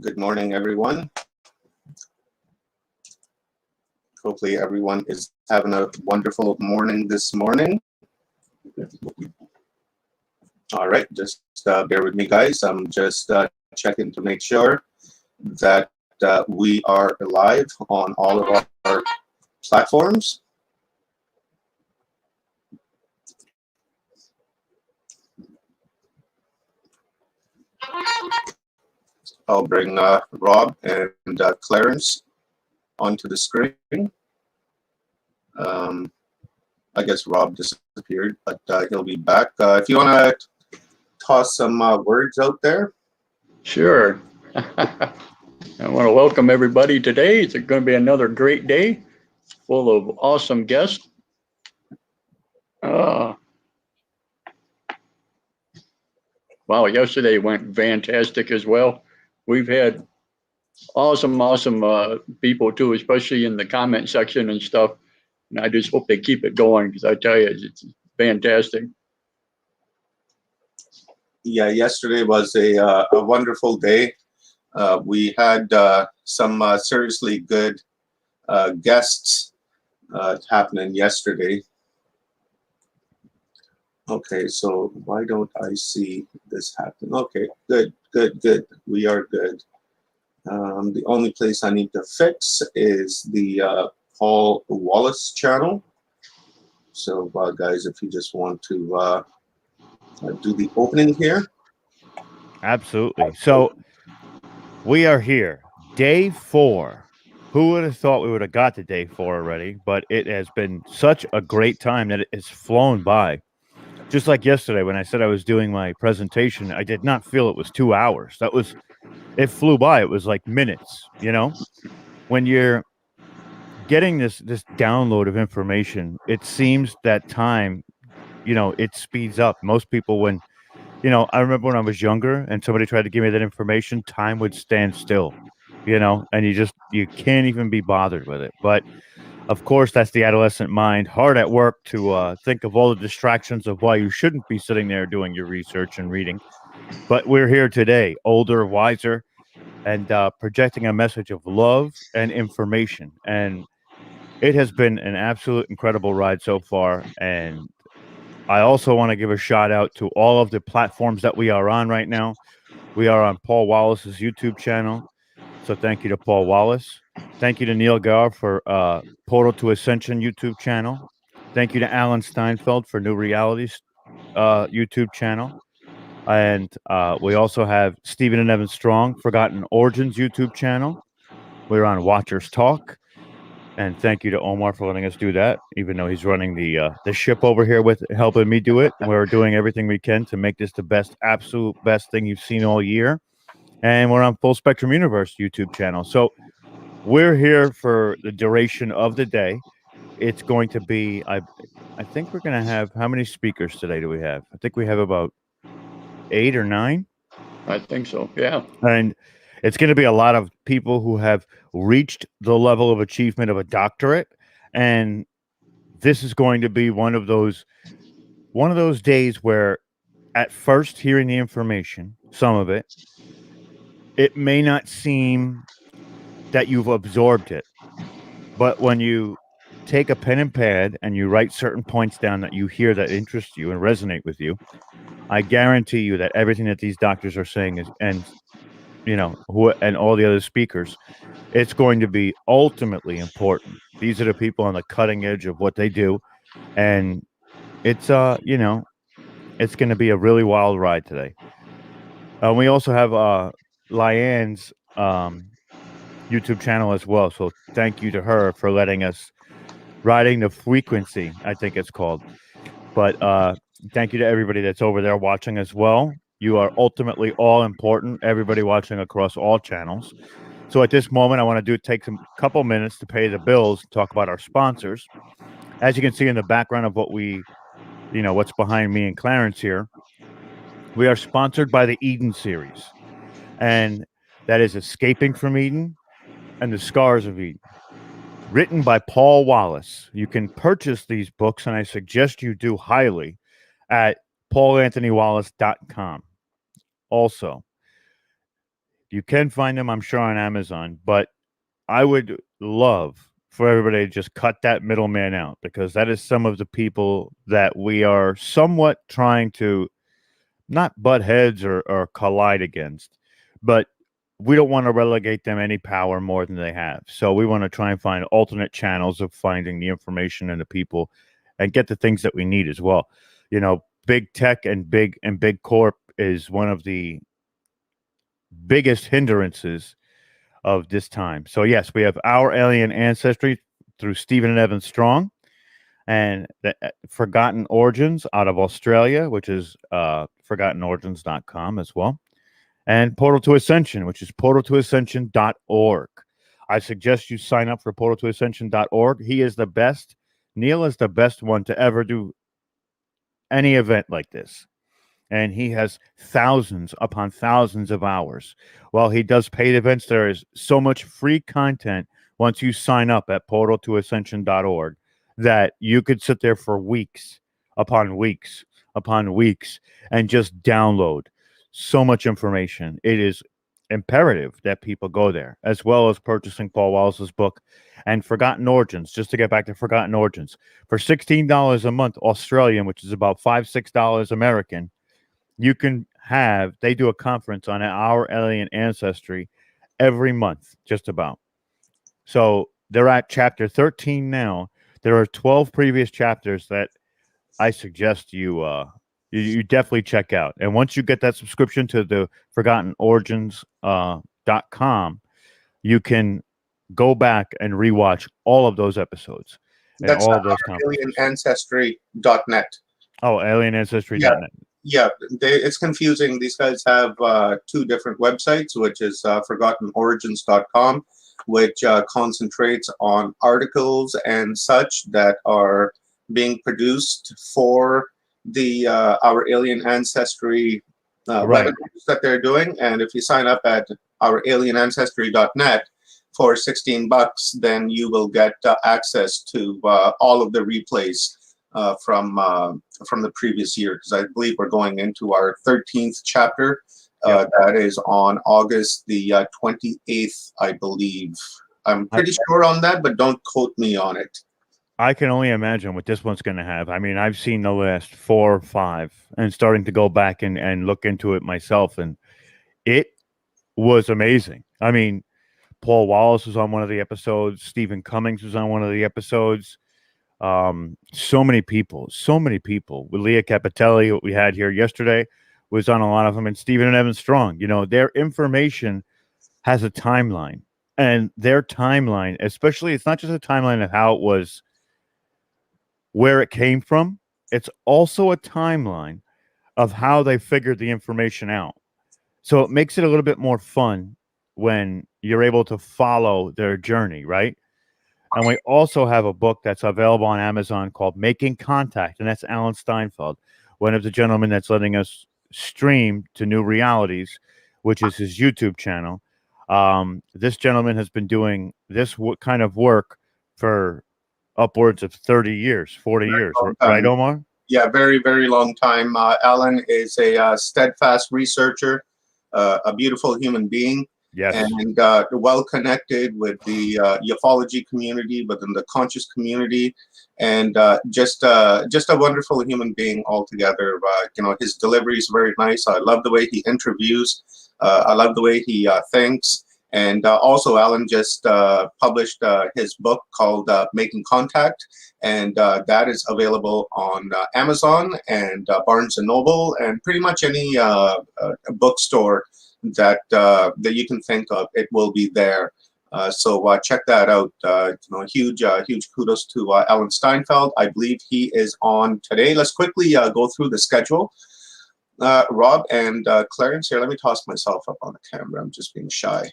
Good morning, everyone. Hopefully everyone is having a wonderful morning this morning. All right, just bear with me, guys. I'm just checking to make sure that we are live on all of our platforms. I'll bring Rob and Clarence onto the screen. I guess Rob disappeared, but he'll be back. If you want to toss some words out there. Sure. I want to welcome everybody today. It's going to be another great day full of awesome guests. Wow, yesterday went fantastic as well. We've had awesome people too, especially in the comment section and stuff. And I just hope they keep it going because I tell you, it's fantastic. Yeah, yesterday was a wonderful day. We had some seriously good guests happening yesterday. Okay, so why don't I see this happen? Okay, good. We are good. The only place I need to fix is the Paul Wallace channel. So, guys, if you just want to do the opening here. Absolutely. So we are here, day 4. Who would have thought we would have got to day 4 already? But it has been such a great time that it has flown by. Just like yesterday when I said I was doing my presentation, I did not feel it was 2 hours. It flew by. It was like minutes, When you're getting this download of information, it seems that time, it speeds up. Most people when I remember when I was younger and somebody tried to give me that information, time would stand still, and you can't even be bothered with it. But of course, that's the adolescent mind, hard at work to think of all the distractions of why you shouldn't be sitting there doing your research and reading. But we're here today, older, wiser, and projecting a message of love and information. And it has been an absolute incredible ride so far. And I also want to give a shout out to all of the platforms that we are on right now. We are on Paul Wallace's YouTube channel. So thank you to Paul Wallace. Thank you to Neil Gar for Portal to Ascension YouTube channel. Thank you to Alan Steinfeld for New Realities YouTube channel. And we also have Stephen and Evan Strong, Forgotten Origins YouTube channel. We're on Watchers Talk. And thank you to Omar for letting us do that, even though he's running the ship over here with helping me do it. We're doing everything we can to make this the absolute best thing you've seen all year. And we're on Full Spectrum Universe YouTube channel. So we're here for the duration of the day. It's going to be, I think we're going to have, how many speakers today do we have? I think we have about 8 or 9. I think so, yeah. And it's going to be a lot of people who have reached the level of achievement of a doctorate. And this is going to be one of those days where at first hearing the information, some of it may not seem that you've absorbed it. But when you take a pen and pad and you write certain points down that you hear that interest you and resonate with you, I guarantee you that everything that these doctors are saying is, and and all the other speakers, it's going to be ultimately important. These are the people on the cutting edge of what they do, and it's it's going to be a really wild ride today. We also have Lyanne's YouTube channel as well, so thank you to her for letting us riding the frequency, I think it's called. But thank you to everybody that's over there watching as well. You are ultimately all important, everybody watching across all channels. So at this moment, I want to take some couple minutes to pay the bills, talk about our sponsors. As you can see in the background of what's behind me and Clarence here, we are sponsored by the Eden series. And that is Escaping from Eden and The Scars of Eden, written by Paul Wallace. You can purchase these books, and I suggest you do highly, at paulanthonywallace.com. Also, You can find them, I'm sure, on Amazon, but I would love for everybody to just cut that middleman out, because that is some of the people that we are somewhat trying to not butt heads or collide against, but we don't want to relegate them any power more than they have. So we want to try and find alternate channels of finding the information and the people and get the things that we need as well. Big tech and big corp is one of the biggest hindrances of this time. So yes, we have Our Alien Ancestry through Stephen and Evan Strong, and the Forgotten Origins out of Australia, which is forgottenorigins.com as well, and Portal to Ascension, which is portaltoascension.org. I suggest you sign up for portaltoascension.org. He is the best. Neil is the best one to ever do any event like this. And he has thousands upon thousands of hours. While he does paid events, there is so much free content once you sign up at portaltoascension.org that you could sit there for weeks upon weeks upon weeks and just download so much information. It is imperative that people go there, as well as purchasing Paul Wallace's book and Forgotten Origins. Just to get back to Forgotten Origins, for $16 a month Australian, which is about $5-6 American, you can they do a conference on Our Alien Ancestry every month, just about. So they're at chapter 13 now. There are 12 previous chapters that I suggest you definitely check out. And once you get that subscription to the forgottenorigins.com, you can go back and rewatch all of those episodes and That's all of those conferences. alienancestry.net. Oh, alienancestry.net. Yeah, it's confusing. These guys have two different websites, which is forgottenorigins.com, which concentrates on articles and such that are being produced for the Our Alien Ancestry Right. webinars that they're doing. And if you sign up at ouralienancestry.net for $16, then you will get access to all of the replays from the previous year, because I believe we're going into our 13th chapter. That is on August the 28th, I believe. I'm pretty sure on that, but don't quote me on it. I can only imagine what this one's going to have. I mean, I've seen the last 4 or 5 and starting to go back and look into it myself, and it was amazing. I mean, Paul Wallace was on one of the episodes. Stephen Cummings was on one of the episodes. So many people. With Leah Capitelli, what we had here yesterday, was on a lot of them, and Stephen and Evan Strong. Their information has a timeline, and their timeline, especially, it's not just a timeline of how it was, where it came from. It's also a timeline of how they figured the information out. So it makes it a little bit more fun when you're able to follow their journey, right? And we also have a book that's available on Amazon called Making Contact, and that's Alan Steinfeld, one of the gentlemen that's letting us stream to new realities, which is his YouTube channel. This gentleman has been doing this kind of work for upwards of 30 years, 40 years, right, Omar? Yeah, very, very long time. Alan is a steadfast researcher, a beautiful human being. Yes. And well connected with the ufology community, within the conscious community, and just a wonderful human being altogether. His delivery is very nice. I love the way he interviews. I love the way he thinks. And also, Alan just published his book called Making Contact, and that is available on Amazon and Barnes and Noble, and pretty much any bookstore that you can think of. It will be there. So check that out. Huge kudos to Alan Steinfeld. I believe he is on today. Let's quickly go through the schedule. Rob and Clarence, here, let me toss myself up on the camera. I'm just being shy.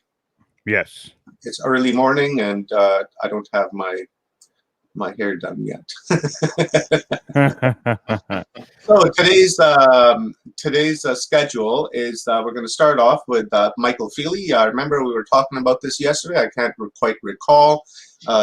Yes. It's early morning, and I don't have my hair done yet. So today's schedule is we're going to start off with Michael Feely. Remember, we were talking about this yesterday. I can't quite recall.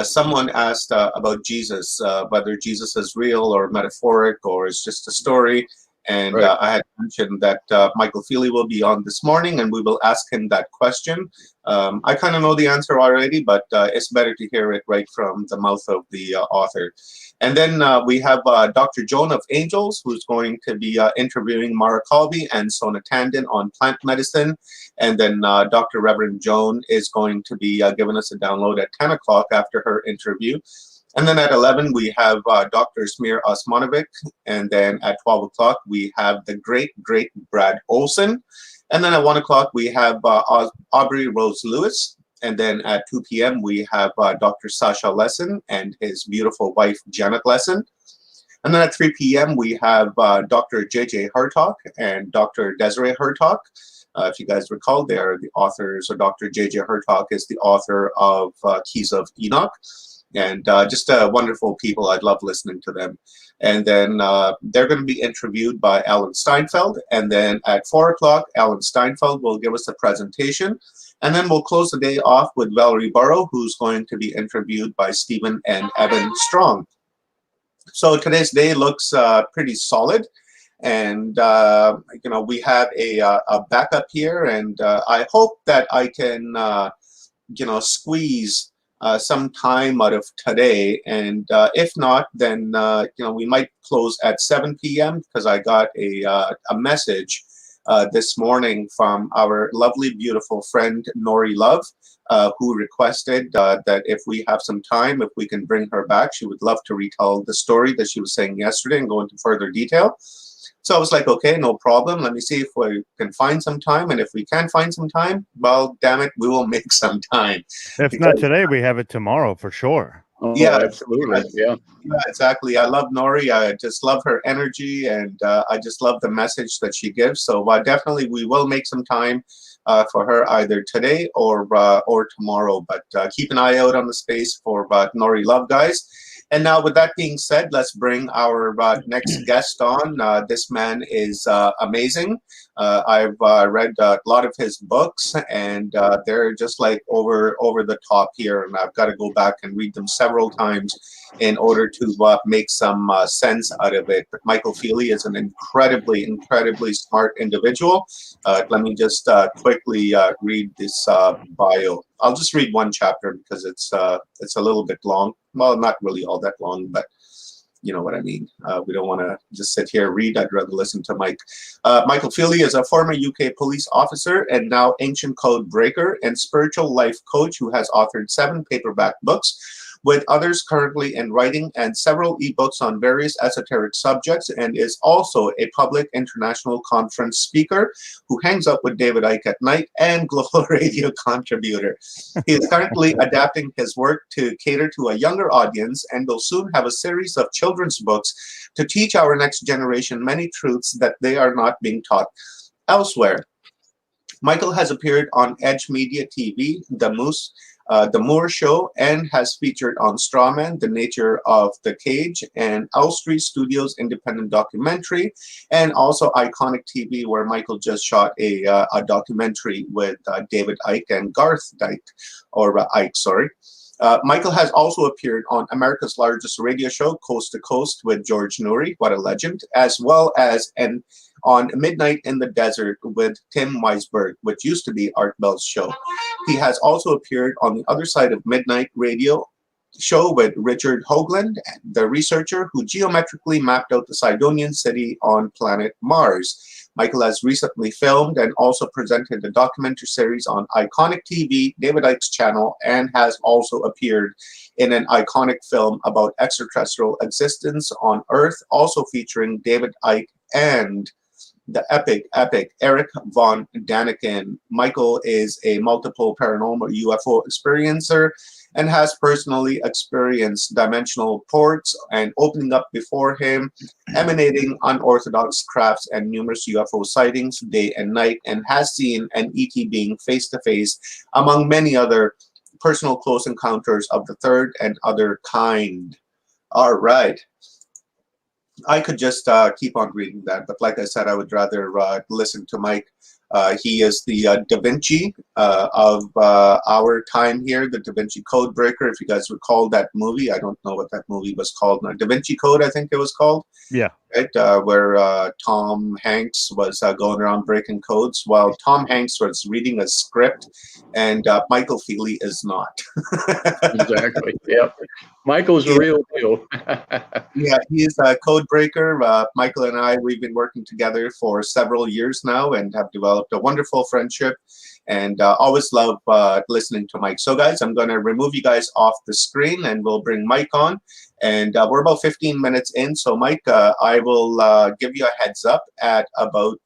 Someone asked about Jesus, whether Jesus is real or metaphoric or is just a story. And Right. I had mentioned that Michael Feely will be on this morning, and we will ask him that question. I kind of know the answer already, but it's better to hear it right from the mouth of the author. And then we have Dr. Joan of Angels, who's going to be interviewing Mara Colby and Sona Tandon on plant medicine. And then Dr. Reverend Joan is going to be giving us a download at 10 o'clock after her interview. And then at 11, we have Dr. Smear Osmanovic. And then at 12 o'clock, we have the great Brad Olson. And then at 1 o'clock, we have Aubrey Rose Lewis. And then at 2 p.m., we have Dr. Sasha Lesson and his beautiful wife, Janet Lesson. And then at 3 p.m., we have Dr. J.J. Hartog and Dr. Desiree Hartog. If you guys recall, they are the authors, or Dr. J.J. Hartog is the author of Keys of Enoch. And just wonderful people. I love listening to them. And then they're going to be interviewed by Alan Steinfeld. And then at 4 o'clock, Alan Steinfeld will give us a presentation. And then we'll close the day off with Valerie Burrow, who's going to be interviewed by Stephen and Evan Strong. So today's day looks pretty solid. And, we have a backup here. And I hope that I can, squeeze some time out of today. And if not, then, we might close at 7 p.m. because I got a message this morning from our lovely, beautiful friend, Nori Love, who requested that if we have some time, if we can bring her back, she would love to retell the story that she was saying yesterday and go into further detail. So I was like, okay, no problem. Let me see if we can find some time. And if we can find some time, well, damn it, we will make some time. If not today, we have it tomorrow for sure. Oh, Yeah, absolutely. Yeah. Yeah, exactly. I love Nori. I just love her energy, and I just love the message that she gives. So definitely, we will make some time for her either today or tomorrow. But keep an eye out on the space for Nori Love, guys. And now, with that being said, let's bring our next guest on. This man is amazing. I've read a lot of his books, and they're just like over the top here. And I've got to go back and read them several times in order to make some sense out of it. But Michael Feely is an incredibly smart individual. Let me just quickly read this bio. I'll just read one chapter because it's a little bit long. Well, not really all that long, but you know what I mean. We don't want to just sit here and read. I'd rather listen to Mike. Michael Feely is a former UK police officer and now ancient code breaker and spiritual life coach who has authored 7 paperback books, with others currently in writing, and several ebooks on various esoteric subjects, and is also a public international conference speaker who hangs up with David Icke at night and Global Radio contributor. He is currently adapting his work to cater to a younger audience and will soon have a series of children's books to teach our next generation many truths that they are not being taught elsewhere. Michael has appeared on Edge Media TV, The Moore Show, and has featured on Strawman, The Nature of the Cage, and Elstree Studios independent documentary, and also Iconic TV, where Michael just shot a documentary with David Icke and Garth Icke, sorry. Michael has also appeared on America's largest radio show, Coast to Coast, with George Noory, what a legend, as well as on Midnight in the Desert with Tim Weisberg, which used to be Art Bell's show. He has also appeared on the other side of Midnight Radio show with Richard Hoagland, the researcher who geometrically mapped out the Sidonian city on planet Mars. Michael has recently filmed and also presented a documentary series on Iconic TV, David Icke's channel, and has also appeared in an iconic film about extraterrestrial existence on Earth, also featuring David Icke and the epic Eric von Daniken. Michael is a multiple paranormal UFO experiencer and has personally experienced dimensional ports and opening up before him, emanating unorthodox crafts and numerous UFO sightings day and night, and has seen an ET being face to face, among many other personal close encounters of the third and other kind. All right. I could just keep on reading that, but like I said, I would rather listen to Mike. He is the Da Vinci of our time here, the Da Vinci Code Breaker. If you guys recall that movie, I don't know what that movie was called. Da Vinci Code, I think it was called. Yeah. right? Where Tom Hanks was going around breaking codes while Tom Hanks was reading a script and Michael Feely is not. Exactly. Yep. Michael's the Yeah, real deal. yeah, he's a code breaker. Michael and I, we've been working together for several years now and have developed a wonderful friendship and always love listening to Mike. So guys, I'm going to remove you guys off the screen and we'll bring Mike on. And we're about 15 minutes in. So Mike, I will give you a heads up at about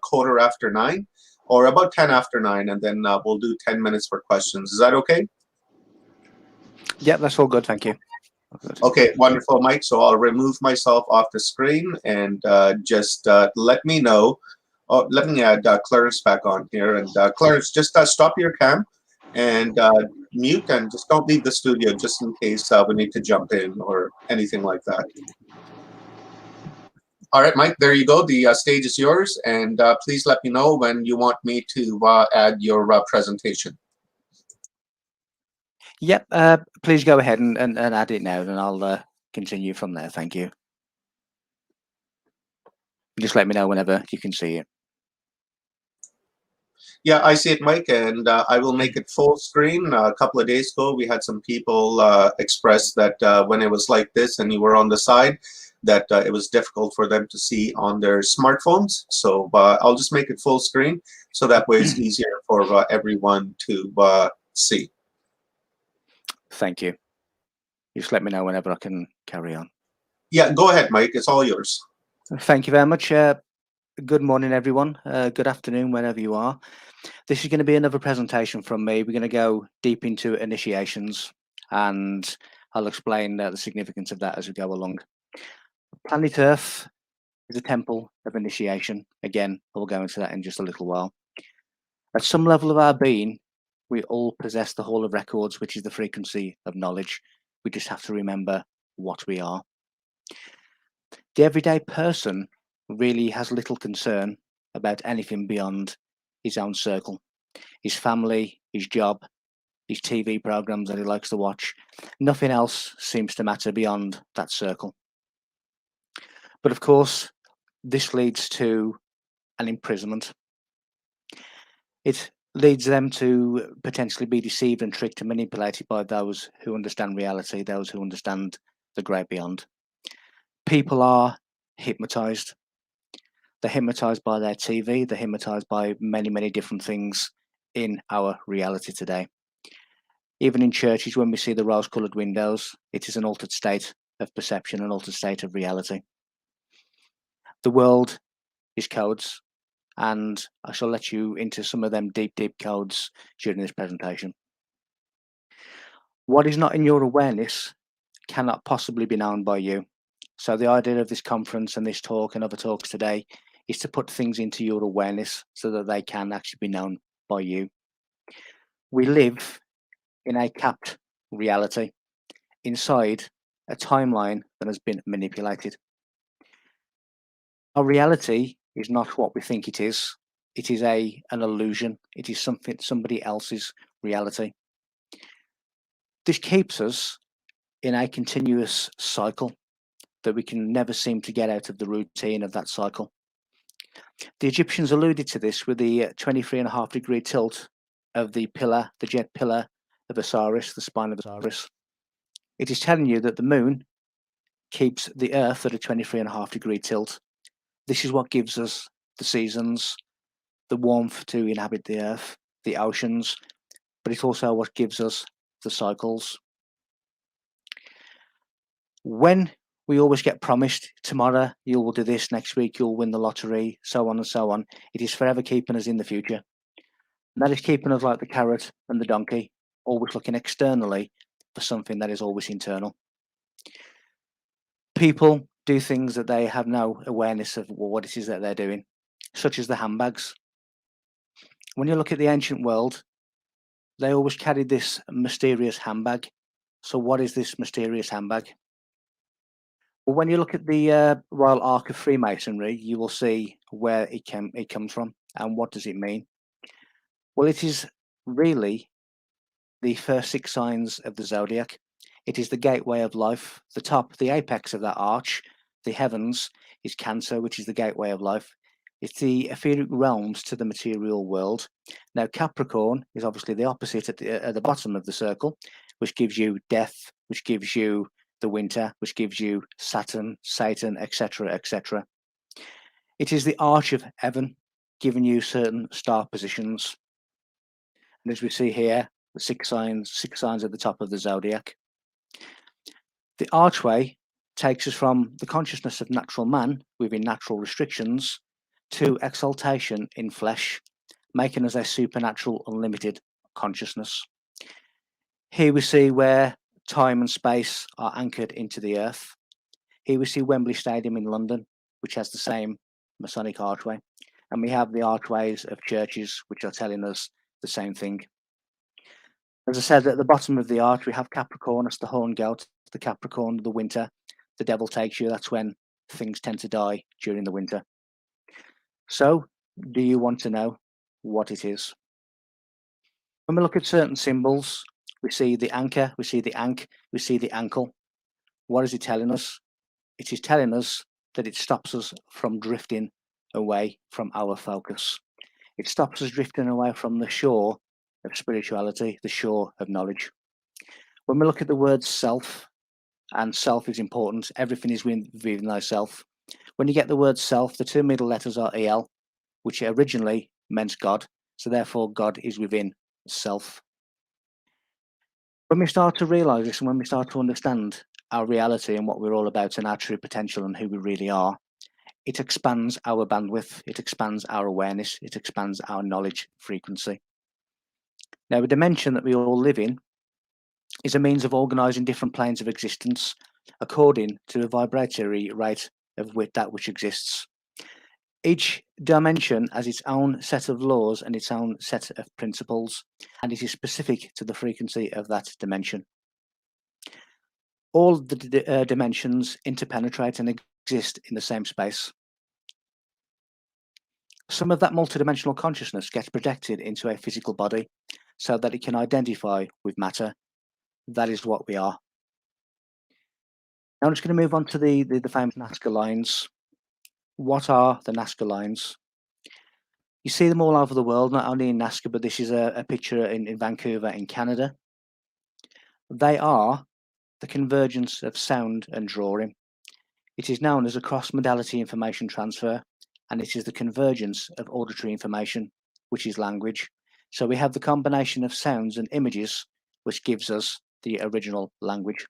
quarter after 9 or about 10 after 9, and then we'll do 10 minutes for questions. Is that okay? Yeah, that's all good. Thank you. Good. Okay, wonderful, Mike. So I'll remove myself off the screen and just let me know. Oh, let me add Clarence back on here. And Clarence, just stop your cam and mute and just don't leave the studio just in case we need to jump in or anything like that. All right, Mike, there you go. The stage is yours. And please let me know when you want me to add your presentation. Yep. Please go ahead and add it now, and I'll continue from there. Thank you. Just let me know whenever you can see it. Yeah, I see it, Mike, and I will make it full screen. A couple of days ago, we had some people express that when it was like this and you were on the side, that it was difficult for them to see on their smartphones. So I'll just make it full screen, so that way it's easier for everyone to see. Thank you. Just let me know whenever I can carry on. Yeah, go ahead, Mike. It's all yours. Thank you very much. Good morning, everyone. Good afternoon, wherever you are. This is going to be another presentation from me. We're going to go deep into initiations, and I'll explain the significance of that as we go along. Planet Earth is a temple of initiation. Again, I'll go into that in just a little while. At some level of our being, we all possess the Hall of Records, which is the frequency of knowledge. We just have to remember what we are. The everyday person really has little concern about anything beyond his own circle, his family, his job, his TV programs that he likes to watch. Nothing else seems to matter beyond that circle. But of course, this leads to an imprisonment. It leads them to potentially be deceived and tricked and manipulated by those who understand reality, those who understand the great beyond. People are hypnotized. They're hypnotized by their TV, they're hypnotized by many, many different things in our reality today. Even in churches, when we see the rose-coloured windows, it is an altered state of perception, an altered state of reality. The world is codes, and I shall let you into some of them deep, deep codes during this presentation. What is not in your awareness cannot possibly be known by you. So the idea of this conference and this talk and other talks today is to put things into your awareness so that they can actually be known by you. We live in a capped reality inside a timeline that has been manipulated. Our reality is not what we think it is. It is an illusion. It is somebody else's reality. This keeps us in a continuous cycle that we can never seem to get out of the routine of that cycle. The Egyptians alluded to this with the 23.5-degree tilt of the pillar, the jet pillar of Osiris, the spine of Osiris. It is telling you that the moon keeps the earth at a 23.5-degree tilt. This is what gives us the seasons, the warmth to inhabit the earth, the oceans, but it's also what gives us the cycles. When we always get promised tomorrow you will do this, next week you'll win the lottery, so on and so on, it is forever keeping us in the future. And that is keeping us like the carrot and the donkey, always looking externally for something that is always internal. People do things that they have no awareness of what it is that they're doing, such as the handbags. When you look at the ancient world, they always carried this mysterious handbag. So what is this mysterious handbag? Well, when you look at the Royal Ark of Freemasonry, you will see where it comes from and what does it mean. Well, it is really the first 6 signs of the zodiac. It is the gateway of life, the top, the apex of that arch, The heavens is Cancer, which is the gateway of life. It's the etheric realms to the material world. Now, Capricorn is obviously the opposite at the bottom of the circle, which gives you death, which gives you the winter, which gives you Saturn, Satan, etc., etc. It is the arch of heaven, giving you certain star positions. And as we see here, the six signs at the top of the zodiac. The archway takes us from the consciousness of natural man within natural restrictions to exaltation in flesh, making us a supernatural, unlimited consciousness. Here we see where time and space are anchored into the earth. Here we see Wembley Stadium in London, which has the same Masonic archway. And we have the archways of churches, which are telling us the same thing. As I said, at the bottom of the arch, we have Capricorn, that's the horn goat, the Capricorn, the winter. The devil takes you, that's when things tend to die during the winter. So, do you want to know what it is? When we look at certain symbols, we see the anchor, we see the ankh, we see the ankle. What is it telling us? It is telling us that it stops us from drifting away from our focus. It stops us drifting away from the shore of spirituality, the shore of knowledge. When we look at the word self, and self is important, everything is within thyself. When you get the word self, the two middle letters are EL, which originally meant God, so therefore God is within self. When we start to realize this and when we start to understand our reality and what we're all about and our true potential and who we really are, it expands our bandwidth, it expands our awareness, it expands our knowledge frequency. Now, a dimension that we all live in is a means of organizing different planes of existence according to a vibratory rate of that which exists. Each dimension has its own set of laws and its own set of principles, and it is specific to the frequency of that dimension. All the dimensions interpenetrate and exist in the same space. Some of that multidimensional consciousness gets projected into a physical body so that it can identify with matter. That is what we are. Now I'm just going to move on to the famous Nazca lines. What are the Nazca lines? You see them all over the world, not only in Nazca, but this is a picture in Vancouver in Canada. They are the convergence of sound and drawing. It is known as a cross-modality information transfer, and it is the convergence of auditory information, which is language. So we have the combination of sounds and images, which gives us the original language.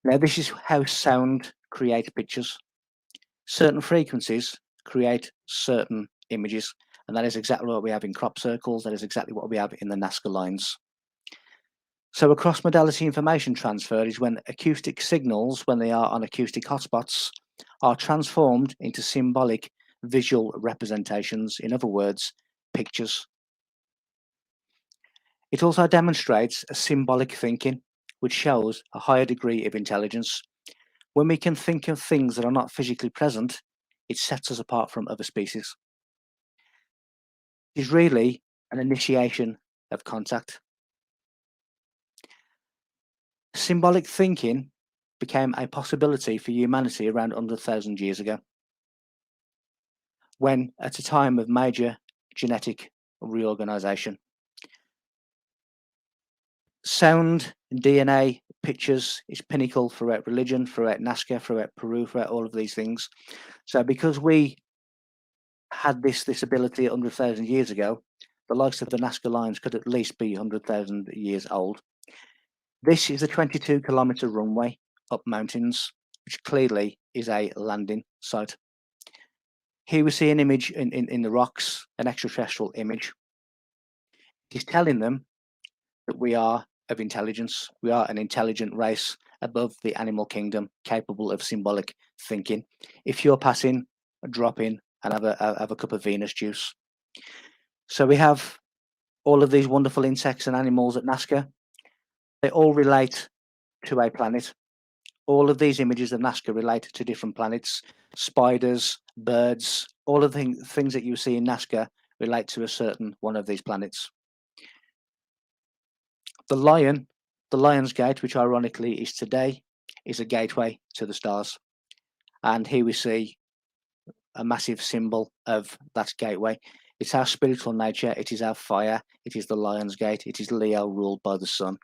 Now, this is how sound creates pictures. Certain frequencies create certain images, and that is exactly what we have in crop circles. That is exactly what we have in the Nazca lines. So a cross-modality information transfer is when acoustic signals, when they are on acoustic hotspots, are transformed into symbolic visual representations, in other words, pictures. It also demonstrates a symbolic thinking, which shows a higher degree of intelligence. When we can think of things that are not physically present, it sets us apart from other species. It is really an initiation of contact. Symbolic thinking became a possibility for humanity around 100,000 years ago, when at a time of major genetic reorganization. Sound, DNA, pictures is pinnacle throughout religion, throughout Nazca, throughout Peru, throughout all of these things. So because we had this ability 100,000 years ago, the likes of the Nazca lines could at least be 100,000 years old. This is a 22-kilometer runway up mountains, which clearly is a landing site. Here we see an image in the rocks, an extraterrestrial image. It is telling them that we are of intelligence. We are an intelligent race above the animal kingdom, capable of symbolic thinking. If you're passing, drop in and have a cup of Venus juice. So we have all of these wonderful insects and animals at Nazca. They all relate to a planet. All of these images of Nazca relate to different planets. Spiders, birds, all of the things that you see in Nazca relate to a certain one of these planets. The lion, the Lion's Gate, which ironically is today, is a gateway to the stars. And here we see a massive symbol of that gateway. It's our spiritual nature. It is our fire. It is the Lion's Gate. It is Leo ruled by the sun.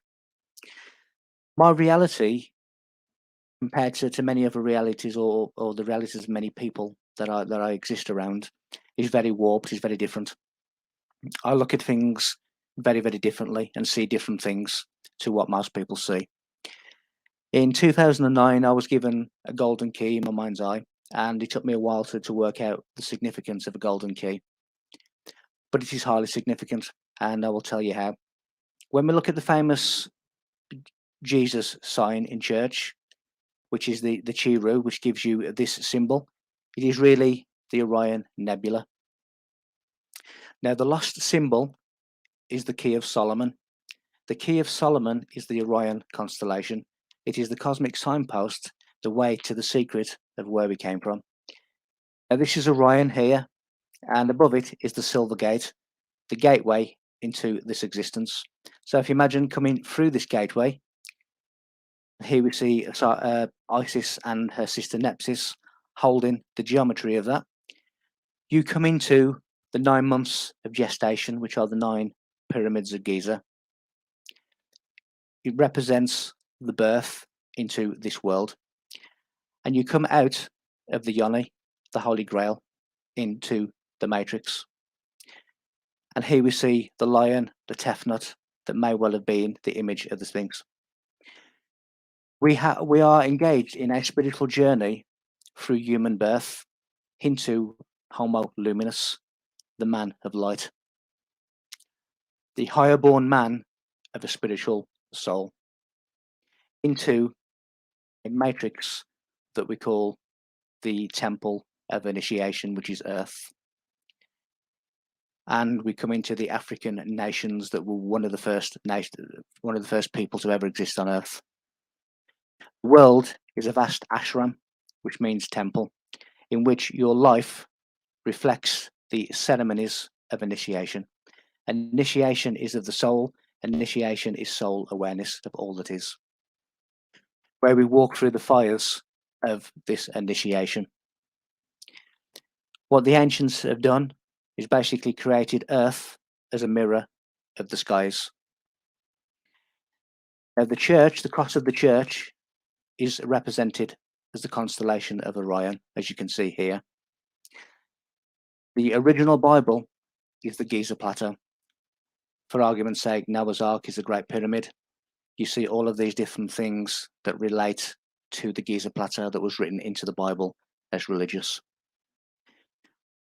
My reality, compared to many other realities or the realities of many people that I exist around, is very warped, is very different. I look at things very, very differently and see different things to what most people see. In 2009, I was given a golden key in my mind's eye, and it took me a while to work out the significance of a golden key. But it is highly significant, and I will tell you how. When we look at the famous Jesus sign in church, which is the Chiru, which gives you this symbol, it is really the Orion Nebula. Now, the lost symbol is the Key of Solomon. The Key of Solomon is the Orion constellation. It is the cosmic signpost, the way to the secret of where we came from. Now, this is Orion here, and above it is the Silver Gate, the gateway into this existence. So if you imagine coming through this gateway, here we see Isis and her sister Nepsis holding the geometry of that. You come into the 9 months of gestation, which are the 9 pyramids of Giza. It represents the birth into this world. And you come out of the Yoni, the Holy Grail, into the Matrix. And here we see the lion, the Tefnut, that may well have been the image of the Sphinx. We are engaged in a spiritual journey through human birth into Homo Luminous, the man of light, the higher born man of a spiritual soul, into a matrix that we call the temple of initiation, which is Earth. And we come into the African nations that were one of the first people to ever exist on Earth. The world is a vast ashram, which means temple, in which your life reflects the ceremonies of initiation. Initiation is of the soul. Initiation is soul awareness of all that is, where we walk through the fires of this initiation. What the ancients have done is basically created Earth as a mirror of the skies. Now, the church, the cross of the church, is represented as the constellation of Orion, as you can see here. The original Bible is the Giza Plateau. For argument's sake, Noah's Ark is the Great Pyramid. You see all of these different things that relate to the Giza Plateau that was written into the Bible as religious.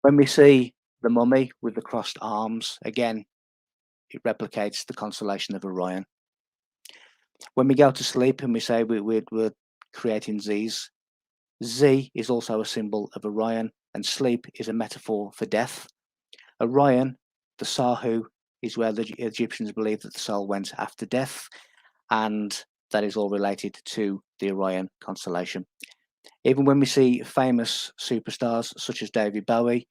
When we see the mummy with the crossed arms, again, it replicates the constellation of Orion. When we go to sleep and we say we're creating Z's, Z is also a symbol of Orion, and sleep is a metaphor for death. Orion, the Sahu, is where the Egyptians believed that the soul went after death, and that is all related to the Orion constellation. Even when we see famous superstars such as David Bowie,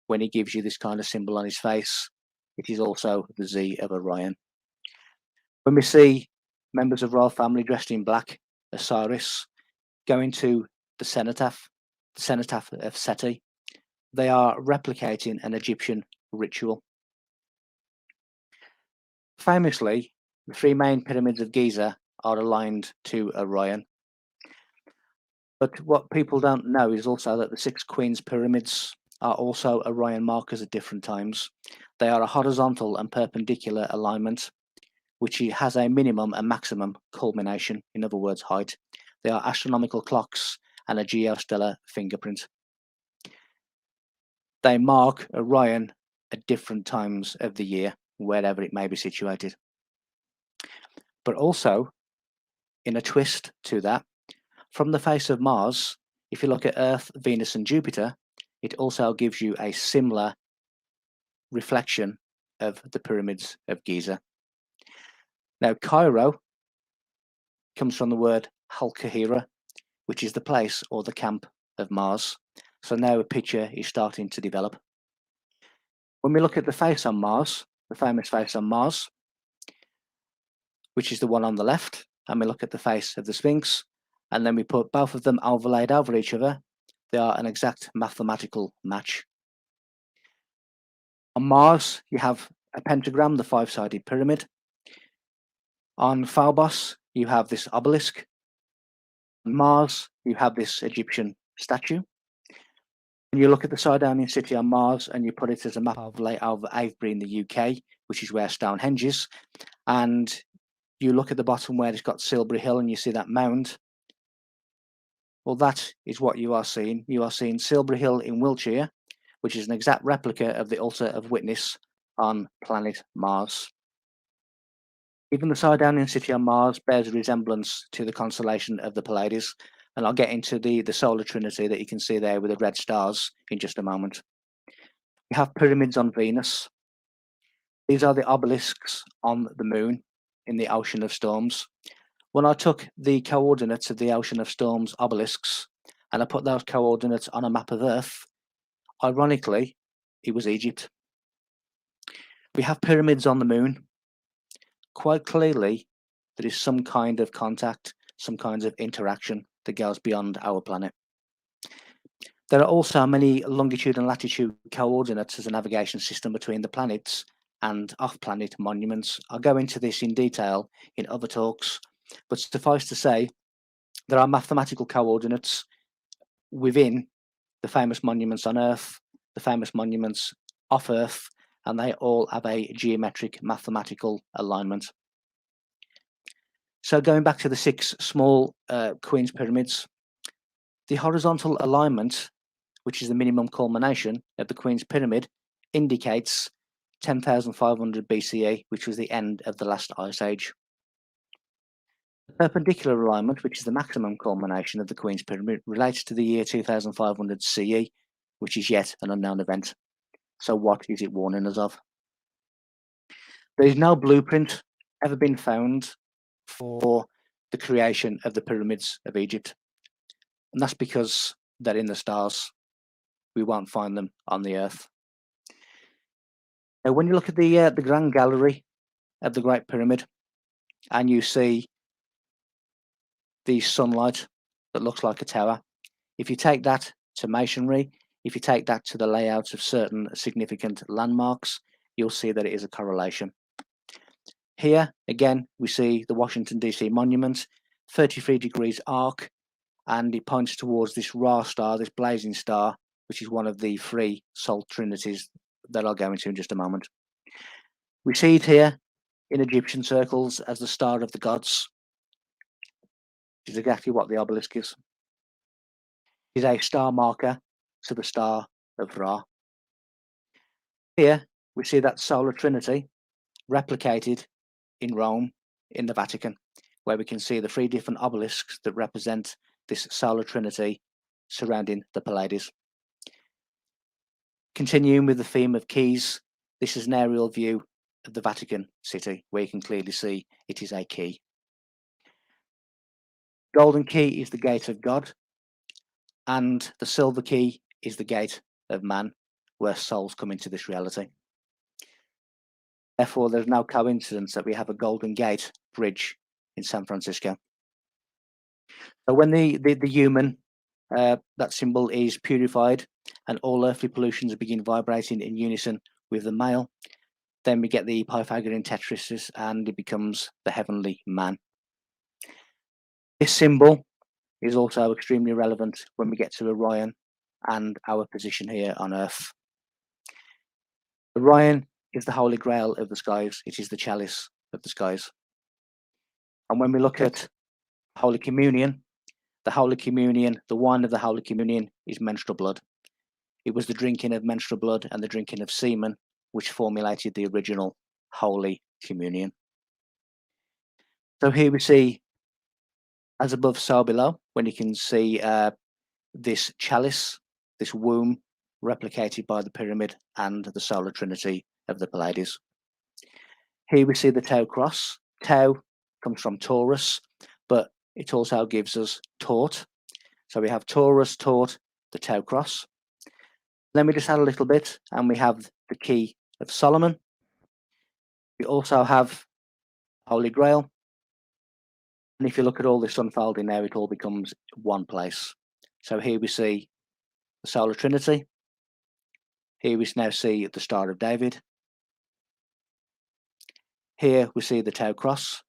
when he gives you this kind of symbol on his face, it is also the Z of Orion. When we see members of royal family dressed in black, Osiris, going to the cenotaph of Seti, they are replicating an Egyptian ritual. Famously, the 3 main pyramids of Giza are aligned to Orion. But what people don't know is also that the 6 Queens pyramids are also Orion markers at different times. They are a horizontal and perpendicular alignment, which has a minimum and maximum culmination, in other words, height. They are astronomical clocks and a geostellar fingerprint. They mark Orion at different times of the year, wherever it may be situated. But also, in a twist to that, from the face of Mars, if you look at Earth, Venus, and Jupiter, it also gives you a similar reflection of the pyramids of Giza. Now, Cairo comes from the word Halkahira, which is the place or the camp of Mars. So now a picture is starting to develop. When we look at the face on Mars, the famous face on Mars, which is the one on the left, and we look at the face of the Sphinx, and then we put both of them overlaid over each other, They are an exact mathematical match. On Mars, you have a pentagram, the 5-sided pyramid. On Phobos, you have this obelisk. On Mars, you have this Egyptian statue. When you look at the Sardinian city on Mars and you put it as a map of Avebury in the UK, which is where Stonehenge is, and you look at the bottom where it's got Silbury Hill and you see that mound, well, that is what you are seeing. You are seeing Silbury Hill in Wiltshire, which is an exact replica of the altar of witness on planet Mars. Even the Sardinian city on Mars bears a resemblance to the constellation of the Pleiades, and I'll get into the solar trinity that you can see there with the red stars in just a moment. We have pyramids on Venus. These are the obelisks on the moon in the Ocean of Storms. When I took the coordinates of the Ocean of Storms obelisks and I put those coordinates on a map of Earth, ironically, it was Egypt. We have pyramids on the moon. Quite clearly, there is some kind of contact, some kinds of interaction that goes beyond our planet. There are also many longitude and latitude coordinates as a navigation system between the planets and off-planet monuments. I'll go into this in detail in other talks, but suffice to say, there are mathematical coordinates within the famous monuments on Earth, the famous monuments off Earth, and they all have a geometric mathematical alignment. So going back to the 6 small Queen's pyramids, the horizontal alignment, which is the minimum culmination of the Queen's pyramid, indicates 10,500 BCE, which was the end of the last ice age. The perpendicular alignment, which is the maximum culmination of the Queen's pyramid, relates to the year 2500 CE, which is yet an unknown event. So what is it warning us of? There is no blueprint ever been found for the creation of the pyramids of Egypt. And that's because they're in the stars. We won't find them on the Earth. Now, when you look at the Grand Gallery of the Great Pyramid and you see the sunlight that looks like a tower, if you take that to masonry, if you take that to the layouts of certain significant landmarks, you'll see that it is a correlation. Here, again, we see the Washington, D.C. monument, 33 degrees arc, and it points towards this Ra star, this blazing star, which is one of the 3 salt trinities that I'll go into in just a moment. We see it here in Egyptian circles as the star of the gods, which is exactly what the obelisk is. It is a star marker to the star of Ra. Here, we see that solar trinity replicated in Rome, in the Vatican, where we can see the 3 different obelisks that represent this solar trinity surrounding the Pleiades. Continuing with the theme of keys, this is an aerial view of the Vatican City, where you can clearly see it is a key. Golden key is the gate of God, and the silver key is the gate of man, where souls come into this reality. Therefore, there's no coincidence that we have a Golden Gate bridge in San Francisco. So when the human, that symbol is purified and all earthly pollutions begin vibrating in unison with the male, then we get the Pythagorean tetrasis and it becomes the heavenly man. This symbol is also extremely relevant when we get to Orion and our position here on Earth. Orion is the holy grail of the skies. It is the chalice of the skies. And when we look at Holy Communion, the wine of the Holy Communion is menstrual blood. It was the drinking of menstrual blood and the drinking of semen which formulated the original Holy Communion. So here we see, as above, so below, when you can see this chalice, this womb, replicated by the pyramid and the solar trinity of the Pleiades. Here we see the Tau cross. Tau comes from Taurus, but it also gives us taut. So we have Taurus, taut, the Tau cross. Then we just add a little bit and we have the key of Solomon. We also have Holy Grail. And if you look at all this unfolding now, it all becomes one place. So here we see the solar trinity. Here we now see the Star of David. Here we see the Tau Cross.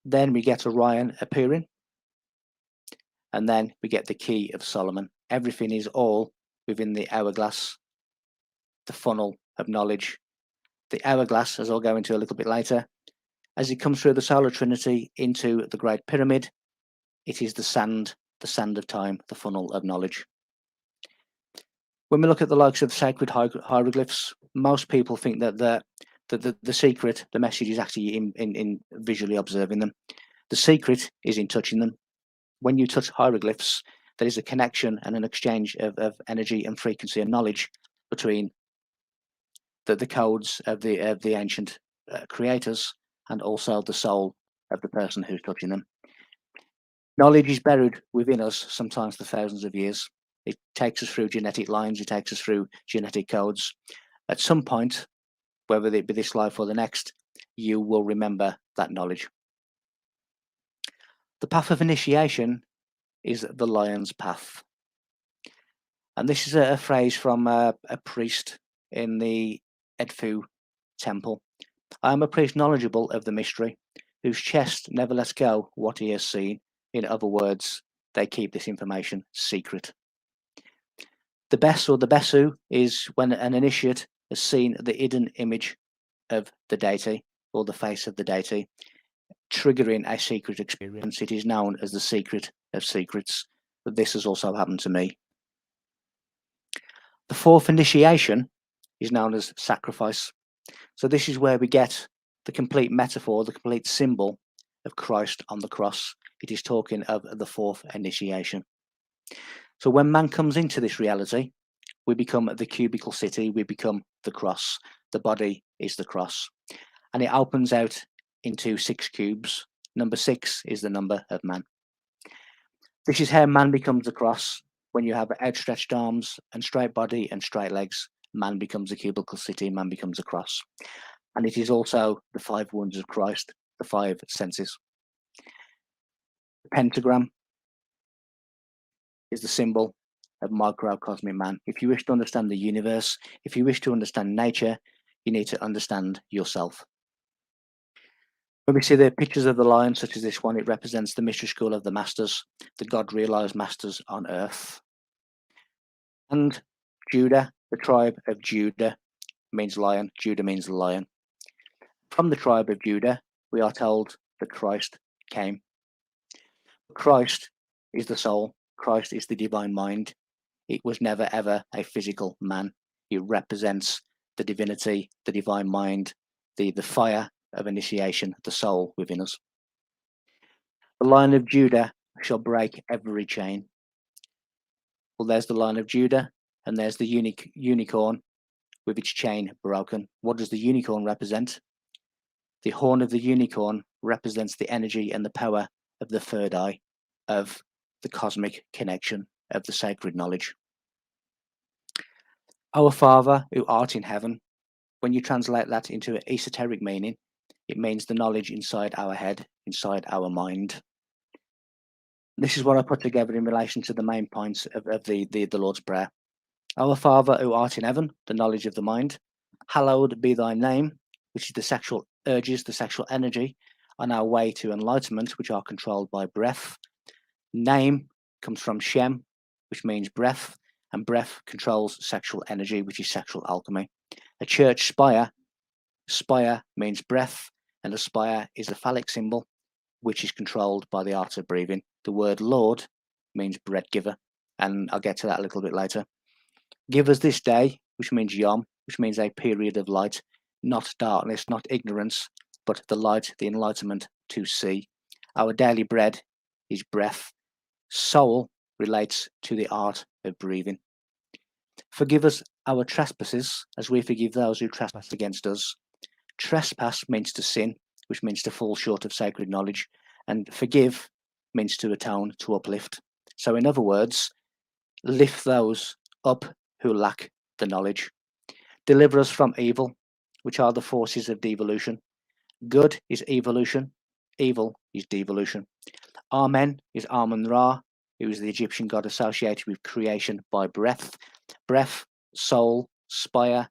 Then we get Orion appearing. And then we get the Key of Solomon. Everything is all within the hourglass, the funnel of knowledge. The hourglass, as I'll go into a little bit later, as it comes through the solar trinity into the Great Pyramid, it is the sand of time, the funnel of knowledge. When we look at the likes of sacred hieroglyphs, most people think that the secret, the message is actually in visually observing them. The secret is in touching them. When you touch hieroglyphs, there is a connection and an exchange of energy and frequency and knowledge between the codes of the ancient creators and also the soul of the person who's touching them. Knowledge is buried within us sometimes for thousands of years. It takes us through genetic lines, it takes us through genetic codes. At some point, whether it be this life or the next, you will remember that knowledge. The path of initiation is the lion's path. And this is a phrase from a priest in the Edfu temple. I am a priest knowledgeable of the mystery, whose chest never lets go what he has seen. In other words, they keep this information secret. The Bes or the Besu is when an initiate has seen the hidden image of the deity or the face of the deity, triggering a secret experience. It is known as the secret of secrets. But this has also happened to me. The fourth initiation is known as sacrifice. So this is where we get the complete metaphor, the complete symbol of Christ on the cross. It is talking of the fourth initiation. So when man comes into this reality, we become the cubical city, we become the cross. The body is the cross. And it opens out into 6 cubes. Number 6 is the number of man. This is how man becomes the cross. When you have outstretched arms and straight body and straight legs, man becomes a cubical city, man becomes a cross. And it is also the 5 wounds of Christ, the 5 senses. The pentagram is the symbol of microcosmic man. If you wish to understand the universe, if you wish to understand nature, you need to understand yourself. When we see the pictures of the lion, such as this one, it represents the mystery school of the masters, the God-realized masters on earth. And Judah, the tribe of Judah, means lion. Judah means lion. From the tribe of Judah, we are told that Christ came. Christ is the soul. Christ is the divine mind. It was never ever a physical man. He represents the divinity, the divine mind, the fire of initiation, the soul within us. The Lion of Judah shall break every chain. Well, there's the Lion of Judah, and there's the unicorn with its chain broken. What does the unicorn represent? The horn of the unicorn represents the energy and the power of the third eye, of the cosmic connection, of the sacred knowledge. Our Father who art in heaven, when you translate that into an esoteric meaning, it means the knowledge inside our head, inside our mind. This is what I put together in relation to the main points of the Lord's Prayer. Our Father who art in heaven, the knowledge of the mind, hallowed be thy name, which is the sexual urges, the sexual energy on our way to enlightenment, which are controlled by breath. Name comes from Shem, which means breath, and breath controls sexual energy, which is sexual alchemy. A church spire means breath, and a spire is a phallic symbol, which is controlled by the art of breathing. The word Lord means bread giver, and I'll get to that a little bit later. Give us this day, which means Yom, which means a period of light, not darkness, not ignorance, but the light, the enlightenment to see. Our daily bread is breath. Soul relates to the art of breathing. Forgive us our trespasses, as we forgive those who trespass against us. Trespass means to sin, which means to fall short of sacred knowledge, and forgive means to atone, to uplift. So in other words, lift those up who lack the knowledge. Deliver us from evil, which are the forces of devolution. Good is evolution, evil is devolution. Amen is Amun Ra, who is the Egyptian god associated with creation by breath. Breath, soul, spire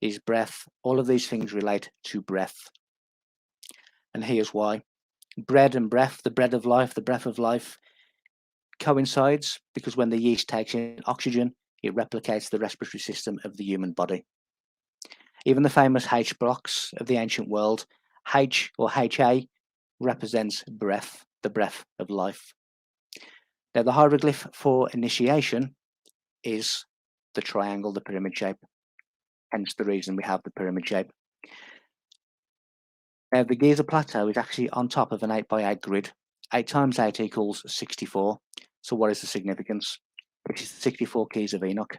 is breath. All of these things relate to breath. And here's why. Bread and breath, the bread of life, the breath of life, coincides because when the yeast takes in oxygen, it replicates the respiratory system of the human body. Even the famous H blocks of the ancient world, H or HA represents breath, the breath of life. Now, the hieroglyph for initiation is the triangle, the pyramid shape, hence the reason we have the pyramid shape. Now, the Giza Plateau is actually on top of an 8x8 grid. 8 times 8 equals 64. So what is the significance? It is the 64 keys of Enoch.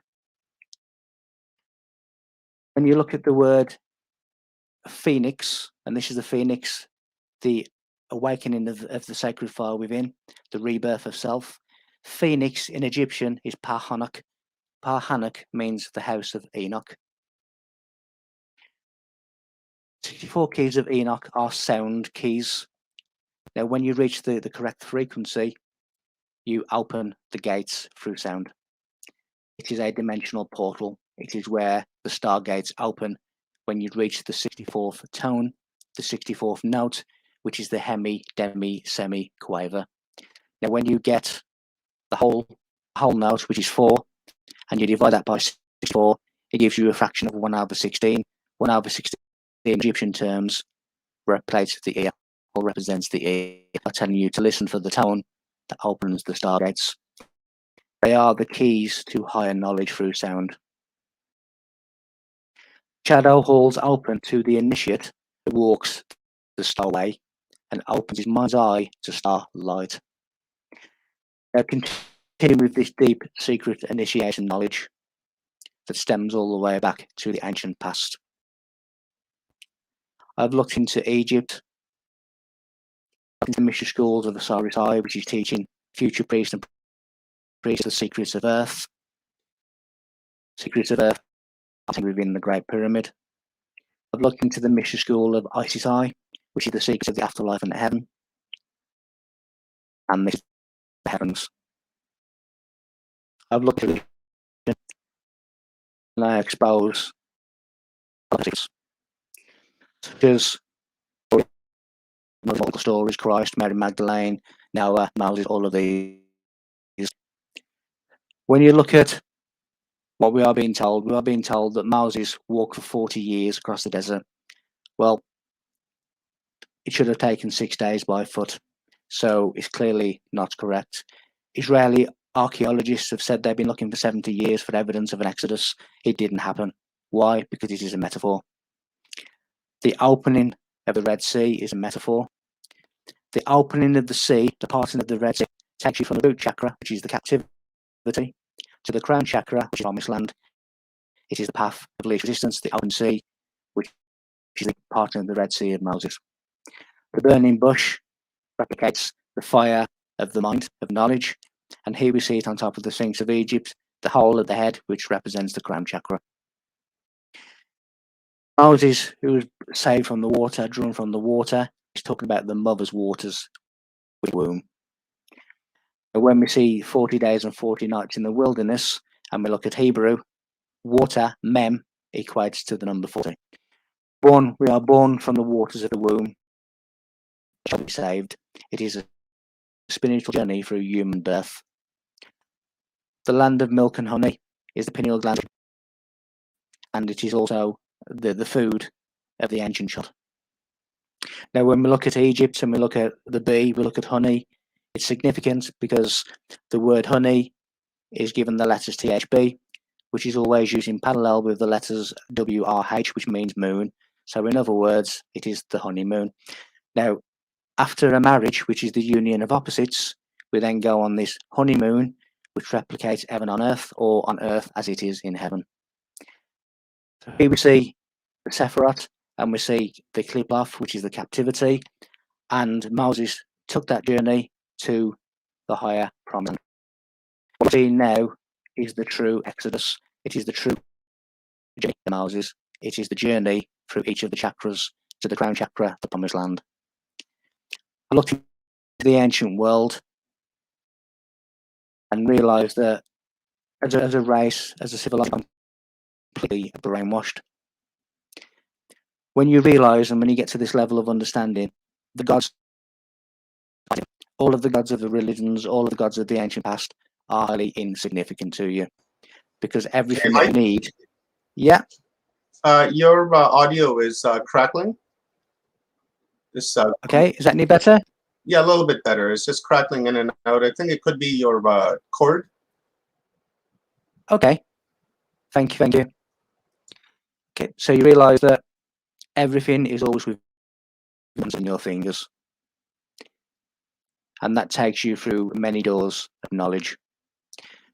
When you look at the word phoenix, and this is the phoenix, the awakening of the sacred fire within, the rebirth of self. Phoenix in Egyptian is Par-Hanuk. Par-Hanuk means the house of Enoch. 64 keys of Enoch are sound keys. Now, when you reach the correct frequency, you open the gates through sound. It is a dimensional portal. It is where the stargates open when you reach the 64th tone, the 64th note, which is the hemi, demi, semi quaver. Now, when you get the whole note, which is 4, and you divide that by 64, it gives you a fraction of 1/16. 1/16 in Egyptian terms represents the ear, or represents the ear, telling you to listen for the tone that opens the stargates. They are the keys to higher knowledge through sound. Shadow halls open to the initiate who walks the starway and opens his mind's eye to starlight. Now, continue with this deep secret initiation knowledge that stems all the way back to the ancient past. I've looked into Egypt, into the mystery schools of Osiris I, which is teaching future priests and priests the secrets of Earth. Secrets of Earth within the Great Pyramid. I've looked into the mystery school of Isis I, which is the secrets of the afterlife and the heaven. And the heavens. I've looked at it and I expose politics, such as multiple stories, Christ, Mary Magdalene, Noah, Moses, all of these. When you look at what we are being told that Moses walked for 40 years across the desert. Well, it should have taken 6 days by foot, so it's clearly not correct. Israeli archaeologists have said they've been looking for 70 years for evidence of an exodus. It didn't happen. Why? Because it is a metaphor. The opening of the Red Sea is a metaphor. The opening of the sea, the parting of the Red Sea, takes you from the root chakra, which is the captivity, to the crown chakra, which is promised land. It is the path of least resistance, the open sea, which is the parting of the Red Sea of Moses. The burning bush replicates the fire of the mind, of knowledge, and here we see it on top of the Sphinx of Egypt, the hole at the head, which represents the crown chakra. Moses, who was saved from the water, drawn from the water, is talking about the mother's waters, the womb. And when we see 40 days and 40 nights in the wilderness, and we look at Hebrew, water, mem, equates to the number 40. We are born from the waters of the womb, shall be saved. It is a spiritual journey through human birth. The land of milk and honey is the pineal gland, and it is also the food of the ancient child. Now, when we look at Egypt and we look at the bee, we look at honey, it's significant because the word honey is given the letters THB, which is always used in parallel with the letters WRH, which means moon. So in other words, it is the honeymoon. Now, after a marriage, which is the union of opposites, we then go on this honeymoon, which replicates heaven on earth, or on earth as it is in heaven. So here we see the Sephiroth, and we see the Kliploth, which is the captivity, and Moses took that journey to the higher promise. What we see now is the true Exodus. It is the true journey of Moses. It is the journey through each of the chakras to the crown chakra, the promised land. I looked into the ancient world. and realize that as a race, as a civilization, completely brainwashed. When you realize and when you get to this level of understanding, the gods, all of the gods of the religions, all of the gods of the ancient past are highly insignificant to you, because everything that you need. Yeah. Your audio is crackling. This Okay. Is that any better? yeah, a little bit better. It's just crackling in and out. I think it could be your cord. Okay. Thank you. Thank you. Okay. So you realize that everything is always within your fingers, and that takes you through many doors of knowledge.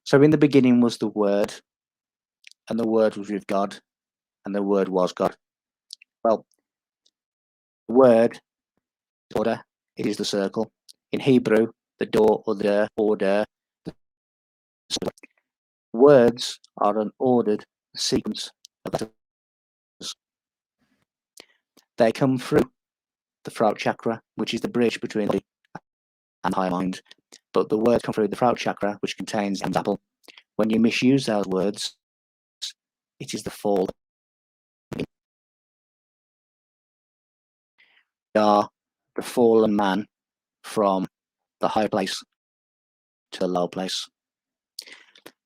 So in the beginning was the Word, and the Word was with God, and the Word was God. Well, the Word, order, it is the circle. In Hebrew, the door or the order. Words are an ordered sequence of letters. They come through the throat chakra, which is the bridge between the and high mind. But the words come through the throat chakra, which contains the apple. When you misuse those words, it is the fall. We are the fallen man from the high place to the low place.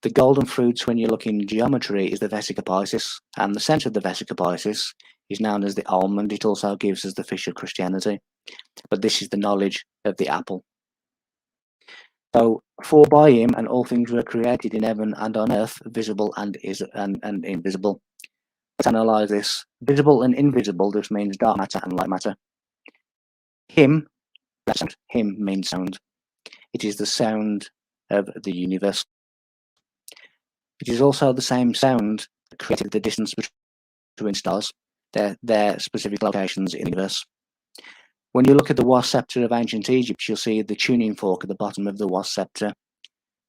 The golden fruits, when you look in geometry, is the Vesica Piscis, and the centre of the Vesica Piscis is known as the almond. It also gives us the fish of Christianity, but this is the knowledge of the apple. So, for by him and all things were created in heaven and on earth, visible and invisible. Let's analyse this. Visible and invisible just means dark matter and light matter. Him, sound. Him means sound. It is the sound of the universe. It is also the same sound that created the distance between stars, their specific locations in the universe. When you look at the was scepter of ancient Egypt, you'll see the tuning fork at the bottom of the was scepter.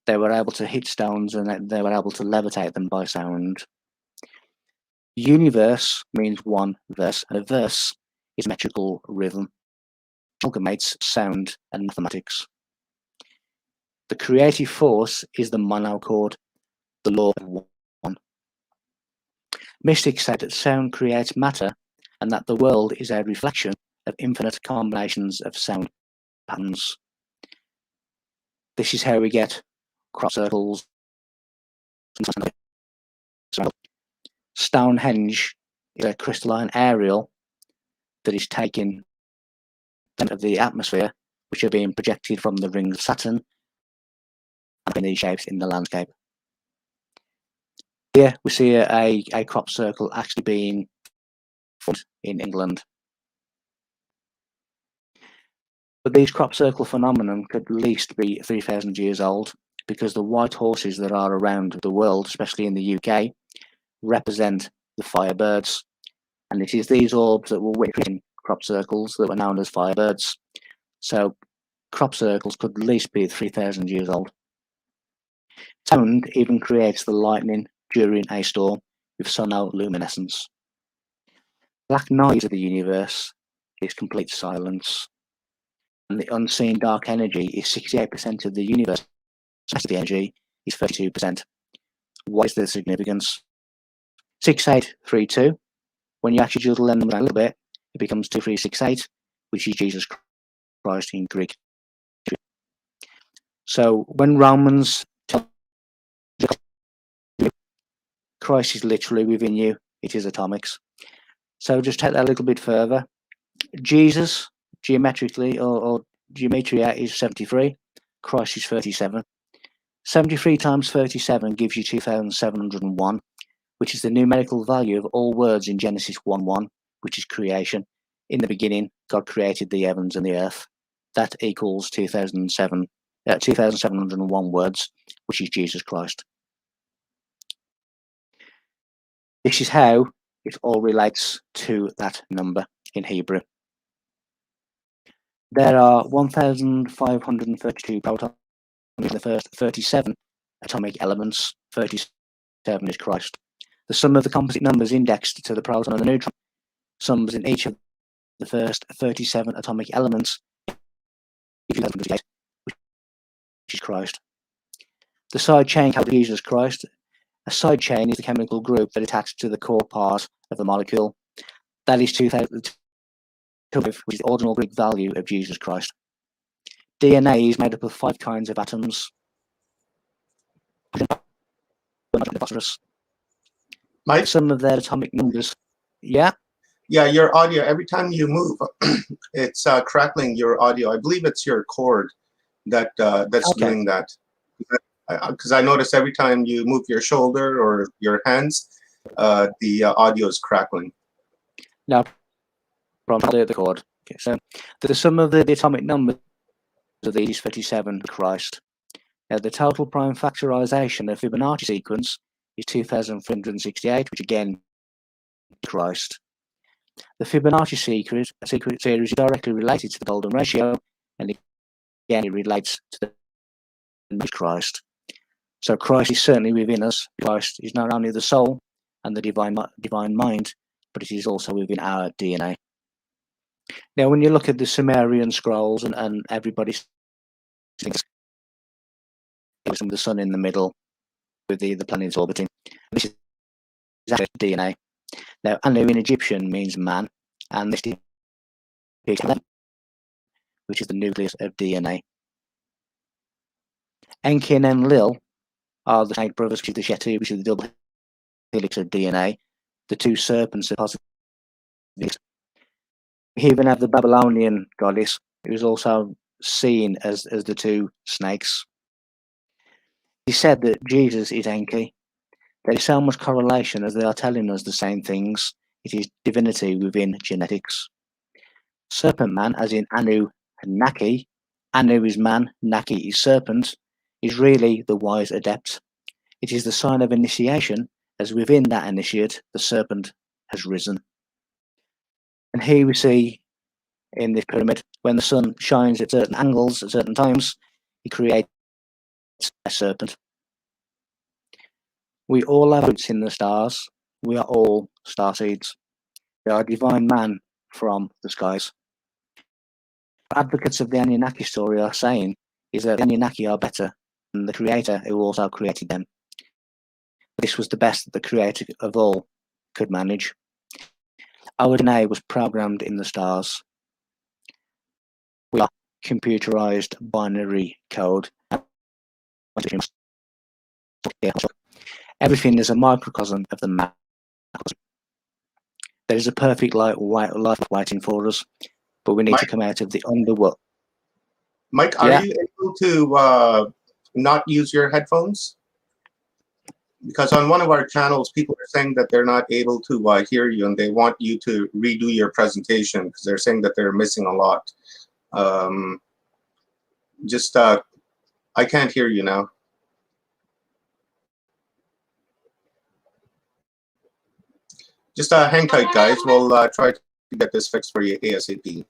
They were able to hit stones and they were able to levitate them by sound. Universe means one verse, and a verse is metrical rhythm. Amalgamates sound and mathematics. The creative force is the monochord, the law of one. Mystics say that sound creates matter and that the world is a reflection of infinite combinations of sound patterns. This is how we get crop circles. Stonehenge is a crystalline aerial that is taking of the atmosphere, which are being projected from the rings of Saturn and in these shapes in the landscape. Here we see a crop circle actually being formed in England. But these crop circle phenomenon could at least be 3,000 years old, because the white horses that are around the world, especially in the UK, represent the firebirds. And it is these orbs that were within crop circles that were known as firebirds. So crop circles could at least be 3,000 years old. Sound even creates the lightning during a storm with sonoluminescence. Black noise of the universe is complete silence. And the unseen dark energy is 68% of the universe. The energy is 32%. What is the significance? 6832. When you actually juggle them a little bit, it becomes 2368, which is Jesus Christ in Greek. So when Romans tell Christ is literally within you, it is atomics. So just take that a little bit further. Jesus, geometrically or geometria, is 73. Christ is 37. 73 times 37 gives you 2,701, which is the numerical value of all words in Genesis 1:1, which is creation. In the beginning, God created the heavens and the earth. That equals 2,701 words, which is Jesus Christ. This is how it all relates to that number in Hebrew. There are 1,532 protons in the first 37 atomic elements. 37 is Christ. The sum of the composite numbers indexed to the proton and the neutron sums in each of the first 37 atomic elements, which is Christ. The side chain called Jesus Christ. A side chain is the chemical group that attaches to the core part of the molecule. That is 2000, which is the ordinal Greek value of Jesus Christ. DNA is made up of 5 kinds of atoms. Phosphorus. Mike? Some of their atomic numbers. Yeah? Yeah, your audio, every time you move, it's crackling your audio. I believe it's your cord that's doing that. Because I notice every time you move your shoulder or your hands, the audio is crackling. No problem. The cord. Okay, so the sum of the atomic numbers of these is 37 Christ. Now, the total prime factorization of Fibonacci sequence is 2368, which again, Christ. The Fibonacci secret series is directly related to the golden ratio, and again, it relates to the Christ. So Christ is certainly within us. Christ is not only the soul and the divine mind, but it is also within our DNA. Now, when you look at the Sumerian scrolls and everybody thinks the sun in the middle with the planets orbiting, this is exactly DNA. Now, Anu in Egyptian means man, and this is which is the nucleus of DNA. Enki and Enlil are the snake brothers, which is the Shetu, which is the double helix of DNA. The 2 serpents are positive. We even have the Babylonian goddess, who is also seen as the 2 snakes. He said that Jesus is Enki. There is so much correlation as they are telling us the same things. It is divinity within genetics. Serpent man, as in Anu and Naki, Anu is man, Naki is serpent, is really the wise adept. It is the sign of initiation, as within that initiate, the serpent has risen. And here we see in this pyramid, when the sun shines at certain angles, at certain times, he creates a serpent. We all have roots in the stars. We are all starseeds. We are a divine man from the skies. Advocates of the Anunnaki story are saying is that the Anunnaki are better than the creator who also created them. This was the best that the creator of all could manage. Our DNA was programmed in the stars. We are computerized binary code. Everything is a microcosm of the macrocosm. There is a perfect life waiting for us, but we need to come out of the underworld. Mike, are you able to not use your headphones? Because on one of our channels, people are saying that they're not able to hear you, and they want you to redo your presentation because they're saying that they're missing a lot. I can't hear you now. Just hang tight, guys. We'll try to get this fixed for you ASAP.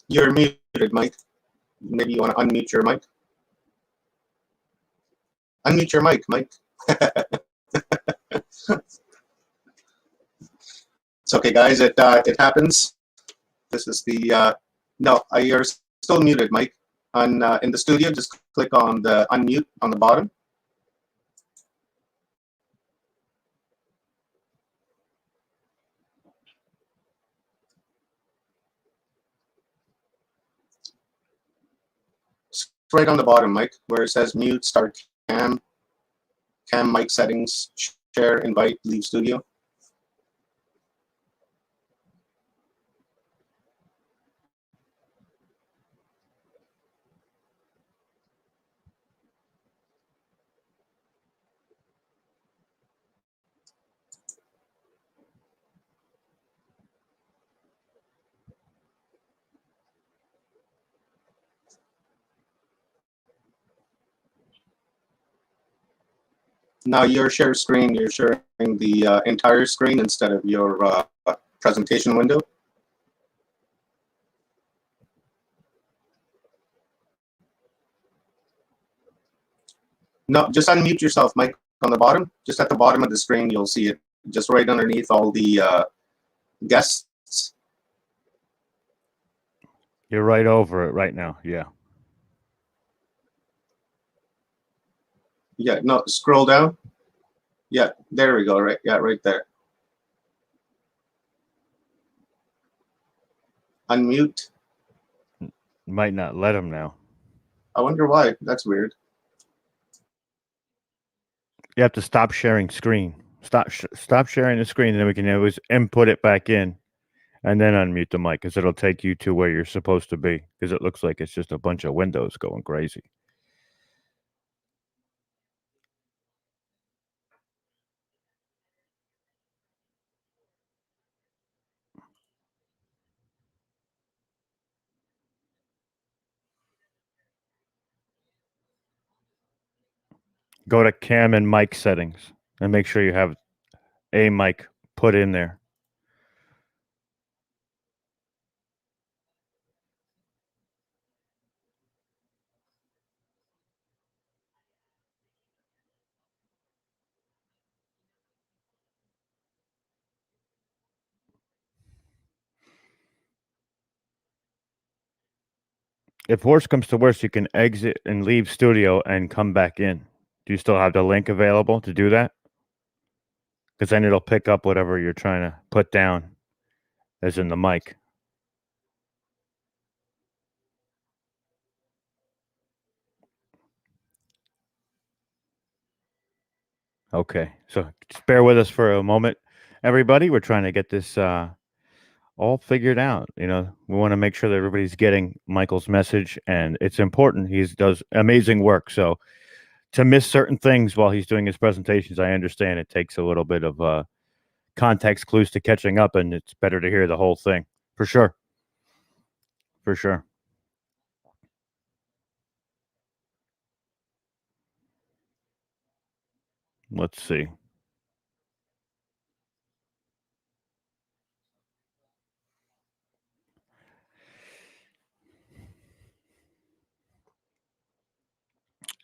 You're muted, Mike. Maybe you want to unmute your mic. Unmute your mic, Mike. It's okay, guys. It happens. This is the no. You're still muted, Mike. On in the studio, just click on the unmute on the bottom. It's right on the bottom, Mike, where it says mute, start cam mic settings, share, invite, leave studio. Now your share screen, you're sharing the entire screen instead of your presentation window. No, just unmute yourself, Mike, on the bottom. Just at the bottom of the screen, you'll see it. Just right underneath all the guests. You're right over it right now. Yeah. Yeah, no, scroll down. Yeah, there we go. Right, yeah, right there. Unmute. Might not let him now. I wonder why. That's weird. You have to stop sharing screen. Stop sharing the screen, and then we can always input it back in, and then unmute the mic because it'll take you to where you're supposed to be. Because it looks like it's just a bunch of windows going crazy. Go to cam and mic settings and make sure you have a mic put in there. If worse comes to worse, you can exit and leave studio and come back in. Do you still have the link available to do that? Because then it'll pick up whatever you're trying to put down, as in the mic. Okay, so just bear with us for a moment, everybody. We're trying to get this all figured out. You know, we want to make sure that everybody's getting Michael's message, and it's important. He does amazing work. So to miss certain things while he's doing his presentations, I understand it takes a little bit of context clues to catching up, and it's better to hear the whole thing for sure. For sure. Let's see.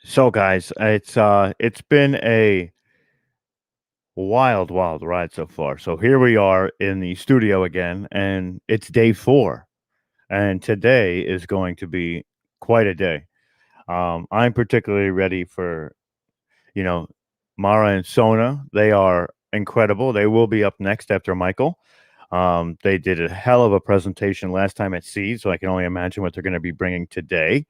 So, guys, it's been a wild ride so far. So here we are in the studio again, and it's day 4, and today is going to be quite a day. I'm particularly ready for, you know, Mara and Sona. They are incredible. They will be up next after Michael. They did a hell of a presentation last time at Seed, so I can only imagine what they're going to be bringing today.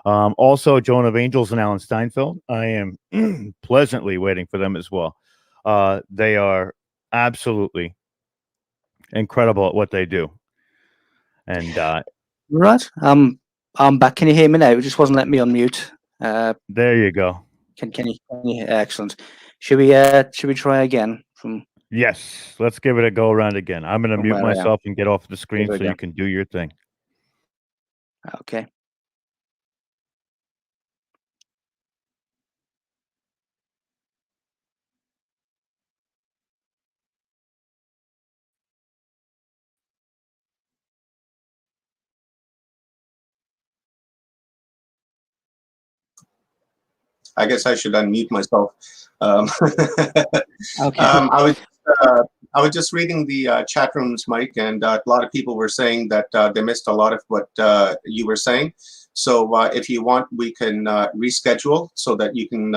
Also, Joan of Angels and Alan Steinfeld. I am pleasantly waiting for them as well. They are absolutely incredible at what they do. And Right. I'm back. Can you hear me now? It just wasn't letting me unmute. there you go. Can you? Excellent. Should we try again from Yes, let's give it a go around again. I'm going to mute where I am? myself and get off the screen we so go. you can do your thing. Okay. I guess I should unmute myself. Okay. I was just reading the chat rooms, Mike, and a lot of people were saying that they missed a lot of what you were saying. So if you want, we can reschedule so that you can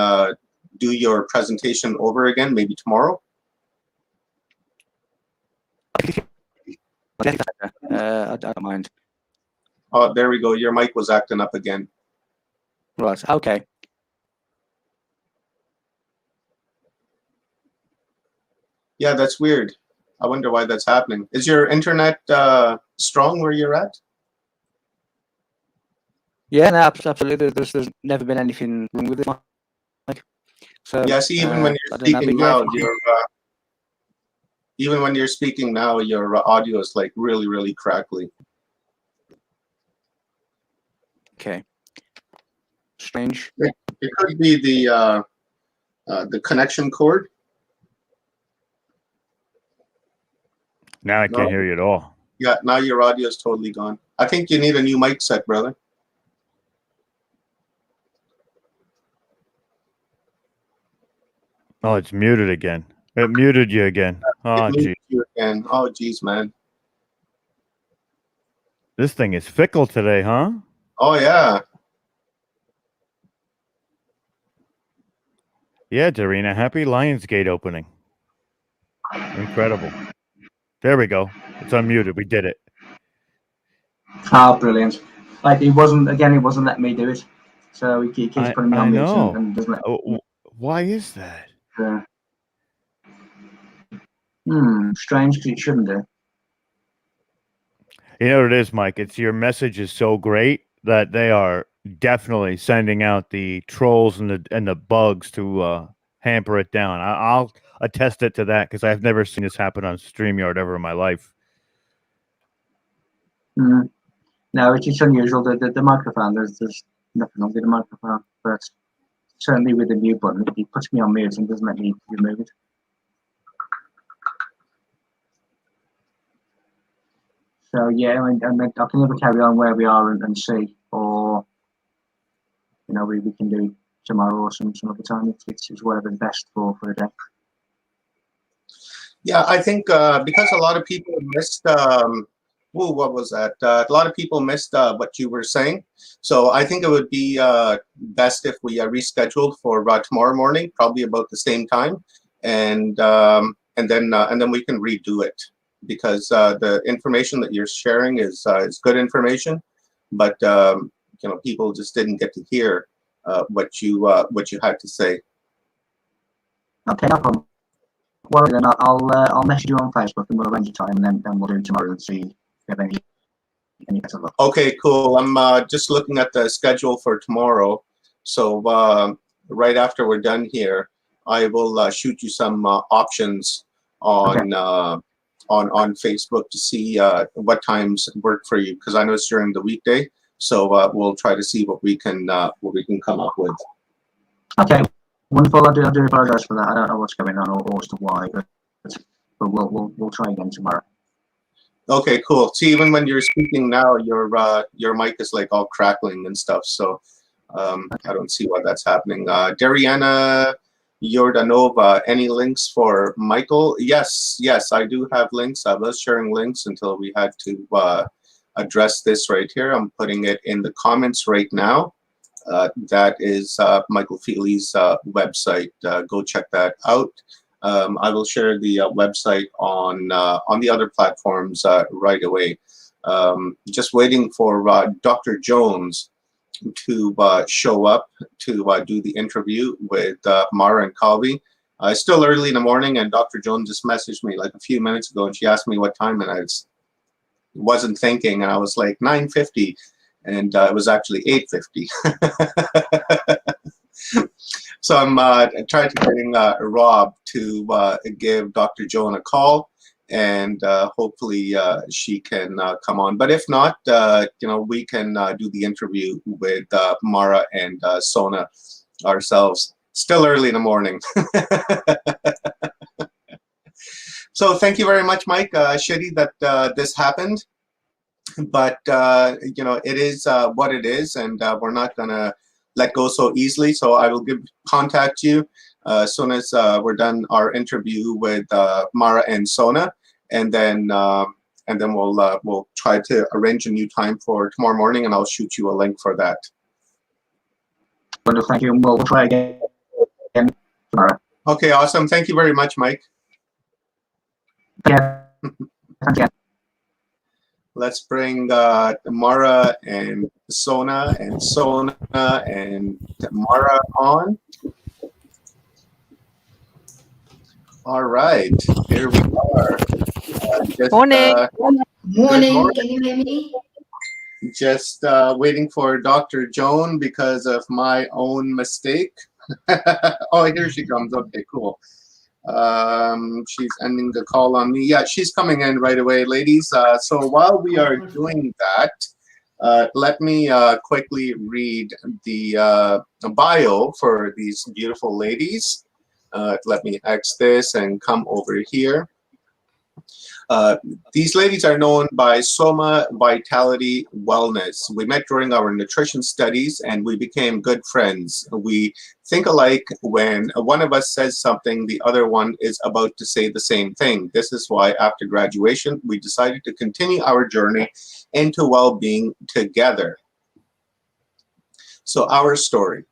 do your presentation over again, maybe tomorrow. I don't mind. Oh, there we go. Your mic was acting up again. Right. Okay. Yeah, that's weird. I wonder why that's happening. Is your internet strong where you're at? Yeah, no, absolutely. There's never been anything wrong with it. Like, so Yeah, see, even when you're speaking now, even when you're speaking now, your audio is like really, really crackly. Okay. Strange. It could be the connection cord. Now I can't hear you at all. Yeah, now your audio is totally gone. I think you need a new mic set, brother. Oh, it's muted again. It muted you again. Oh, It gee. moved you again. Oh, geez, man. This thing is fickle today, huh? Oh, yeah. Yeah, Darina. Happy Lionsgate opening. Incredible. There we go. It's unmuted. We did it. Oh, brilliant. Like, it wasn't letting me do it. So he keeps putting me I on mute know. and doesn't let me. Why is that? Strange, because it shouldn't do. You know what it is, Mike? It's your message is so great that they are definitely sending out the trolls and the bugs to hamper it down. I'll attest it to that because I've never seen this happen on StreamYard ever in my life. No, it's unusual. The microphone, there's nothing wrong with the microphone, but certainly with the mute button, it puts me on mute and doesn't let me remove it. So yeah, I can either carry on where we are and see, or we can do tomorrow or some other time. It's whatever's best for the day. Yeah, I think because a lot of people missed, what was that? A lot of people missed what you were saying. So I think it would be best if we rescheduled for tomorrow morning, probably about the same time, and then we can redo it, because the information that you're sharing is good information, but people just didn't get to hear what you had to say. Okay, no problem. Well, then I'll message you on Facebook and we'll arrange a time, and then we'll do it tomorrow and see if you have any better luck. Okay, cool. I'm just looking at the schedule for tomorrow. So right after we're done here, I will shoot you some options on on Facebook to see what times work for you, because I know it's during the weekday. So we'll try to see what we can come up with. Okay, wonderful. I do apologize for that. I don't know what's going on or as to why, but we'll try again tomorrow. Okay, cool. See, even when you're speaking now, your mic is like all crackling and stuff. So I don't see why that's happening. Dariana Yordanova, any links for Michael? Yes, I do have links. I was sharing links until we had to address this right here. I'm putting it in the comments right now. That is Michael Feely's website. Go check that out. I will share the website on the other platforms right away. Just waiting for Dr. Jones to show up to do the interview with Mara and Calvi. It's still early in the morning, and Dr. Jones just messaged me like a few minutes ago, and she asked me what time, and I wasn't thinking, and I was like 9:50. And it was actually 8:50. So I'm trying to getting Rob to give Dr. Joan a call, and hopefully she can come on. But if not, we can do the interview with Mara and Sona ourselves. Still early in the morning. So thank you very much, Mike. Shitty that this happened. But it is what it is, and we're not gonna let go so easily. So I will contact you as soon as we're done our interview with Mara and Sona, and then we'll try to arrange a new time for tomorrow morning, and I'll shoot you a link for that. Wonderful, thank you. We'll try again tomorrow. Okay, awesome. Thank you very much, Mike. Yeah. Thank you. Let's bring Mara and Sona and Mara on. All right, here we are. Morning. Morning. Can you hear me? Just waiting for Dr. Joan because of my own mistake. Oh, here she comes. Okay, cool. She's ending the call on me. Yeah, she's coming in right away, ladies. So while we are doing that, let me quickly read the bio for these beautiful ladies. Let me X this and come over here. These ladies are known by Soma Vitality Wellness. We met during our nutrition studies and we became good friends. We think alike. When one of us says something, the other one is about to say the same thing. This is why after graduation, we decided to continue our journey into well-being together. So our story.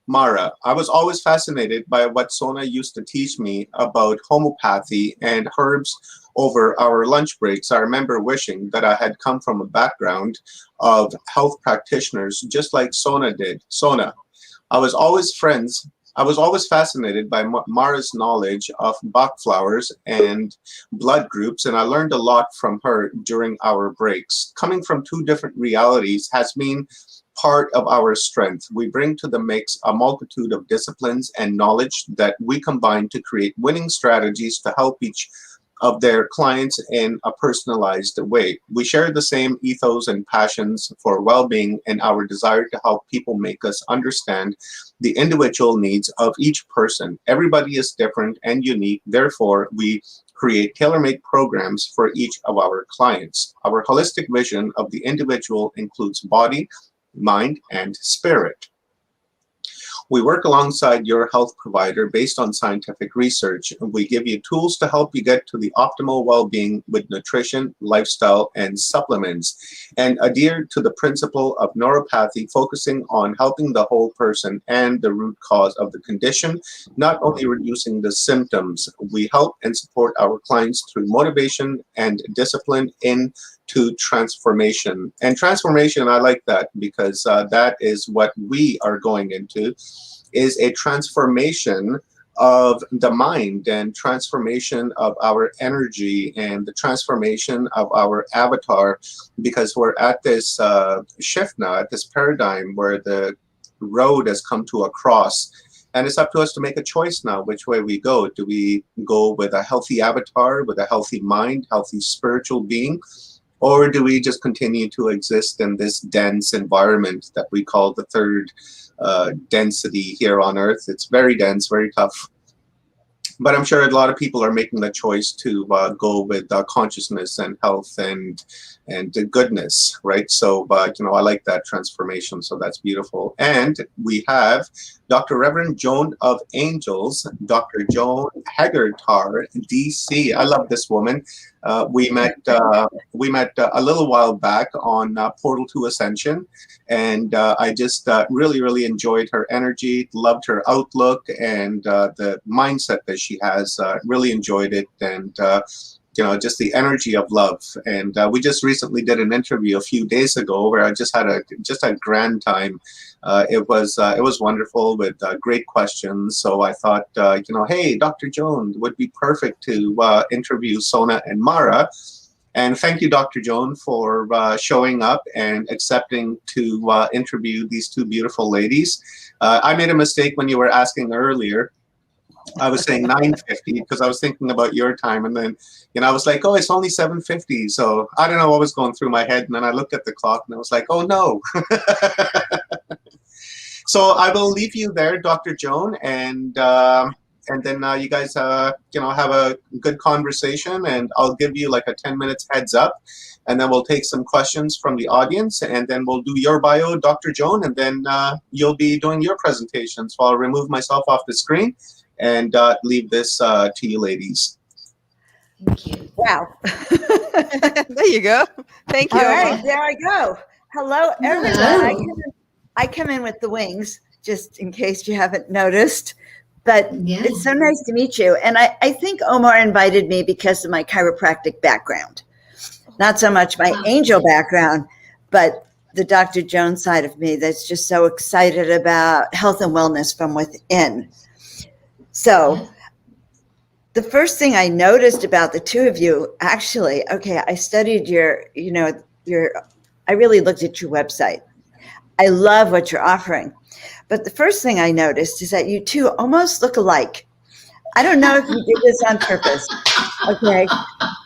Mara, I was always fascinated by what Sona used to teach me about homeopathy and herbs over our lunch breaks. I remember wishing that I had come from a background of health practitioners just like Sona did. Sona, I was always fascinated by Mara's knowledge of Bach flowers and blood groups, and I learned a lot from her during our breaks. Coming from two different realities has been part of our strength. We bring to the mix a multitude of disciplines and knowledge that we combine to create winning strategies to help each of their clients in a personalized way. We share the same ethos and passions for well-being and our desire to help people make us understand the individual needs of each person. Everybody is different and unique. Therefore, we create tailor-made programs for each of our clients. Our holistic vision of the individual includes body, mind, and spirit. We work alongside your health provider based on scientific research. We give you tools to help you get to the optimal well-being with nutrition, lifestyle, and supplements, and adhere to the principle of neuropathy, focusing on helping the whole person and the root cause of the condition, not only reducing the symptoms. We help and support our clients through motivation and discipline to transformation. And transformation, I like that because that is what we are going into, is a transformation of the mind and transformation of our energy and the transformation of our avatar, because we're at this shift now, at this paradigm where the road has come to a cross. And it's up to us to make a choice now which way we go. Do we go with a healthy avatar, with a healthy mind, healthy spiritual being? Or do we just continue to exist in this dense environment that we call the third density here on Earth? It's very dense, very tough. But I'm sure a lot of people are making the choice to go with consciousness and health and goodness, right? So, but I like that transformation. So that's beautiful. And we have Dr. Reverend Joan of Angels, Dr. Joan Hegartar, DC. I love this woman. We met a little while back on Portal to Ascension, and I just really enjoyed her energy, loved her outlook, and the mindset that she has. Really enjoyed it, and just the energy of love. And we just recently did an interview a few days ago where I just had a grand time. It was wonderful with great questions. So I thought, hey, Dr. Joan would be perfect to interview Sona and Mara. And thank you, Dr. Joan, for showing up and accepting to interview these two beautiful ladies. I made a mistake when you were asking earlier. I was saying 9:50 because I was thinking about your time, and then I was like, oh, it's only 7:50. So I don't know what was going through my head, and then I looked at the clock and I was like, oh no. So I will leave you there, Dr. Joan, and then you guys have a good conversation, and I'll give you like a 10 minutes heads up, and then we'll take some questions from the audience, and then we'll do your bio, Dr. Joan, and then you'll be doing your presentation. So I'll remove myself off the screen and leave this to you ladies. Thank you. Wow. There you go. Thank you. All right, there I go. Hello, everyone. Hello. I come in with the wings, just in case you haven't noticed. But Yeah. it's so nice to meet you. And I think Omar invited me because of my chiropractic background. Not so much my angel background, but the Dr. Jones side of me that's just so excited about health and wellness from within. So the first thing I noticed about the two of you, actually, okay, I studied I really looked at your website. I love what you're offering. But the first thing I noticed is that you two almost look alike. I don't know if you did this on purpose, okay?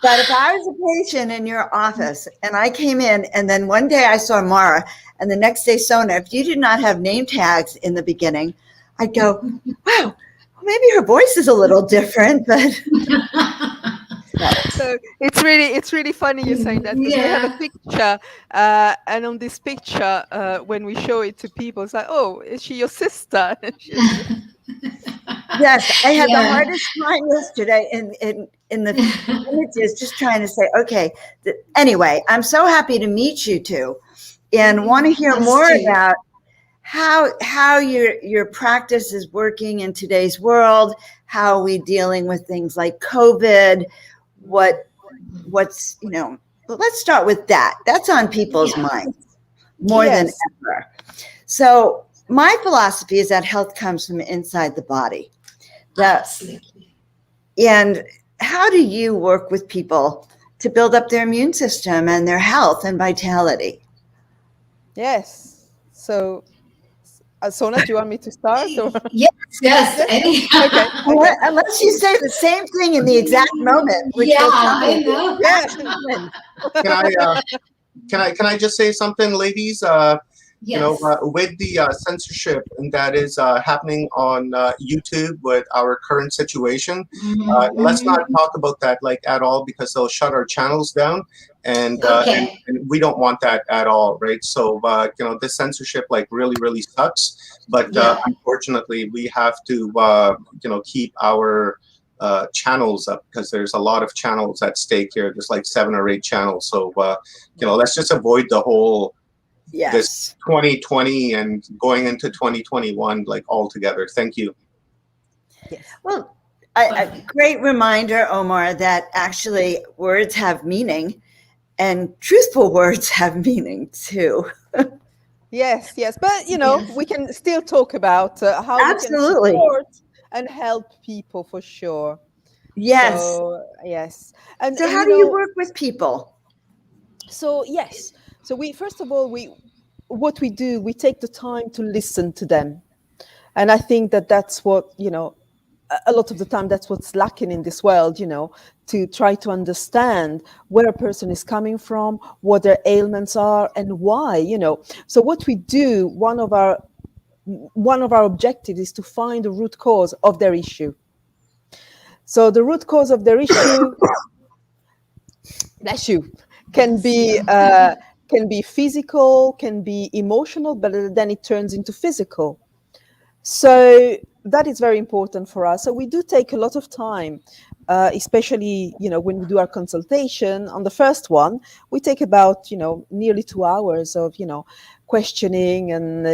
But if I was a patient in your office and I came in and then one day I saw Mara and the next day Sona, if you did not have name tags in the beginning, I'd go, wow, maybe her voice is a little different, but So it's really funny you saying that, because we have a Yeah. picture, and on this picture, when we show it to people, it's like, oh, is she your sister? And she's, Yes, I had the Yeah. hardest time yesterday in the images, just trying to say, okay. Anyway, I'm so happy to meet you two, and want to hear Us more too. about how your practice is working in today's world. How are we dealing with things like COVID? What's well, let's start with that. That's on people's Yeah. minds more than yes, ever. So my philosophy is that health comes from inside the body. Absolutely. And how do you work with people to build up their immune system and their health and vitality? yes. So, Sona, do you want me to start? Or? Yes, yes. Yes. Any. Okay. Okay. Unless you say the same thing in the exact moment, which Yeah, will tell I me know. Yeah. Can I just say something, ladies? Yes. With the censorship that is happening on YouTube with our current situation, let's not talk about that like at all, because they'll shut our channels down, and Okay. we don't want that at all, right? So this censorship like really sucks, but Yeah. unfortunately we have to keep our channels up, because there's a lot of channels at stake here. There's like 7 or 8 channels, so let's just avoid the whole this yes. 2020 and going into 2021 like altogether. Thank you. Yes. Well, a Perfect. great reminder, Omar, that actually words have meaning, and truthful words have meaning too. Yes, yes, but Yes. we can still talk about how we can Absolutely. support and help people for sure. Yes. So yes, and So how you do you know, work with people? so yes, so we first of all what we do, we take the time to listen to them, and I think that that's what a lot of the time that's what's lacking in this world, to try to understand where a person is coming from, what their ailments are, and why. So what we do, one of our objectives is to find the root cause of their issue. So the root cause of their issue, bless you, can be Yeah. physical, can be emotional, but then it turns into physical. So that is very important for us. So we do take a lot of time, especially when we do our consultation. On the first one, we take about nearly 2 hours of questioning and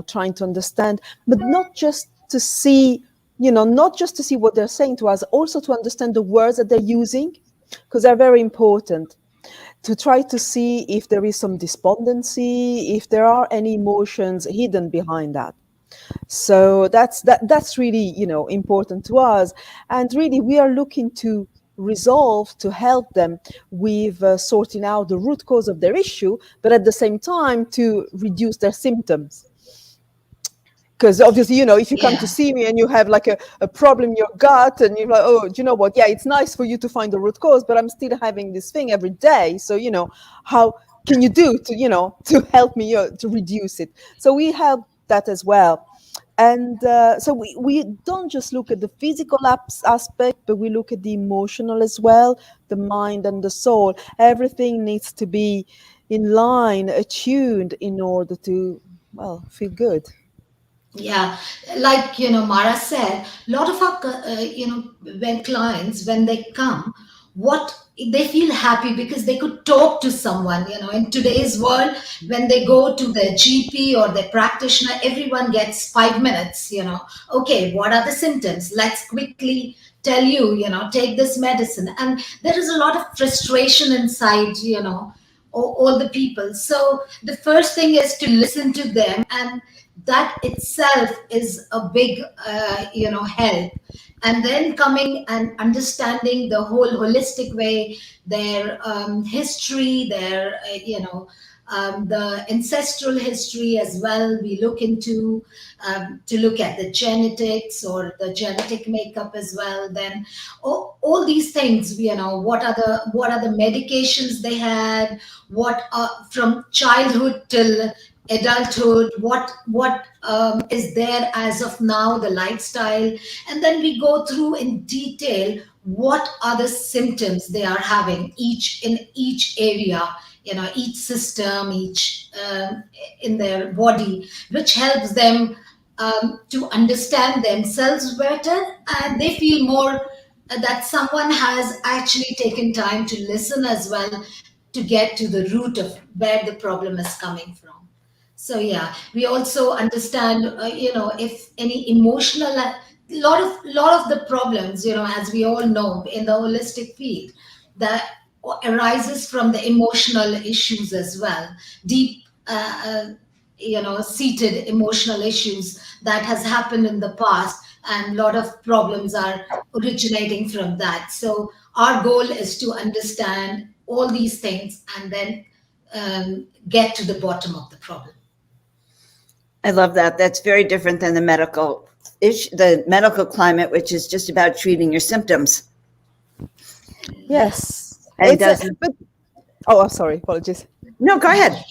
trying to understand, but not just to see what they're saying to us, also to understand the words that they're using, because they're very important, to try to see if there is some despondency, if there are any emotions hidden behind that. So that's really important to us, and really we are looking to resolve, to help them with sorting out the root cause of their issue, but at the same time to reduce their symptoms. Because obviously, if you come to Yeah. see me and you have like a problem in your gut, and you're like, oh, do you know what? Yeah, it's nice for you to find the root cause, but I'm still having this thing every day. So, how can you do to help me to reduce it? So we help that as well. And so we don't just look at the physical aspect, but we look at the emotional as well, the mind and the soul. Everything needs to be in line, attuned, in order to, well, feel good. Yeah, like Mara said, a lot of our when clients, when they come, what they feel happy because they could talk to someone. In today's world, when they go to their GP or their practitioner, everyone gets 5 minutes. Okay, what are the symptoms? Let's quickly tell you. Take this medicine, and there is a lot of frustration inside. All the people. So the first thing is to listen to them, and that itself is a big help. And then coming and understanding the whole holistic way, their history, their the ancestral history as well, we look into, to look at the genetics or the genetic makeup as well. Then all these things, what are the medications they had, what from childhood till adulthood, what is there as of now, the lifestyle. And then we go through in detail what are the symptoms they are having each in each area, each system, each in their body, which helps them to understand themselves better, and they feel more that someone has actually taken time to listen as well, to get to the root of where the problem is coming from. So yeah, we also understand, if any emotional, lot of the problems, as we all know in the holistic field, that arises from the emotional issues as well, deep, seated emotional issues that has happened in the past, and a lot of problems are originating from that. So our goal is to understand all these things and then get to the bottom of the problem. I love that. That's very different than the medical climate, which is just about treating your symptoms. Yes. And It's a, doesn't. but oh, I'm sorry, apologies. No, go ahead.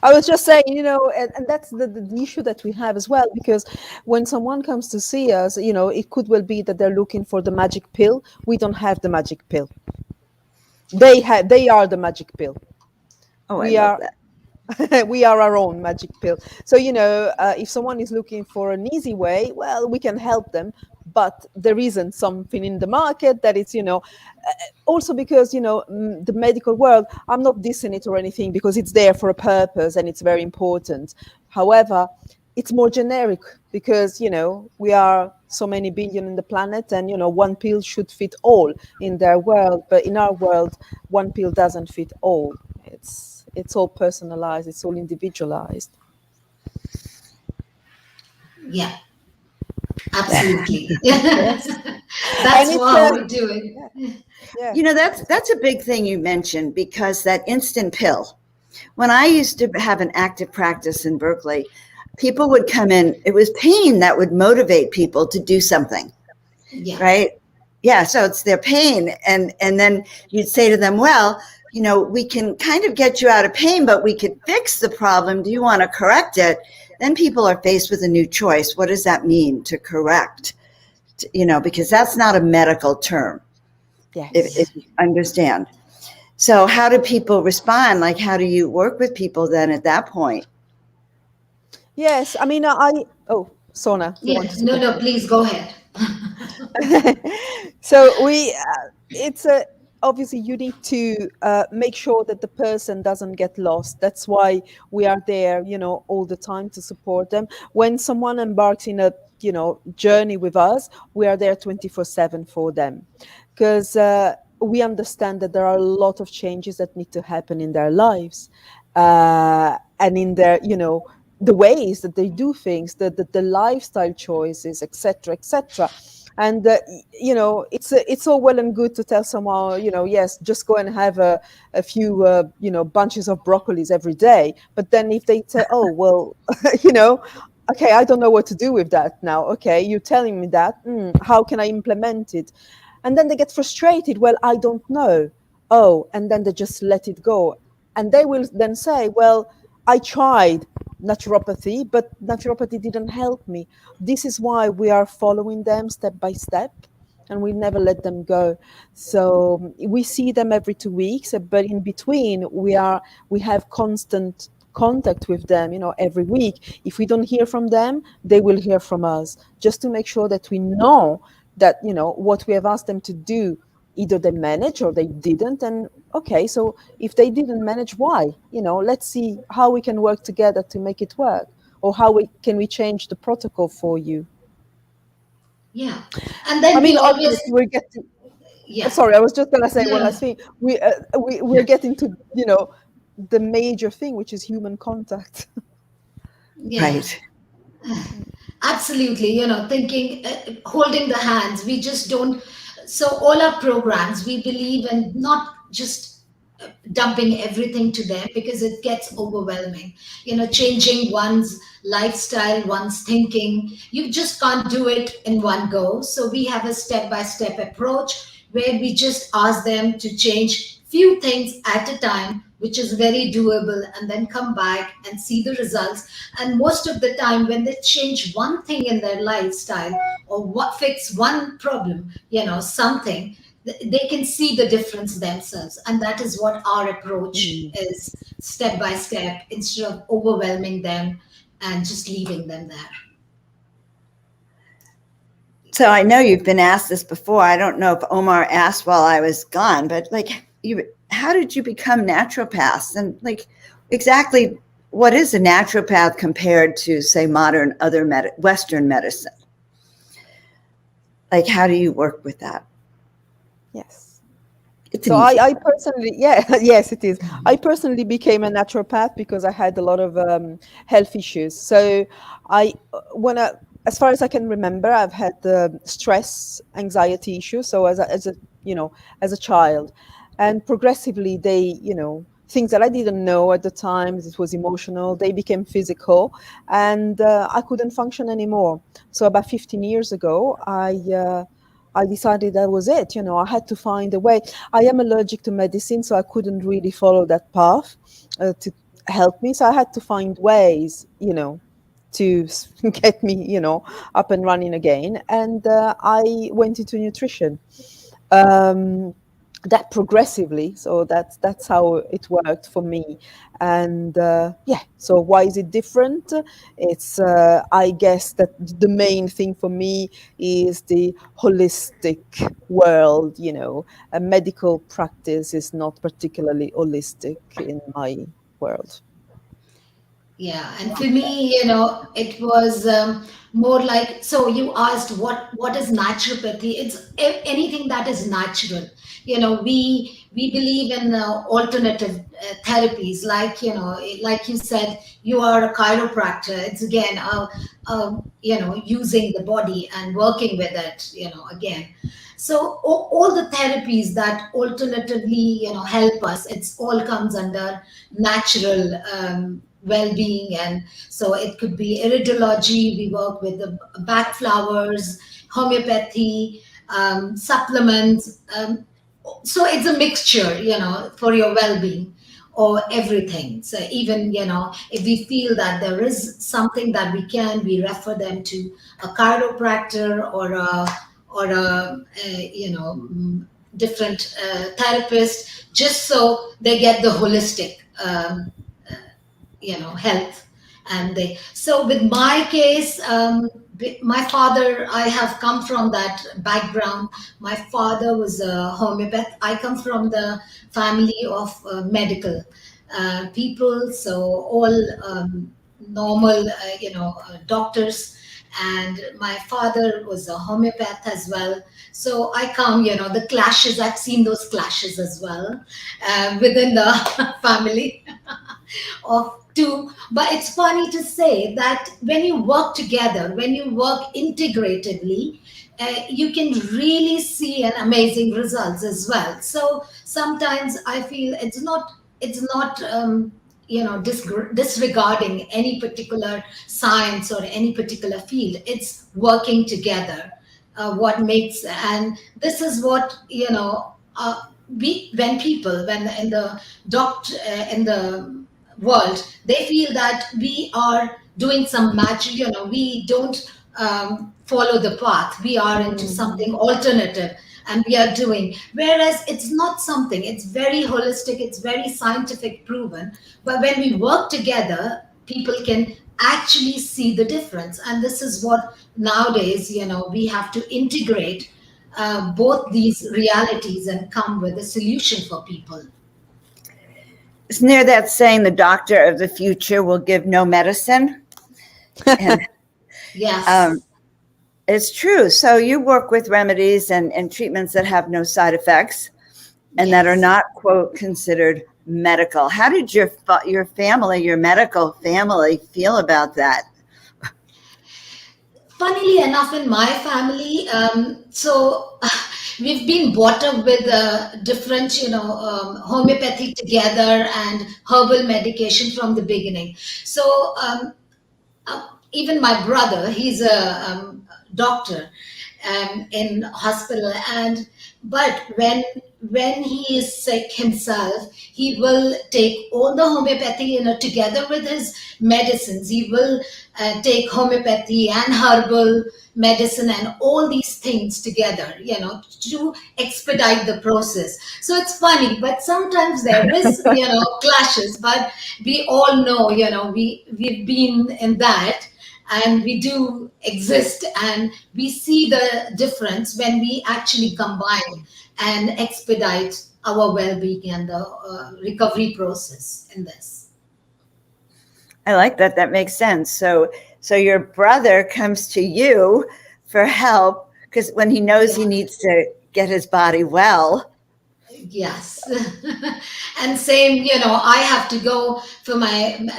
I was just saying, and that's the issue that we have as well, because when someone comes to see us, it could well be that they're looking for the magic pill. We don't have the magic pill. They are the magic pill. Oh, I We love are that. we are our own magic pill. So, if someone is looking for an easy way, well, we can help them. But there isn't something in the market that is, also because, the medical world, I'm not dissing it or anything, because it's there for a purpose and it's very important. However, it's more generic because, we are so many billion in the planet, and, one pill should fit all in their world. But in our world, one pill doesn't fit all. It's all personalized, it's all individualized. Yeah, absolutely. Yes. And That's it's how we do it. yeah. That's a big thing you mentioned, because that instant pill. When I used to have an active practice in Berkeley, people would come in. It was pain that would motivate people to do something, Yeah. right? Yeah. So it's their pain, and then you'd say to them, "Well, we can kind of get you out of pain, but we could fix the problem. Do you want to correct it?" Then people are faced with a new choice. What does that mean, to correct? Because that's not a medical term, Yes. if you understand. So how do people respond? Like, how do you work with people then at that point? Yes. I mean, oh, Sona, you Yeah. want to say? No, please go ahead. So it's obviously you need to make sure that the person doesn't get lost. That's why we are there, all the time to support them. When someone embarks in a, journey with us, we are there 24/7 for them, because we understand that there are a lot of changes that need to happen in their lives, and in their, the ways that they do things, the lifestyle choices, etc., etc. And it's all well and good to tell someone, yes, just go and have a few bunches of broccolis every day. But then if they say, oh well, okay, I don't know what to do with that now. Okay, you're telling me that, how can I implement it? And then they get frustrated. Well, I don't know. Oh, and then they just let it go. And they will then say, well, I tried naturopathy, but naturopathy didn't help me. This is why we are following them step by step, and we never let them go. So we see them every 2 weeks, but in between we have constant contact with them, every week. If we don't hear from them, they will hear from us, just to make sure that we know that, what we have asked them to do, either they manage or they didn't. And okay, so if they didn't manage, why? Let's see how we can work together to make it work, or how we change the protocol for you. Yeah. And then I we mean, always, obviously we're getting, yeah. sorry, I was just going to say one No, last thing. We're getting to, the major thing, which is human contact. yeah. Right. Absolutely, thinking, holding the hands. We just don't. So, all our programs, we believe in not just dumping everything to them, because it gets overwhelming. Changing one's lifestyle, one's thinking, you just can't do it in one go. So, we have a step by step approach where we just ask them to change few things at a time, which is very doable, and then come back and see the results. And most of the time, when they change one thing in their lifestyle or what fix one problem, something, they can see the difference themselves. And that is what our approach is, step by step, instead of overwhelming them and just leaving them there. So I know you've been asked this before. I don't know if Omar asked while I was gone, but how did you become naturopaths? And exactly what is a naturopath compared to, say, modern other Western medicine? How do you work with that? Yes. It's So I personally, yes, it is. I personally became a naturopath because I had a lot of health issues. So as far as I can remember, I've had stress, anxiety issues. So as a child, and progressively things that I didn't know at the time, it was emotional, they became physical, and I couldn't function anymore. So about 15 years ago, I decided that was it. I had to find a way. I am allergic to medicine, so I couldn't really follow that path to help me. So I had to find ways, to get me, up and running again. And I went into nutrition. That progressively, so that's how it worked for me. And so why is it different? It's I guess that the main thing for me is the holistic world. A medical practice is not particularly holistic in my world. Yeah, and for me, it was more like, so you asked what is naturopathy? It's anything that is natural. We believe in alternative therapies, like you said, you are a chiropractor. It's again, using the body and working with it. Again. So all the therapies that alternatively, help us, it's all comes under natural well-being. And so it could be iridology, we work with the back flowers, homeopathy, supplements. So it's a mixture, for your well-being or everything. So even, if we feel that there is something that we refer them to a chiropractor or a different therapist, just so they get the holistic health. And so with my case, my father, I have come from that background. My father was a homeopath. I come from the family of medical people, so all normal doctors. And my father was a homeopath as well. So I come, the clashes, I've seen those clashes as well within the family of two. But it's funny to say that when you work together, when you work integratedly, you can really see an amazing results as well. So sometimes I feel it's not disregarding any particular science or any particular field. It's working together, what makes. And this is what we when people when in the doctor in the world, they feel that we are doing some magic. We don't follow the path, we are into something alternative, and we are doing, whereas it's not something, it's very holistic, it's very scientific proven. But when we work together, people can actually see the difference. And this is what nowadays, we have to integrate both these realities and come with a solution for people. Isn't there that saying, the doctor of the future will give no medicine? And Yes. it's true. So you work with remedies and treatments that have no side effects and that are Yes. not, quote, considered medical. How did your family, your medical family, feel about that? Funnily enough, in my family, we've been brought up with different, homeopathy together and herbal medication from the beginning. So even my brother, he's a doctor in hospital. And but when when he is sick himself, he will take all the homeopathy, together with his medicines. He will take homeopathy and herbal medicine and all these things together, to expedite the process. So it's funny, but sometimes there is, clashes, but we all know, we've been in that, and we do exist, and we see the difference when we actually combine and expedite our well-being and the recovery process in this. I like that. That makes sense. So your brother comes to you for help because when he knows he Yeah. needs to get his body well. Yes. And same, I have to go for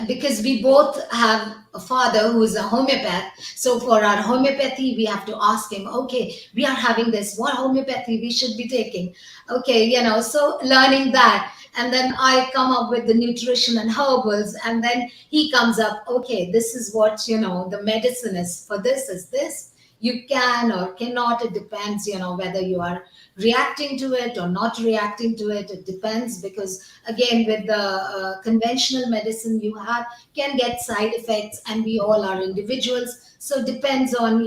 because we both have a father who is a homeopath. So for our homeopathy, we have to ask him, okay, we are having this, what homeopathy we should be taking? Okay, so learning that. And then I come up with the nutrition and herbals, and then he comes up, okay, this is what, the medicine is for this is this. You can or cannot, it depends, whether you are reacting to it or not reacting to it. It depends, because again, with the conventional medicine, you have can get side effects, and we all are individuals, so depends on,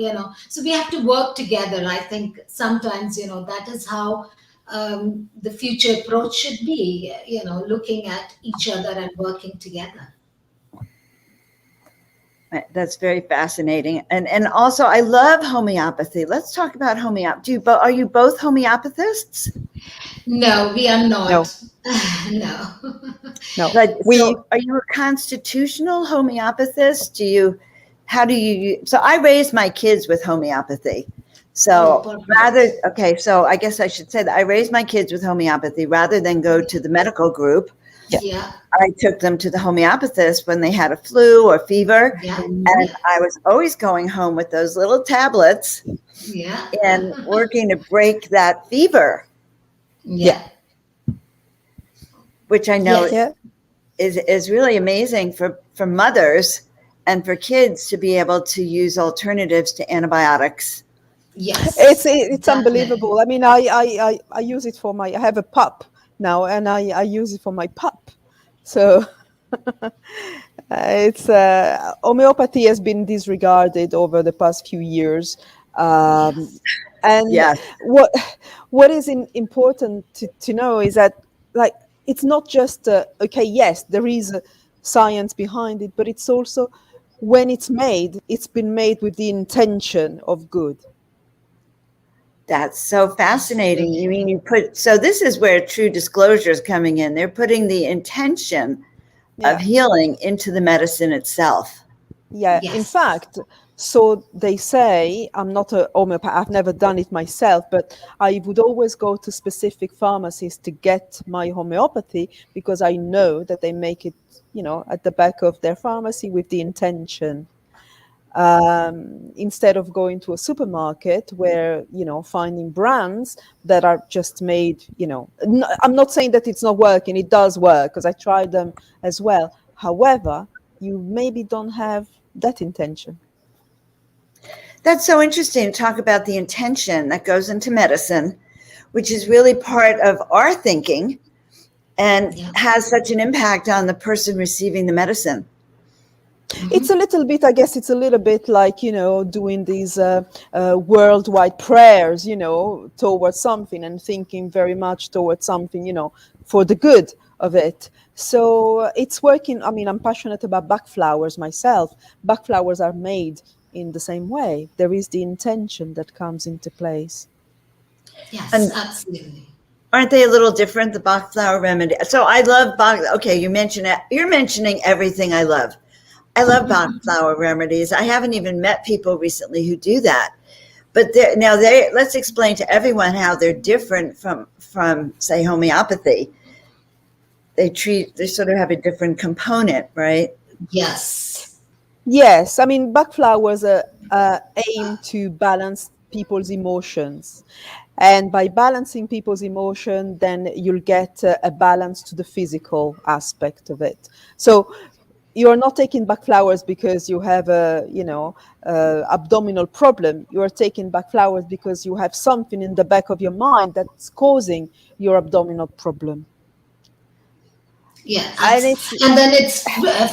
so we have to work together. I think sometimes, that is how the future approach should be, looking at each other and working together. That's very fascinating. And also I love homeopathy. Let's talk about homeopathy. Are you both homeopathists? No, we are not. No. No, But we so are you a constitutional homeopathist? So I raised my kids with homeopathy. So Perfect. so I guess I should say that I raised my kids with homeopathy rather than go to the medical group. Yeah. I took them to the homeopathist when they had a flu or fever, Yeah. and I was always going home with those little tablets Yeah. and working to break that fever, Yeah. which I know Yes. yeah. is really amazing for mothers and for kids to be able to use alternatives to antibiotics. Yes. It's Definitely. unbelievable. I mean, I use it for I have a pup now, and I use it for my pup. So it's homeopathy has been disregarded over the past few years, Yes. and Yes. what is important to know is that, like, it's not just okay. Yes, there is science behind it, but it's also when it's been made with the intention of good. That's so fascinating. You mean so this is where true disclosure is coming in. They're putting the intention of Yeah. healing into the medicine itself. Yeah, in Yes. fact, so they say, I'm not a homeopath, I've never done it myself, but I would always go to specific pharmacies to get my homeopathy because I know that they make it, at the back of their pharmacy with the intention. Instead of going to a supermarket where, finding brands that are just made, I'm not saying that it's not working, it does work because I tried them as well. However, you maybe don't have that intention. That's so interesting to talk about the intention that goes into medicine, which is really part of our thinking and Yeah. has such an impact on the person receiving the medicine. It's a little bit, I guess it's a little bit like, doing these worldwide prayers, towards something and thinking very much towards something, for the good of it. So it's working. I mean, I'm passionate about Bach flowers myself. Bach flowers are made in the same way. There is the intention that comes into place. Yes. And Absolutely. aren't they a little different, the Bach flower remedy? So I love Bach. Okay, you're mentioning everything I love. I love Bach flower remedies. I haven't even met people recently who do that. But let's explain to everyone how they're different from say homeopathy. They sort of have a different component, right? Yes. Yes, I mean, Bach flowers aim to balance people's emotions. And by balancing people's emotion, then you'll get a balance to the physical aspect of it. So you're not taking back flowers because you have a abdominal problem. You are taking back flowers because you have something in the back of your mind that's causing your abdominal problem. Yeah, And it's and then it's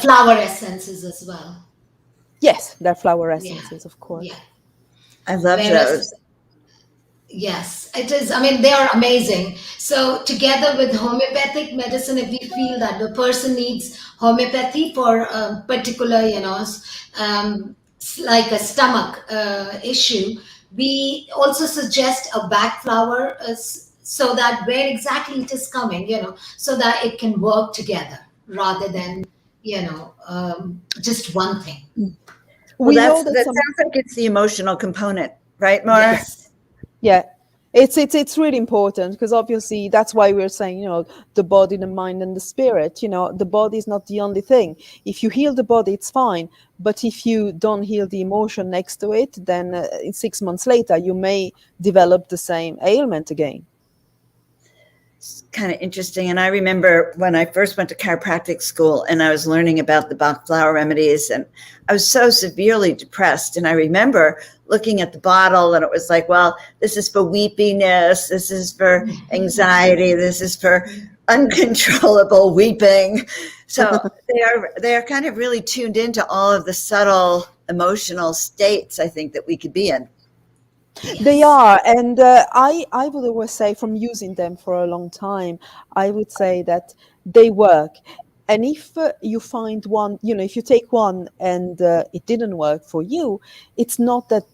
flower essences as well. yes, they're flower Yeah, essences, of course. yeah. I love Whereas those. yes, it is. I mean, they are amazing. So, together with homeopathic medicine, if we feel that the person needs homeopathy for a particular, like a stomach issue, we also suggest a back flower so that where exactly it is coming, so that it can work together rather than, just one thing. Well, We that know that some sounds like it's the emotional component, right, Maura? Yes. yeah, it's really important, because obviously that's why we're saying, the body, the mind, and the spirit. The body is not the only thing. If you heal the body, it's fine, but if you don't heal the emotion next to it, then 6 months later you may develop the same ailment again. It's kind of interesting. And I remember when I first went to chiropractic school and I was learning about the Bach flower remedies, and I was so severely depressed. And I remember looking at the bottle and it was like, well, this is for weepiness, this is for anxiety, this is for uncontrollable weeping. So they are kind of really tuned into all of the subtle emotional states, I think, that we could be in. They Yes. are, and I would always say, from using them for a long time, I would say that they work. And if you find one, if you take one and it didn't work for you, it's not that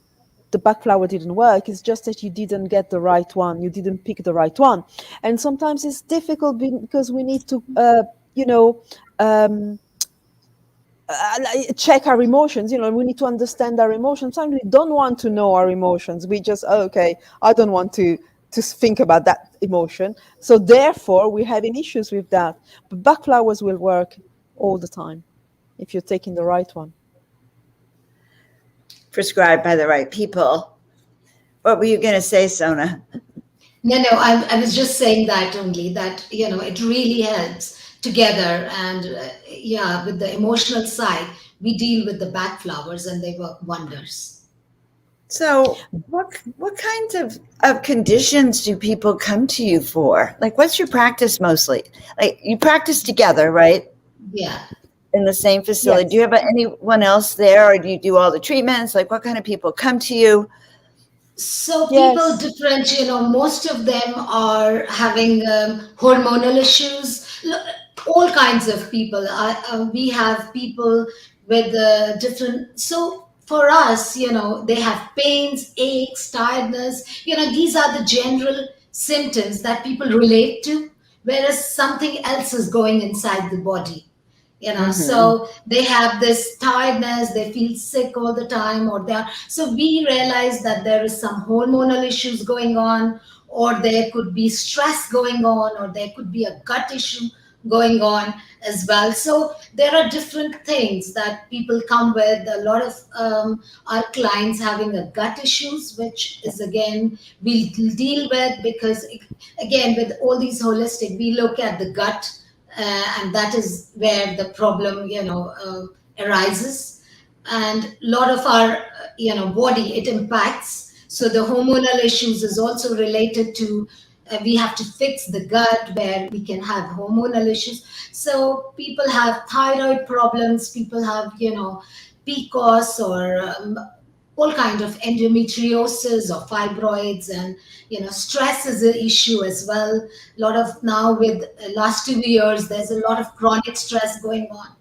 the back flower didn't work. It's just that you didn't get the right one. You didn't pick the right one. And sometimes it's difficult because we need to, um, check our emotions. We need to understand our emotions. Sometimes we don't want to know our emotions. We just, okay, I don't want to think about that emotion, so therefore we're having issues with that. But back flowers will work all the time if you're taking the right one. Prescribed by the right people. What were you going to say, Sona? No, I was just saying that only, that, it really helps together. And yeah, with the emotional side, we deal with the back flowers and they work wonders. So what kinds of conditions do people come to you for? Like, what's your practice mostly? Like, you practice together, right? Yeah. In the same facility. Yes. Do you have anyone else there, or do you do all the treatments? Like, what kind of people come to you? So people Yes. different, most of them are having hormonal issues. All kinds of people. We have people with different. So for us, they have pains, aches, tiredness. These are the general symptoms that people relate to, whereas something else is going inside the body. Mm-hmm. So they have this tiredness, they feel sick all the time, or they are, so we realize that there is some hormonal issues going on, or there could be stress going on, or there could be a gut issue going on as well. So there are different things that people come with. A lot of our clients having a gut issues, which is again we deal with, because again with all these holistic, we look at the gut, and that is where the problem arises. And a lot of our body, it impacts. So the hormonal issues is also related to, we have to fix the gut where we can have hormonal issues. So people have thyroid problems, people have PCOS, or all kind of endometriosis or fibroids. And stress is an issue as well. A lot of, now with last 2 years, there's a lot of chronic stress going on,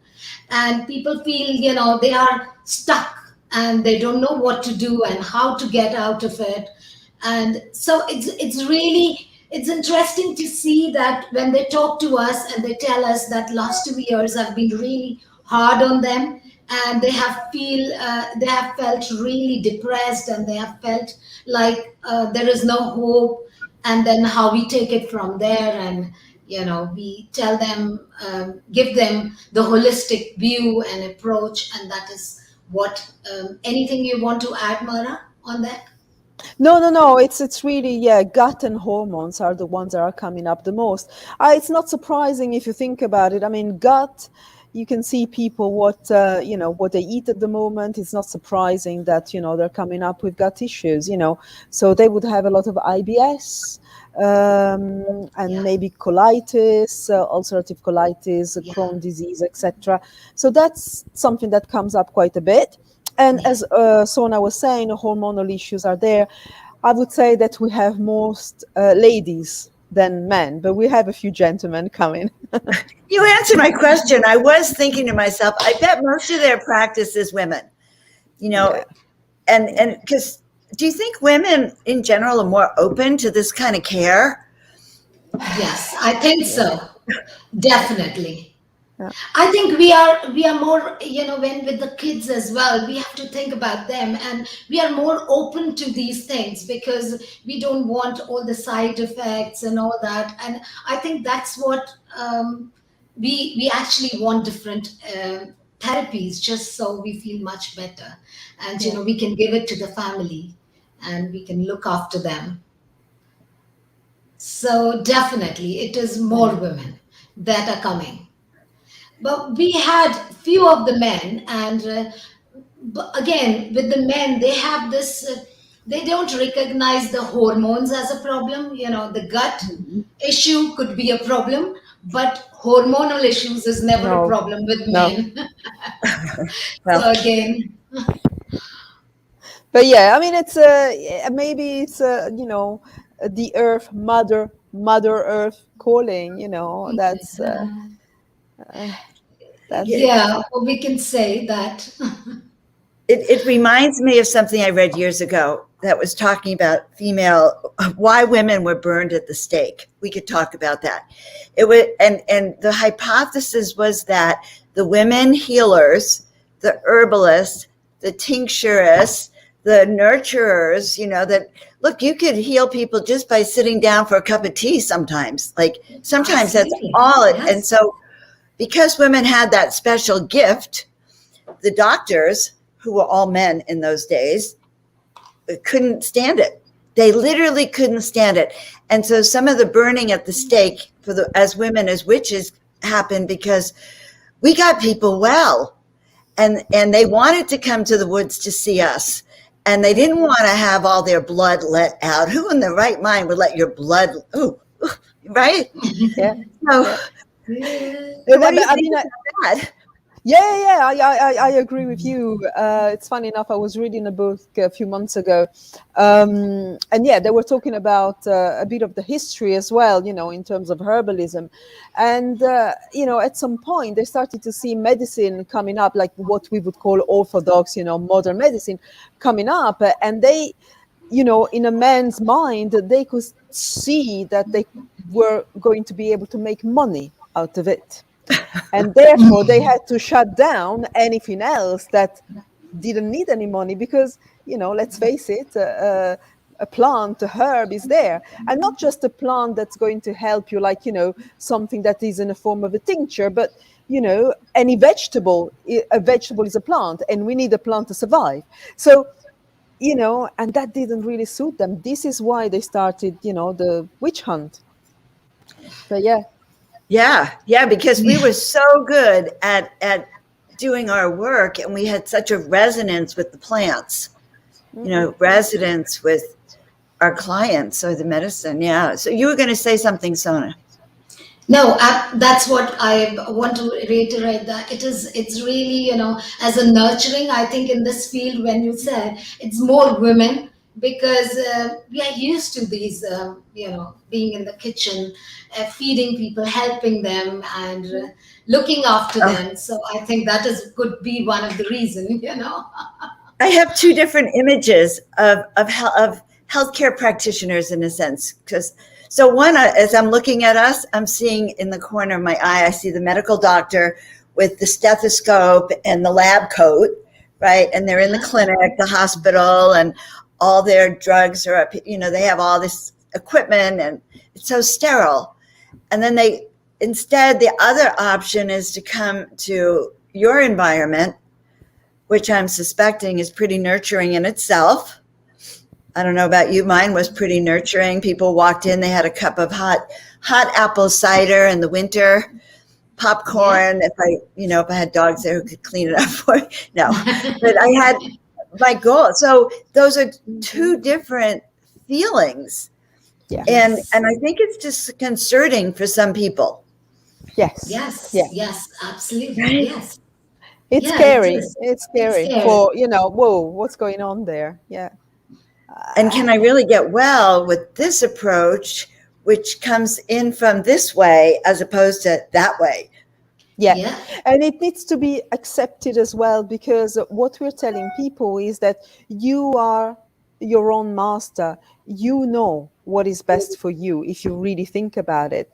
and people feel they are stuck and they don't know what to do and how to get out of it. And so it's interesting to see that when they talk to us and they tell us that last 2 years have been really hard on them, and they have felt really depressed, and they have felt like there is no hope. And then how we take it from there, and we tell them, give them the holistic view and approach. And that is what, anything you want to add, Mara, on that? No. It's really, yeah. Gut and hormones are the ones that are coming up the most. It's not surprising if you think about it. I mean, gut, you can see people what what they eat at the moment. It's not surprising that they're coming up with gut issues. So they would have a lot of IBS, and Yeah. maybe colitis, ulcerative colitis, Yeah. Crohn's disease, etc. So that's something that comes up quite a bit. And Yeah. as Sona was saying, hormonal issues are there. I would say that we have most ladies than men, but we have a few gentlemen coming. You answered my question. I was thinking to myself, I bet most of their practice is women, Yeah. and because do you think women in general are more open to this kind of care? Yes, I think so. Definitely. Yeah. I think we are more, when with the kids as well, we have to think about them, and we are more open to these things because we don't want all the side effects and all that. And I think that's what we actually want different therapies just so we feel much better, and Yeah. we can give it to the family and we can look after them. So definitely, it is more women that are coming. But we had few of the men, and again with the men, they have this. They don't recognize the hormones as a problem. The gut issue could be a problem, but hormonal issues is never a No, problem with no. men. Well, So again, But yeah, I mean, it's maybe it's the Earth, Mother Earth calling. That's yeah, we can say that. it reminds me of something I read years ago that was talking about why women were burned at the stake. We could talk about that. It was, and the hypothesis was that the women healers, the herbalists, the tincturists, the nurturers, that look, you could heal people just by sitting down for a cup of tea sometimes. Like sometimes that's Absolutely. all it. Yes. And so because women had that special gift, the doctors, who were all men in those days, couldn't stand it. They literally couldn't stand it. And so some of the burning at the stake as women, as witches, happened because we got people well, and they wanted to come to the woods to see us, and they didn't want to have all their blood let out. Who in the right mind would let your blood? Ooh, right? yeah. So, Yeah. so what do you I think mean, about that? Yeah, I agree with you. It's funny enough, I was reading a book a few months ago, and yeah, they were talking about a bit of the history as well, in terms of herbalism, and at some point they started to see medicine coming up, like what we would call orthodox, modern medicine coming up, and they, in a man's mind, they could see that they were going to be able to make money out of it. And therefore they had to shut down anything else that didn't need any money because, let's face it, a plant, a herb is there. And not just a plant that's going to help you, like, something that is in the form of a tincture, but, any vegetable, a vegetable is a plant, and we need a plant to survive. So, and that didn't really suit them. This is why they started, the witch hunt. So, yeah. Yeah, because we were so good at doing our work, and we had such a resonance with the plants, resonance with our clients or the medicine. Yeah. So you were going to say something, Sona. No, that's what I want to reiterate, that it's really, as a nurturing, I think in this field, when you said it's more women, because we are used to these, being in the kitchen, feeding people, helping them, and looking after them. So I think could be one of the reasons. I have two different images of healthcare practitioners in a sense, because so one, as I'm looking at us, I'm seeing in the corner of my eye, I see the medical doctor with the stethoscope and the lab coat, right? And they're in the clinic, the hospital, and all their drugs are up, they have all this equipment and it's so sterile. And then instead, the other option is to come to your environment, which I'm suspecting is pretty nurturing in itself. I don't know about you. Mine was pretty nurturing. People walked in, they had a cup of hot apple cider in the winter, popcorn. If I had dogs there who could clean it up for me. No, but I had my goal. So those are two different feelings. Yeah. And I think it's disconcerting for some people. Yes. Yes, Yeah. yes, absolutely. Right? Yes. It's Yeah, it scary. is. It's It's scary scary. for, whoa, what's going on there? Yeah. And can I really get well with this approach, which comes in from this way as opposed to that way? Yeah. Yeah. And it needs to be accepted as well, because what we're telling people is that you are your own master. You know what is best for you if you really think about it.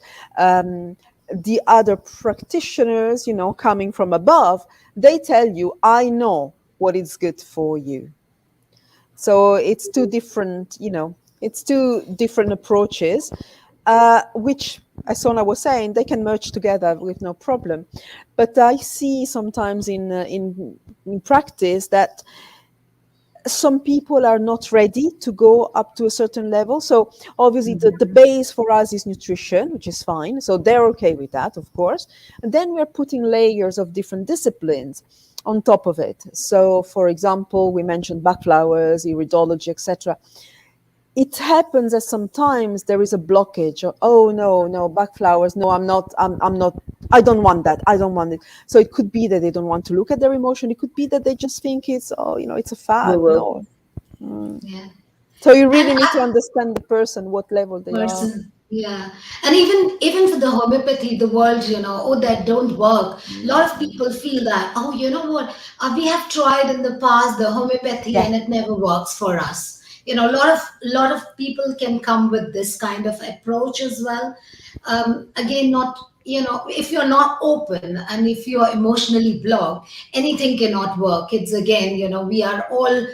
The other practitioners, coming from above, they tell you, I know what is good for you. So it's two different, it's two different approaches, which, as Sona was saying, they can merge together with no problem. But I see sometimes in practice that some people are not ready to go up to a certain level. So obviously the base for us is nutrition, which is fine. So they're okay with that, of course. And then we're putting layers of different disciplines on top of it. So for example, we mentioned backflowers, iridology, etc. It happens that sometimes there is a blockage. Oh no, backflowers. No, I'm not. I don't want that. I don't want it. So it could be that they don't want to look at their emotion. It could be that they just think it's it's a fad. Woo-woo. No. Yeah. So you And really need to understand the person, what level they are. person, yeah. And even for the homeopathy, the world, oh, that don't work. A lot of people feel that, oh, you know what, we have tried in the past the homeopathy Yeah. and it never works for us. A lot of people can come with this kind of approach as well. Again, not, if you're not open and if you're emotionally blocked, anything cannot work. It's again, we are all,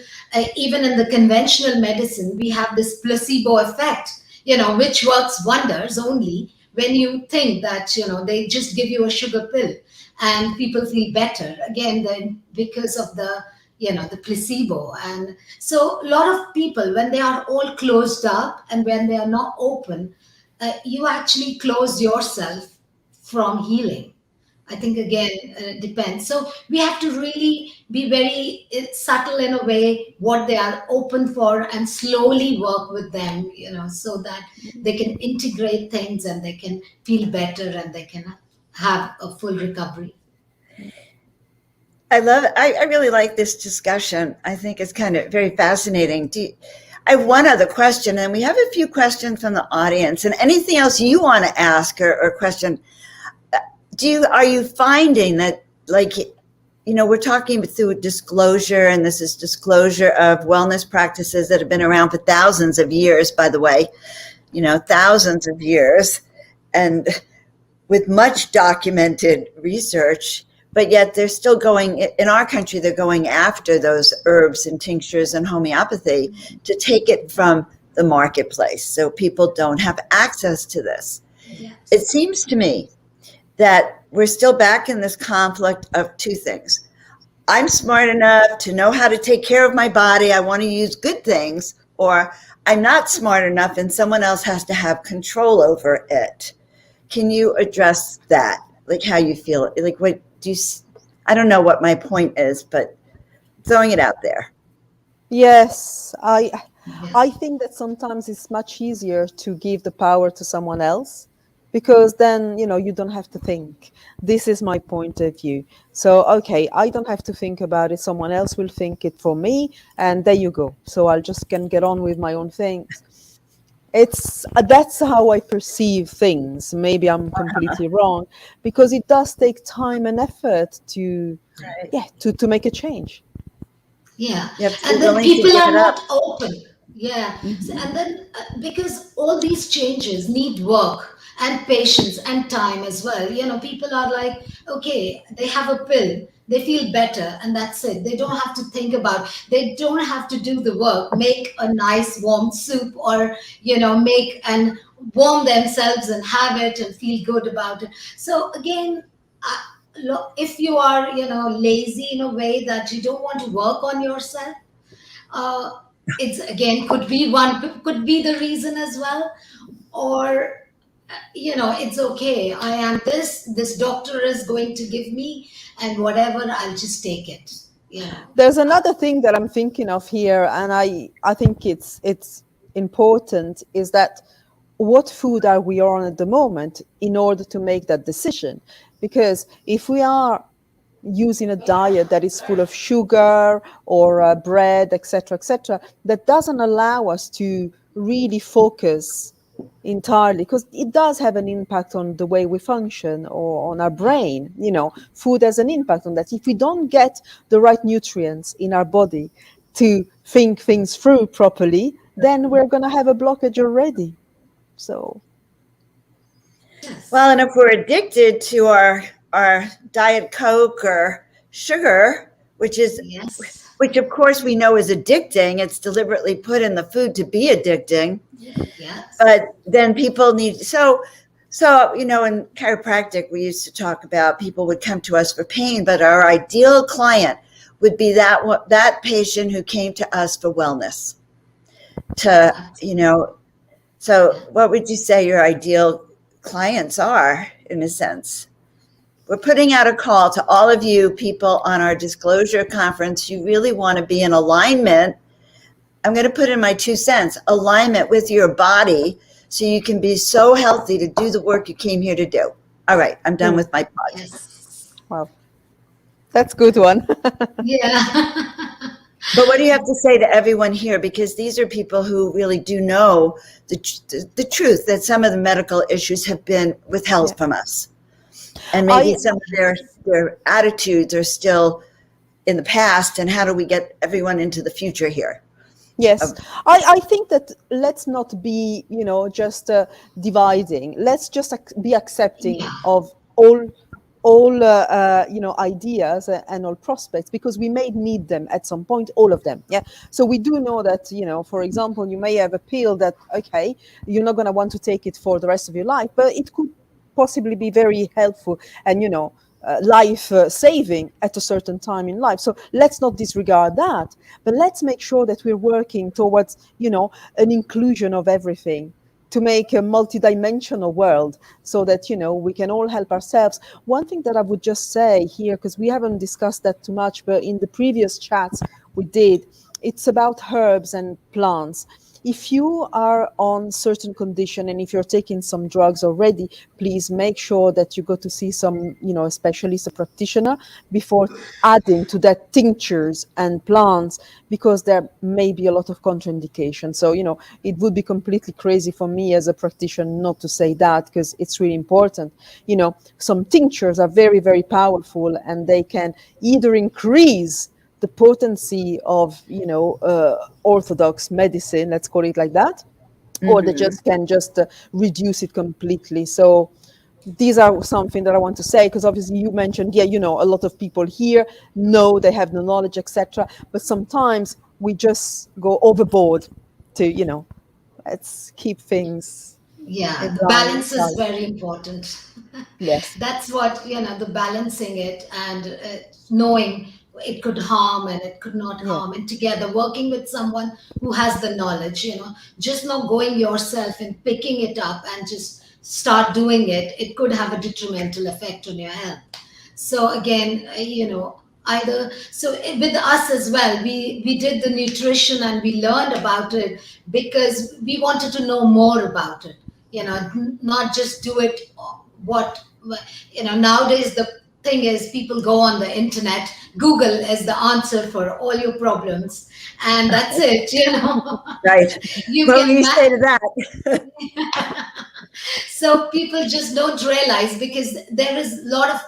even in the conventional medicine, we have this placebo effect, which works wonders only when you think that, they just give you a sugar pill and people feel better. Again, then because of the placebo. And so a lot of people, when they are all closed up and when they are not open, you actually close yourself from healing. I think again, depends. So we have to really be very subtle in a way what they are open for and slowly work with them, so that they can integrate things and they can feel better and they can have a full recovery. I love it. I really like this discussion. I think it's kind of very fascinating. I have one other question, and we have a few questions from the audience. And anything else you want to ask or question? Are you finding that, like, we're talking through disclosure, and this is disclosure of wellness practices that have been around for thousands of years, by the way, thousands of years, and with much documented research, but yet they're still going, in our country, they're going after those herbs and tinctures and homeopathy to take it from the marketplace. So people don't have access to this. Yes. It seems to me that we're still back in this conflict of two things. I'm smart enough to know how to take care of my body. I want to use good things, or I'm not smart enough and someone else has to have control over it. Can you address that? Like how you feel? Like what do you, I don't know what my point is, but throwing it out there. Yes, I think that sometimes it's much easier to give the power to someone else, because then you don't have to think. This is my point of view. So okay, I don't have to think about it. Someone else will think it for me, and there you go. So I'll just can get on with my own things. That's how I perceive things. Maybe I'm completely wrong, because it does take time and effort to to make a change. Yeah, You have to be and then willing to people give are it up. not open. Yeah, and then because all these changes need work and patience and time as well. People are like, okay, they have a pill, they feel better, and that's it. They don't have to think about. They don't have to do the work. Make a nice warm soup, or make and warm themselves and have it and feel good about it. So again. If you are lazy in a way that you don't want to work on yourself, uh, it's again could be the reason as well. Or it's okay. I am this doctor is going to give me, and whatever, I'll just take it, There's another thing that I'm thinking of here, and I think it's important, is that what food are we on at the moment in order to make that decision? Because if we are using a diet that is full of sugar or bread, etc., that doesn't allow us to really focus entirely, because it does have an impact on the way we function or on our brain. Food has an impact on that. If we don't get the right nutrients in our body to think things through properly, then we're going to have a blockage already. So Well, and if we're addicted to our Diet Coke or sugar, which yes, of course we know is addicting, it's deliberately put in the food to be addicting. yes, But then people need in chiropractic we used to talk about people would come to us for pain, but our ideal client would be that patient who came to us for wellness. So what would you say your ideal clients are, in a sense? We're putting out a call to all of you people on our disclosure conference. You really want to be in alignment. I'm going to put in my 2 cents, alignment with your body, so you can be so healthy to do the work you came here to do. All right, I'm done with my plug. yes, wow, that's a good one. yeah. But what do you have to say to everyone here? Because these are people who really do know the truth, that some of the medical issues have been withheld from us. And maybe some of their attitudes are still in the past. And how do we get everyone into the future here? Yes, I think that let's not be, just dividing. Let's just be accepting of all ideas and all prospects, because we may need them at some point, all of them. Yeah. So we do know that, for example, you may have a pill that, okay, you're not going to want to take it for the rest of your life, but it could possibly be very helpful and, life saving at a certain time in life. So let's not disregard that, but let's make sure that we're working towards, an inclusion of everything, to make a multidimensional world, so that we can all help ourselves. One thing that I would just say here, because we haven't discussed that too much, but in the previous chats we did, it's about herbs and plants. If you are on certain condition and if you're taking some drugs already, please make sure that you go to see some, a specialist, a practitioner, before adding to that tinctures and plants, because there may be a lot of contraindication. So, it would be completely crazy for me as a practitioner not to say that, because it's really important. Some tinctures are very, very powerful, and they can either increase the potency of orthodox medicine, let's call it like that, or they just can reduce it completely. So these are something that I want to say, because obviously you mentioned, a lot of people here know, they have the knowledge, etc., but sometimes we just go overboard to let's keep things Yeah, in the line balance is inside. very important. Yes. That's what, the balancing it, and knowing it could harm and it could not Yeah. harm, and together working with someone who has the knowledge, just not going yourself and picking it up and just start doing it. It could have a detrimental effect on your health. So again, either, so with us as well, we did the nutrition and we learned about it because we wanted to know more about it, not just do it. What Nowadays the thing is, people go on the internet, Google is the answer for all your problems, and that's it. Right. You What do can you say to that? So people just don't realize, because there is a lot of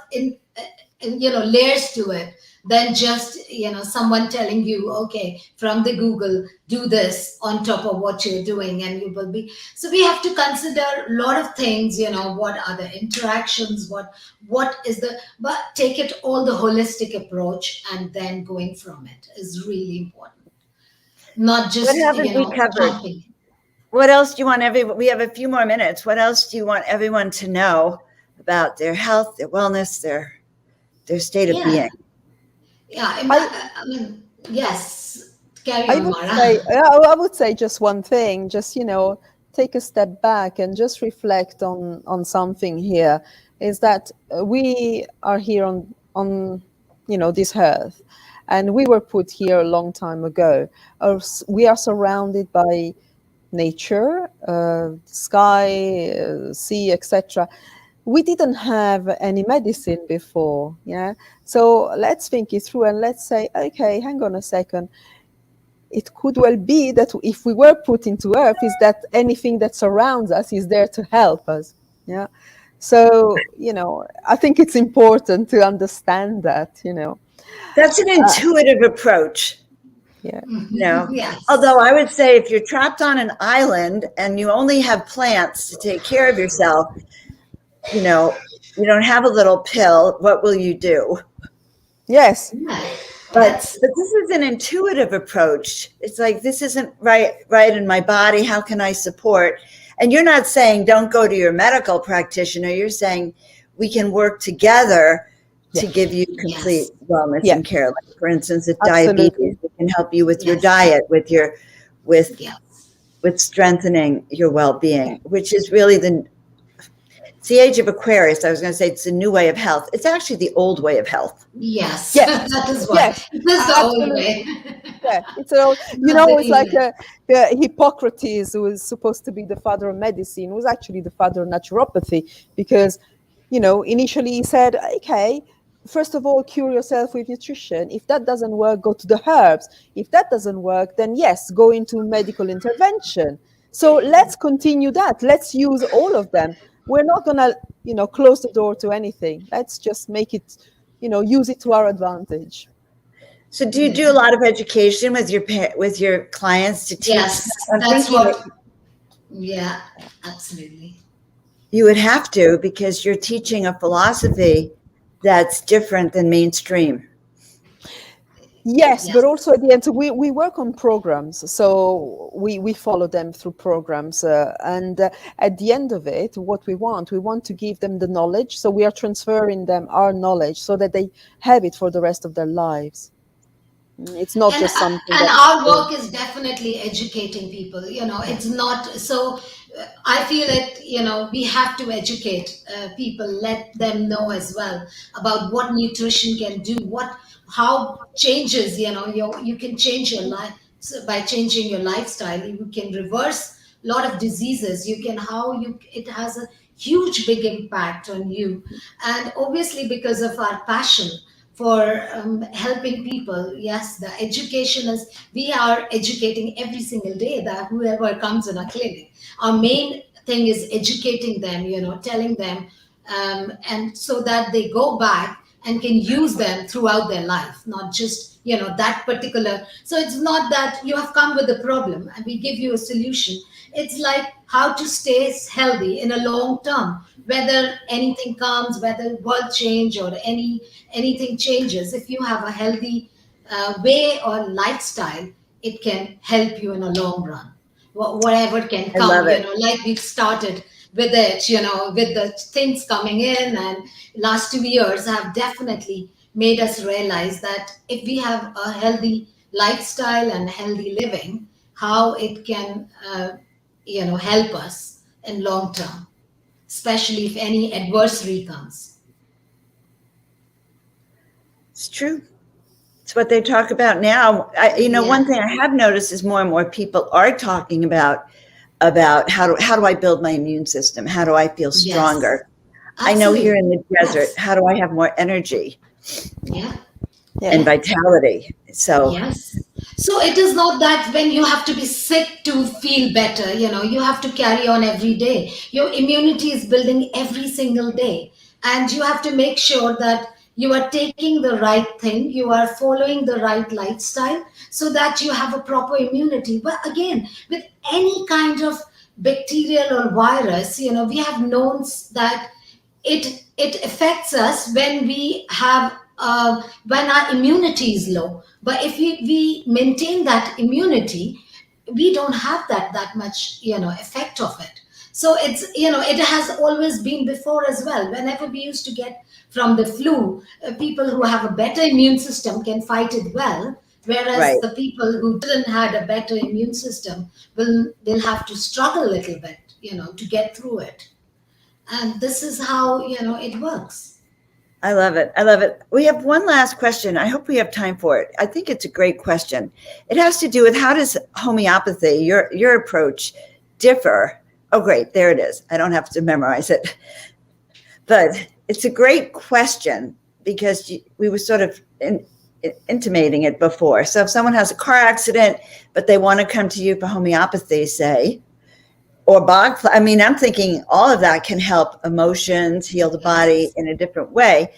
layers to it than just someone telling you, okay, from the Google, do this on top of what you're doing, and you will be. So we have to consider a lot of things. What are the interactions, what is the, but take it all the holistic approach, and then going from it is really important, not What just haven't we covered? jumping. What else do you want we have a few more minutes. What else do you want everyone to know about their health, their wellness, their state of Yeah. being? Yeah, I mean, yes. Carry I on, would Mara. say, I would say just one thing, just, take a step back and just reflect on something here, is that we are here on this earth, and we were put here a long time ago. We are surrounded by nature, sky, sea, etc. We didn't have any medicine before, yeah. So let's think it through and let's say, okay, hang on a second. It could well be that if we were put into earth, is that anything that surrounds us is there to help us, yeah. So I think it's important to understand that. That's an intuitive approach. Yeah. Yes. Although I would say if you're trapped on an island and you only have plants to take care of yourself, you don't have a little pill, what will you do? Yes. Yeah. But this is an intuitive approach. It's like, this isn't right in my body. How can I support? And you're not saying don't go to your medical practitioner. You're saying we can work together to give you complete wellness and care. Like, for instance, if diabetes, we can help you with your diet, with strengthening your well-being, which is really it's the age of Aquarius. I was going to say it's a new way of health. It's actually the old way of health. Yes. Yes. That is what. Yes. It is the old way. Yeah, it's an old, it's like Hippocrates, who was supposed to be the father of medicine, was actually the father of naturopathy, because initially he said, okay, first of all, cure yourself with nutrition. If that doesn't work, go to the herbs. If that doesn't work, then yes, go into medical intervention. So let's continue that. Let's use all of them. We're not gonna close the door to anything. Let's just make it, use it to our advantage. So do you do a lot of education with your clients to teach? Yes, that's what. Yeah, absolutely. You would have to, because you're teaching a philosophy that's different than mainstream. Yes, but also at the end, we work on programs, so we follow them through programs, and at the end of it, what we want to give them the knowledge, so we are transferring them our knowledge so that they have it for the rest of their lives. It's not just something. And our work is definitely educating people. It's not so. I feel that we have to educate people, let them know as well about what nutrition can do, how changes. You can change your life by changing your lifestyle. You can reverse a lot of diseases. It has a huge big impact on you, and obviously because of our passion for helping people. Yes, the education is, we are educating every single day, that whoever comes in our clinic, our main thing is educating them, telling them, and so that they go back and can use them throughout their life, not just that particular. So it's not that you have come with a problem and we give you a solution. It's like how to stay healthy in a long term, whether anything comes, whether world change or anything changes. If you have a healthy way or lifestyle, it can help you in a long run. Whatever can I love come, it. like we've started with it, with the things coming in, and last 2 years have definitely made us realize that if we have a healthy lifestyle and healthy living, how it can help us in long term, especially if any adversary comes. It's true. It's what they talk about now. One thing I have noticed is more and more people are talking about how do I build my immune system? How do I feel stronger? Yes. I know here in the desert, how do I have more energy? Yeah. And vitality. So yes. So it is not that when you have to be sick to feel better, you have to carry on every day. Your immunity is building every single day. And you have to make sure that you are taking the right thing, you are following the right lifestyle so that you have a proper immunity. But again, with any kind of bacterial or virus, we have known that it affects us when we have when our immunity is low. But if we maintain that immunity, we don't have that much effect of it. So it's it has always been before as well. Whenever we used to get from the flu, people who have a better immune system can fight it well, whereas Right. the people who didn't had a better immune system will have to struggle a little bit, to get through it. And this is how, it works. I love it. I love it. We have one last question. I hope we have time for it. I think it's a great question. It has to do with, how does homeopathy, your approach, differ? Oh, great. There it is. I don't have to memorize it. But it's a great question because we were sort of intimating it before. So if someone has a car accident, but they want to come to you for homeopathy, say, or I mean, I'm thinking all of that can help emotions, heal the body in a different way,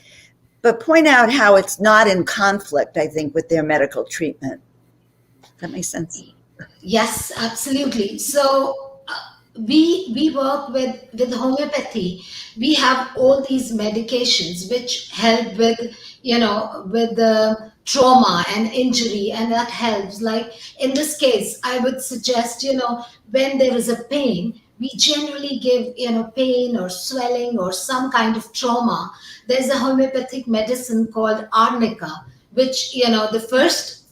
but point out how it's not in conflict, I think, with their medical treatment. Does that make sense? Yes, absolutely. So we work with homeopathy. We have all these medications which help with with the trauma and injury, and that helps. Like in this case, I would suggest when there is a pain, we generally give pain or swelling or some kind of trauma. There's a homeopathic medicine called arnica, which the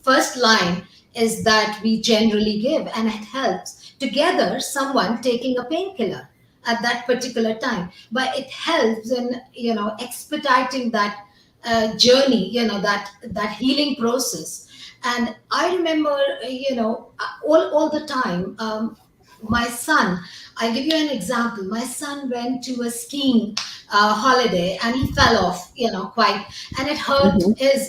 first line is that we generally give, and it helps together someone taking a painkiller at that particular time, but it helps in expediting that journey, that healing process. And I remember all the time, my son, I'll give you an example. My son went to a skiing holiday and he fell off, quite, and it hurt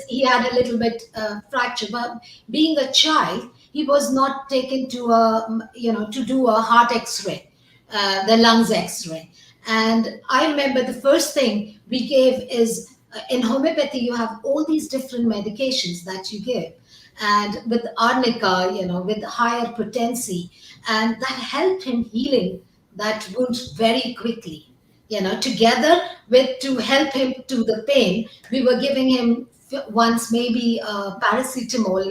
he had a little bit fracture. But being a child, he was not taken to to do a heart X-ray, the lungs X-ray. And I remember the first thing we gave is in homeopathy, you have all these different medications that you give. And with arnica, with higher potency, and that helped him healing that wound very quickly. Together with to help him to the pain, we were giving him once maybe paracetamol.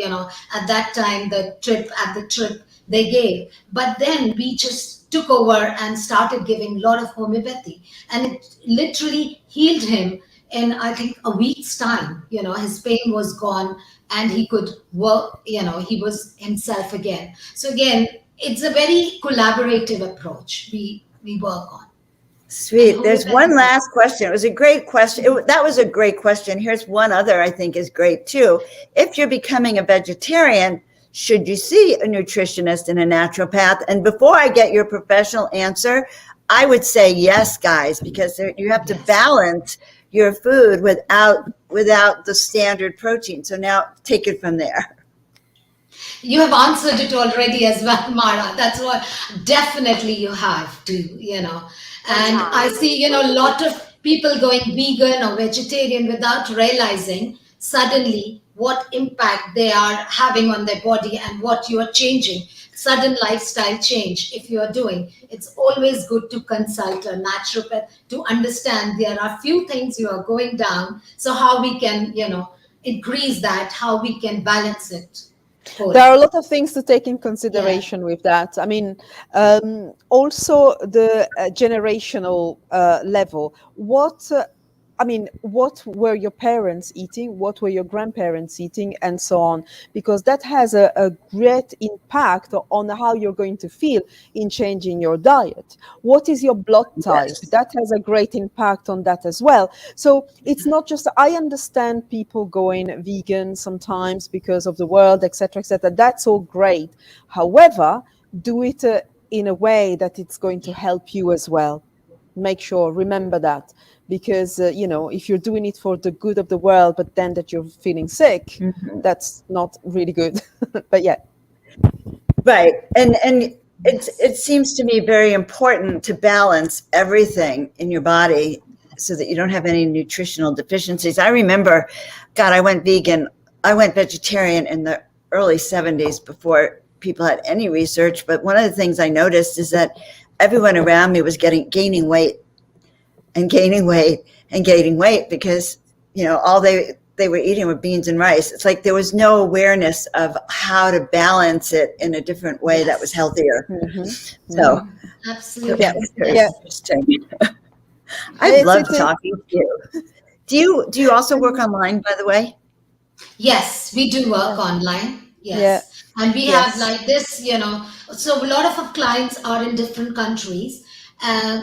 At that time, the trip they gave, but then we just took over and started giving a lot of homeopathy, and it literally healed him in, I think, a week's time. His pain was gone and he could work. He was himself again. So again, it's a very collaborative approach we work on. Sweet. There's one last question. It was a great question. That was a great question. Here's one other I think is great too. If you're becoming a vegetarian, should you see a nutritionist and a naturopath? And before I get your professional answer, I would say yes, guys, because you have to balance your food without the standard protein. So now take it from there. You have answered it already as well, Mara. That's what definitely you have to, And I see, a lot of people going vegan or vegetarian without realizing suddenly what impact they are having on their body and what you are changing. Sudden lifestyle change, if you are doing, it's always good to consult a naturopath to understand there are few things you are going down. So how we can, increase that, how we can balance it. There are a lot of things to take in consideration with that. I mean, also the generational level. What were your parents eating? What were your grandparents eating? And so on, because that has a great impact on how you're going to feel in changing your diet. What is your blood type? That has a great impact on that as well. So it's not just, I understand people going vegan sometimes because of the world, etc., etc. That's all great. However, do it in a way that it's going to help you as well. Remember that. Because, if you're doing it for the good of the world, but then that you're feeling sick, that's not really good. But yeah. Right. And it seems to me very important to balance everything in your body so that you don't have any nutritional deficiencies. I remember, I went vegetarian in the early 70s before people had any research. But one of the things I noticed is that everyone around me was gaining weight because, all they were eating were beans and rice. It's like there was no awareness of how to balance it in a different way that was healthier. So absolutely, that was very interesting. I love talking to you. Do you also work online, by the way? Yes, we do work Yeah. online. Yeah. Yes. And we have Yes. like this, so a lot of our clients are in different countries.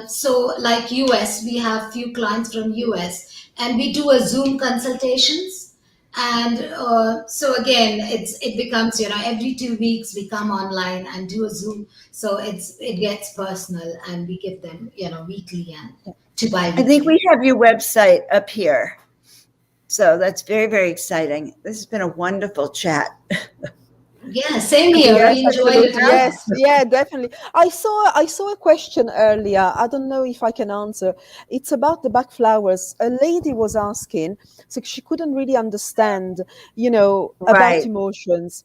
So like US, we have few clients from US and we do a Zoom consultations. And so again, it becomes, every 2 weeks we come online and do a Zoom. So it gets personal and we give them, weekly and to I think bi-weekly. we have your website up here. So that's very, very exciting. This has been a wonderful chat. Yeah, same here. Yes, We enjoyed it absolutely. a lot. Yes, yeah, definitely. I saw a question earlier. I don't know if I can answer. It's about the back flowers. A lady was asking, so she couldn't really understand, about Right. emotions,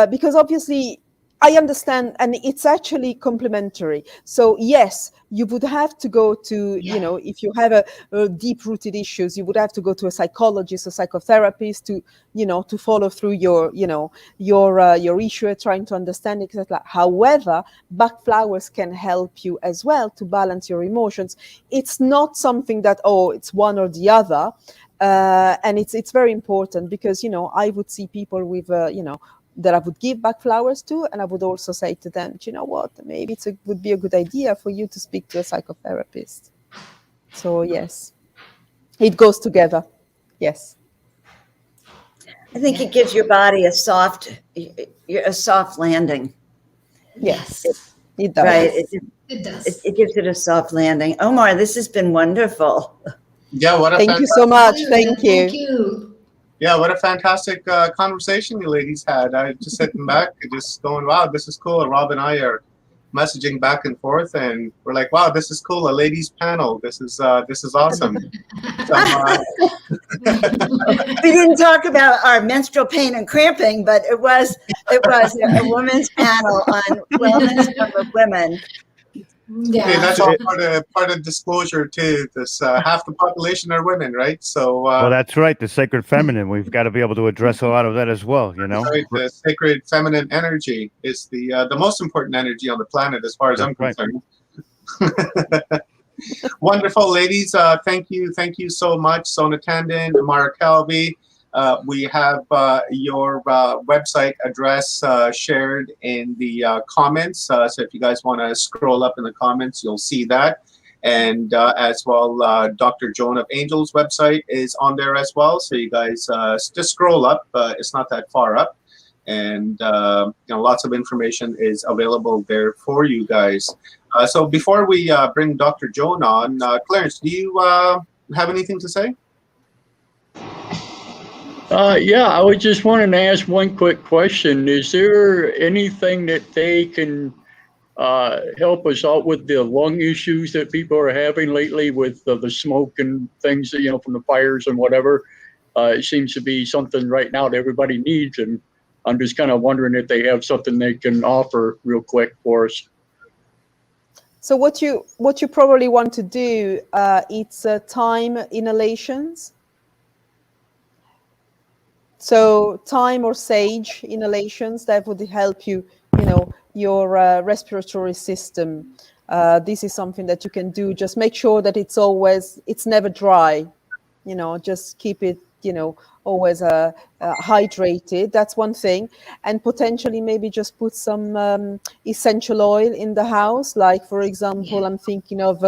because obviously I understand, and it's actually complementary. So yes, you would have to go to, Yeah. if you have a deep-rooted issues, you would have to go to a psychologist or psychotherapist to, to follow through your issue, trying to understand it, etc. However, back flowers can help you as well to balance your emotions. It's not something that, oh, it's one or the other. And it's very important because I would see people with that I would give back flowers to, and I would also say to them, "Do you know what? Maybe would be a good idea for you to speak to a psychotherapist." So yes, it goes together. Yes. I think Yeah. it gives your body a soft landing, Yes, Yes. it does. right? Yes. It, It it, does. it gives it a soft landing. Omar, this has been wonderful. Yeah, what a Thank you so fantastic, much. Thank Thank you. you. yeah, what a fantastic conversation you ladies had. I just sitting back, just going, wow, this is cool. Rob and I are messaging back and forth, and we're like, wow, this is cool. A ladies panel. This is awesome. Some We didn't talk about our menstrual pain and cramping, but it was a women's panel on wellness from the women. Hey, Yeah. that's all part of disclosure too. This half the population are women, right? So Well, that's right. The sacred feminine. We've got to be able to address a lot of that as well. right, the sacred feminine energy is the most important energy on the planet, as far as I'm That's right. concerned. Wonderful, ladies. Thank you so much, Sona Tandon, Mara Calvi. We have your website address shared in the comments. So if you guys want to scroll up in the comments, you'll see that. And as well, Dr. Joan of Angel's website is on there as well. So you guys just scroll up. It's not that far up. And lots of information is available there for you guys. So before we bring Dr. Joan on, Clarence, do you have anything to say? Yeah, I was just wanting to ask one quick question. Is there anything that they can help us out with the lung issues that people are having lately with the smoke and things, from the fires and whatever? It seems to be something right now that everybody needs, and I'm just kind of wondering if they have something they can offer real quick for us. So what you probably want to do, it's thyme inhalations. So thyme or sage inhalations that would help you, your respiratory system. This is something that you can do. Just make sure that it's never dry. Just keep it, always hydrated. That's one thing. And potentially maybe just put some essential oil in the house. Like, for example, Yeah. I'm thinking of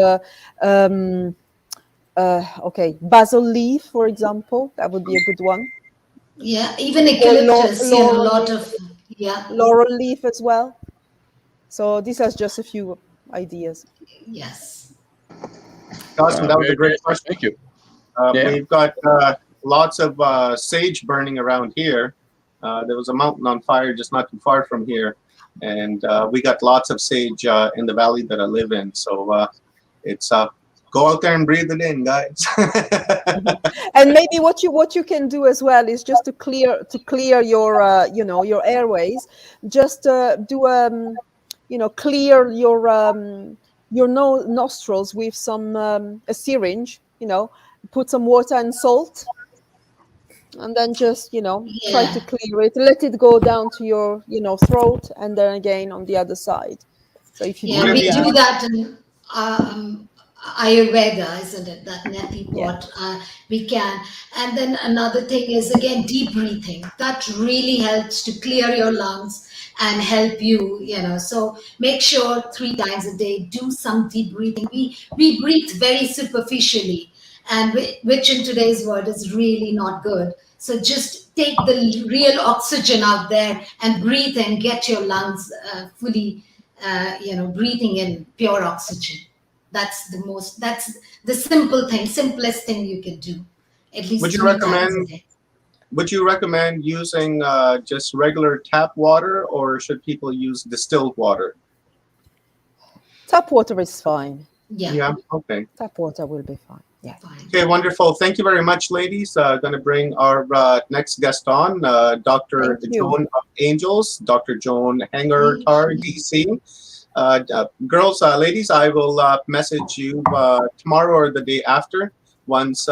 basil leaf, for example. That would be a good one. Yeah. Even Or eucalyptus, a laurel lot leaf, of, yeah. laurel leaf as well. So these are just a few ideas. Yes. Awesome. That was a great Fantastic. question. Thank you. Uh, Yeah. We've got lots of sage burning around here. There was a mountain on fire just not too far from here. And we got lots of sage in the valley that I live in. So it's go out there and breathe it in, guys. And maybe what you can do as well is just to clear your your airways. Just do clear your nostrils with some a syringe. Put some water and salt, and then just try to Yeah. clear it. Let it go down to your throat, and then again on the other side. So if you Yeah. do Would it We be that, do that in Ayurveda, isn't it? That neti Yeah. pot, we can. And then another thing is again deep breathing. That really helps to clear your lungs and help you. So make sure 3 times a day do some deep breathing. We breathe very superficially, and which in today's world is really not good. So just take the real oxygen out there and breathe and get your lungs fully, breathing in pure oxygen. That's the simplest thing you can do, at Would least you 3 times a recommend day. would you recommend using just regular tap water, or should people use distilled water? Tap water is fine. Yeah, Yeah. Okay. Tap water will be fine. Yeah. fine. Okay, wonderful. Thank you very much, ladies. Going to bring our next guest on, Dr. Thank you. Joan of Angels, Dr. Joan Hangertar, DC. Girls, ladies, I will message you tomorrow or the day after once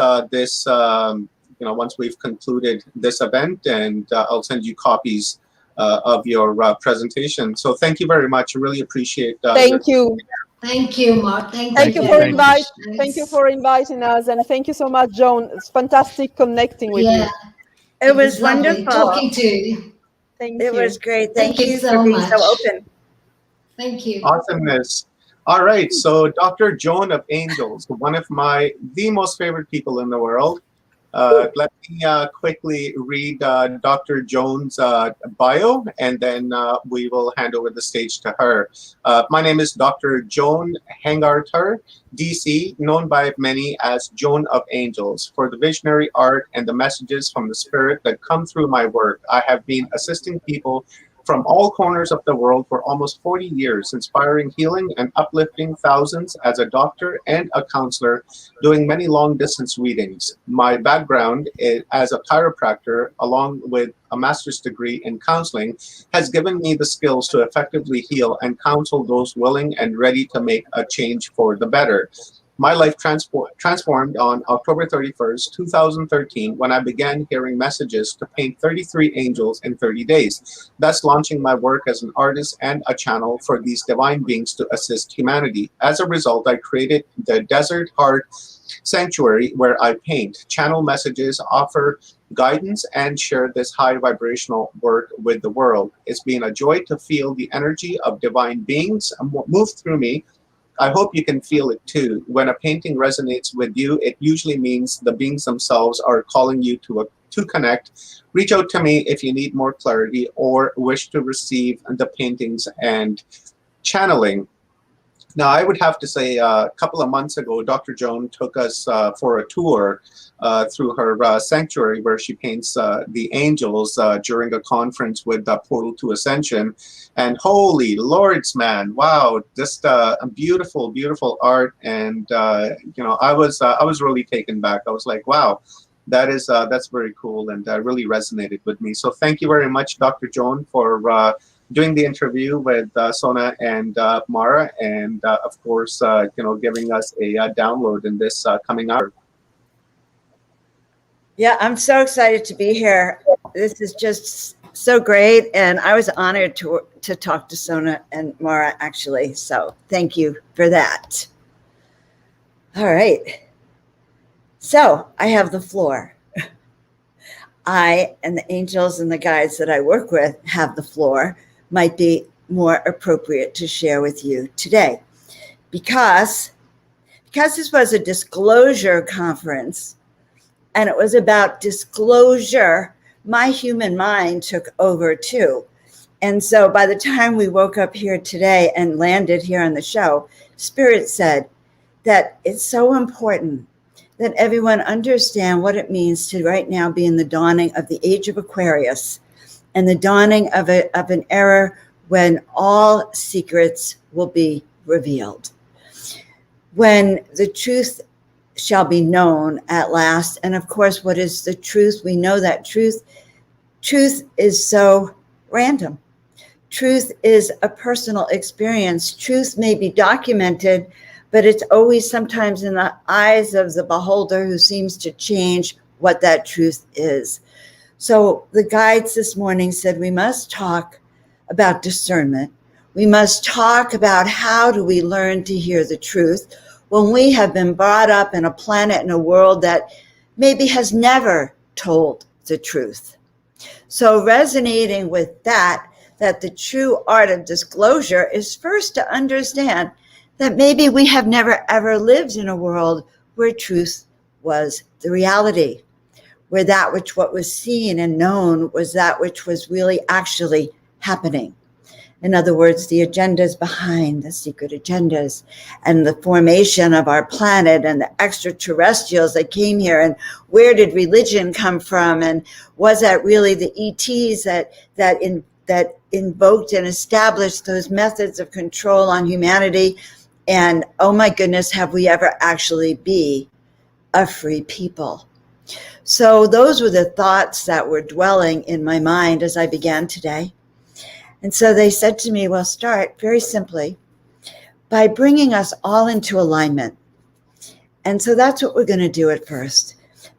once we've concluded this event, and I'll send you copies of your presentation. So thank you very much. I really appreciate Thank you. Thank you, Mark. Thank Thank you you. for Thank you. Thank you for inviting us, and thank you so much, Joan. It's fantastic connecting with Yeah, you. It was lovely wonderful. talking to you. Thank It you. was great. Thank Thank you you so for being so much. open. Thank you. Awesomeness. All right, so Dr. Joan of Angels, one of the most favorite people in the world. Let me quickly read Dr. Joan's bio, and then we will hand over the stage to her. My name is Dr. Joan Hangartar, DC, known by many as Joan of Angels. For the visionary art and the messages from the spirit that come through my work, I have been assisting people from all corners of the world for almost 40 years, inspiring healing and uplifting thousands as a doctor and a counselor, doing many long-distance readings. My background as a chiropractor, along with a master's degree in counseling, has given me the skills to effectively heal and counsel those willing and ready to make a change for the better. My life transformed on October 31st, 2013, when I began hearing messages to paint 33 angels in 30 days, thus launching my work as an artist and a channel for these divine beings to assist humanity. As a result, I created the Desert Heart Sanctuary, where I paint, channel messages, offer guidance, and share this high vibrational work with the world. It's been a joy to feel the energy of divine beings move through me. I hope you can feel it too. When a painting resonates with you, it usually means the beings themselves are calling you to connect. Reach out to me if you need more clarity or wish to receive the paintings and channeling. Now, I would have to say a couple of months ago, Dr. Joan took us for a tour through her sanctuary where she paints the angels during a conference with Portal to Ascension. And holy lords, man, wow, just a beautiful, beautiful art. And, I was really taken back. I was like, wow, that's very cool, and really resonated with me. So thank you very much, Dr. Joan, for doing the interview with Sona and Mara, and of course, giving us a download in this coming hour. Yeah, I'm so excited to be here. This is just so great, and I was honored to talk to Sona and Mara, actually. So thank you for that. All right. So I have the floor. I and the angels and the guides that I work with have the floor. Might be more appropriate to share with you today. Because this was a disclosure conference, and it was about disclosure, my human mind took over too. And so by the time we woke up here today and landed here on the show, Spirit said that it's so important that everyone understand what it means to right now be in the dawning of the age of Aquarius, and the dawning of an era when all secrets will be revealed. When the truth shall be known at last. And of course, what is the truth? We know that truth is so random. Truth is a personal experience. Truth may be documented, but it's always sometimes in the eyes of the beholder who seems to change what that truth is. So the guides this morning said we must talk about discernment. We must talk about how do we learn to hear the truth. when we have been brought up in a planet and a world that maybe has never told the truth. So resonating with that the true art of disclosure is first to understand that maybe we have never ever lived in a world where truth was the reality, where that which what was seen and known was that which was really actually happening. In other words, the agendas behind the secret agendas and the formation of our planet and the extraterrestrials that came here, and where did religion come from, and was that really the ETs that invoked and established those methods of control on humanity? And oh my goodness, have we ever actually be a free people? So those were the thoughts that were dwelling in my mind as I began today. And so they said to me, well, start very simply by bringing us all into alignment. And so that's what we're going to do at first.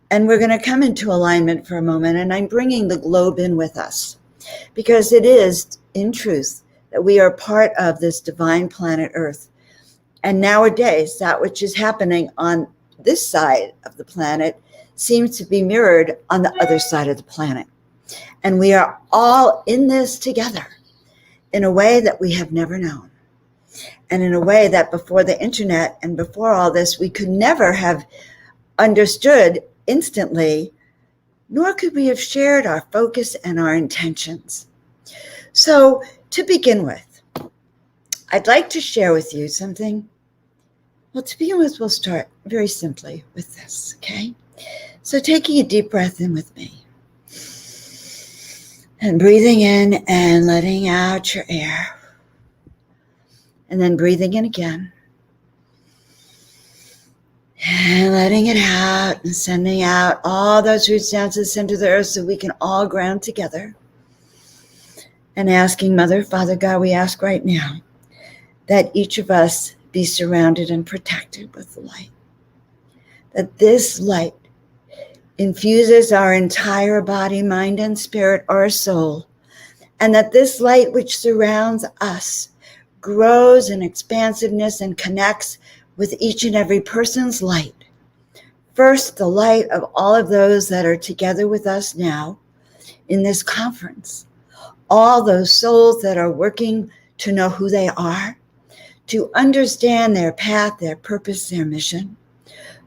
And we're going to come into alignment for a moment. And I'm bringing the globe in with us, because it is, in truth, that we are part of this divine planet Earth. And nowadays, that which is happening on this side of the planet seems to be mirrored on the other side of the planet. And we are all in this together in a way that we have never known. And in a way that before the internet and before all this, we could never have understood instantly, nor could we have shared our focus and our intentions. So to begin with, I'd like to share with you something. Well, to begin with, we'll start very simply with this, okay? So taking a deep breath in with me. And breathing in and letting out your air. And then breathing in again. And letting it out and sending out all those roots down to the center of the earth so we can all ground together. And asking Mother, Father God, we ask right now that each of us be surrounded and protected with the light. That this light infuses our entire body, mind, and spirit, our soul, and that this light which surrounds us grows in expansiveness and connects with each and every person's light. First, the light of all of those that are together with us now in this conference, all those souls that are working to know who they are, to understand their path, their purpose, their mission,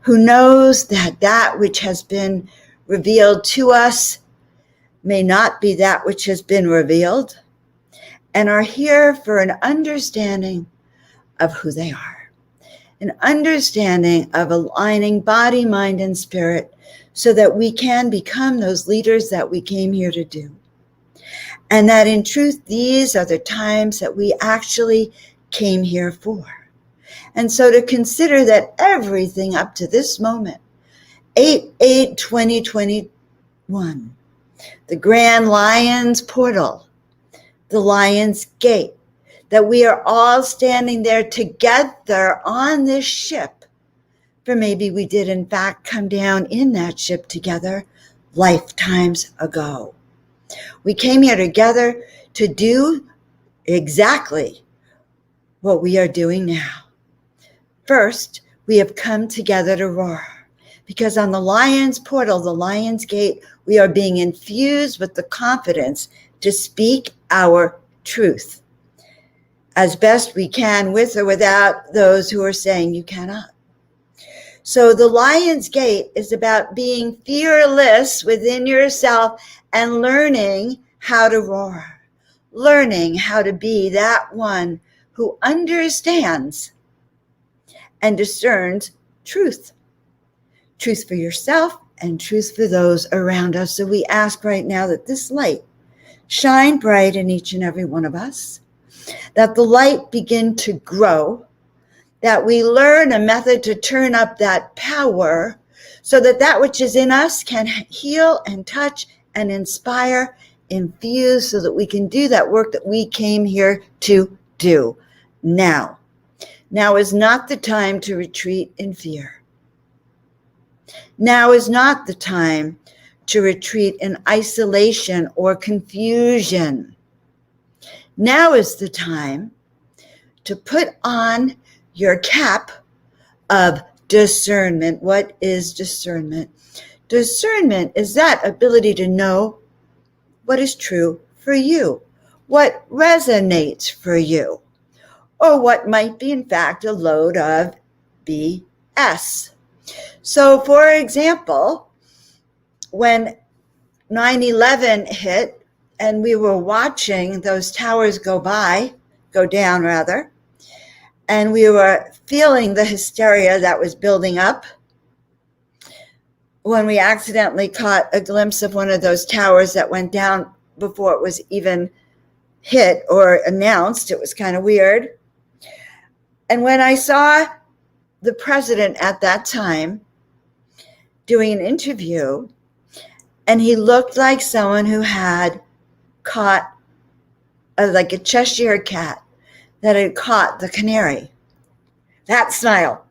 who knows that that which has been revealed to us may not be that which has been revealed, and are here for an understanding of who they are, an understanding of aligning body, mind, and spirit so that we can become those leaders that we came here to do. And that in truth, these are the times that we actually came here for. And so to consider that everything up to this moment, 8/8/2021, the Grand Lion's Portal, the Lion's Gate, that we are all standing there together on this ship, for maybe we did in fact come down in that ship together lifetimes ago. We came here together to do exactly what we are doing now. First, we have come together to roar, because on the Lion's Portal, the Lion's Gate, we are being infused with the confidence to speak our truth as best we can, with or without those who are saying you cannot. So the Lion's Gate is about being fearless within yourself and learning how to roar, learning how to be that one who understands and discerns truth for yourself and truth for those around us. So we ask right now that this light shine bright in each and every one of us, that the light begin to grow, that we learn a method to turn up that power so that that which is in us can heal and touch and inspire, infuse, so that we can do that work that we came here to do. Now is not the time to retreat in fear. Now is not the time to retreat in isolation or confusion. Now is the time to put on your cap of discernment. What is discernment? Discernment is that ability to know what is true for you, what resonates for you, or what might be in fact a load of BS. So for example, when 9/11 hit and we were watching those towers go down rather, and we were feeling the hysteria that was building up, when we accidentally caught a glimpse of one of those towers that went down before it was even hit or announced, it was kind of weird. And when I saw the president at that time doing an interview, and he looked like someone who had caught like a Cheshire cat that had caught the canary. That smile,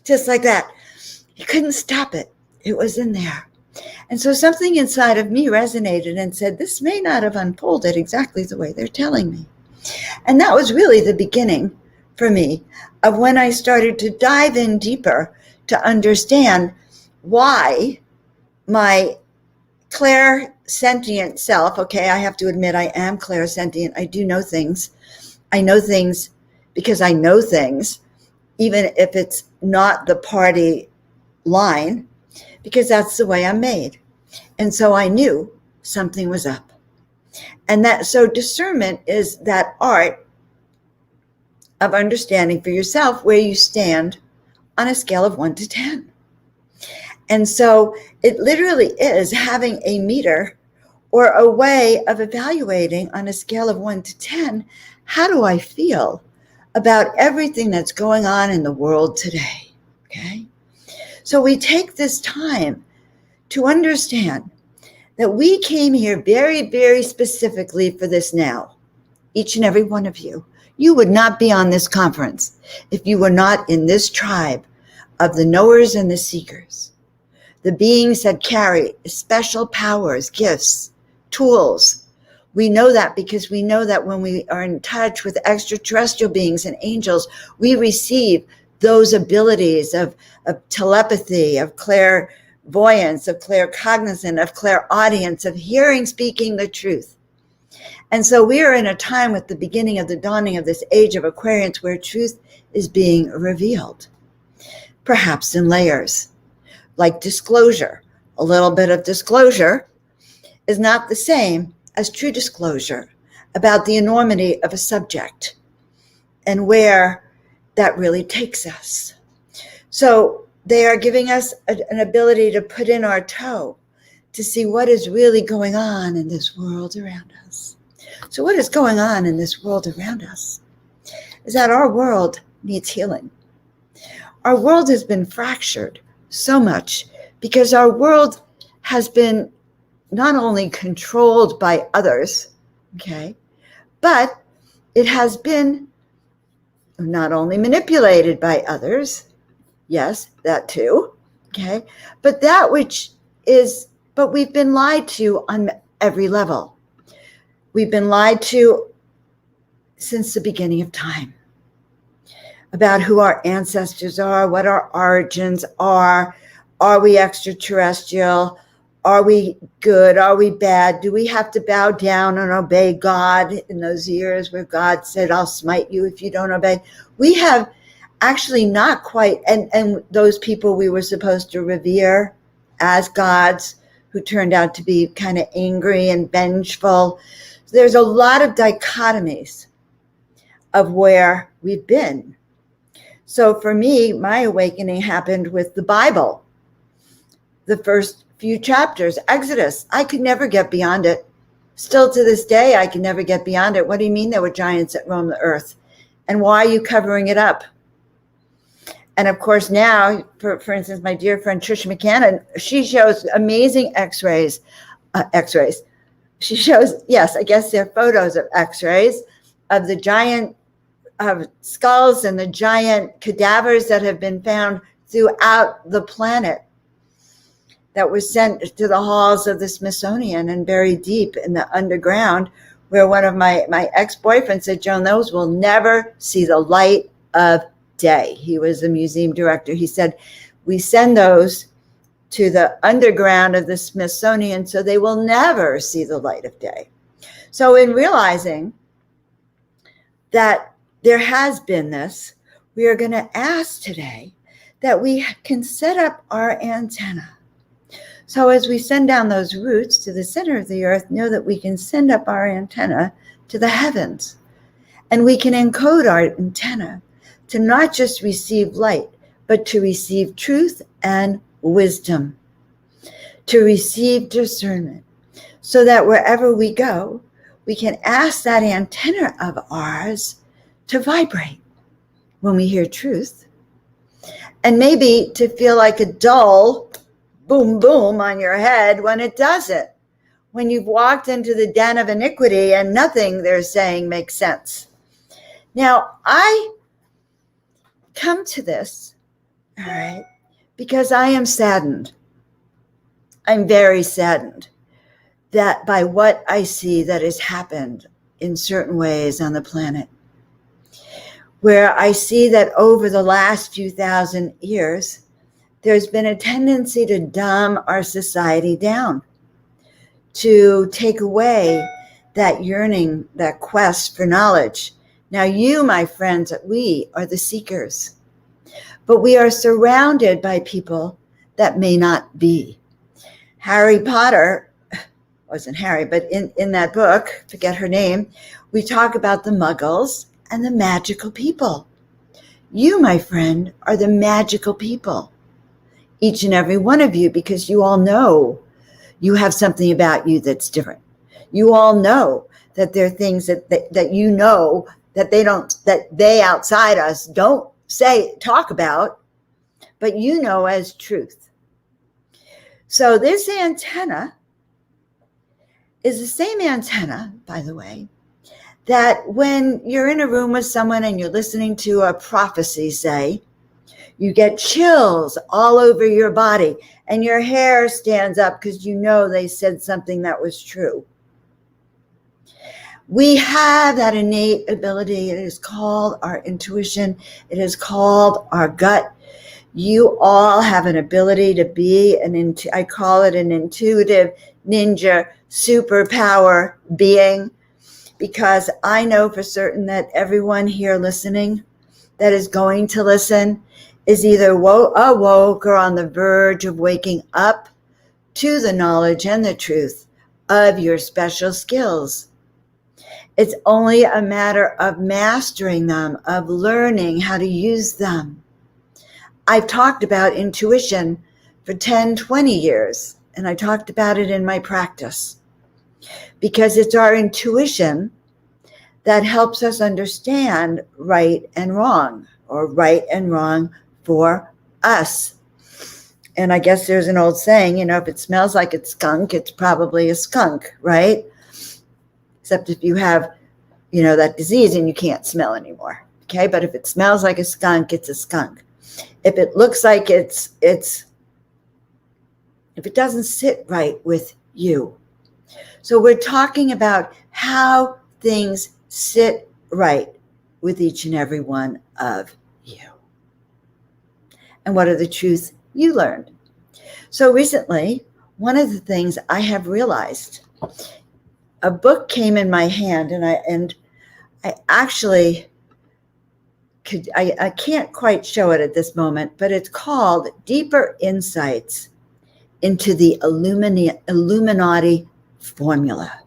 just like that. He couldn't stop it. It was in there. And so something inside of me resonated and said, this may not have unfolded exactly the way they're telling me. And that was really the beginning for me of when I started to dive in deeper to understand why my clairsentient self, okay, I have to admit I am clairsentient. I do know things. I know things because I know things, even if it's not the party line, because that's the way I'm made. And so I knew something was up. And that, so discernment is that art of understanding for yourself where you stand on a scale of 1 to 10. And so it literally is having a meter or a way of evaluating on a scale of 1 to 10, how do I feel about everything that's going on in the world today? Okay. So we take this time to understand that we came here very, very specifically for this now. Each and every one of you. You would not be on this conference if you were not in this tribe of the knowers and the seekers, the beings that carry special powers, gifts, tools. We know that because we know that when we are in touch with extraterrestrial beings and angels, we receive those abilities of telepathy, of clairvoyance, of claircognizance, of clairaudience, of hearing, speaking the truth. And so we are in a time with the beginning of the dawning of this age of Aquarians where truth is being revealed, perhaps in layers, like disclosure. A little bit of disclosure is not the same as true disclosure about the enormity of a subject and where that really takes us. So they are giving us an ability to put in our toe to see what is really going on in this world around us. So what is going on in this world around us is that our world needs healing. Our world has been fractured so much because our world has been not only controlled by others, okay, but it has been not only manipulated by others, yes, that too, okay, but we've been lied to on every level. We've been lied to since the beginning of time about who our ancestors are, what our origins are we extraterrestrial? Are we good? Are we bad? Do we have to bow down and obey God in those years where God said, I'll smite you if you don't obey? We have actually not quite, and those people we were supposed to revere as gods who turned out to be kind of angry and vengeful. There's a lot of dichotomies of where we've been. So for me, my awakening happened with the Bible. The first few chapters, Exodus, I could never get beyond it. Still to this day, I can never get beyond it. What do you mean there were giants that roamed the earth? And why are you covering it up? And of course now, for instance, my dear friend Tricia McCannon, she shows amazing x-rays. She shows, yes, I guess they're photos of x-rays of the giant skulls and the giant cadavers that have been found throughout the planet that was sent to the halls of the Smithsonian and buried deep in the underground, where one of my ex-boyfriends said, Joan, those will never see the light of day. He was a museum director. He said, we send those to the underground of the Smithsonian so they will never see the light of day. So in realizing that there has been this, we are going to ask today that we can set up our antenna. So as we send down those roots to the center of the earth, know that we can send up our antenna to the heavens. And we can encode our antenna to not just receive light, but to receive truth and wisdom, to receive discernment, so that wherever we go, we can ask that antenna of ours to vibrate when we hear truth, and maybe to feel like a dull boom, boom on your head when it doesn't, when you've walked into the den of iniquity and nothing they're saying makes sense. Now, I come to this, all right, because I am saddened. I'm very saddened that by what I see that has happened in certain ways on the planet, where I see that over the last few thousand years, there's been a tendency to dumb our society down, to take away that yearning, that quest for knowledge. Now you, my friends, we are the seekers, but we are surrounded by people that may not be. Harry Potter, wasn't Harry, but in that book, forget her name, we talk about the muggles and the magical people. You, my friend, are the magical people. Each and every one of you, because you all know you have something about you that's different. You all know that there are things that you know that they outside us don't talk about, but you know as truth. So this antenna is the same antenna, by the way, that when you're in a room with someone and you're listening to a prophecy, say, you get chills all over your body and your hair stands up because you know they said something that was true. We have that innate ability. It is called our intuition. It is called our gut. You all have an ability to be I call it an intuitive ninja superpower being, because I know for certain that everyone here listening that is going to listen is either awoke or on the verge of waking up to the knowledge and the truth of your special skills. It's only a matter of mastering them, of learning how to use them. I've talked about intuition for 10, 20 years, and I talked about it in my practice, because it's our intuition that helps us understand right and wrong, or right and wrong for us. And I guess there's an old saying, if it smells like it's skunk, it's probably a skunk, right? Except if you have, that disease and you can't smell anymore, okay? But if it smells like a skunk, it's a skunk. If it looks like if it doesn't sit right with you. So we're talking about how things sit right with each and every one of you. And what are the truths you learned? So recently, one of the things I have realized, a book came in my hand, and I actually I can't quite show it at this moment, but it's called Deeper Insights into the Illuminati Formula.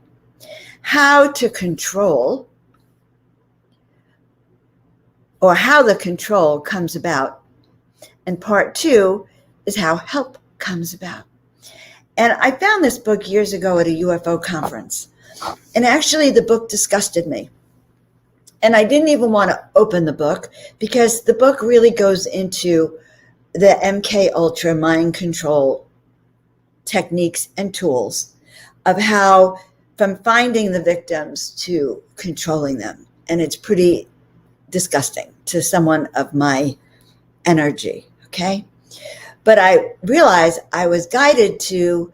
How to control, or how the control comes about. And part 2 is how help comes about. And I found this book years ago at a UFO conference. And actually the book disgusted me. And I didn't even want to open the book, because the book really goes into the MK Ultra mind control techniques and tools of how, from finding the victims to controlling them. And it's pretty disgusting to someone of my energy, okay? But I realized I was guided to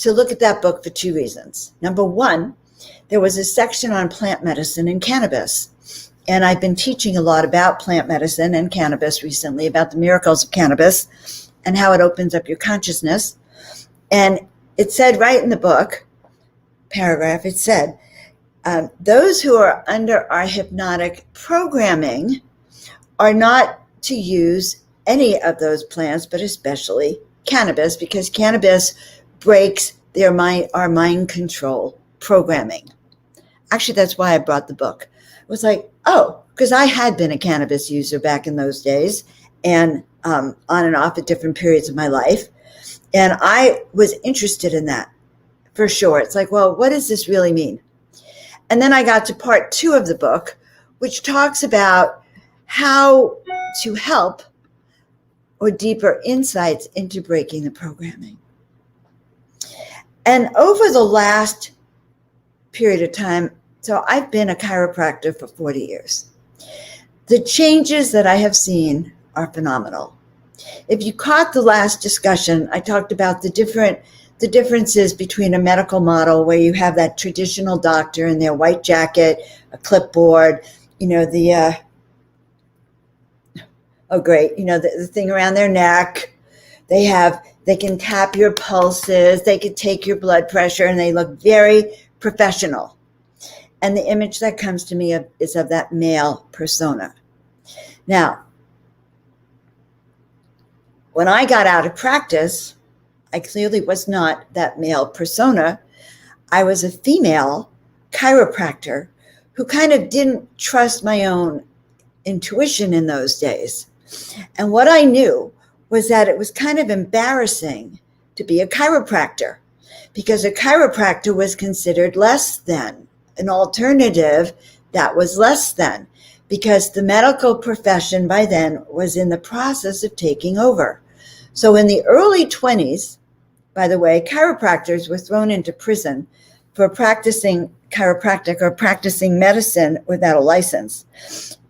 look at that book for 2 reasons. Number one, there was a section on plant medicine and cannabis. And I've been teaching a lot about plant medicine and cannabis recently, about the miracles of cannabis and how it opens up your consciousness. And it said right in the book, paragraph, it said, those who are under our hypnotic programming are not to use any of those plants, but especially cannabis, because cannabis breaks our mind control programming. Actually, that's why I brought the book. It was like, oh, because I had been a cannabis user back in those days, and on and off at different periods of my life. And I was interested in that for sure. It's like, well, what does this really mean? And then I got to part 2 of the book, which talks about how to help or deeper insights into breaking the programming. And over the last period of time, so I've been a chiropractor for 40 years. The changes that I have seen are phenomenal. If you caught the last discussion, I talked about the differences between a medical model where you have that traditional doctor in their white jacket, a clipboard, the thing around their neck. They can tap your pulses, they can take your blood pressure, and they look very professional. And the image that comes to me is of that male persona. Now, when I got out of practice, I clearly was not that male persona. I was a female chiropractor who kind of didn't trust my own intuition in those days. And what I knew was that it was kind of embarrassing to be a chiropractor, because a chiropractor was considered less than, an alternative that was less than, because the medical profession by then was in the process of taking over. So in the early 20s, by the way, chiropractors were thrown into prison for practicing chiropractic or practicing medicine without a license.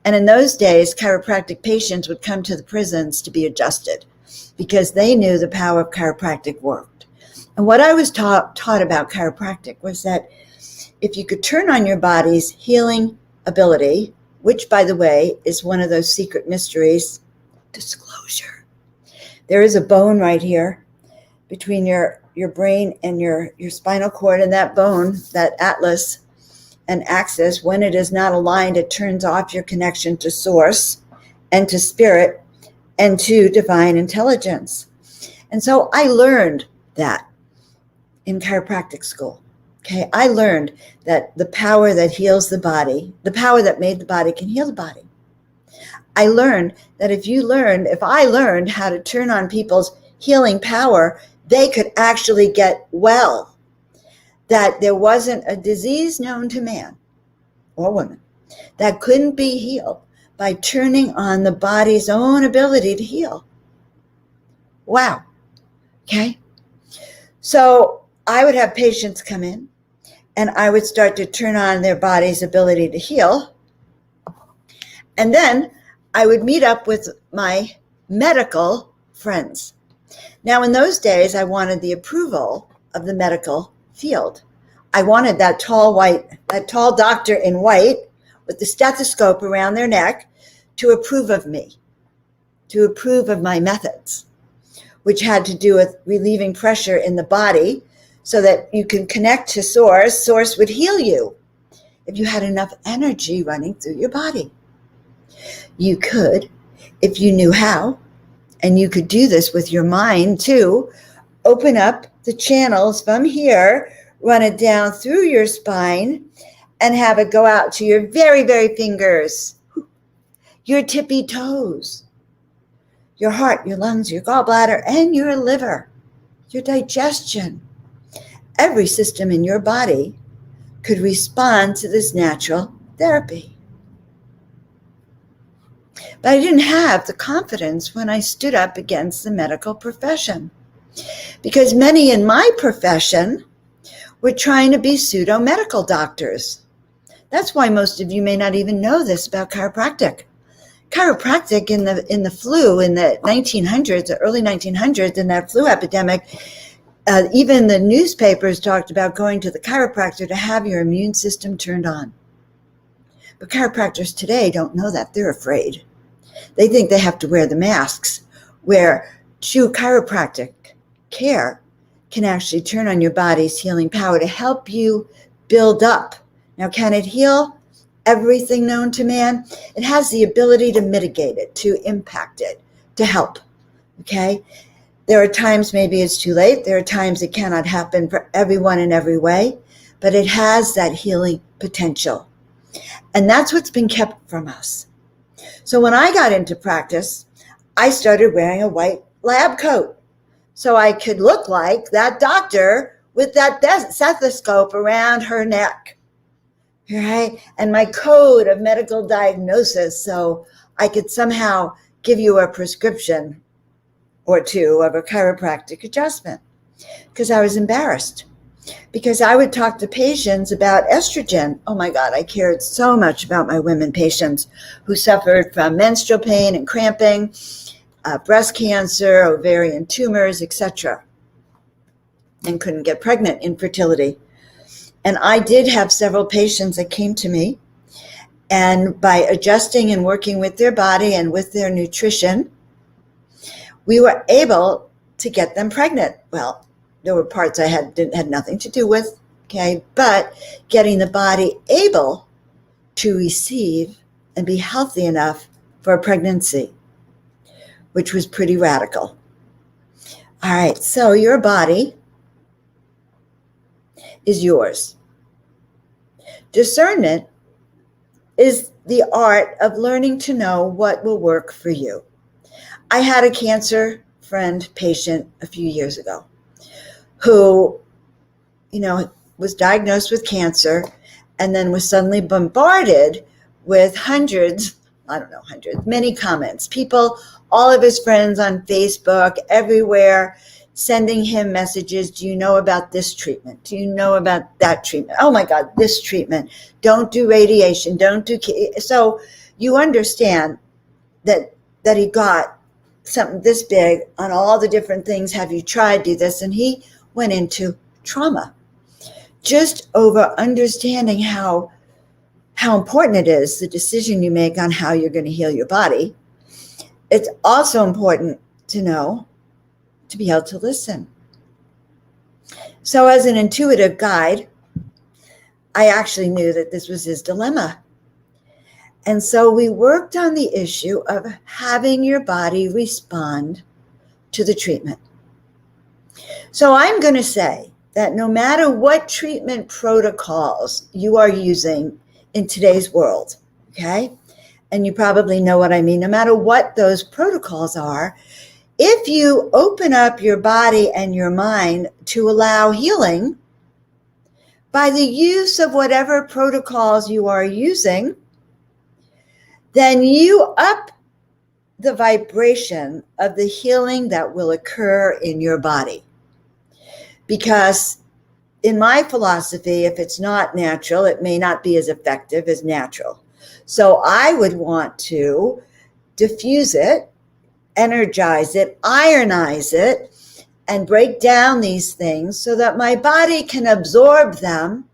And in those days, chiropractic patients would come to the prisons to be adjusted because they knew the power of chiropractic worked. And what I was taught about chiropractic was that if you could turn on your body's healing ability, which, by the way, is one of those secret mysteries, disclosure. There is a bone right here between your brain and your spinal cord, and that bone, that atlas and axis, when it is not aligned, it turns off your connection to source and to spirit and to divine intelligence. And so I learned that in chiropractic school. Okay, I learned that the power that heals the body, the power that made the body, can heal the body. I learned that if I learned how to turn on people's healing power, they could actually get well. That there wasn't a disease known to man or woman that couldn't be healed by turning on the body's own ability to heal. Wow. Okay. So I would have patients come in and I would start to turn on their body's ability to heal. And then I would meet up with my medical friends. Now, in those days, I wanted the approval of the medical field. I wanted that tall doctor in white with the stethoscope around their neck to approve of me, to approve of my methods, which had to do with relieving pressure in the body so that you can connect to source. Source would heal you if you had enough energy running through your body. You could, if you knew how, and you could do this with your mind too, open up the channels from here, run it down through your spine, and have it go out to your very, very fingers, your tippy toes, your heart, your lungs, your gallbladder, and your liver, your digestion. Every system in your body could respond to this natural therapy. But I didn't have the confidence when I stood up against the medical profession, because many in my profession were trying to be pseudo-medical doctors. That's why most of you may not even know this about chiropractic. Chiropractic in the flu in the 1900s, the early 1900s, in that flu epidemic, even the newspapers talked about going to the chiropractor to have your immune system turned on. But chiropractors today don't know that. They're afraid. They think they have to wear the masks, where true chiropractic care can actually turn on your body's healing power to help you build up. Now, can it heal everything known to man? It has the ability to mitigate it, to impact it, to help. Okay? There are times maybe it's too late. There are times it cannot happen for everyone in every way, but it has that healing potential. And that's what's been kept from us. So when I got into practice, I started wearing a white lab coat so I could look like that doctor with that stethoscope around her neck, right? And my code of medical diagnosis, so I could somehow give you a prescription or two of a chiropractic adjustment, because I was embarrassed. Because I would talk to patients about estrogen. Oh my God, I cared so much about my women patients who suffered from menstrual pain and cramping, breast cancer, ovarian tumors, etc., and couldn't get pregnant, infertility. And I did have several patients that came to me, and by adjusting and working with their body and with their nutrition, we were able to get them pregnant. Well, there were parts I had nothing to do with, okay, but getting the body able to receive and be healthy enough for a pregnancy, which was pretty radical. All right, so your body is yours. Discernment is the art of learning to know what will work for you. I had a cancer friend patient a few years ago who, was diagnosed with cancer and then was suddenly bombarded with many comments. People, all of his friends on Facebook, everywhere, sending him messages. Do you know about this treatment? Do you know about that treatment? Oh my God, this treatment. Don't do radiation. Don't do. So you understand that he got something this big on all the different things. Have you tried? Do this. And he went into trauma just over understanding how important it is, the decision you make on how you're going to heal your body. It's also important to know, to be able to listen. So as an intuitive guide, I actually knew that this was his dilemma. And so we worked on the issue of having your body respond to the treatment. So I'm going to say that no matter what treatment protocols you are using in today's world, okay, and you probably know what I mean, no matter what those protocols are, if you open up your body and your mind to allow healing by the use of whatever protocols you are using, then you up the vibration of the healing that will occur in your body. Because in my philosophy, if it's not natural, it may not be as effective as natural. So I would want to diffuse it, energize it, ironize it, and break down these things so that my body can absorb them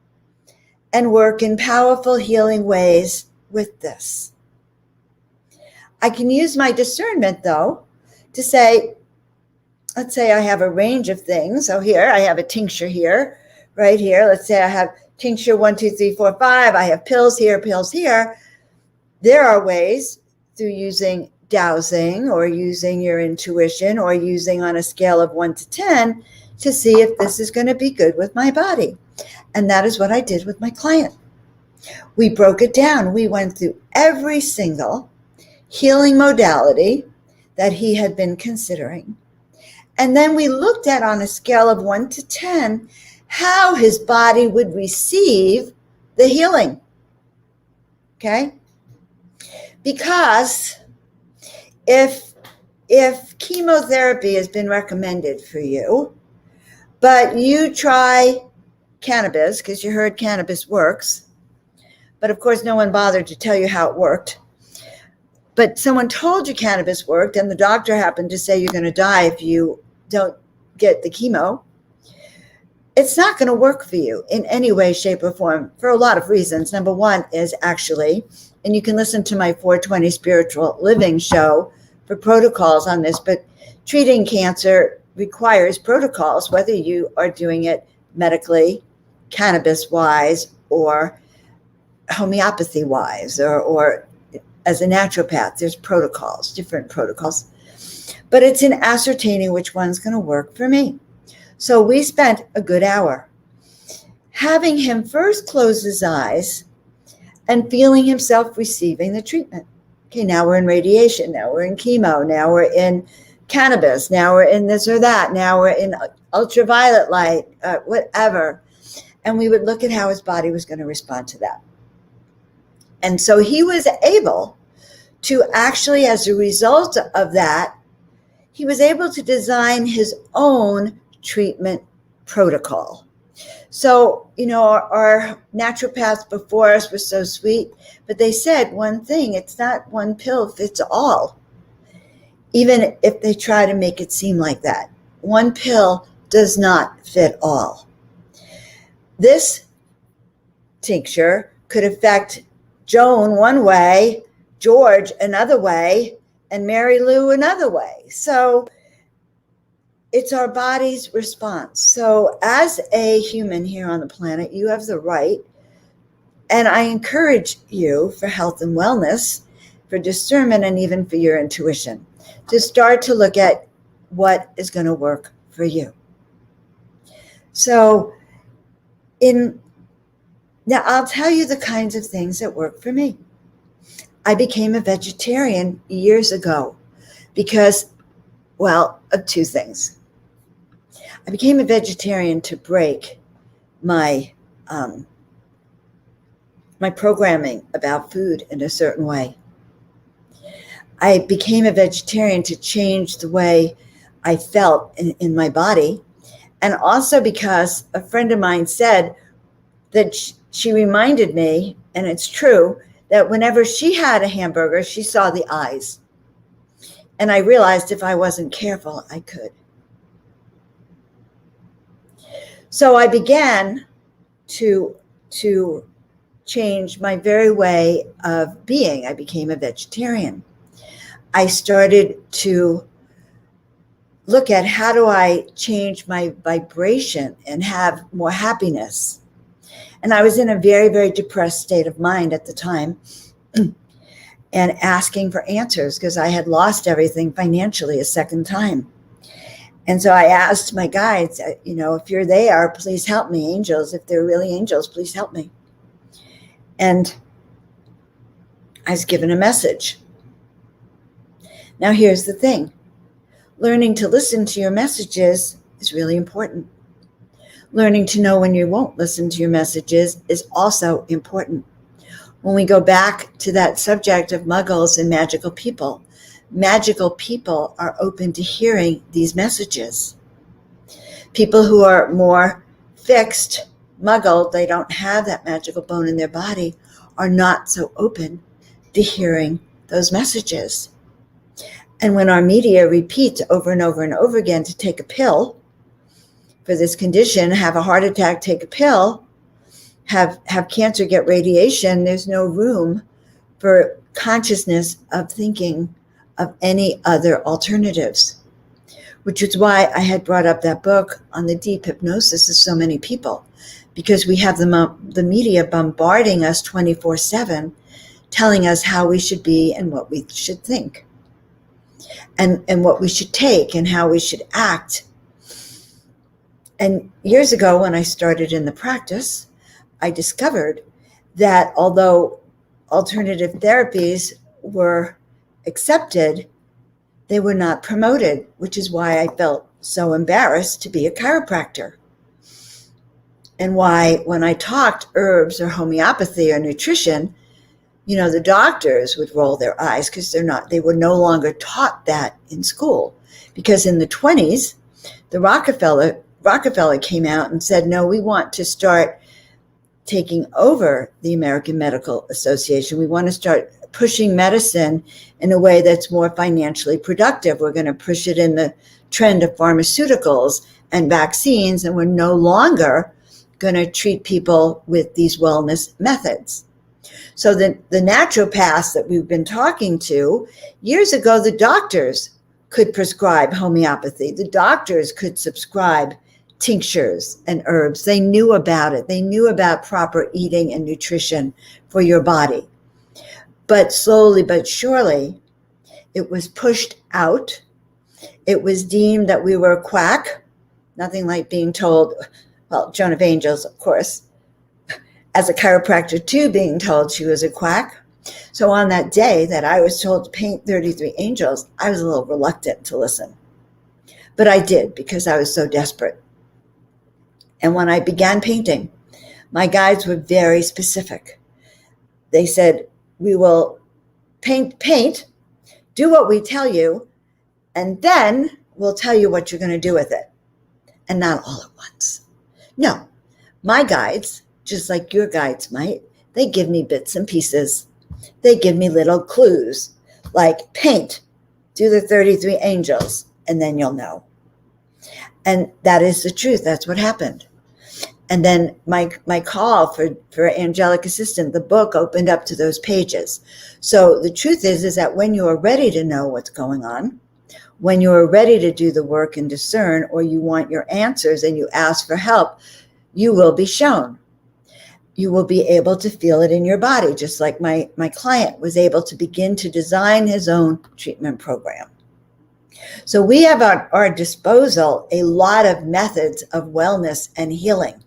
and work in powerful healing ways with this. I can use my discernment, though, to say, let's say I have a range of things. So here I have a tincture here, right here. Let's say I have tincture 1, 2, 3, 4, 5. I have pills here, pills here. There are ways through using dowsing or using your intuition or using on a scale of 1 to 10 to see if this is going to be good with my body. And that is what I did with my client. We broke it down. We went through every single healing modality that he had been considering. And then we looked at, on a scale of 1 to 10, how his body would receive the healing. Okay? Because if chemotherapy has been recommended for you, but you try cannabis because you heard cannabis works, but of course no one bothered to tell you how it worked, but someone told you cannabis worked and the doctor happened to say you're going to die if you don't get the chemo, it's not going to work for you in any way, shape, or form for a lot of reasons. Number one is actually, and you can listen to my 420 Spiritual Living show for protocols on this, but treating cancer requires protocols, whether you are doing it medically, cannabis-wise, or homeopathy-wise, or as a naturopath. There's protocols, different protocols. But it's in ascertaining which one's going to work for me. So we spent a good hour having him first close his eyes and feeling himself receiving the treatment. Okay, now we're in radiation, now we're in chemo, now we're in cannabis, now we're in this or that, now we're in ultraviolet light, whatever. And we would look at how his body was going to respond to that. And so he was able to actually, as a result of that, he was able to design his own treatment protocol. So, our naturopaths before us were so sweet, but they said one thing: it's not one pill fits all. Even if they try to make it seem like that, one pill does not fit all. This tincture could affect Joan one way, George another way, and Mary Lou another way. So it's our body's response. So as a human here on the planet, you have the right, and I encourage you, for health and wellness, for discernment, and even for your intuition, to start to look at what is going to work for you. So now I'll tell you the kinds of things that work for me. I became a vegetarian years ago because, of two things. I became a vegetarian to break my programming about food in a certain way. I became a vegetarian to change the way I felt in my body, and also because a friend of mine said that she reminded me, and it's true, that whenever she had a hamburger, she saw the eyes. And I realized if I wasn't careful, I could. So I began to change my very way of being. I became a vegetarian. I started to look at how do I change my vibration and have more happiness. And I was in a very, very depressed state of mind at the time and asking for answers because I had lost everything financially a second time. And so I asked my guides, if you're there, please help me. Angels, if they're really angels, please help me. And I was given a message. Now, here's the thing. Learning to listen to your messages is really important. Learning to know when you won't listen to your messages is also important. When we go back to that subject of muggles and magical people are open to hearing these messages. People who are more fixed, muggled, they don't have that magical bone in their body, are not so open to hearing those messages. And when our media repeats over and over and over again to take a pill for this condition, have a heart attack, take a pill, have cancer, get radiation, there's no room for consciousness of thinking of any other alternatives, which is why I had brought up that book on the deep hypnosis of so many people, because we have the media bombarding us 24/7, telling us how we should be and what we should think, and what we should take and how we should act. And years ago, when I started in the practice, I discovered that although alternative therapies were accepted, they were not promoted, which is why I felt so embarrassed to be a chiropractor. And why, when I talked herbs or homeopathy or nutrition, the doctors would roll their eyes because they were no longer taught that in school. Because in the 20s, the Rockefeller came out and said, no, we want to start taking over the American Medical Association. We want to start pushing medicine in a way that's more financially productive. We're going to push it in the trend of pharmaceuticals and vaccines, and we're no longer going to treat people with these wellness methods. So the naturopaths that we've been talking to, years ago, the doctors could prescribe homeopathy. The doctors could prescribe tinctures and herbs. They knew about it. They knew about proper eating and nutrition for your body. But slowly but surely, it was pushed out. It was deemed that we were a quack. Nothing like being told, well, Joan of Angels, of course, as a chiropractor too, being told she was a quack. So on that day that I was told to paint 33 angels, I was a little reluctant to listen. But I did because I was so desperate. And when I began painting, my guides were very specific. They said, we will paint, do what we tell you, and then we'll tell you what you're going to do with it. And not all at once. No, my guides, just like your guides might, they give me bits and pieces. They give me little clues, like paint, do the 33 angels, and then you'll know. And that is the truth. That's what happened. And then my call for angelic assistant, the book opened up to those pages. So the truth is that when you are ready to know what's going on, when you are ready to do the work and discern, or you want your answers and you ask for help, you will be shown. You will be able to feel it in your body, just like my client was able to begin to design his own treatment program. So we have at our disposal a lot of methods of wellness and healing,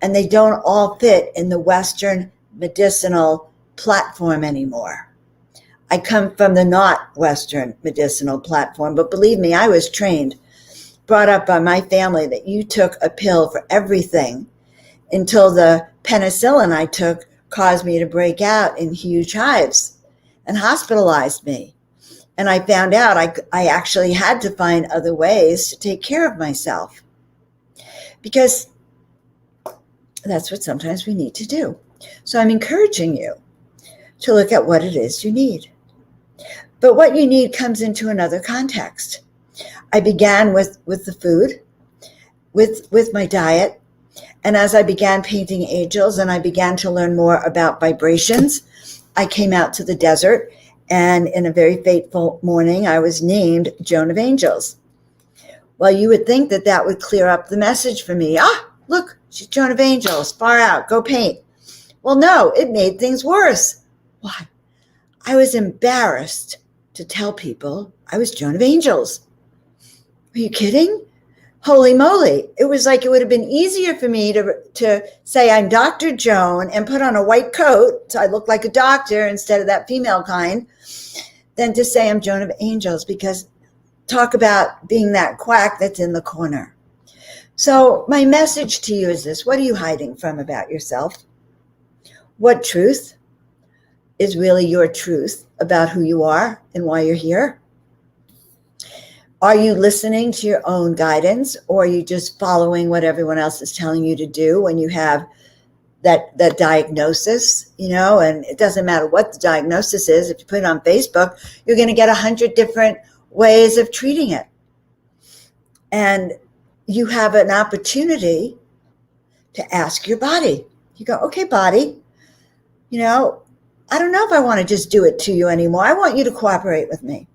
and they don't all fit in the Western medicinal platform anymore. I come from the not Western medicinal platform, but believe me, I was trained, brought up by my family that you took a pill for everything until the penicillin I took caused me to break out in huge hives and hospitalized me. And I found out I actually had to find other ways to take care of myself, because that's what sometimes we need to do. So I'm encouraging you to look at what it is you need. But what you need comes into another context. I began with the food, with my diet. And as I began painting angels and I began to learn more about vibrations, I came out to the desert, and in a very fateful morning, I was named Joan of Angels. Well, you would think that that would clear up the message for me. Look, she's Joan of Angels, far out, go paint. Well, no, it made things worse. Why? I was embarrassed to tell people I was Joan of Angels. Are you kidding? Holy moly. It was like it would have been easier for me to say I'm Dr. Joan and put on a white coat so I look like a doctor instead of that female kind, than to say I'm Joan of Angels, because talk about being that quack that's in the corner. So my message to you is this: what are you hiding from about yourself? What truth is really your truth about who you are and why you're here? Are you listening to your own guidance, or are you just following what everyone else is telling you to do when you have that diagnosis, and it doesn't matter what the diagnosis is. If you put it on Facebook, you're going to get 100 different ways of treating it. And you have an opportunity to ask your body. You go, okay, body, I don't know if I want to just do it to you anymore. I want you to cooperate with me.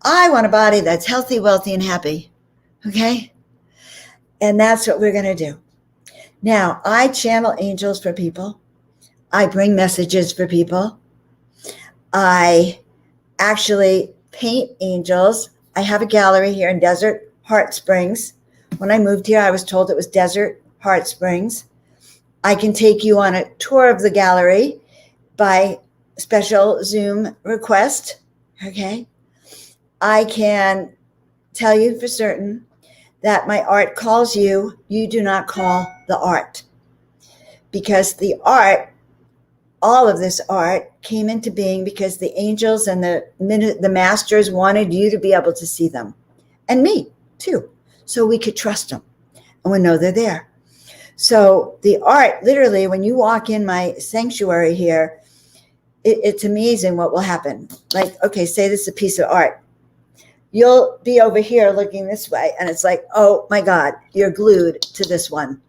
I want a body that's healthy, wealthy, and happy. Okay? And that's what we're going to do. Now, I channel angels for people. I bring messages for people. I actually paint angels. I have a gallery here in Desert Heart Springs. When I moved here, I was told it was Desert Heart Springs. I can take you on a tour of the gallery by special Zoom request. Okay? I can tell you for certain that my art calls you. You do not call the art, because the art, all of this art, came into being because the angels and the masters wanted you to be able to see them, and me too, so we could trust them and we know they're there. So the art, literally, when you walk in my sanctuary here, it's amazing what will happen. Like, okay, say this is a piece of art. You'll be over here looking this way, and it's like, oh my God, you're glued to this one.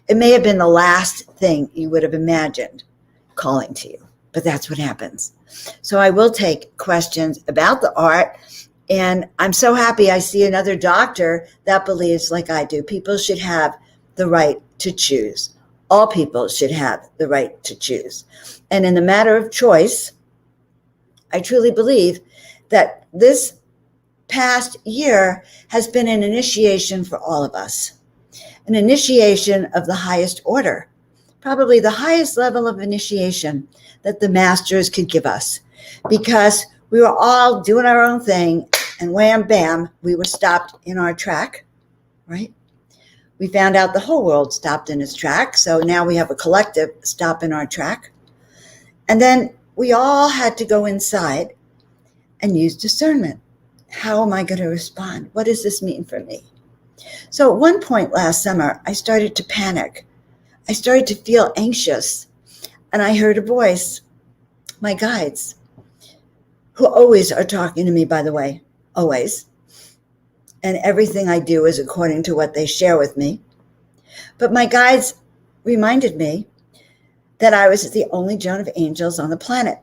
It may have been the last thing you would have imagined calling to you, but that's what happens. So I will take questions about the art, and I'm so happy I see another doctor that believes like I do. People should have the right to choose. All people should have the right to choose. And in the matter of choice, I truly believe that this past year has been an initiation for all of us, an initiation of the highest order, probably the highest level of initiation that the masters could give us, because we were all doing our own thing, and wham, bam, we were stopped in our track, right? We found out the whole world stopped in its track, so now we have a collective stop in our track. And then we all had to go inside and use discernment. How am I going to respond? What does this mean for me? So at one point last summer, I started to panic. I started to feel anxious. And I heard a voice, my guides, who always are talking to me, by the way, always. And everything I do is according to what they share with me. But my guides reminded me that I was the only Joan of Angels on the planet.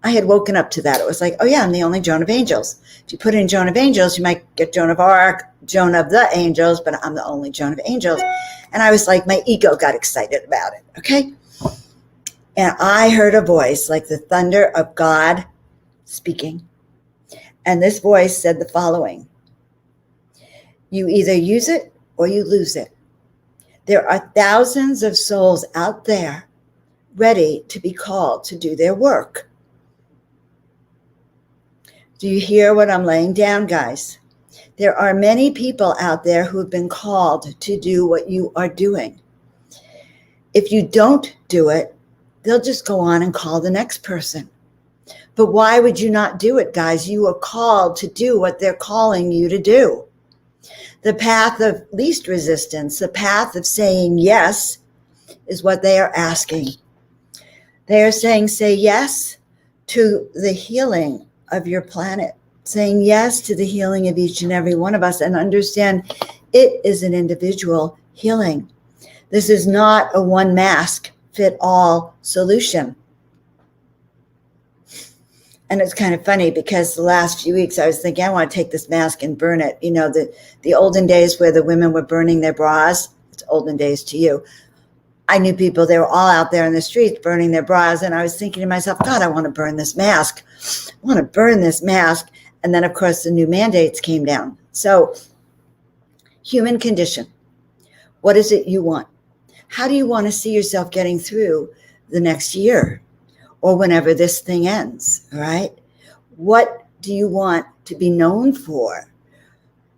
I had woken up to that. It was like, oh yeah, I'm the only Joan of Angels. If you put in Joan of Angels, you might get Joan of Arc, Joan of the Angels, but I'm the only Joan of Angels. And I was like, my ego got excited about it, okay? And I heard a voice like the thunder of God speaking. And this voice said the following: you either use it or you lose it. There are thousands of souls out there ready to be called to do their work. Do you hear what I'm laying down, guys? There are many people out there who have been called to do what you are doing. If you don't do it, they'll just go on and call the next person. But why would you not do it, guys? You are called to do what they're calling you to do. The path of least resistance, the path of saying yes, is what they are asking. They are saying, say yes to the healing of your planet, saying yes to the healing of each and every one of us, and understand it is an individual healing. This is not a one mask fit all solution. And it's kind of funny because the last few weeks I was thinking, I want to take this mask and burn it. You know, the olden days where the women were burning their bras, it's olden days to you. I knew people, they were all out there in the streets burning their bras. And I was thinking to myself, God, I want to burn this mask. I want to burn this mask. And then, of course, the new mandates came down. So human condition, what is it you want? How do you want to see yourself getting through the next year or whenever this thing ends, all right? What do you want to be known for?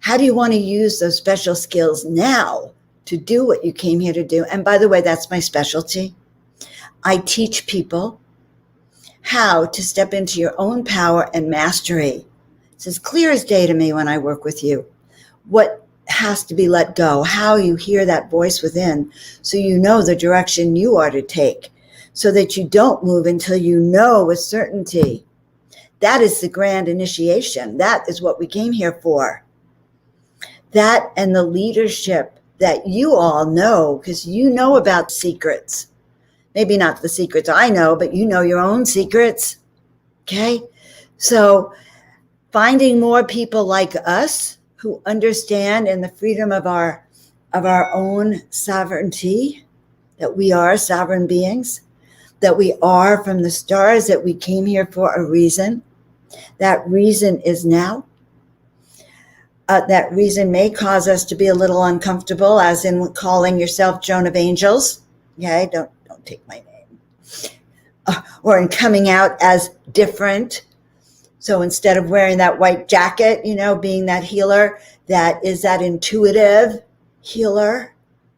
How do you want to use those special skills now to do what you came here to do? And by the way, that's my specialty. I teach people how to step into your own power and mastery. It's as clear as day to me when I work with you. What has to be let go, how you hear that voice within, so you know the direction you are to take, so that you don't move until you know with certainty. That is the grand initiation. That is what we came here for. That and the leadership that you all know, because you know about secrets. Maybe not the secrets I know, but you know your own secrets. Okay? So finding more people like us who understand in the freedom of our own sovereignty, that we are sovereign beings, that we are from the stars, that we came here for a reason. That reason is now. That reason may cause us to be a little uncomfortable, as in calling yourself Joan of Angels. Okay, don't take my name. Or in coming out as different. So instead of wearing that white jacket, you know, being that healer, that is that intuitive healer,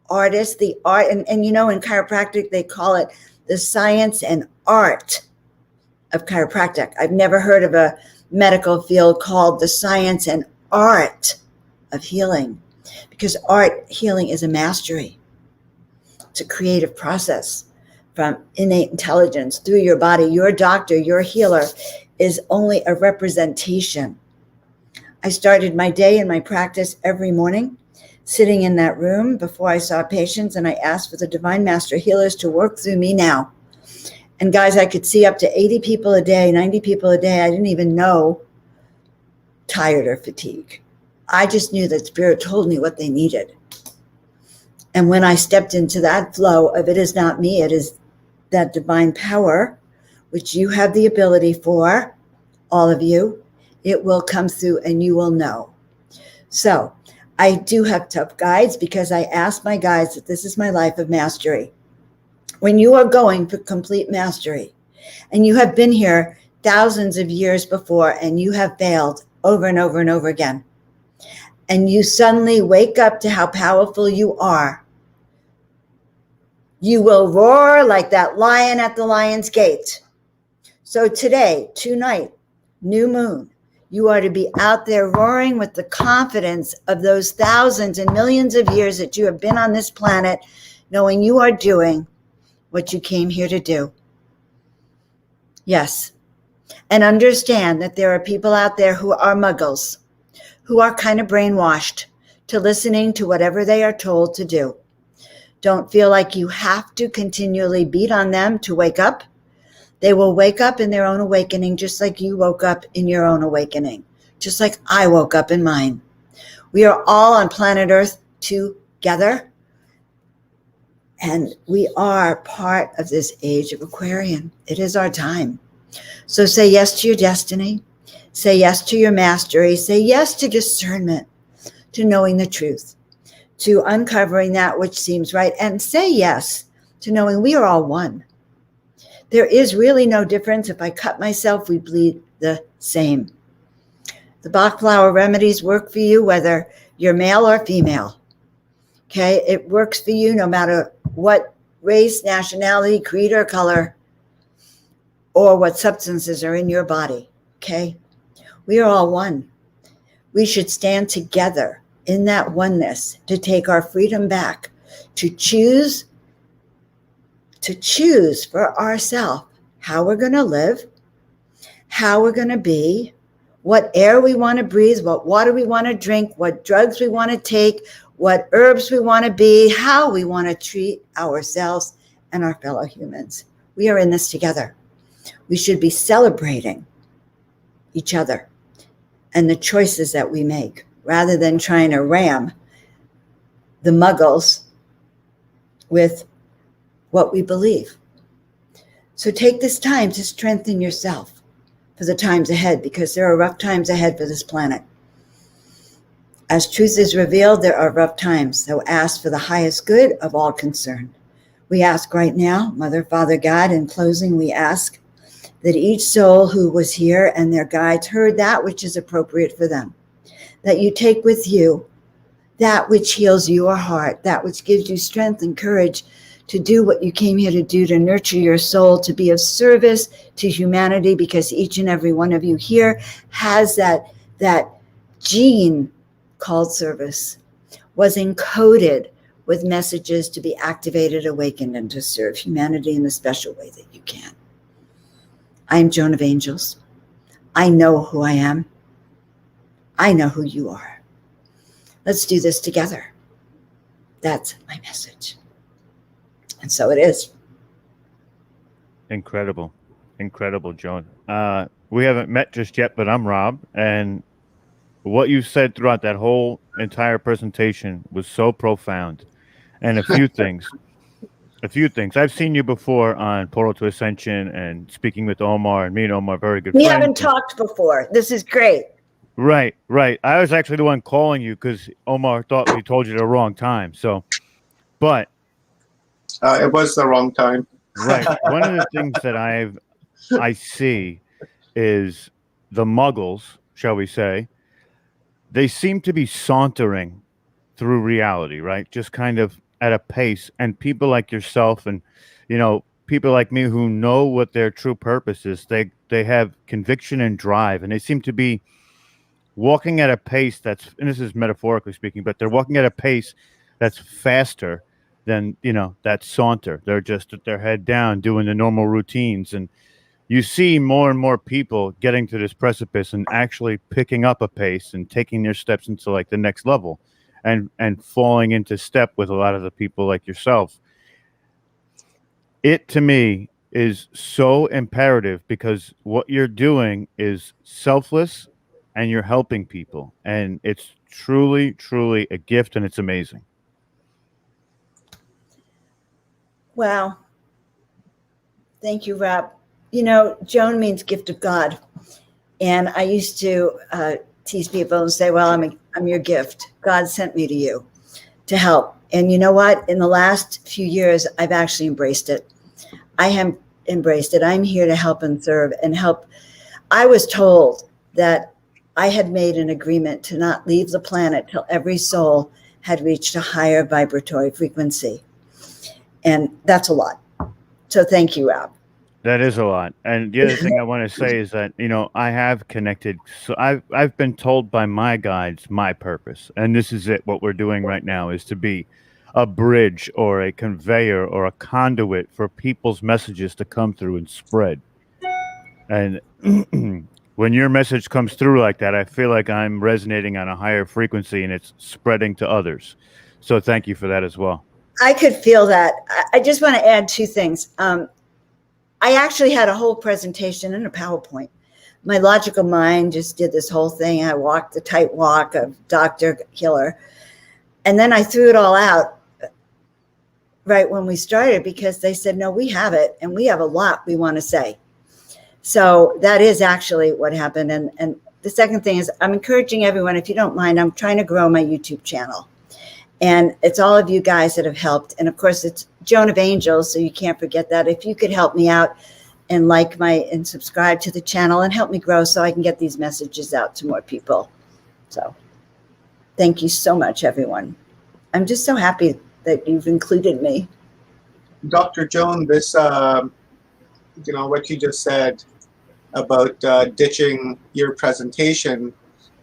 artist, the art. And you know, in chiropractic, they call it the science and art of chiropractic. I've never heard of a medical field called the science and art of healing, because art healing is a mastery. It's a creative process from innate intelligence through your body. Your doctor, your healer is only a representation. I started my day and my practice every morning, sitting in that room before I saw patients, and I asked for the Divine Master Healers to work through me now. And guys, I could see up to 80 people a day, 90 people a day. I didn't even know tired or fatigue. I just knew that Spirit told me what they needed. And when I stepped into that flow of it is not me, it is that divine power, which you have the ability for, all of you, it will come through and you will know. So I do have tough guides because I ask my guides that this is my life of mastery. When you are going for complete mastery and you have been here thousands of years before and you have failed over and over and over again, and you suddenly wake up to how powerful you are, you will roar like that lion at the lion's gate. So today, tonight, new moon, you are to be out there roaring with the confidence of those thousands and millions of years that you have been on this planet, knowing you are doing what you came here to do. Yes. And understand that there are people out there who are muggles, who are kind of brainwashed to listening to whatever they are told to do. Don't feel like you have to continually beat on them to wake up. They will wake up in their own awakening, just like you woke up in your own awakening, just like I woke up in mine. We are all on planet Earth together, and we are part of this age of Aquarian. It is our time. So say yes to your destiny. Say yes to your mastery. Say yes to discernment, to knowing the truth, to uncovering that which seems right. And say yes to knowing we are all one. There is really no difference. If I cut myself, we bleed the same. The Bach flower remedies work for you, whether you're male or female. Okay, it works for you no matter what race, nationality, creed, or color, or what substances are in your body. Okay, we are all one. We should stand together in that oneness to take our freedom back, to choose for ourselves how we're going to live, how we're going to be, what air we want to breathe, what water we want to drink, what drugs we want to take, what herbs we want to be, how we want to treat ourselves and our fellow humans. We are in this together. We should be celebrating each other and the choices that we make, rather than trying to ram the muggles with what we believe. So take this time to strengthen yourself for the times ahead, because there are rough times ahead for this planet. As truth is revealed, there are rough times. So ask for the highest good of all concerned. We ask right now, Mother, Father, God, in closing, we ask that each soul who was here and their guides heard that which is appropriate for them, that you take with you that which heals your heart, that which gives you strength and courage to do what you came here to do, to nurture your soul, to be of service to humanity, because each and every one of you here has that gene called service, was encoded with messages to be activated, awakened, and to serve humanity in the special way that you can. I am Joan of Angels. I know who I am. I know who you are. Let's do this together. That's my message. And so it is. Incredible. Incredible, Joan. We haven't met just yet, but I'm Rob. And what you said throughout that whole entire presentation was so profound. And a few things. I've seen you before on Portal to Ascension and speaking with Omar, and me and Omar are very good We friends. haven't talked before. This is great. Right. I was actually the one calling you because Omar thought we told you the wrong time. So, but It was the wrong time. right. One of the things that I see is the muggles, shall we say, they seem to be sauntering through reality, right? Just kind of at a pace. And people like yourself and, people like me who know what their true purpose is, they have conviction and drive, and they seem to be walking at a pace and this is metaphorically speaking, but they're walking at a pace that's faster than, that saunter. They're just at their head down doing the normal routines. And you see more and more people getting to this precipice and actually picking up a pace and taking their steps into like the next level and falling into step with a lot of the people like yourself. It to me is so imperative because what you're doing is selfless and you're helping people, and it's truly, truly a gift, and it's amazing. Wow. Thank you, Rob. You know, Joan means gift of God. And I used to tease people and say, well, I'm your gift. God sent me to you to help. And you know what? In the last few years, I've actually embraced it. I have embraced it. I'm here to help and serve and help. I was told that I had made an agreement to not leave the planet till every soul had reached a higher vibratory frequency. And that's a lot. So thank you, Rob. That is a lot. And the other thing I want to say is that, you know, I have connected. So I've been told by my guides my purpose. And this is it. What we're doing right now is to be a bridge or a conveyor or a conduit for people's messages to come through and spread. And when your message comes through like that, I feel like I'm resonating on a higher frequency and it's spreading to others. So thank you for that as well. I could feel that. I just want to add two things. I actually had a whole presentation in a PowerPoint. My logical mind just did this whole thing. I walked the tight walk of Dr. Killer. And then I threw it all out right when we started because they said, no, we have it. And we have a lot we want to say. So that is actually what happened. And the second thing is I'm encouraging everyone, if you don't mind, I'm trying to grow my YouTube channel. And it's all of you guys that have helped. And of course, it's Joan of Angels, so you can't forget that. If you could help me out and and subscribe to the channel and help me grow so I can get these messages out to more people. So thank you so much, everyone. I'm just so happy that you've included me. Dr. Joan, this, you know, what you just said about ditching your presentation,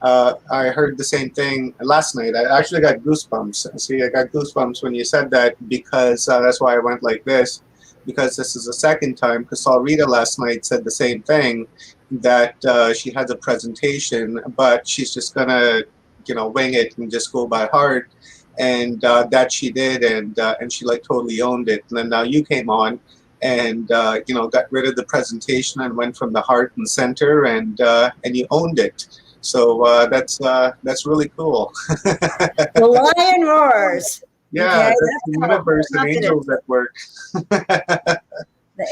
I heard the same thing last night. I actually got goosebumps. See, I got goosebumps when you said that because that's why I went like this, because this is the second time. Because Rita last night said the same thing, that she has a presentation, but she's just gonna, you know, wing it and just go by heart. And that she did, and she like totally owned it. And then now you came on, and you know, got rid of the presentation and went from the heart and center, and you owned it. So that's really cool. The lion roars. Yeah, Okay, that's the universe and angels at work. The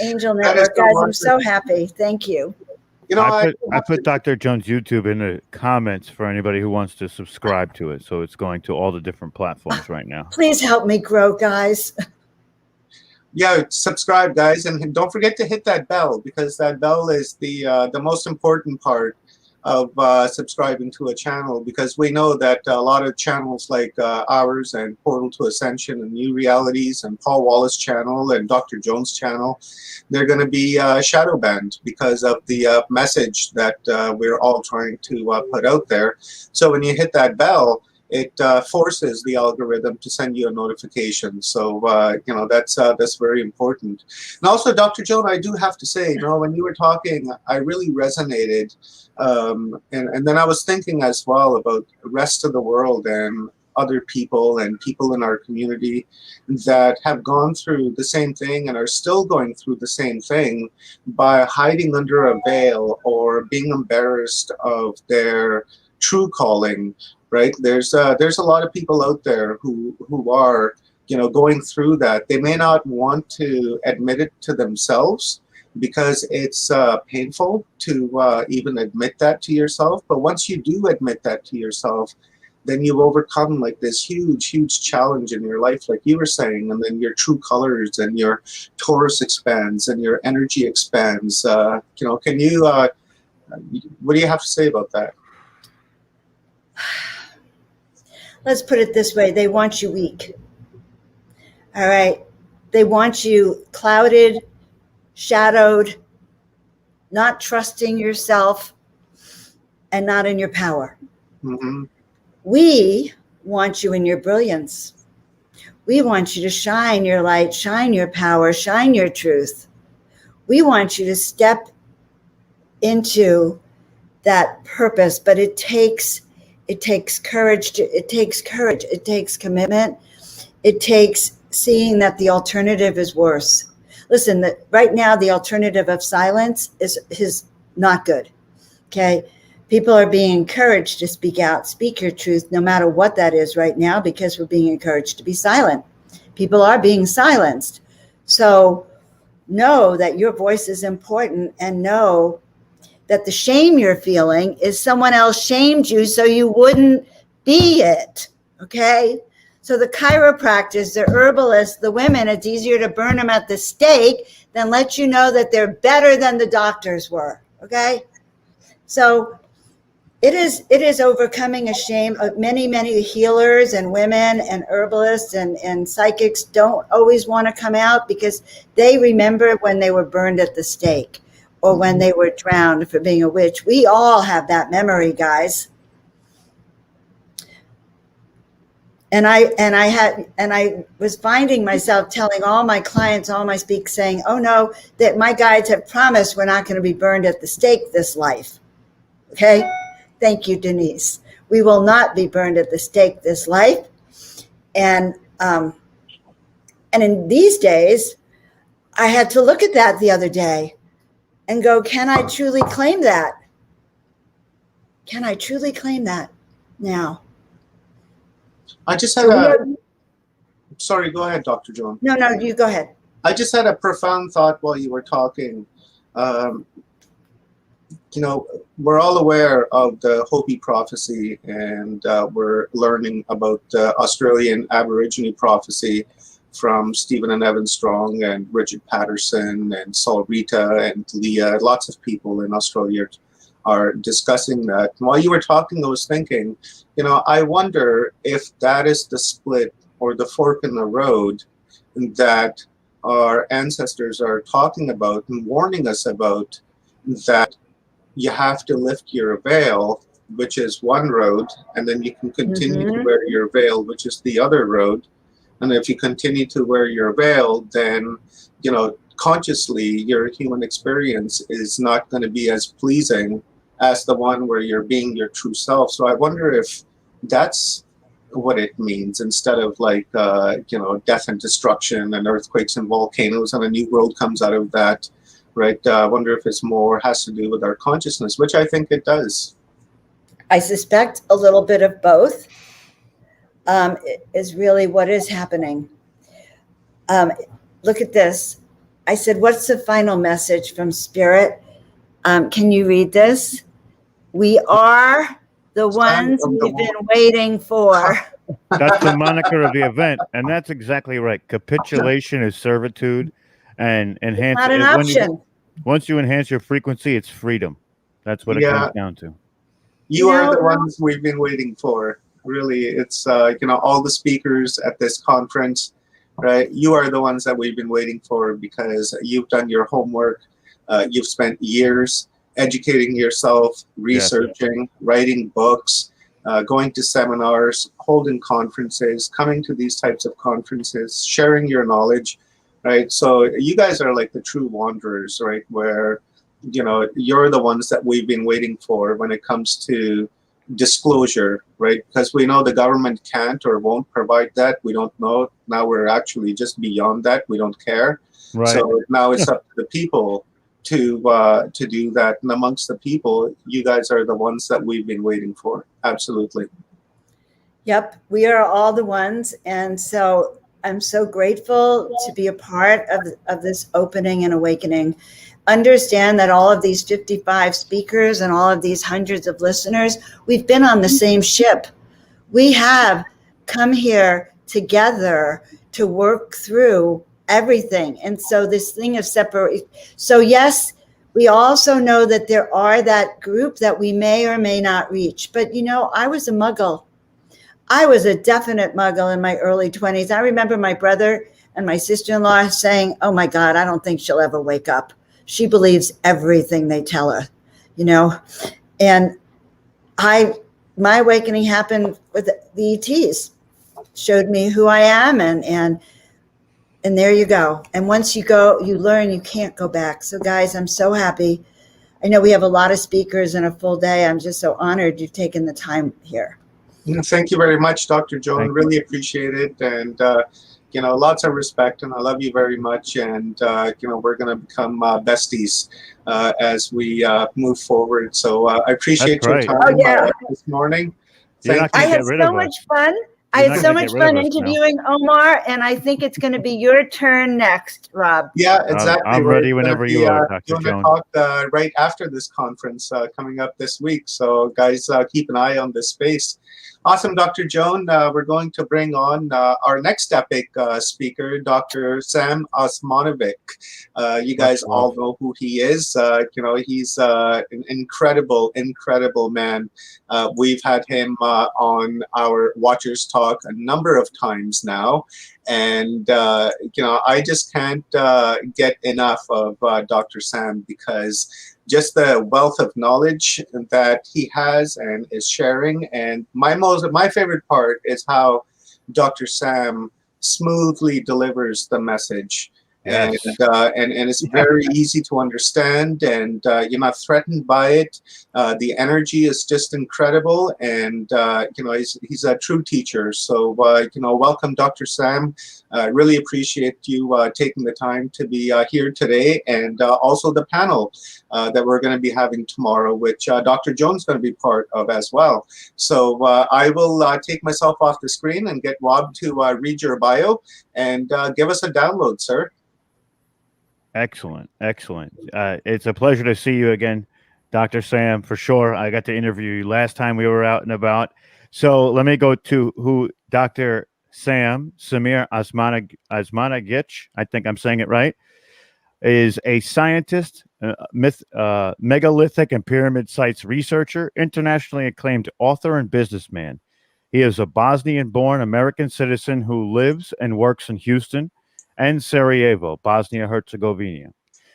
angel network, guys. I'm so happy. Thank you. You know, I put Dr. Jones' YouTube in the comments for anybody who wants to subscribe to it. So it's going to all the different platforms right now. Please help me grow, guys. Yeah, subscribe, guys, and don't forget to hit that bell, because that bell is the most important part of subscribing to a channel, because we know that a lot of channels like ours and Portal to Ascension and New Realities and Paul Wallace channel and Dr. Jones channel, they're going to be shadow banned because of the message that we're all trying to put out there. So when you hit that bell, it forces the algorithm to send you a notification. So you know, that's very important. And also, Dr. Joan, I do have to say, you know, when you were talking, I really resonated. And then I was thinking as well about the rest of the world and other people and people in our community that have gone through the same thing and are still going through the same thing by hiding under a veil or being embarrassed of their true calling. Right? There's a lot of people out there who are, you know, going through that. They may not want to admit it to themselves because it's painful to even admit that to yourself. But once you do admit that to yourself, then you've overcome like this huge challenge in your life, like you were saying, and then your true colors and your Taurus expands and your energy expands. You know, can you? What do you have to say about that? Let's put it this way. They want you weak. All right. They want you clouded, shadowed, not trusting yourself, and not in your power. Mm-hmm. We want you in your brilliance. We want you to shine your light, shine your power, shine your truth. We want you to step into that purpose, but it takes courage. It takes courage. It takes commitment. It takes seeing that the alternative is worse. Listen, right now the alternative of silence is not good. Okay, people are being encouraged to speak out, speak your truth, no matter what that is right now, because we're being encouraged to be silent. People are being silenced. So know that your voice is important, and know that the shame you're feeling is someone else shamed you so you wouldn't be it. Okay? So the chiropractors, the herbalists, the women, it's easier to burn them at the stake than let you know that they're better than the doctors were. Okay? So it is overcoming a shame. Many healers and women and herbalists and psychics don't always want to come out because they remember when they were burned at the stake or when they were drowned for being a witch. We all have that memory, guys. And I was finding myself telling all my clients, all my speaks, saying, "Oh no, that my guides have promised we're not going to be burned at the stake this life." Okay? Thank you, Denise. We will not be burned at the stake this life. And in these days, I had to look at that the other day and go, can I truly claim that? Can I truly claim that now? I just had sorry, go ahead, Dr. Joan. No, you go ahead. I just had a profound thought while you were talking. You know, we're all aware of the Hopi prophecy, and we're learning about Australian Aborigine prophecy from Stephen and Evan Strong and Richard Patterson and Saul Rita and Leah. Lots of people in Australia are discussing that. And while you were talking, I was thinking, you know, I wonder if that is the split or the fork in the road that our ancestors are talking about and warning us about, that you have to lift your veil, which is one road, and then you can continue to wear your veil, which is the other road. And if you continue to wear your veil, then, you know, consciously your human experience is not going to be as pleasing as the one where you're being your true self. So I wonder if that's what it means, instead of like, you know, death and destruction and earthquakes and volcanoes and a new world comes out of that, right? I wonder if it's more has to do with our consciousness, which I think it does. I suspect a little bit of both is really what is happening. Look at this. I said, what's the final message from Spirit? Can you read this? We are the ones we've been waiting for. That's the moniker of the event, and that's exactly right. Capitulation is servitude, and enhance. Not an option. Once you enhance your frequency, it's freedom. That's what it comes down to. You are the ones we've been waiting for. Really, it's you know, all the speakers at this conference, right? You are the ones that we've been waiting for, because you've done your homework. You've spent years educating yourself, researching, writing books, going to seminars, holding conferences, coming to these types of conferences, sharing your knowledge, right? So you guys are like the true wanderers, right? Where, you know, you're the ones that we've been waiting for when it comes to disclosure, right? Because we know the government can't or won't provide that. We don't know. Now we're actually just beyond that. We don't care. Right. So now it's up to the people to do that. And amongst the people, you guys are the ones that we've been waiting for. Absolutely. Yep, we are all the ones. And so I'm so grateful to be a part of this opening and awakening. Understand that all of these 55 speakers and all of these hundreds of listeners, we've been on the same ship. We have come here together to work through everything. And so this thing of separate. So yes, we also know that there are that group that we may or may not reach. But you know, I was a muggle. I was a definite muggle in my early 20s. I remember my brother and my sister-in-law saying, "Oh my God, I don't think she'll ever wake up. She believes everything they tell her," you know? And my awakening happened with the ETs, showed me who I am, and there you go. And once you go, you learn you can't go back. So guys, I'm so happy. I know we have a lot of speakers and a full day. I'm just so honored you've taken the time here. Thank you very much, Dr. Joan. Thank you. Really appreciate it. And, lots of respect, and I love you very much. And, we're going to become besties as we move forward. So I appreciate your right. time Oh, yeah. this morning. You're Thank not I gonna had get rid so of us. much fun. I You're had not so gonna much get rid of fun us now. interviewing Omar, and I think it's going to be your turn next, Rob. Yeah, exactly. I'm We're ready gonna whenever be, you are, Dr. doing a Joan. talk right after this conference coming up this week. So, guys, keep an eye on this space. Awesome, Dr. Joan. We're going to bring on our next epic speaker, Dr. Sam Osmanovic. You guys all know who he is. He's an incredible man. We've had him on our Watchers Talk a number of times now. And, I just can't get enough of Dr. Sam, because just the wealth of knowledge that he has and is sharing. And my favorite part is how Dr. Sam smoothly delivers the message. Yes. And it's very easy to understand, and you're not threatened by it. The energy is just incredible, and he's a true teacher. So welcome, Dr. Sam. I really appreciate you taking the time to be here today, and also the panel that we're going to be having tomorrow, which Dr. Jones is going to be part of as well. So I will take myself off the screen and get Rob to read your bio and give us a download, sir. Excellent. It's a pleasure to see you again, Dr. Sam, for sure. I got to interview you last time we were out and about. So let me go to who Dr. Samir Osmanagic, I think I'm saying it right, is a scientist, megalithic and pyramid sites researcher, internationally acclaimed author and businessman. He is a Bosnian-born American citizen who lives and works in Houston and Sarajevo, Bosnia-Herzegovina.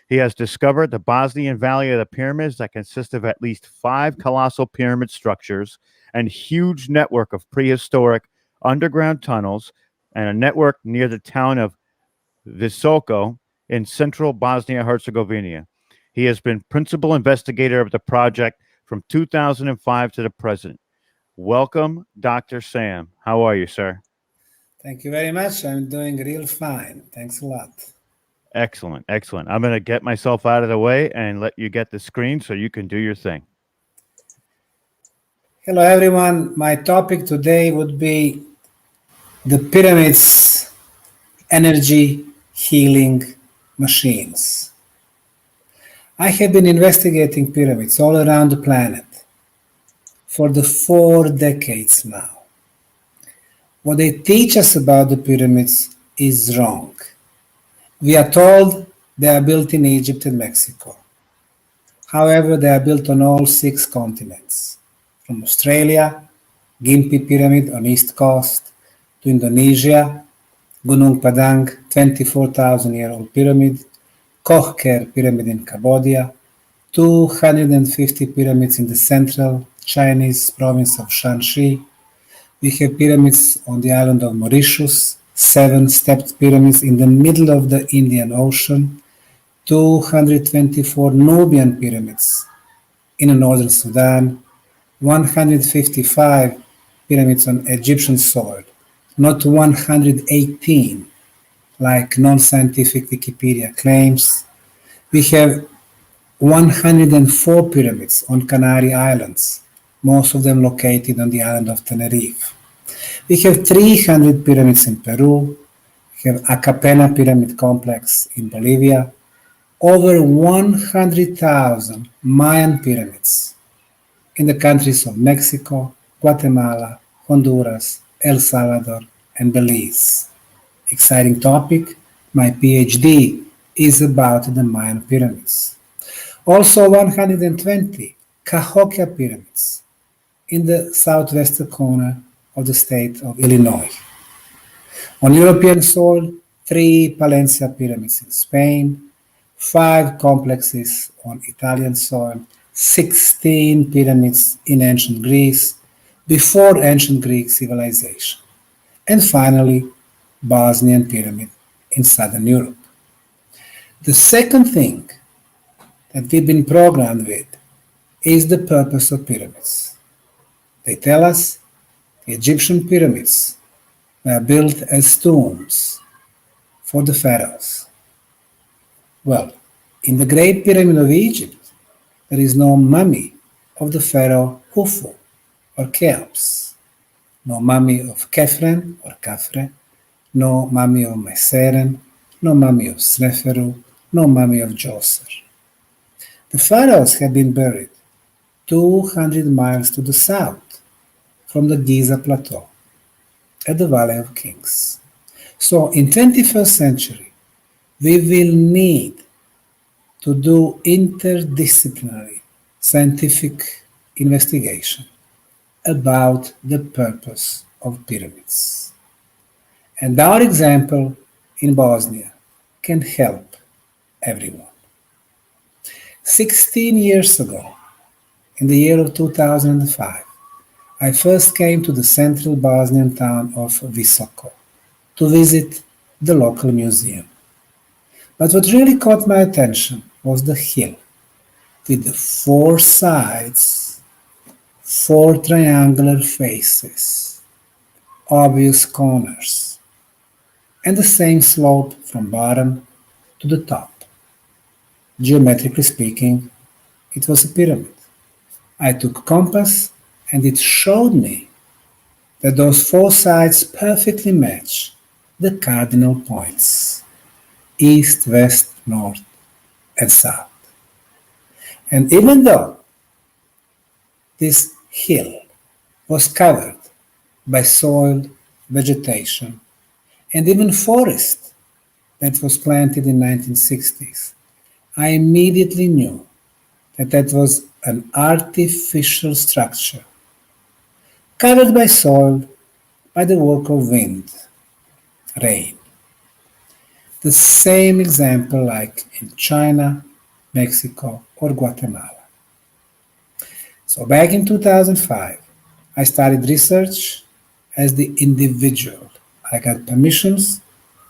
He has discovered the Bosnian Valley of the Pyramids that consist of at least 5 colossal pyramid structures and huge network of prehistoric underground tunnels, and a network near the town of Visoko in central Bosnia-Herzegovina. He has been principal investigator of the project from 2005 to the present. Welcome, Dr. Sam. How are you, sir? Thank you very much. I'm doing real fine. Thanks a lot. Excellent. I'm going to get myself out of the way and let you get the screen so you can do your thing. Hello, everyone. My topic today would be the pyramids, energy healing machines. I have been investigating pyramids all around the planet for the 4 decades now. What they teach us about the pyramids is wrong. We are told they are built in Egypt and Mexico. However, they are built on all 6 continents, from Australia, Gympie Pyramid on East Coast, to Indonesia, Gunung Padang, 24,000-year-old pyramid, Koh-Ker Pyramid in Cambodia, 250 pyramids in the central Chinese province of Shanxi. We have pyramids on the island of Mauritius, 7 stepped pyramids in the middle of the Indian Ocean, 224 Nubian pyramids in northern Sudan, 155 pyramids on Egyptian soil, not 118 like non-scientific Wikipedia claims. We have 104 pyramids on Canary Islands, most of them located on the island of Tenerife. We have 300 pyramids in Peru. We have Acapena Pyramid Complex in Bolivia. Over 100,000 Mayan pyramids in the countries of Mexico, Guatemala, Honduras, El Salvador, and Belize. Exciting topic. My PhD is about the Mayan pyramids. Also 120 Cahokia pyramids in the southwestern corner of the state of Illinois. On European soil, 3 Palencia pyramids in Spain, 5 complexes on Italian soil, 16 pyramids in ancient Greece, before ancient Greek civilization. And finally, Bosnian pyramid in southern Europe. The second thing that we've been programmed with is the purpose of pyramids. They tell us the Egyptian pyramids were built as tombs for the pharaohs. Well, in the Great Pyramid of Egypt, there is no mummy of the pharaoh Khufu or Cheops, no mummy of Khephren or Khafre, no mummy of Meseren, no mummy of Sneferu, no mummy of Djoser. The pharaohs had been buried 200 miles to the south from the Giza Plateau at the Valley of Kings. So in 21st century, we will need to do interdisciplinary scientific investigation about the purpose of pyramids. And our example in Bosnia can help everyone. 16 years ago, in the year of 2005, I first came to the central Bosnian town of Visoko to visit the local museum. But what really caught my attention was the hill with the four sides, four triangular faces, obvious corners, and the same slope from bottom to the top. Geometrically speaking, it was a pyramid. I took a compass and it showed me that those four sides perfectly match the cardinal points: east, west, north, and south. And even though this hill was covered by soil, vegetation, and even forest that was planted in 1960s, I immediately knew that that was an artificial structure covered by soil by the work of wind, rain. The same example like in China, Mexico, or Guatemala. So back in 2005, I started research as the individual. I got permissions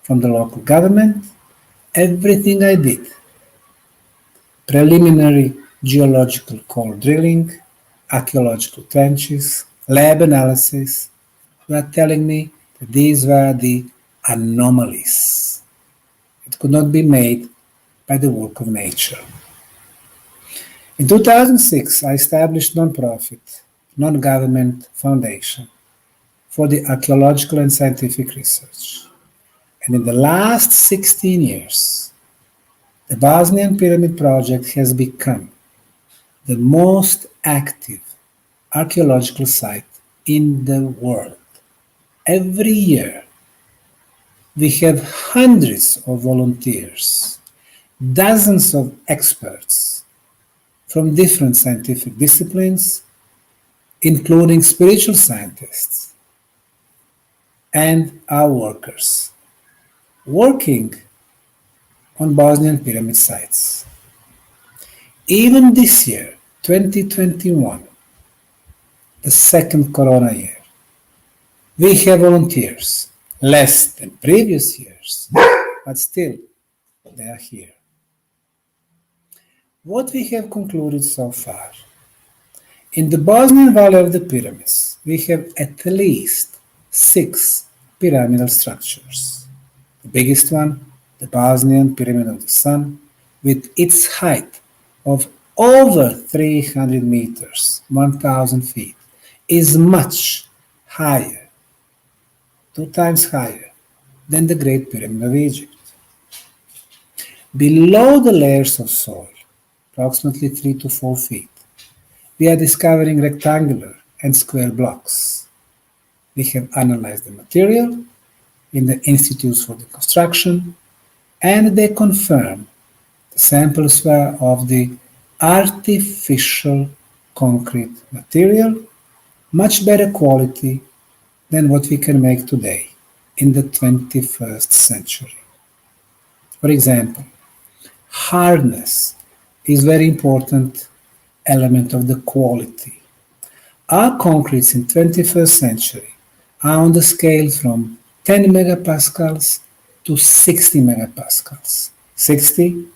from the local government. Everything I did, preliminary geological core drilling, archaeological trenches, lab analysis, were telling me that these were the anomalies. It could not be made by the work of nature. In 2006, I established non-profit, non-government foundation for the archaeological and scientific research. And in the last 16 years, the Bosnian Pyramid Project has become the most active archaeological site in the world. Every year, we have hundreds of volunteers, dozens of experts from different scientific disciplines, including spiritual scientists, and our workers, working on Bosnian pyramid sites. Even this year, 2021, the second corona year, we have volunteers, less than previous years, but still they are here. What we have concluded so far: in the Bosnian Valley of the Pyramids, we have at least 6 pyramidal structures. The biggest one, the Bosnian Pyramid of the Sun, with its height of over 300 meters, 1,000 feet, is much higher, 2 times higher than the Great Pyramid of Egypt. Below the layers of soil, approximately 3 to 4 feet, we are discovering rectangular and square blocks. We have analyzed the material in the institutes for the construction, and they confirm the samples were of the artificial concrete material, much better quality than what we can make today in the 21st century. For example, hardness is very important element of the quality. Our concretes in 21st century are on the scale from 10 megapascals to 60 megapascals. 60,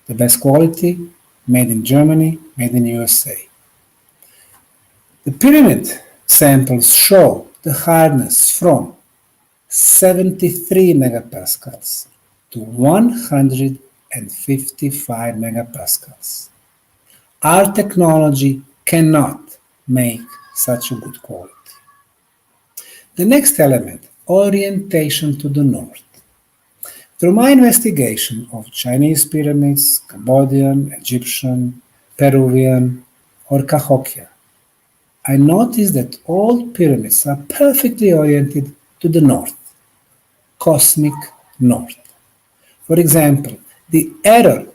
the best quality, made in Germany, made in USA. The pyramid samples show the hardness from 73 megapascals to 155 megapascals. Our technology cannot make such a good quality. The next element, orientation to the north. Through my investigation of Chinese pyramids, Cambodian, Egyptian, Peruvian, or Cahokia, I noticed that all pyramids are perfectly oriented to the north, cosmic north. For example, the error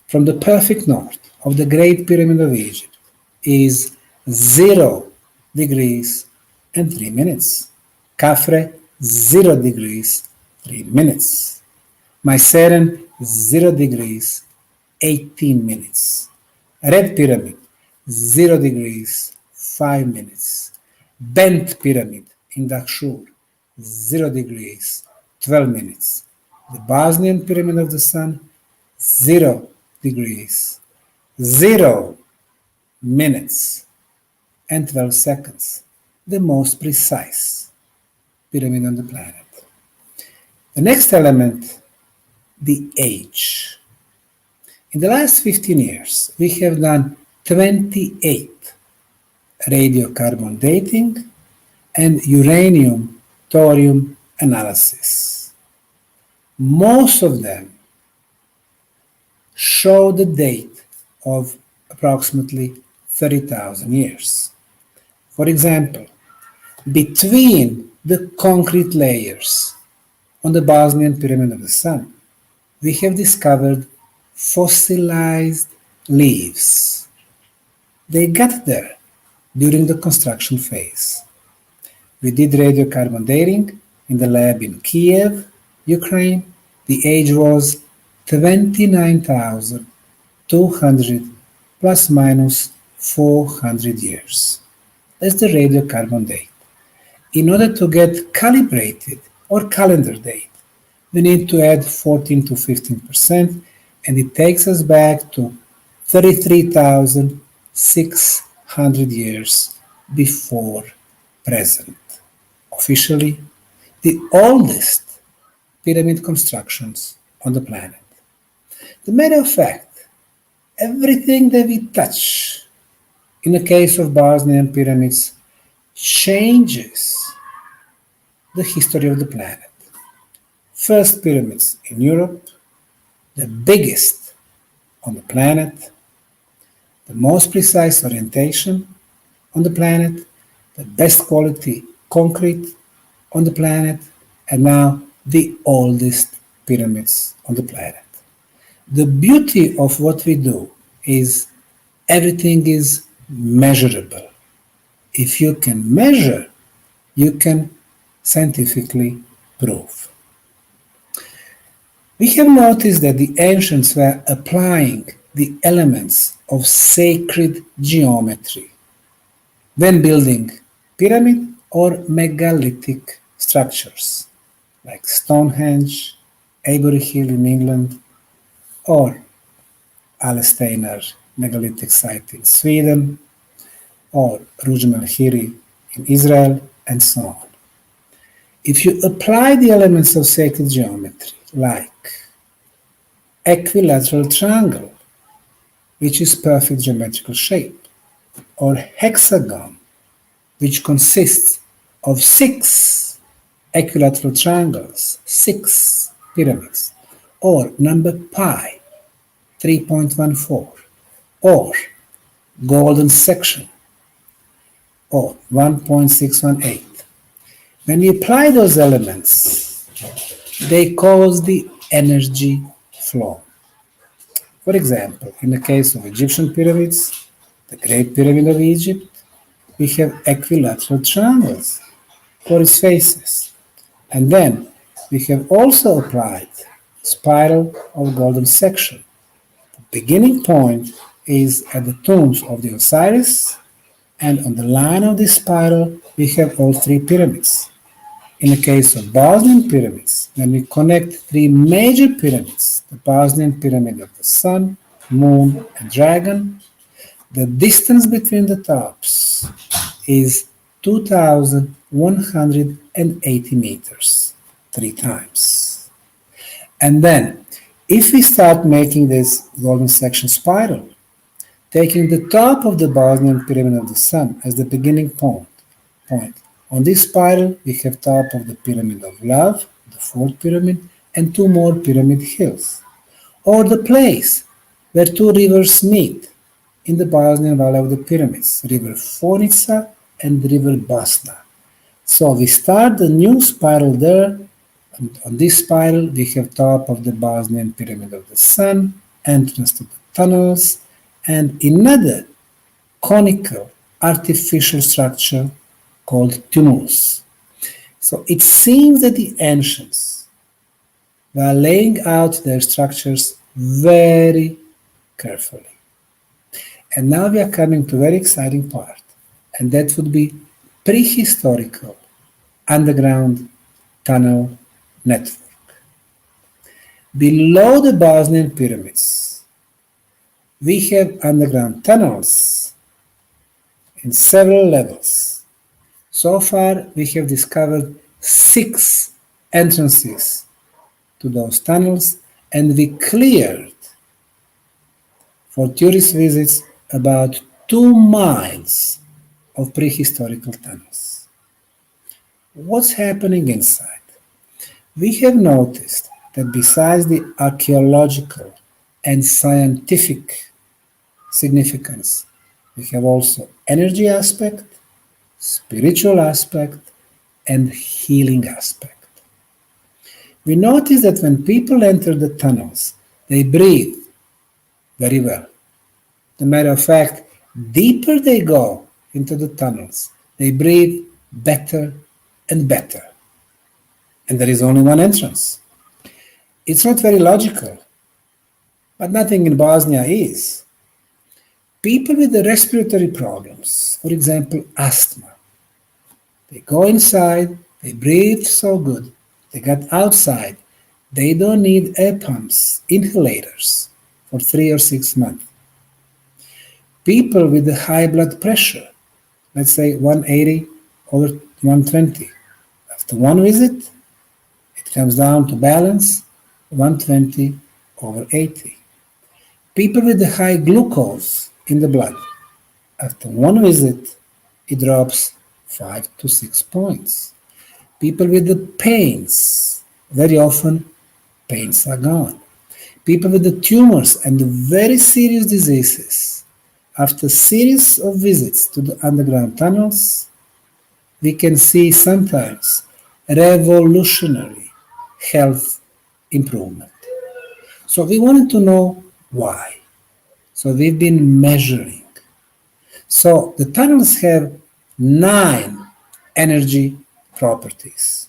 from the perfect north of the Great Pyramid of Egypt is 0 degrees and 3 minutes. Khafre, 0 degrees, 3 minutes. Myceren, 0 degrees, 18 minutes. Red Pyramid, 0 degrees, 5 minutes. Bent Pyramid in Dahshur, 0 degrees, 12 minutes. The Bosnian Pyramid of the Sun, 0 degrees, 0 minutes, and 12 seconds. The most precise pyramid on the planet. The next element, the age. In the last 15 years, we have done 28 radiocarbon dating and uranium thorium analysis. Most of them show the date of approximately 30,000 years. For example, between the concrete layers on the Bosnian Pyramid of the Sun, we have discovered fossilized leaves. They got there during the construction phase. We did radiocarbon dating in the lab in Kiev, Ukraine. The age was 29,200 plus minus 400 years. That's the radiocarbon date. In order to get calibrated or calendar date, we need to add 14 to 15%, and it takes us back to 33,600 years before present. Officially, the oldest pyramid constructions on the planet. As a matter of fact, everything that we touch in the case of Bosnian pyramids changes the history of the planet. First pyramids in Europe, the biggest on the planet, the most precise orientation on the planet, the best quality concrete on the planet, and now the oldest pyramids on the planet. The beauty of what we do is everything is measurable. If you can measure, you can scientifically prove. We have noticed that the ancients were applying the elements of sacred geometry when building pyramid or megalithic structures like Stonehenge, Avebury Hill in England, or Alesteiner megalithic site in Sweden, or Rujm al-Hiri in Israel, and so on. If you apply the elements of sacred geometry, like equilateral triangle, which is perfect geometrical shape, or hexagon, which consists of 6 equilateral triangles, 6 pyramids, or number pi, 3.14, or golden section, or 1.618. When you apply those elements, they cause the energy flow. For example, in the case of Egyptian pyramids, the Great Pyramid of Egypt, we have equilateral triangles for its faces. And then we have also applied spiral of golden section. The beginning point is at the tombs of the Osiris, and on the line of this spiral we have all 3 pyramids. In the case of Bosnian pyramids, when we connect 3 major pyramids, the Bosnian Pyramid of the Sun, Moon, and Dragon, the distance between the tops is 2,180 meters, 3 times. And then, if we start making this golden section spiral, taking the top of the Bosnian Pyramid of the Sun as the beginning point. On this spiral, we have top of the Pyramid of Love, the fourth pyramid, and 2 more pyramid hills. Or the place where 2 rivers meet in the Bosnian Valley of the Pyramids, River Fonica and River Bosna. So we start the new spiral there. And on this spiral, we have top of the Bosnian Pyramid of the Sun, entrance to the tunnels, and another conical artificial structure called tumulus. So it seems that the ancients were laying out their structures very carefully. And now we are coming to a very exciting part, and that would be prehistorical underground tunnel network. Below the Bosnian pyramids, we have underground tunnels in several levels. So far, we have discovered 6 entrances to those tunnels, and we cleared for tourist visits about 2 miles of prehistorical tunnels. What's happening inside? We have noticed that besides the archaeological and scientific significance, we have also energy aspect, spiritual aspect, and healing aspect. We notice that when people enter the tunnels, they breathe very well. As a matter of fact, deeper they go into the tunnels, they breathe better and better. And there is only one entrance. It's not very logical, but nothing in Bosnia is. People with the respiratory problems, for example, asthma, they go inside, they breathe so good, they get outside, they don't need air pumps, inhalators for 3 or 6 months. People with the high blood pressure, let's say 180 over 120, after one visit, it comes down to balance 120 over 80. People with the high glucose in the blood, after one visit, it drops 5 to 6 points. People with the pains, very often pains are gone. People with the tumors and the very serious diseases, after series of visits to the underground tunnels, we can see sometimes revolutionary health improvement. So we wanted to know why. So we've been measuring. So the tunnels have 9 energy properties.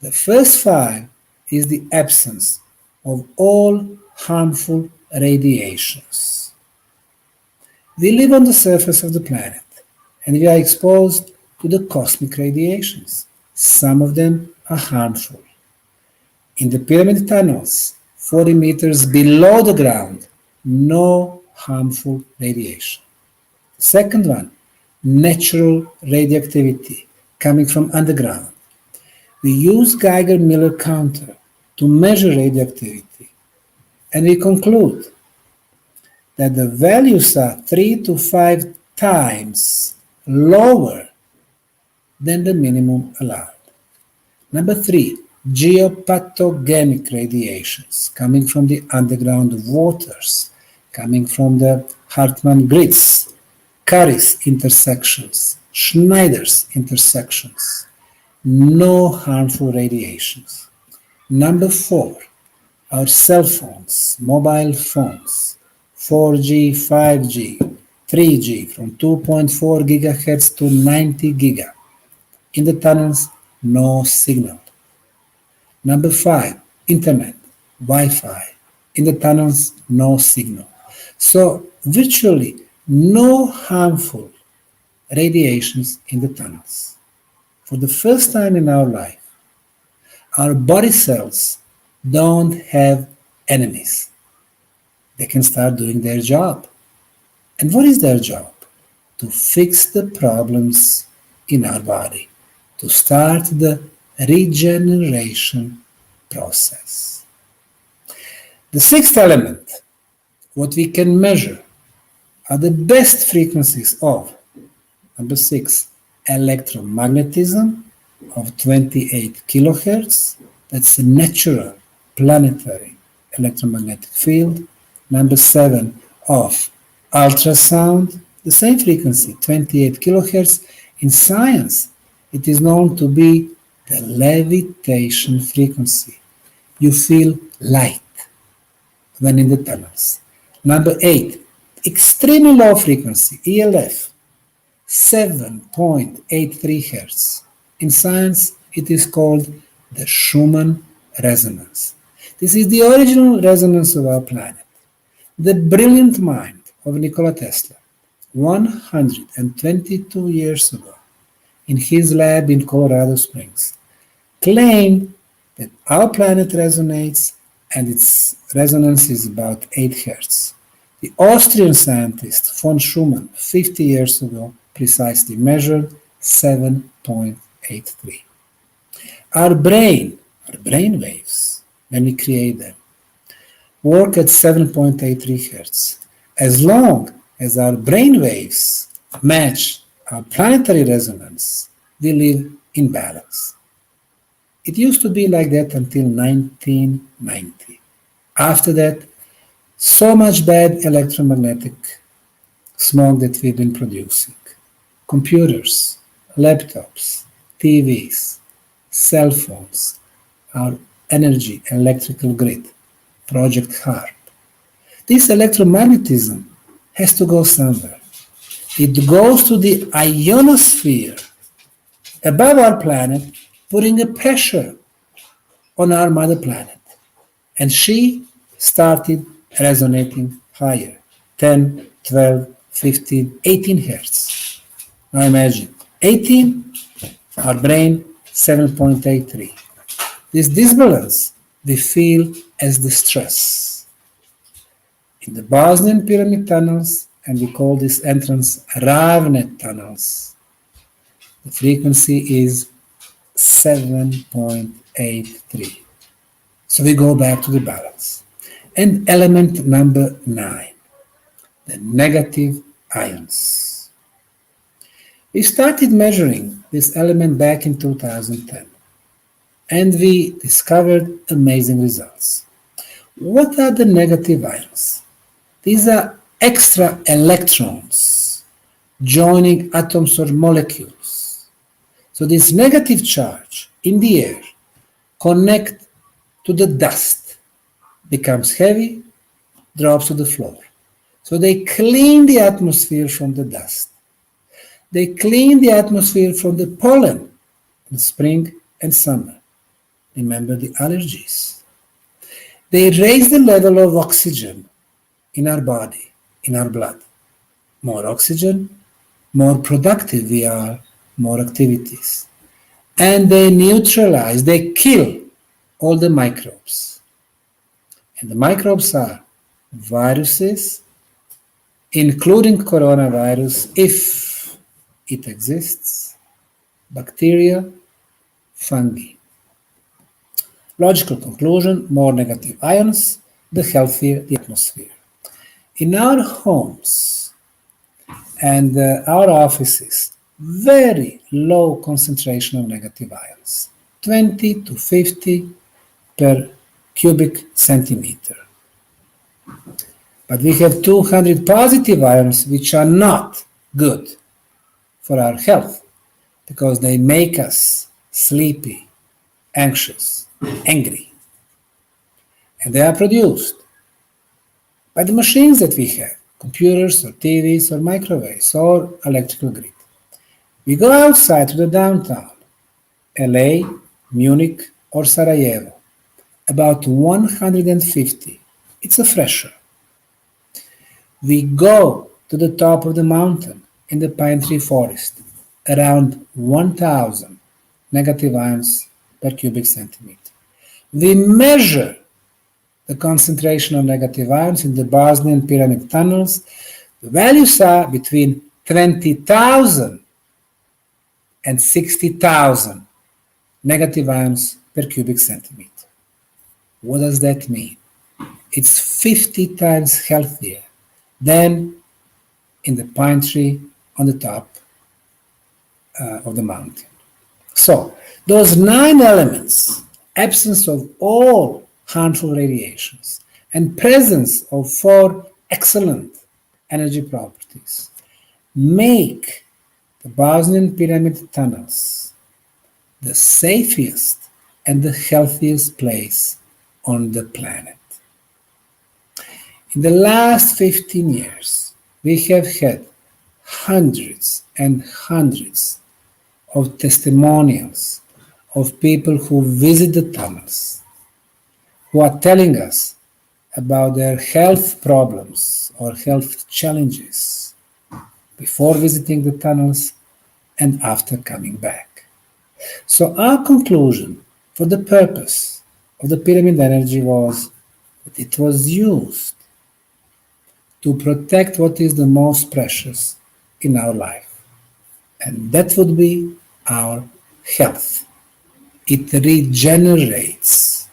The first 5 is the absence of all harmful radiations. We live on the surface of the planet, and we are exposed to the cosmic radiations. Some of them are harmful. In the pyramid tunnels, 40 meters below the ground, no harmful radiation. The second one, natural radioactivity coming from underground. We use Geiger-Miller counter to measure radioactivity, and we conclude that the values are 3 to 5 times lower than the minimum allowed. Number 3, geopathogenic radiations coming from the underground waters, coming from the Hartmann grids, Curry's intersections, Schneider's intersections. No harmful radiations. Number 4, our cell phones, mobile phones, 4G, 5G, 3G from 2.4 gigahertz to 90 giga. In the tunnels, no signal. Number 5, internet, Wi-Fi. In the tunnels, no signal. So virtually no harmful radiations in the tunnels. For the first time in our life, our body cells don't have enemies. they can start doing their job. And what is their job? To fix the problems in our body, to start the regeneration process. The sixth element, what we can measure, are the best frequencies of, number 6, electromagnetism of 28 kilohertz. That's a natural planetary electromagnetic field. Number 7, of ultrasound, the same frequency, 28 kilohertz. In science, it is known to be the levitation frequency. You feel light when in the tunnels. Number 8, extremely low frequency, ELF, 7.83 Hertz. In science, it is called the Schumann resonance. This is the original resonance of our planet. The brilliant mind of Nikola Tesla, 122 years ago, in his lab in Colorado Springs, claimed that our planet resonates and its resonance is about 8 Hertz. The Austrian scientist von Schumann, 50 years ago, precisely measured 7.83. Our brain waves, when we create them, work at 7.83 Hertz. As long as our brain waves match our planetary resonance, we live in balance. It used to be like that until 1990. After that, so much bad electromagnetic smoke that we've been producing. Computers, laptops, TVs, cell phones, our energy electrical grid, Project HARP. This electromagnetism has to go somewhere. It goes to the ionosphere above our planet, putting a pressure on our mother planet. And she started resonating higher, 10, 12, 15, 18 hertz. Now imagine, 18, our brain 7.83. This disbalance we feel as the stress. In the Bosnian pyramid tunnels, and we call this entrance Ravne tunnels, the frequency is 7.83. So we go back to the balance. And element number 9, the negative ions. We started measuring this element back in 2010, and we discovered amazing results. What are the negative ions? These are extra electrons joining atoms or molecules. So this negative charge in the air connects to the dust, becomes heavy, drops to the floor. So they clean the atmosphere from the dust. They clean the atmosphere from the pollen in spring and summer. Remember the allergies. They raise the level of oxygen in our body, in our blood. More oxygen, more productive we are, more activities. And they neutralize, they kill all the microbes. And the microbes are viruses, including coronavirus, if it exists, bacteria, fungi. Logical conclusion, more negative ions, the healthier the atmosphere. In our homes and our offices, very low concentration of negative ions, 20 to 50 per cubic centimeter. But we have 200 positive ions which are not good for our health because they make us sleepy, anxious, angry. And they are produced by the machines that we have, computers or TVs or microwaves or electrical grid. We go outside to the downtown, LA, Munich or Sarajevo, about 150. It's a fresher. We go to the top of the mountain in the pine tree forest, around 1,000 negative ions per cubic centimeter. We measure the concentration of negative ions in the Bosnian pyramid tunnels, the values are between 20,000 and 60,000 negative ions per cubic centimeter. What does that mean? It's 50 times healthier than in the pine tree on the top of the mountain. So, those 9 elements, absence of all harmful radiations, and presence of 4 excellent energy properties, make the Bosnian pyramid tunnels the safest and the healthiest place on the planet. In the last 15 years, we have had hundreds and hundreds of testimonials of people who visit the tunnels, who are telling us about their health problems or health challenges before visiting the tunnels and after coming back. So our conclusion for the purpose of the pyramid energy was that it was used to protect what is the most precious in our life, and that would be our health. It regenerates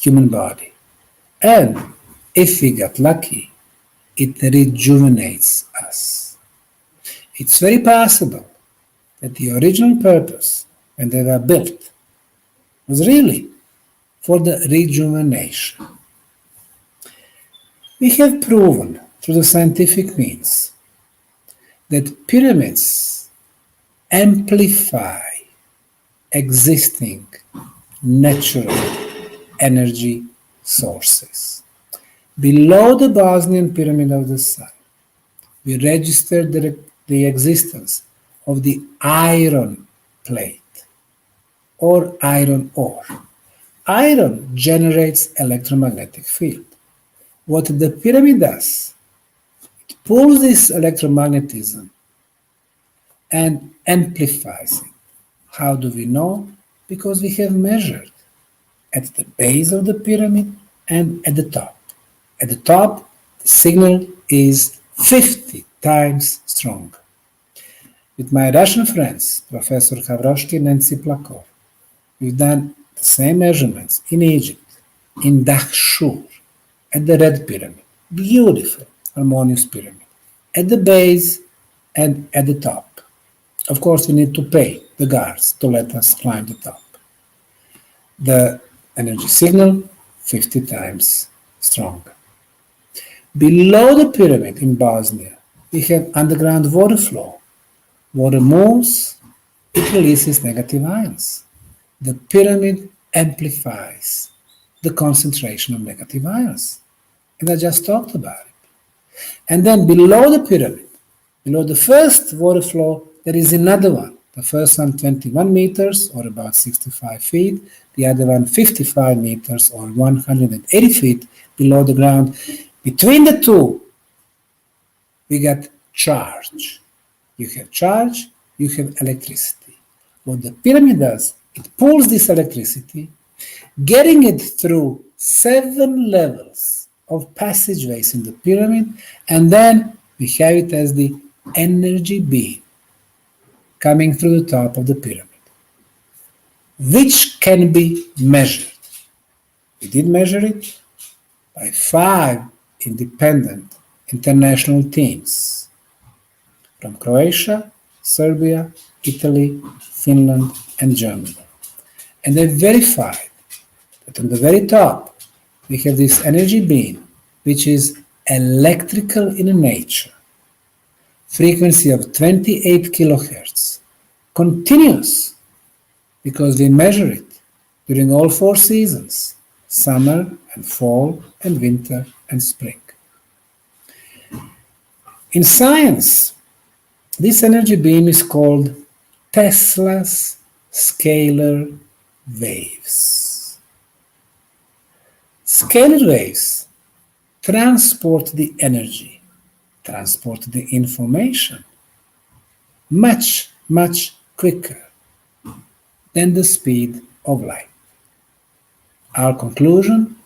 human body, and if we got lucky, it rejuvenates us. It's very possible that the original purpose when they were built was really for the rejuvenation. We have proven through the scientific means that pyramids amplify existing natural energy sources. Below the Bosnian Pyramid of the Sun, we registered the existence of the iron plate or iron ore. Iron generates electromagnetic field. What the pyramid does, it pulls this electromagnetism and amplifies it. How do we know? Because we have measured at the base of the pyramid and at the top. At the top, the signal is 50 times stronger. With my Russian friends, Professor Havroshki and Nancy Plakov, we've done the same measurements in Egypt, in Dahshur, at the Red Pyramid. Beautiful, harmonious pyramid. At the base and at the top. Of course, we need to pay the guards to let us climb the top. The energy signal, 50 times stronger. Below the pyramid in Bosnia, we have underground water flow. Water moves, it releases negative ions. The pyramid amplifies the concentration of negative ions. And I just talked about it. And then below the pyramid, below the first water flow, there is another one. The first one 21 meters or about 65 feet, the other one 55 meters or 180 feet below the ground. Between the two, we got charge. You have charge, you have electricity. What the pyramid does, it pulls this electricity, getting it through 7 levels of passageways in the pyramid, and then we have it as the energy beam coming through the top of the pyramid, which can be measured. We did measure it by 5 independent international teams from Croatia, Serbia, Italy, Finland, and Germany. And they verified that on the very top we have this energy beam, which is electrical in nature, frequency of 28 kilohertz, continuous, because we measure it during all 4 seasons, summer and fall and winter and spring. In science, this energy beam is called Tesla's scalar waves. Scalar waves transport the energy, transport the information much, much quicker than the speed of light. Our conclusion,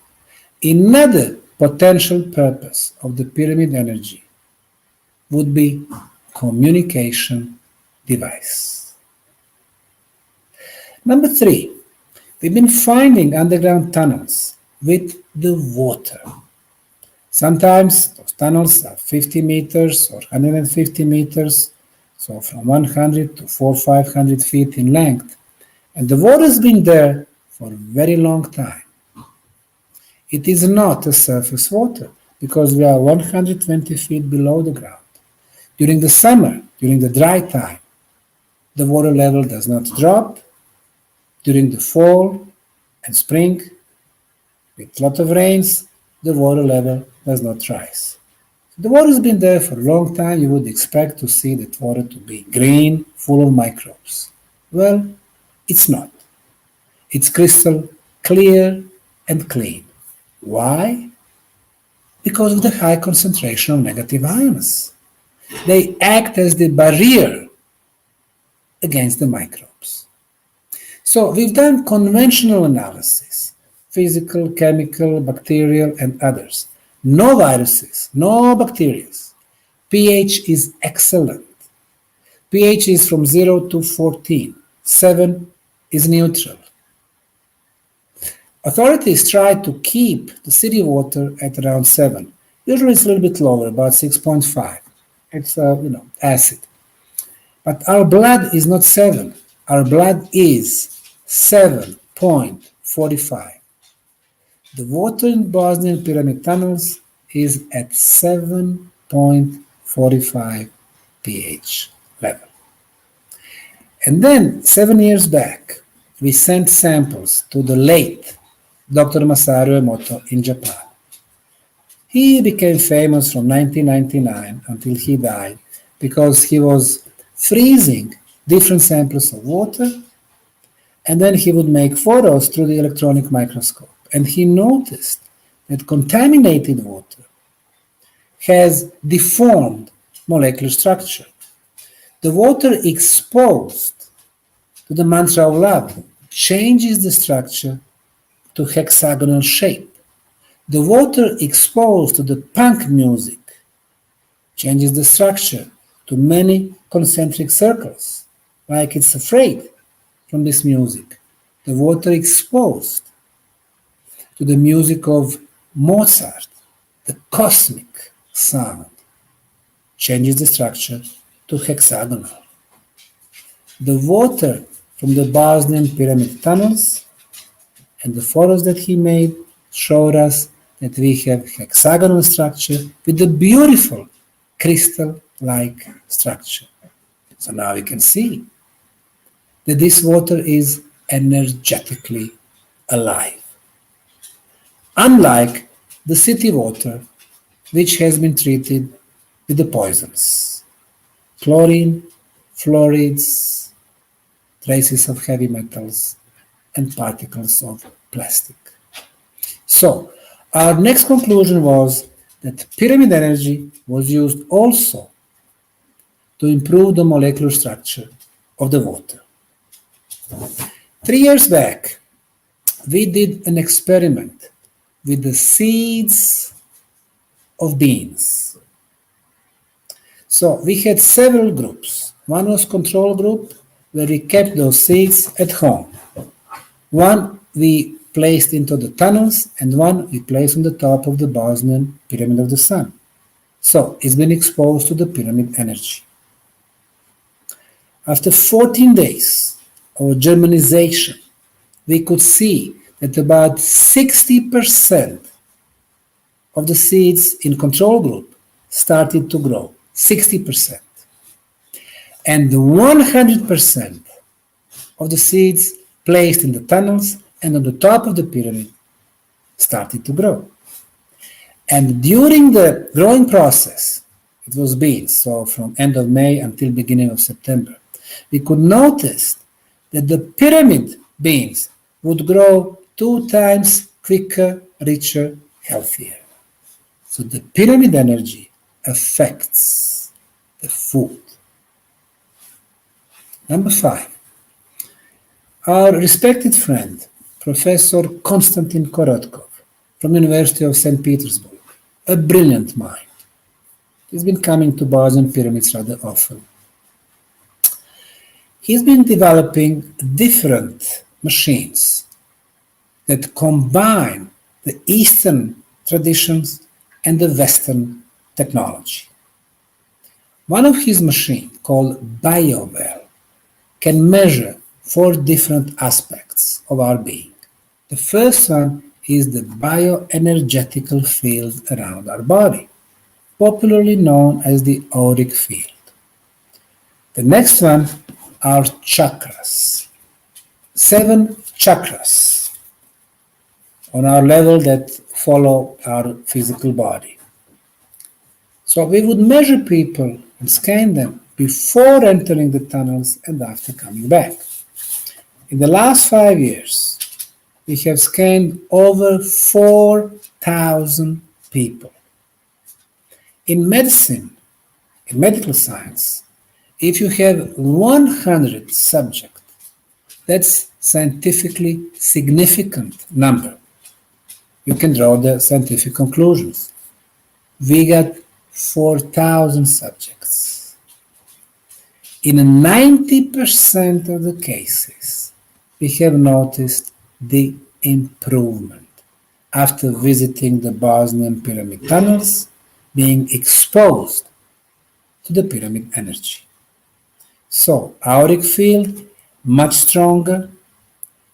Another potential purpose of the pyramid energy would be communication device. Number 3, we've been finding underground tunnels with the water. Sometimes those tunnels are 50 meters or 150 meters, so from 100 to 400, 500 feet in length. And the water has been there for a very long time. It is not a surface water because we are 120 feet below the ground. During the summer, during the dry time, the water level does not drop. During the fall and spring, with a lot of rains, the water level does not rise. The water has been there for a long time. You would expect to see that water to be green, full of microbes. Well, it's not. It's crystal clear and clean. Why? Because of the high concentration of negative ions. They act as the barrier against the microbes. So we've done conventional analysis, physical, chemical, bacterial, and others. No viruses, no bacteria. pH is excellent. pH is from 0 to 14. 7 is neutral. Authorities try to keep the city water at around 7. Usually it's a little bit lower, about 6.5. It's acid. But our blood is not 7. Our blood is 7.45. The water in Bosnian pyramid tunnels is at 7.45 pH level. And then 7 years back, we sent samples to the late Dr. Masaru Emoto in Japan. He became famous from 1999 until he died because he was freezing different samples of water, and then he would make photos through the electronic microscope. And he noticed that contaminated water has deformed molecular structure. The water exposed to the mantra of love changes the structure to hexagonal shape. The water exposed to the punk music changes the structure to many concentric circles, like it's afraid from this music. The water exposed to the music of Mozart, the cosmic sound, changes the structure to hexagonal. The water from the Bosnian pyramid tunnels and the photos that he made showed us that we have hexagonal structure with a beautiful crystal-like structure. So now we can see that this water is energetically alive. Unlike the city water, which has been treated with the poisons, chlorine, fluorides, traces of heavy metals, and particles of plastic. So, our next conclusion was that pyramid energy was used also to improve the molecular structure of the water. 3 years back, we did an experiment with the seeds of beans. So we had several groups. One was control group, where we kept those seeds at home. One we placed into the tunnels, and one we placed on the top of the Bosnian Pyramid of the Sun. So it's been exposed to the pyramid energy. After 14 days of germinization, we could see that about 60% of the seeds in control group started to grow, 60%. And 100% of the seeds placed in the tunnels and on the top of the pyramid started to grow. And during the growing process, it was beans, so from end of May until beginning of September, we could notice that the pyramid beans would grow 2 times quicker, richer, healthier. So the pyramid energy affects the food. Number 5, our respected friend, Professor Konstantin Korotkov, from the University of St. Petersburg, a brilliant mind. He's been coming to bars and pyramids rather often. He's been developing different machines that combine the Eastern traditions and the Western technology. One of his machines, called BioWell, can measure 4 different aspects of our being. The first one is the bioenergetical field around our body, popularly known as the auric field. The next one are chakras. 7 chakras on our level that follow our physical body. So we would measure people and scan them before entering the tunnels and after coming back. In the last 5 years, we have scanned over 4,000 people. In medicine, in medical science, if you have 100 subjects, that's scientifically significant number. You can draw the scientific conclusions. We got 4,000 subjects. In 90% of the cases, we have noticed the improvement after visiting the Bosnian pyramid tunnels, being exposed to the pyramid energy. So, auric field, much stronger,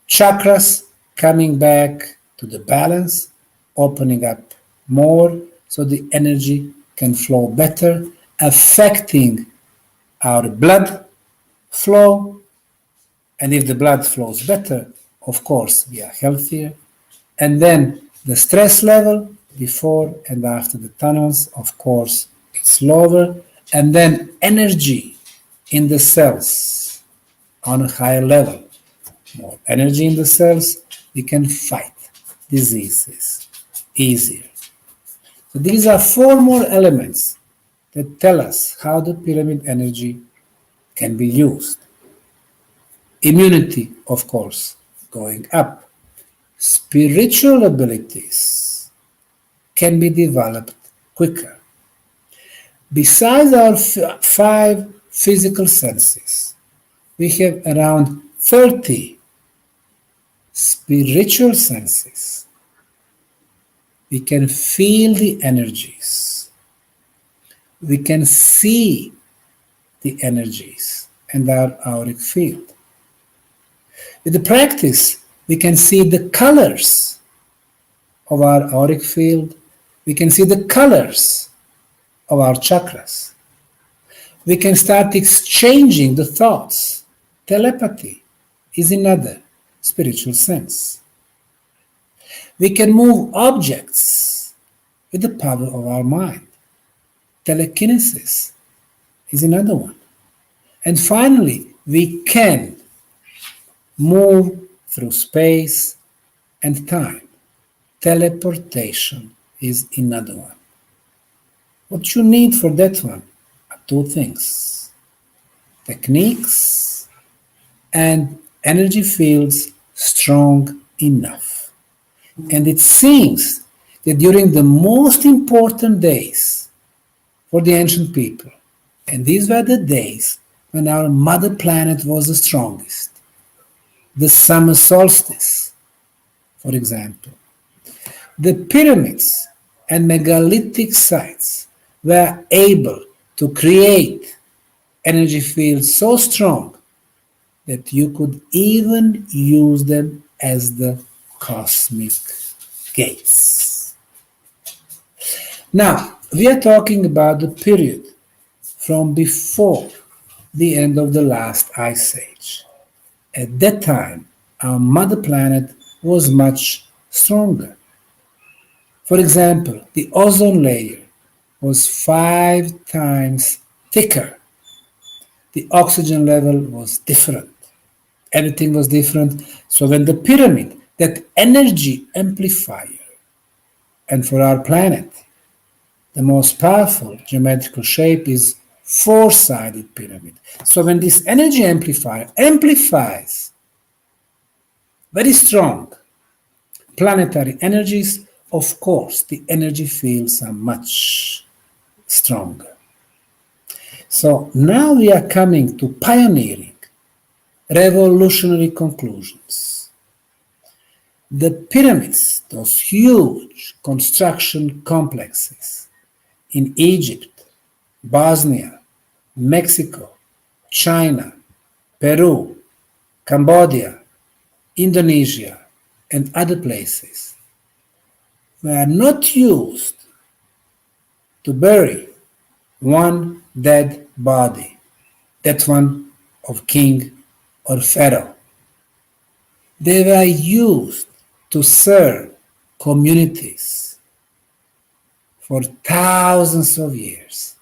chakras coming back to the balance, opening up more so the energy can flow better, affecting our blood flow. And if the blood flows better, of course, we are healthier. And then the stress level before and after the tunnels, of course, it's lower. And then energy in the cells on a higher level. More energy in the cells, we can fight diseases easier. So these are 4 more elements that tell us how the pyramid energy can be used. Immunity, of course, going up. Spiritual abilities can be developed quicker. Besides our 5 physical senses, we have around 30 spiritual senses. We can feel the energies. We can see the energies and our auric field. With the practice, we can see the colors of our auric field. We can see the colors of our chakras. We can start exchanging the thoughts. Telepathy is another spiritual sense. We can move objects with the power of our mind. Telekinesis is another one. And finally, we can move through space and time. Teleportation is another one. What you need for that one are 2 things: techniques and energy fields strong enough. And it seems that during the most important days for the ancient people, and these were the days when our mother planet was the strongest, the summer solstice, for example, the pyramids and megalithic sites were able to create energy fields so strong that you could even use them as the cosmic gates. Now, we are talking about the period from before the end of the last ice age. At that time, our mother planet was much stronger. For example, the ozone layer was 5 times thicker. The oxygen level was different. Everything was different. So when the pyramid, that energy amplifier, and for our planet, the most powerful geometrical shape is 4-sided pyramid. So when this energy amplifier amplifies very strong planetary energies, of course, the energy fields are much stronger. So now we are coming to pioneering, revolutionary conclusions. The pyramids, those huge construction complexes in Egypt, Bosnia, Mexico, China, Peru, Cambodia, Indonesia, and other places, were not used to bury one dead body, that one of king or pharaoh. They were used to serve communities for thousands of years.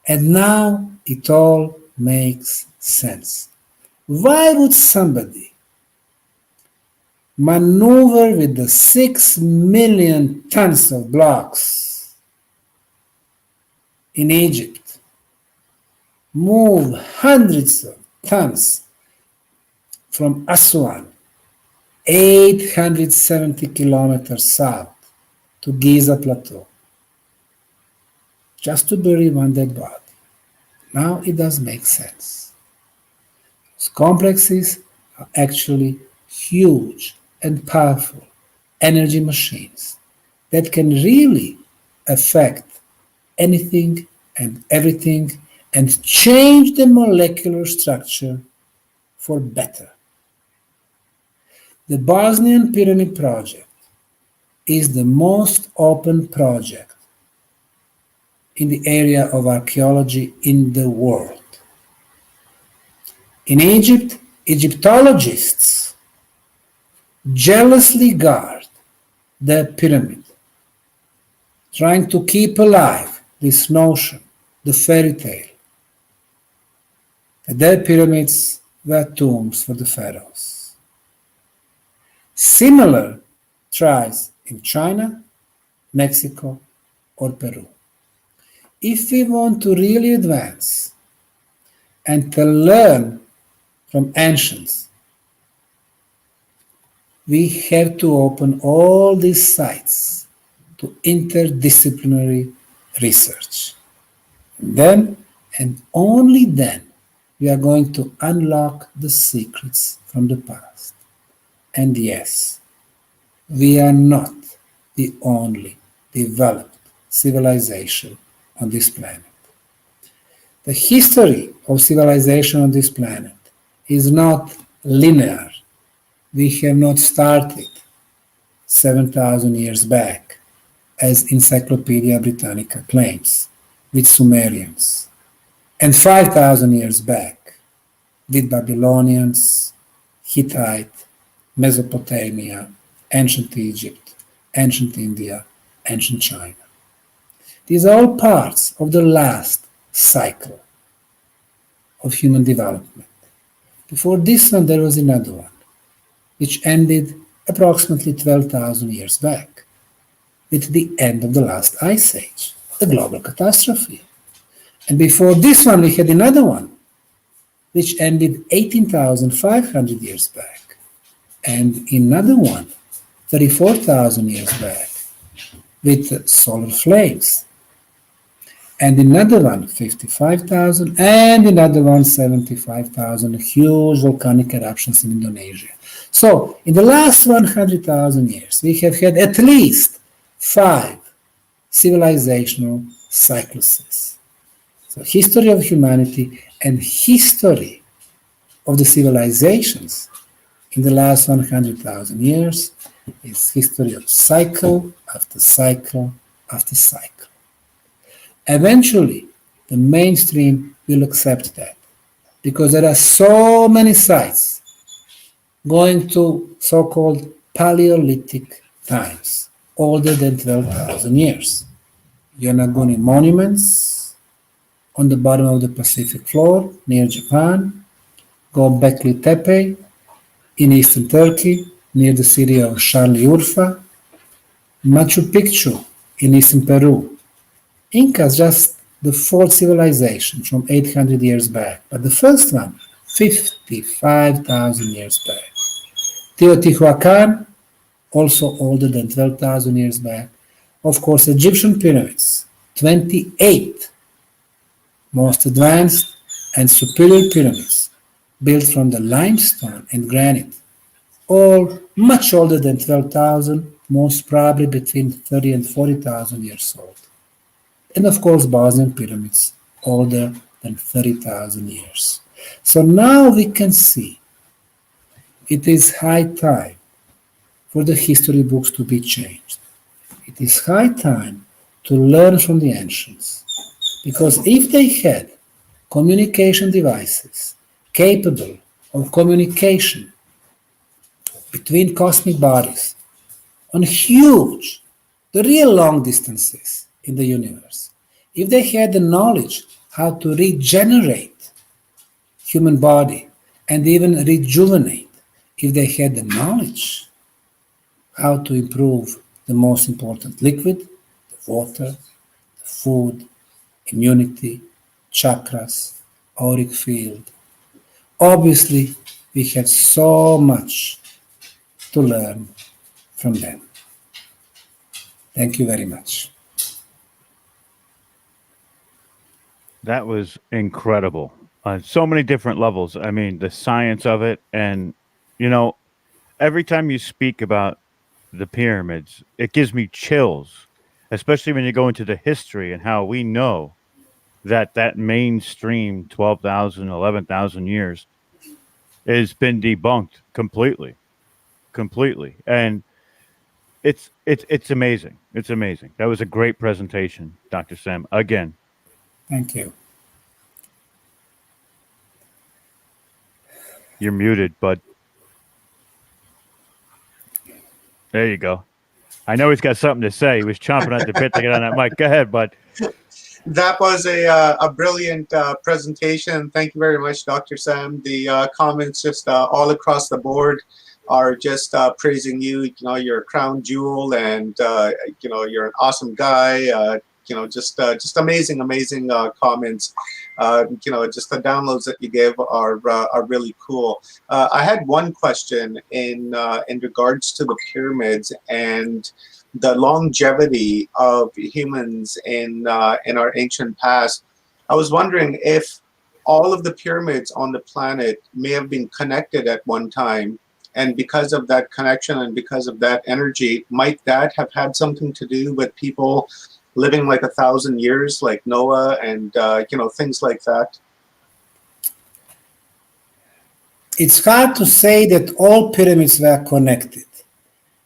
And now it all makes sense. Why would somebody maneuver with the 6 million tons of blocks in Egypt, move hundreds of tons from Aswan, 870 kilometers south to Giza Plateau, just to bury one dead body? Now it does make sense. These complexes are actually huge and powerful energy machines that can really affect anything and everything and change the molecular structure for better. The Bosnian Pyramid Project is the most open project in the area of archaeology in the world. In Egypt, Egyptologists jealously guard the pyramid, trying to keep alive this notion, the fairy tale, that their pyramids were tombs for the pharaohs. Similar tries in China, Mexico, or Peru. If we want to really advance and to learn from ancients, we have to open all these sites to interdisciplinary research. And then, and only then, we are going to unlock the secrets from the past. And yes, we are not the only developed civilization on this planet. The history of civilization on this planet is not linear. We have not started 7,000 years back, as Encyclopedia Britannica claims, with Sumerians, and 5,000 years back with Babylonians, Hittite, Mesopotamia, ancient Egypt, ancient India, ancient China. These are all parts of the last cycle of human development. Before this one, there was another one, which ended approximately 12,000 years back, with the end of the last ice age, the global catastrophe. And before this one, we had another one, which ended 18,500 years back, and another one, 34,000 years back, with solar flames, and another one, 55,000, and another one, 75,000, huge volcanic eruptions in Indonesia. So, in the last 100,000 years, we have had at least 5 civilizational cycluses. So, history of humanity and history of the civilizations in the last 100,000 years is history of cycle after cycle after cycle. Eventually, the mainstream will accept that, because there are so many sites going to so-called Paleolithic times, older than 12,000 years. Yonaguni monuments on the bottom of the Pacific floor near Japan, Göbekli Tepe in eastern Turkey near the city of Şanlıurfa, Machu Picchu in eastern Peru. Incas, just the 4th civilization from 800 years back, but the first one, 55,000 years back. Teotihuacan, also older than 12,000 years back. Of course, Egyptian pyramids, 28 most advanced and superior pyramids built from the limestone and granite, all much older than 12,000, most probably between 30 and 40,000 years old. And of course, Bosnian pyramids, older than 30,000 years. So now we can see it is high time for the history books to be changed. It is high time to learn from the ancients, because if they had communication devices capable of communication between cosmic bodies on huge, the real long distances in the universe, if they had the knowledge how to regenerate human body and even rejuvenate, if they had the knowledge how to improve the most important liquid, the water, the food, immunity, chakras, auric field. Obviously, we have so much to learn from them. Thank you very much. That was incredible on so many different levels. I mean, the science of it, and you know, every time you speak about the pyramids, it gives me chills, especially when you go into the history and how we know that that mainstream 12,000, 11,000 years has been debunked completely, completely. And it's amazing. It's amazing. That was a great presentation, Dr. Sam. Again, Thank you. you're muted, but there you go. I know he's got something to say. He was chomping at the bit to get on that mic. Go ahead, bud. That was a brilliant presentation. Thank you very much, Dr. Sam. The comments just all across the board are just praising you. You know, you're a crown jewel, and you know, you're an awesome guy. You know, just amazing comments. You know, just the downloads that you gave are really cool. I had one question in regards to the pyramids and the longevity of humans in our ancient past. I was wondering if all of the pyramids on the planet may have been connected at one time, and because of that connection and because of that energy, might that have had something to do with people living like 1,000 years, like Noah, and you know, things like that? It's hard to say that all pyramids were connected,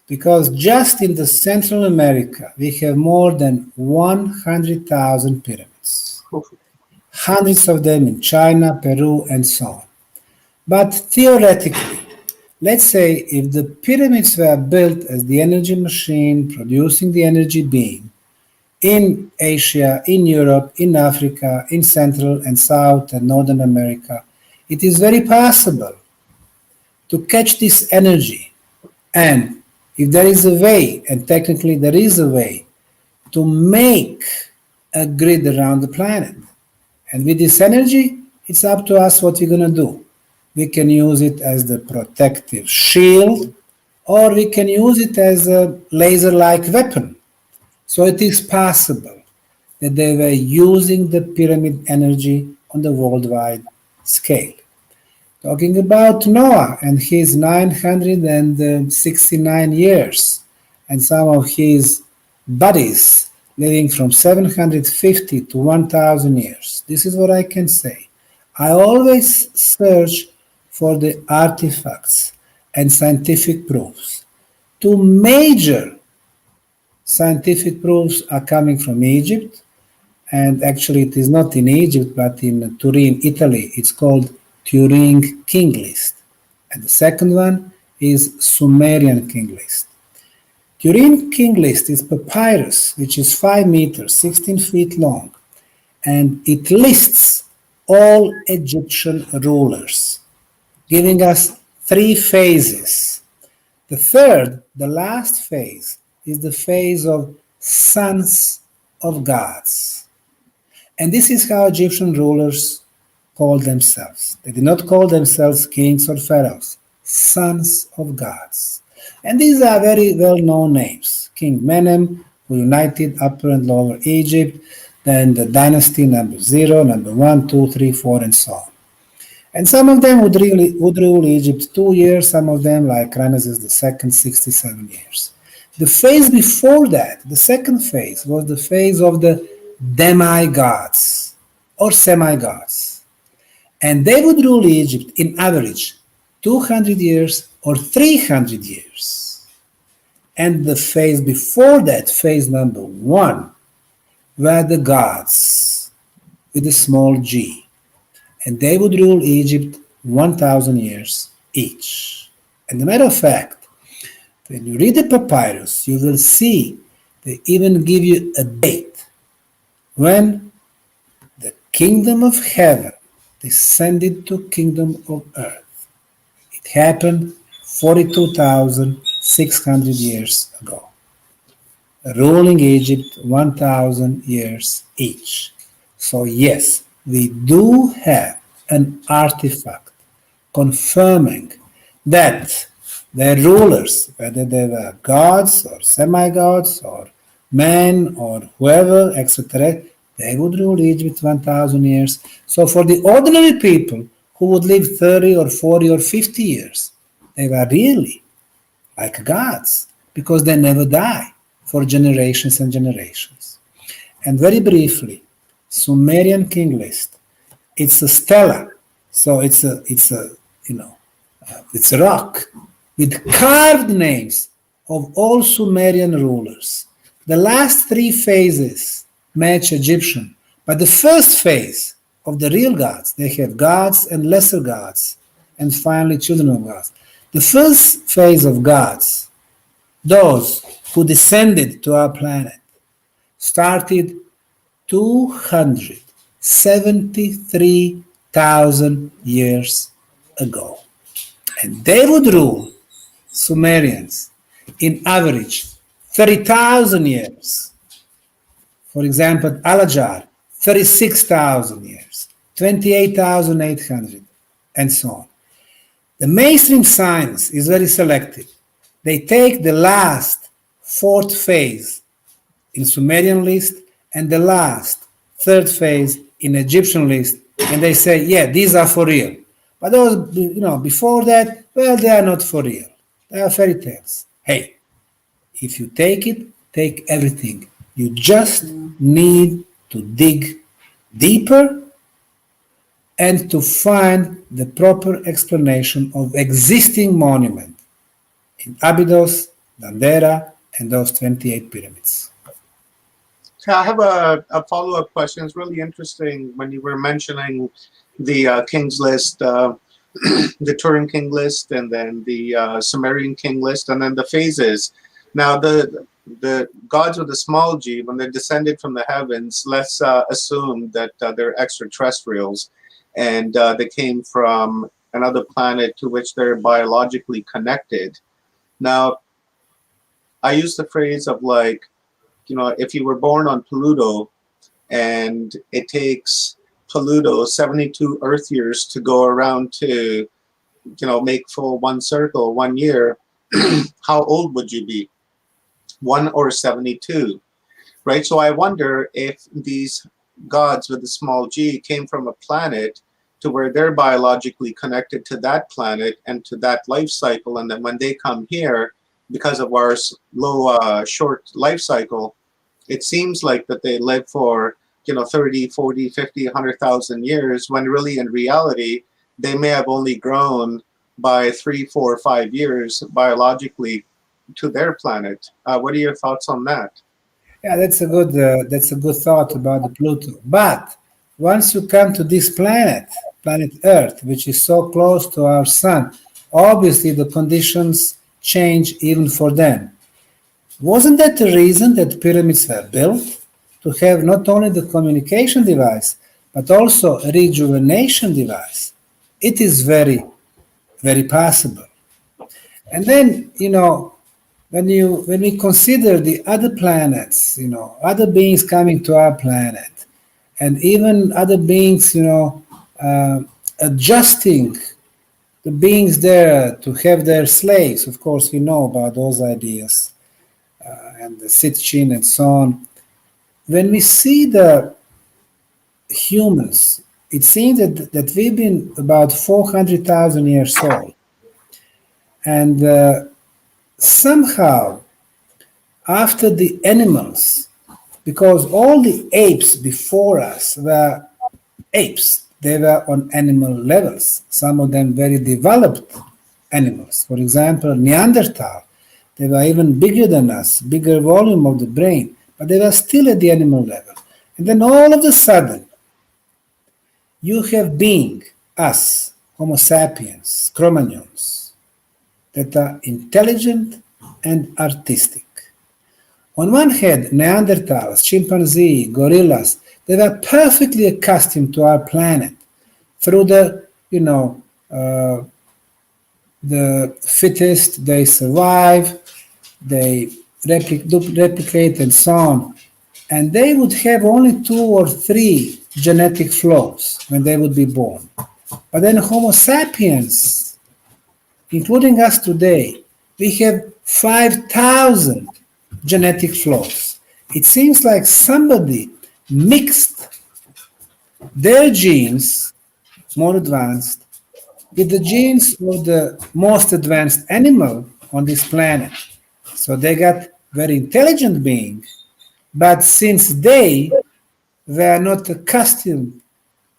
because just in the Central America, we have more than 100,000 pyramids. Hundreds of them in China, Peru, and so on. But theoretically, let's say if the pyramids were built as the energy machine producing the energy beam in Asia, in Europe, in Africa, in Central and South and Northern America, it is very possible to catch this energy, and if there is a way, and technically there is a way, to make a grid around the planet. And with this energy, it's up to us what we're going to do. We can use it as the protective shield, or we can use it as a laser-like weapon. So it is possible that they were using the pyramid energy on the worldwide scale. Talking about Noah and his 969 years, and some of his buddies living from 750 to 1,000 years. This is what I can say. I always search for the artifacts and scientific proofs. Two major scientific proofs are coming from Egypt, and actually it is not in Egypt but in Turin, Italy. It's called Turin King List. And the second one is Sumerian King List. Turin King List is papyrus, which is 5 meters, 16 feet long, and it lists all Egyptian rulers, giving us 3 phases. The third, the last phase, is the phase of sons of gods. And this is how Egyptian rulers called themselves. They did not call themselves kings or pharaohs, sons of gods. And these are very well-known names. King Menem, who united Upper and Lower Egypt, then the dynasty number 0, number 1, 2, 3, 4, and so on. And some of them would rule Egypt 2 years, some of them, like Ramesses II, 67 years. The phase before that, the second phase, was the phase of the demigods or semi-gods. And they would rule Egypt in average 200 years or 300 years. And the phase before that, phase number 1, were the gods with a small g. And they would rule Egypt 1,000 years each. And as a matter of fact, when you read the papyrus, you will see they even give you a date when the kingdom of heaven descended to kingdom of earth. It happened 42,600 years ago, ruling Egypt 1,000 years each. So yes, we do have an artifact confirming that their rulers, whether they were gods or semi-gods or men or whoever, etc., they would rule Egypt 1,000 years. So for the ordinary people who would live 30 or 40 or 50 years, they were really like gods because they never die for generations and generations. And very briefly, Sumerian king list. It's a stela, so it's a rock with carved names of all Sumerian rulers. The last 3 phases match Egyptian, but the first phase of the real gods, they have gods and lesser gods, and finally children of gods. The first phase of gods, those who descended to our planet, started 273,000 years ago. And they would rule Sumerians in average 30,000 years. For example, Alajar, 36,000 years, 28,800, and so on. The mainstream science is very selective. They take the last 4th phase in Sumerian list and the last 3rd phase in Egyptian list, and they say, yeah, these are for real. But those, before that, well, they are not for real. They are fairy tales. Hey, if you take it, take everything. You just need to dig deeper and to find the proper explanation of existing monument in Abydos, Dendera, and those 28 pyramids. I have a follow-up question. It's really interesting when you were mentioning the King's List, the Turin King List, and then the Sumerian King List, and then the phases. Now, the gods with the small g, when they descended from the heavens, let's assume that they're extraterrestrials, and they came from another planet to which they're biologically connected. Now, I use the phrase of like, if you were born on Pluto and it takes Pluto 72 Earth years to go around to, make full one circle 1 year, how old would you be? 1 or 72, right? So I wonder if these gods with the small g came from a planet to where they're biologically connected to that planet and to that life cycle, and then when they come here, because of our short life cycle, it seems like that they live for 30, 40, 50, 100,000 years, when really in reality they may have only grown by 3, 4, 5 years biologically to their planet. What are your thoughts on that? Yeah, that's a good thought about the Pluto. But once you come to this planet Earth, which is so close to our sun, obviously the conditions change even for them. Wasn't that the reason that pyramids were built? To have not only the communication device, but also a rejuvenation device. It is very, very possible. And then, when we consider the other planets, other beings coming to our planet, and even other beings, adjusting the beings there to have their slaves. Of course, we know about those ideas and the Sitchin and so on. When we see the humans, it seems that we've been about 400,000 years old. And somehow, after the animals, because all the apes before us were apes, they were on animal levels, some of them very developed animals. For example, Neanderthal, they were even bigger than us, bigger volume of the brain, but they were still at the animal level. And then all of a sudden, you have being, us, Homo sapiens, Cro-Magnons, that are intelligent and artistic. On one hand, Neanderthals, chimpanzee, gorillas, they were perfectly accustomed to our planet through the, the fittest, they survive, they replicate and so on. And they would have only 2 or 3 genetic flaws when they would be born. But then Homo sapiens, including us today, we have 5,000 genetic flaws. It seems like somebody mixed their genes, more advanced, with the genes of the most advanced animal on this planet. So they got very intelligent being, but since they were not accustomed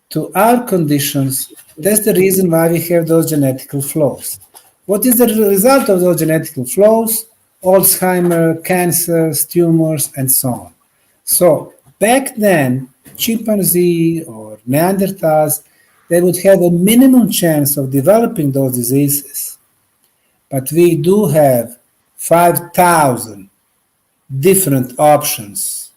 to our conditions, that's the reason why we have those genetical flaws. What is the result of those genetical flaws? Alzheimer, cancers, tumors, and so on. So back then, chimpanzee or Neanderthals, they would have a minimum chance of developing those diseases. But we do have 5,000 different options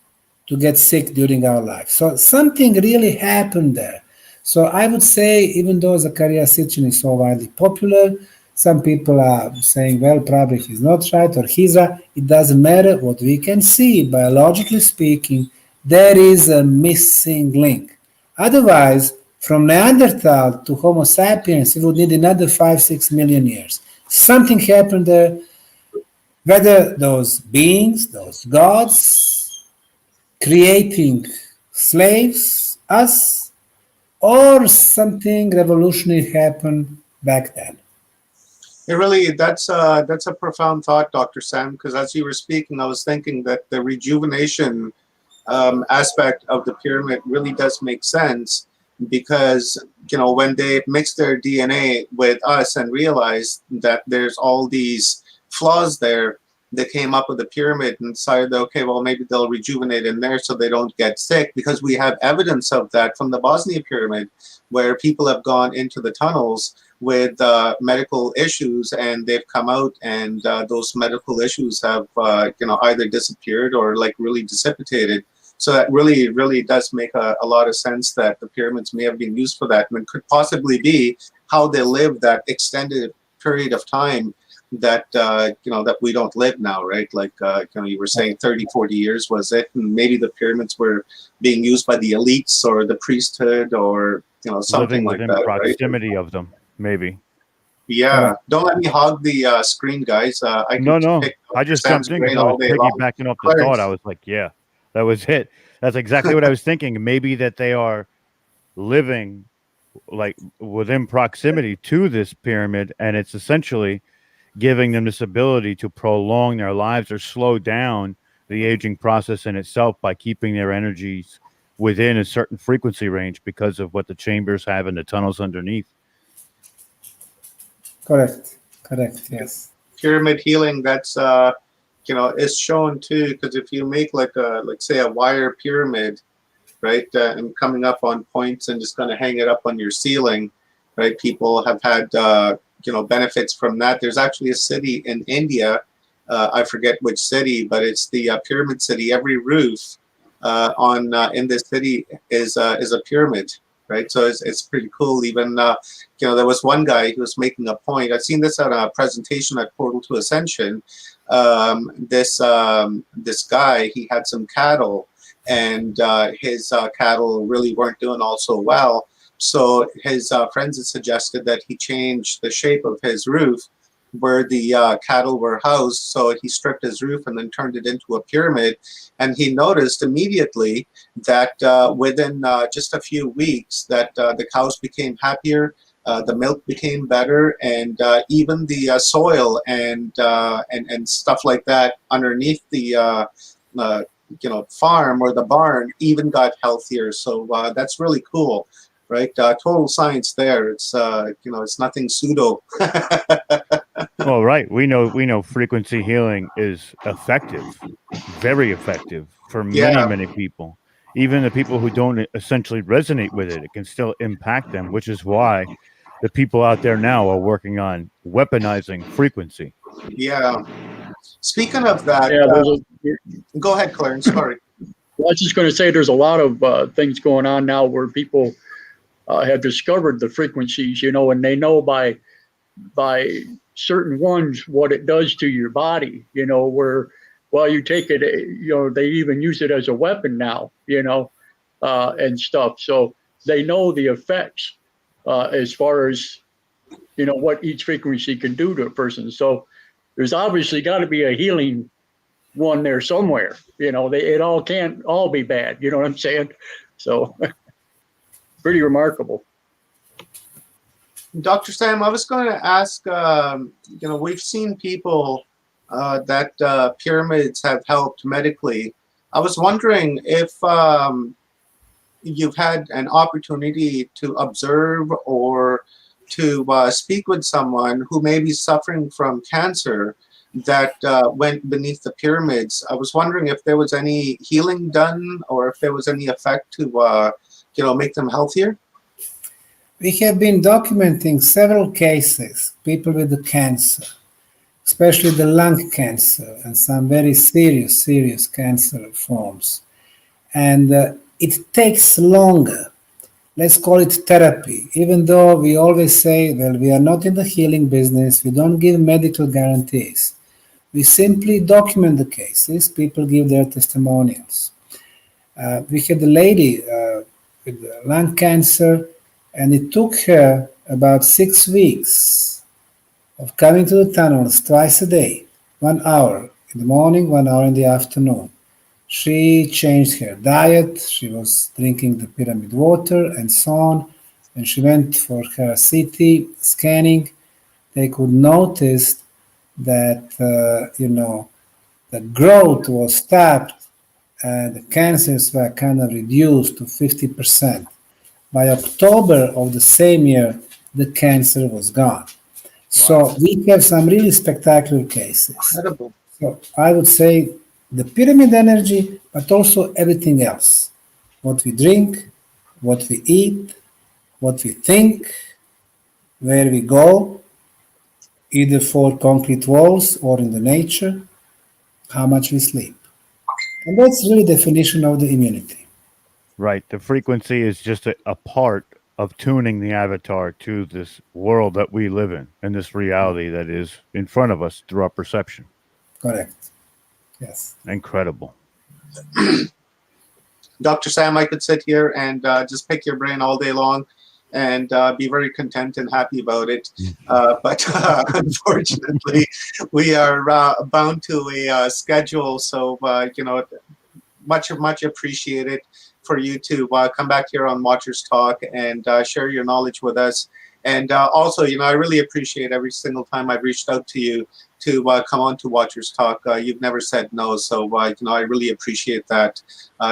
to get sick during our life. So something really happened there. So I would say, even though Zecharia Sitchin is so widely popular, some people are saying, well, probably he's not right or he's right. It doesn't matter. What we can see, biologically speaking, there is a missing link. Otherwise, from Neanderthal to Homo sapiens, we would need another 5-6 million years. Something happened there. Whether those beings, those gods, creating slaves, us, or something revolutionary happened back then. It really, that's a profound thought, Dr. Sam, because as you were speaking, I was thinking that the rejuvenation aspect of the pyramid really does make sense, because, when they mix their DNA with us and realized that there's all these flaws there, they came up with a pyramid and decided, okay, well, maybe they'll rejuvenate in there so they don't get sick, because we have evidence of that from the Bosnia pyramid, where people have gone into the tunnels with medical issues, and they've come out, and those medical issues have either disappeared or like really dissipated. So that really does make a lot of sense that the pyramids may have been used for that, and it could possibly be how they lived that extended period of time that that we don't live now, right? Like you were saying 30-40 years was it, and maybe the pyramids were being used by the elites or the priesthood, or something living like within that, proximity right? of them, maybe. Yeah, don't let me hog the screen, guys. I can No. pick I just Sam's jumped in because brain I was all day long. piggybacking off the Go ahead. thought. I was like, yeah, that was it. That's exactly what I was thinking. Maybe that they are living like within proximity to this pyramid, and it's essentially giving them this ability to prolong their lives or slow down the aging process in itself by keeping their energies within a certain frequency range because of what the chambers have in the tunnels underneath. Correct, yes. Pyramid healing, that's is shown too, because if you make like say a wire pyramid, right, and coming up on points and just kind of hang it up on your ceiling, right, people have had benefits from that. There's actually a city in India, I forget which city, but it's the pyramid city. Every roof in this city is a pyramid, right? So it's pretty cool. Even there was one guy who was making a point. I've seen this at a presentation at Portal to Ascension. This guy, he had some cattle, and his cattle really weren't doing all so well. So his friends had suggested that he change the shape of his roof where the cattle were housed. So he stripped his roof and then turned it into a pyramid. And he noticed immediately that within just a few weeks that the cows became happier, the milk became better, and even the soil and stuff like that underneath the farm or the barn even got healthier. So that's really cool, right? Total science there. It's it's nothing pseudo. Well, right. We know frequency healing is effective, very effective for many, Yeah. many people. Even the people who don't essentially resonate with it, it can still impact them, which is why the people out there now are working on weaponizing frequency. Yeah. Speaking of that, Yeah, go ahead, Clarence. Sorry. I was just going to say there's a lot of things going on now where people have discovered the frequencies, and they know by certain ones what it does to your body, where while you take it, they even use it as a weapon now, and stuff. So they know the effects as far as, what each frequency can do to a person. So there's obviously got to be a healing one there somewhere. It all can't all be bad. You know what I'm saying? So pretty remarkable. Dr. Sam, I was going to ask, we've seen people that pyramids have helped medically. I was wondering if you've had an opportunity to observe or to speak with someone who may be suffering from cancer that went beneath the pyramids. I was wondering if there was any healing done or if there was any effect to, make them healthier. We have been documenting several cases, people with the cancer, especially the lung cancer and some very serious cancer forms. And it takes longer. Let's call it therapy, even though we always say, well, we are not in the healing business, we don't give medical guarantees. We simply document the cases, people give their testimonials. We had a lady with lung cancer, and it took her about 6 weeks of coming to the tunnels twice a day, 1 hour in the morning, 1 hour in the afternoon. She changed her diet, she was drinking the pyramid water and so on. When she went for her CT scanning, they could notice that, the growth was stopped and the cancers were kind of reduced to 50%. By October of the same year, the cancer was gone. So we have some really spectacular cases. Incredible. So I would say the pyramid energy, but also everything else. What we drink, what we eat, what we think, where we go, either for concrete walls or in the nature, how much we sleep. And that's really the definition of the immunity. Right. The frequency is just a part of tuning the avatar to this world that we live in this reality that is in front of us through our perception. Correct. Yes. Incredible. Dr. Sam, I could sit here and just pick your brain all day long and be very content and happy about it. But unfortunately, we are bound to a schedule. So, much appreciated for you to come back here on Watchers Talk and share your knowledge with us. And also, I really appreciate every single time I've reached out to you to come on to Watchers Talk. You've never said no, so I really appreciate that.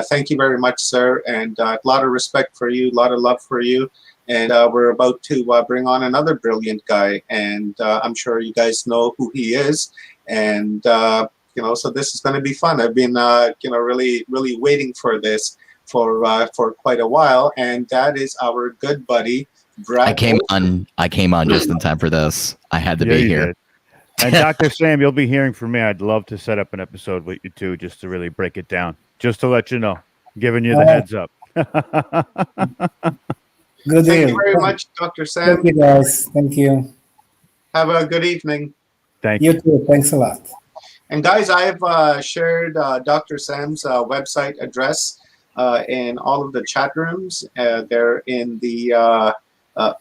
Thank you very much, sir, and a lot of respect for you, a lot of love for you. And we're about to bring on another brilliant guy, and I'm sure you guys know who he is. And so this is going to be fun. I've been really waiting for this for quite a while, and that is our good buddy Brad. I came on just in time for this. I had to be here. Did. And Dr. Sam, you'll be hearing from me. I'd love to set up an episode with you too, just to really break it down. Just to let you know, giving you the heads up. Good Thank deal. you very much, Dr. Sam. Thank you, guys. Thank you. Have a good evening. Thank you. You too. Thanks a lot. And guys, I've shared Dr. Sam's website address in all of the chat rooms. They're in the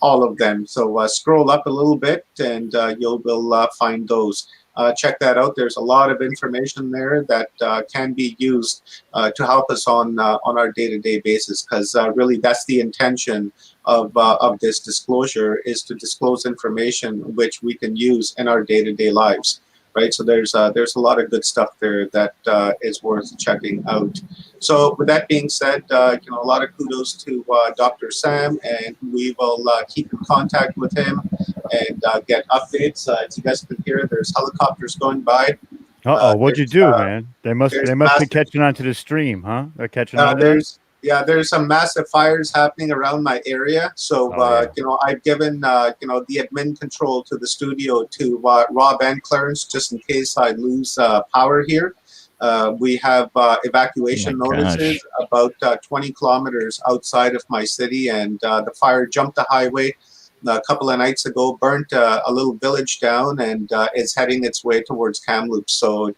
all of them. So scroll up a little bit, and you'll will find those. Check that out. There's a lot of information there that can be used to help us on our day-to-day basis. Because really, that's the intention of this disclosure, is to disclose information which we can use in our day-to-day lives. Right. So there's a lot of good stuff there that is worth checking out. So with that being said, a lot of kudos to Dr. Sam, and we will keep in contact with him and get updates. As you guys can hear, there's helicopters going by. What'd you do, man? They must there's be massive- catching on to the stream, huh? They're catching on to that? There's some massive fires happening around my area. So, I've given, the admin control to the studio to Rob and Clarence, just in case I lose power here. We have evacuation notices about 20 kilometers outside of my city, and the fire jumped the highway a couple of nights ago, burnt a little village down, and is heading its way towards Kamloops. So,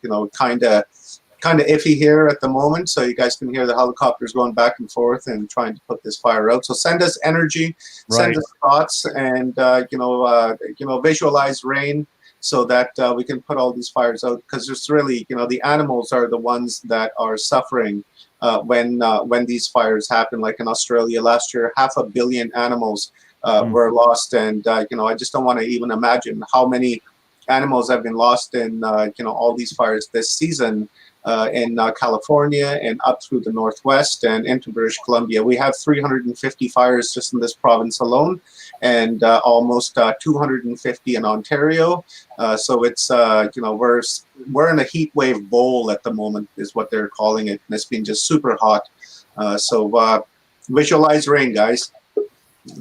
kind of iffy here at the moment, so you guys can hear the helicopters going back and forth and trying to put this fire out. So send us energy, send us thoughts, and visualize rain, so that we can put all these fires out. Because it's really, the animals are the ones that are suffering when these fires happen. Like in Australia last year, 500 million animals were lost, and I just don't want to even imagine how many animals have been lost in all these fires this season. In California and up through the Northwest and into British Columbia. We have 350 fires just in this province alone, and almost 250 in Ontario. So it's, we're in a heat wave bowl at the moment, is what they're calling it. And it's been just super hot. So visualize rain, guys.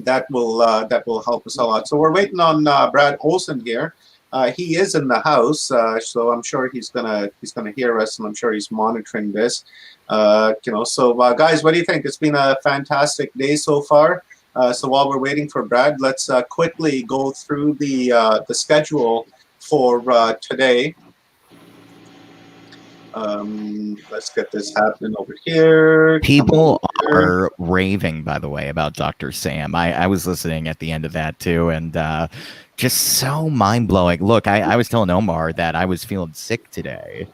That will help us a lot. So we're waiting on Brad Olson here. He is in the house, so I'm sure he's gonna hear us, and I'm sure he's monitoring this. So guys, what do you think? It's been a fantastic day so far. So while we're waiting for Brad, let's quickly go through the schedule for today. Let's get this happening over here. People are raving, by the way, about Dr. Sam. I was listening at the end of that too, and just so mind-blowing. Look, I was telling Omar that I was feeling sick today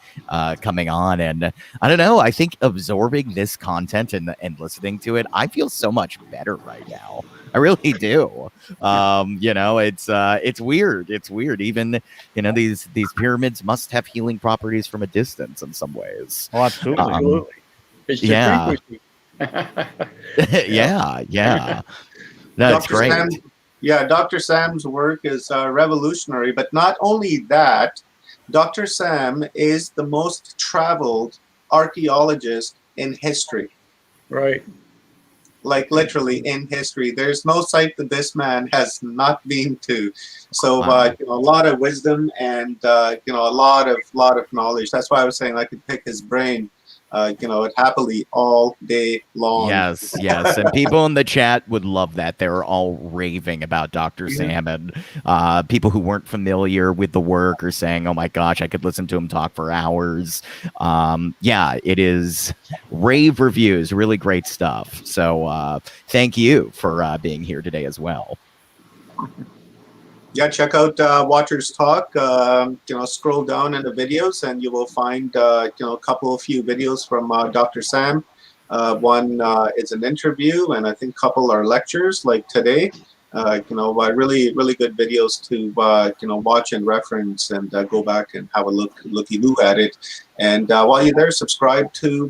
coming on, and I don't know, I think absorbing this content and listening to it, I feel so much better right now. I really do. It's weird. It's weird. Even, these pyramids must have healing properties from a distance in some ways. Oh, absolutely. It's the frequency. Yeah. That's great. Dr. Sam's work is revolutionary, but not only that, Dr. Sam is the most traveled archaeologist in history. Right. Like literally in history. There's no site that this man has not been to. So a lot of wisdom and a lot of knowledge. That's why I was saying I could pick his brain happily all day long. Yes. And people in the chat would love that. They're all raving about Dr. Sam, and people who weren't familiar with the work are saying, oh my gosh, I could listen to him talk for hours. It is rave reviews, really great stuff. So thank you for being here today as well. Yeah, check out Watchers Talk. Scroll down in the videos, and you will find a few videos from Dr. Sam. One is an interview, and I think a couple are lectures, like today. Really good videos to watch and reference, and go back and have a looky-loo at it. And while you're there, subscribe to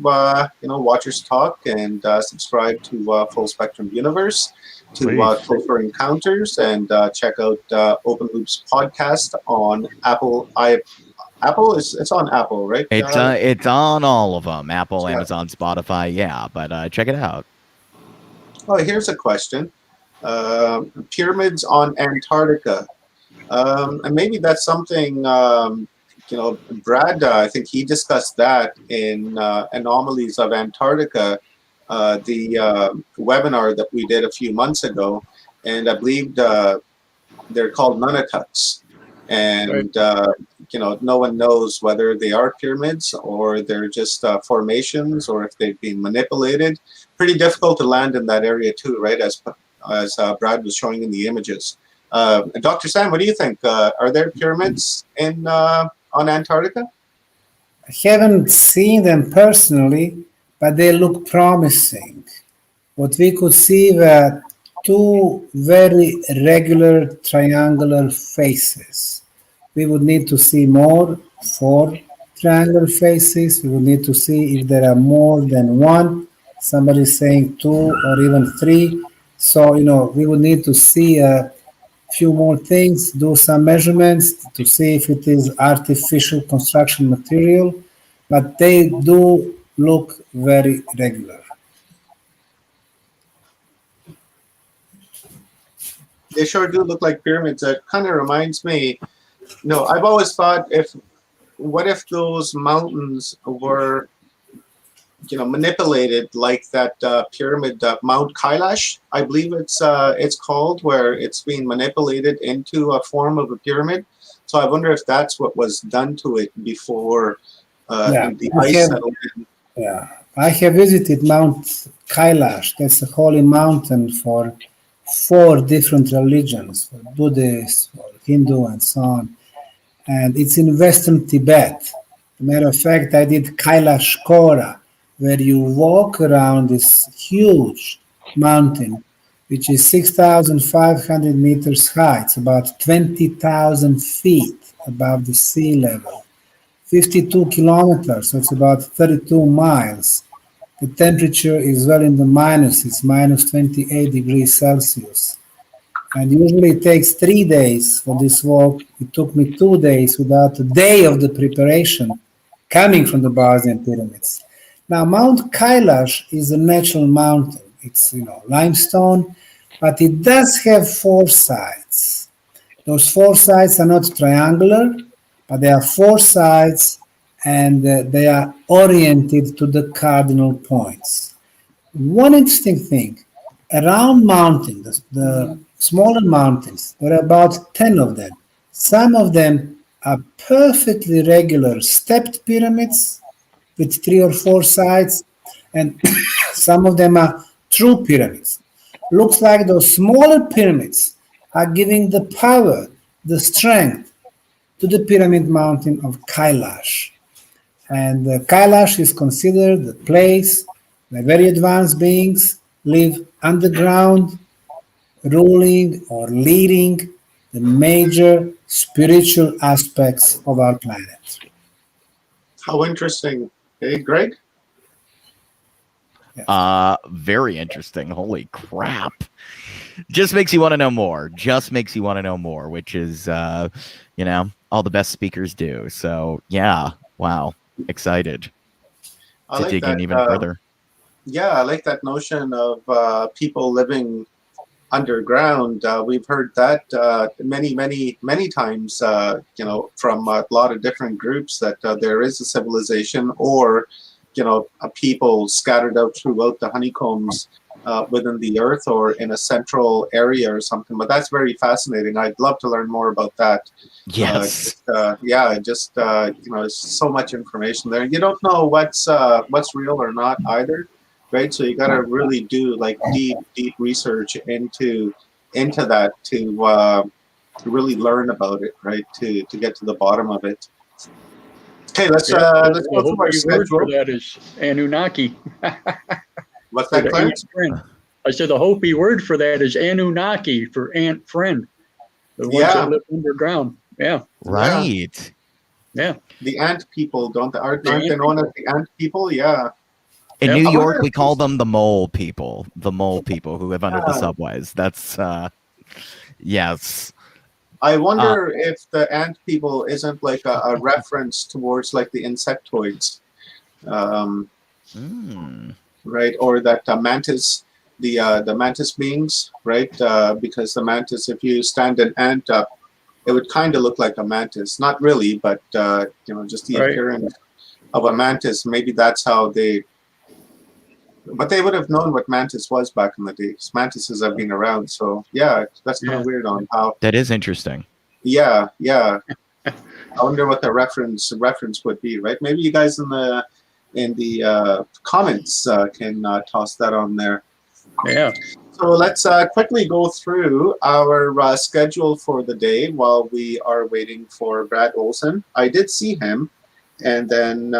Watchers Talk, and subscribe to Full Spectrum Universe, to Clover Encounters, and check out Open Loops podcast on Apple. It's on Apple, right? It's on all of them: Apple, Amazon, Spotify. But check it out. Oh, here's a question: pyramids on Antarctica, and maybe that's something. Brad, I think he discussed that in Anomalies of Antarctica. The webinar that we did a few months ago, and I believe they're called Nunatak. and no one knows whether they are pyramids or they're just formations or if they've been manipulated. Pretty difficult to land in that area too, right? As Brad was showing in the images. Dr. Sam, what do you think? Are there pyramids on Antarctica? I haven't seen them personally, but they look promising. What we could see were two very regular triangular faces. We would need to see more, 4 triangular faces. We would need to see if there are more than one. Somebody saying 2 or even 3. So, we would need to see a few more things, do some measurements to see if it is artificial construction material, but they do look very regular. They sure do look like pyramids. That kind of reminds me, I've always thought, what if those mountains were, manipulated like that pyramid, Mount Kailash, I believe it's called, where it's being manipulated into a form of a pyramid. So I wonder if that's what was done to it before the ice settled in. Yeah, I have visited Mount Kailash. That's a holy mountain for 4 different religions, for Buddhist, for Hindu, and so on. And it's in Western Tibet. As a matter of fact, I did Kailash Kora, where you walk around this huge mountain, which is 6,500 meters high. It's about 20,000 feet above the sea level. 52 kilometers, so it's about 32 miles. The temperature is well in the minus, it's minus 28 degrees Celsius. And usually it takes 3 days for this walk. It took me 2 days without a day of the preparation coming from the Bosnian pyramids. Now, Mount Kailash is a natural mountain. It's, limestone, but it does have 4 sides. Those 4 sides are not triangular, but they are 4 sides, and they are oriented to the cardinal points. One interesting thing, around mountains, the smaller mountains, there are about 10 of them. Some of them are perfectly regular stepped pyramids with 3 or 4 sides, and some of them are true pyramids. Looks like those smaller pyramids are giving the power, the strength to the pyramid mountain of Kailash. And Kailash is considered the place where very advanced beings live underground, ruling or leading the major spiritual aspects of our planet. How interesting. Hey, Greg? Very interesting. Holy crap. Just makes you want to know more. Just makes you want to know more, which is, all the best speakers do. So, yeah. Wow. Excited to dig in even further. Yeah, I like that notion of people living underground. We've heard that many times, from a lot of different groups that there is a civilization or, a people scattered out throughout the honeycombs within the earth or in a central area or something. But that's very fascinating. I'd love to learn more about that. Yes. There's so much information there. You don't know what's real or not either. Right, so you got to really do like deep research into that to really learn about it, right? To get to the bottom of it. Okay, let's go through our schedule. Word for that is Anunnaki. What's that, Clarence? I said the Hopi word for that is Anunnaki, for ant friend. The ones that live underground. Yeah. Right. Yeah. The ant people, aren't they known as the ant people? Yeah. In New York, we call them the mole people. The mole people who live under the subways. That's, yes. I wonder if the ant people isn't like a reference towards like the insectoids, right? Or that mantis, the mantis beings, right? Because the mantis, if you stand an ant up, it would kind of look like a mantis. Not really, but just the appearance of a mantis. Maybe that's how they. But they would have known what mantis was back in the day. Mantises have been around, so yeah, that's kind of weird on how. That is interesting. Yeah, yeah. I wonder what the reference would be, right? Maybe you guys in the comments can toss that on there. Yeah. So let's quickly go through our schedule for the day while we are waiting for Brad Olson. I did see him, and then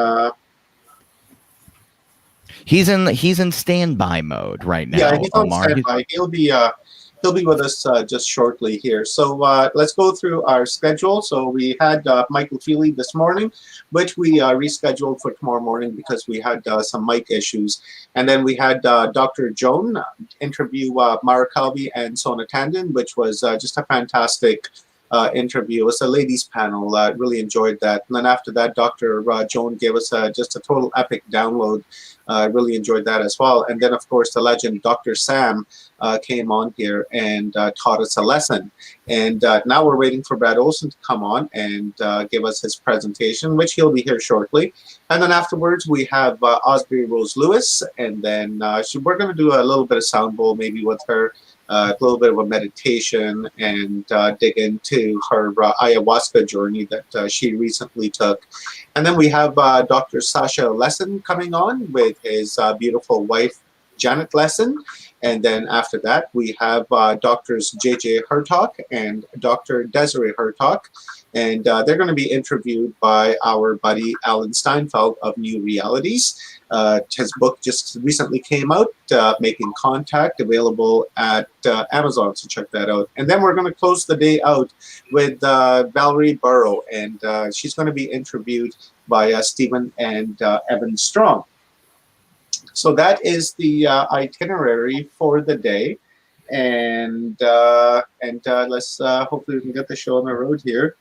He's in standby mode right now. yeah, he's on Omar. standby. He'll be with us just shortly here. So let's go through our schedule. So we had Michael Feely this morning, which we rescheduled for tomorrow morning because we had some mic issues. And then we had Dr. Joan interview Mara Calvi and Sona Tandon, which was just a fantastic interview. It was a ladies panel. Really enjoyed that. And then after that, Dr. Joan gave us just a total epic download. I really enjoyed that as well. And then, of course, the legend Dr. Sam came on here and taught us a lesson. And now we're waiting for Brad Olson to come on and give us his presentation, which he'll be here shortly. And then afterwards, we have Osby Rose Lewis. And then we're going to do a little bit of sound bowl maybe with her. A little bit of a meditation and dig into her ayahuasca journey that she recently took. And then we have Dr. Sasha Lesson coming on with his beautiful wife, Janet Lesson. And then after that, we have Drs. J.J. Hertog and Dr. Desiree Hertog. And they're going to be interviewed by our buddy Alan Steinfeld of New Realities. His book just recently came out, Making Contact, available at Amazon, so check that out. And then we're going to close the day out with Valerie Burrow, and she's going to be interviewed by Stephen and Evan Strong. So that is the itinerary for the day, and let's hopefully we can get the show on the road here.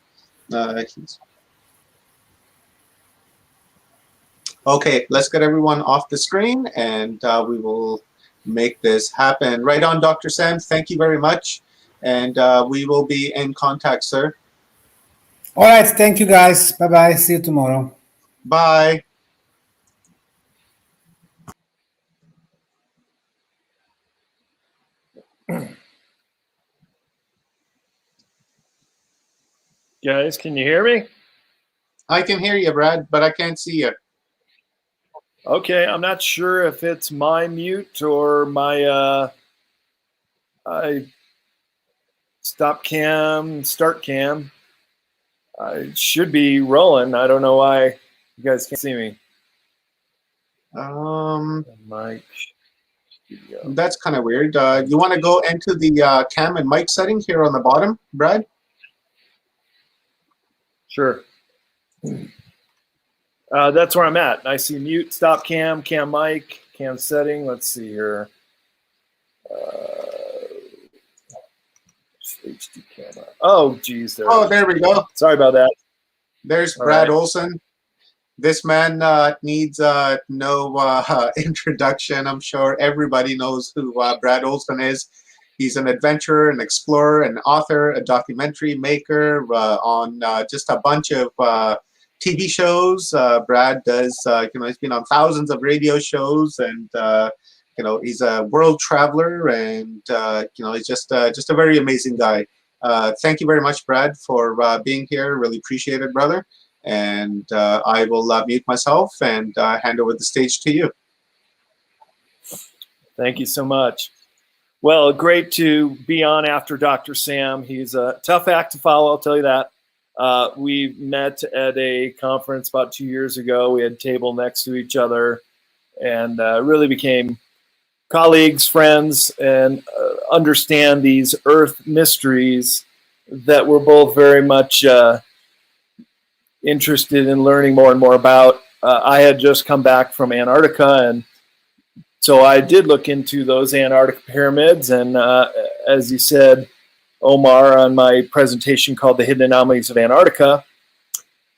Okay, let's get everyone off the screen, and we will make this happen. Right on, Dr. Sam. Thank you very much, and we will be in contact, sir. All right. Thank you, guys. Bye-bye. See you tomorrow. Bye. Guys, can you hear me? I can hear you, Brad, but I can't see you. Okay, I'm not sure if it's my mute or my stop cam, start cam. I should be rolling. I don't know why you guys can't see me. Mic. That's kind of weird. You want to go into the cam and mic setting here on the bottom, Brad? Sure. That's where I'm at. I see mute, stop cam, cam mic, cam setting. Let's see here. HD camera. Oh, geez. There we go. Sorry about that. There's Brad Olson. This man needs no introduction. I'm sure everybody knows who Brad Olson is. He's an adventurer, an explorer, an author, a documentary maker on just a bunch of TV shows. Brad does, he's been on thousands of radio shows, and he's a world traveler, and he's just a very amazing guy. Thank you very much, Brad, for being here. Really appreciate it, brother. And I will mute myself and hand over the stage to you. Thank you so much. Well, great to be on after Dr. Sam. He's a tough act to follow, I'll tell you that. We met at a conference about 2 years ago. We had a table next to each other and really became colleagues, friends, and understand these earth mysteries that we're both very much interested in learning more and more about. I had just come back from Antarctica, and so I did look into those Antarctic pyramids, and as you said, Omar, on my presentation called The Hidden Anomalies of Antarctica,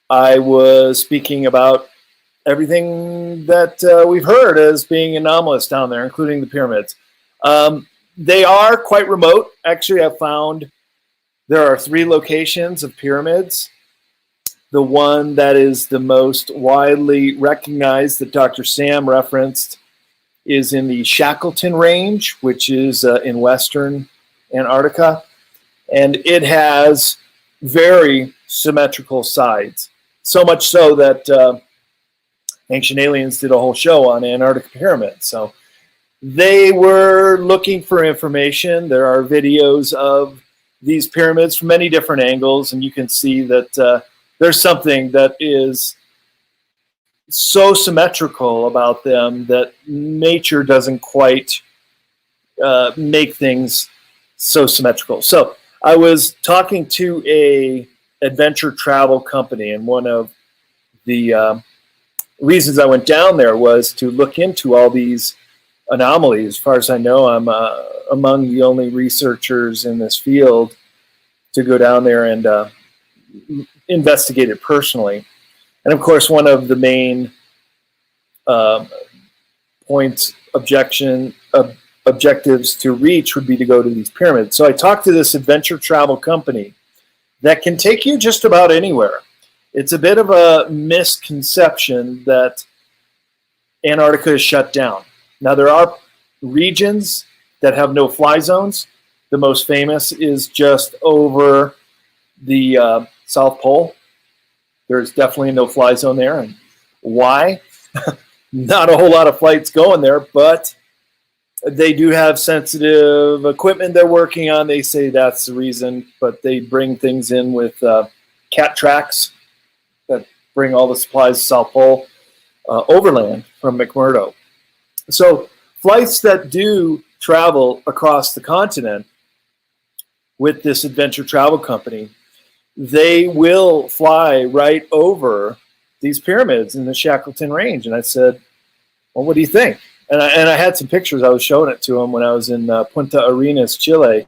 I was speaking about everything that we've heard as being anomalous down there, including the pyramids. They are quite remote. Actually, I found there are 3 locations of pyramids. The one that is the most widely recognized that Dr. Sam referenced is in the Shackleton Range, which is in western Antarctica. And it has very symmetrical sides. So much so that Ancient Aliens did a whole show on Antarctic pyramids. So they were looking for information. There are videos of these pyramids from many different angles, and you can see that there's something that is so symmetrical about them that nature doesn't quite make things so symmetrical. So I was talking to a adventure travel company, and one of the reasons I went down there was to look into all these anomalies. As far as I know, I'm among the only researchers in this field to go down there and investigate it personally. And of course, one of the main objectives to reach would be to go to these pyramids. So I talked to this adventure travel company that can take you just about anywhere. It's a bit of a misconception that Antarctica is shut down. Now, there are regions that have no-fly zones. The most famous is just over the South Pole. There's definitely a no-fly zone there. And why? Not a whole lot of flights going there, but they do have sensitive equipment they're working on. They say that's the reason, but they bring things in with cat tracks that bring all the supplies to South Pole overland from McMurdo. So flights that do travel across the continent with this adventure travel company, they will fly right over these pyramids in the Shackleton Range. And I said, well, what do you think? And I had some pictures. I was showing it to him when I was in Punta Arenas, Chile.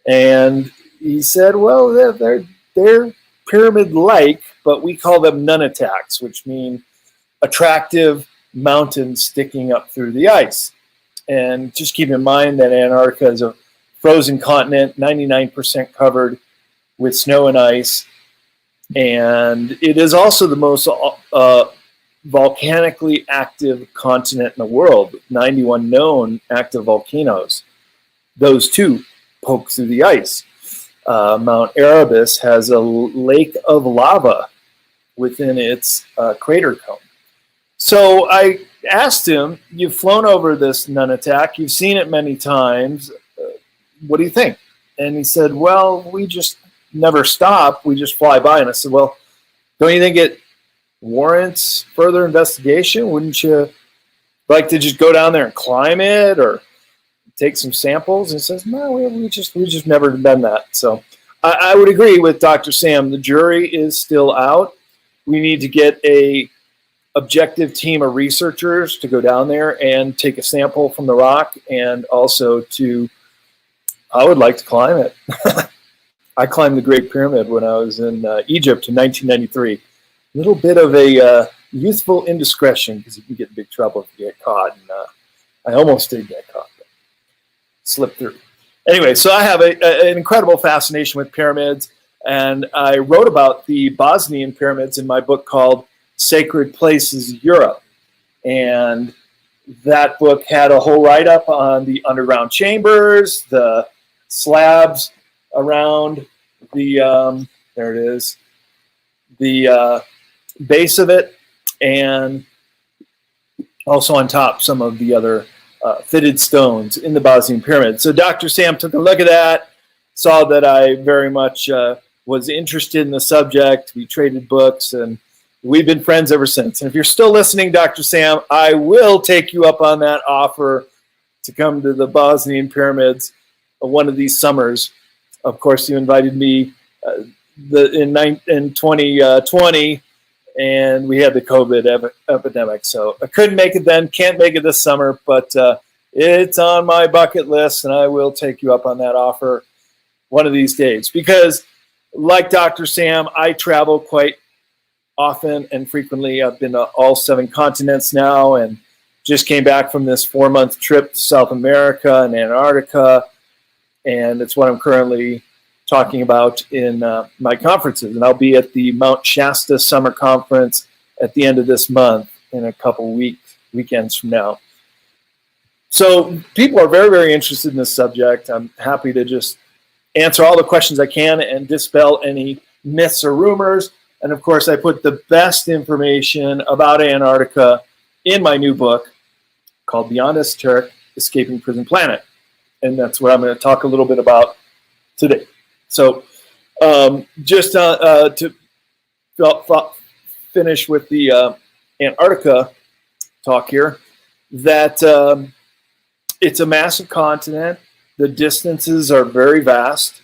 And he said, well, they're pyramid-like, but we call them nunataks, which mean attractive mountains sticking up through the ice. And just keep in mind that Antarctica is a frozen continent, 99% covered with snow and ice. And it is also the most volcanically active continent in the world, with 91 known active volcanoes. Those two poke through the ice. Mount Erebus has a lake of lava within its crater cone. So I asked him, you've flown over this nunatak, you've seen it many times, what do you think? And he said, well, we just never stop, we just fly by. And I said, well, don't you think it warrants further investigation? Wouldn't you like to just go down there and climb it or take some samples? And he says, no, we just never done that. So I would agree with Dr. Sam. The jury is still out. We need to get a objective team of researchers to go down there and take a sample from the rock, and also I would like to climb it. I climbed the Great Pyramid when I was in Egypt in 1993. A little bit of a youthful indiscretion, because you can get in big trouble if you get caught. And I almost did get caught, but slipped through. Anyway, so I have an incredible fascination with pyramids, and I wrote about the Bosnian pyramids in my book called Sacred Places Europe. And that book had a whole write-up on the underground chambers, the slabs around the, there it is, the base of it, and also on top some of the other fitted stones in the Bosnian pyramid. So Dr. Sam took a look at that, saw that I very much was interested in the subject. We traded books, and we've been friends ever since. And if you're still listening, Dr. Sam, I will take you up on that offer to come to the Bosnian pyramids one of these summers. Of course, you invited me in 2020, and we had the COVID epidemic. So I couldn't make it then, can't make it this summer, but it's on my bucket list, and I will take you up on that offer one of these days. Because like Dr. Sam, I travel quite often and frequently. I've been to all 7 continents now, and just came back from this 4-month trip to South America and Antarctica, and it's what I'm currently talking about in my conferences. And I'll be at the Mount Shasta Summer Conference at the end of this month in a couple weekends from now. So people are very, very interested in this subject. I'm happy to just answer all the questions I can and dispel any myths or rumors. And of course, I put the best information about Antarctica in my new book called Beyond Esoteric, Escaping Prison Planet. And that's what I'm going to talk a little bit about today. So just to finish with the Antarctica talk here, that it's a massive continent. The distances are very vast.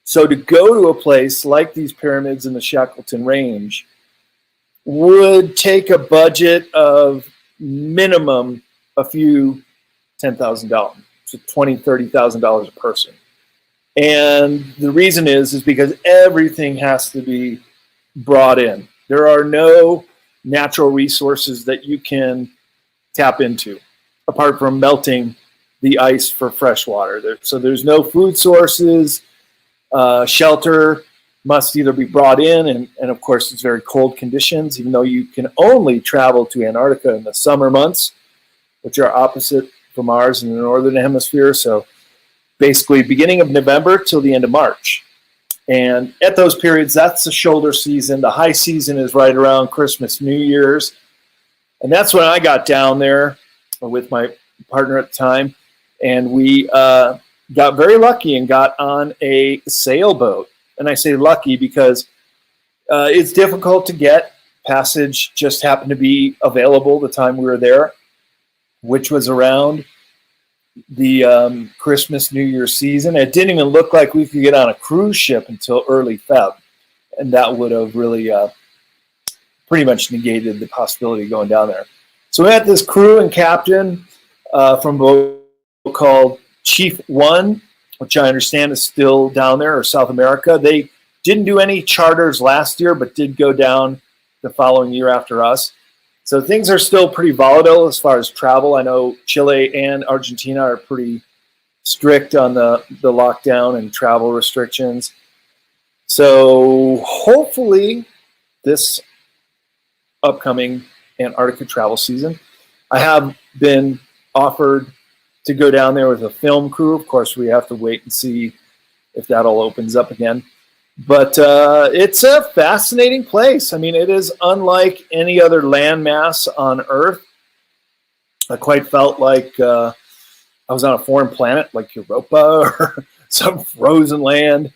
So to go to a place like these pyramids in the Shackleton Range would take a budget of minimum a few $10,000, so $20,000, $30,000 a person. And the reason is because everything has to be brought in. There are no natural resources that you can tap into apart from melting the ice for fresh water. So there's no food sources. Shelter must either be brought in, and of course it's very cold conditions, even though you can only travel to Antarctica in the summer months, which are opposite from ours in the northern hemisphere. So basically beginning of November till the end of March. And at those periods, that's the shoulder season. The high season is right around Christmas, New Year's. And that's when I got down there with my partner at the time. And we got very lucky and got on a sailboat. And I say lucky because it's difficult to get. Passage just happened to be available the time we were there, which was around the Christmas, New Year season. It didn't even look like we could get on a cruise ship until early Feb. And that would have really pretty much negated the possibility of going down there. So we had this crew and captain from a boat called Chief One, which I understand is still down there, or South America. They didn't do any charters last year, but did go down the following year after us. So things are still pretty volatile as far as travel. I know Chile and Argentina are pretty strict on the lockdown and travel restrictions. So hopefully this upcoming Antarctica travel season, I have been offered to go down there with a film crew. Of course, we have to wait and see if that all opens up again. But it's a fascinating place. I mean, it is unlike any other landmass on Earth. I quite felt like I was on a foreign planet, like Europa or some frozen land.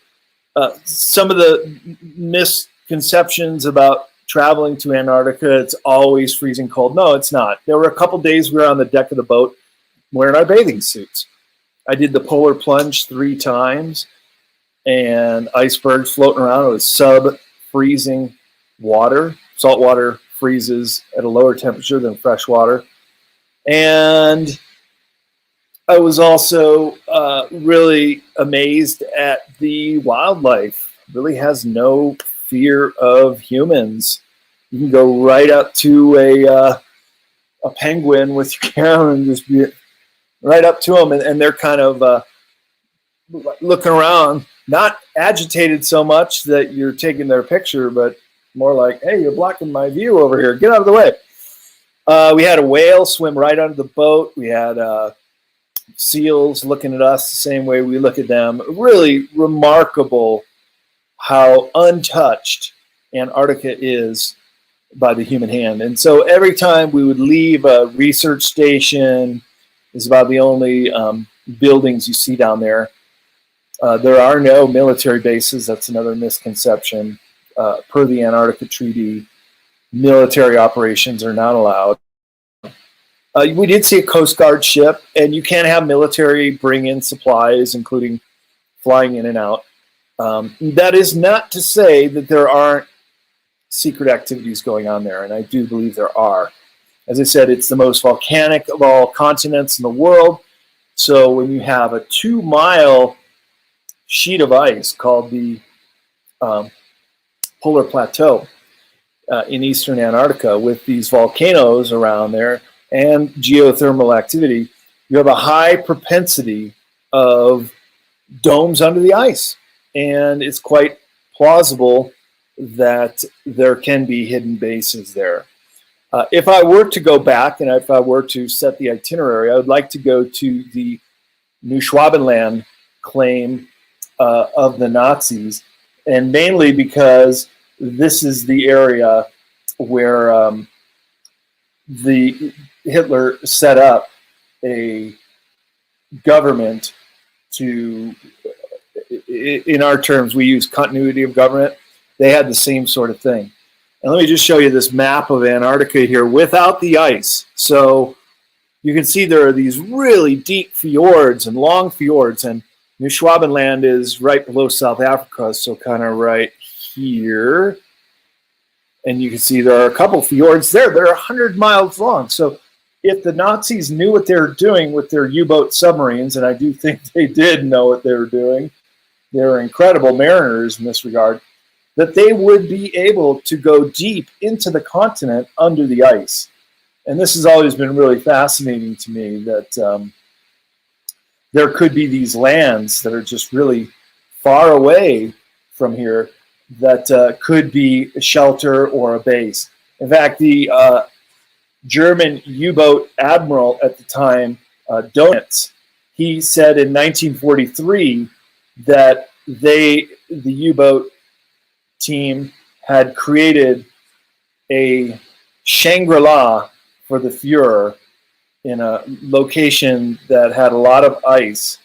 Some of the misconceptions about traveling to Antarctica, it's always freezing cold. No, it's not. There were a couple days we were on the deck of the boat wearing our bathing suits. I did the polar plunge 3 times. And icebergs floating around. It was sub-freezing water. Salt water freezes at a lower temperature than fresh water. And I was also really amazed at the wildlife. It really has no fear of humans. You can go right up to a penguin with your camera and just be right up to them, and they're kind of looking around. Not agitated so much that you're taking their picture, but more like, hey, you're blocking my view over here. Get out of the way. We had a whale swim right under the boat. We had seals looking at us the same way we look at them. Really remarkable how untouched Antarctica is by the human hand. And so every time we would leave a research station, is about the only buildings you see down there. There are no military bases. That's another misconception. Per the Antarctica Treaty, military operations are not allowed. We did see a Coast Guard ship, and you can have military bring in supplies, including flying in and out. That is not to say that there aren't secret activities going on there, and I do believe there are. As I said, it's the most volcanic of all continents in the world. So when you have a 2-mile sheet of ice called the Polar Plateau in eastern Antarctica with these volcanoes around there and geothermal activity, you have a high propensity of domes under the ice. And it's quite plausible that there can be hidden bases there. If I were to go back and if I were to set the itinerary, I would like to go to the New Schwabenland claim of the Nazis, and mainly because this is the area where the Hitler set up a government to, in our terms, we use continuity of government. They had the same sort of thing. And let me just show you this map of Antarctica here without the ice. So you can see there are these really deep fjords and long fjords, and New Schwabenland is right below South Africa, so kind of right here. And you can see there are a couple fjords there. They're 100 miles long. So if the Nazis knew what they were doing with their U-boat submarines, and I do think they did know what they were doing, they were incredible mariners in this regard, that they would be able to go deep into the continent under the ice. And this has always been really fascinating to me, that there could be these lands that are just really far away from here that could be a shelter or a base. In fact, the German U-boat admiral at the time, Donitz, he said in 1943 that the U-boat team had created a Shangri-La for the Fuhrer in a location that had a lot of ice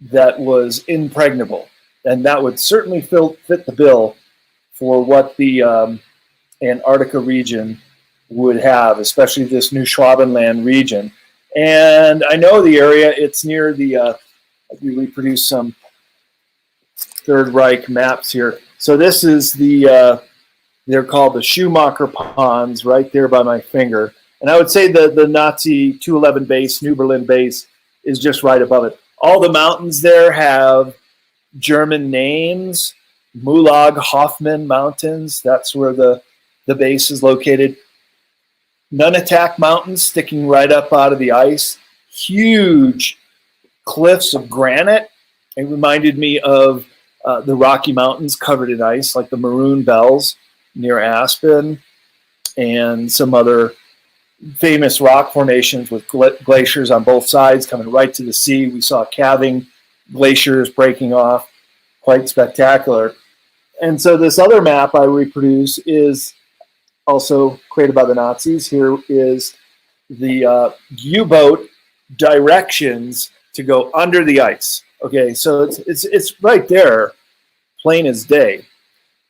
that was impregnable. And that would certainly fit the bill for what the Antarctica region would have, especially this New Schwabenland region. And I know the area, it's near the, we reproduced some Third Reich maps here. So this is the, they're called the Schumacher Ponds right there by my finger. And I would say the Nazi 211 base, New Berlin base, is just right above it. All the mountains there have German names. Mulag Hoffman Mountains, that's where the base is located. Nunatak Mountains sticking right up out of the ice. Huge cliffs of granite. It reminded me of the Rocky Mountains covered in ice, like the Maroon Bells near Aspen, and some other famous rock formations with glaciers on both sides coming right to the sea. We saw calving glaciers breaking off, quite spectacular. And so this other map I reproduce is also created by the Nazis. Here is the U-boat directions to go under the ice. Okay, so it's right there, plain as day.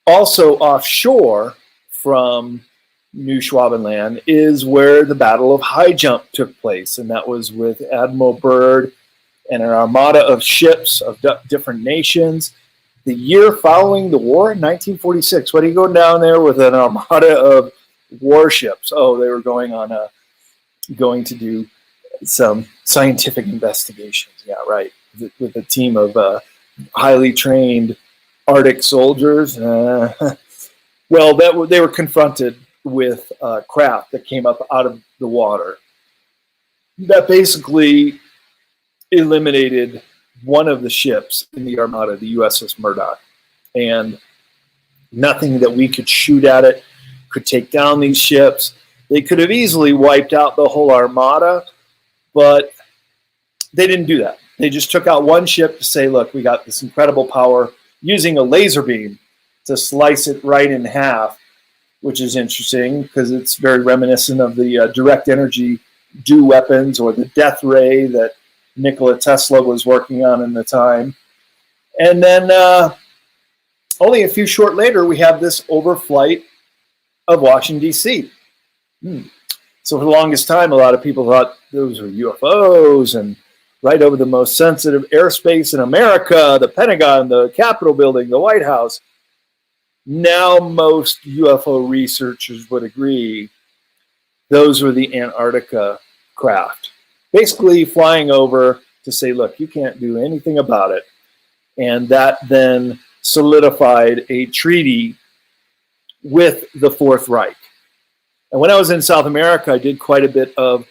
Also offshore from New Schwabenland is where the Battle of High Jump took place, and that was with Admiral Byrd and an armada of ships of different nations. The year following the war, 1946, what do you go down there with an armada of warships? Oh, they were going to do some scientific investigations. Yeah, right. With a team of highly trained Arctic soldiers. Well, they were confronted with craft that came up out of the water that basically eliminated one of the ships in the armada, the USS Murdoch, and nothing that we could shoot at it could take down these ships. They could have easily wiped out the whole armada, but they didn't do that. They just took out one ship to say, look, we got this incredible power, using a laser beam to slice it right in half, which is interesting because it's very reminiscent of the direct energy DEW weapons or the death ray that Nikola Tesla was working on in the time. And then only a few short later, we have this overflight of Washington, D.C. So for the longest time, a lot of people thought those were UFOs, and right over the most sensitive airspace in America, the Pentagon, the Capitol building, the White House. Now most UFO researchers would agree those were the Antarctica craft. Basically flying over to say, look, you can't do anything about it. And that then solidified a treaty with the Fourth Reich. And when I was in South America, I did quite a bit of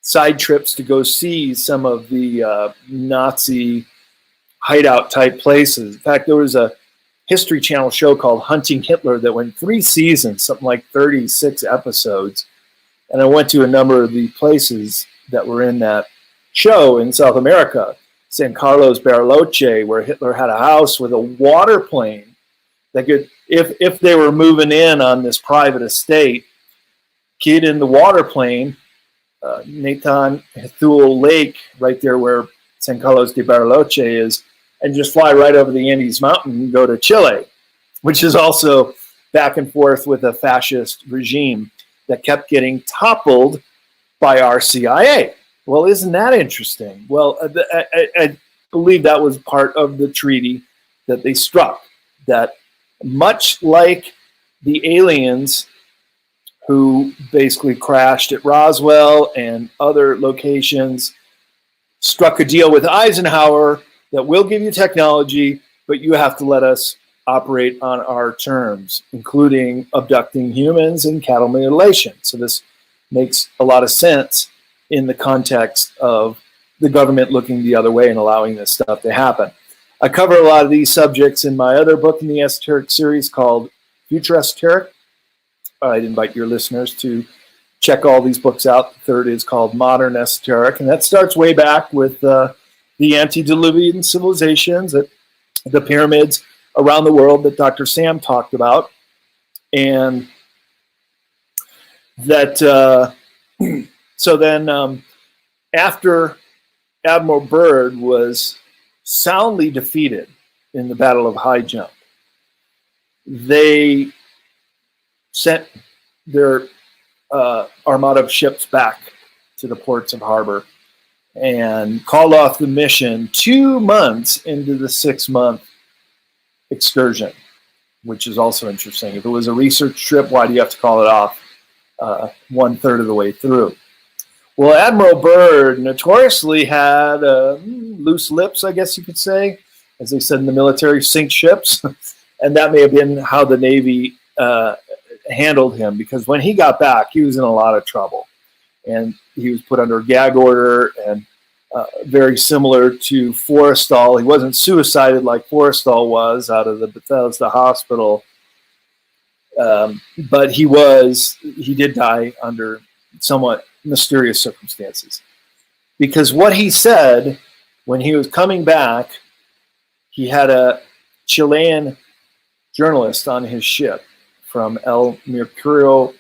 side trips to go see some of the Nazi hideout type places. In fact, there was a History Channel show called Hunting Hitler that went 3 seasons, something like 36 episodes. And I went to a number of the places that were in that show in South America. San Carlos Bariloche, where Hitler had a house with a water plane that could, if they were moving in on this private estate, get in the water plane, Nathan Hethul Lake, right there where San Carlos de Bariloche is, and just fly right over the Andes Mountain and go to Chile, which is also back and forth with a fascist regime that kept getting toppled by our CIA. Well, isn't that interesting? Well, I believe that was part of the treaty that they struck, that much like the aliens who basically crashed at Roswell and other locations, struck a deal with Eisenhower that we'll give you technology, but you have to let us operate on our terms, including abducting humans and cattle mutilation. So this makes a lot of sense in the context of the government looking the other way and allowing this stuff to happen. I cover a lot of these subjects in my other book in the esoteric series called Future Esoteric. I'd invite your listeners to check all these books out. The third is called Modern Esoteric, and that starts way back with the antediluvian civilizations, the pyramids around the world that Dr. Sam talked about. And that, so then after Admiral Byrd was soundly defeated in the Battle of High Jump, they sent their armada of ships back to the ports of harbor and called off the mission 2 months into the 6-month excursion, which is also interesting. If it was a research trip, why do you have to call it off 1/3 of the way through? Well, Admiral Byrd notoriously had loose lips, I guess you could say, as they said in the military, sink ships. And that may have been how the Navy handled him, because when he got back, he was in a lot of trouble. And he was put under a gag order, and very similar to Forrestal. He wasn't suicided like Forrestal was out of the Bethesda Hospital, but he did die under somewhat mysterious circumstances. Because what he said when he was coming back, he had a Chilean journalist on his ship from El Mercurio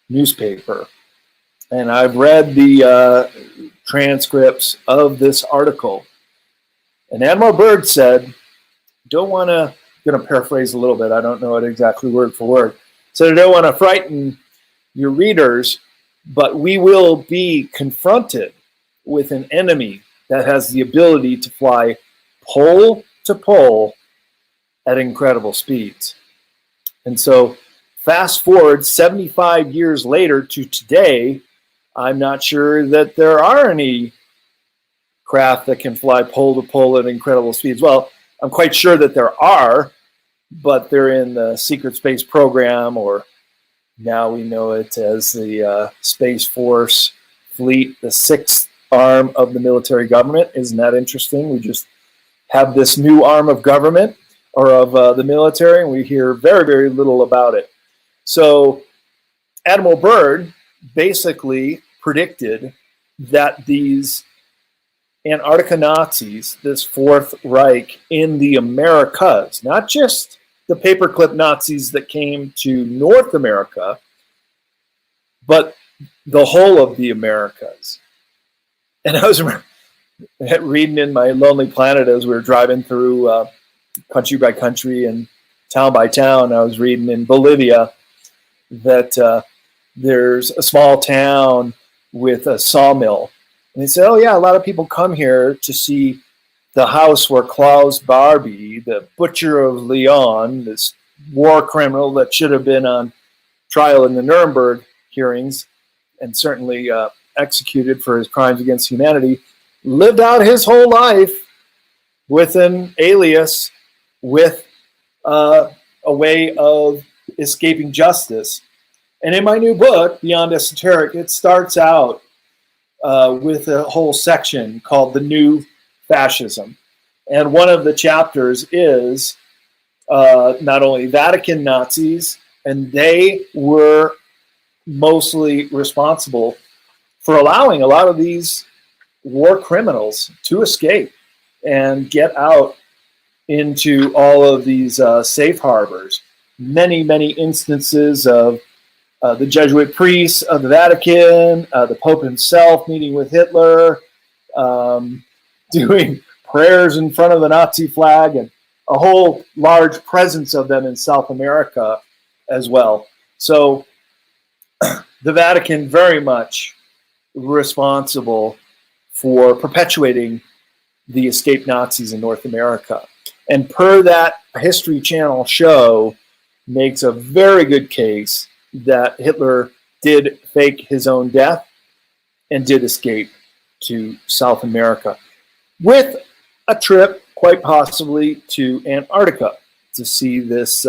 newspaper. And I've read the transcripts of this article. And Admiral Byrd said, going to paraphrase a little bit, I don't know it exactly word for word. So I don't want to frighten your readers, but we will be confronted with an enemy that has the ability to fly pole to pole at incredible speeds. And so fast forward 75 years later to today, I'm not sure that there are any craft that can fly pole to pole at incredible speeds. Well, I'm quite sure that there are, but they're in the secret space program, or now we know it as the Space Force Fleet, the 6th arm of the military government. Isn't that interesting? We just have this new arm of government, or of the military, and we hear very, very little about it. So Admiral Byrd basically predicted that these Antarctica Nazis, this Fourth Reich in the Americas, not just the paperclip Nazis that came to North America, but the whole of the Americas. And I was reading in my Lonely Planet as we were driving through country by country and town by town. I was reading in Bolivia that there's a small town with a sawmill. And they said, oh yeah, a lot of people come here to see the house where Klaus Barbie, the butcher of Leon, this war criminal that should have been on trial in the Nuremberg hearings and certainly executed for his crimes against humanity, lived out his whole life with an alias, with a way of escaping justice. And in my new book, Beyond Esoteric, it starts out with a whole section called The New Fascism. And one of the chapters is not only Vatican Nazis, and they were mostly responsible for allowing a lot of these war criminals to escape. and get out into all of these safe harbors. Many, many instances of the Jesuit priests of the Vatican, the Pope himself meeting with Hitler, doing prayers in front of the Nazi flag, and a whole large presence of them in South America as well. So the Vatican very much responsible for perpetuating the escaped Nazis in North America. And per that History Channel show, makes a very good case that Hitler did fake his own death and did escape to South America, with a trip quite possibly to Antarctica to see this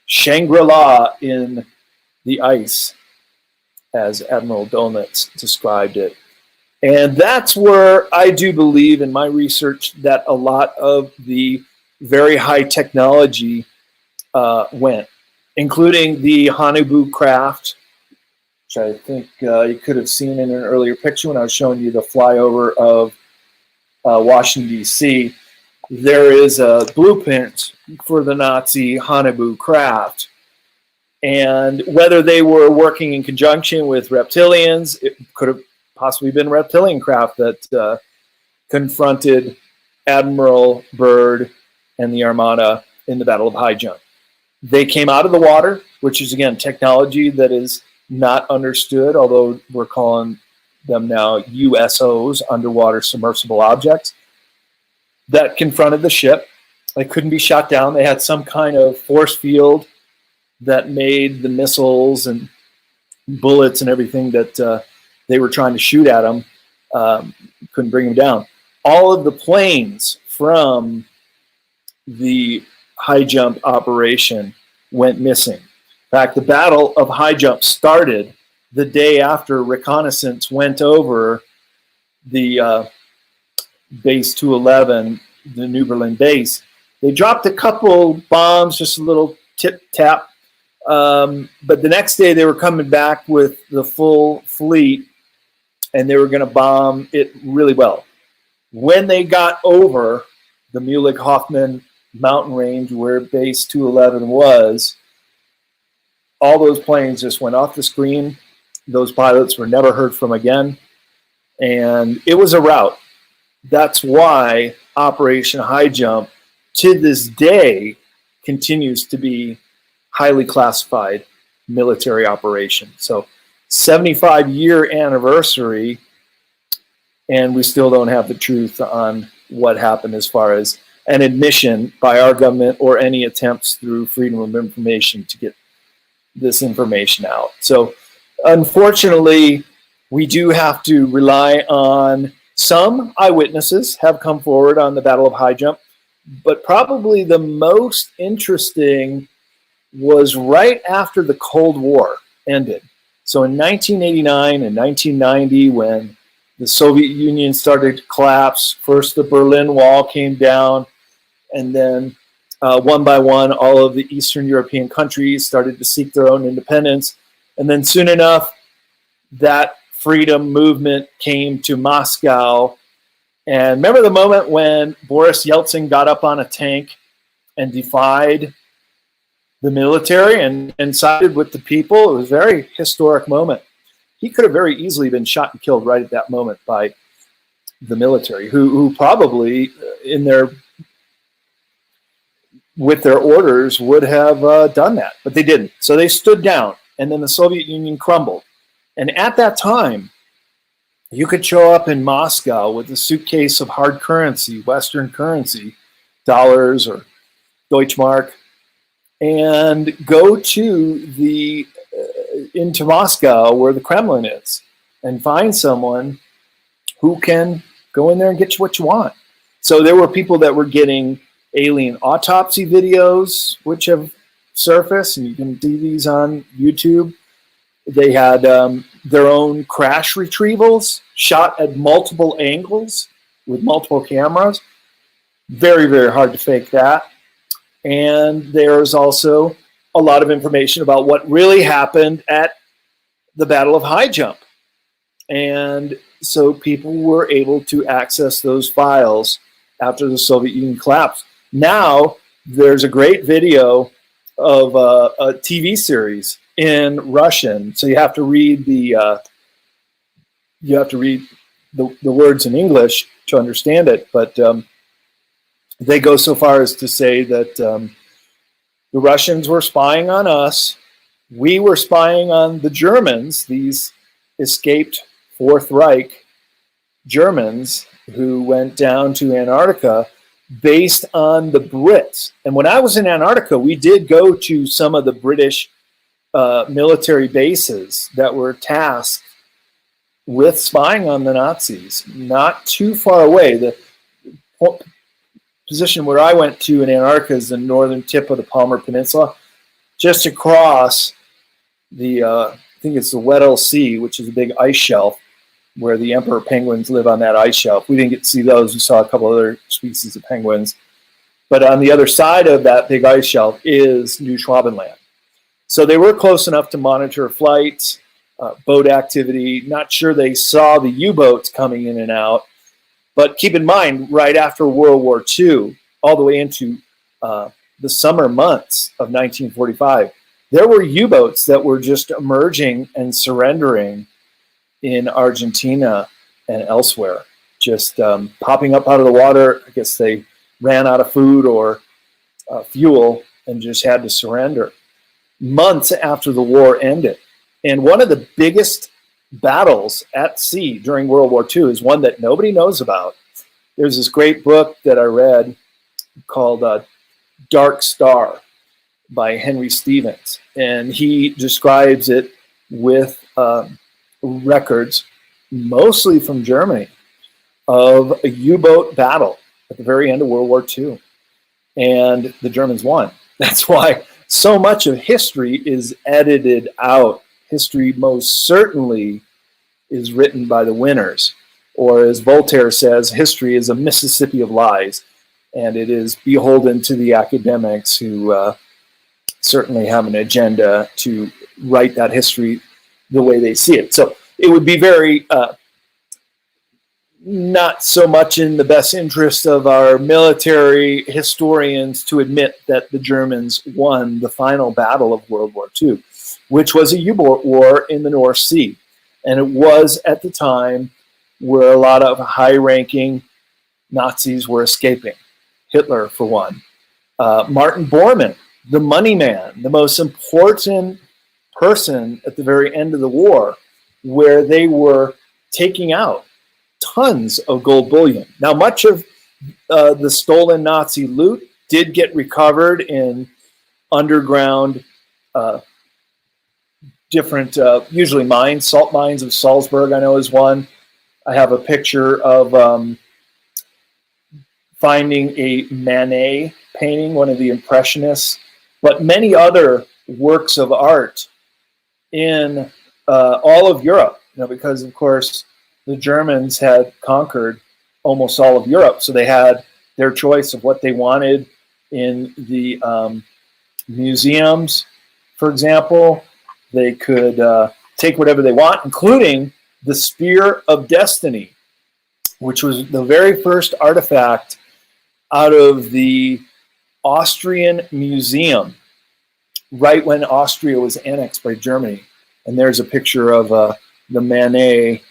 Shangri-La in the ice, as Admiral Donitz described it. And that's where I do believe in my research that a lot of the very high technology went, including the Hanabu craft, which I think you could have seen in an earlier picture when I was showing you the flyover of Washington, D.C. There is a blueprint for the Nazi Hanabu craft. And whether they were working in conjunction with reptilians, it could have possibly been reptilian craft that confronted Admiral Byrd and the Armada in the Battle of High Jump. They came out of the water, which is, again, technology that is not understood, although we're calling them now USOs, underwater submersible objects, that confronted the ship. They couldn't be shot down. They had some kind of force field that made the missiles and bullets and everything that they were trying to shoot at them, couldn't bring them down. All of the planes from the high jump operation went missing. In fact, the Battle of High Jump started the day after reconnaissance went over the base 211, the New Berlin base. They dropped a couple bombs, just a little tip-tap, but the next day they were coming back with the full fleet, and they were going to bomb it really well. When they got over the Mulek-Hoffman mountain range where base 211 was, all those planes just went off the screen. Those pilots were never heard from again, and it was a rout. That's why Operation High Jump to this day continues to be highly classified military operation. So 75-year anniversary, and we still don't have the truth on what happened as far as an admission by our government or any attempts through Freedom of Information to get this information out. So unfortunately, we do have to rely on some eyewitnesses have come forward on the Battle of High Jump, but probably the most interesting was right after the Cold War ended. So in 1989 and 1990, when the Soviet Union started to collapse, first the Berlin Wall came down, and then one by one, all of the Eastern European countries started to seek their own independence. And then soon enough, that freedom movement came to Moscow. And remember the moment when Boris Yeltsin got up on a tank and defied the military and sided with the people? It was a very historic moment. He could have very easily been shot and killed right at that moment by the military, who probably with their orders would have done that, but they didn't. So they stood down, and then the Soviet Union crumbled. And at that time, you could show up in Moscow with a suitcase of hard currency, Western currency, dollars or Deutschmark, and go to into Moscow where the Kremlin is and find someone who can go in there and get you what you want. So there were people that were getting alien autopsy videos, which have surfaced, and you can see these on YouTube. They had their own crash retrievals shot at multiple angles with multiple cameras. Very, very hard to fake that. And there's also a lot of information about what really happened at the Battle of High Jump. And so people were able to access those files after the Soviet Union collapsed. Now there's a great video of a TV series in Russian, so you have to read the words in English to understand it. But they go so far as to say that the Russians were spying on us. We were spying on the Germans, these escaped Fourth Reich Germans who went down to Antarctica based on the Brits. And when I was in Antarctica, we did go to some of the British military bases that were tasked with spying on the Nazis, not too far away. The position where I went to in Antarctica is the northern tip of the Palmer Peninsula, just across the, I think it's the Weddell Sea, which is a big ice shelf where the emperor penguins live on that ice shelf. We didn't get to see those. We saw a couple other species of penguins. But on the other side of that big ice shelf is New Schwabenland. So they were close enough to monitor flights, boat activity. Not sure they saw the U-boats coming in and out. But keep in mind, right after World War II, all the way into the summer months of 1945, there were U-boats that were just emerging and surrendering in Argentina and elsewhere, just popping up out of the water. I guess they ran out of food or fuel and just had to surrender months after the war ended. And one of the biggest battles at sea during World War II is one that nobody knows about. There's this great book that I read called Dark Star by Henry Stevens, and he describes it with records, mostly from Germany, of a U-boat battle at the very end of World War II. And the Germans won. That's why so much of history is edited out. History most certainly is written by the winners. Or as Voltaire says, history is a Mississippi of lies. And it is beholden to the academics who certainly have an agenda to write that history the way they see it. So it would be very not so much in the best interest of our military historians to admit that the Germans won the final battle of World War II, which was a U-boat war in the North Sea. And it was at the time where a lot of high-ranking Nazis were escaping. Hitler, for one. Martin Bormann, the money man, the most important person at the very end of the war, where they were taking out tons of gold bullion. Now, much of the stolen Nazi loot did get recovered in underground, different, usually mines, salt mines of Salzburg, I know is one. I have a picture of finding a Manet painting, one of the Impressionists, but many other works of art in all of Europe, because of course the Germans had conquered almost all of Europe, so they had their choice of what they wanted in the museums. For example, they could take whatever they want, including the Spear of Destiny, which was the very first artifact out of the Austrian Museum, right when Austria was annexed by Germany. And there's a picture of the Manet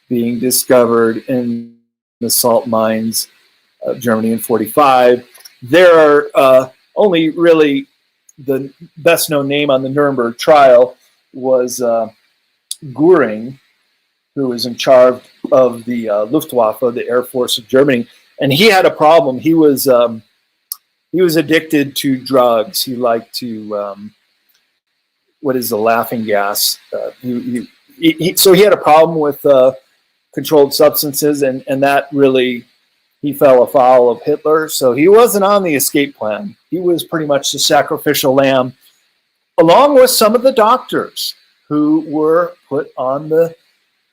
being discovered in the salt mines of Germany in 1945. There are only really the best known name on the Nuremberg trial was Göring, who was in charge of the Luftwaffe, the Air Force of Germany. And he had a problem. He was addicted to drugs. He liked to, what is the laughing gas? So he had a problem with controlled substances, and that really, he fell afoul of Hitler. So he wasn't on the escape plan. He was pretty much the sacrificial lamb, along with some of the doctors who were put on the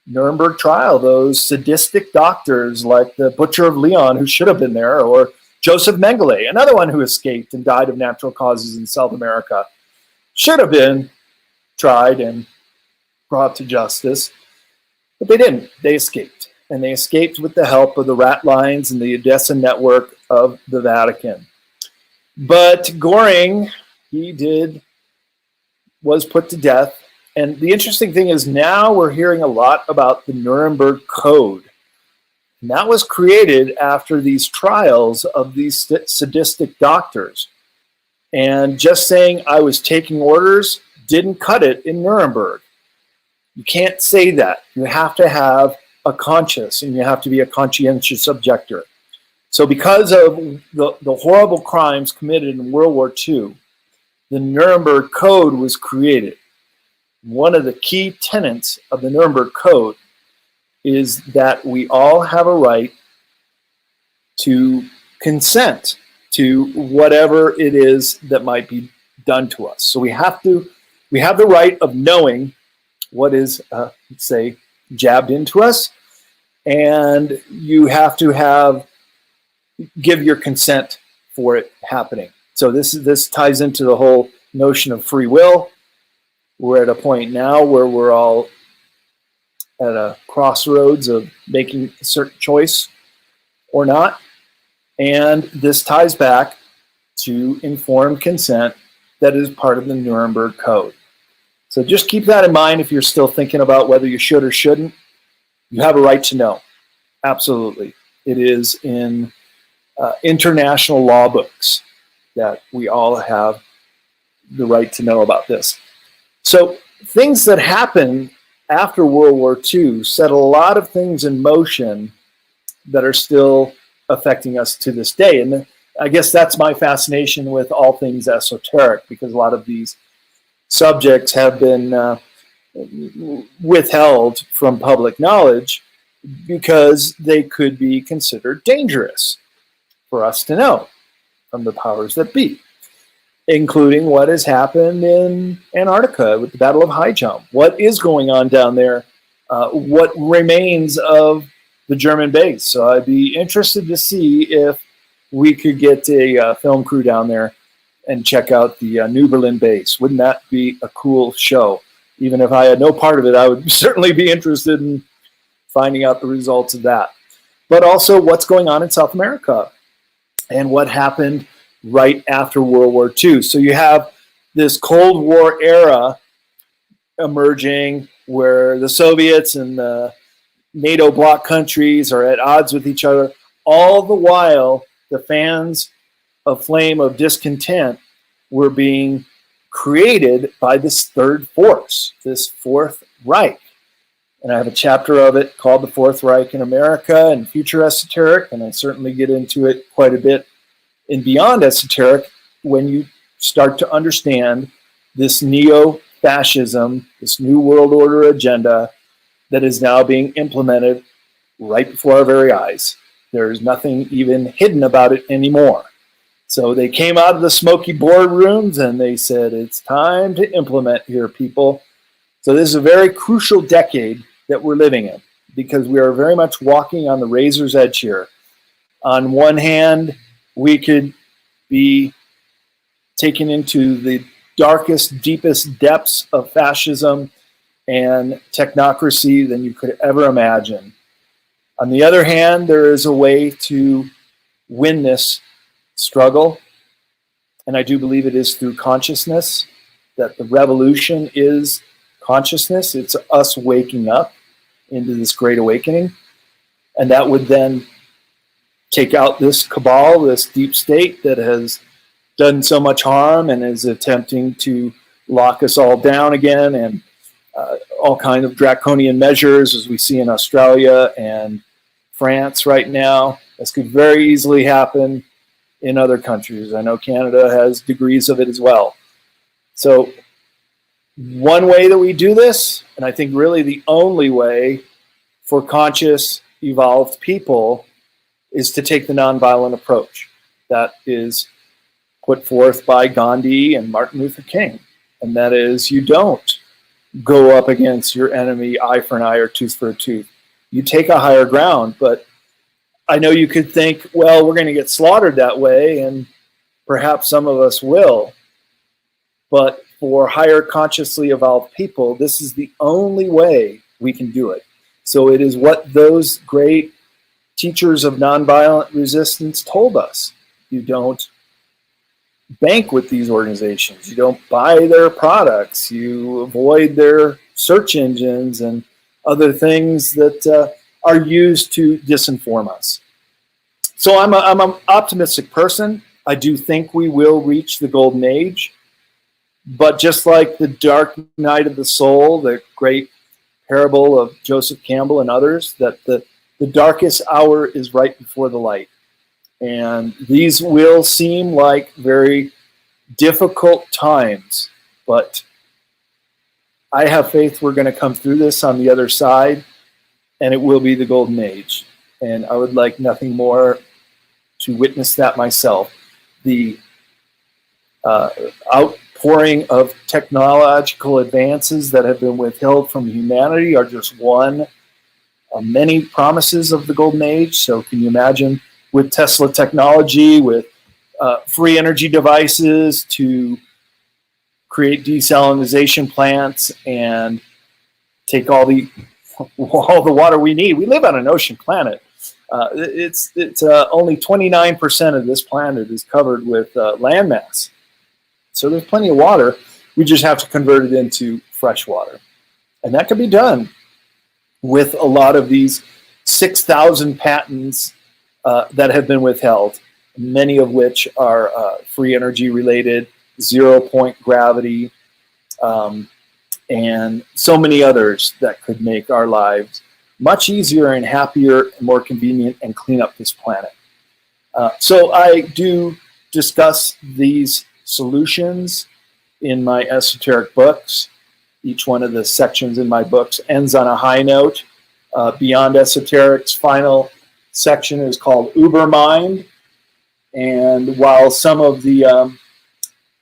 Nuremberg trial, those sadistic doctors like the Butcher of Leon, who should have been there, or Joseph Mengele, another one who escaped and died of natural causes in South America, should have been tried and brought to justice, but they didn't. They escaped. and they escaped with the help of the rat lines and the Odessa network of the Vatican. But Goring, was put to death. And the interesting thing is now we're hearing a lot about the Nuremberg Code. And that was created after these trials of these sadistic doctors. And just saying I was taking orders didn't cut it in Nuremberg. You can't say that. You have to have a conscience, and you have to be a conscientious objector. So because of the horrible crimes committed in World War II, the Nuremberg Code was created. One of the key tenets of the Nuremberg Code is that we all have a right to consent to whatever it is that might be done to us. So we have the right of knowing what is, say, jabbed into us, and you have to give your consent for it happening. So this ties into the whole notion of free will. We're at a point now where we're all at a crossroads of making a certain choice or not. And this ties back to informed consent that is part of the Nuremberg Code. So just keep that in mind if you're still thinking about whether you should or shouldn't. You have a right to know. Absolutely. It is in international law books that we all have the right to know about this. So things that happened after World War II set a lot of things in motion that are still affecting us to this day. And I guess that's my fascination with all things esoteric, because a lot of these subjects have been withheld from public knowledge because they could be considered dangerous for us to know from the powers that be, including what has happened in Antarctica with the Battle of High Jump. What is going on down there? What remains of the German base? So I'd be interested to see if we could get a film crew down there and check out the New Berlin base. Wouldn't that be a cool show? Even if I had no part of it, I would certainly be interested in finding out the results of that. But also what's going on in South America and what happened right after World War II. So you have this Cold War era emerging where the Soviets and the NATO bloc countries are at odds with each other. All the while, the fans of flame of discontent were being created by this third force, this Fourth Reich. And I have a chapter of it called The Fourth Reich in America and Future Esoteric, and I certainly get into it quite a bit in Beyond Esoteric when you start to understand this neo-fascism, this New World Order agenda that is now being implemented right before our very eyes. There's nothing even hidden about it anymore. So they came out of the smoky boardrooms and they said, it's time to implement here, people. So this is a very crucial decade that we're living in, because we are very much walking on the razor's edge here. On one hand, we could be taken into the darkest, deepest depths of fascism and technocracy than you could ever imagine. On the other hand, there is a way to win this struggle, and I do believe it is through consciousness, that the revolution is consciousness. It's us waking up into this great awakening, and that would then take out this cabal, this deep state that has done so much harm and is attempting to lock us all down again, and all kinds of draconian measures, as we see in Australia and France right now. This could very easily happen in other countries. I know Canada has degrees of it as well. So one way that we do this, and I think really the only way for conscious, evolved people, is to take the nonviolent approach that is put forth by Gandhi and Martin Luther King. And that is, you don't go up against your enemy eye for an eye or tooth for a tooth. You take a higher ground. But I know you could think, well, we're going to get slaughtered that way, and perhaps some of us will. But for higher consciously evolved people, this is the only way we can do it. So it is what those great teachers of nonviolent resistance told us. You don't bank with these organizations. You don't buy their products. You avoid their search engines and other things that are used to disinform us. So I'm an optimistic person. I do think we will reach the golden age. But just like the dark night of the soul, the great parable of Joseph Campbell and others, that the darkest hour is right before the light. And these will seem like very difficult times, but I have faith we're going to come through this on the other side, and it will be the golden age. And I would like nothing more to witness that myself. The outpouring of technological advances that have been withheld from humanity are just one of many promises of the golden age. So can you imagine with Tesla technology, with free energy devices to create desalination plants and take all the water we need? We live on an ocean planet. It's only 29% of this planet is covered with landmass. So there's plenty of water. We just have to convert it into fresh water. And that can be done with a lot of these 6,000 patents that have been withheld, many of which are free energy related, 0-point gravity, and so many others that could make our lives much easier and happier and more convenient and clean up this planet. So I do discuss these solutions in my esoteric books. Each one of the sections in my books ends on a high note. Beyond Esoteric's final section is called Ubermind. And while some of the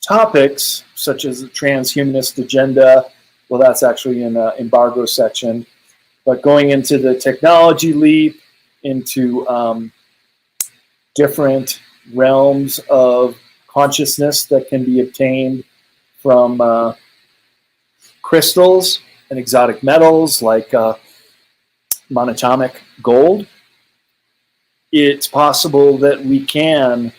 topics, such as the transhumanist agenda, well, that's actually in the embargo section, but going into the technology leap, into different realms of consciousness that can be obtained from crystals and exotic metals like monatomic gold, it's possible that we can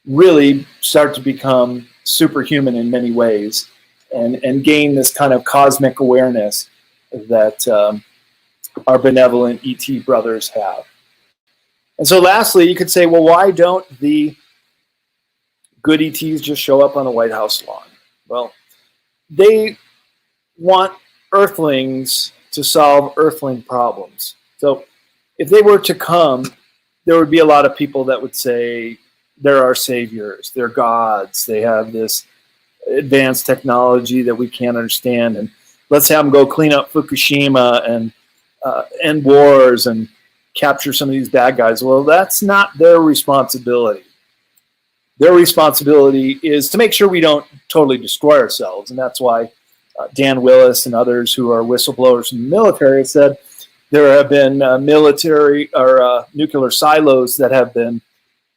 really start to become superhuman in many ways and gain this kind of cosmic awareness that our benevolent ET brothers have. And so lastly, you could say, well, why don't the good ETs just show up on the White House lawn? Well, they want Earthlings to solve Earthling problems. So if they were to come, there would be a lot of people that would say they're our saviors, they're gods, they have this advanced technology that we can't understand, and let's have them go clean up Fukushima and end wars and capture some of these bad guys. Well, that's not their responsibility. Their responsibility is to make sure we don't totally destroy ourselves, and that's why Dan Willis and others who are whistleblowers from the military have said there have been military or nuclear silos that have been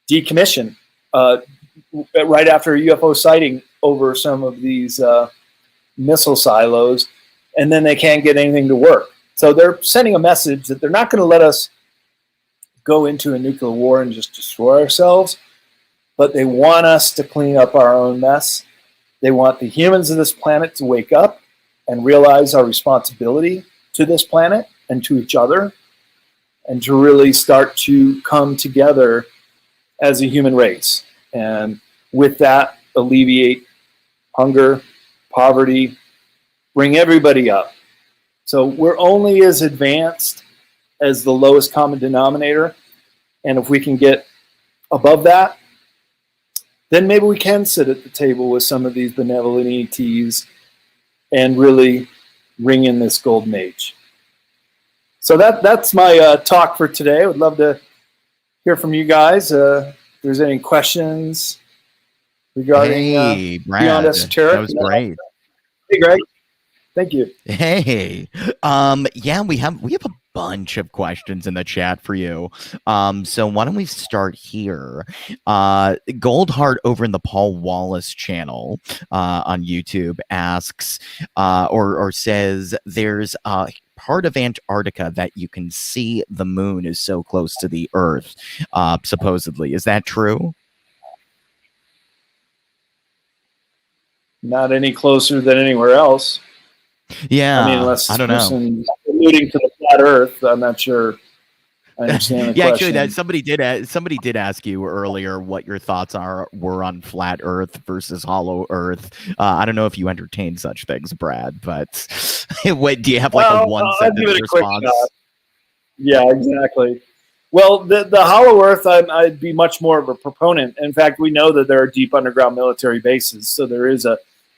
decommissioned right after a UFO sighting over some of these missile silos, and then they can't get anything to work. So they're sending a message that they're not going to let us go into a nuclear war and just destroy ourselves, but they want us to clean up our own mess. They want the humans of this planet to wake up and realize our responsibility to this planet and to each other, and to really start to come together as a human race. And with that, alleviate hunger, poverty, bring everybody up. So we're only as advanced as the lowest common denominator. And if we can get above that, then maybe we can sit at the table with some of these benevolent ETs and really ring in this golden age. So that's my talk for today. I would love to hear from you guys. If there's any questions regarding Hey, Brad, Beyond Esoteric. that was great. Hey, Greg. Thank you. Hey, yeah, we have a bunch of questions in the chat for you. So why don't we start here? Goldheart over in the Paul Wallace channel on YouTube asks or says there's part of Antarctica that you can see the moon is so close to the Earth, supposedly. Is that true? Not any closer than anywhere else. Yeah, I mean, unless I this don't know. person alluding to the flat Earth, I'm not sure. I understand the Yeah, question. actually, that somebody did ask you earlier what your thoughts were on flat Earth versus hollow Earth. I don't know if you entertain such things, Brad, but what do you have like a one I'll give sentence it a quick response? shot. Yeah, exactly. Well, the hollow Earth, I'd be much more of a proponent. In fact, we know that there are deep underground military bases, so there is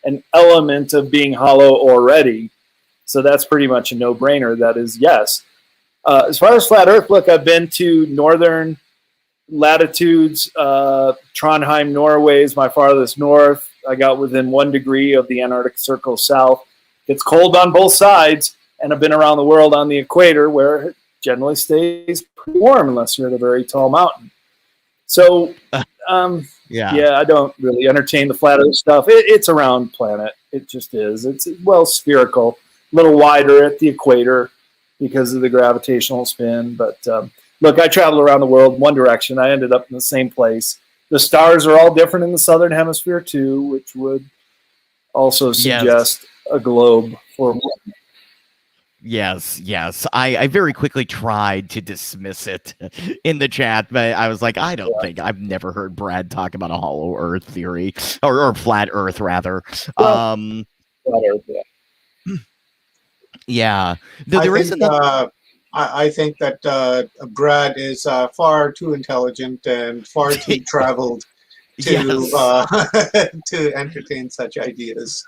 an element of being hollow already. So that's pretty much a no-brainer. That is yes. As far as flat Earth, look, I've been to northern latitudes. Trondheim, Norway is my farthest north. I got within 1 degree of the Antarctic Circle south. It's cold on both sides, and I've been around the world on the equator where it generally stays pretty warm unless you're at a very tall mountain. So, yeah, I don't really entertain the flat Earth stuff. It's a round planet. It just is. It's, well, spherical, a little wider at the equator because of the gravitational spin. But look, I traveled around the world one direction. I ended up in the same place. The stars are all different in the southern hemisphere too, which would also suggest a globe for. Yes. I very quickly tried to dismiss it in the chat, but I was like, I don't think I've never heard Brad talk about a hollow Earth theory or flat Earth rather. Flat Earth, yeah. Yeah. There is another. I think that Brad is far too intelligent and far too traveled to to entertain such ideas.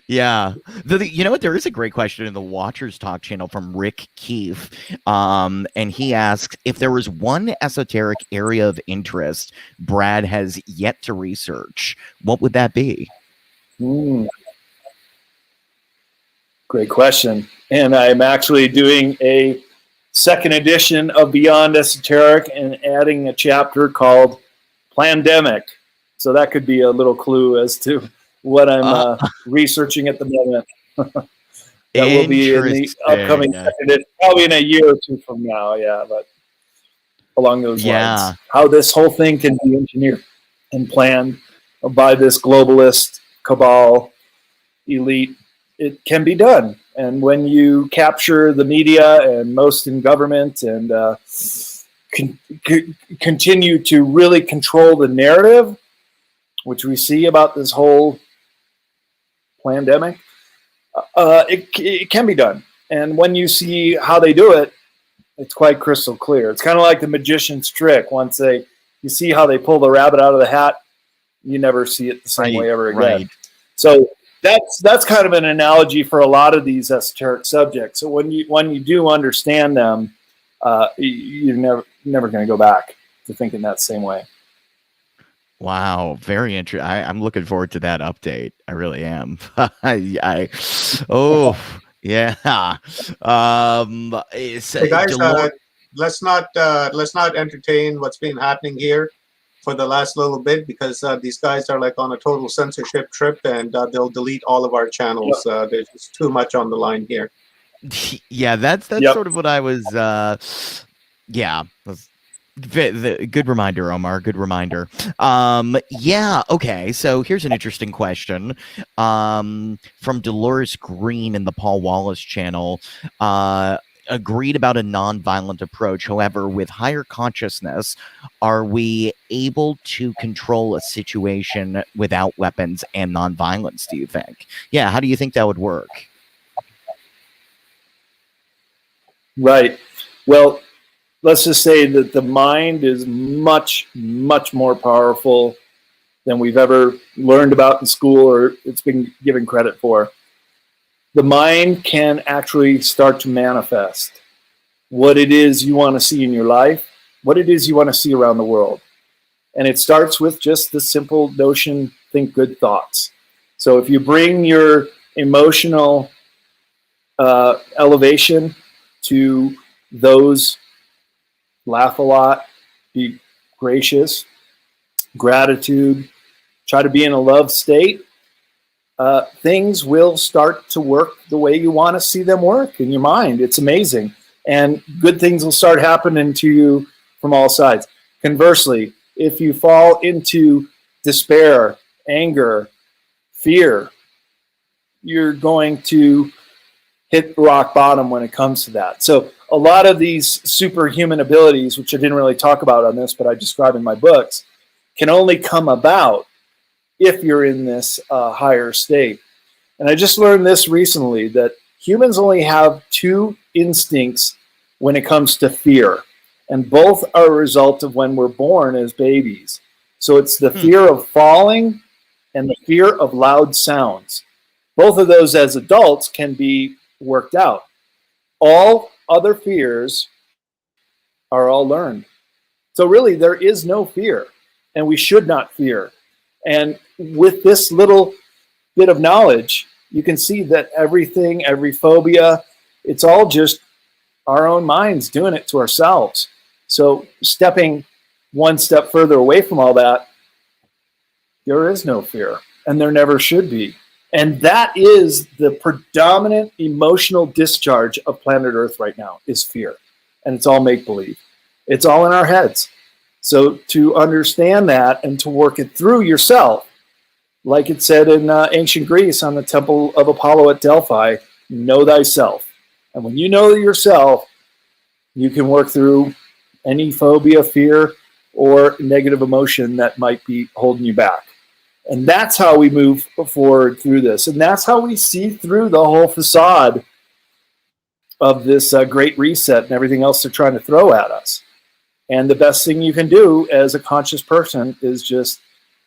Yeah. You know what? There is a great question in the Watchers Talk channel from Rick Keefe. And he asks if there was one esoteric area of interest Brad has yet to research, what would that be? Great question. And I'm actually doing a second edition of Beyond Esoteric and adding a chapter called Plandemic. So that could be a little clue as to what I'm researching at the moment. That will be in the upcoming second edition, probably in a year or two from now. Yeah, but along those lines. How this whole thing can be engineered and planned by this globalist cabal elite. It can be done. And when you capture the media and most in government and continue to really control the narrative, which we see about this whole pandemic, it can be done. And when you see how they do it, it's quite crystal clear. It's kind of like the magician's trick. Once you see how they pull the rabbit out of the hat, you never see it the same way ever again. Right. So that's kind of an analogy for a lot of these esoteric subjects. So when you do understand them, you're never going to go back to thinking that same way. Wow, very interesting. I'm looking forward to that update. I really am. Yeah. Hey guys, let's not entertain what's been happening here for the last little bit, because these guys are like on a total censorship trip, and they'll delete all of our channels. There's just too much on the line here. Yeah, that's sort of what I was. Good reminder, Omar. Good reminder. Yeah. Okay. So here's an interesting question from Dolores Green in the Paul Wallace channel. Agreed about a non-violent approach. However, with higher consciousness, are we able to control a situation without weapons and non-violence, do you think? Yeah, how do you think that would work? Right. Well, let's just say that the mind is much, much more powerful than we've ever learned about in school or it's been given credit for. The mind can actually start to manifest what it is you want to see in your life, what it is you want to see around the world. And it starts with just the simple notion, think good thoughts. So if you bring your emotional elevation to those, laugh a lot, be gracious, gratitude, try to be in a love state, things will start to work the way you want to see them work in your mind. It's amazing. And good things will start happening to you from all sides. Conversely, if you fall into despair, anger, fear, you're going to hit rock bottom when it comes to that. So a lot of these superhuman abilities, which I didn't really talk about on this, but I describe in my books, can only come about if you're in this higher state. And I just learned this recently, that humans only have two instincts when it comes to fear. And both are a result of when we're born as babies. So it's the fear of falling and the fear of loud sounds. Both of those as adults can be worked out. All other fears are all learned. So really, there is no fear, and we should not fear. And with this little bit of knowledge, you can see that everything, every phobia, it's all just our own minds doing it to ourselves. So stepping one step further away from all that, there is no fear, and there never should be. And that is the predominant emotional discharge of planet Earth right now, is fear. And it's all make-believe. It's all in our heads. So to understand that and to work it through yourself, like it said in ancient Greece on the Temple of Apollo at Delphi, know thyself. And when you know yourself, you can work through any phobia, fear, or negative emotion that might be holding you back. And that's how we move forward through this. And that's how we see through the whole facade of this great reset and everything else they're trying to throw at us. And the best thing you can do as a conscious person is just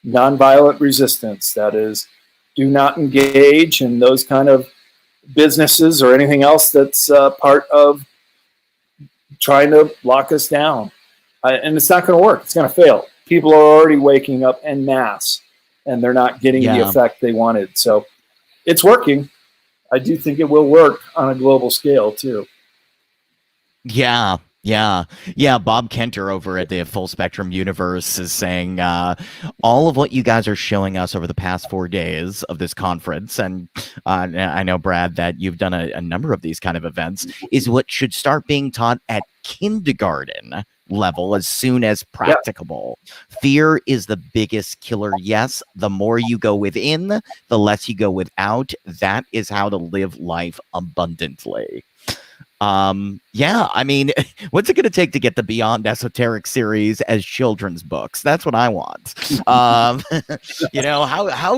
nonviolent resistance. That is, do not engage in those kind of businesses or anything else that's part of trying to lock us down. And it's not going to work. It's going to fail. People are already waking up en masse, and they're not getting the effect they wanted. So it's working. I do think it will work on a global scale too. Yeah. Bob Kenter over at the Full Spectrum Universe is saying all of what you guys are showing us over the past 4 days of this conference, and I know, Brad, that you've done a number of these kind of events, is what should start being taught at kindergarten level as soon as practicable. Fear is the biggest killer. Yes, the more you go within, the less you go without. That is how to live life abundantly. I mean, what's it going to take to get the Beyond Esoteric series as children's books? That's what I want. How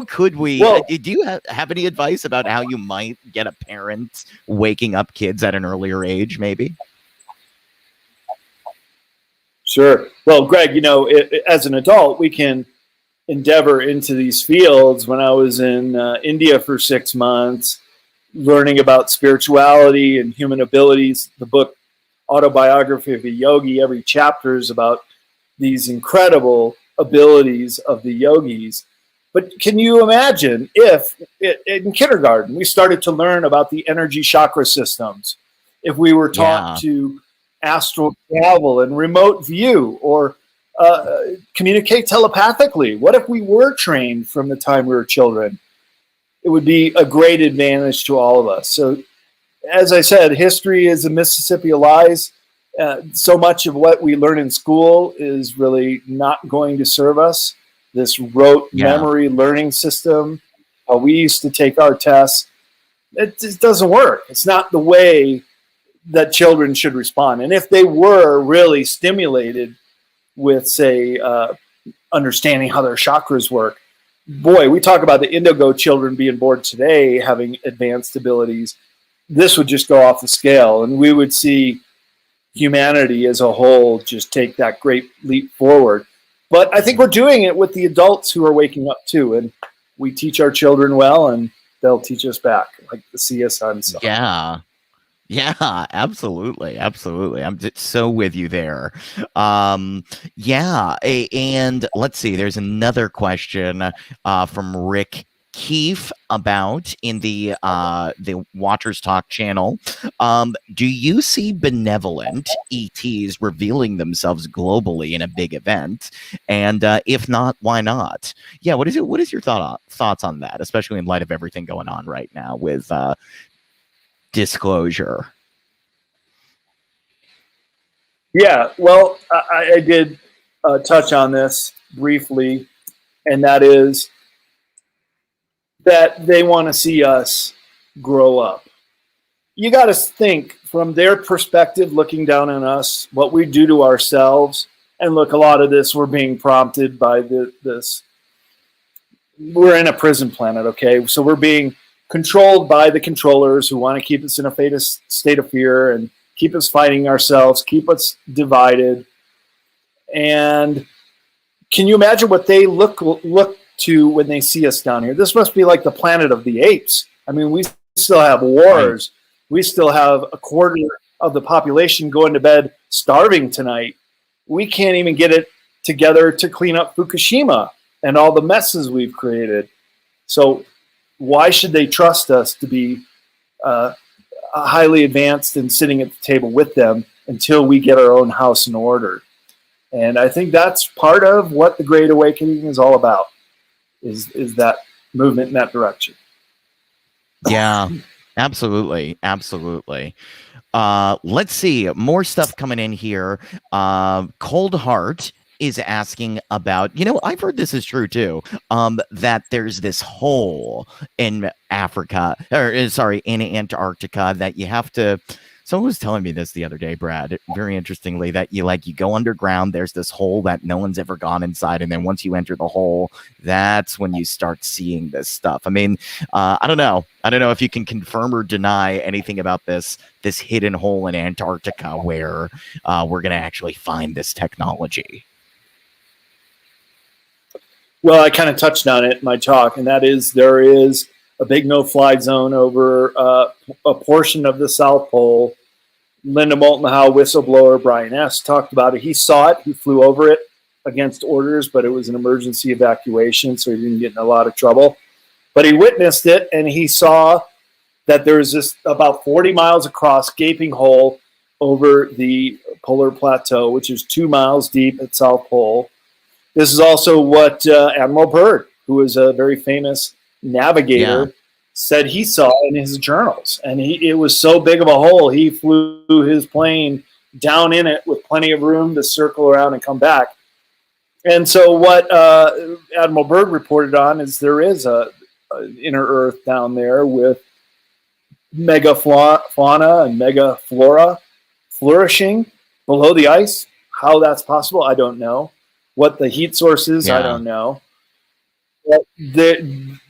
could we, do you have any advice about how you might get a parent waking up kids at an earlier age, maybe? Sure. Well, Greg, as an adult, we can endeavor into these fields. When I was in India for 6 months, learning about spirituality and human abilities, the book Autobiography of a Yogi, every chapter is about these incredible abilities of the yogis. But can you imagine if in kindergarten we started to learn about the energy chakra systems, if we were taught to astral travel and remote view, or communicate telepathically? What if we were trained from the time we were children? It would be a great advantage to all of us. So, as I said, history is a Mississippi of lies. So much of what we learn in school is really not going to serve us. This rote memory learning system, how we used to take our tests, it just doesn't work. It's not the way that children should respond. And if they were really stimulated with, say, understanding how their chakras work, boy, we talk about the indigo children being born today having advanced abilities. This would just go off the scale, and we would see humanity as a whole just take that great leap forward. But I think we're doing it with the adults who are waking up too, and we teach our children well, and they'll teach us back, like the CSN song. Yeah, absolutely. I'm just so with you there. And let's see, there's another question from Rick Keith about in the Watchers Talk channel. Do you see benevolent ETs revealing themselves globally in a big event? And if not, why not? Yeah, what is your thoughts on that, especially in light of everything going on right now with disclosure? Yeah, well, I did touch on this briefly, and that is that they want to see us grow up. You got to think from their perspective, looking down on us, what we do to ourselves. And look, a lot of this we're being prompted by this. We're in a prison planet, okay? So we're being controlled by the controllers who want to keep us in a state of fear and keep us fighting ourselves, keep us divided. And can you imagine what they look to when they see us down here? This must be like the planet of the apes. I mean, we still have wars. We still have a quarter of the population going to bed starving tonight. We can't even get it together to clean up Fukushima and all the messes we've created. So why should they trust us to be highly advanced and sitting at the table with them until we get our own house in order? And I think that's part of what the Great Awakening is all about, is that movement in that direction. Yeah, absolutely. Absolutely. Let's see. More stuff coming in here. Cold Heart is asking about, I've heard this is true too, that there's this hole in Africa, in Antarctica that you have to. Someone was telling me this the other day, Brad, very interestingly, that you go underground, there's this hole that no one's ever gone inside. And then once you enter the hole, that's when you start seeing this stuff. I mean, I don't know. I don't know if you can confirm or deny anything about this hidden hole in Antarctica where we're going to actually find this technology. Well, I kind of touched on it in my talk, and that is there is a big no-fly zone over a portion of the South Pole. Linda Moulton Howe whistleblower Brian S. talked about it. He saw it. He flew over it against orders, but it was an emergency evacuation, so he didn't get in a lot of trouble. But he witnessed it, and he saw that there was this about 40 miles across gaping hole over the polar plateau, which is 2 miles deep at South Pole. This is also what Admiral Byrd, who is a very famous navigator, said he saw in his journals. And it was so big of a hole, he flew his plane down in it with plenty of room to circle around and come back. And so what Admiral Byrd reported on is there is a inner Earth down there with megafauna and megaflora flourishing below the ice. How that's possible, I don't know. What the heat source is, I don't know. But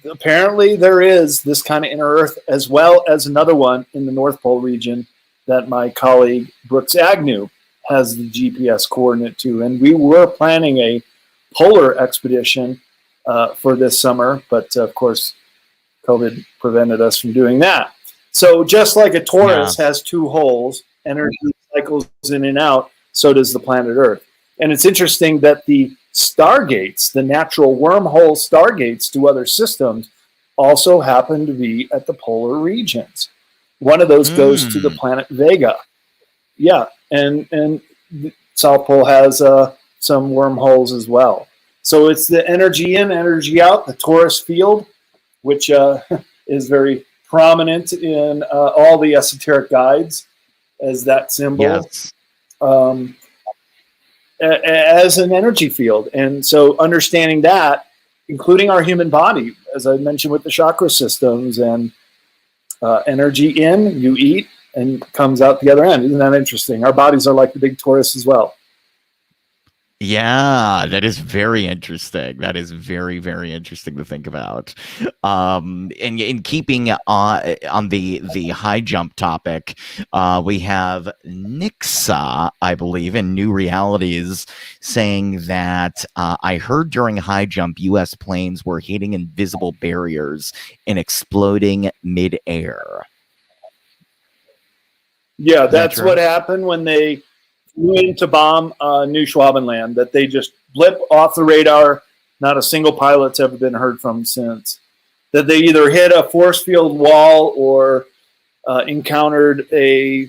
apparently there is this kind of inner Earth, as well as another one in the North Pole region that my colleague Brooks Agnew has the GPS coordinate to. And we were planning a polar expedition for this summer, but of course COVID prevented us from doing that. So just like a torus has two holes, energy cycles in and out, so does the planet Earth. And it's interesting that the stargates, the natural wormhole stargates to other systems, also happen to be at the polar regions. One of those goes to the planet Vega. Yeah, and South Pole has some wormholes as well. So it's the energy in, energy out, the torus field, which is very prominent in all the esoteric guides as that symbol. Yes. As an energy field. And so understanding that, including our human body, as I mentioned with the chakra systems, and energy in, you eat, and comes out the other end. Isn't that interesting? Our bodies are like the big torus as well. Yeah, that is very interesting. That is very, very interesting to think about. And in keeping on the high jump topic, we have Nixa, I believe, in New Realities, saying that I heard during high jump, U.S. planes were hitting invisible barriers and exploding midair. Yeah, that's what happened when they flew in to bomb New Schwabenland, that they just blip off the radar. Not a single pilot's ever been heard from since. that they either hit a force field wall or encountered a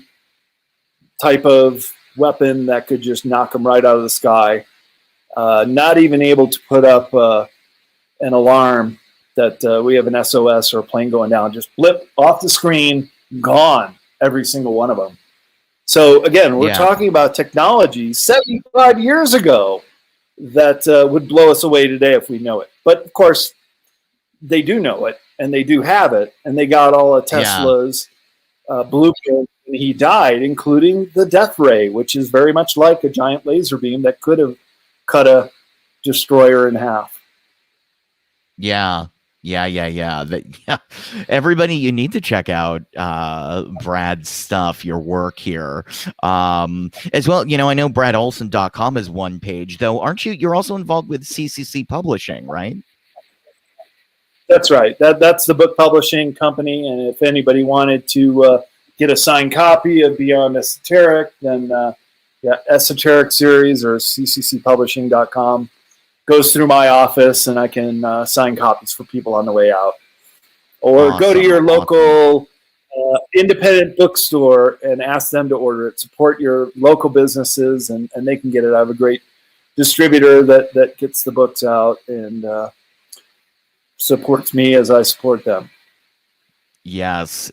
type of weapon that could just knock them right out of the sky. Not even able to put up an alarm that we have an SOS or a plane going down. Just blip off the screen, gone, every single one of them. So again, we're talking about technology 75 years ago that would blow us away today if we know it. But of course, they do know it, and they do have it, and they got all of Tesla's blueprint, and he died, including the death ray, which is very much like a giant laser beam that could have cut a destroyer in half. Yeah. Everybody, you need to check out Brad's stuff, your work here. As well, I know bradolson.com is one page, though, aren't you? You're also involved with CCC Publishing, right? That's right. That's the book publishing company, and if anybody wanted to get a signed copy of Beyond Esoteric, then Esoteric Series or cccpublishing.com goes through my office, and I can sign copies for people on the way out. Or go to your local independent bookstore and ask them to order it. Support your local businesses, and they can get it. I have a great distributor that gets the books out and supports me as I support them. Yes.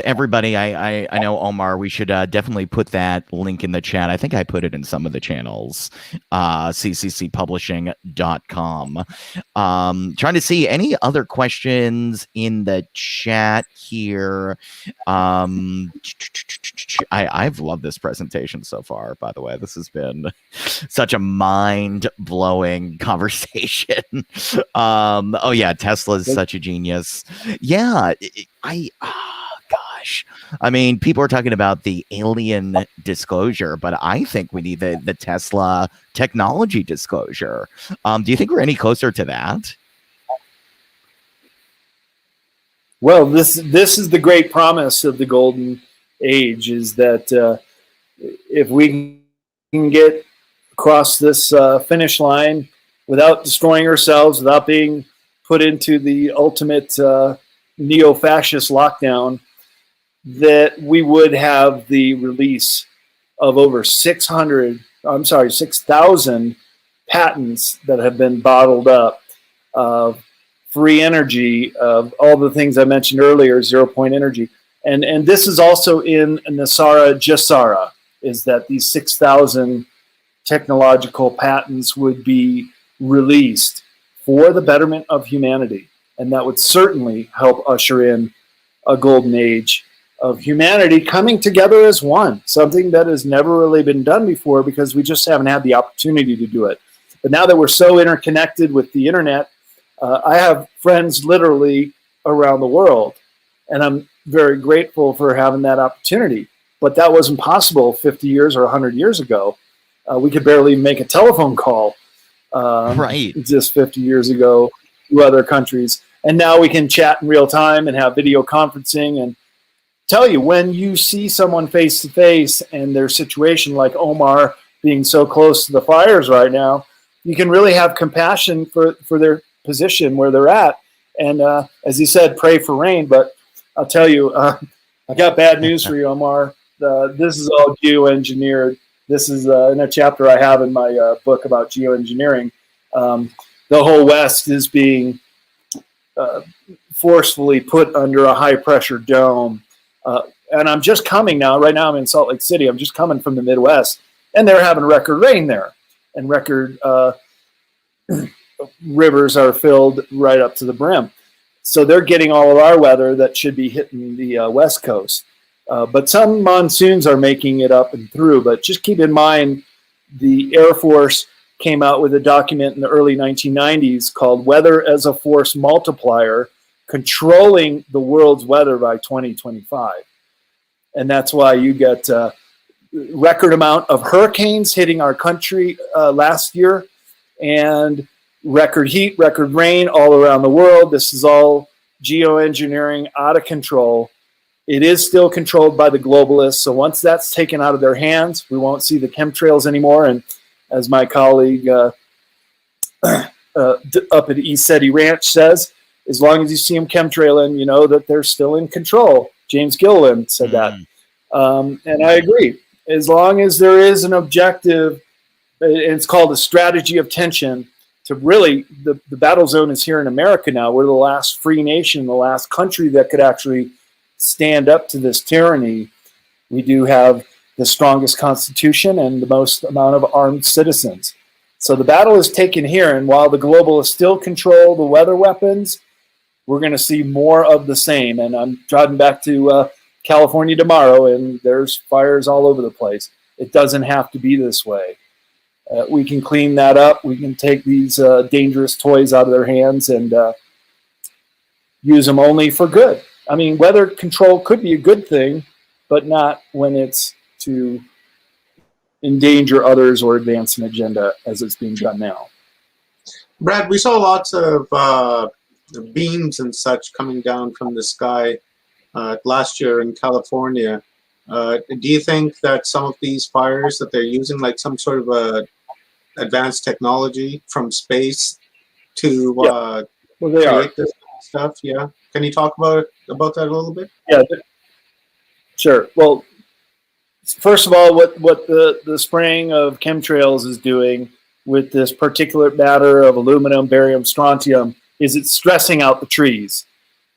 Everybody, I know, Omar, we should definitely put that link in the chat. I think I put it in some of the channels, cccpublishing.com. Trying to see any other questions in the chat here. I've loved this presentation so far, by the way. This has been such a mind-blowing conversation. Tesla's such a genius. Yeah, gosh. I mean, people are talking about the alien disclosure, but I think we need the Tesla technology disclosure. Do you think we're any closer to that? Well, this is the great promise of the golden age, is that if we can get across this finish line without destroying ourselves, without being put into the ultimate neo-fascist lockdown, that we would have the release of over 6,000 patents that have been bottled up of free energy, of all the things I mentioned earlier, zero-point energy. And this is also in Nasara Jasara, is that these 6,000 technological patents would be released for the betterment of humanity. And that would certainly help usher in a golden age of humanity coming together as one, something that has never really been done before because we just haven't had the opportunity to do it. But now that we're so interconnected with the internet, I have friends literally around the world, and I'm very grateful for having that opportunity. But that wasn't possible 50 years or 100 years ago. We could barely make a telephone call just 50 years ago to other countries. And now we can chat in real time and have video conferencing. And tell you, when you see someone face to face and their situation, like Omar being so close to the fires right now, you can really have compassion for their position where they're at. And as he said, pray for rain. But I'll tell you, I got bad news for you, Omar. This is all geoengineered. This is in a chapter I have in my book about geoengineering. The whole West is being forcefully put under a high-pressure dome. And I'm just coming now. Right now I'm in Salt Lake City. I'm just coming from the Midwest. And they're having record rain there. And record rivers are filled right up to the brim. So they're getting all of our weather that should be hitting the West Coast. But some monsoons are making it up and through. But just keep in mind, the Air Force came out with a document in the early 1990s called Weather as a Force Multiplier, controlling the world's weather by 2025. And that's why you get record amount of hurricanes hitting our country last year, and record heat, record rain all around the world. This is all geoengineering out of control. It is still controlled by the globalists. So once that's taken out of their hands, we won't see the chemtrails anymore. And as my colleague up at East City Ranch says, as long as you see them chemtrailing, you know that they're still in control. James Gilliland said that. And I agree. As long as there is an objective, it's called a strategy of tension, to really, the battle zone is here in America now. We're the last free nation, the last country that could actually stand up to this tyranny. We do have the strongest constitution and the most amount of armed citizens. So the battle is taken here, and while the globalists still control the weather weapons, we're going to see more of the same. And I'm driving back to California tomorrow, and there's fires all over the place. It doesn't have to be this way. We can clean that up. We can take these dangerous toys out of their hands and use them only for good. I mean, weather control could be a good thing, but not when it's to endanger others or advance an agenda as it's being done now. Brad, we saw lots of beams and such coming down from the sky last year in California. Do you think that some of these fires that they're using, like some sort of advanced technology from space to Well, they are. create this stuff? Yeah. Can you talk about that a little bit? Yeah, sure. Well, first of all, what the spraying of chemtrails is doing with this particulate matter of aluminum, barium, strontium is it's stressing out the trees.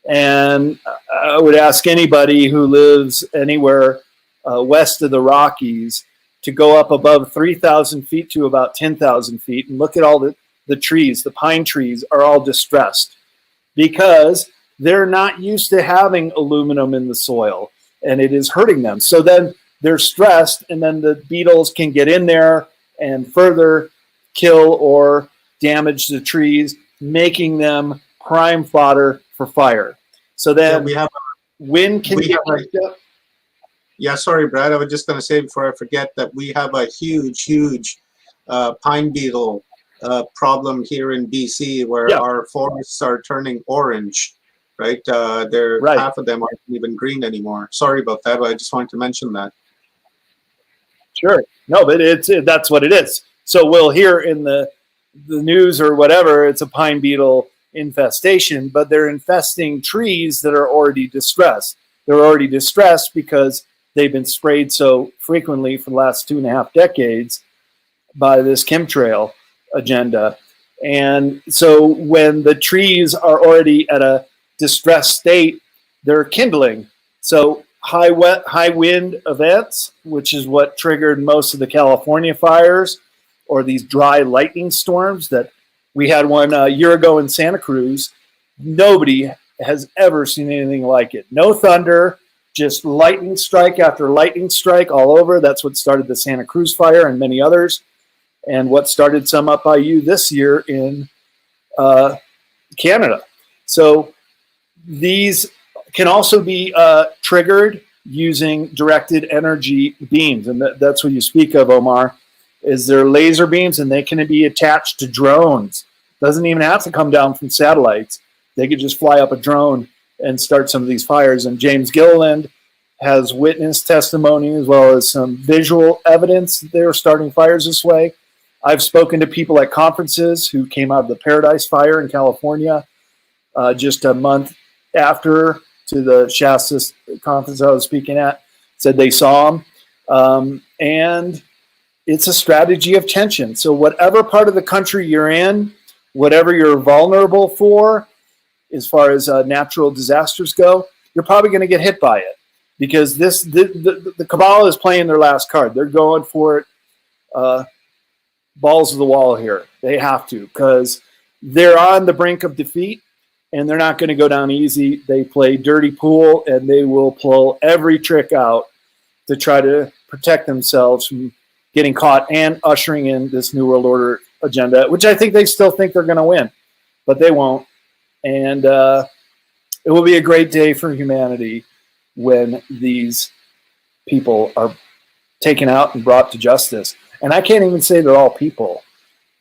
And I would ask anybody who lives anywhere west of the Rockies to go up above 3,000 feet to about 10,000 feet and look at all the trees. The pine trees are all distressed because they're not used to having aluminum in the soil, and it is hurting them. So then they're stressed, and then the beetles can get in there and further kill or damage the trees, making them prime fodder for fire. So then we have wind can get picked up. Yeah, sorry, Brad. I was just going to say before I forget that we have a huge pine beetle problem here in BC, where our forests are turning orange. Right? Half of them aren't even green anymore. Sorry about that, but I just wanted to mention that. Sure. No, but that's what it is. So we'll hear in the news or whatever, it's a pine beetle infestation, but they're infesting trees that are already distressed. They're already distressed because they've been sprayed so frequently for the last 2.5 decades by this chemtrail agenda. And so when the trees are already at a distressed state, they're kindling. So high wind events, which is what triggered most of the California fires, or these dry lightning storms that we had one a year ago in Santa Cruz. Nobody has ever seen anything like it. No thunder, just lightning strike after lightning strike all over. That's what started the Santa Cruz fire and many others, and what started some up by you this year in Canada. So these can also be triggered using directed energy beams, and that's what you speak of, Omar. Is there laser beams, and they can be attached to drones. Doesn't even have to come down from satellites. They could just fly up a drone and start some of these fires. And James Gilliland has witness testimony as well as some visual evidence that they're starting fires this way. I've spoken to people at conferences who came out of the Paradise Fire in California just a month after, to the Shasta conference I was speaking at, said they saw them. And it's a strategy of tension. So whatever part of the country you're in, whatever you're vulnerable for, as far as natural disasters go, you're probably going to get hit by it, because the cabal is playing their last card. They're going for it, balls to the wall here. They have to, because they're on the brink of defeat, and they're not going to go down easy. They play dirty pool, and they will pull every trick out to try to protect themselves from getting caught and ushering in this New World Order agenda, which I think they still think they're going to win, but they won't. And it will be a great day for humanity when these people are taken out and brought to justice. And I can't even say they're all people,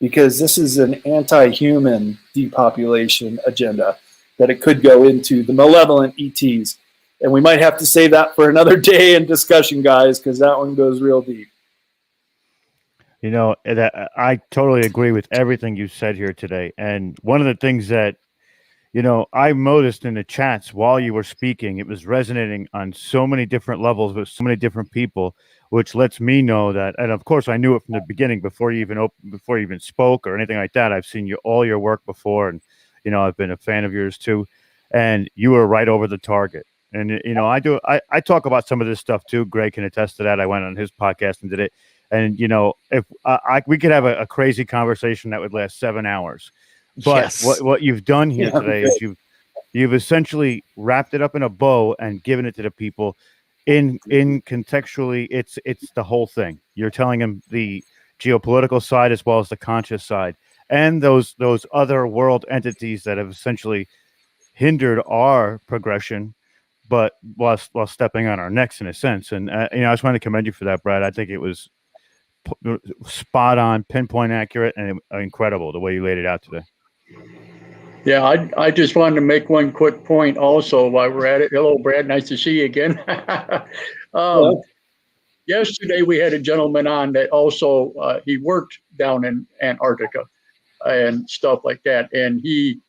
because this is an anti-human depopulation agenda that it could go into the malevolent ETs. And we might have to save that for another day in discussion, guys, because that one goes real deep. You know, I totally agree with everything you said here today. And one of the things that, you know, I noticed in the chats while you were speaking, it was resonating on so many different levels with so many different people, which lets me know that. And of course, I knew it from the beginning before you even spoke or anything like that. I've seen all your work before, and you know, I've been a fan of yours too. And you were right over the target. And you know, I talk about some of this stuff too. Greg can attest to that. I went on his podcast and did it. And you know, if we could have a crazy conversation that would last 7 hours. But Yes. what you've done here Yeah, today okay. is you've essentially wrapped it up in a bow and given it to the people in contextually. It's the whole thing. You're telling them the geopolitical side as well as the conscious side, and those other world entities that have essentially hindered our progression, but while stepping on our necks in a sense. And you know, I just wanted to commend you for that, Brad. I think it was spot on, pinpoint accurate, and incredible the way you laid it out today. Yeah, I just wanted to make one quick point also while we're at it. Hello, Brad. Nice to see you again. Well, Yesterday we had a gentleman on that also he worked down in Antarctica and stuff like that, and he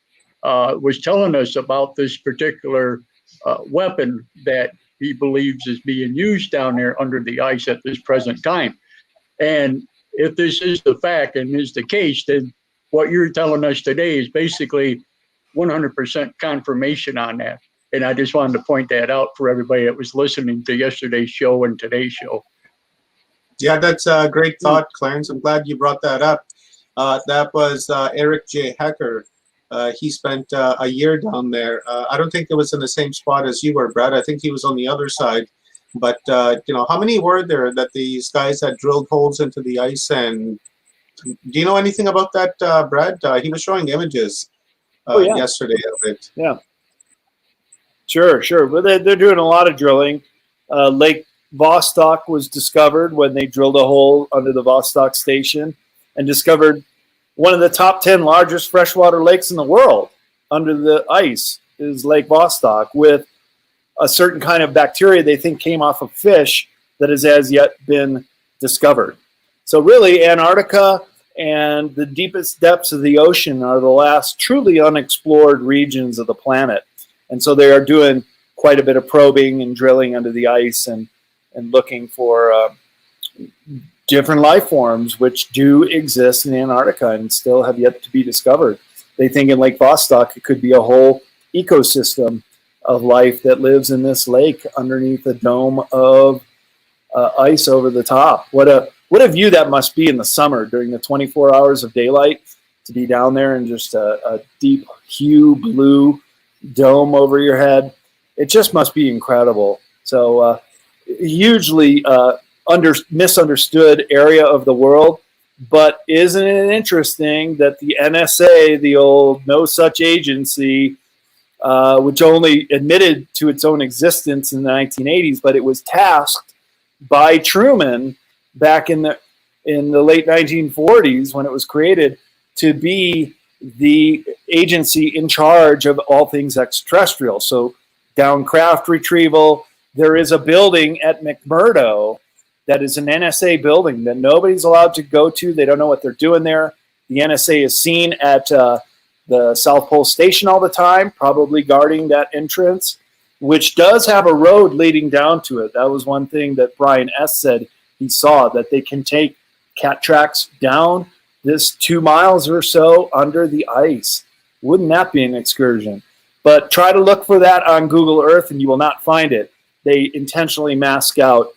was telling us about this particular weapon that he believes is being used down there under the ice at this present time. And if this is the fact and is the case, then what you're telling us today is basically 100% confirmation on that. And I just wanted to point that out for everybody that was listening to yesterday's show and today's show. Yeah, that's a great thought, Clarence. I'm glad you brought that up. That was Eric J. Hecker. He spent a year down there. I don't think it was in the same spot as you were, Brad. I think he was on the other side. But, you know, how many were there that these guys had drilled holes into the ice? And do you know anything about that, Brad? He was showing images yeah. yesterday of it. Yeah. Sure. Well, they're doing a lot of drilling. Lake Vostok was discovered when they drilled a hole under the Vostok station and discovered one of the top 10 largest freshwater lakes in the world under the ice is Lake Vostok, with a certain kind of bacteria they think came off of fish that has as yet been discovered. So really, Antarctica and the deepest depths of the ocean are the last truly unexplored regions of the planet. And so they are doing quite a bit of probing and drilling under the ice and looking for different life forms which do exist in Antarctica and still have yet to be discovered. They think in Lake Vostok it could be a whole ecosystem of life that lives in this lake underneath a dome of ice over the top. What a view that must be in the summer during the 24 hours of daylight, to be down there in just a deep hue blue dome over your head. It just must be incredible. So hugely misunderstood area of the world. But isn't it interesting that the NSA, the old no such agency, which only admitted to its own existence in the 1980s, but it was tasked by Truman back in the late 1940s when it was created to be the agency in charge of all things extraterrestrial. So downcraft retrieval. There is a building at McMurdo that is an NSA building that nobody's allowed to go to. They don't know what they're doing there. The NSA is seen at the South Pole Station all the time, probably guarding that entrance, which does have a road leading down to it. That was one thing that Brian S. said he saw, that they can take cat tracks down this 2 miles or so under the ice. Wouldn't that be an excursion? But try to look for that on Google Earth and you will not find it. They intentionally mask out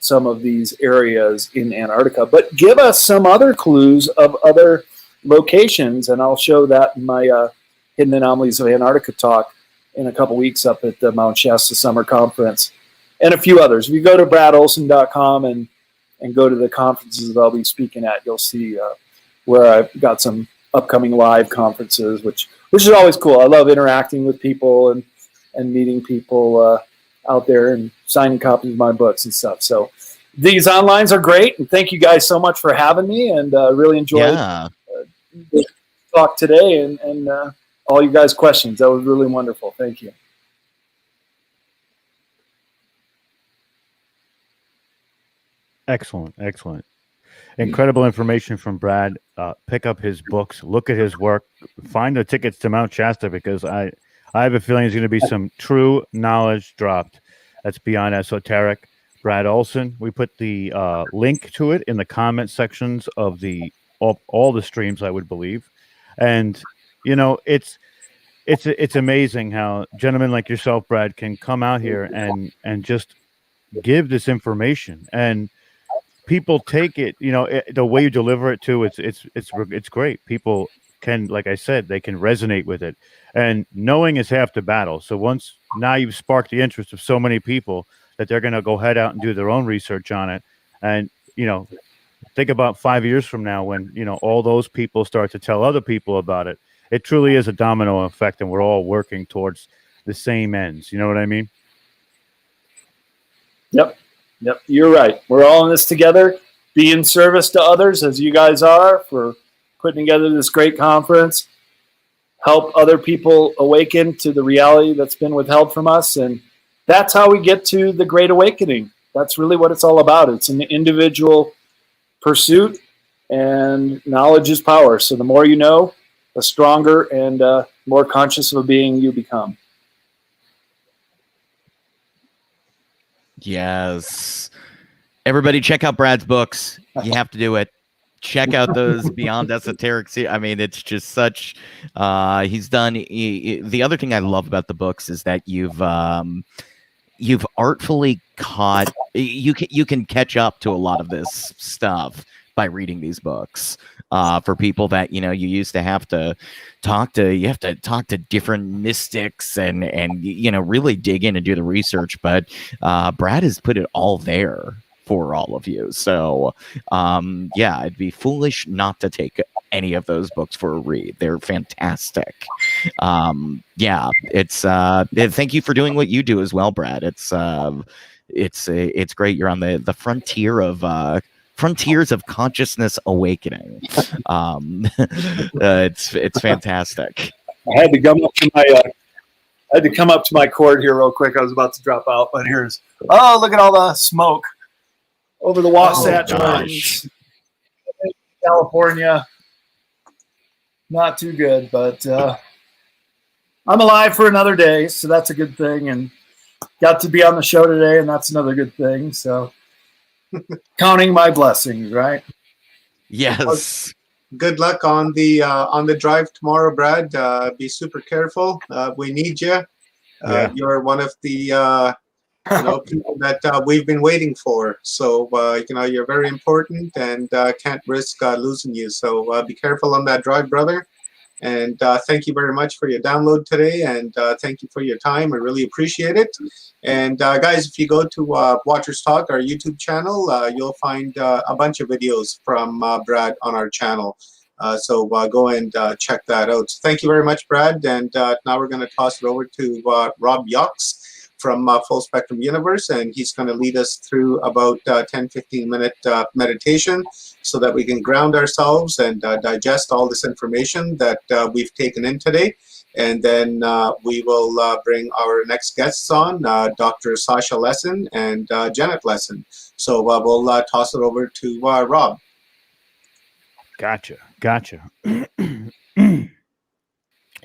some of these areas in Antarctica. But give us some other clues of other locations, and I'll show that in my Hidden Anomalies of Antarctica talk in a couple weeks up at the Mount Shasta Summer Conference, and a few others. If you go to bradolson.com and go to the conferences that I'll be speaking at, you'll see where I've got some upcoming live conferences, which is always cool. I love interacting with people and meeting people out there and signing copies of my books and stuff. So these onlines are great, and thank you guys so much for having me, and really enjoyed the talk today and all you guys' questions. That was really wonderful. Thank you. Excellent. incredible information from Brad. Pick up his books, look at his work, find the tickets to Mount Shasta, because I have a feeling there's going to be some true knowledge dropped that's beyond esoteric. Brad Olson, we put the link to it in the comment sections of all the streams, I would believe. And it's amazing how gentlemen like yourself, Brad, can come out here and just give this information, and people take it. The way you deliver it too, it's great. People can, like I said, they can resonate with it, and knowing is half the battle. So now you've sparked the interest of so many people that they're going to go head out and do their own research on it. And think about 5 years from now when all those people start to tell other people about it. It truly is a domino effect, and we're all working towards the same ends. You know what I mean? Yep. You're right. We're all in this together. Be in service to others, as you guys are, for putting together this great conference. Help other people awaken to the reality that's been withheld from us, and that's how we get to the Great Awakening. That's really what it's all about. It's an individual pursuit, and knowledge is power. So the more you know, the stronger and more conscious of a being you become. Yes. Everybody check out Brad's books. You have to do it. Check out those Beyond Esoteric. I mean, it's just such, he's done. The other thing I love about the books is that you've artfully caught, you can catch up to a lot of this stuff by reading these books. For people that you used to have to talk to different mystics and really dig in and do the research, but Brad has put it all there for all of you. So it'd be foolish not to take any of those books for a read. They're fantastic. It's thank you for doing what you do as well, Brad. It's great. You're on the frontier of frontiers of consciousness awakening. It's fantastic. I had to come up to my cord here real quick. I was about to drop out, but look at all the smoke over the Wasatch Mountains, California. Not too good, but I'm alive for another day, so that's a good thing. And got to be on the show today, and that's another good thing. So counting my blessings, right? Yes. Good luck on the drive tomorrow, Brad. Be super careful. We need you. You're one of the people that we've been waiting for. So you're very important, and can't risk losing you. So be careful on that drive, brother. And thank you very much for your download today, and thank you for your time. I really appreciate it. And guys, if you go to Watchers Talk, our YouTube channel, you'll find a bunch of videos from Brad on our channel. So go and check that out. So thank you very much, Brad. And now we're going to toss it over to Rob Yox from Full Spectrum Universe, and he's going to lead us through about 10-15 minute meditation so that we can ground ourselves and digest all this information that we've taken in today. And then we will bring our next guests on, Dr. Sasha Lesson and Janet Lesson. So we'll toss it over to Rob. Gotcha.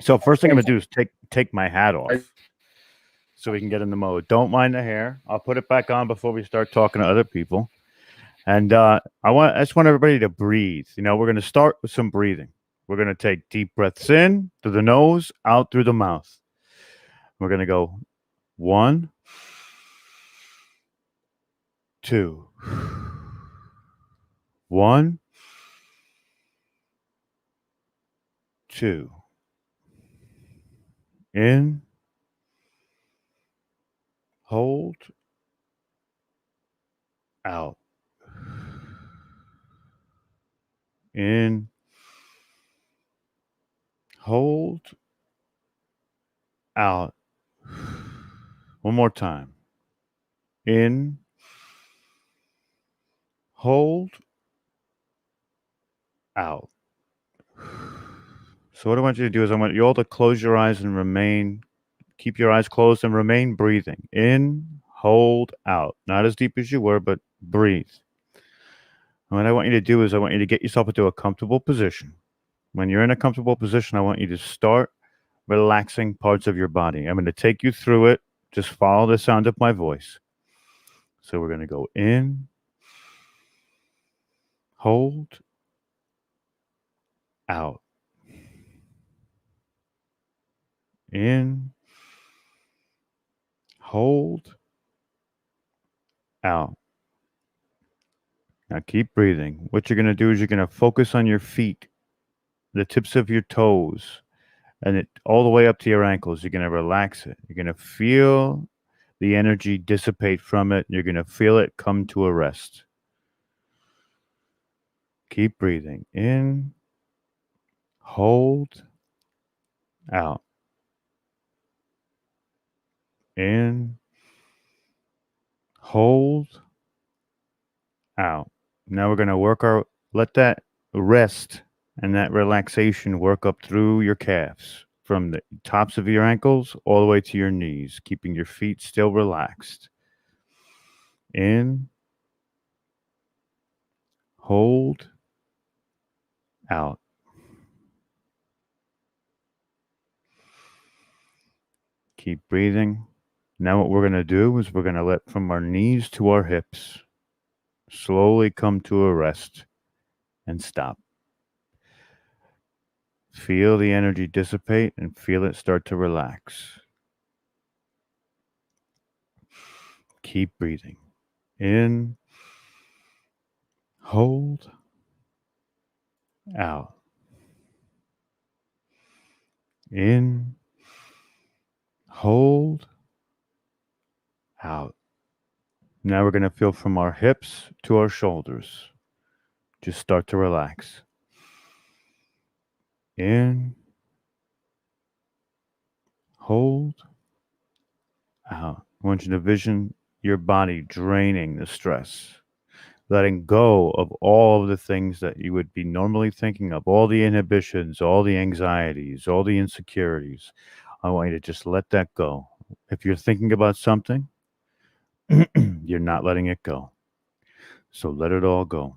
So first thing I'm going to do is take my hat off, so we can get in the mode. Don't mind the hair. I'll put it back on before we start talking to other people. And I just want everybody to breathe. We're going to start with some breathing. We're going to take deep breaths in through the nose, out through the mouth. We're going to go 1, 2, 1, 2. In. Hold. Out. In. Hold. Out. One more time. In. Hold. Out. So what I want you to do is I want you all to close your eyes and keep your eyes closed and remain breathing. In, hold, out. Not as deep as you were, but breathe. What I want you to do is I want you to get yourself into a comfortable position. When you're in a comfortable position, I want you to start relaxing parts of your body. I'm going to take you through it. Just follow the sound of my voice. So we're going to go in, hold, out, in, hold, out. Now keep breathing. What you're going to do is you're going to focus on your feet, the tips of your toes, and it all the way up to your ankles. You're going to relax it. You're going to feel the energy dissipate from it. You're going to feel it come to a rest. Keep breathing. In, hold, out. In, hold, out. Now we're going to let that rest and that relaxation work up through your calves from the tops of your ankles all the way to your knees, keeping your feet still relaxed. In, hold, out. Keep breathing. Now what we're going to do is we're going to let from our knees to our hips slowly come to a rest and stop. Feel the energy dissipate and feel it start to relax. Keep breathing. In, hold, out. In, hold, out. Now we're going to feel from our hips to our shoulders. Just start to relax. In, hold, out. I want you to vision your body draining the stress, letting go of all of the things that you would be normally thinking of, all the inhibitions, all the anxieties, all the insecurities. I want you to just let that go. If you're thinking about something, you're not letting it go. So let it all go.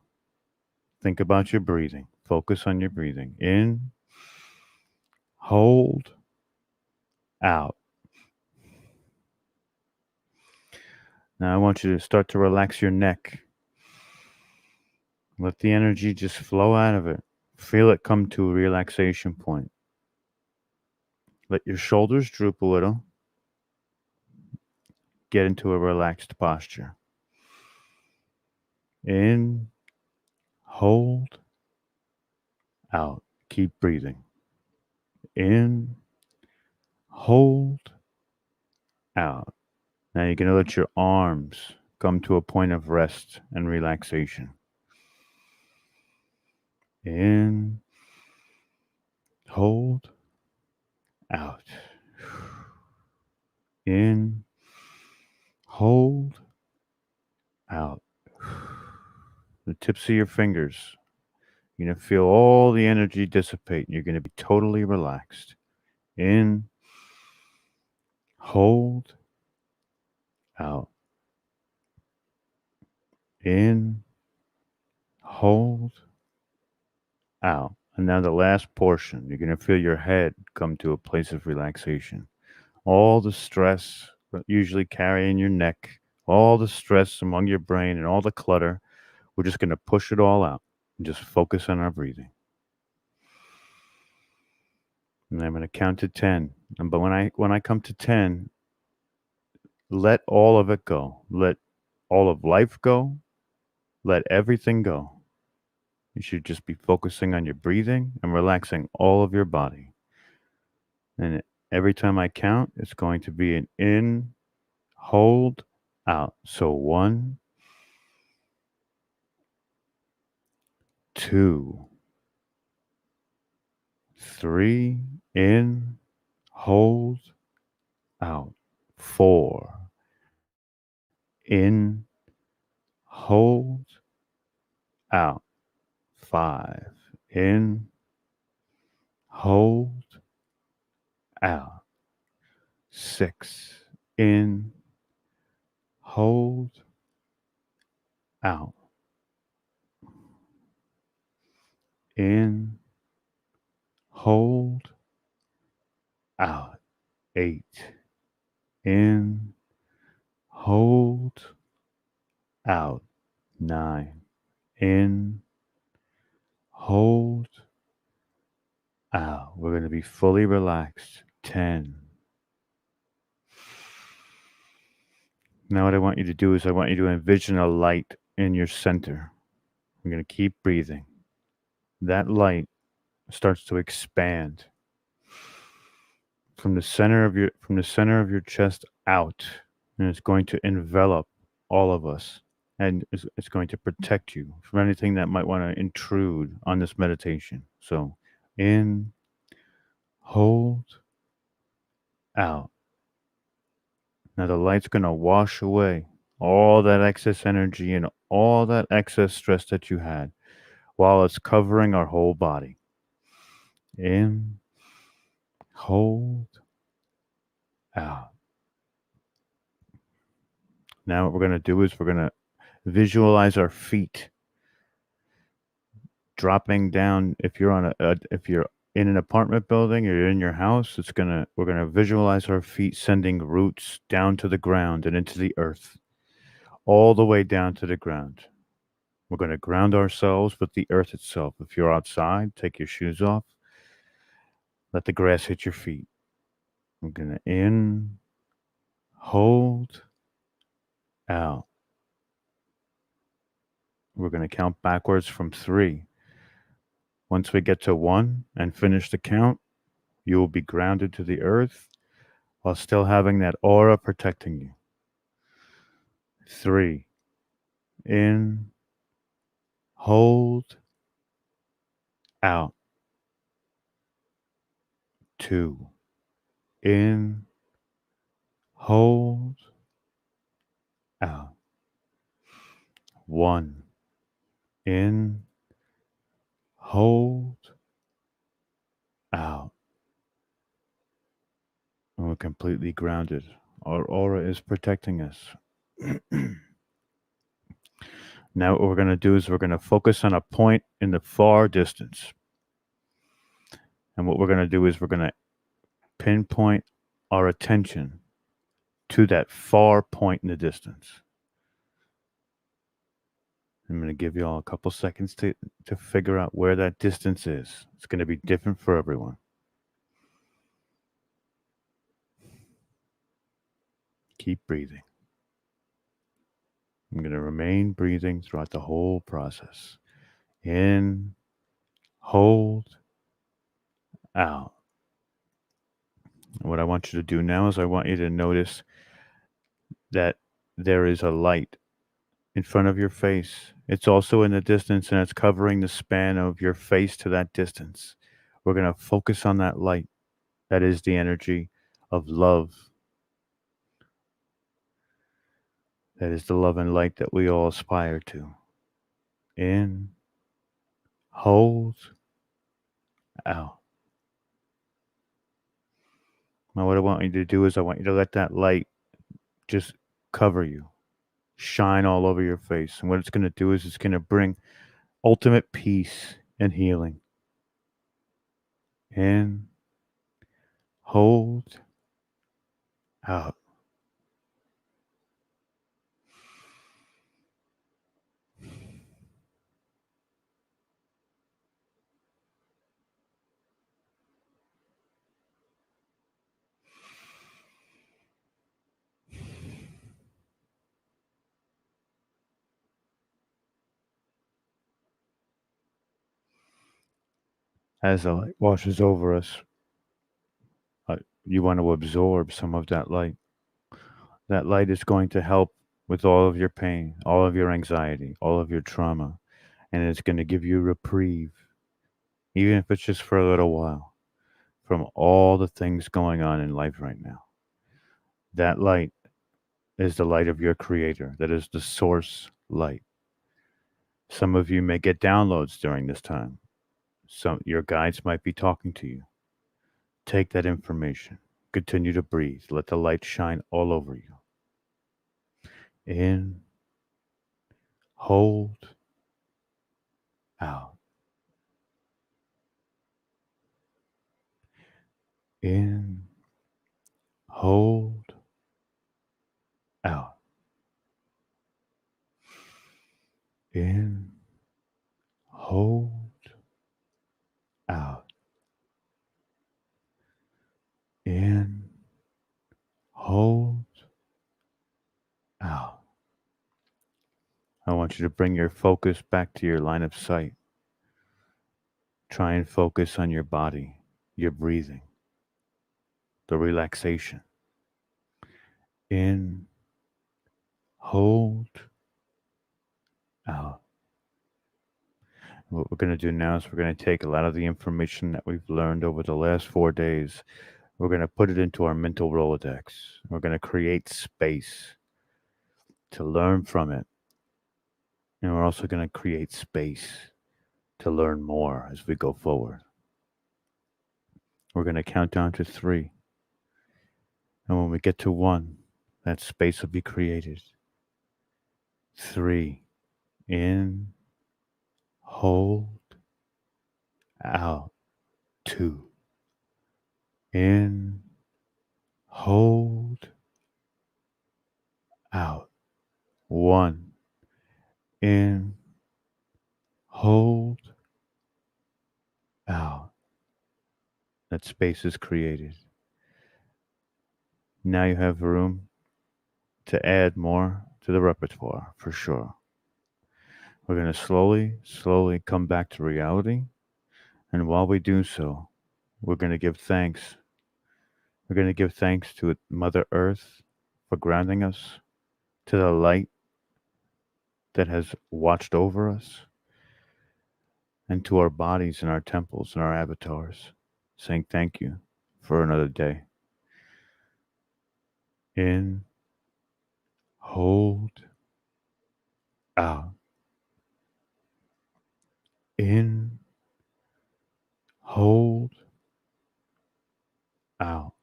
Think about your breathing. Focus on your breathing. In, hold, out. Now I want you to start to relax your neck. Let the energy just flow out of it. Feel it come to a relaxation point. Let your shoulders droop a little. Get into a relaxed posture. In, hold, out. Keep breathing. In, hold, out. Now you're going to let your arms come to a point of rest and relaxation. In, hold, out. In, hold, out. The tips of your fingers. You're going to feel all the energy dissipate. You're going to be totally relaxed. In, hold, out. In, hold, out. And now the last portion. You're going to feel your head come to a place of relaxation. All the stress that usually carry in your neck, all the stress among your brain and all the clutter, we're just going to push it all out and just focus on our breathing. And I'm going to count to 10. But when I come to 10, let all of it go. Let all of life go. Let everything go. You should just be focusing on your breathing and relaxing all of your body. And every time I count, it's going to be an in, hold, out. So 1, 2, 3, in, hold, out. 4, in, hold, out. 5, in, hold, out. 6, in, hold, out. In, hold, out. 8. In, hold, out. 9. In, hold, out. We're going to be fully relaxed. 10. Now, what I want you to do is I want you to envision a light in your center. I'm going to keep breathing. That light starts to expand from the center of your chest out, and it's going to envelop all of us, and it's going to protect you from anything that might want to intrude on this meditation. So, in, hold, out. Now the light's going to wash away all that excess energy and all that excess stress that you had while it's covering our whole body. In, hold, out. Now what we're going to do is we're going to visualize our feet dropping down. If you're if you're in an apartment building or you're in your house, we're going to visualize our feet sending roots down to the ground and into the earth, all the way down to the ground. We're going to ground ourselves with the earth itself. If you're outside, take your shoes off. Let the grass hit your feet. I'm going to in, hold, out. We're going to count backwards from 3. Once we get to 1 and finish the count, you will be grounded to the earth while still having that aura protecting you. 3. In, hold, out. 2. In, hold, out. 1. In, hold, out. And we're completely grounded. Our aura is protecting us. Now what we're going to do is we're going to focus on a point in the far distance. And what we're going to do is we're going to pinpoint our attention to that far point in the distance. I'm going to give you all a couple seconds to figure out where that distance is. It's going to be different for everyone. Keep breathing. I'm going to remain breathing throughout the whole process. In, hold, out. And what I want you to do now is I want you to notice that there is a light in front of your face. It's also in the distance and it's covering the span of your face to that distance. We're going to focus on that light. That is the energy of love. That is the love and light that we all aspire to. In, hold, out. Now what I want you to do is I want you to let that light just cover you, shine all over your face. And what it's going to do is it's going to bring ultimate peace and healing. In, hold, out. As the light washes over us, you want to absorb some of that light. That light is going to help with all of your pain, all of your anxiety, all of your trauma, and it's going to give you reprieve, even if it's just for a little while, from all the things going on in life right now. That light is the light of your creator. That is the source light. Some of you may get downloads during this time. Your guides might be talking to you. Take that information. Continue to breathe. Let the light shine all over you. In, hold, out. In, hold, out. In, hold, out. In, hold, out. I want you to bring your focus back to your line of sight. Try and focus on your body, your breathing, the relaxation. In, hold, out. What we're going to do now is we're going to take a lot of the information that we've learned over the last 4 days. We're going to put it into our mental Rolodex. We're going to create space to learn from it. And we're also going to create space to learn more as we go forward. We're going to count down to 3. And when we get to 1, that space will be created. 3. In, hold, out. 2. In, hold, out. 1. In, hold, out. That space is created. Now you have room to add more to the repertoire, for sure. We're going to slowly come back to reality. And while we do so, we're going to give thanks. We're going to give thanks to Mother Earth for grounding us, to the light that has watched over us, and to our bodies and our temples and our avatars, saying thank you for another day. In, hold, out. In, hold, out.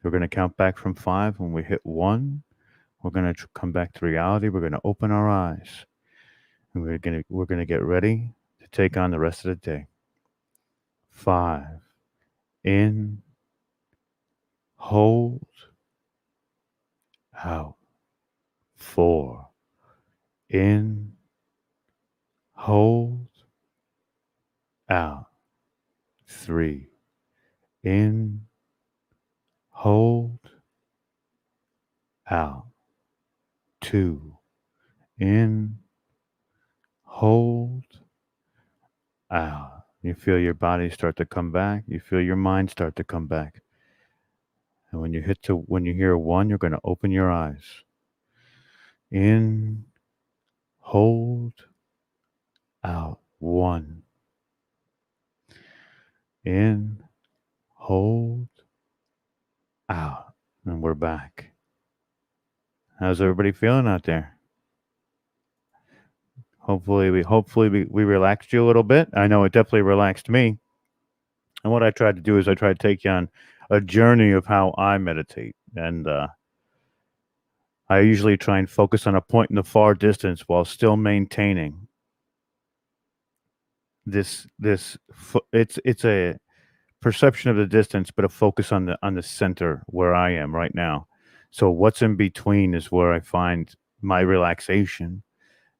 We're going to count back from 5. When we hit 1, we're going to come back to reality. We're going to open our eyes, and we're going to get ready to take on the rest of the day. 5. In, hold, out. 4. In, hold, out. 3. In, hold, out. 2. In, hold, out. You feel your body start to come back. You feel your mind start to come back. And when you hear 1, you're going to open your eyes. In, hold, out. 1. In, hold, out. And we're back. How's everybody feeling out there? Hopefully we relaxed you a little bit. I know it definitely relaxed me. And what I tried to do is I tried to take you on a journey of how I meditate. And I usually try and focus on a point in the far distance while still maintaining it's a perception of the distance, but a focus on the center where I am right now. So what's in between is where I find my relaxation,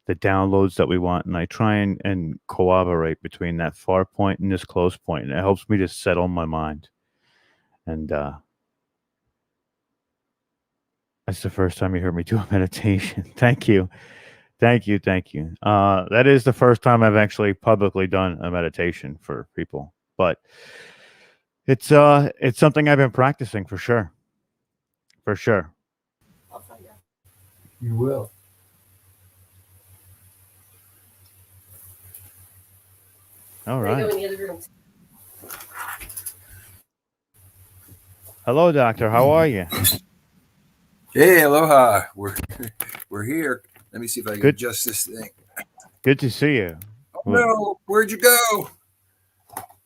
the downloads that we want, and I try and cooperate between that far point and this close point, and it helps me to settle my mind. And that's the first time you heard me do a meditation. Thank you. That is the first time I've actually publicly done a meditation for people, but it's something I've been practicing for sure. You will. All right. Hello, doctor. How are you? Hey, aloha. We're here. Let me see if I can Good. adjust this thing. Good to see you. Oh, no, where'd you go?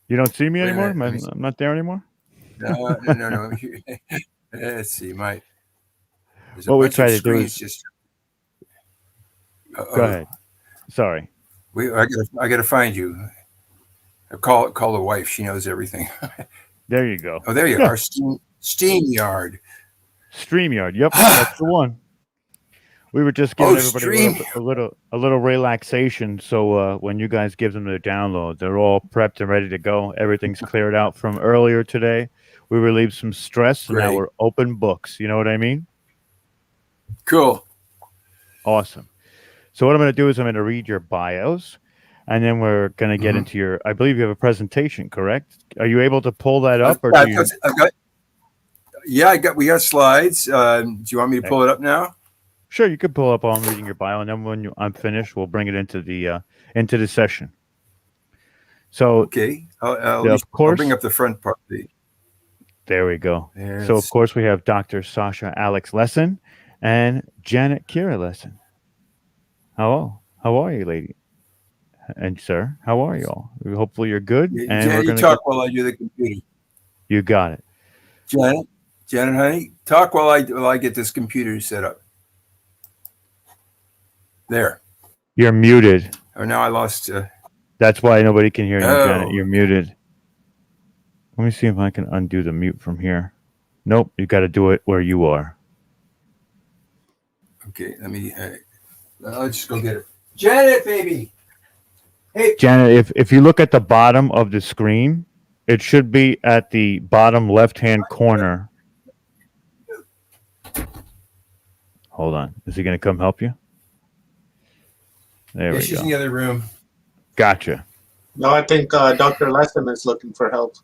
You don't see me Wait a anymore? minute, I'm not there anymore? No. Let's see. There's a What we bunch try of to do screens is just. go ahead. Sorry. I gotta find you. Call the wife. She knows everything. There you go. Oh, there you Yeah. are. SteamYard. StreamYard. Yep, that's the one. We were just giving everybody StreamYard. a little relaxation. So when you guys give them their download, they're all prepped and ready to go. Everything's cleared out from earlier today. We relieved some stress, and now Great. we're open books. You know what I mean? Cool. Awesome. So what I'm going to do is I'm going to read your bios, and then we're going to get into your. I believe you have a presentation, correct? Are you able to pull that up, or do you? We got slides. Do you want me to pull it up now? Sure, you could pull up while I'm reading your bio, and then when I'm finished, we'll bring it into the session. So Okay, I'll bring up the front part. There we go. So of course we have Dr. Sasha Alex Lesson and Janet Kira Lesson. How are you, lady? And sir, how are you all? Hopefully you're good. And Janet, you talk while I do the computer. You got it. Janet, honey, talk while I get this computer set up. There. You're muted. Oh, now I lost. That's why nobody can hear you, Oh. Janet. You're muted. Let me see if I can undo the mute from here. Nope, you got to do it where you are. Okay, let me. Let's just go get it. Janet, baby. Hey, Janet, if you look at the bottom of the screen, it should be at the bottom left-hand corner. Hold on. Is he going to come help you? There we she's go. in the other room. Gotcha. No, I think Dr. Lesson is looking for help.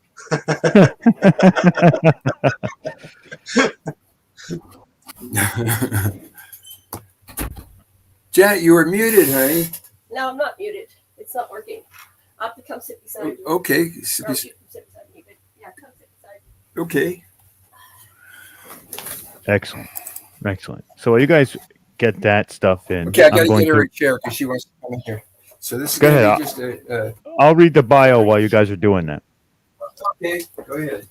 Janet, you were muted, honey. No, I'm not muted. It's not working. I'll have to come sit beside you. Okay. Or you can sit beside me, but yeah, come sit beside me. Okay. Excellent. So while you guys get that stuff in, Okay, I got to get her a chair because she wants to come in here. So this is Go going ahead. to be just I'll read the bio while you guys are doing that. okay, go ahead.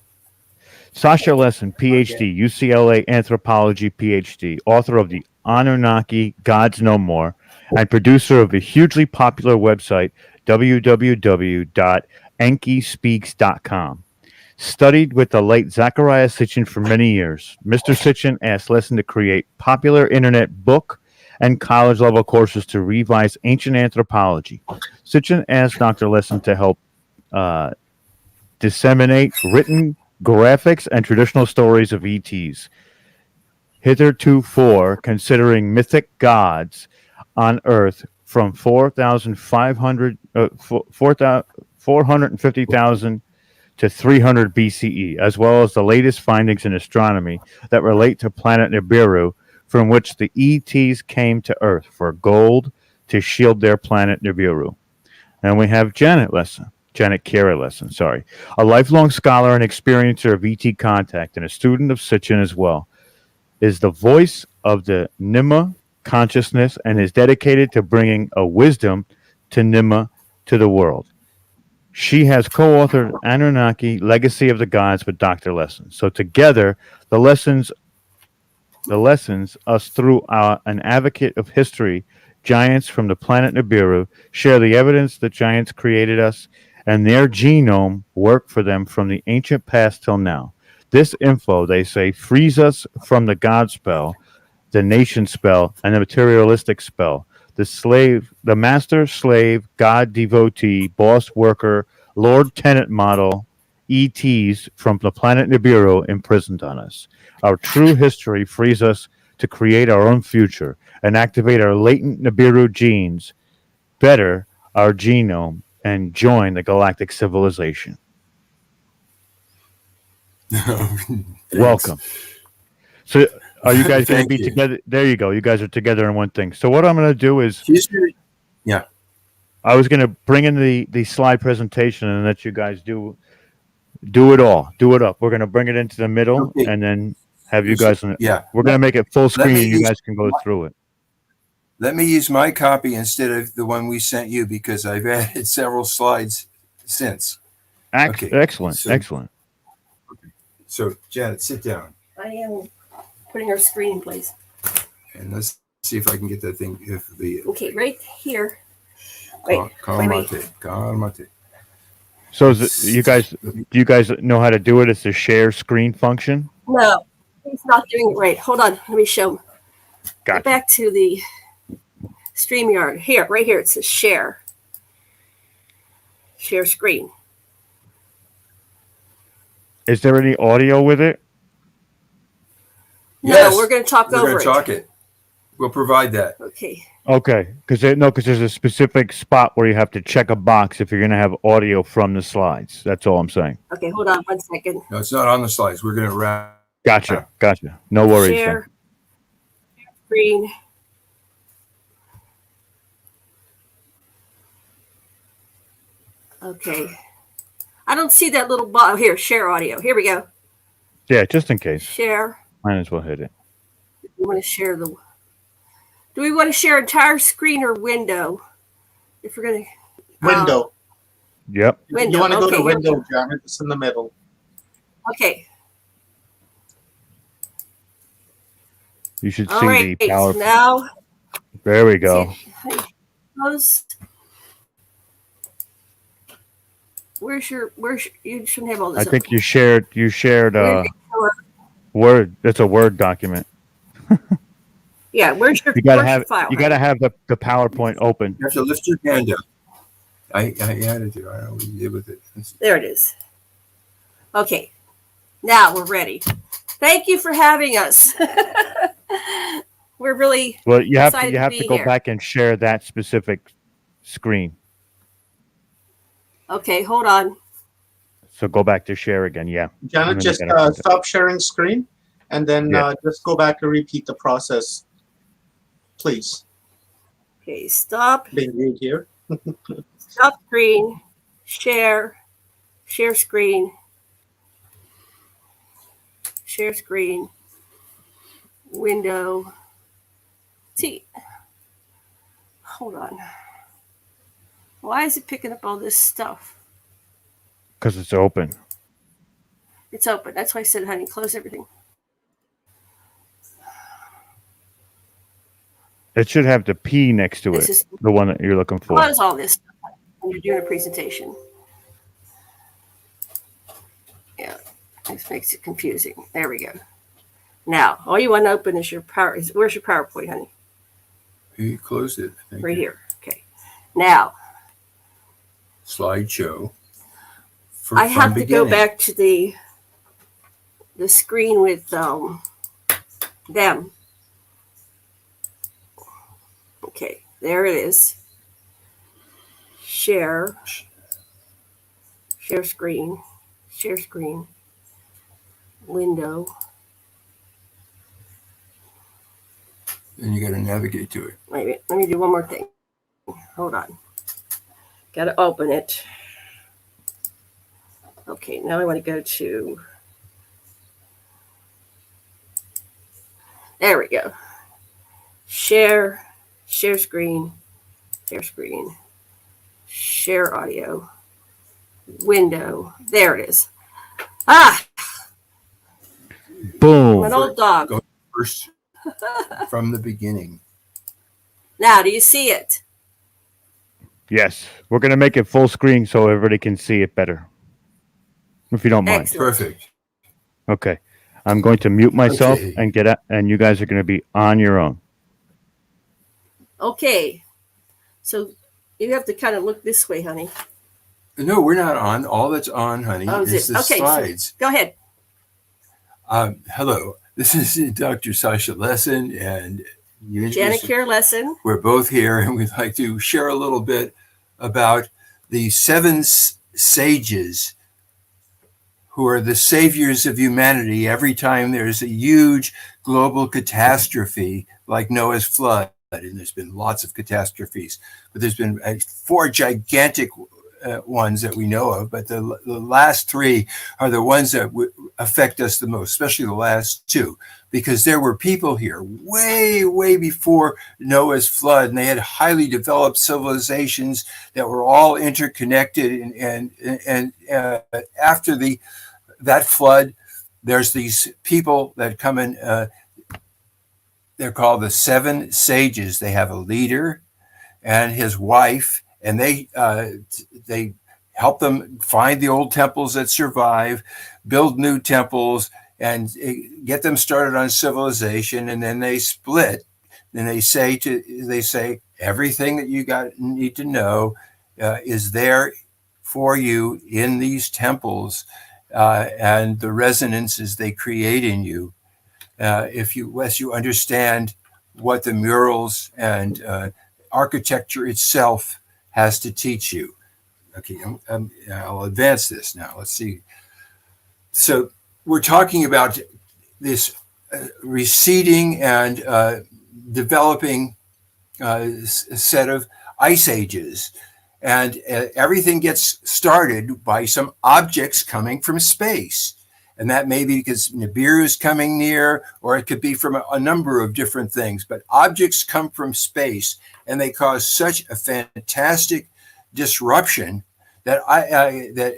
Sasha Lesson, PhD, UCLA Anthropology PhD, author of the Anunnaki Gods No More, and producer of the hugely popular website www.enkispeaks.com. Studied with the late Zecharia Sitchin for many years, Mr. Sitchin asked Lesson to create popular internet book and college-level courses to revise ancient anthropology. Sitchin asked Dr. Lesson to help disseminate written graphics and traditional stories of ETs. Hitherto, considering mythic gods on Earth from 450,000 to 300 BCE, as well as the latest findings in astronomy that relate to planet Nibiru, from which the ETs came to Earth for gold to shield their planet Nibiru. And we have Janet Kira Lesson, a lifelong scholar and experiencer of ET contact and a student of Sitchin as well, is the voice of the Nima consciousness and is dedicated to bringing a wisdom to Nima to the world. She has co-authored Anunnaki Legacy of the Gods with Dr. Lesson. So together, the lessons us through an advocate of history, giants from the planet Nibiru, share the evidence that giants created us and their genome worked for them from the ancient past till now. This info, they say, frees us from the God spell, the nation spell, and the materialistic spell. The master slave, God devotee, boss worker, Lord tenant model, ETs from the planet Nibiru imprisoned on us. Our true history frees us to create our own future and activate our latent Nibiru genes, better our genome, and join the galactic civilization. Welcome. So are you guys going to be together? There you go. You guys are together in one thing. So what I'm going to do is I was going to bring in the slide presentation and let you guys do it all. Do it up. We're going to bring it into the middle and then have you guys. We're going to make it full screen and you guys can go through it. Let me use my copy instead of the one we sent you because I've added several slides since. Excellent. Excellent. So, Janet, sit down. I am putting our screen in place. And let's see if I can get that thing. Okay, right here. Calmate. So is it, do you guys know how to do it? It's a share screen function. No, he's not doing it right. Hold on. Let me show him. Go Gotcha. back to the StreamYard. Here, right here, it says share. Share screen. Is there any audio with it? Yes, No, we're going to talk we're over going to talk it. We'll provide that. Okay. Okay, because there's a specific spot where you have to check a box if you're going to have audio from the slides. That's all I'm saying. Okay, hold on 1 second. No, it's not on the slides. We're going to wrap. Gotcha. No worries. Share screen. Okay. I don't see that little button. Here, share audio. Here we go. Yeah, just in case. Share. Might as well hit it. We want to share the. Do we want to share entire screen or window? If we're going to. Window. Yep. Window. You want to go Okay, to here we window, Janet. It's in the middle. Okay. You should All see right. the power. Now. There we go. Close. Where's your you shouldn't have all this. I think you shared Word. That's a Word document. Yeah, where's your You gotta where's your have file? you gotta have the PowerPoint open. You have to lift your hand up. I added it. I don't know what you did with it. There it is. Okay. Now we're ready. Thank you for having us. We're really Well, you have excited to be go here. back and share that specific screen. Okay, hold on. So go back to share again. Yeah. Janet, And then just you gotta- stop sharing screen and then Yeah. just go back and repeat the process, please. Okay, stop. Being rude here. Stop screen. Share. Share screen. Share screen. Window. See. Hold on. Why is it picking up all this stuff? Because it's open. It's open. That's why I said, honey, close everything. It should have the P next to This it. is- The one that you're looking for. Close all this stuff when you're doing a presentation. Yeah, this makes it confusing. There we go. Now, all you want to open is your power. Where's your PowerPoint, honey? You closed it. I think. Right here. Okay. Now, Slideshow. I have to go back to the screen with them. Okay, there it is. Share screen, window. And you got to navigate to it. Wait a minute, let me do one more thing. Hold on. Got to open it. Okay, now I want to go to. There we go. Share screen, share audio, window. There it is. Ah, Boom. an old dog. Go first from the beginning. Now, do you see it? Yes. We're going to make it full screen so everybody can see it better. If you don't mind. Excellent. Perfect. Okay. I'm going to mute myself Okay. and get out, and you guys are going to be on your own. Okay. So you have to kind of look this way, honey. No, we're not on. All that's on, honey, Oh, is is it? the Okay, so slides. go ahead. Hello, this is Dr. Sasha Lesson, and Janet Care lesson. we're both here, and we'd like to share a little bit about the seven sages who are the saviors of humanity every time there's a huge global catastrophe like Noah's flood. And there's been lots of catastrophes, but there's been 4 gigantic ones that we know of. But the last 3 are the ones that affect us the most, especially the last 2, because there were people here way, way before Noah's flood, and they had highly developed civilizations that were all interconnected. And after that flood, there's these people that come in. They're called the 7 sages. They have a leader and his wife, and they help them find the old temples that survive, build new temples, and get them started on civilization. And then they split. And they say everything that you need to know is there for you in these temples, and the resonances they create in you. As you understand what the murals and architecture itself has to teach you. Okay, I'll advance this now. Let's see. So we're talking about this receding and developing set of ice ages. And everything gets started by some objects coming from space. And that may be because Nibiru is coming near, or it could be from a number of different things. But objects come from space, and they cause such a fantastic disruption that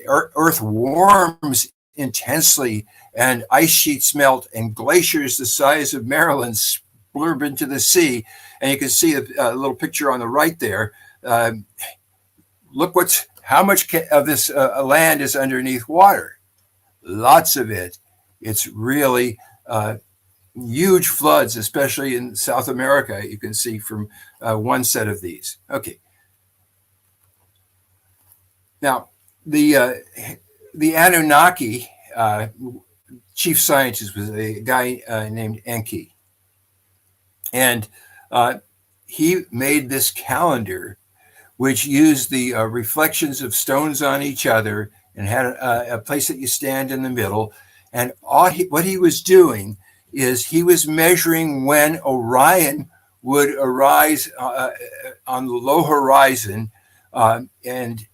Earth warms intensely, and ice sheets melt, and glaciers the size of Maryland splurb into the sea. And you can see a little picture on the right there. Look how much of this land is underneath water. Lots of it. It's really huge floods, especially in South America. You can see from one set of these. Okay. Now, the Anunnaki chief scientist was a guy named Enki. And he made this calendar which used the reflections of stones on each other and had a place that you stand in the middle. And what he was doing is he was measuring when Orion would arise on the low horizon, and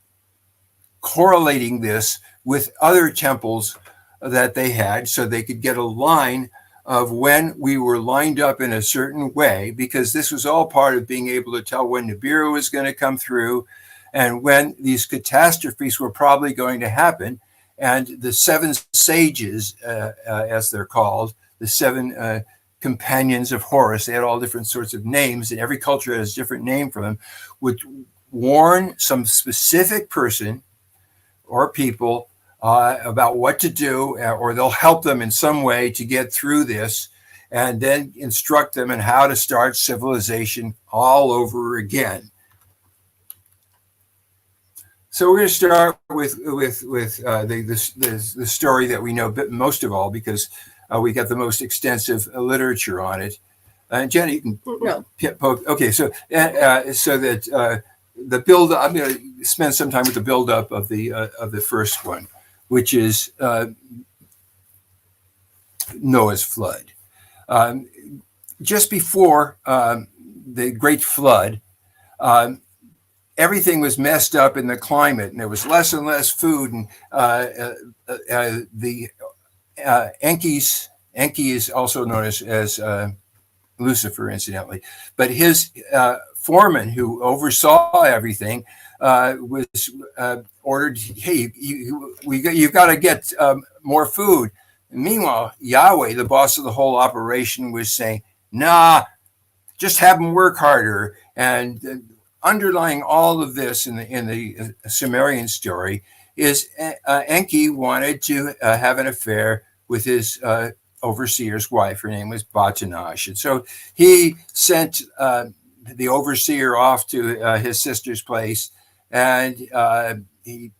correlating this with other temples that they had, so they could get a line of when we were lined up in a certain way, because this was all part of being able to tell when Nibiru was going to come through and when these catastrophes were probably going to happen. And the seven sages, as they're called, the seven companions of Horus, they had all different sorts of names, and every culture has a different name for them, would warn some specific person or people about what to do, or they'll help them in some way to get through this, and then instruct them in how to start civilization all over again. So we're going to start with the story that we know most of all, because we got the most extensive literature on it. Jenny, you can poke. Okay, so that the build. I'm going to spend some time with the build-up of the first one, which is Noah's flood. Just before the Great Flood, everything was messed up in the climate, and there was less and less food. And the Enki is also known as Lucifer, incidentally, but his foreman, who oversaw everything, was ordered, hey, you've got to get more food. And meanwhile, Yahweh, the boss of the whole operation, was saying, nah, just have them work harder. And underlying all of this in the Sumerian story is Enki wanted to have an affair with his overseer's wife. Her name was Batanash. And so he sent the overseer off to his sister's place, and he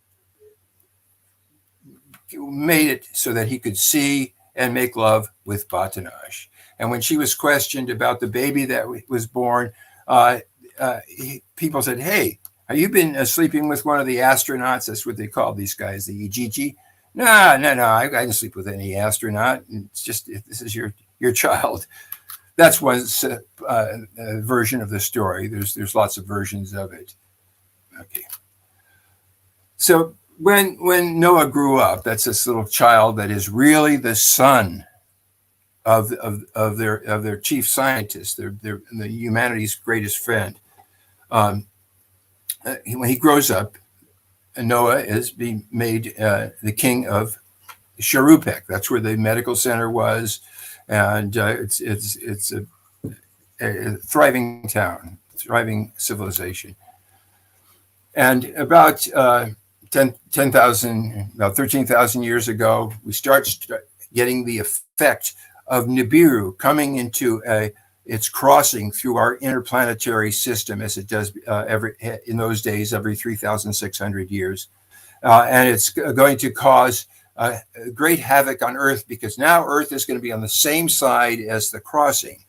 made it so that he could see and make love with Batanash. And when she was questioned about the baby that was born, people said, hey, have you been sleeping with one of the astronauts? That's what they call these guys, the Ijiji. No, I didn't sleep with any astronaut. It's just, this is your child. That's one version of the story. There's lots of versions of it. Okay. So when Noah grew up, that's this little child that is really the son of their chief scientist, the humanity's greatest friend. When he grows up, Noah is being made the king of Sharupek. That's where the medical center was, and it's a thriving town, thriving civilization. And about 10 about 13,000 years ago, we start getting the effect of Nibiru coming into its crossing through our interplanetary system, as it does in those days every 3,600 years. And it's going to cause great havoc on Earth, because now Earth is going to be on the same side as the crossing.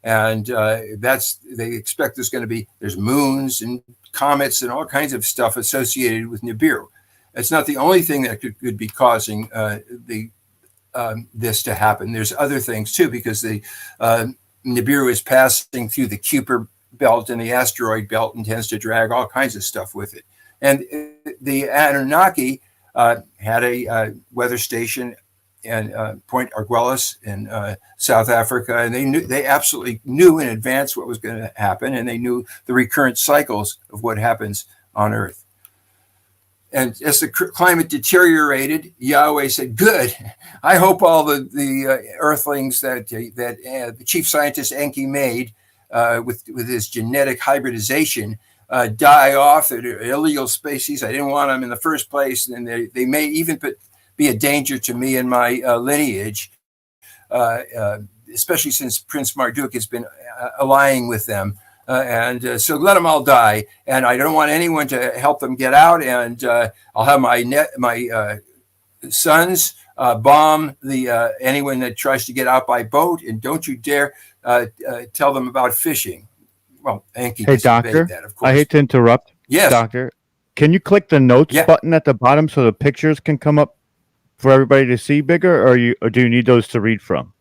And they expect there's moons and comets and all kinds of stuff associated with Nibiru. It's not the only thing that could be causing this to happen. There's other things too, because the Nibiru is passing through the Kuiper belt and the asteroid belt and tends to drag all kinds of stuff with it. And the Anunnaki had a weather station in Point Arguelles in South Africa, and they absolutely knew in advance what was going to happen, and they knew the recurrent cycles of what happens on Earth. And as the climate deteriorated, Yahweh said, "Good. I hope all the Earthlings that the chief scientist Enki made with his genetic hybridization die off. They're illegal species. I didn't want them in the first place, and they may even be a danger to me and my lineage, especially since Prince Marduk has been allying with them. So let them all die. And I don't want anyone to help them get out. And I'll have my sons bomb anyone that tries to get out by boat. And don't you dare tell them about fishing." Well, Enki Hey, Doctor, that, of course. I hate to interrupt. Yes. Doctor, can you click the notes button at the bottom so the pictures can come up for everybody to see bigger, or do you need those to read from?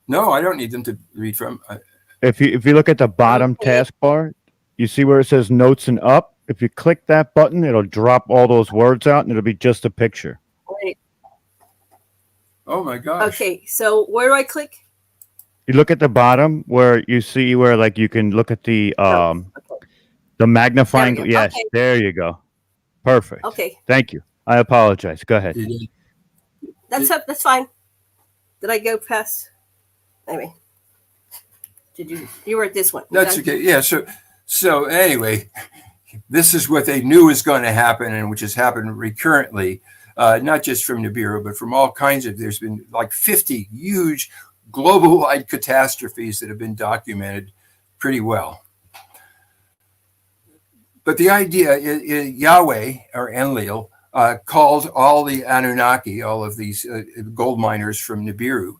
No, I don't need them to read from. If you look at the bottom taskbar, you see where it says notes and up. If you click that button, it'll drop all those words out, and it'll be just a picture. Wait. Oh my gosh. Okay, so where do I click? You look at the bottom where you see where like you can look at the magnifying. There we go. Yes, Okay. there you go. Perfect. Okay, Thank you. I apologize. Go ahead. that's fine. Did I go past? Anyway, you were at this one? That's okay. Yeah. So anyway, this is what they knew was going to happen, and which has happened recurrently, not just from Nibiru, but from all kinds of. There's been like 50 huge global-wide catastrophes that have been documented pretty well. But the idea is Yahweh, or Enlil, called all the Anunnaki, all of these gold miners from Nibiru,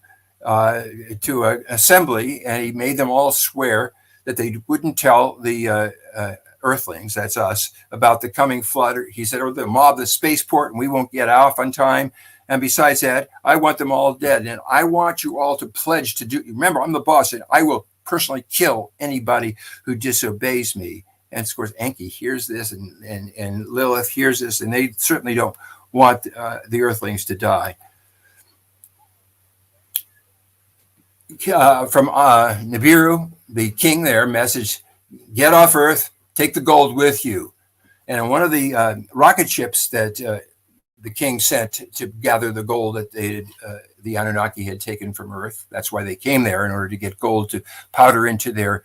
to an assembly, and he made them all swear that they wouldn't tell the Earthlings, that's us, about the coming flood. He said, or they'll mob the spaceport and we won't get off on time. And besides that, I want them all dead. And I want you all to pledge to do, remember, I'm the boss, and I will personally kill anybody who disobeys me. And of course, Enki hears this, and Lilith hears this, and they certainly don't want the Earthlings to die. From Nibiru, the king there, message, get off Earth, take the gold with you. And on one of the rocket ships that the king sent to gather the gold that the Anunnaki had taken from Earth. That's why they came there, in order to get gold to powder into their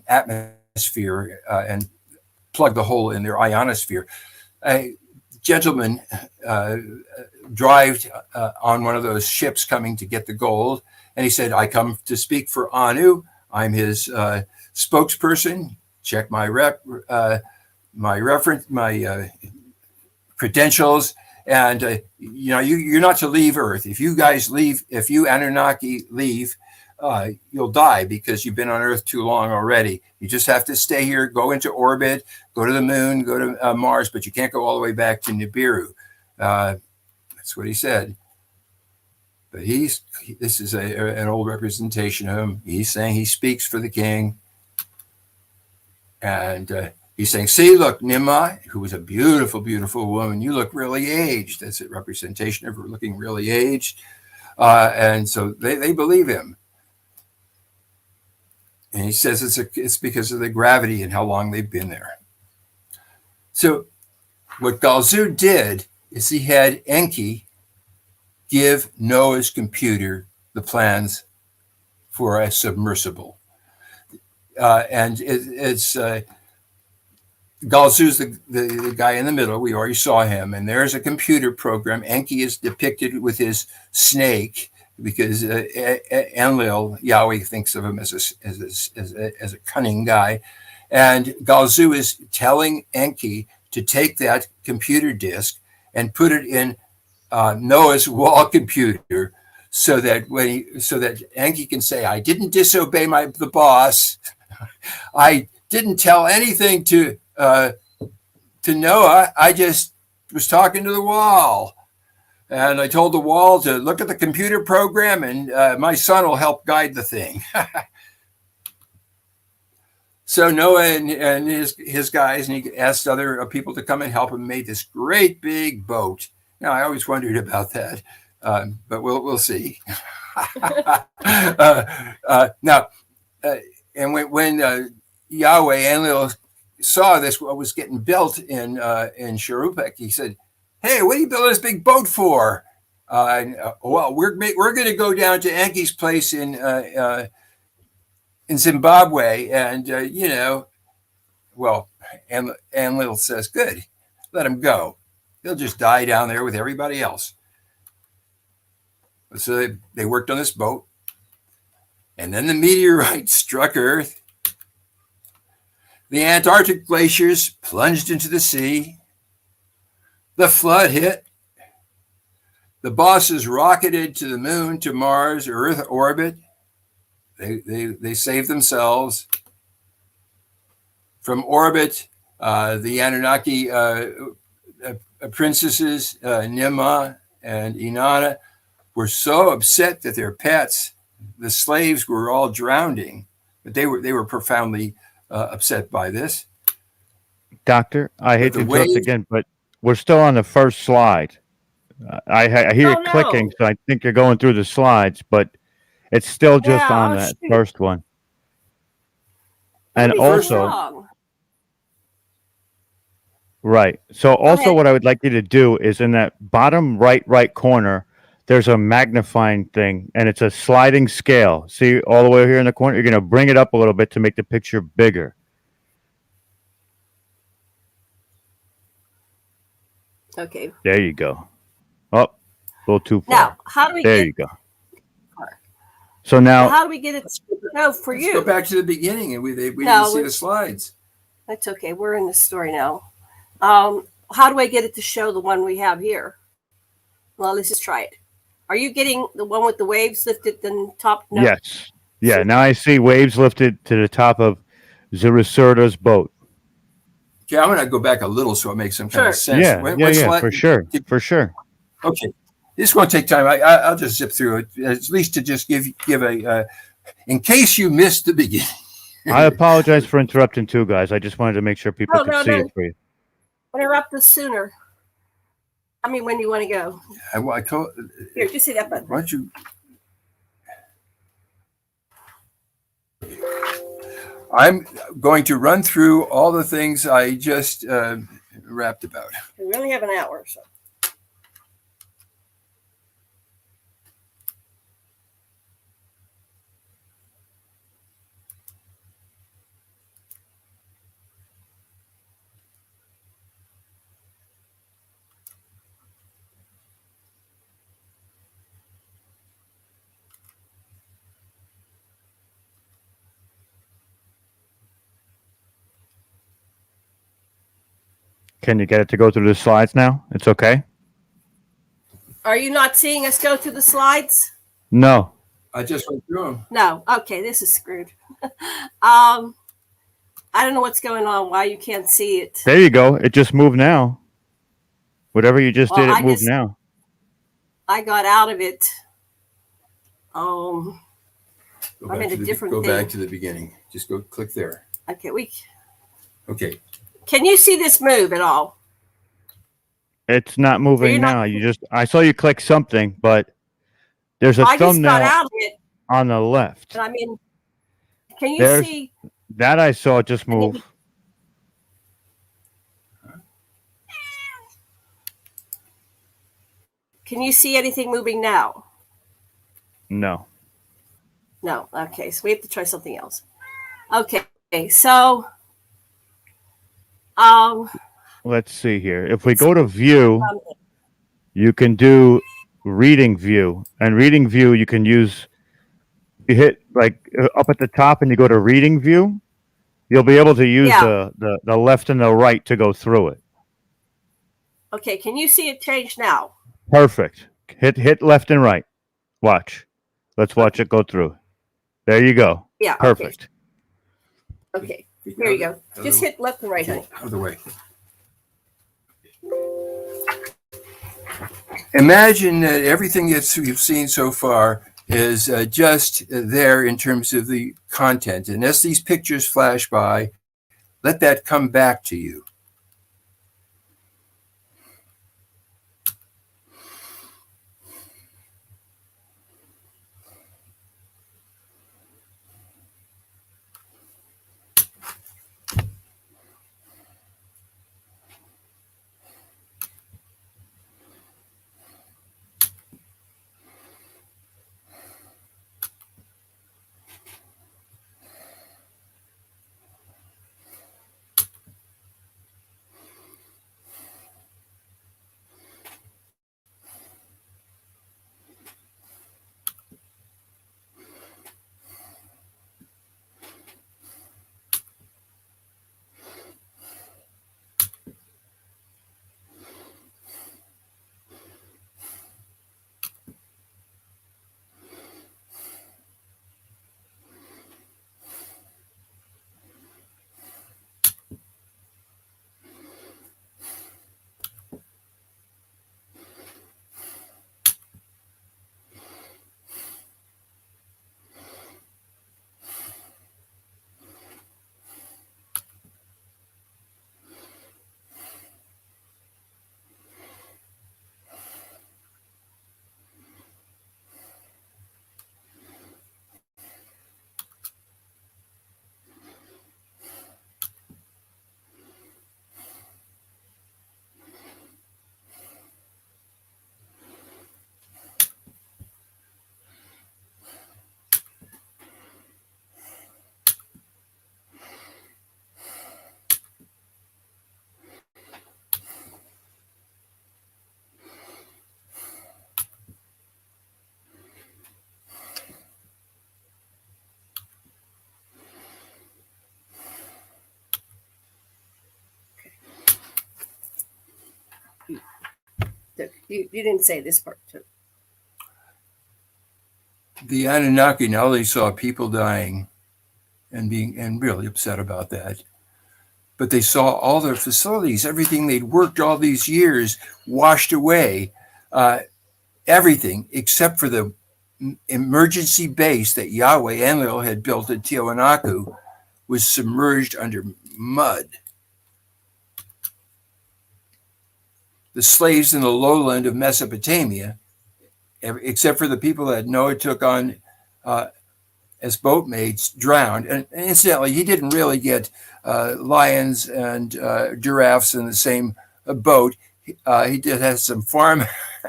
atmosphere and plug the hole in their ionosphere. A gentleman drove on one of those ships coming to get the gold, and he said, "I come to speak for Anu. I'm his spokesperson. Check my credentials." And you're not to leave Earth. If you guys leave, if you Anunnaki leave, you'll die, because you've been on Earth too long already. You just have to stay here, go into orbit, go to the moon, go to Mars, but you can't go all the way back to Nibiru. That's what he said. But this is an old representation of him. He's saying he speaks for the king, and he's saying, "See, look, Nimai, who was a beautiful, beautiful woman, you look really aged." That's a representation of her looking really aged. And so they believe him. And he says it's because of the gravity and how long they've been there. So what Galzu did is he had Enki give Noah's computer the plans for a submersible. And it's Galzu's the guy in the middle. We already saw him. And there's a computer program. Enki is depicted with his snake because Enlil, Yahweh thinks of him as a cunning guy. And Galzu is telling Enki to take that computer disk and put it in Noah's wall computer so that Enki can say, I didn't disobey the boss. I didn't tell anything to Noah. I just was talking to the wall. And I told the wall to look at the computer program and my son will help guide the thing. So Noah and his guys, and he asked other people to come and help him, made this great big boat. Now, I always wondered about that, but we'll see. And when Yahweh Enlil saw this, what was getting built in Sharupek, he said, "Hey, what are you building this big boat for?" Well, we're going to go down to Enki's place in Zimbabwe, and Enlil says, "Good, let him go. He'll just die down there with everybody else." So they worked on this boat, and then the meteorite struck Earth. The Antarctic glaciers plunged into the sea. The flood hit. The bosses rocketed to the moon, to Mars, Earth orbit. They saved themselves. From orbit, the Anunnaki princesses, Nima and Inanna, were so upset that their pets, the slaves, were all drowning. But they were profoundly upset by this. Doctor, I hate to interrupt again, but we're still on the first slide. I hear it clicking, so I think you're going through the slides, but it's still just on that first one. And also, right. So also what I would like you to do is in that bottom right corner, there's a magnifying thing, and it's a sliding scale. See all the way here in the corner? You're going to bring it up a little bit to make the picture bigger. Okay. There you go. Oh, a little too far. Now, how do we There you go. So now, how do we get it? No, for Let's you. go back to the beginning, and we didn't see the slides. That's okay. We're in the story now. How do I get it to show the one we have here? Well, let's just try it. Are you getting the one with the waves lifted in top? No. yes. Yeah, now I see waves lifted to the top of Zarasurda's boat. Okay, I'm going to go back a little so it makes some kind of sense. Yeah, for sure. For sure. Okay. This is going to take time. I'll just zip through it, at least to just give a, in case you missed the beginning. I apologize for interrupting too, guys. I just wanted to make sure people could see it for you. Interrupt us sooner. I mean, when you want to go. Here, just see that button. Why don't you? I'm going to run through all the things I just rapped about. We only have an hour, so. Can you get it to go through the slides now? It's okay? Are you not seeing us go through the slides? No. I just went through them. No. Okay, this is screwed. I don't know what's going on, why you can't see it. There you go. It just moved now. Whatever you just did, it moved now. I got out of it. I'm in a different thing. Go back to the beginning. Just go click there. Okay, Okay. Can you see this move at all? It's not moving now. I saw you click something, but there's a thumbnail just got out of it. On the left. And I mean, can you see? That I saw just move. Can you see anything moving now? No. No. Okay, so we have to try something else. Okay, so Um, Let's see here. If we go to view, you can do reading view, and reading view you can use. You hit like up at the top, and you go to reading view. You'll be able to use yeah. the left and the right to go through it. Okay. Can you see it change now? Perfect. Hit left and right. Watch. Let's watch it go through. There you go. Yeah. Perfect. Okay. Here you go. Just hit left and right, honey. Other way. Imagine that everything that you've seen so far is just there in terms of the content. And as these pictures flash by, let that come back to you. You didn't say this part too. The Anunnaki not only saw people dying and really upset about that, but they saw all their facilities, everything they'd worked all these years, washed away, everything except for the emergency base that Yahweh Enlil had built at Tiwanaku was submerged under mud. The slaves in the lowland of Mesopotamia, except for the people that Noah took on as boatmates, drowned. And incidentally, he didn't really get lions and giraffes in the same boat. He did have some farm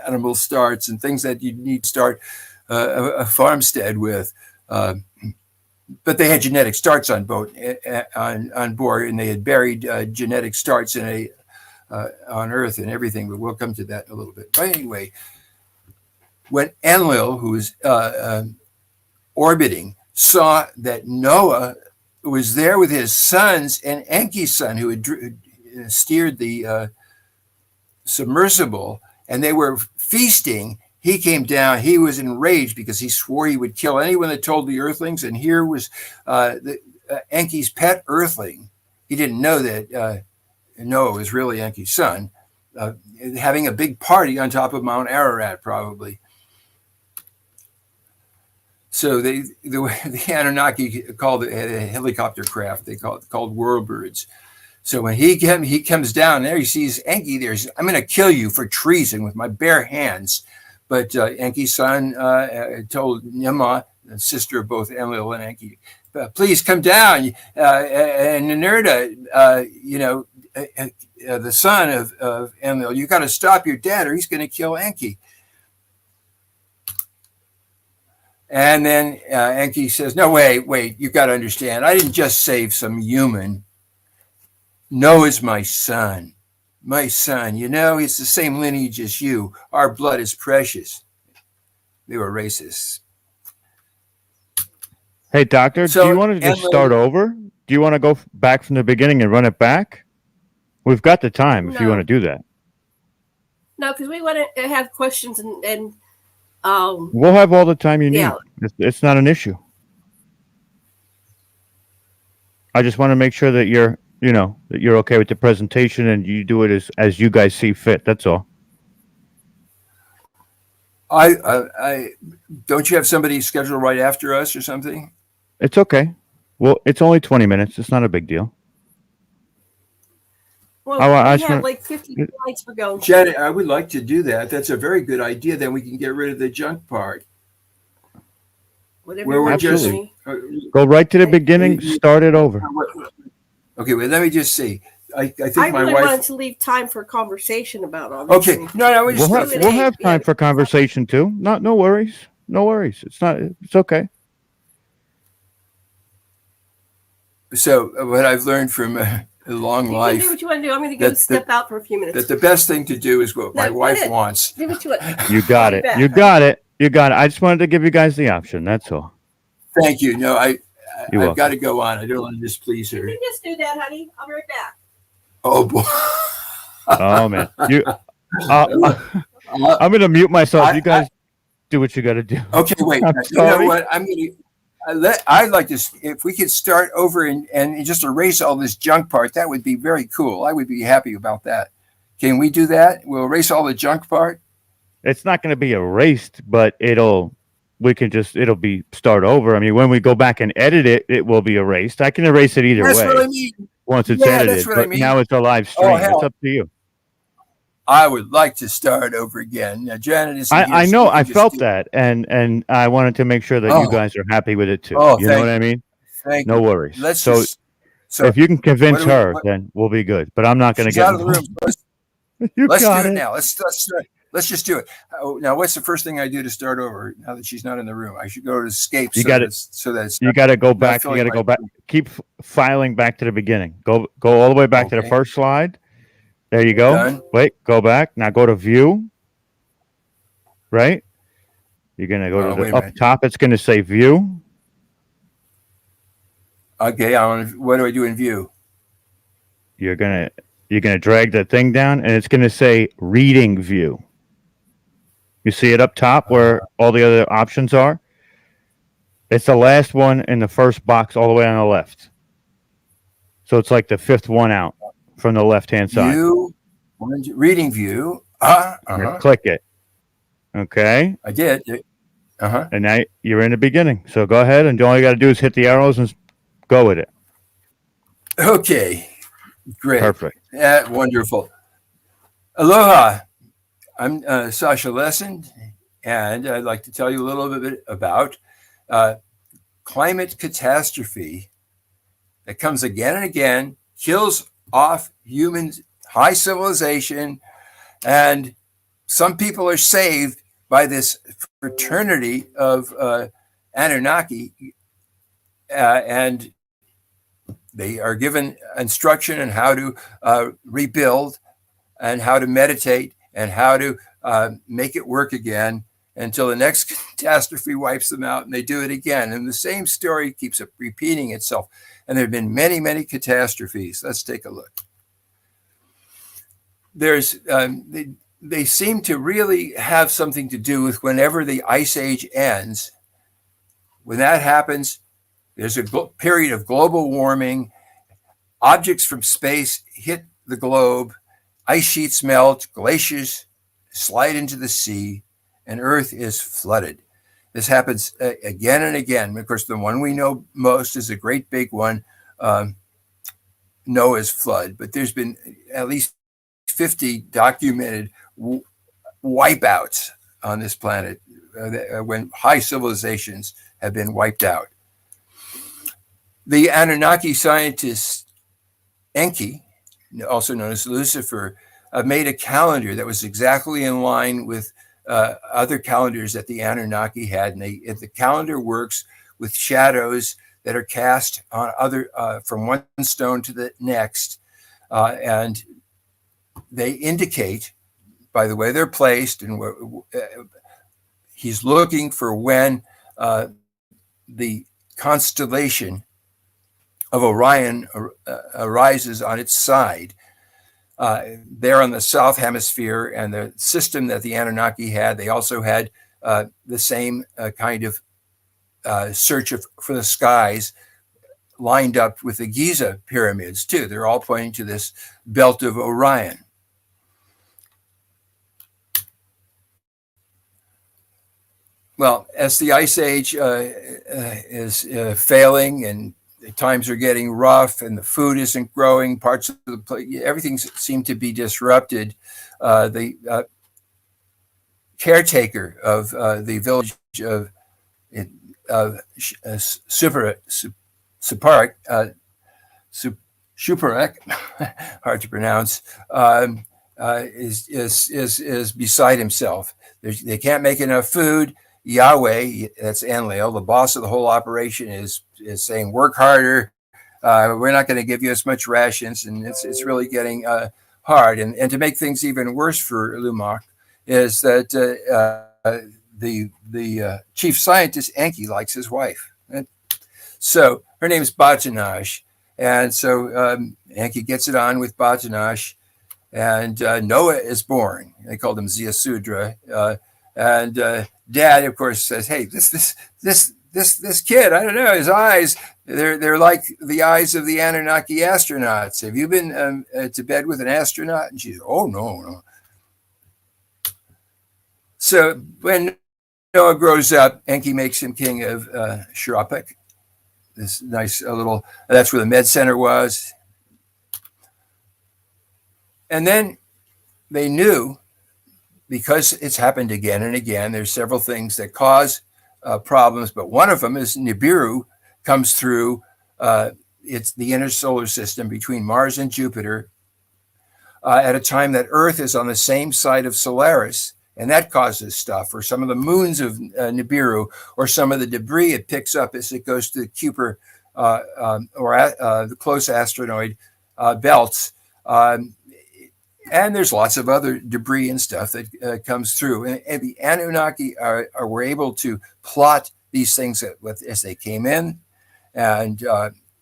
animal starts and things that you need to start a farmstead with. But they had genetic starts on board, and they had buried genetic starts in on Earth and everything. But we'll come to that in a little bit. But anyway, when Enlil, who was orbiting, saw that Noah was there with his sons and Enki's son, who had steered the submersible, and they were feasting. He came down. He was enraged because he swore he would kill anyone that told the Earthlings. And here was Enki's pet Earthling. He didn't know that Noah was really Enki's son, having a big party on top of Mount Ararat, probably. So the Anunnaki called it a helicopter craft. They called whirlbirds. So when he comes down there, he sees Enki there. He says, "I'm going to kill you for treason with my bare hands." But Enki's son told Nyama, the sister of both Enlil and Enki, "Please come down." And Ninurta, the son of Enlil, "You got to stop your dad, or he's going to kill Enki." And then Enki says, "No, wait, you got to understand. I didn't just save some human. Noah's my son. My son, you know, he's the same lineage as you. Our blood is precious. They were racists. Hey, doctor, So, do you want to just start over? Do you want to go back from the beginning and run it back? We've got the time if you want to do that. No, because we want to have questions and we'll have all the time you need. Yeah. It's not an issue. I just want to make sure that you're, that you're okay with the presentation and you do it as you guys see fit. That's all. I don't you have somebody scheduled right after us or something? It's okay. Well, it's only 20 minutes. It's not a big deal. well, I we have wanna- like 50 slides for going. Janet, I would like to do that. That's a very good idea. Then we can get rid of the junk part. Whatever Where you we're want, just Tony. Go right to the beginning. Start it over. Okay, well, let me just see. I think I my really wife. wanted to leave time for conversation about all this. Okay, no, we just We'll have time for conversation too. No worries. No worries. It's okay. So what I've learned from a long You can life do what you want to do. I'm going to go that- step out for a few minutes. that the best thing to do is what my No, wife go ahead. wants. Do what you want. You got I'll it. be back. You got it. You got it. I just wanted to give you guys the option. That's all. Thank you. No, You're I've welcome. got to go on. I don't want to displease You her. can just do that, honey. I'll be right back. Oh boy. Oh man. I'm gonna mute myself. You guys do what you got to do. Okay, wait. I'm You know sorry. what? I'd like to. If we could start over and just erase all this junk part, that would be very cool. I would be happy about that. Can we do that? We'll erase all the junk part. It's not going to be erased, but it'll be start over. I mean, when we go back and edit it, it will be erased. I can erase it either That's way what I mean. once it's Yeah, edited. that's what But I mean. now it's a live Oh, stream. hell. It's up to you. I would like to start over again. Now, Janet is. I know. I felt that, and I wanted to make sure that you Oh. guys are happy with it too. Oh, you know thank what I mean? Thank No you. worries. Let's So just. So if you can convince what do we- her, what- then we'll be good. But I'm not going to she's get out of the room. involved. Let's You do got it it. now. Let's just do it. Oh, now, what's the first thing I do to start over? Now that she's not in the room, I should go to escape. You so got that it. it's- So that it's You not- got to go not back. You feeling got to like- go back. Keep filing back to the beginning. Go all the way back to the Okay. first slide. There you go. Done. Wait, go back. Now go to view. Right? You're going to go Oh, to wait the a up minute. top. It's going to say view. Okay, what do I do in view? You're going to drag the thing down and it's going to say reading view. You see it up top where all the other options are? It's the last one in the first box all the way on the left. So it's like the fifth one out from the left-hand side. View, reading view. You're gonna click it. Okay. I did. And now you're in the beginning. So go ahead and all you got to do is hit the arrows and go with it. Okay. Great. Perfect. Wonderful. Aloha. I'm Sasha Lesson, and I'd like to tell you a little bit about climate catastrophe that comes again and again, kills off humans, high civilization, and some people are saved by this fraternity of Anunnaki, and they are given instruction on how to rebuild and how to meditate and how to make it work again until the next catastrophe wipes them out, and they do it again. And the same story keeps repeating itself. And there have been many, many catastrophes. Let's take a look. There's they seem to really have something to do with whenever the ice age ends. When that happens, there's a period of global warming. Objects from space hit the globe. Ice sheets melt, glaciers slide into the sea, and Earth is flooded. This happens again and again. Of course, the one we know most is a great big one, Noah's flood. But there's been at least 50 documented wipeouts on this planet when high civilizations have been wiped out. The Anunnaki scientist Enki, also known as Lucifer, made a calendar that was exactly in line with other calendars that the Anunnaki had. And the calendar works with shadows that are cast on from one stone to the next. and they indicate by the way they're placed, and he's looking for when the constellation of Orion arises on its side. They're on the south hemisphere, and the system that the Anunnaki had, they also had the same kind of search for the skies lined up with the Giza pyramids too. They're all pointing to this belt of Orion. Well, as the Ice Age is failing and times are getting rough and the food isn't growing, parts of the place, everything seemed to be disrupted. The caretaker of the village of Shuparek, hard to pronounce, is beside himself. They can't make enough food. Yahweh, that's Enlil, the boss of the whole operation, is saying, work harder. We're not going to give you as much rations, and it's really getting hard. And to make things even worse for Lumak is that the chief scientist, Enki, likes his wife. And so her name is Batanaj. And so Enki gets it on with Batanaj, and Noah is born. They called him Ziasudra. And Dad, of course, says, "Hey, this kid, I don't know, his eyes, they're like the eyes of the Anunnaki astronauts. Have you been to bed with an astronaut?" And she's, "Oh, no." So when Noah grows up, Enki makes him king of Shrapik, this nice little, that's where the med center was. And then they knew, because it's happened again and again, there's several things that cause problems, but one of them is Nibiru comes through it's the inner solar system between Mars and Jupiter at a time that Earth is on the same side of Solaris, and that causes stuff, or some of the moons of Nibiru, or some of the debris it picks up as it goes to the Kuiper the close asteroid belts. And there's lots of other debris and stuff that comes through. And the Anunnaki were able to plot these things as they came in, and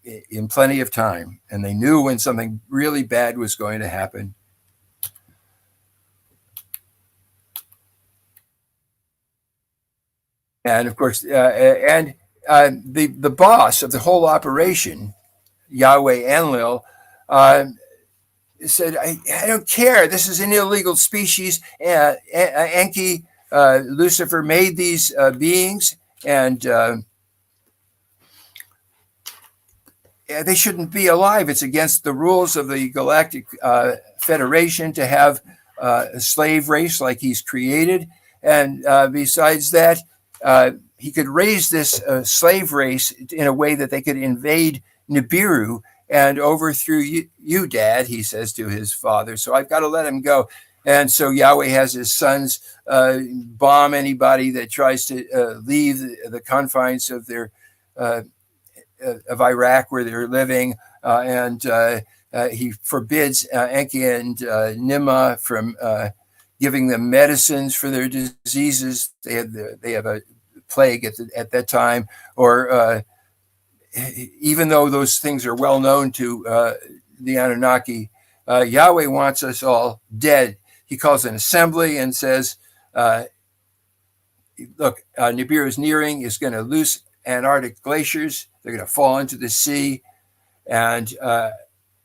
in plenty of time. And they knew when something really bad was going to happen. And of course, the boss of the whole operation, Yahweh Enlil, said, I don't care. This is an illegal species. Enki, Lucifer made these beings, and they shouldn't be alive. It's against the rules of the Galactic Federation to have a slave race like he's created. And besides that, he could raise this slave race in a way that they could invade Nibiru and overthrew you, Dad, he says to his father. So I've got to let him go. And so Yahweh has his sons bomb anybody that tries to leave the confines of their of Iraq where they're living. And he forbids Enki and Nimma from giving them medicines for their diseases. They have a plague at that time, or even though those things are well known to the Anunnaki, Yahweh wants us all dead. He calls an assembly and says, look, Nibiru is nearing, is going to loose Antarctic glaciers. They're going to fall into the sea. And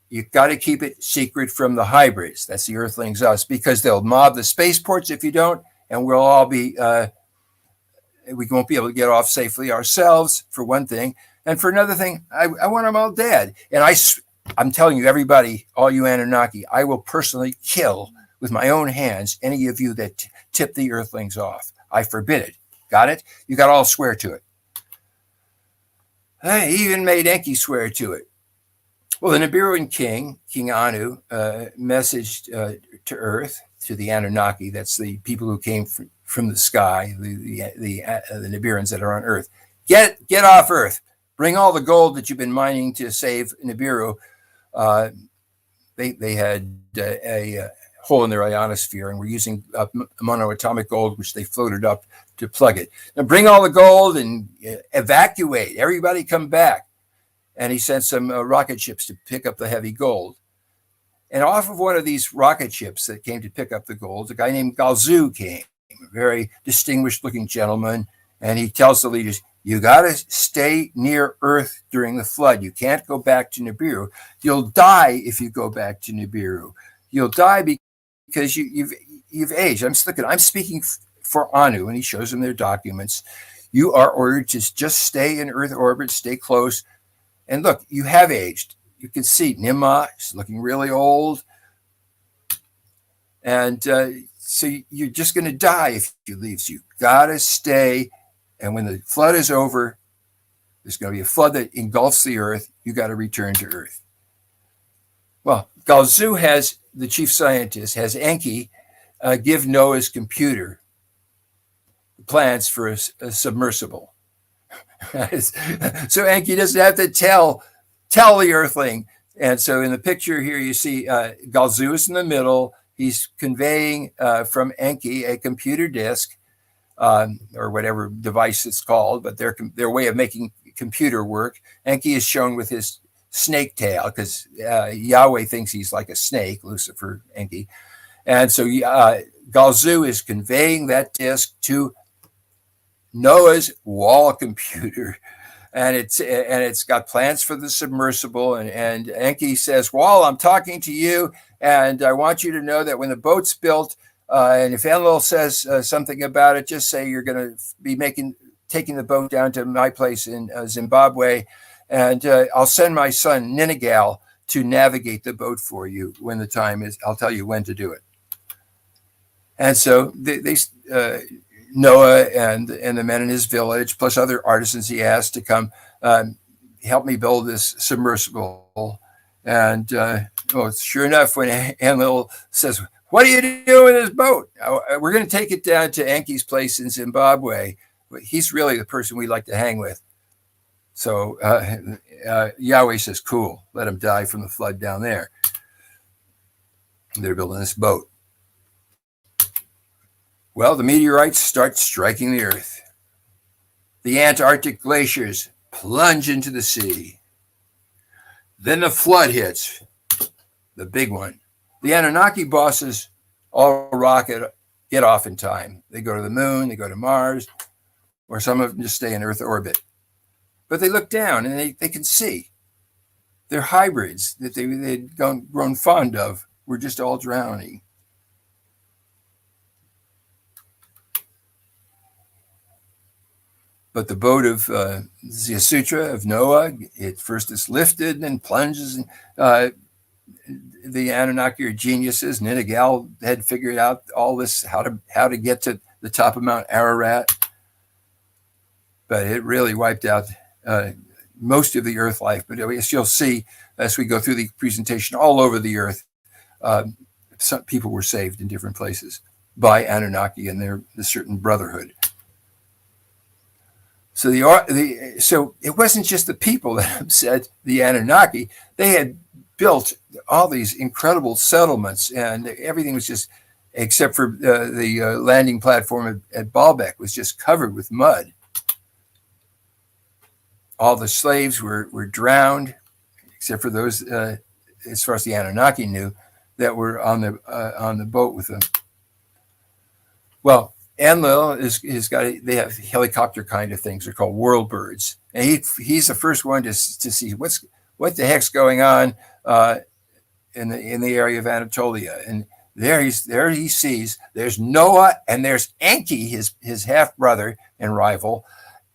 you've got to keep it secret from the hybrids. That's the Earthlings, us, because they'll mob the spaceports if you don't. And we'll all be, we won't be able to get off safely ourselves, for one thing. And for another thing, I want them all dead. And I'm telling you, everybody, all you Anunnaki, I will personally kill with my own hands any of you that tip the Earthlings off. I forbid it. Got it? You got to all swear to it. He even made Enki swear to it. Well, the Nibiruan king, King Anu, messaged to Earth, to the Anunnaki, that's the people who came from the sky, the Nibiruans that are on Earth. Get off Earth. Bring all the gold that you've been mining to save Nibiru. they had a hole in their ionosphere and were using monoatomic gold, which they floated up to plug it. Now bring all the gold and evacuate. Everybody come back. And he sent some rocket ships to pick up the heavy gold. And off of one of these rocket ships that came to pick up the gold, a guy named Galzu came, a very distinguished looking gentleman. And he tells the leaders, you got to stay near Earth during the flood. You can't go back to Nibiru. You'll die if you go back to Nibiru. You'll die because you've aged. I'm speaking for Anu, and he shows them their documents. You are ordered to just stay in Earth orbit, stay close. And look, you have aged. You can see Nimma is looking really old. And so you're just going to die if you leave. So you got to stay. And when the flood is over, there's going to be a flood that engulfs the Earth. You got to return to Earth. Well, Galzu has, the chief scientist, has Enki give Noah's computer plans for a submersible. So Enki doesn't have to tell the Earthling. And so in the picture here, you see Galzu is in the middle. He's conveying from Enki a computer disk or whatever device it's called, but their way of making computer work. Enki is shown with his snake tail because Yahweh thinks he's like a snake, Lucifer, Enki. And so Galzu is conveying that disk to Noah's wall computer, and it's got plans for the submersible. And Enki says, "Wall, I'm talking to you, and I want you to know that when the boat's built, and if Enlil says something about it, just say you're going to be taking the boat down to my place in Zimbabwe, and I'll send my son Ninagal to navigate the boat for you when the time is. I'll tell you when to do it." And so they Noah and the men in his village, plus other artisans he asked to come help me build this submersible. And sure enough, when Enlil says, "What are you doing with this boat?" "We're going to take it down to Enki's place in Zimbabwe. He's really the person we like to hang with." So Yahweh says, "Cool, let him die from the flood down there." They're building this boat. Well, the meteorites start striking the Earth. The Antarctic glaciers plunge into the sea. Then the flood hits, the big one. The Anunnaki bosses all get off in time. They go to the moon, they go to Mars, or some of them just stay in Earth orbit. But they look down and they can see their hybrids that they'd grown fond of were just all drowning. But the boat of Ziasutra, of Noah, it first is lifted and plunges. And, the Anunnaki are geniuses. Ninagal had figured out all this, how to get to the top of Mount Ararat. But it really wiped out most of the Earth life. But as you'll see, as we go through the presentation, all over the Earth, some people were saved in different places by Anunnaki and the certain brotherhood. So so it wasn't just the people that upset the Anunnaki. They had built all these incredible settlements, and everything was just, except for the landing platform at Baalbek, was just covered with mud. All the slaves were drowned, except for those, as far as the Anunnaki knew, that were on the boat with them. Well, Enlil they have helicopter kind of things. They're called world birds, and he's the first one to see what the heck's going on in the area of Anatolia. And there he sees there's Noah and there's Enki, his half brother and rival,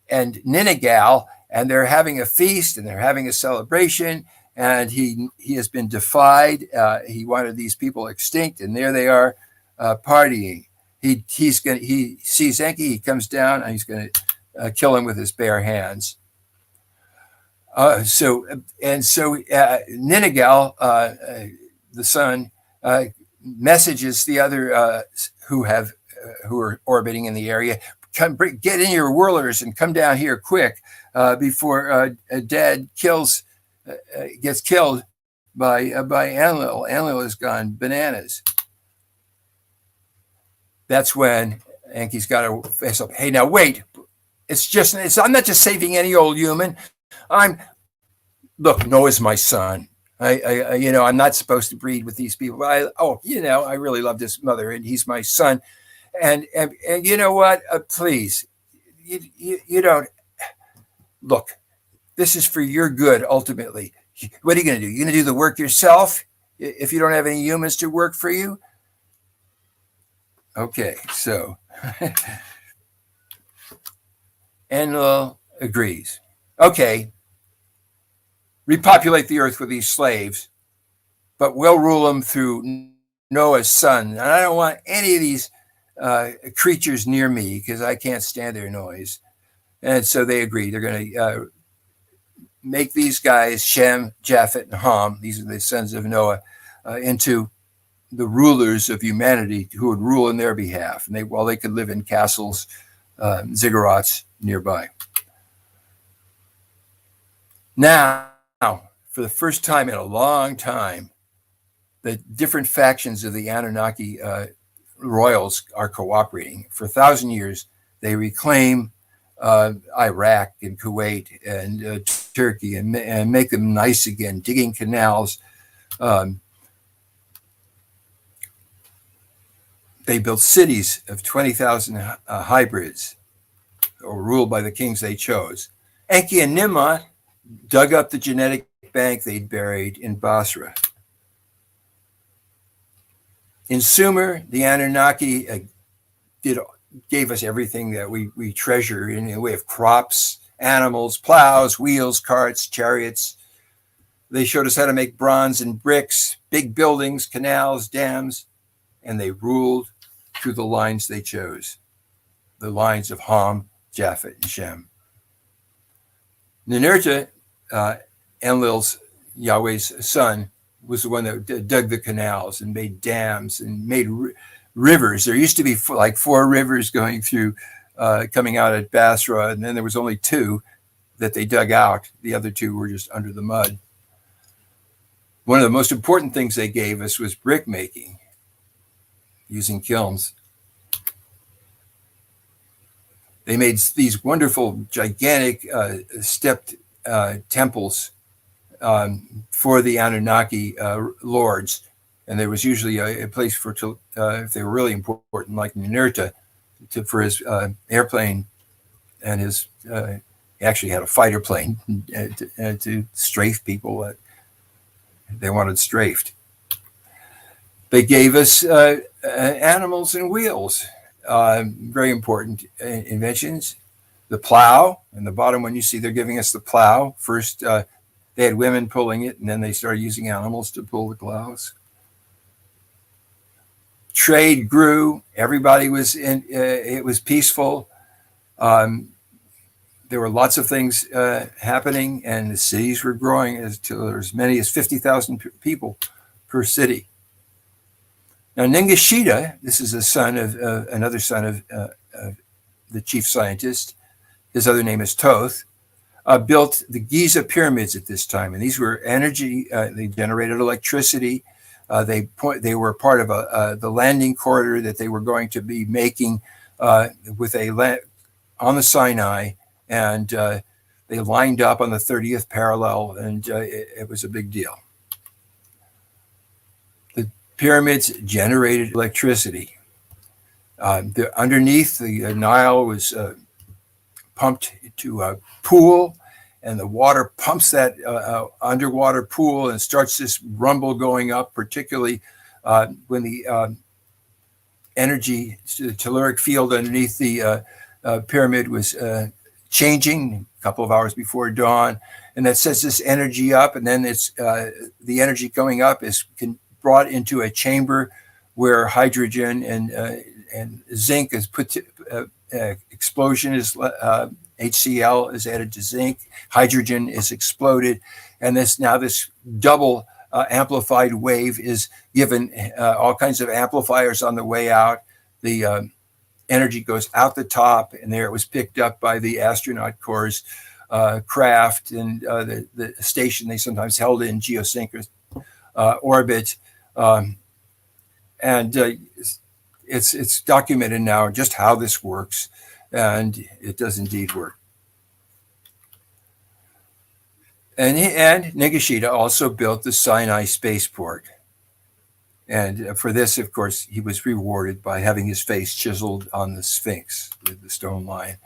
and Ninagal, and they're having a feast and they're having a celebration. And he has been defied. He wanted these people extinct, and there they are partying. He sees Enki, he comes down, and he's going to kill him with his bare hands. So Ninagal, the son, messages the other who are orbiting in the area, get in your whirlers and come down here quick before Dad gets killed by Enlil. Enlil has gone bananas. That's when Enki's got to face up. Hey, now wait. I'm not just saving any old human. Look, Noah's my son. I'm not supposed to breed with these people. I really love this mother, and he's my son. And you know what? Please, you don't look. This is for your good, ultimately. What are you going to do? You're going to do the work yourself if you don't have any humans to work for you? Okay, so Enlil agrees. Okay, repopulate the earth with these slaves, but we'll rule them through Noah's son. And I don't want any of these creatures near me because I can't stand their noise. And so they agree. They're going to make these guys, Shem, Japheth, and Ham, these are the sons of Noah, into the rulers of humanity who would rule in their behalf. And they could live in castles, ziggurats nearby. Now, for the first time in a long time, the different factions of the Anunnaki royals are cooperating. For 1,000 years, they reclaim Iraq and Kuwait and Turkey and make them nice again, digging canals. They built cities of 20,000 hybrids, or ruled by the kings they chose. Enki and Nimrod dug up the genetic bank they'd buried in Basra. In Sumer, the Anunnaki gave us everything that we treasure in the way of crops, animals, plows, wheels, carts, chariots. They showed us how to make bronze and bricks, big buildings, canals, dams, and they ruled through the lines they chose, the lines of Ham, Japheth, and Shem. Ninurta, Enlil's, Yahweh's son, was the one that dug the canals and made dams and made rivers. There used to be like 4 rivers going through, coming out at Basra, and then there was only 2 that they dug out. The other 2 were just under the mud. One of the most important things they gave us was brick making, using kilns. They made these wonderful, gigantic stepped temples for the Anunnaki lords. And there was usually a place for, if they were really important, like Ninurta, for his airplane and his, he actually had a fighter plane to strafe people that they wanted strafed. They gave us animals and wheels, very important inventions. The plow, and the bottom one you see, they're giving us the plow. First, they had women pulling it, and then they started using animals to pull the plows. Trade grew. Everybody was in. It was peaceful. There were lots of things happening, and the cities were growing to as many as 50,000 people per city. Now, Ningishita, this is a son of another son of the chief scientist. His other name is Toth. Built the Giza pyramids at this time, and these were energy. They generated electricity. They were part of the landing corridor that they were going to be making with on the Sinai, and they lined up on the 30th parallel, and it was a big deal. The pyramids generated electricity. Underneath, the Nile was pumped to a pool, and the water pumps that underwater pool and starts this rumble going up, particularly when the energy, the telluric field underneath the pyramid was changing a couple of hours before dawn, and that sets this energy up, and then it's the energy going up is brought into a chamber where hydrogen and zinc is put to explosion is HCl is added to zinc, hydrogen is exploded, and this double amplified wave is given all kinds of amplifiers on the way out. The energy goes out the top, and there it was picked up by the astronaut corps craft and the station they sometimes held in geosynchronous orbit, and it's documented now just how this works, and it does indeed work. And Nagashita also built the Sinai spaceport. And for this, of course, he was rewarded by having his face chiseled on the Sphinx, the stone lion.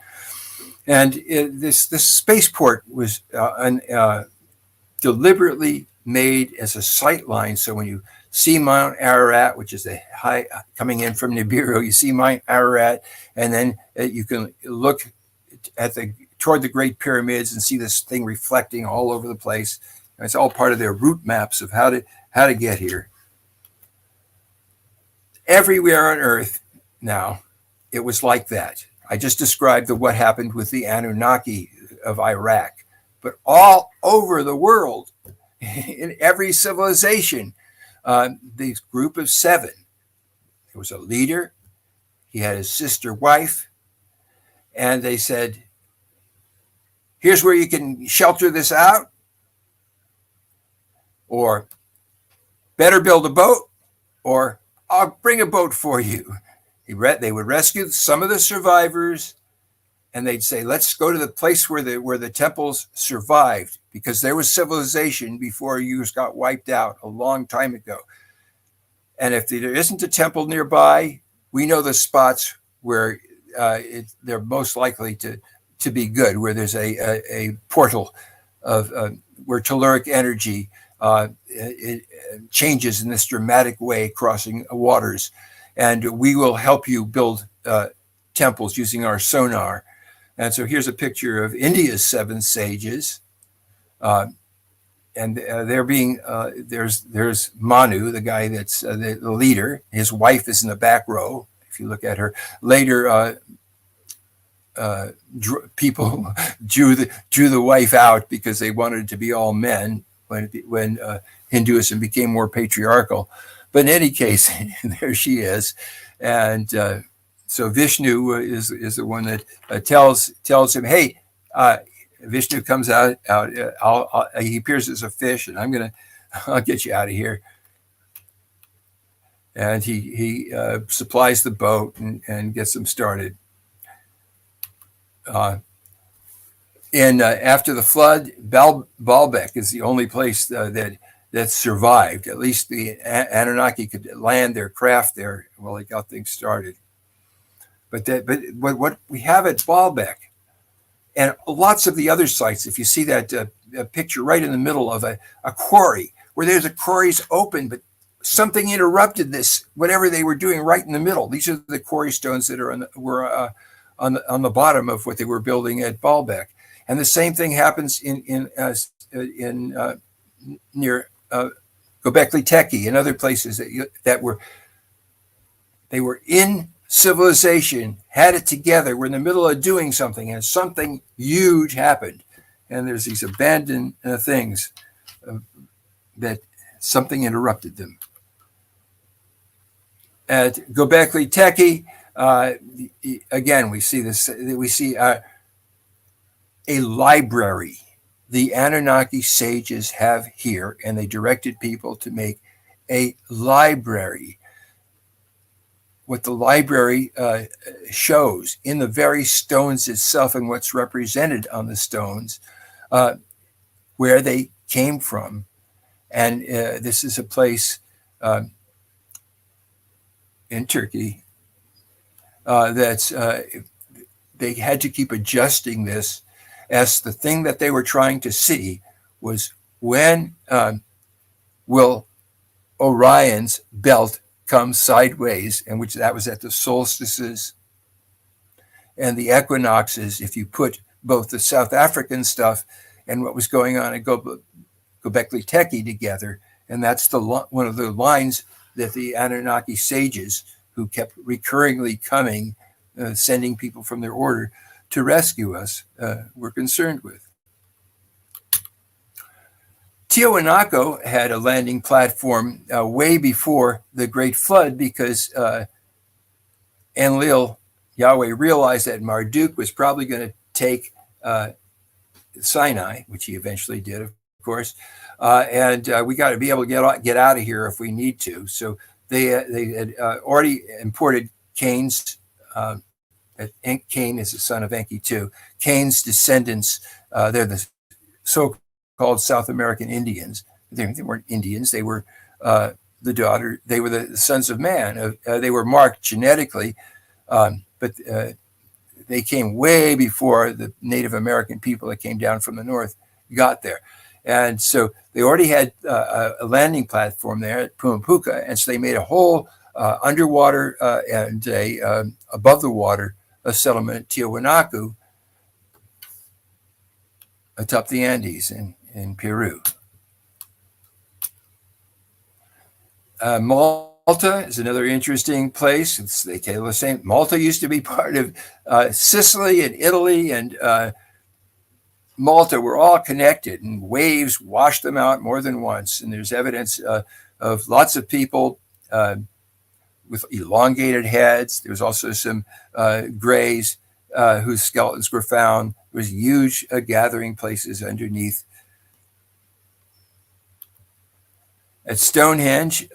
And this spaceport was deliberately made as a sight line. So when you see Mount Ararat, which is a high coming in from Nibiru, you see Mount Ararat, and then you can look at toward the Great Pyramids and see this thing reflecting all over the place. And it's all part of their route maps of how to get here. Everywhere on Earth now, it was like that. I just described what happened with the Anunnaki of Iraq, but all over the world, in every civilization, the group of 7, there was a leader, he had his sister wife, and they said, here's where you can shelter this out, or better build a boat, or I'll bring a boat for you. They would rescue some of the survivors, and they'd say, let's go to the place where the temples survived, because there was civilization before you got wiped out a long time ago. And if there isn't a temple nearby, we know the spots where they're most likely to be good, where there's a portal of where telluric energy it changes in this dramatic way, crossing waters. And we will help you build temples using our sonar. And so here's a picture of India's 7 sages. And they're being, there's Manu, the guy that's the leader. His wife is in the back row, if you look at her. Later, people drew the wife out because they wanted it to be all men when Hinduism became more patriarchal. But in any case, there she is. And so Vishnu is the one that tells him, hey, Vishnu comes out. He appears as a fish, and I'll get you out of here. And he supplies the boat and gets them started. And after the flood, Baalbek is the only place that survived. At least the Anunnaki could land their craft there while they got things started. But what we have at Baalbek, and lots of the other sites, if you see that picture right in the middle of a quarry, where there's a quarry's open, but something interrupted this, whatever they were doing right in the middle. These are the quarry stones that were on the bottom of what they were building at Baalbek. And the same thing happens in near Göbekli Tepe and other places that were in civilization, had it together, were in the middle of doing something, and something huge happened. And there's these abandoned things that something interrupted them. At Göbekli Tepe, again, we see this. We see a library the Anunnaki sages have here, and they directed people to make a library. What the library shows in the very stones itself and what's represented on the stones, where they came from. And this is a place in Turkey that's they had to keep adjusting this, as the thing that they were trying to see was when will Orion's belt come sideways, and which that was at the solstices and the equinoxes. If you put both the South African stuff and what was going on at Göbekli Tepe together, and that's one of the lines that the Anunnaki sages, who kept recurringly coming, sending people from their order to rescue us, were concerned with. Tiwanaku had a landing platform way before the Great Flood, because Enlil, Yahweh, realized that Marduk was probably going to take Sinai, which he eventually did, of course, and we got to be able to get out of here if we need to. So they had already imported Cain's. Cain is the son of Enki too. Cain's descendants, they're the so-called South American Indians. They weren't Indians. They were the daughter. They were the sons of man. They were marked genetically, but they came way before the Native American people that came down from the north got there. And so they already had a landing platform there at Pumapuca, and so they made a whole underwater and a above the water settlement at Tiwanaku atop the Andes in Peru. Malta is another interesting place. They tell the same. Malta used to be part of Sicily and Italy, and Malta were all connected, and waves washed them out more than once. And there's evidence of lots of people with elongated heads. There was also some grays whose skeletons were found. There was huge gathering places underneath. At Stonehenge,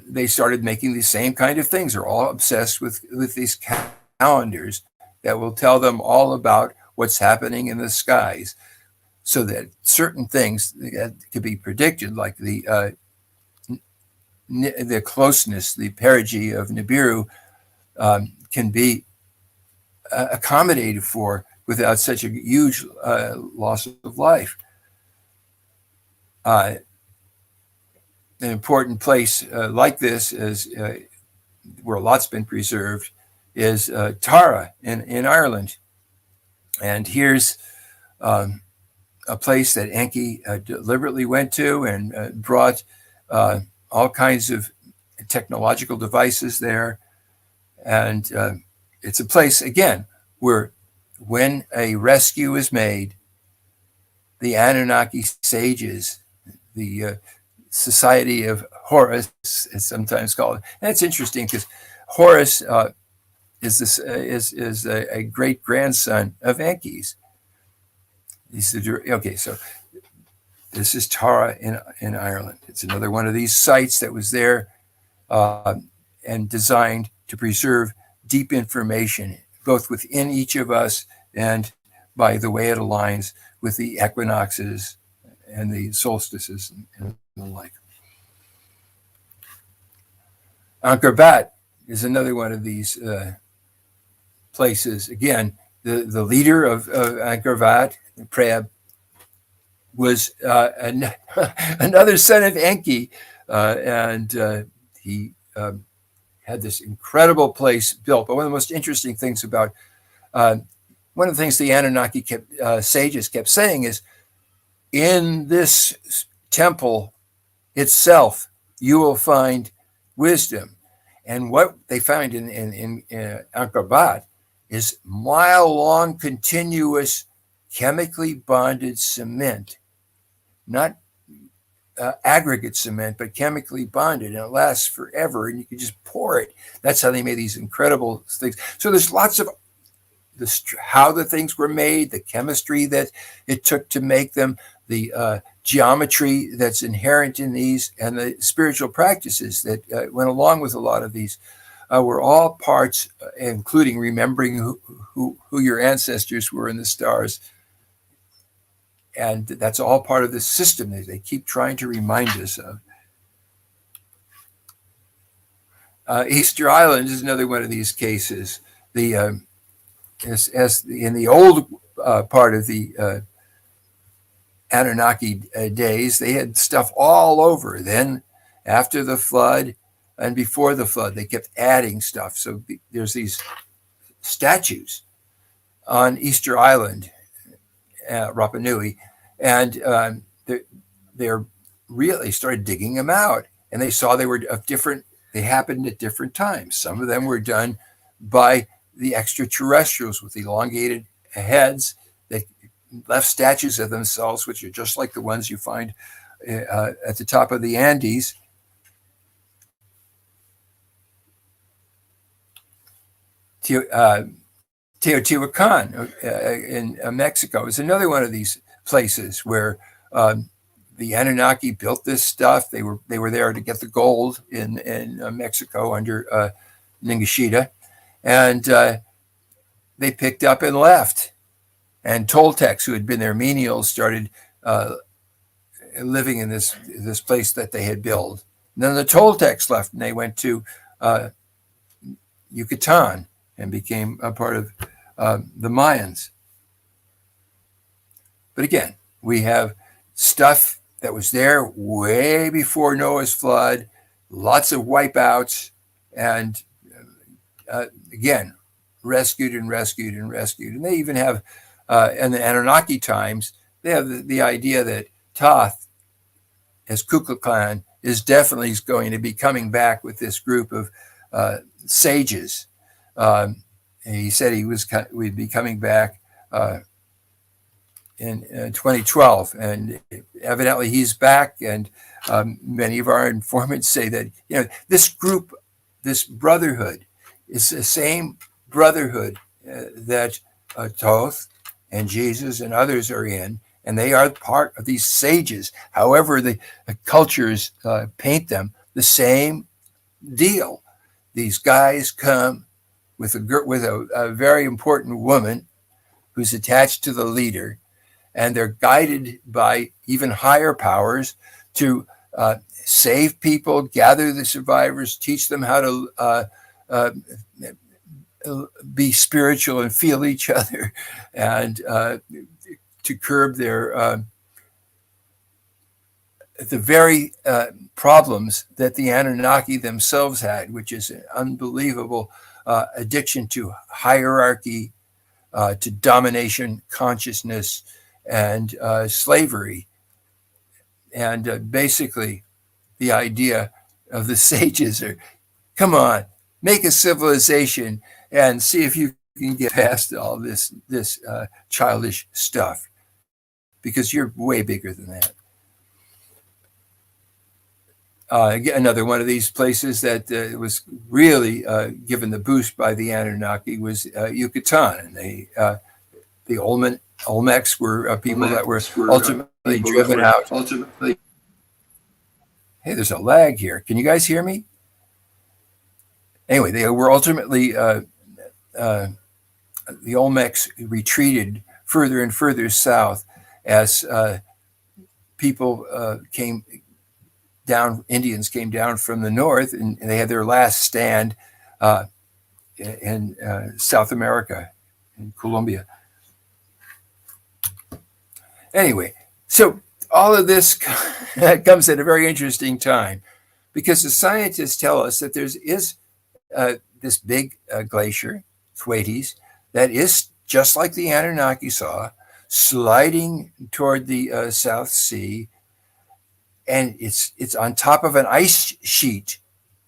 they started making the same kind of things. They're all obsessed with these calendars that will tell them all about what's happening in the skies, so that certain things that could be predicted, like the closeness, the perigee of Nibiru, can be accommodated for without such a huge loss of life. An important place like this is where a lot's been preserved is Tara in Ireland. And here's a place that Enki deliberately went to and brought all kinds of technological devices there. And it's a place, again, where when a rescue is made, the Anunnaki sages, the Society of Horus, it's sometimes called. And it's interesting because Horus is a great grandson of Enki's. Okay, so this is Tara in Ireland. It's another one of these sites that was there and designed to preserve deep information, both within each of us and by the way it aligns with the equinoxes and the solstices and the like. Angkor Wat is another one of these places. Again, the leader of Angkor Wat, Preb, was another son of Enki, and he had this incredible place built. But one of the most interesting things about one of the things the Anunnaki sages kept saying is, in this temple itself, you will find wisdom. And what they find in Angkor Wat is mile-long, continuous, chemically bonded cement, not aggregate cement, but chemically bonded, and it lasts forever, and you can just pour it. That's how they made these incredible things. So there's lots of how the things were made, the chemistry that it took to make them, the geometry that's inherent in these, and the spiritual practices that went along with a lot of these were all parts, including remembering who your ancestors were in the stars. And that's all part of this system that they keep trying to remind us of. Easter Island is another one of these cases. As in the old part of the Anunnaki days, they had stuff all over. Then after the flood and before the flood, they kept adding stuff. So there's these statues on Easter Island, Rapa Nui, and they're really started digging them out, and they saw they were of different. They happened at different times. Some of them were done by the extraterrestrials with elongated heads that left statues of themselves, which are just like the ones you find at the top of the Andes. Teotihuacan in Mexico is another one of these places where the Anunnaki built this stuff. They were there to get the gold in Mexico under Ningishita, and they picked up and left. And Toltecs, who had been their menials, started living in this place that they had built. And then the Toltecs left, and they went to Yucatan and became a part of the Mayans. But again, we have stuff that was there way before Noah's flood, lots of wipeouts, and again, rescued and rescued and rescued. And they even have, in the Anunnaki times, they have the idea that Thoth, as Ku Klux Klan, is definitely going to be coming back with this group of sages. He said we'd be coming back in 2012, and evidently he's back. And many of our informants say that this group, this brotherhood, is the same brotherhood that Thoth and Jesus and others are in, and they are part of these sages. However, the cultures paint them the same deal. These guys come with a very important woman who's attached to the leader, and they're guided by even higher powers to save people, gather the survivors, teach them how to be spiritual and feel each other, and to curb their the very problems that the Anunnaki themselves had, which is an unbelievable addiction to hierarchy, to domination, consciousness, and slavery. And basically, the idea of the sages are, come on, make a civilization and see if you can get past all this childish stuff, because you're way bigger than that. Another one of these places that was really given the boost by the Anunnaki was Yucatan. And the Olmecs were people that were ultimately driven out. Hey, there's a lag here. Can you guys hear me? Anyway, they were ultimately, the Olmecs retreated further and further south as people came down, Indians came down from the north, and they had their last stand in South America, in Colombia. Anyway, so all of this comes at a very interesting time, because the scientists tell us that there is this big glacier, Thwaites, that is just like the Anunnaki saw, sliding toward the South Sea. And it's on top of an ice sheet,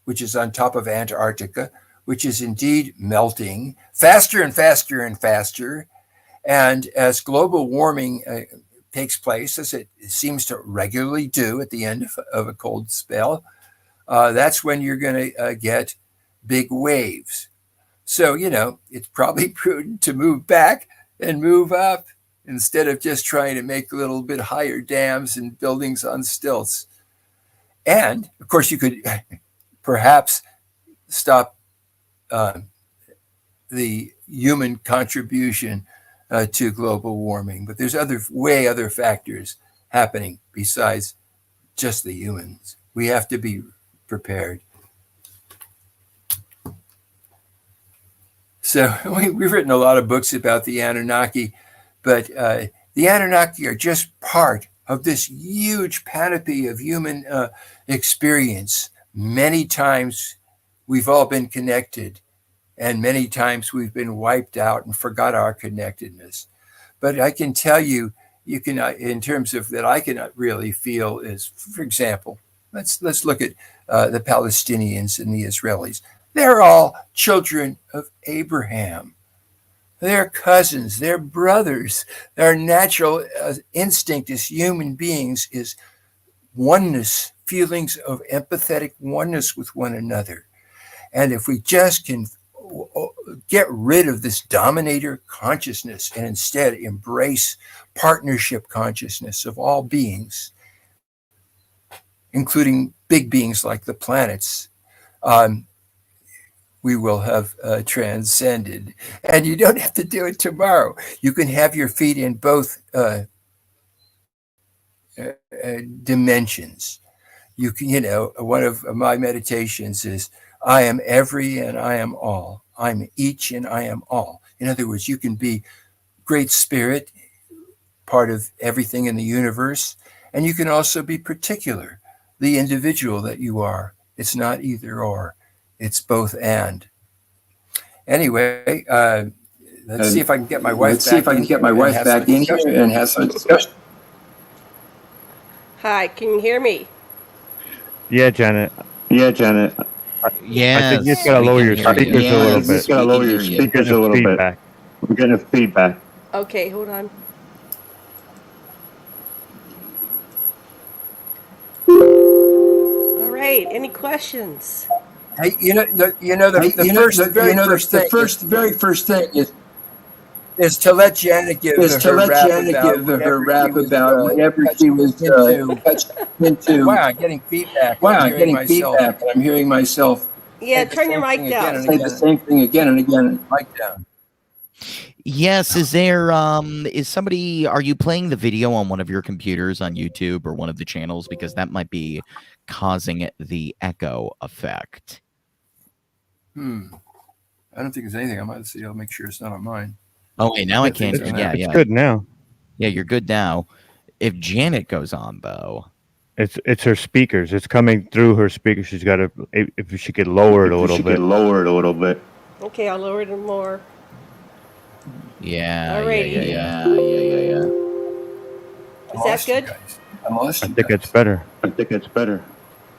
which is on top of Antarctica, which is indeed melting faster and faster and faster. And as global warming takes place, as it seems to regularly do at the end of a cold spell, that's when you're going to get big waves. So, it's probably prudent to move back and move up, instead of just trying to make a little bit higher dams and buildings on stilts. And, of course, you could perhaps stop the human contribution to global warming. But there's other factors happening besides just the humans. We have to be prepared. So we've written a lot of books about the Anunnaki, but the Anunnaki are just part of this huge panoply of human experience. Many times we've all been connected, and many times we've been wiped out and forgot our connectedness. But I can tell you can, in terms of that I can really feel is, for example, let's look at the Palestinians and the Israelis. They're all children of Abraham. They're cousins, they're brothers. Their natural instinct as human beings is oneness, feelings of empathetic oneness with one another. And if we just can get rid of this dominator consciousness and instead embrace partnership consciousness of all beings, including big beings like the planets, we will have transcended. And you don't have to do it tomorrow. You can have your feet in both dimensions. You can, one of my meditations is, I am every and I am all. I'm each and I am all. In other words, you can be great spirit, part of everything in the universe, and you can also be particular, the individual that you are. It's not either or, it's both and. Anyway, let's see if I can get my wife back in here and have some discussion. Hi, can you hear me? Yeah, Janet. Yes, I think you just gotta we lower can your hear you. speakers a little Yes, bit. we can hear you. Speakers a little bit. We're getting feedback. Okay, hold on. All right, any questions? Hey, the very first thing is to let Janet give her rap about whatever she was touched into. Wow, I'm getting feedback. I'm hearing myself. Yeah, turn your mic down. Say the same thing again and again. Mic down. Yes, is somebody, are you playing the video on one of your computers on YouTube or one of the channels? Because that might be causing the echo effect. I don't think there's anything. I might see. I'll make sure it's not on mine. Oh, wait, now I can't. It's good now. Yeah, you're good now. If Janet goes on, though. It's her speakers. It's coming through her speakers. She's got to, if she could lower it a little bit. Okay, I'll lower it more. Yeah. Alrighty. Yeah. Is that good? I think it's better.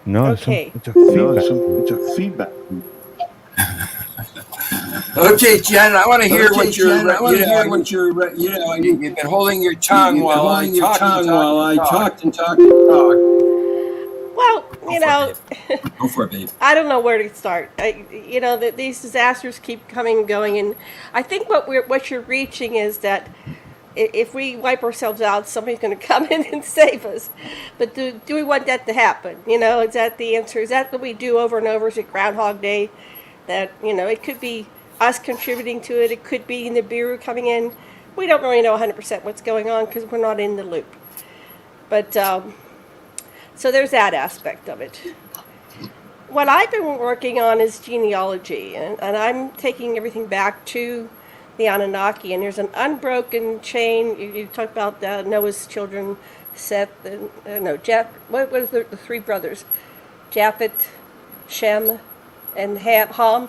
No, okay. It's a feedback. Okay, Jen, I want to hear what you're. You've been holding your tongue while I talked and talked. Well, Go for it, babe. I don't know where to start. These disasters keep coming and going, and I think what you're reaching is that if we wipe ourselves out, somebody's going to come in and save us. But do we want that to happen? Is that the answer? Is that what we do over and over? Is it Groundhog Day? That it could be us contributing to it. It could be Nibiru coming in. We don't really know 100% what's going on because we're not in the loop. But so there's that aspect of it. What I've been working on is genealogy, and I'm taking everything back to the Anunnaki, and there's an unbroken chain. You talk about Noah's children, Seth, Jeff. What was the three brothers? Japheth, Shem, and Ham.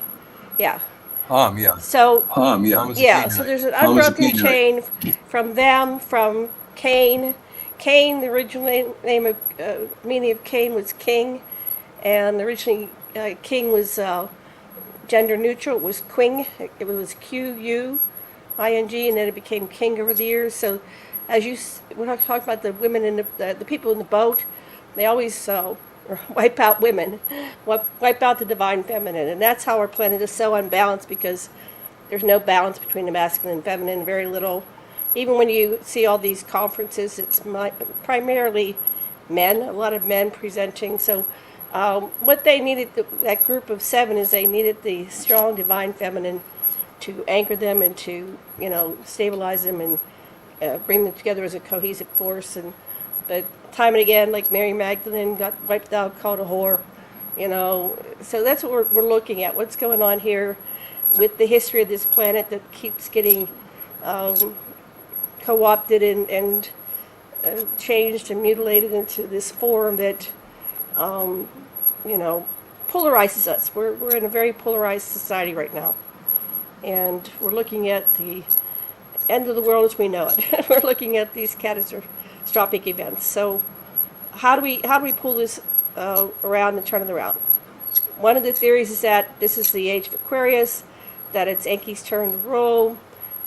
Yeah. Ham, yeah. So Ham, yeah. Yeah. So there's an unbroken chain from them, from Cain. Cain, the original meaning of Cain was king, and originally king was gender neutral. It was quing. It was QUING, and then it became king over the years. So, when I talk about the women and the people in the boat, they always wipe out women, wipe out the divine feminine, and that's how our planet is so unbalanced, because there's no balance between the masculine and feminine. Very little. Even when you see all these conferences, it's primarily men. A lot of men presenting. So. What they needed, that group of 7, is they needed the strong divine feminine to anchor them and to, stabilize them and bring them together as a cohesive force. But time and again, like Mary Magdalene got wiped out, called a whore, So that's what we're looking at. What's going on here with the history of this planet that keeps getting co-opted and changed and mutilated into this form that polarizes us. We're in a very polarized society right now, and we're looking at the end of the world as we know it. We're looking at these catastrophic events. So, how do we pull this around and turn it around? One of the theories is that this is the age of Aquarius, that it's Enki's turn to rule,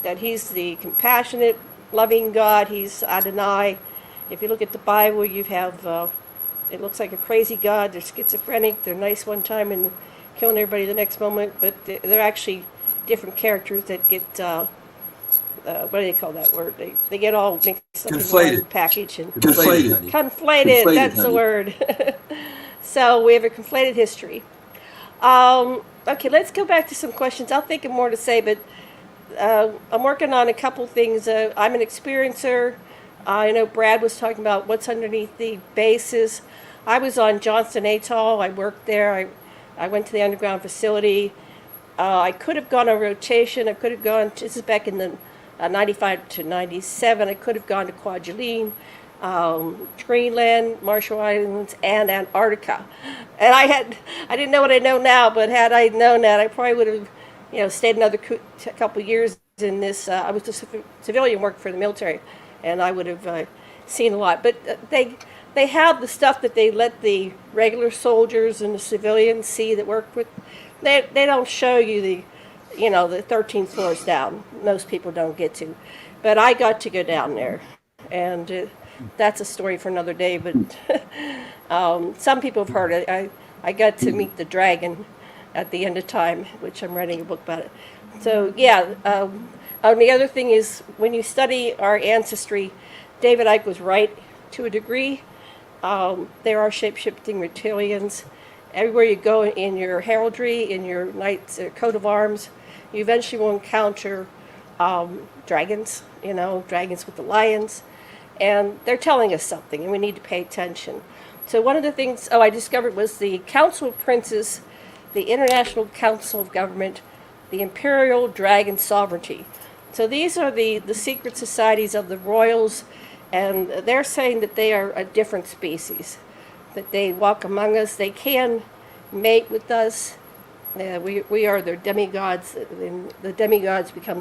that he's the compassionate, loving God. He's Adonai. If you look at the Bible, you have it looks like a crazy God. They're schizophrenic. They're nice one time and killing everybody the next moment, but they're actually different characters that get what do they call that word? They get all mixed up in one package and conflated. That's the word. So we have a conflated history. Okay, let's go back to some questions. I'll think of more to say, but I'm working on a couple things. I'm an experiencer. I know Brad was talking about what's underneath the bases. I was on Johnston Atoll. I worked there. I went to the underground facility. I could have gone on rotation. I could have gone, this is back in the 95 to 97. I could have gone to Kwajalein, Greenland, Marshall Islands, and Antarctica. And I didn't know what I know now, but had I known that, I probably would have, stayed another couple years in this. I was a civilian, worked for the military, and I would have seen a lot. But they have the stuff that they let the regular soldiers and the civilians see that work with. They don't show you the 13 floors down. Most people don't get to, but I got to go down there, and that's a story for another day. But some people have heard it. I got to meet the dragon at the end of time, which I'm writing a book about it. So yeah. The other thing is, when you study our ancestry, David Icke was right to a degree. There are shape-shifting reptilians. Everywhere you go in your heraldry, in your knight's coat of arms, you eventually will encounter dragons, dragons with the lions. And they're telling us something, and we need to pay attention. So one of the things I discovered was the Council of Princes, the International Council of Government, the Imperial Dragon Sovereignty. So these are the secret societies of the royals, and they're saying that they are a different species, that they walk among us. They can mate with us. We are their demigods, and the demigods become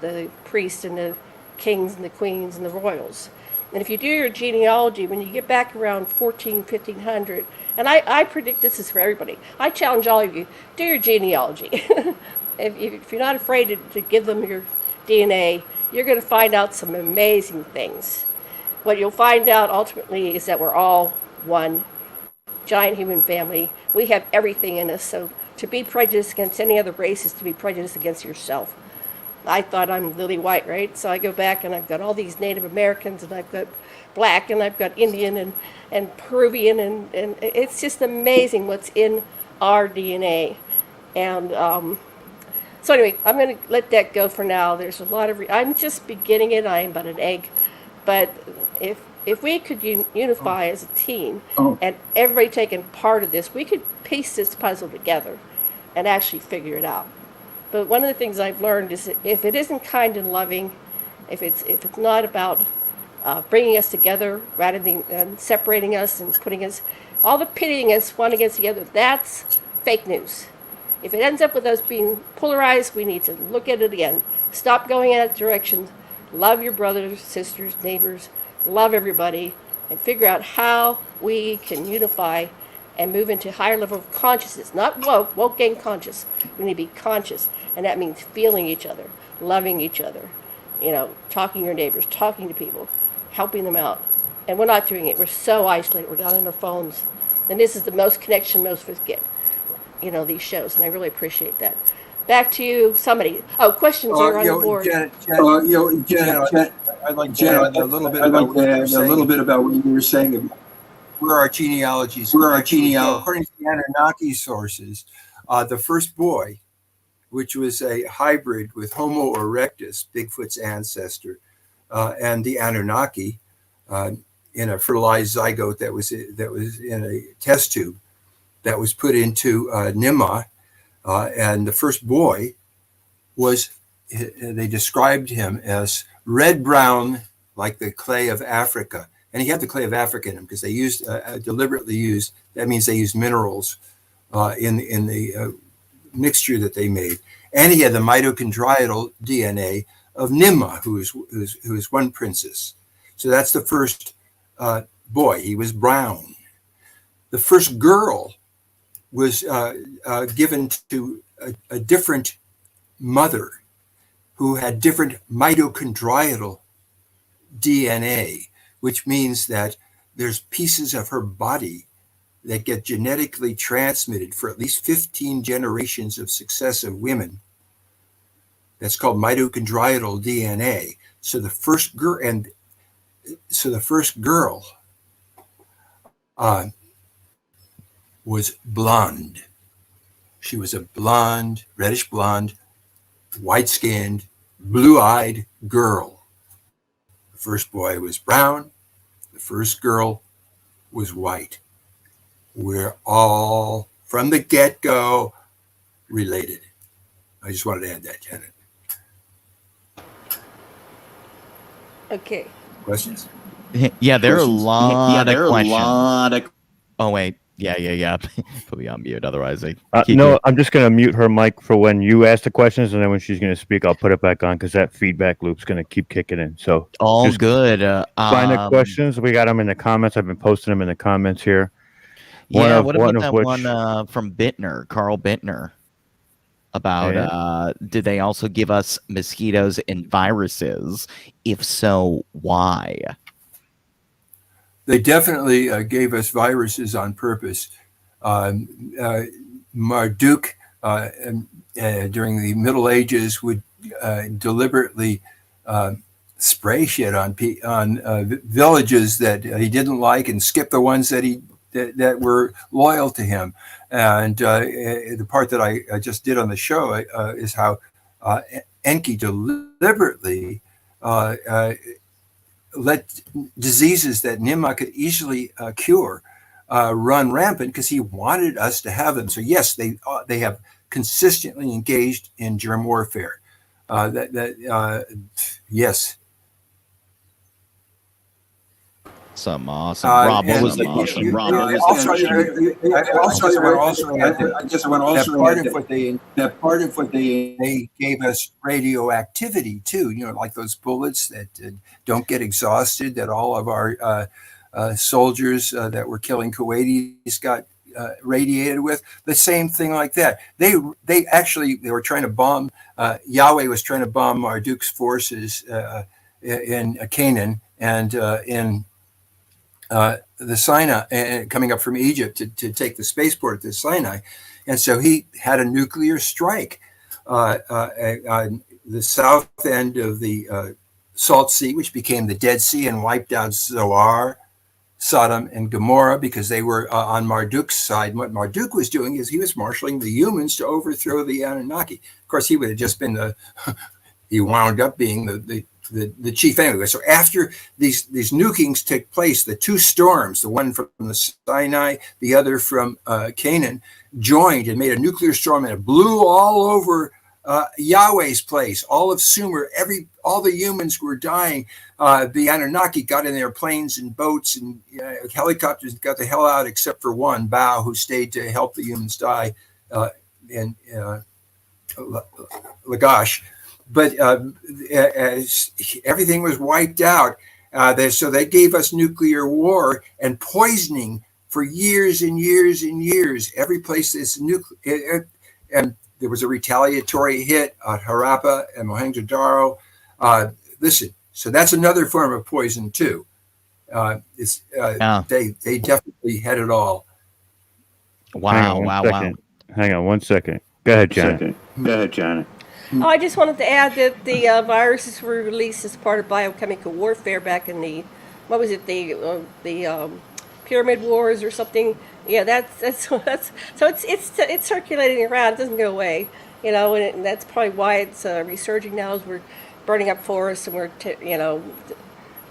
the priests and the kings and the queens and the royals. And if you do your genealogy, when you get back around 1500, and I predict this is for everybody, I challenge all of you, do your genealogy. If you're not afraid to give them your DNA, you're going to find out some amazing things. What you'll find out ultimately is that we're all one giant human family. We have everything in us, so to be prejudiced against any other race is to be prejudiced against yourself. I thought I'm lily white, right? So I go back and I've got all these Native Americans, and I've got black, and I've got Indian and Peruvian, and it's just amazing what's in our DNA. And so anyway, I'm going to let that go for now. There's a lot of, I'm just beginning it. I am but an egg. But if we could unify as a team and everybody taking part of this, we could piece this puzzle together and actually figure it out. But one of the things I've learned is that if it isn't kind and loving, if it's not about bringing us together rather than separating us and putting us, all the pitting us one against the other, that's fake news. If it ends up with us being polarized, we need to look at it again. Stop going in that direction. Love your brothers, sisters, neighbors. Love everybody. And figure out how we can unify and move into higher level of consciousness. Not woke. Woke ain't conscious. We need to be conscious. And that means feeling each other, loving each other, talking to your neighbors, talking to people, helping them out. And we're not doing it. We're so isolated. We're down on our phones. And this is the most connection most of us get. These shows, and I really appreciate that. Back to you, somebody. Oh, questions are on the board. Janet, I'd like to add a little bit about what you were saying. Where our genealogies, according to the Anunnaki sources, the first boy, which was a hybrid with Homo erectus, Bigfoot's ancestor, and the Anunnaki, in a fertilized zygote that was in a test tube, that was put into Nimma, and the first boy was, they described him as red-brown, like the clay of Africa. And he had the clay of Africa in him because they deliberately used, that means they used minerals in the mixture that they made. And he had the mitochondrial DNA of Nimma, who is one princess. So that's the first boy. He was brown. The first girl was given to a different mother who had different mitochondrial DNA, which means that there's pieces of her body that get genetically transmitted for at least 15 generations of successive women. That's called mitochondrial DNA. So the first girl was blonde. She was a blonde, reddish blonde, white-skinned, blue-eyed girl. The first boy was brown. The first girl was white. We're all, from the get-go, related. I just wanted to add that, Janet. Okay. Questions? Yeah, there are a lot of questions. Lot of Oh, wait. Yeah. Put me on mute. Otherwise, I no, I'm just going to mute her mic for when you ask the questions, and then when she's going to speak, I'll put it back on because that feedback loop's going to keep kicking in. So all just good. find the questions. We got them in the comments. I've been posting them in the comments here. Yeah, what about that one from Bittner, Carl Bittner, about did they also give us mosquitoes and viruses? If so, why? They definitely gave us viruses on purpose. Marduk, during the Middle Ages, would deliberately spray shit on villages that he didn't like and skip the ones that were loyal to him. And the part that I just did on the show is how Enki deliberately let diseases that Nimrod could easily cure run rampant because he wanted us to have them. So yes, they have consistently engaged in germ warfare. Yes. Some awesome. Rob, what was the question? I just want to also add that part of what they gave us radioactivity too. You know, like those bullets that don't get exhausted. That all of our soldiers that were killing Kuwaitis got radiated with. The same thing like that. They were trying to bomb. Yahweh was trying to bomb Marduk's forces in Canaan and in the Sinai, coming up from Egypt to take the spaceport at the Sinai. And so he had a nuclear strike on the south end of the Salt Sea, which became the Dead Sea, and wiped out Zoar, Sodom, and Gomorrah because they were on Marduk's side. And what Marduk was doing is he was marshaling the humans to overthrow the Anunnaki. Of course, he would have just been he wound up being the chief anyway. So after these nukings took place, the two storms, the one from the Sinai, the other from Canaan, joined and made a nuclear storm, and it blew all over Yahweh's place, all of Sumer. All the humans were dying. The Anunnaki got in their planes and boats and helicopters, got the hell out, except for one, Bao, who stayed to help the humans die in Lagash. But as everything was wiped out, so they gave us nuclear war and poisoning for years and years and years. Every place is nuclear, and there was a retaliatory hit at Harappa and Mohenjo-Daro. Listen, so that's another form of poison too. They definitely had it all. Wow! Hang on one second. Go ahead, Janet. Oh, I just wanted to add that the viruses were released as part of biochemical warfare back in the, what was it, the Pyramid Wars or something. Yeah, that's so it's circulating around. It doesn't go away, you know, and that's probably why it's resurging now. As we're burning up forests and we're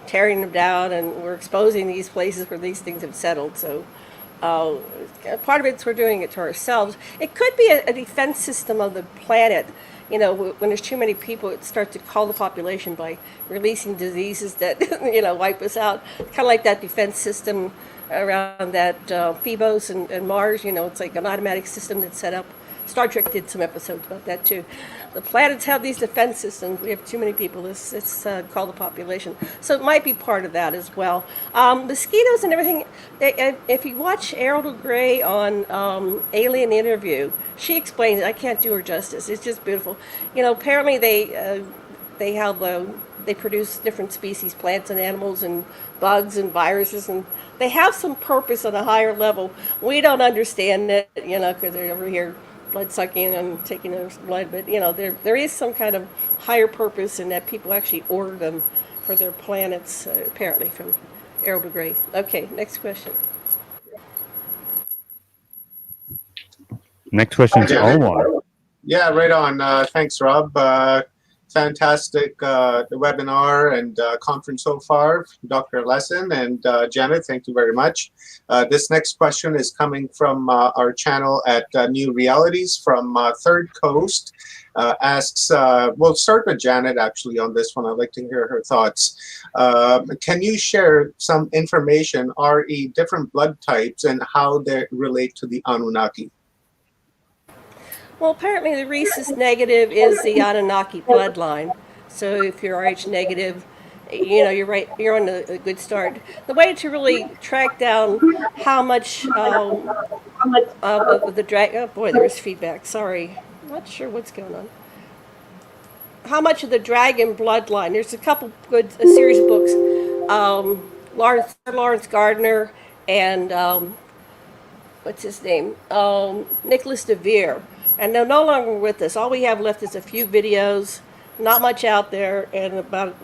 tearing them down and we're exposing these places where these things have settled. So. Part of it's we're doing it to ourselves. It could be a defense system of the planet. You know, when there's too many people, it starts to call the population by releasing diseases that, wipe us out. Kind of like that defense system around that Phobos and Mars. You know, it's like an automatic system that's set up. Star Trek did some episodes about that too. The planets have these defense systems. We have too many people. It's called the population. So it might be part of that as well. Mosquitoes and everything. If you watch Errol Gray on Alien Interview, she explains it. I can't do her justice. It's just beautiful. You know, apparently they have they produce different species, plants and animals and bugs and viruses, and they have some purpose on a higher level. We don't understand it, because they're over here blood sucking and taking their blood, but there is some kind of higher purpose in that people actually order them for their planets, apparently from Errol de Grey. Okay, next question. Next question is Omar. Yeah, right on. Thanks, Rob. Fantastic webinar and conference so far, Dr. Lesson and Janet. Thank you very much. This next question is coming from our channel at New Realities from Third Coast. Asks, we'll start with Janet actually on this one. I'd like to hear her thoughts. Can you share some information, RE, different blood types and how they relate to the Anunnaki? Well, apparently the rhesus negative is the Anunnaki bloodline. So if you're Rh negative, you're right. You're on a good start. The way to really track down how much of the drag. Oh boy, there is feedback. Sorry, not sure what's going on. How much of the dragon bloodline? There's a couple a series of books. Lawrence Gardner and what's his name? Nicholas DeVere. And they're no longer with us. All we have left is a few videos, not much out there, and about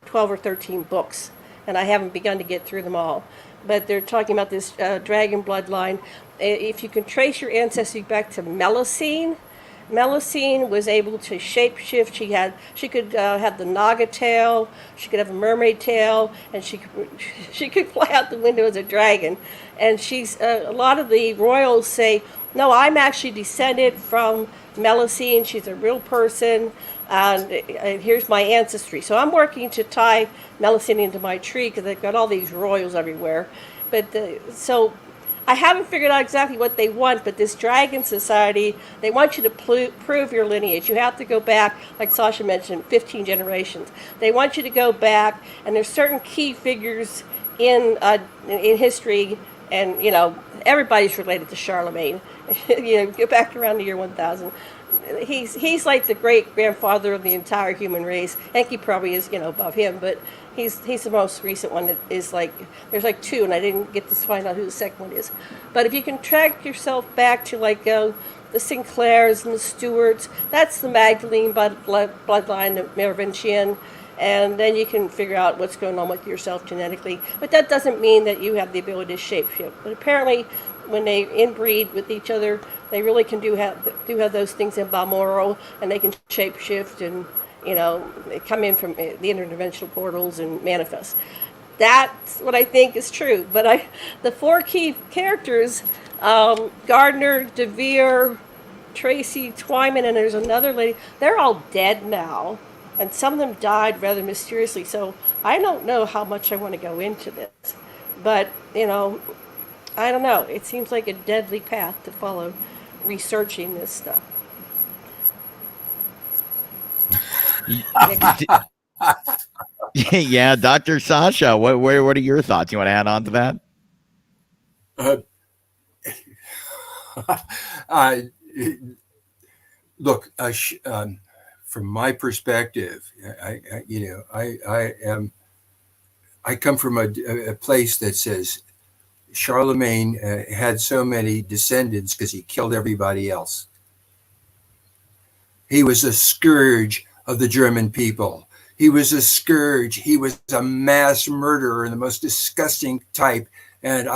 12 or 13 books. And I haven't begun to get through them all. But they're talking about this dragon bloodline. If you can trace your ancestry back to Melusine, Melusine was able to shapeshift. She could have the Naga tail, she could have a mermaid tail, and she could fly out the window as a dragon. And she's a lot of the royals say, no, I'm actually descended from Melusine. She's a real person, and here's my ancestry. So I'm working to tie Melusine into my tree because they've got all these royals everywhere. But so I haven't figured out exactly what they want, but this Dragon Society, they want you to prove your lineage. You have to go back, like Sasha mentioned, 15 generations. They want you to go back, and there's certain key figures in history, and everybody's related to Charlemagne. Go back around the year 1000. He's like the great grandfather of the entire human race. Enki probably is above him, but he's the most recent one that is like, there's like two, and I didn't get to find out who the second one is. But if you can track yourself back to like the Sinclairs and the Stuarts, that's the Magdalene bloodline, the Merovingian, and then you can figure out what's going on with yourself genetically. But that doesn't mean that you have the ability to shapeshift. But apparently, when they inbreed with each other, they really can do have those things in Balmoral, and they can shapeshift and they come in from the interdimensional portals and manifest. That's what I think is true. But the four key characters, Gardner, DeVere, Tracy, Twyman, and there's another lady, they're all dead now. And some of them died rather mysteriously. So I don't know how much I want to go into this. But, I don't know. It seems like a deadly path to follow, researching this stuff. Yeah, Dr. Sasha, what are your thoughts? You want to add on to that? Look, from my perspective, I come from a place that says Charlemagne had so many descendants because he killed everybody else. He was a scourge of the German people. He was a scourge. He was a mass murderer, the most disgusting type. And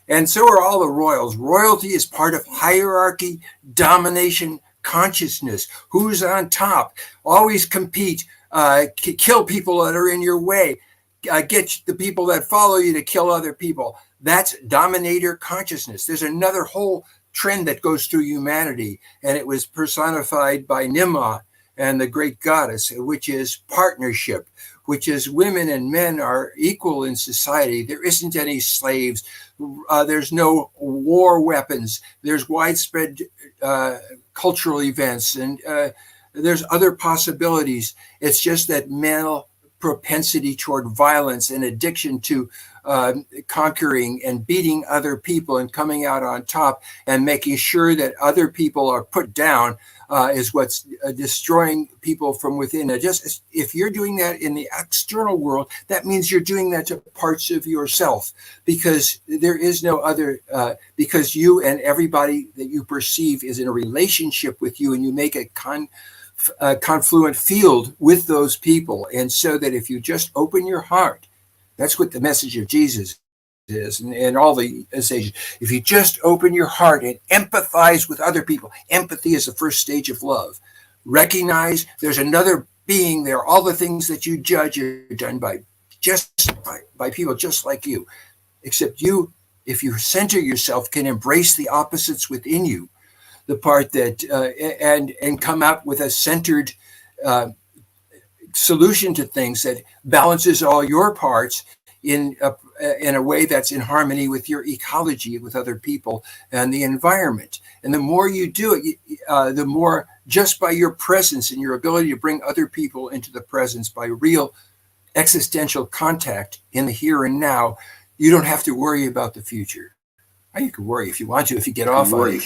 and so are all the royals. Royalty is part of hierarchy, domination, consciousness. Who's on top? Always compete. Kill people that are in your way. Get the people that follow you to kill other people. That's dominator consciousness. There's another whole trend that goes through humanity, and it was personified by Nimrod and the great goddess, which is partnership, which is women and men are equal in society. There isn't any slaves. There's no war weapons. There's widespread cultural events, and there's other possibilities. It's just that male propensity toward violence and addiction to conquering and beating other people and coming out on top and making sure that other people are put down is what's destroying people from within. Now, just if you're doing that in the external world, that means you're doing that to parts of yourself, because there is no other, because you and everybody that you perceive is in a relationship with you, and you make a confluent field with those people. And so that if you just open your heart, that's what the message of Jesus is, and all the sages. If you just open your heart and empathize with other people, empathy is the first stage of love. Recognize there's another being there. All the things that you judge are done by people just like you, except you, if you center yourself, can embrace the opposites within you, the part that and come out with a centered solution to things that balances all your parts in a way that's in harmony with your ecology, with other people and the environment. And the more you do it, the more, just by your presence and your ability to bring other people into the presence by real existential contact in the here and now, you don't have to worry about the future. You can worry if you want to, if you get off on it.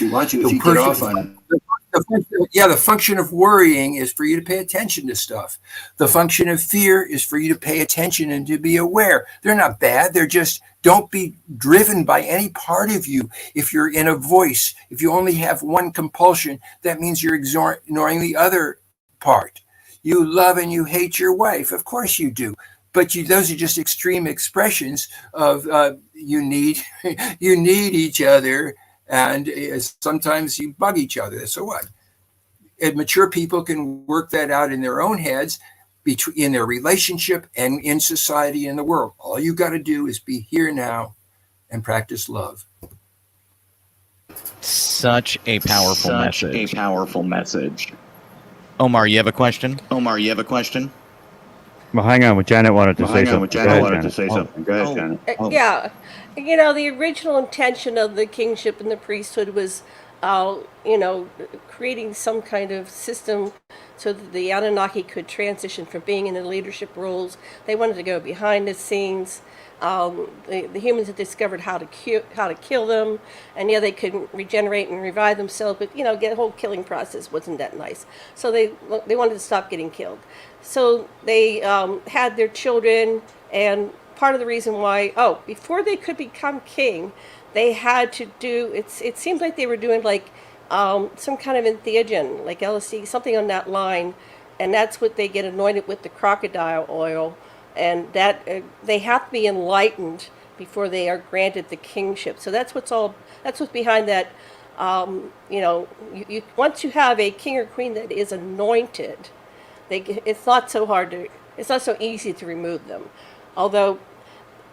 The function of worrying is for you to pay attention to stuff. The function of fear is for you to pay attention and to be aware. They're not bad. They're just, don't be driven by any part of you. If you're in a voice, if you only have one compulsion, that means you're ignoring the other part. You love and you hate your wife. Of course you do. But those are just extreme expressions of you need each other, and sometimes you bug each other. So what? And mature people can work that out in their own heads, in their relationship and in society and the world. All you got to do is be here now and practice love. Such a powerful message. Such a powerful message. Omar, you have a question? Well, hang on. Janet wanted to say something. Go ahead, Janet. Yeah. You know, the original intention of the kingship and the priesthood was, creating some kind of system so that the Anunnaki could transition from being in the leadership roles. They wanted to go behind the scenes. The humans had discovered how to kill them, and they could regenerate and revive themselves, but the whole killing process wasn't that nice. So they wanted to stop getting killed. So they had their children, and part of the reason why, before they could become king, they had to do, it seems like they were doing like some kind of entheogen, like LSD, something on that line, and that's what they get anointed with, the crocodile oil, and that they have to be enlightened before they are granted the kingship. So that's what's behind that. Once you have a king or queen that is anointed, it's not so easy to remove them. Although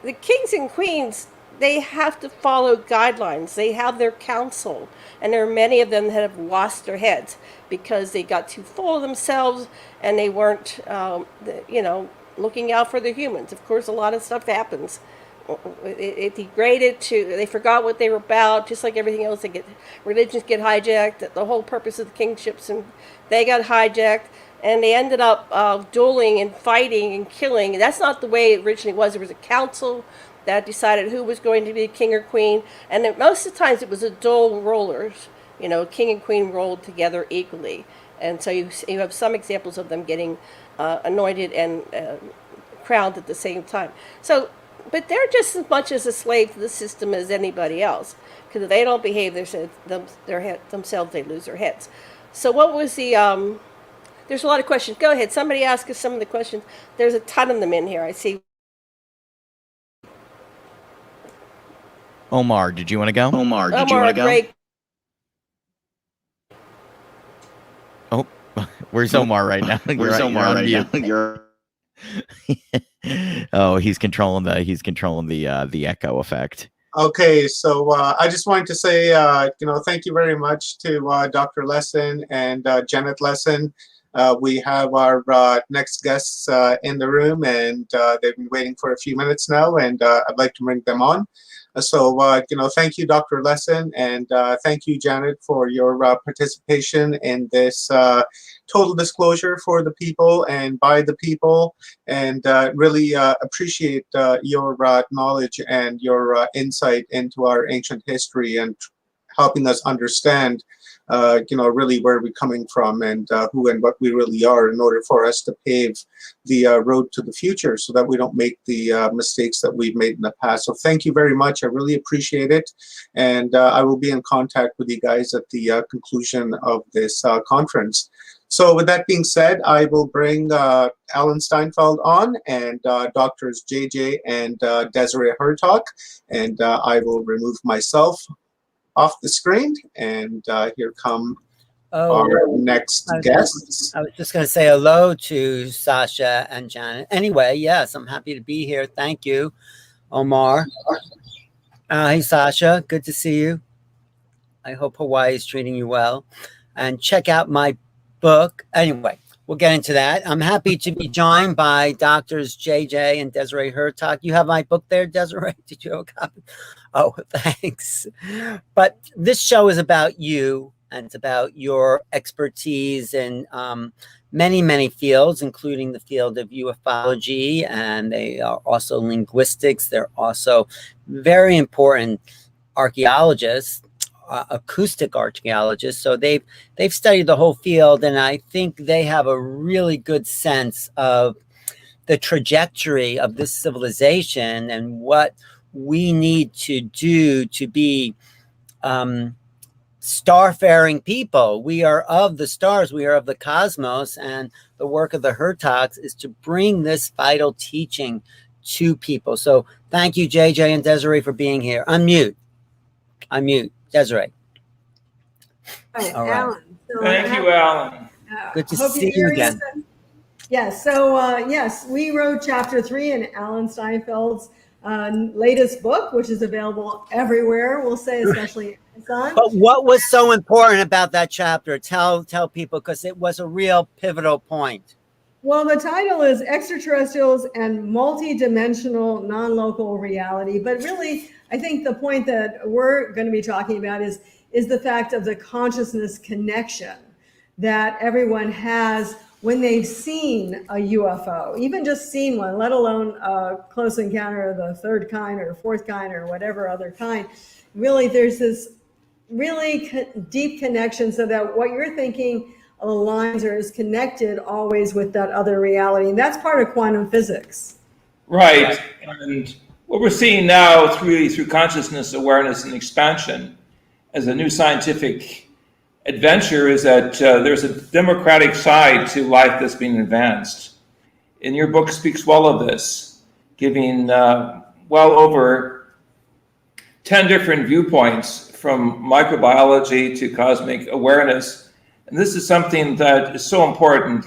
the kings and queens, they have to follow guidelines. They have their council, and there are many of them that have lost their heads because they got too full of themselves and they weren't, looking out for the humans. Of course, a lot of stuff happens. It degraded to, they forgot what they were about, just like everything else. Religions get hijacked. The whole purpose of the kingships, and they got hijacked. And they ended up dueling and fighting and killing. And that's not the way it originally was. There was a council that decided who was going to be king or queen. And most of the times it was a dual rulers. King and queen rolled together equally. And so you have some examples of them getting anointed and crowned at the same time. So, but they're just as much as a slave to the system as anybody else. Because if they don't behave themselves, they lose their heads. So what was the... There's a lot of questions. Go ahead. Somebody ask us some of the questions. There's a ton of them in here, I see. Omar, did you want to go? Great. Oh, where's Omar right now? Oh, he's controlling the echo effect. Okay, so I just wanted to say, thank you very much to Dr. Lesson and Janet Lesson. We have our next guests in the room, and they've been waiting for a few minutes now, and I'd like to bring them on. So, thank you, Dr. Lesson, and thank you, Janet, for your participation in this total disclosure for the people and by the people, and really appreciate your knowledge and your insight into our ancient history and helping us understand, really where we're coming from and who and what we really are in order for us to pave the road to the future so that we don't make the mistakes that we've made in the past. So thank you very much. I really appreciate it. And I will be in contact with you guys at the conclusion of this conference. So with that being said, I will bring Alan Steinfeld on and Doctors JJ and Desiree Hertog, and I will remove myself off the screen, and here come our next guests. I was just going to say hello to Sasha and Janet. Anyway, yes, I'm happy to be here. Thank you, Omar. Hey, Sasha, good to see you. I hope Hawaii is treating you well. And check out my book. Anyway, we'll get into that. I'm happy to be joined by Doctors JJ and Desiree Hertog. You have my book there, Desiree? Did you have a copy? Oh, thanks. But this show is about you, and it's about your expertise in many, many fields, including the field of ufology, and they are also linguistics. They're also very important archaeologists, acoustic archaeologists. So they've studied the whole field, and I think they have a really good sense of the trajectory of this civilization and what we need to do to be starfaring people. We are of the stars, we are of the cosmos, and the work of the Hertogs is to bring this vital teaching to people. So thank you, JJ and Desiree, for being here. Unmute. Desiree. All right. Alan. So thank you, Alan. Good to see you again. Yes. So yes, we wrote chapter 3 in Alan Steinfeld's latest book, which is available everywhere. We'll say, especially Amazon. But what was so important about that chapter? Tell people, because it was a real pivotal point. Well, the title is Extraterrestrials and Multidimensional Non-Local Reality. But really, I think the point that we're going to be talking about is the fact of the consciousness connection that everyone has when they've seen a UFO, even just seen one, let alone a close encounter of the third kind or fourth kind or whatever other kind. Really, there's this really deep connection so that what you're thinking aligns or is connected always with that other reality. And that's part of quantum physics. Right. And what we're seeing now through consciousness, awareness, and expansion as a new scientific adventure is that there's a democratic side to life that's being advanced. And your book speaks well of this, giving well over 10 different viewpoints from microbiology to cosmic awareness. And this is something that is so important.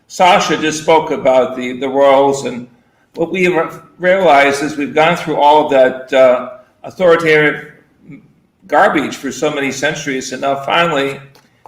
Sasha just spoke about the royals, and what we realized is we've gone through all of that authoritative garbage for so many centuries, and now finally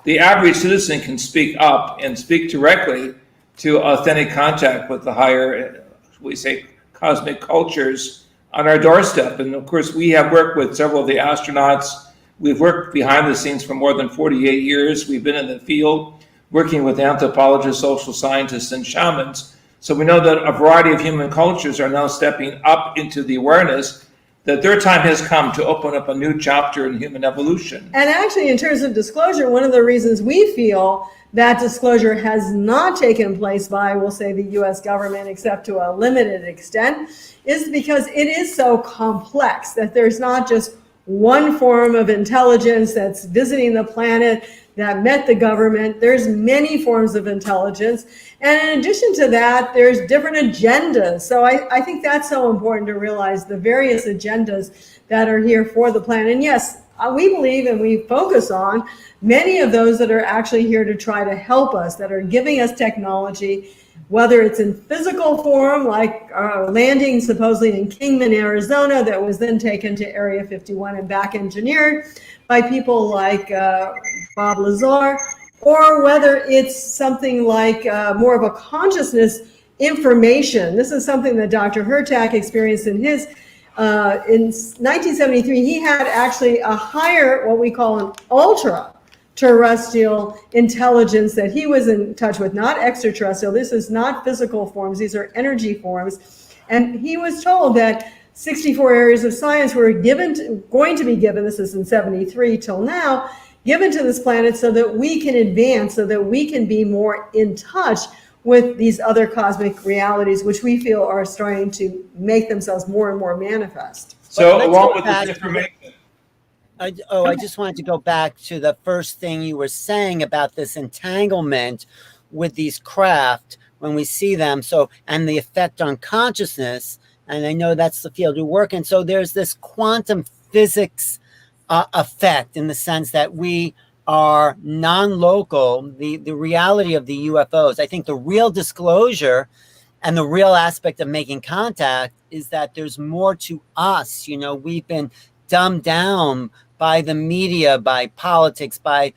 the average citizen can speak up and speak directly to authentic contact with the higher, we say, cosmic cultures on our doorstep. And of course, we have worked with several of the astronauts. We've worked behind the scenes for more than 48 years. We've been in the field working with anthropologists, social scientists, and shamans. So we know that a variety of human cultures are now stepping up into the awareness that their time has come to open up a new chapter in human evolution. And actually, in terms of disclosure, one of the reasons we feel that disclosure has not taken place by, we'll say, the US government, except to a limited extent, is because it is so complex that there's not just one form of intelligence that's visiting the planet that met the government. There's many forms of intelligence. And in addition to that, there's different agendas. So I think that's so important to realize the various agendas that are here for the planet. And yes, we believe and we focus on many of those that are actually here to try to help us, that are giving us technology, whether it's in physical form, like landing supposedly in Kingman, Arizona, that was then taken to Area 51 and back engineered by people like Bob Lazar, or whether it's something like more of a consciousness information. This is something that Dr. Hertog experienced in his, in 1973, he had actually a higher, what we call an ultra terrestrial intelligence that he was in touch with, not extraterrestrial. This is not physical forms, these are energy forms. And he was told that 64 areas of science were going to be given, this is in 73 till now, given to this planet so that we can advance, so that we can be more in touch with these other cosmic realities, which we feel are starting to make themselves more and more manifest. So along with this information. I just wanted to go back to the first thing you were saying about this entanglement with these craft when we see them. So, and the effect on consciousness. And I know that's the field you work in. So there's this quantum physics effect in the sense that we are non-local, the reality of the UFOs. I think the real disclosure and the real aspect of making contact is that there's more to us. You know, we've been dumbed down by the media, by politics, by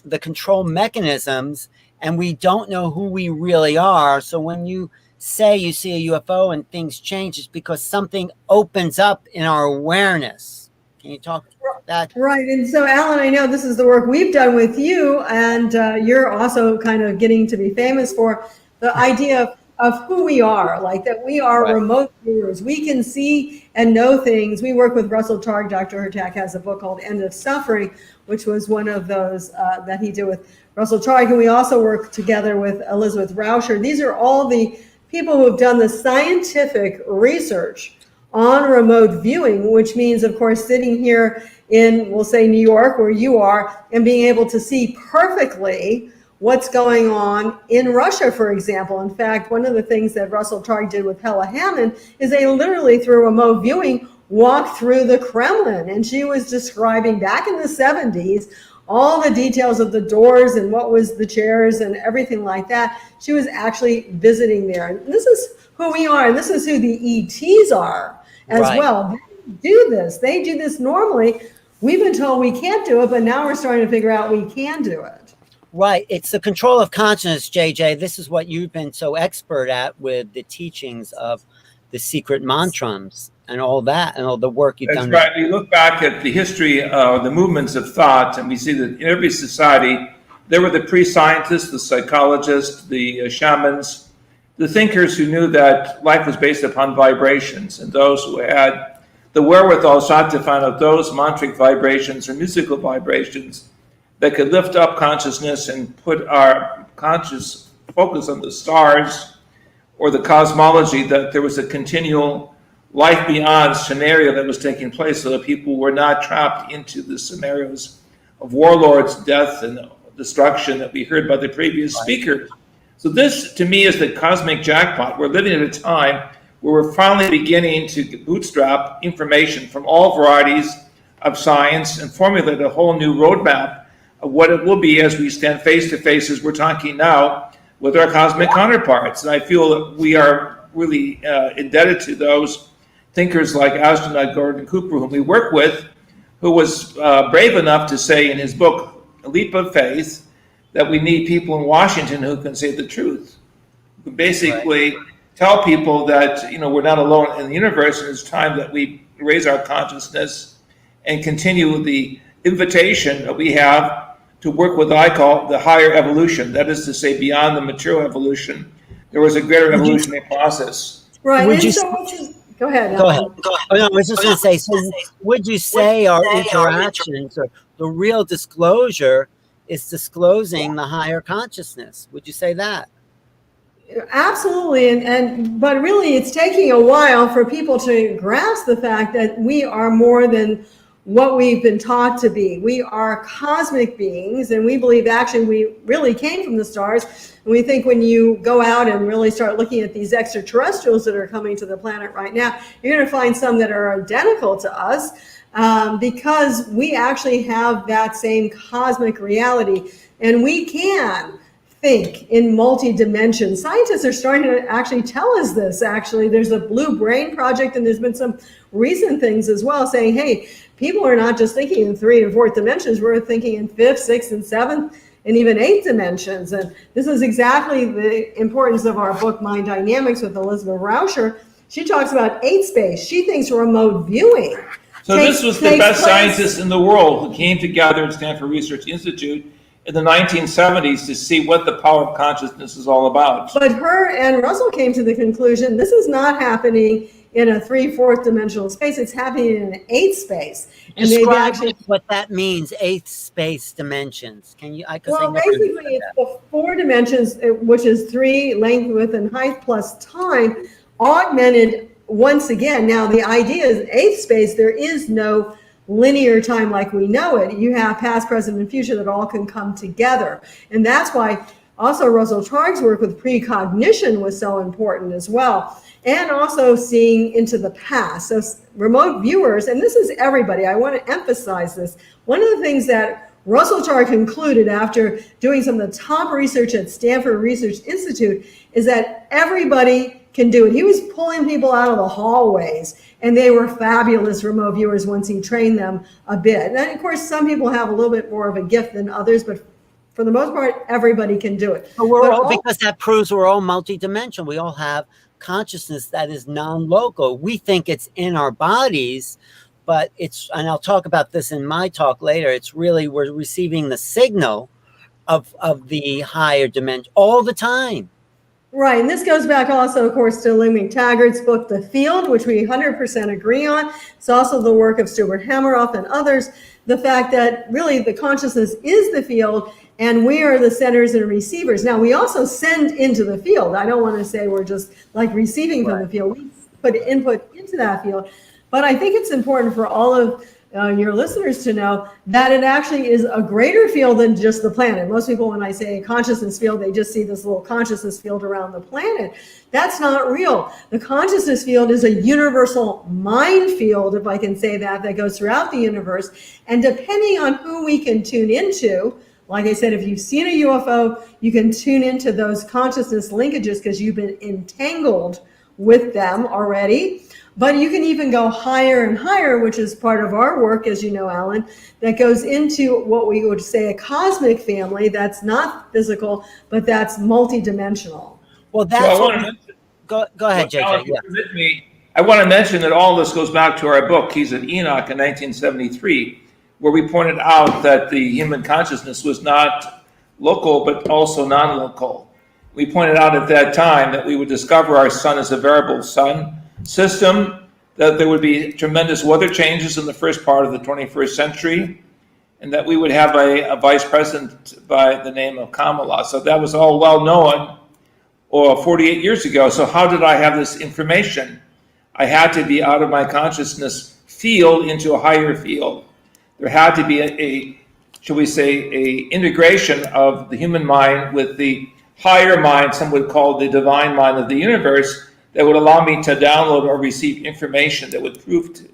the control mechanisms, and we don't know who we really are. So when you say you see a UFO and things change, it's because something opens up in our awareness. Can you talk about that? Right. And so, Alan, I know this is the work we've done with you, and you're also kind of getting to be famous for the idea of who we are, like that we are remote viewers. We can see and know things. We work with Russell Targ. Dr. Hurtak has a book called End of Suffering, which was one of those that he did with Russell Targ. And we also work together with Elizabeth Rauscher. These are all the people who have done the scientific research on remote viewing, which means, of course, sitting here in, we'll say, New York, where you are, and being able to see perfectly what's going on in Russia, for example. In fact, one of the things that Russell Targ did with Hella Hammond is they literally, through remote viewing, walked through the Kremlin. And she was describing back in the 70s all the details of the doors and what was the chairs and everything like that. She was actually visiting there. And this is who we are, and this is who the ETs are as well. They do this. They do this normally. We've been told we can't do it, but now we're starting to figure out we can do it. Right. It's the control of consciousness, JJ. This is what you've been so expert at with the teachings of the secret mantras and all that and all the work you've done. That's right. We look back at the history of the movements of thought, and we see that in every society, there were the pre-scientists, the psychologists, the shamans, the thinkers who knew that life was based upon vibrations, and those who had the wherewithal sought to find out those mantric vibrations or musical vibrations that could lift up consciousness and put our conscious focus on the stars or the cosmology, that there was a continual life beyond scenario that was taking place so that people were not trapped into the scenarios of warlords, death, and destruction that we heard by the previous speaker. So this, to me, is the cosmic jackpot. We're living at a time where we're finally beginning to bootstrap information from all varieties of science and formulate a whole new roadmap of what it will be as we stand face to face, as we're talking now, with our cosmic counterparts. And I feel that we are really indebted to those thinkers like astronaut Gordon Cooper, whom we work with, who was brave enough to say in his book, A Leap of Faith, that we need people in Washington who can say the truth, who basically tell people that, you know, we're not alone in the universe, and it's time that we raise our consciousness and continue the invitation that we have to work with what I call the higher evolution. That is to say, beyond the material evolution, there was a greater evolutionary process. Right. Would you, go ahead. Go ahead. Oh, no, I was just going to say, so would you say our interactions or the real disclosure is disclosing the higher consciousness? Would you say that? Absolutely. But really, it's taking a while for people to grasp the fact that we are more than what we've been taught to be. We are cosmic beings, and we believe actually we really came from the stars. And we think when you go out and really start looking at these extraterrestrials that are coming to the planet right now, you're going to find some that are identical to us, because we actually have that same cosmic reality, and we can think in multi-dimensions. Scientists are starting to actually tell us this. Actually, there's a Blue Brain project, and there's been some recent things as well saying, hey, people are not just thinking in 3 and 4th dimensions, we're thinking in 5th, 6th, and 7th, and even 8th dimensions. And this is exactly the importance of our book, Mind Dynamics, with Elizabeth Rauscher. She talks about 8 space. She thinks remote viewing. So this was the best scientists in the world who came together at Stanford Research Institute in the 1970s to see what the power of consciousness is all about. But her and Russell came to the conclusion this is not happening in a 3/4 dimensional space. It's happening in an 8th space. And they've Describe actually, what that means, 8th space dimensions. Can you, because I well, never basically understood it's that. the 4 dimensions, which is 3, length, width, and height plus time, augmented once again. Now the idea is 8th space, there is no linear time like we know it. You have past, present, and future that all can come together. And that's why also Russell Targ's work with precognition was so important as well. And also seeing into the past. So remote viewers, and this is everybody, I want to emphasize this. One of the things that Russell Targ concluded after doing some of the top research at Stanford Research Institute is that everybody can do it. He was pulling people out of the hallways, and they were fabulous remote viewers once he trained them a bit. And then, of course, some people have a little bit more of a gift than others, but for the most part, everybody can do it. But we're all, because that proves we're all multidimensional. We all have consciousness that is non-local. We think it's in our bodies, but it's, and I'll talk about this in my talk later, it's really, we're receiving the signal of the higher dimension all the time. Right, and this goes back also, of course, to Lynn McTaggart's book, The Field, which we 100% agree on. It's also the work of Stuart Hameroff and others, the fact that really the consciousness is the field, and we are the senders and receivers. Now, we also send into the field. I don't want to say we're just like receiving from the field. We put input into that field. But I think it's important for all of your listeners to know that it actually is a greater field than just the planet. Most people, when I say consciousness field, they just see this little consciousness field around the planet. That's not real. The consciousness field is a universal mind field, if I can say that, that goes throughout the universe. And depending on who we can tune into, like I said, if you've seen a UFO, you can tune into those consciousness linkages because you've been entangled with them already. But you can even go higher and higher, which is part of our work, as you know, Alan, that goes into what we would say a cosmic family that's not physical, but that's multidimensional. Well, that's go ahead, JJ. Alan, permit me, I want to mention that all this goes back to our book, Keys of Enoch, in 1973, where we pointed out that the human consciousness was not local, but also non-local. We pointed out at that time that we would discover our sun as a variable sun system, that there would be tremendous weather changes in the first part of the 21st century, and that we would have a vice president by the name of Kamala. So that was all well known 48 years ago. So how did I have this information? I had to be out of my consciousness field into a higher field. There had to be shall we say, a integration of the human mind with the higher mind, some would call the divine mind of the universe, that would allow me to download or receive information that would prove to.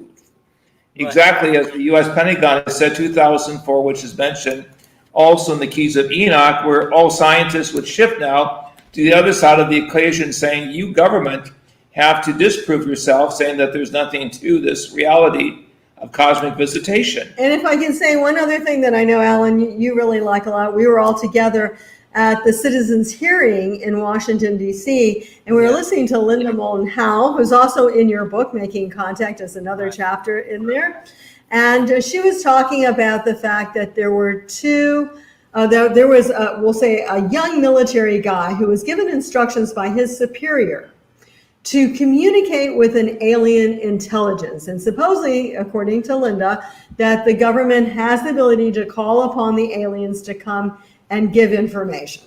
Exactly as the U.S. Pentagon has said 2004, which is mentioned also in the Keys of Enoch, where all scientists would shift now to the other side of the equation, saying you government have to disprove yourself, saying that there's nothing to this reality of cosmic visitation. And if I can say one other thing that I know, Alan, you really like a lot, we were all together at the citizens' hearing in Washington, D.C., and we were listening to Linda Moulton Howe, who's also in your book, Making Contact, as another chapter in there. And she was talking about the fact that there were there was, we'll say, a young military guy who was given instructions by his superior to communicate with an alien intelligence. And supposedly, according to Linda, that the government has the ability to call upon the aliens to come and give information.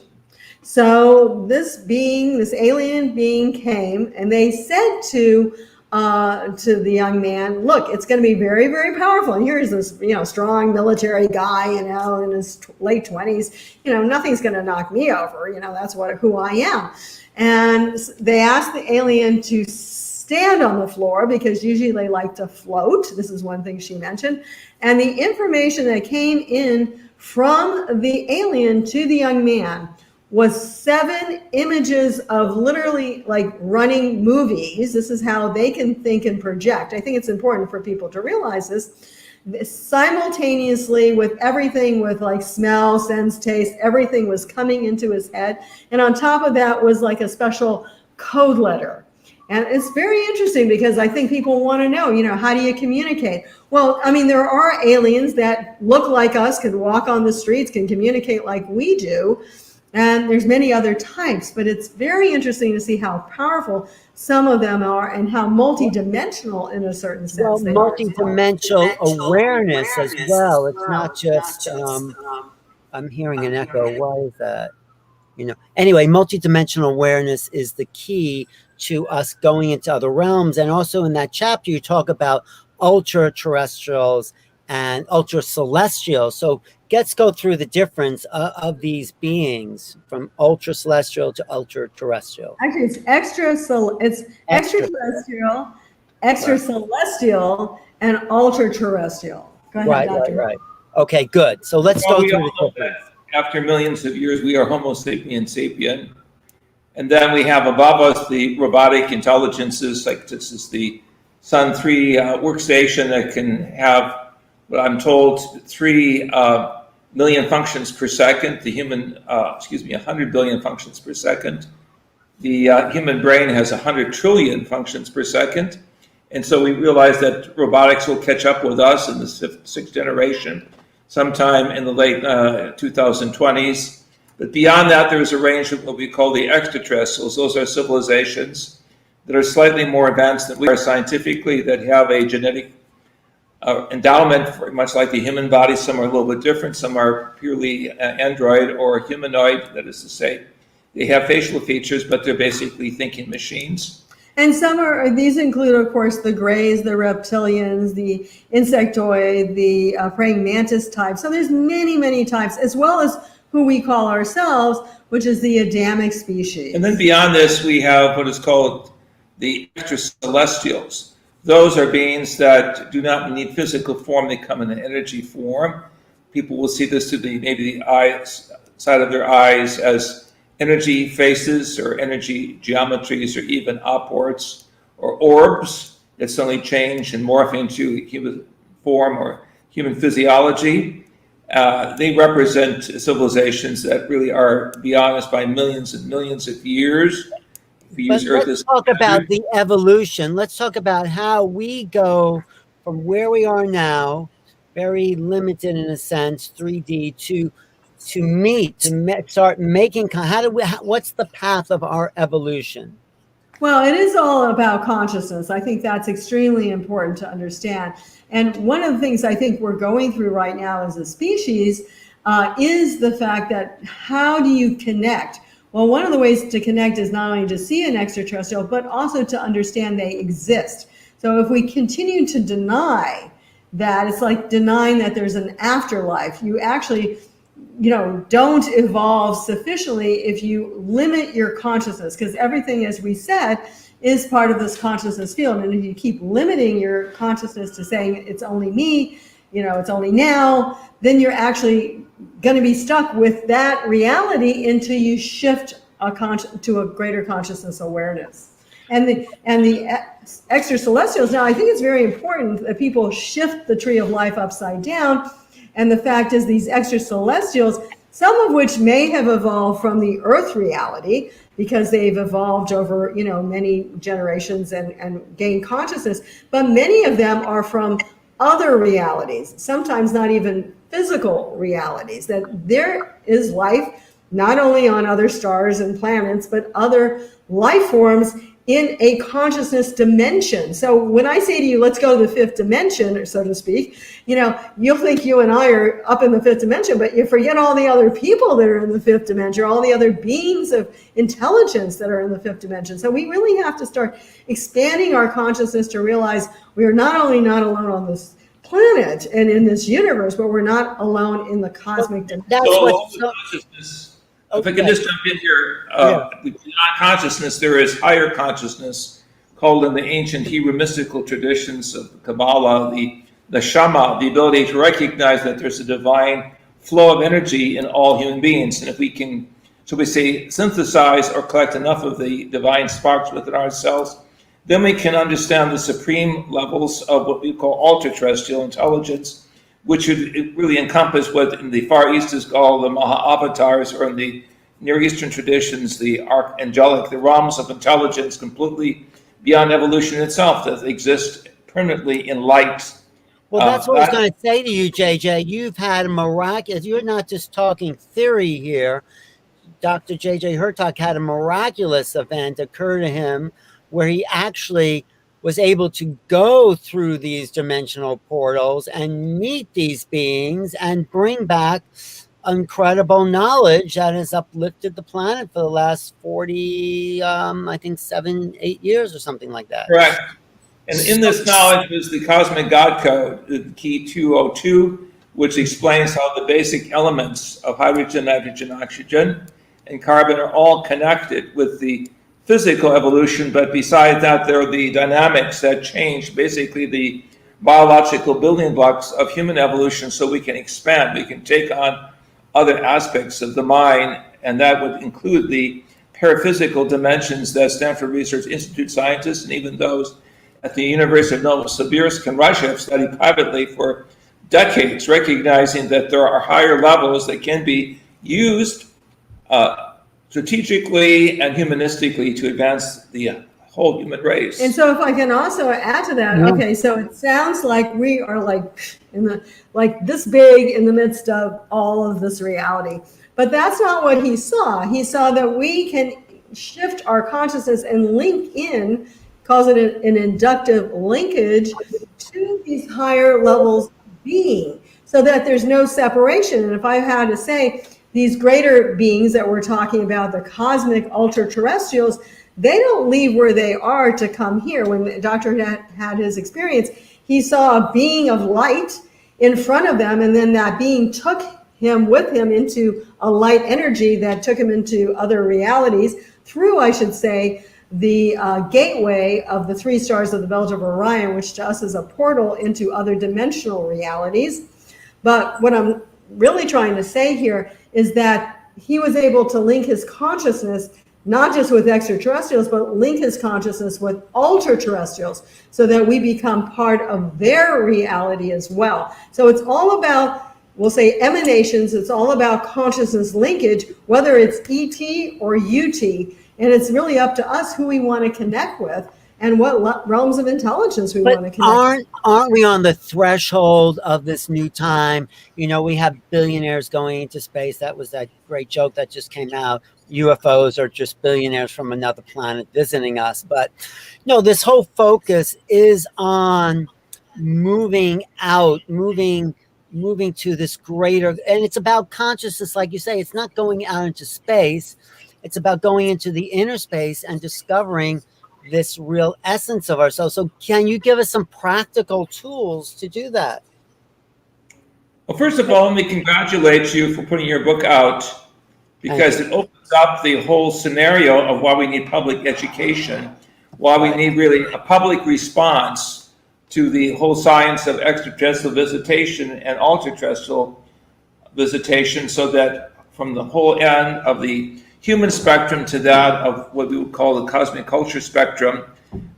So this alien being came, and they said to the young man, look, it's going to be very, very powerful. And here's this, strong military guy, in his late 20s, nothing's going to knock me over. That's who I am. And they asked the alien to stand on the floor because usually they like to float. This is one thing she mentioned. And the information that came in from the alien to the young man was 7 images of literally like running movies. This is how they can think and project. I think it's important for people to realize this. Simultaneously with everything, with like smell, sense, taste, everything was coming into his head. And on top of that was like a special code letter. And it's very interesting because I think people want to know, how do you communicate? Well, there are aliens that look like us, can walk on the streets, can communicate like we do. And there's many other types, but it's very interesting to see how powerful some of them are and how multidimensional in a certain Well, sense they are as well. multidimensional awareness as well. It's not just, I'm hearing an echo. Why is that? Anyway, multidimensional awareness is the key to us going into other realms. And also in that chapter, you talk about ultra terrestrials and ultra celestials. So let's go through the difference of these beings from ultra celestial to ultra terrestrial. Actually, it's extraterrestrial, extra celestial, and ultra terrestrial. Go ahead, Dr. Right. Okay, good. So let's go through the difference. After millions of years, we are Homo sapien. And then we have above us the robotic intelligences, like this is the Sun 3 workstation that can have, what I'm told, 3 million functions per second. The human, 100 billion functions per second. The human brain has 100 trillion functions per second. And so we realize that robotics will catch up with us in the sixth generation, sometime in the late 2020s. But beyond that, there's a range of what we call the extraterrestrials. Those are civilizations that are slightly more advanced than we are scientifically, that have a genetic endowment, very much like the human body. Some are a little bit different. Some are purely android or humanoid, that is to say. They have facial features, but they're basically thinking machines. And these include, of course, the greys, the reptilians, the insectoid, the praying mantis type. So there's many, many types, as well as who we call ourselves, which is the Adamic species. And then beyond this, we have what is called the extracelestials. Those are beings that do not need physical form. They come in an energy form. People will see this to be maybe the eyes, side of their eyes as energy faces or energy geometries, or even upwards, or orbs that suddenly change and morph into human form or human physiology. They represent civilizations that really are beyond us by millions and millions of years. Let's talk about the evolution. Let's talk about how we go from where we are now, very limited in a sense, 3D, to start making. What's the path of our evolution? Well, it is all about consciousness. I think that's extremely important to understand. And one of the things I think we're going through right now as a species is the fact that how do you connect? Well, one of the ways to connect is not only to see an extraterrestrial, but also to understand they exist. So if we continue to deny that, it's like denying that there's an afterlife. You actually don't evolve sufficiently if you limit your consciousness, because everything, as we said, is part of this consciousness field. And if you keep limiting your consciousness to saying it's only me, it's only now, then you're actually going to be stuck with that reality until you shift to a greater consciousness awareness. And the extracelestials, now I think it's very important that people shift the tree of life upside down. And the fact is, these extracelestials, some of which may have evolved from the Earth reality because they've evolved over many generations and gained consciousness, but many of them are from other realities, sometimes not even physical realities, that there is life not only on other stars and planets, but other life forms in a consciousness dimension. So when I say to you, let's go to the fifth dimension, or so to speak, you'll think you and I are up in the fifth dimension, but you forget all the other people that are in the fifth dimension, all the other beings of intelligence that are in the fifth dimension. So we really have to start expanding our consciousness to realize we are not only not alone on this planet and in this universe, but we're not alone in the cosmic dimension. If I can just jump in here, beyond consciousness, there is higher consciousness, called in the ancient Hebrew mystical traditions of Kabbalah, the Shama, the ability to recognize that there's a divine flow of energy in all human beings. And if we can, so we say, synthesize or collect enough of the divine sparks within ourselves, then we can understand the supreme levels of what we call ultra-terrestrial intelligence, which would really encompass what in the Far East is called the Maha-avatars, or in the Near Eastern traditions, the archangelic, the realms of intelligence completely beyond evolution itself that exist permanently in light. Well, that's what I was going to say to you, JJ. You've had a miraculous, you're not just talking theory here. Dr. JJ Hurtak had a miraculous event occur to him where he actually was able to go through these dimensional portals and meet these beings and bring back incredible knowledge that has uplifted the planet for the last 40, I think 7-8 years or something like that. Correct. And in this knowledge is the cosmic God code, the key 202, which explains how the basic elements of hydrogen, nitrogen, oxygen, and carbon are all connected with the physical evolution. But besides that, there are the dynamics that change, basically the biological building blocks of human evolution, so we can expand, we can take on other aspects of the mind, and that would include the paraphysical dimensions that Stanford Research Institute scientists and even those at the University of Novosibirsk in Russia have studied privately for decades, recognizing that there are higher levels that can be used strategically and humanistically to advance the whole human race. And so if I can also add to that, Yeah. okay, so it sounds like we are like this big in the midst of all of this reality. But that's not what he saw. He saw that we can shift our consciousness and link in, calls it an inductive linkage to these higher levels of being, so that there's no separation. And if I had to say, these greater beings that we're talking about, the cosmic ultra-terrestrials, they don't leave where they are to come here. When the doctor had his experience, he saw a being of light in front of them, and then that being took him with him into a light energy that took him into other realities through, I should say, the gateway of the 3 stars of the belt of Orion, which to us is a portal into other dimensional realities. But what I'm really trying to say here is that he was able to link his consciousness not just with extraterrestrials, but link his consciousness with ultra-terrestrials so that we become part of their reality as well. So it's all about, we'll say, emanations. It's all about consciousness linkage, whether it's ET or UT. And it's really up to us who we want to connect with and what realms of intelligence we want to connect with. Aren't we on the threshold of this new time? You know, we have billionaires going into space. That was that great joke that just came out. UFOs are just billionaires from another planet visiting us. But no, this whole focus is on moving out, moving to this greater, and it's about consciousness, like you say. It's not going out into space. It's about going into the inner space and discovering this real essence of ourselves. So can you give us some practical tools to do that? Well, first of all, let me congratulate you for putting your book out, because it opens up the whole scenario of why we need public education, why we need really a public response to the whole science of extraterrestrial visitation and ultra-terrestrial visitation, so that from the whole end of the human spectrum to that of what we would call the cosmic culture spectrum,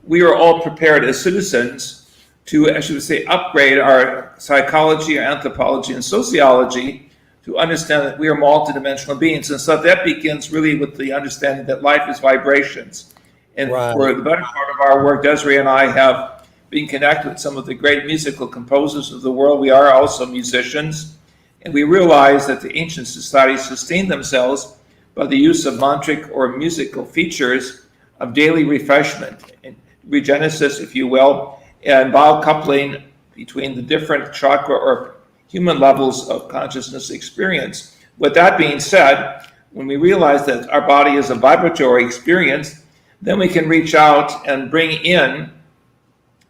we are all prepared as citizens to, as you would say, upgrade our psychology, our anthropology, and sociology to understand that we are multidimensional beings. And so that begins really with the understanding that life is vibrations. And for the better part of our work, Desiree and I have been connected with some of the great musical composers of the world. We are also musicians. And we realize that the ancient societies sustained themselves by the use of mantric or musical features of daily refreshment, and regenesis, if you will, and biocoupling between the different chakra or human levels of consciousness experience. With that being said, when we realize that our body is a vibratory experience, then we can reach out and bring in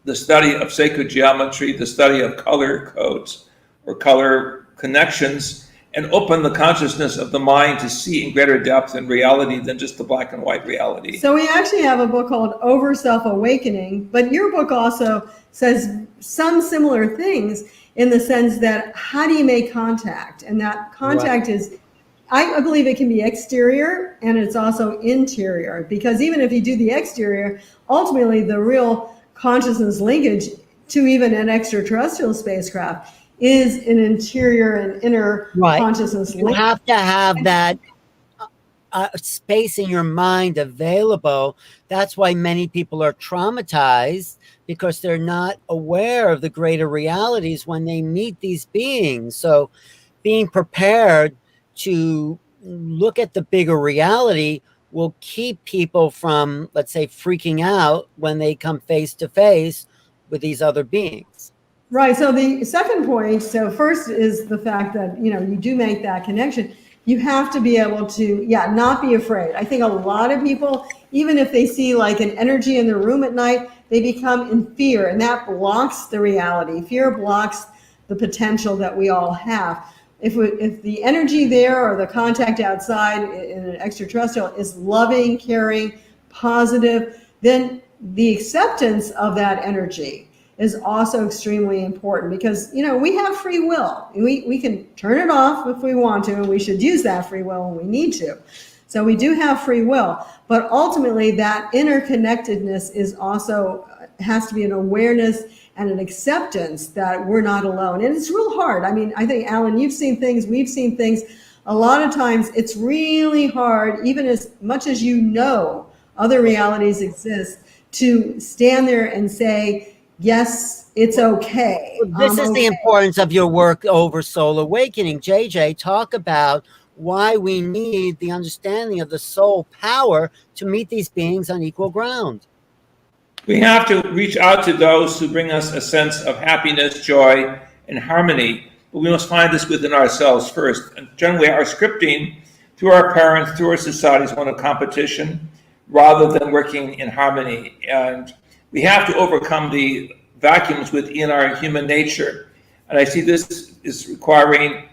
the study of sacred geometry, the study of color codes or color connections, and open the consciousness of the mind to see in greater depth and reality than just the black and white reality. So we actually have a book called Over Self-Awakening, but your book also says some similar things in the sense that how do you make contact? And that contact is, I believe it can be exterior and it's also interior, because even if you do the exterior, ultimately the real consciousness linkage to even an extraterrestrial spacecraft is an interior and inner consciousness link. You have to have that space in your mind available. That's why many people are traumatized, because they're not aware of the greater realities when they meet these beings. So being prepared to look at the bigger reality will keep people from, let's say, freaking out when they come face to face with these other beings. Right. So the second point, so first is the fact that, you do make that connection. You have to be able to, not be afraid. I think a lot of people, even if they see like an energy in their room at night, they become in fear, and that blocks the reality. Fear blocks the potential that we all have. If the energy there or the contact outside in an extraterrestrial is loving, caring, positive, then the acceptance of that energy is also extremely important, because we have free will. We can turn it off if we want to, and we should use that free will when we need to. So we do have free will, but ultimately that interconnectedness is also has to be an awareness and an acceptance that we're not alone. And it's real hard. I mean, I think, Alan, you've seen things, we've seen things. A lot of times it's really hard, even as much as other realities exist, to stand there and say, yes, it's okay. This is the importance of your work over soul awakening. JJ, talk about why we need the understanding of the soul power to meet these beings on equal ground. We have to reach out to those who bring us a sense of happiness, joy, and harmony. But we must find this within ourselves first. And generally, our scripting through our parents, through our society, is one of competition rather than working in harmony. And we have to overcome the vacuums within our human nature. And I see this is requiring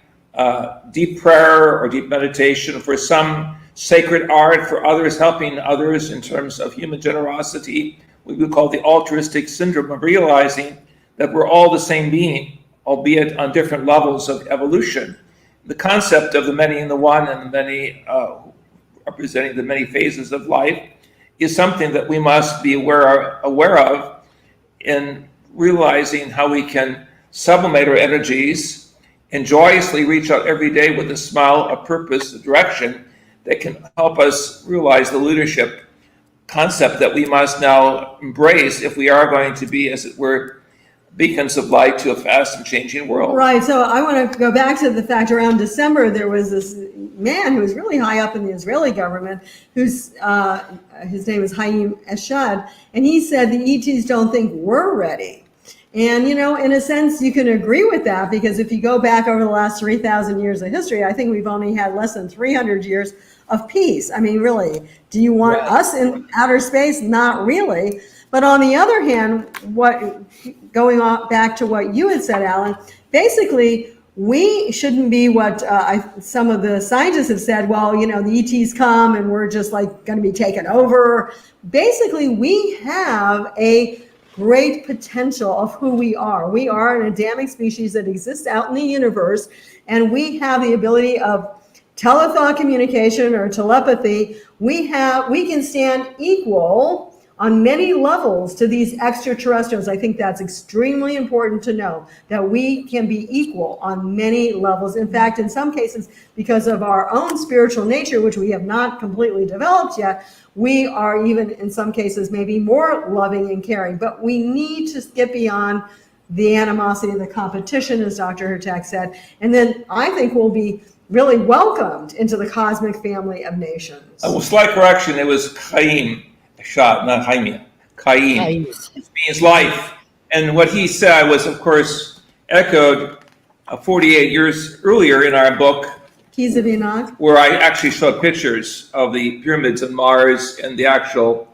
deep prayer or deep meditation, for some sacred art, for others helping others in terms of human generosity, what we call the altruistic syndrome of realizing that we're all the same being, albeit on different levels of evolution. The concept of the many in the one and the many representing the many phases of life is something that we must be aware of in realizing how we can sublimate our energies and joyously reach out every day with a smile, a purpose, a direction that can help us realize the leadership concept that we must now embrace if we are going to be, as it were, beacons of light to a fast and changing world. Right. So I want to go back to the fact around December, there was this man who was really high up in the Israeli government, who's his name is Haim Eshad, and he said the ETs don't think we're ready. And, in a sense, you can agree with that, because if you go back over the last 3,000 years of history, I think we've only had less than 300 years of peace. I mean, really, do you want us in outer space? Not really. But on the other hand, going on back to what you had said, Alan, basically, we shouldn't be what some of the scientists have said, well, the ETs come and we're just like going to be taken over. Basically, we have a great potential of who we are. We are an Adamic species that exists out in the universe, and we have the ability of telethought communication or telepathy. We can stand equal on many levels to these extraterrestrials. I think that's extremely important to know, that we can be equal on many levels. In fact, in some cases, because of our own spiritual nature, which we have not completely developed yet, we are even in some cases maybe more loving and caring. But we need to get beyond the animosity, the competition, as Dr. Hertak said. And then I think we'll be really welcomed into the cosmic family of nations. Well, slight correction, it was Chaim Eshad, not Jaime. Chaim, which means life. And what he said was, of course, echoed 48 years earlier in our book, Keys of Enoch, where I actually showed pictures of the pyramids on Mars and the actual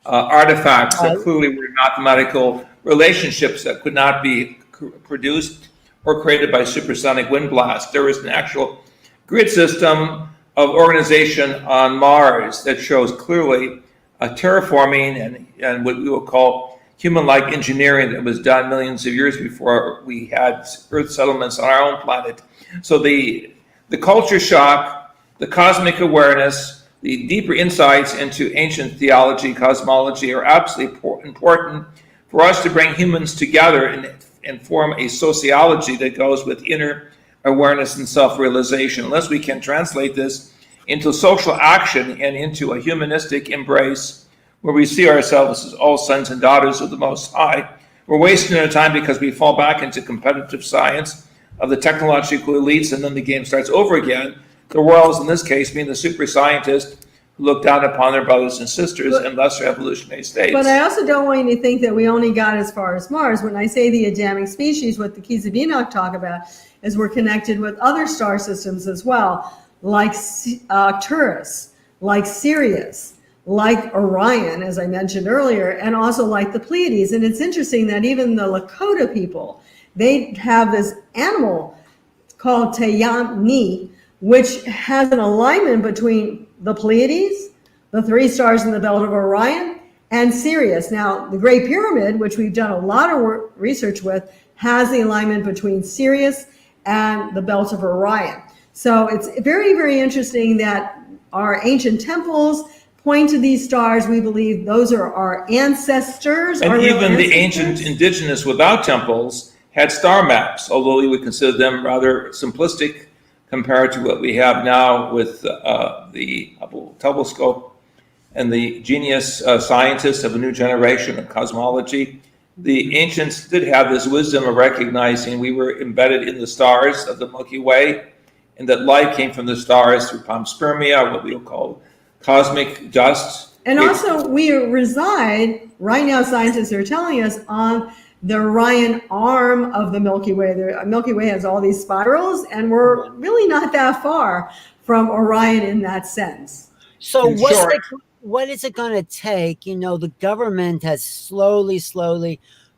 artifacts that clearly were mathematical relationships that could not be produced or created by supersonic wind blast. There was an actual grid system of organization on Mars that shows clearly terraforming and what we will call human-like engineering that was done millions of years before we had Earth settlements on our own planet. So the culture shock, the cosmic awareness, the deeper insights into ancient theology, cosmology are absolutely important for us to bring humans together and form a sociology that goes with inner awareness and self-realization. Unless we can translate this into social action and into a humanistic embrace where we see ourselves as all sons and daughters of the Most High, we're wasting our time because we fall back into competitive science of the technological elites, and then the game starts over again. The royals, in this case, being the super scientist who look down upon their brothers and sisters in lesser evolutionary states. But I also don't want you to think that we only got as far as Mars. When I say the Adamic species, what the Keys of Enoch talk about is we're connected with other star systems as well, like Arcturus, like Sirius, like Orion, as I mentioned earlier, and also like the Pleiades. And it's interesting that even the Lakota people, they have this animal called Teyani, which has an alignment between the Pleiades, the three stars in the belt of Orion, and Sirius. Now, the Great Pyramid, which we've done a lot of research with, has the alignment between Sirius and the belt of Orion. So it's very, very interesting that our ancient temples point to these stars. We believe those are our ancestors. And even the ancient indigenous without temples had star maps, although we would consider them rather simplistic compared to what we have now with the Hubble telescope and the genius scientists of a new generation of cosmology. The ancients did have this wisdom of recognizing we were embedded in the stars of the Milky Way, and that light came from the stars through panspermia, what we'll call cosmic dust. And also, we reside, right now scientists are telling us, on the Orion arm of the Milky Way. The Milky Way has all these spirals, and we're really not that far from Orion in that sense. So what is it going to take? You know, the government has slowly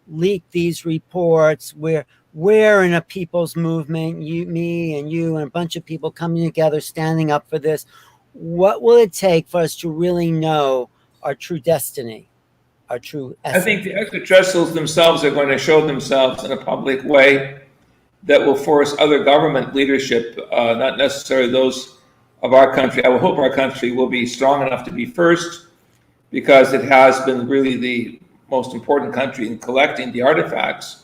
leaked these reports. We're in a people's movement, you, me, and you, and a bunch of people coming together, standing up for this. What will it take for us to really know our true destiny, our true essence? I think the extraterrestrials themselves are going to show themselves in a public way that will force other government leadership, not necessarily those of our country. I would hope our country will be strong enough to be first, because it has been really the most important country in collecting the artifacts.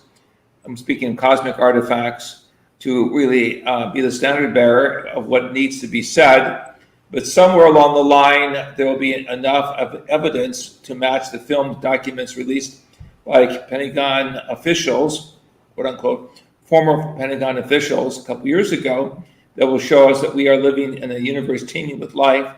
I'm speaking of cosmic artifacts, to really be the standard bearer of what needs to be said. But somewhere along the line, there will be enough of evidence to match the film documents released by Pentagon officials, quote unquote, former Pentagon officials a couple years ago, that will show us that we are living in a universe teeming with life.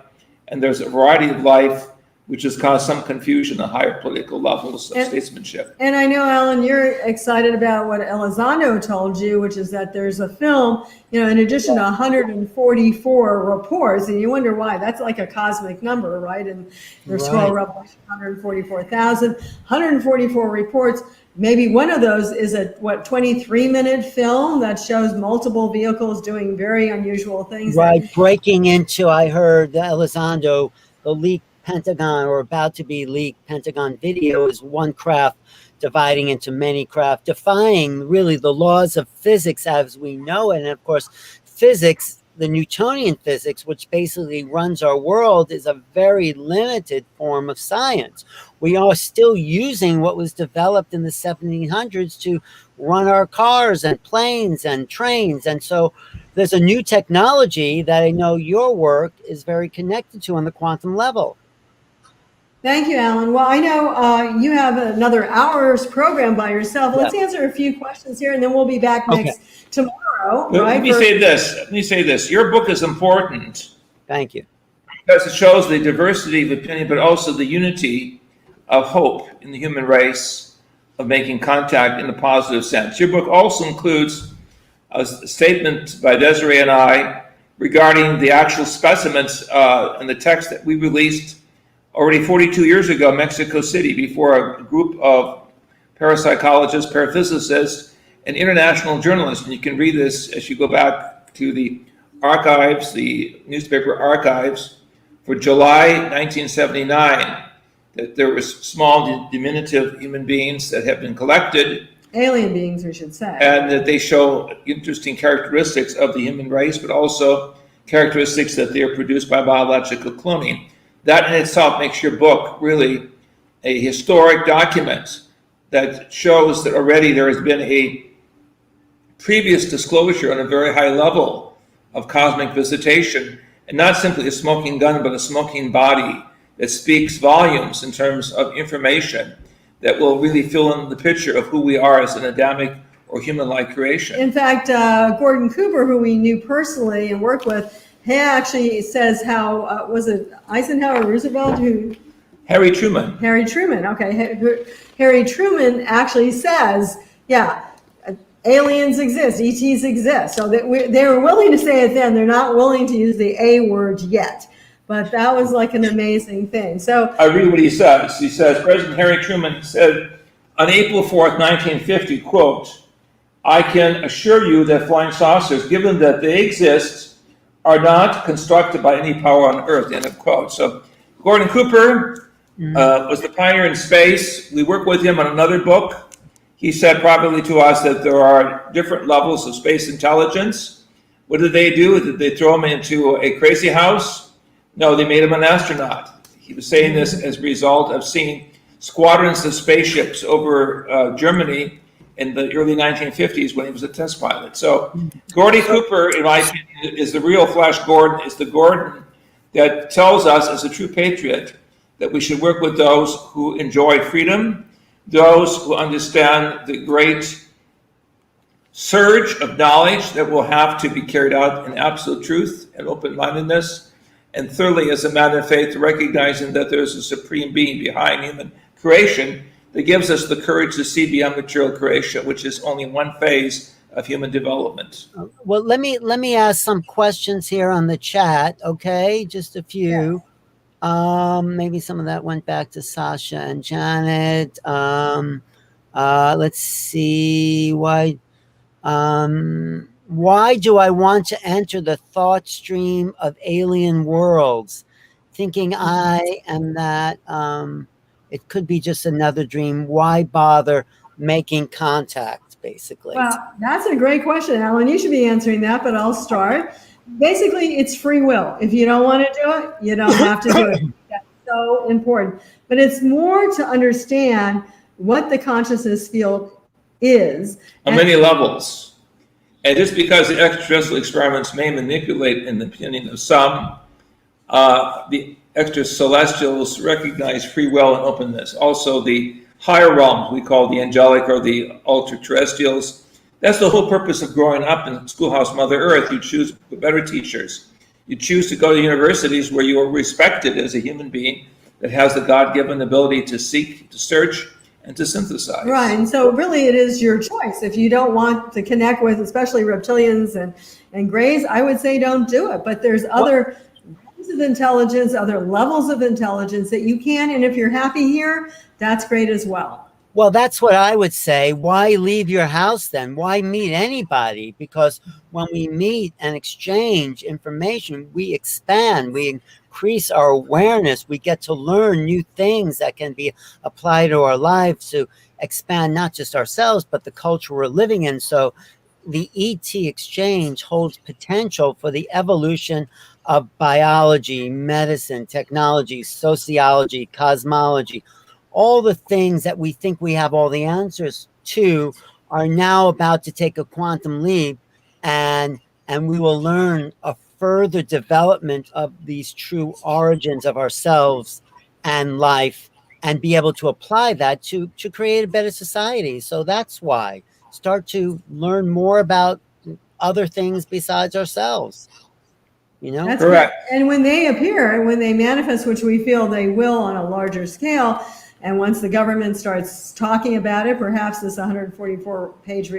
And there's a variety of life which has caused some confusion at higher political levels of statesmanship. And I know, Alan, you're excited about what Elizondo told you, which is that there's a film, you know, in addition to 144 reports, and you wonder why. That's like a cosmic number, right? And there's scroll of Revelation, 144,000, 144 reports. Maybe one of those is a 23-minute film that shows multiple vehicles doing very unusual things. Right, breaking into, I heard Elizondo, the leaked Pentagon, or about to be leaked Pentagon video, is one craft dividing into many craft, defying really the laws of physics as we know it. And of course, physics, the Newtonian physics, which basically runs our world, is a very limited form of science. We are still using what was developed in the 1700s to run our cars and planes and trains. And so there's a new technology that I know your work is very connected to on the quantum level. Thank you, Alan. Well, I know you have another hour's program by yourself. Let's answer a few questions here, and then we'll be back tomorrow. Let me say this. Your book is important. Thank you. Because it shows the diversity of opinion, but also the unity of hope in the human race, of making contact in a positive sense. Your book also includes a statement by Desiree and I regarding the actual specimens and the text that we released already 42 years ago, Mexico City, before a group of parapsychologists, paraphysicists, and international journalists. And you can read this as you go back to the archives, the newspaper archives, for July 1979, that there was small, diminutive human beings that have been collected. Alien beings, we should say. And that they show interesting characteristics of the human race, but also characteristics that they are produced by biological cloning. That in itself makes your book really a historic document that shows that already there has been a previous disclosure on a very high level of cosmic visitation, and not simply a smoking gun, but a smoking body that speaks volumes in terms of information that will really fill in the picture of who we are as an Adamic or human-like creation. In fact, Gordon Cooper, who we knew personally and worked with, he actually says how, was it Eisenhower Roosevelt who? Harry Truman. Harry Truman, okay. Harry Truman actually says, yeah, aliens exist, ETs exist. So they were willing to say it then. They're not willing to use the A word yet. But that was like an amazing thing. So I read what he says. He says, President Harry Truman said on April 4th, 1950, quote, "I can assure you that flying saucers, given that they exist, are not constructed by any power on Earth," end of quote. So Gordon Cooper was the pioneer in space. We worked with him on another book. He said privately to us that there are different levels of space intelligence. What did they do? Did they throw him into a crazy house? No, they made him an astronaut. He was saying this as a result of seeing squadrons of spaceships over Germany in the early 1950s when he was a test pilot. So Gordy Cooper, in my opinion, is the real Flash Gordon, is the Gordon that tells us as a true patriot that we should work with those who enjoy freedom, those who understand the great surge of knowledge that will have to be carried out in absolute truth and open-mindedness, and thirdly, as a matter of faith, recognizing that there's a supreme being behind human creation that gives us the courage to see beyond material creation, which is only one phase of human development. Well, let me ask some questions here on the chat, okay? Just a few. Maybe some of that went back to Sasha and Janet. Let's see. Why do I want to enter the thought stream of alien worlds, thinking I am that? It could be just another dream. Why bother making contact, basically? well, that's a great question, Alan. You should be answering that, but I'll start. Basically, it's free will. If you don't want to do it, you don't have to do it. That's so important. But it's more to understand what the consciousness field is. On many levels. And just because the extraterrestrial experiments may manipulate, in the opinion of some, the extracelestials recognize free will and openness. Also, the higher realms, we call the angelic or the ultra-terrestrials. That's the whole purpose of growing up in Schoolhouse Mother Earth. You choose better teachers. You choose to go to universities where you are respected as a human being that has the God-given ability to seek, to search, and to synthesize. Right, and so really it is your choice. If you don't want to connect with especially reptilians and grays, I would say don't do it. But there's other levels of intelligence, other levels of intelligence that you can, and if you're happy here, that's great as well. Well, that's what I would say. Why leave your house then? Why meet anybody? Because when we meet and exchange information, we expand, we increase our awareness, we get to learn new things that can be applied to our lives to expand not just ourselves, but the culture we're living in. So the ET exchange holds potential for the evolution of biology, medicine, technology, sociology, cosmology. All the things that we think we have all the answers to are now about to take a quantum leap, and we will learn a further development of these true origins of ourselves and life, and be able to apply that to create a better society. So that's why start to learn more about other things besides ourselves. You know, that's correct. And when they appear and when they manifest, which we feel they will on a larger scale, and once the government starts talking about it, perhaps this 144-page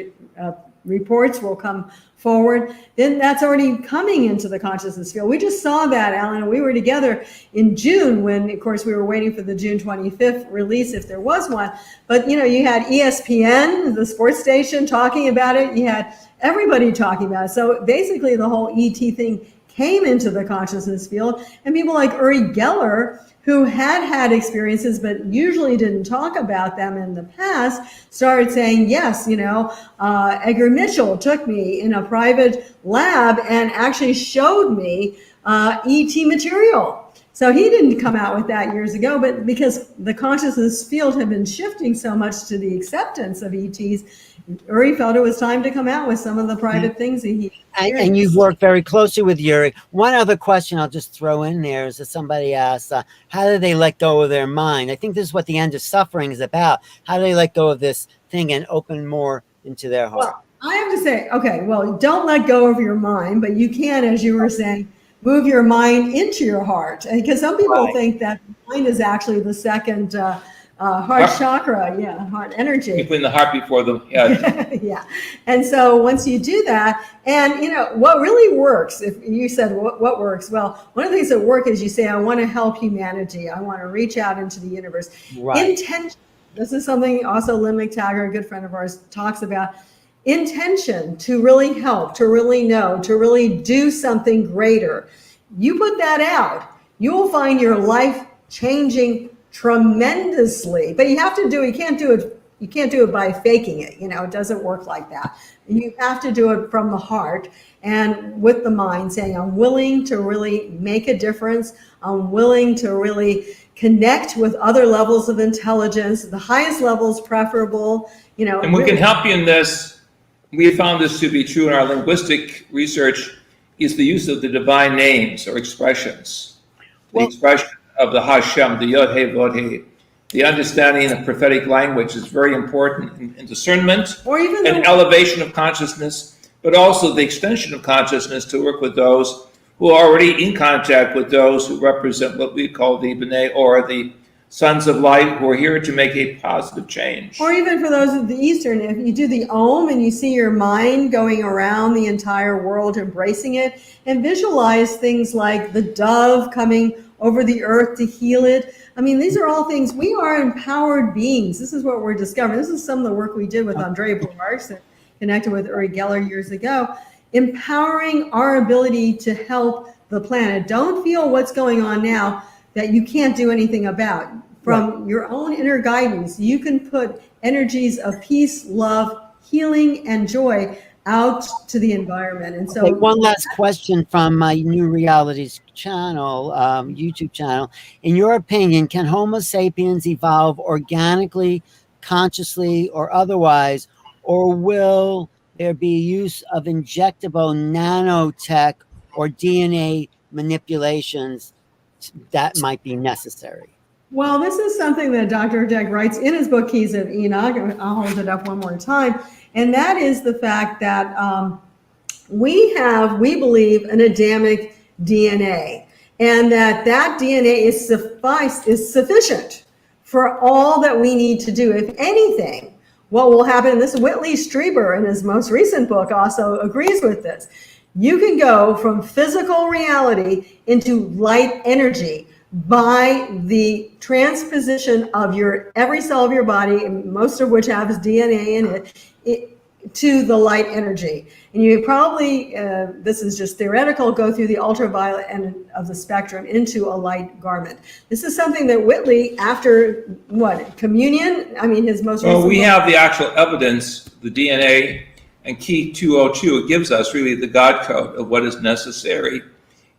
reports will come forward, then that's already coming into the consciousness field. We just saw that, Alan, and we were together in June when, of course, we were waiting for the June 25th release, if there was one. But, you know, you had ESPN, the sports station, talking about it. You had everybody talking about it. So basically the whole ET thing came into the consciousness field, and people like Uri Geller, who had experiences but usually didn't talk about them in the past, started saying, yes, you know, Edgar Mitchell took me in a private lab and actually showed me ET material. So he didn't come out with that years ago, but because the consciousness field had been shifting so much to the acceptance of ETs, Uri felt it was time to come out with some of the private things that he and you've worked very closely with Uri. One other question I'll just throw in there is that somebody asked, how do they let go of their mind? I think this is what the end of suffering is about. How do they let go of this thing and open more into their heart? Well, I have to say, okay, well, don't let go of your mind, but you can, as you were saying, move your mind into your heart. Because some people Right. think that the mind is actually the second heart chakra, heart energy. Between the heart before the head. Yeah. And so once you do that, and what really works, if you said what works, well, one of the things that work is you say, I want to help humanity. I want to reach out into the universe. Right. Intention. This is something also Lynn McTaggart, a good friend of ours, talks about. Intention to really help, to really know, to really do something greater. You put that out, you will find your life changing tremendously. But you have to do it. You can't do it by faking it. It doesn't work like that. You have to do it from the heart and with the mind, saying, I'm willing to really make a difference. I'm willing to really connect with other levels of intelligence, the highest levels preferable. And we can help you in this. We have found this to be true in our linguistic research, is the use of the divine names or expressions. The expression of the Hashem, the Yod He Vod He. The understanding of prophetic language is very important in discernment and elevation of consciousness, but also the extension of consciousness to work with those who are already in contact with those who represent what we call the B'nai or the sons of light, who are here to make a positive change. Or even for those of the Eastern, if you do the Om and you see your mind going around the entire world, embracing it, and visualize things like the dove coming over the earth to heal it. I mean, these are all things. We are empowered beings. This is what we're discovering. This is some of the work we did with Andrea Bomarks and connected with Uri Geller years ago. Empowering our ability to help the planet. Don't feel what's going on now that you can't do anything about. From your own inner guidance, you can put energies of peace, love, healing, and joy out to the environment. And so, one last question from my New Realities channel, YouTube channel. In your opinion, can Homo sapiens evolve organically, consciously, or otherwise, or will there be use of injectable nanotech or DNA manipulations that might be necessary? well, this is something that Dr. Degg writes in his book, Keys of Enoch. I'll hold it up one more time. And that is the fact that we believe, an Adamic DNA, and that DNA is sufficient for all that we need to do. If anything, what will happen, and this Whitley Strieber in his most recent book also agrees with this, you can go from physical reality into light energy by the transposition of every cell of your body, most of which has DNA in it, to the light energy. And you probably, this is just theoretical, go through the ultraviolet end of the spectrum into a light garment. This is something that Whitley, after communion, his most recent we book, have the actual evidence, the DNA and Key 202. It gives us really the God code of what is necessary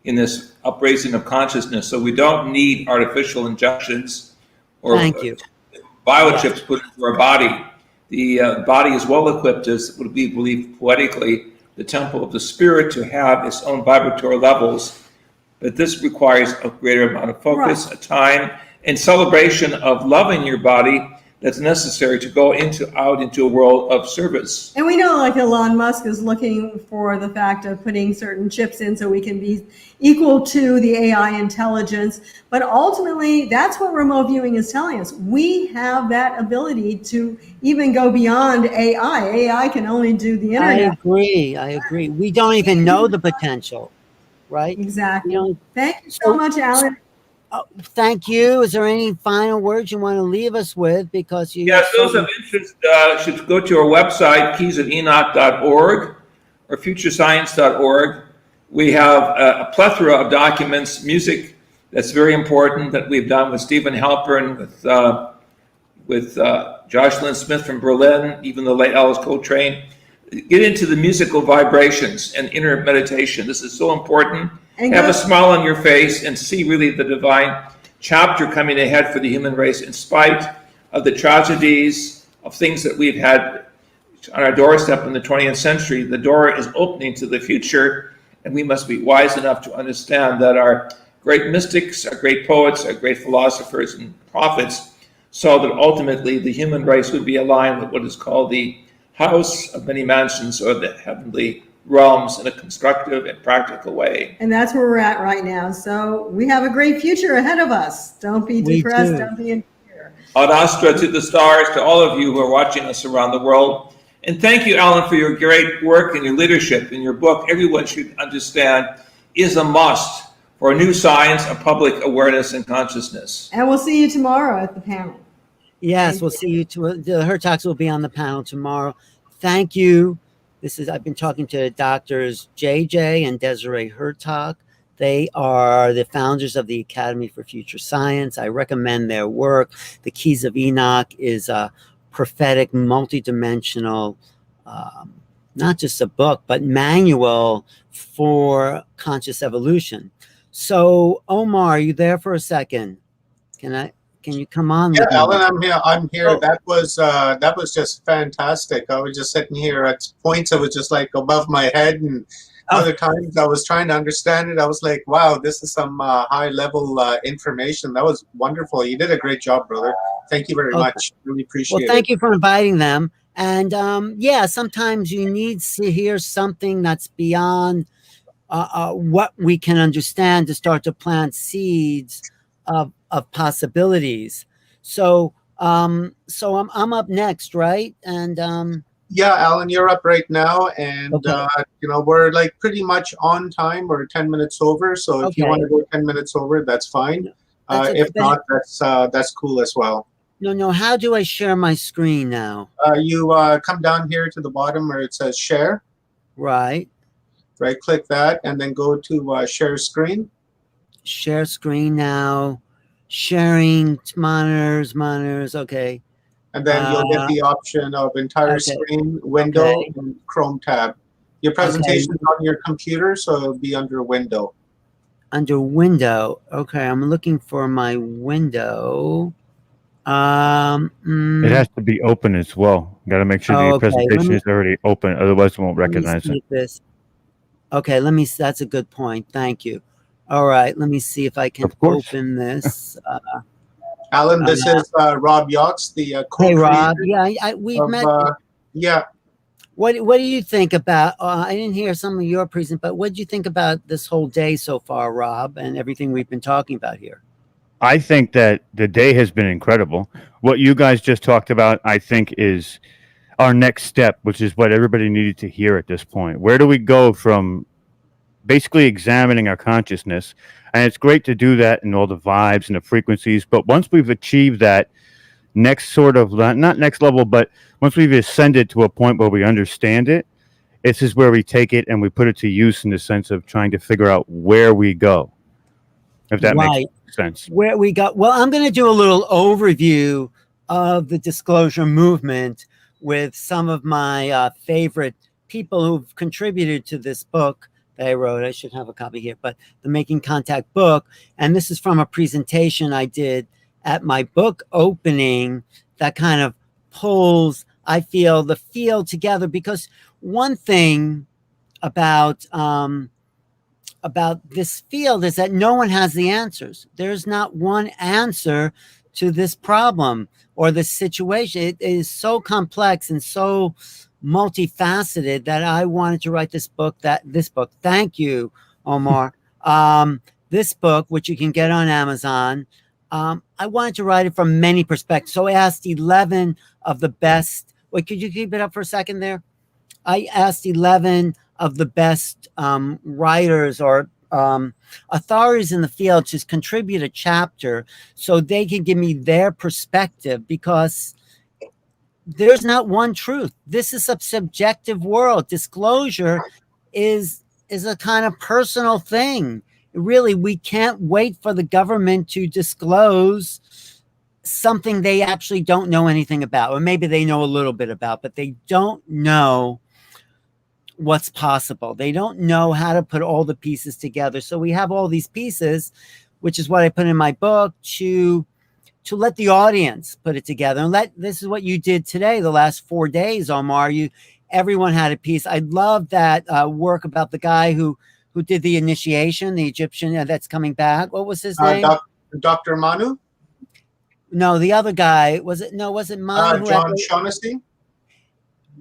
in this upraising of consciousness. So we don't need artificial injections or biochips put into our body. The body is well equipped, as would be believed poetically, the temple of the spirit, to have its own vibratory levels. But this requires a greater amount of focus, a time, and celebration of loving your body that's necessary to go out into a world of service. and we know, like Elon Musk is looking for the fact of putting certain chips in so we can be equal to the AI intelligence. But ultimately, that's what remote viewing is telling us. We have that ability to even go beyond AI. AI can only do the internet. I agree. We don't even know the potential, right? Exactly. Thank you so much, Alan. Thank you. Is there any final words you want to leave us with? Because Yes, those of interest should go to our website, keysofenoch.org or futurescience.org. We have a plethora of documents, music that's very important that we've done with Stephen Halpern, with Jocelyn Smith from Berlin, even the late Alice Coltrane. Get into the musical vibrations and inner meditation. This is so important. Have a smile on your face and see really the divine chapter coming ahead for the human race, in spite of the tragedies of things that we've had on our doorstep in the 20th century. The door is opening to the future, and we must be wise enough to understand that our great mystics, our great poets, our great philosophers and prophets saw that ultimately the human race would be aligned with what is called the house of many mansions, or the heavenly realms in a constructive and practical way. And that's where we're at right now. So we have a great future ahead of us. Don't be We depressed. do. Don't be in fear. Ad Astra to the stars, to all of you who are watching us around the world. And thank you, Alan, for your great work and your leadership. In your book, everyone should understand, is a must for a new science of public awareness and consciousness. And we'll see you tomorrow at the panel. Yes, we'll see you. The Hertogs will be on the panel tomorrow. Thank you. I've been talking to Doctors JJ and Desiree Hertog. They are the founders of the Academy for Future Science. I recommend their work. The Keys of Enoch is a prophetic, multidimensional, not just a book, but manual for conscious evolution. So, Omar, are you there for a second? Can you come on? Yeah, with me? Alan, I'm here. I'm here. Oh. That was just fantastic. I was just sitting here at points. It was just like above my head, and other times I was trying to understand it. I was like, wow, this is some high level information. That was wonderful. You did a great job, brother. Thank you very much. Really appreciate it. Well, thank you for inviting them. And yeah, sometimes you need to hear something that's beyond what we can understand to start to plant seeds of possibilities. So I'm up next, right? And yeah, Alan, you're up right now, and we're like pretty much on time. We're 10 minutes over, so if you want to go 10 minutes over, that's fine. If not, that's cool as well. No. How do I share my screen now? You come down here to the bottom where it says share. Right. Right click that and then go to share screen. Share screen now. Sharing monitors. Okay. And then you'll get the option of entire screen, window, and Chrome tab. Your presentation is on your computer, so it'll be under window. Under window. Okay, I'm looking for my window. It has to be open as well. Got to make sure the presentation is already open, otherwise it won't recognize it. Okay, that's a good point. Thank you. All right, let me see if I can open this. Alan, this is Rob Yachts, the co-creator. Hey, Rob. Yeah, we've met. Yeah. What do you think about? I didn't hear some of your presentation, but what did you think about this whole day so far, Rob, and everything we've been talking about here? I think that the day has been incredible. What you guys just talked about, I think, is our next step, which is what everybody needed to hear at this point. Where do we go from basically examining our consciousness? And it's great to do that in all the vibes and the frequencies. But once we've achieved that next sort of, not next level, but once we've ascended to a point where we understand it, this is where we take it and we put it to use in the sense of trying to figure out where we go. If that makes sense. Where we got, well, I'm going to do a little overview of the disclosure movement with some of my favorite people who've contributed to this book that I wrote. I should have a copy here, but the Making Contact book. And this is from a presentation I did at my book opening that kind of pulls, I feel, the field together, because one thing about this field is that no one has the answers. There's not one answer to this problem or this situation. It is so complex and so multifaceted that I wanted to write this book. Thank you, Omar. This book, which you can get on Amazon, I wanted to write it from many perspectives. So I asked 11 of the best. Wait, could you keep it up for a second there? I asked 11 of the best writers or authorities in the field to contribute a chapter so they can give me their perspective, because there's not one truth. This is a subjective world. Disclosure is a kind of personal thing. Really, we can't wait for the government to disclose something they actually don't know anything about, or maybe they know a little bit about, but they don't know what's possible. They don't know how to put all the pieces together. So we have all these pieces, which is what I put in my book, to let the audience put it together. And this is what you did today, the last 4 days, Omar. Everyone had a piece. I love that work about the guy who did the initiation, the Egyptian that's coming back. What was his name? Dr. Manu? No, the other guy. Was it Manu? John Shaughnessy?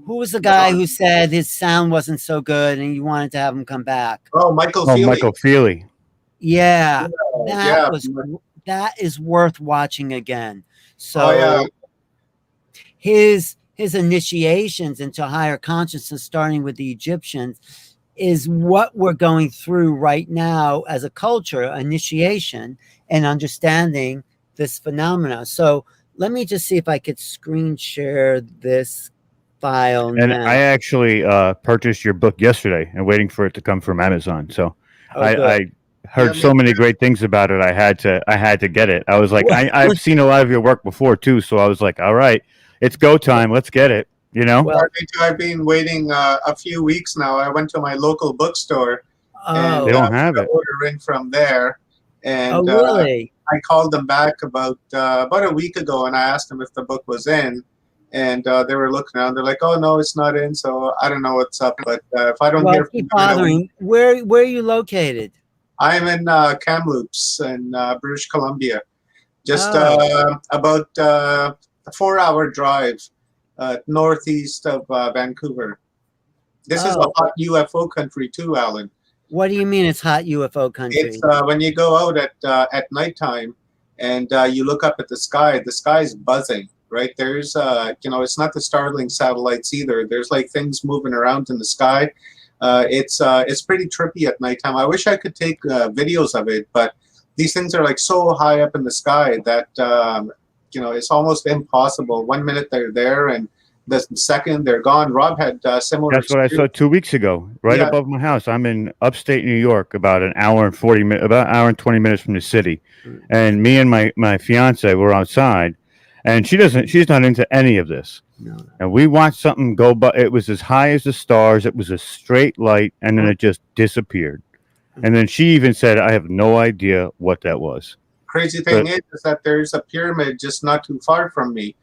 Who was the guy who said his sound wasn't so good and you wanted to have him come back? Oh, Michael Oh, Feely. Michael Feely. Yeah, Yeah. that is worth watching again. So Oh, yeah. his initiations into higher consciousness, starting with the Egyptians, is what we're going through right now as a culture, initiation and understanding this phenomena. So let me just see if I could screen share this file And now. I actually purchased your book yesterday and waiting for it to come from Amazon. So Oh, good. I heard so many great things about it. I had to get it. I was like, I've seen a lot of your work before too. So I was like, all right, it's go time. Let's get it. You know? Well, I've been waiting a few weeks now. I went to my local bookstore and they don't have put it. the order in from there. And really? I called them back about a week ago and I asked them if the book was in. And they were looking around. They're like, "Oh no, it's not in." So I don't know what's up. But if I don't hear from keep them in a bothering. week- Where are you located? I'm in Kamloops in British Columbia, just about a 4-hour drive northeast of Vancouver. This is a hot UFO country too, Alan. What do you mean it's hot UFO country? It's when you go out at nighttime and you look up at the sky's buzzing. Right, there's it's not the Starlink satellites either. There's like things moving around in the sky. It's pretty trippy at nighttime. I wish I could take videos of it, but these things are like so high up in the sky that it's almost impossible. 1 minute they're there, and the second they're gone. Rob had similar. That's what I saw 2 weeks ago, right above my house. I'm in upstate New York, about an hour and 40 minutes, about an hour and 20 minutes from the city. And me and my fiance were outside, and she's not into any of this. No. And we watched something go, but it was as high as the stars. It was a straight light, and then it just disappeared. And then she even said, "I have no idea what that was." Crazy thing is that there's a pyramid just not too far from me.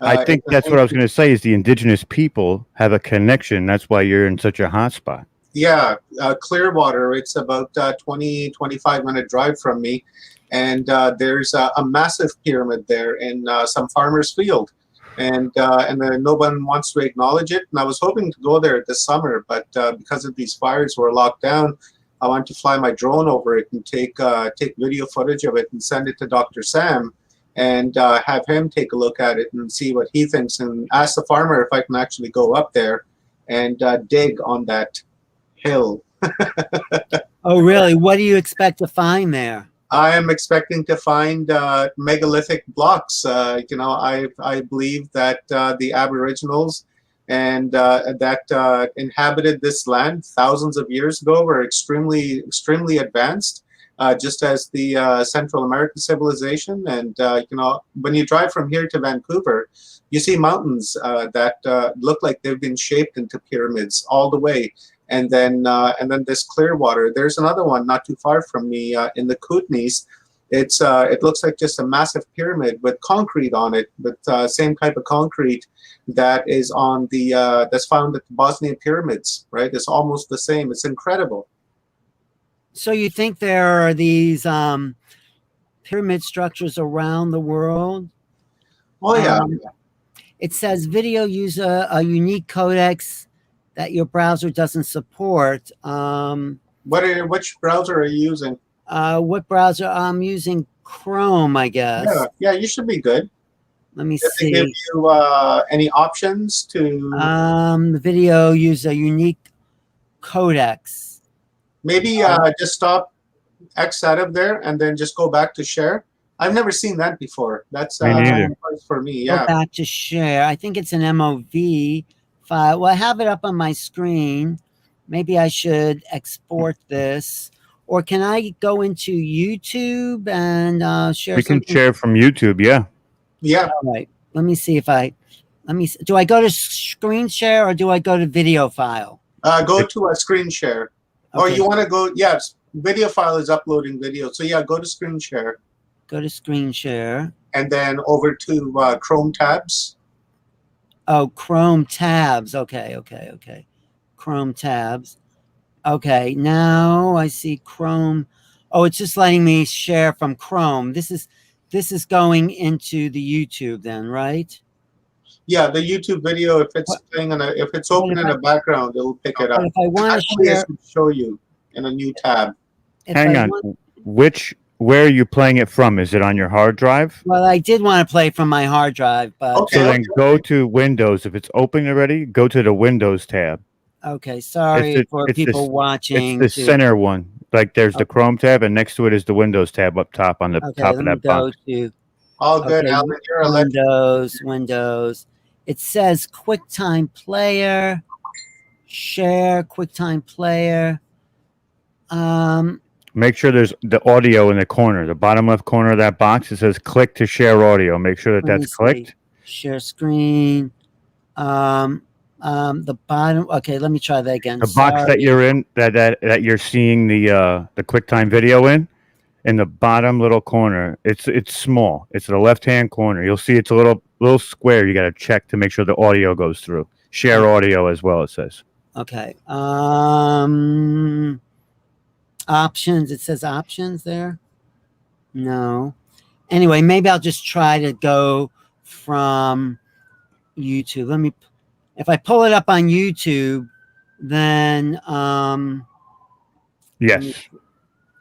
I think that's what I was going to say. Is the indigenous people have a connection? That's why you're in such a hot spot. Yeah, Clearwater. It's about 25-minute drive from me, and there's a massive pyramid there in some farmer's field, and then no one wants to acknowledge it. And I was hoping to go there this summer, but because of these fires, we're locked down. I want to fly my drone over it and take video footage of it and send it to Dr. Sam, and have him take a look at it and see what he thinks, and ask the farmer if I can actually go up there and dig on that hill. Oh, really? What do you expect to find there? I am expecting to find megalithic blocks. I believe that the Aboriginals and that inhabited this land thousands of years ago were extremely advanced, just as the Central American civilization. And when you drive from here to Vancouver, you see mountains that look like they've been shaped into pyramids all the way. And then this Clearwater. There's another one not too far from me in the Kootenays. It looks like just a massive pyramid with concrete on it, but same type of concrete that is on the that's found at the Bosnian pyramids. Right, it's almost the same. It's incredible. So you think there are these pyramid structures around the world? Oh yeah. It says video use a unique codex that your browser doesn't support. Which browser are you using? What browser? I'm using Chrome, I guess. Yeah, you should be good. Let me Does see. it give you any options to? The video use a unique codex. Maybe just stop X out of there and then just go back to share. I've never seen that before. That's first for me. Yeah. Go back to share. I think it's an MOV file. Well, I have it up on my screen. Maybe I should export this. Or can I go into YouTube and share? We can share from YouTube. Yeah. Yeah. All right. Let me see if do I go to screen share or do I go to video file? Go to a screen share. Okay. Or you want to go? Yes. Video file is uploading video. So yeah, go to screen share. Go to screen share. And then over to Chrome tabs. Oh, Chrome tabs. Okay. Chrome tabs. Okay, now I see Chrome. Oh, it's just letting me share from Chrome. This is going into the YouTube then, right? Yeah, the YouTube video, if it's playing if it's open in the background, it'll pick it up. But if I want to Actually, share, it should show you in a new tab. if Hang I on. want, Where are you playing it from? Is it on your hard drive? well, I did want to play from my hard drive, but Okay. So then go to Windows. If it's open already, go to the Windows tab. okay. Sorry for people watching. It's the center one. Like there's the Chrome tab, and next to it is the Windows tab up top on the Okay, top let of me that go box. to All good, Alan. You're a legend. Windows. It says QuickTime Player, share QuickTime Player. Make sure there's the audio in the corner, the bottom left corner of that box. It says click to share audio. Make sure that Let me that's clicked. see. Share screen. The bottom. Okay, let me try that again. The box that you're in, that you're seeing the QuickTime video in the bottom little corner. It's small. It's the left hand corner. You'll see it's a little square. You got to check to make sure the audio goes through. Share audio as well. It says. Okay. Options. It says options there. No. Anyway, maybe I'll just try to go from YouTube. Let me. If I pull it up on YouTube, then Yes.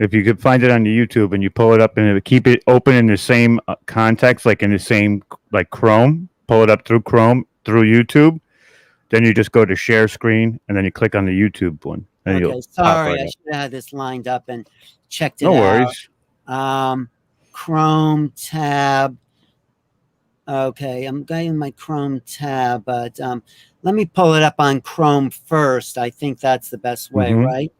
If you could find it on the YouTube and you pull it up and keep it open in the same context, like in the same like Chrome, pull it up through Chrome through YouTube, then you just go to share screen and then you click on the YouTube one. And okay. you'll Sorry, right I up. should have had this lined up and checked it No out. worries. Chrome tab. Okay, I'm getting my Chrome tab, but let me pull it up on Chrome first. I think that's the best way, right?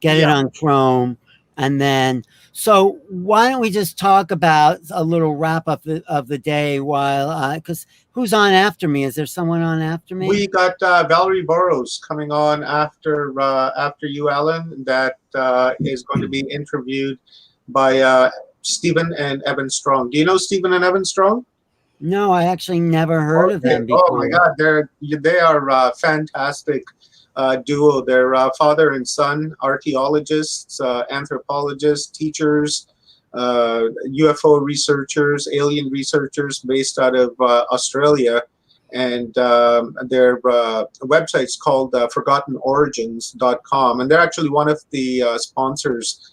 Get it on Chrome, and then. So why don't we just talk about a little wrap up of the day while because who's on after me? Is there someone on after me? We got Valerie Burrows coming on after you, Alan. That is going to be interviewed by Stephen and Evan Strong. Do you know Stephen and Evan Strong? No, I actually never heard of them before. Oh my God, they are fantastic duo. They're father and son, archaeologists, anthropologists, teachers, UFO researchers, alien researchers based out of Australia. And their website's called ForgottenOrigins.com. And they're actually one of the sponsors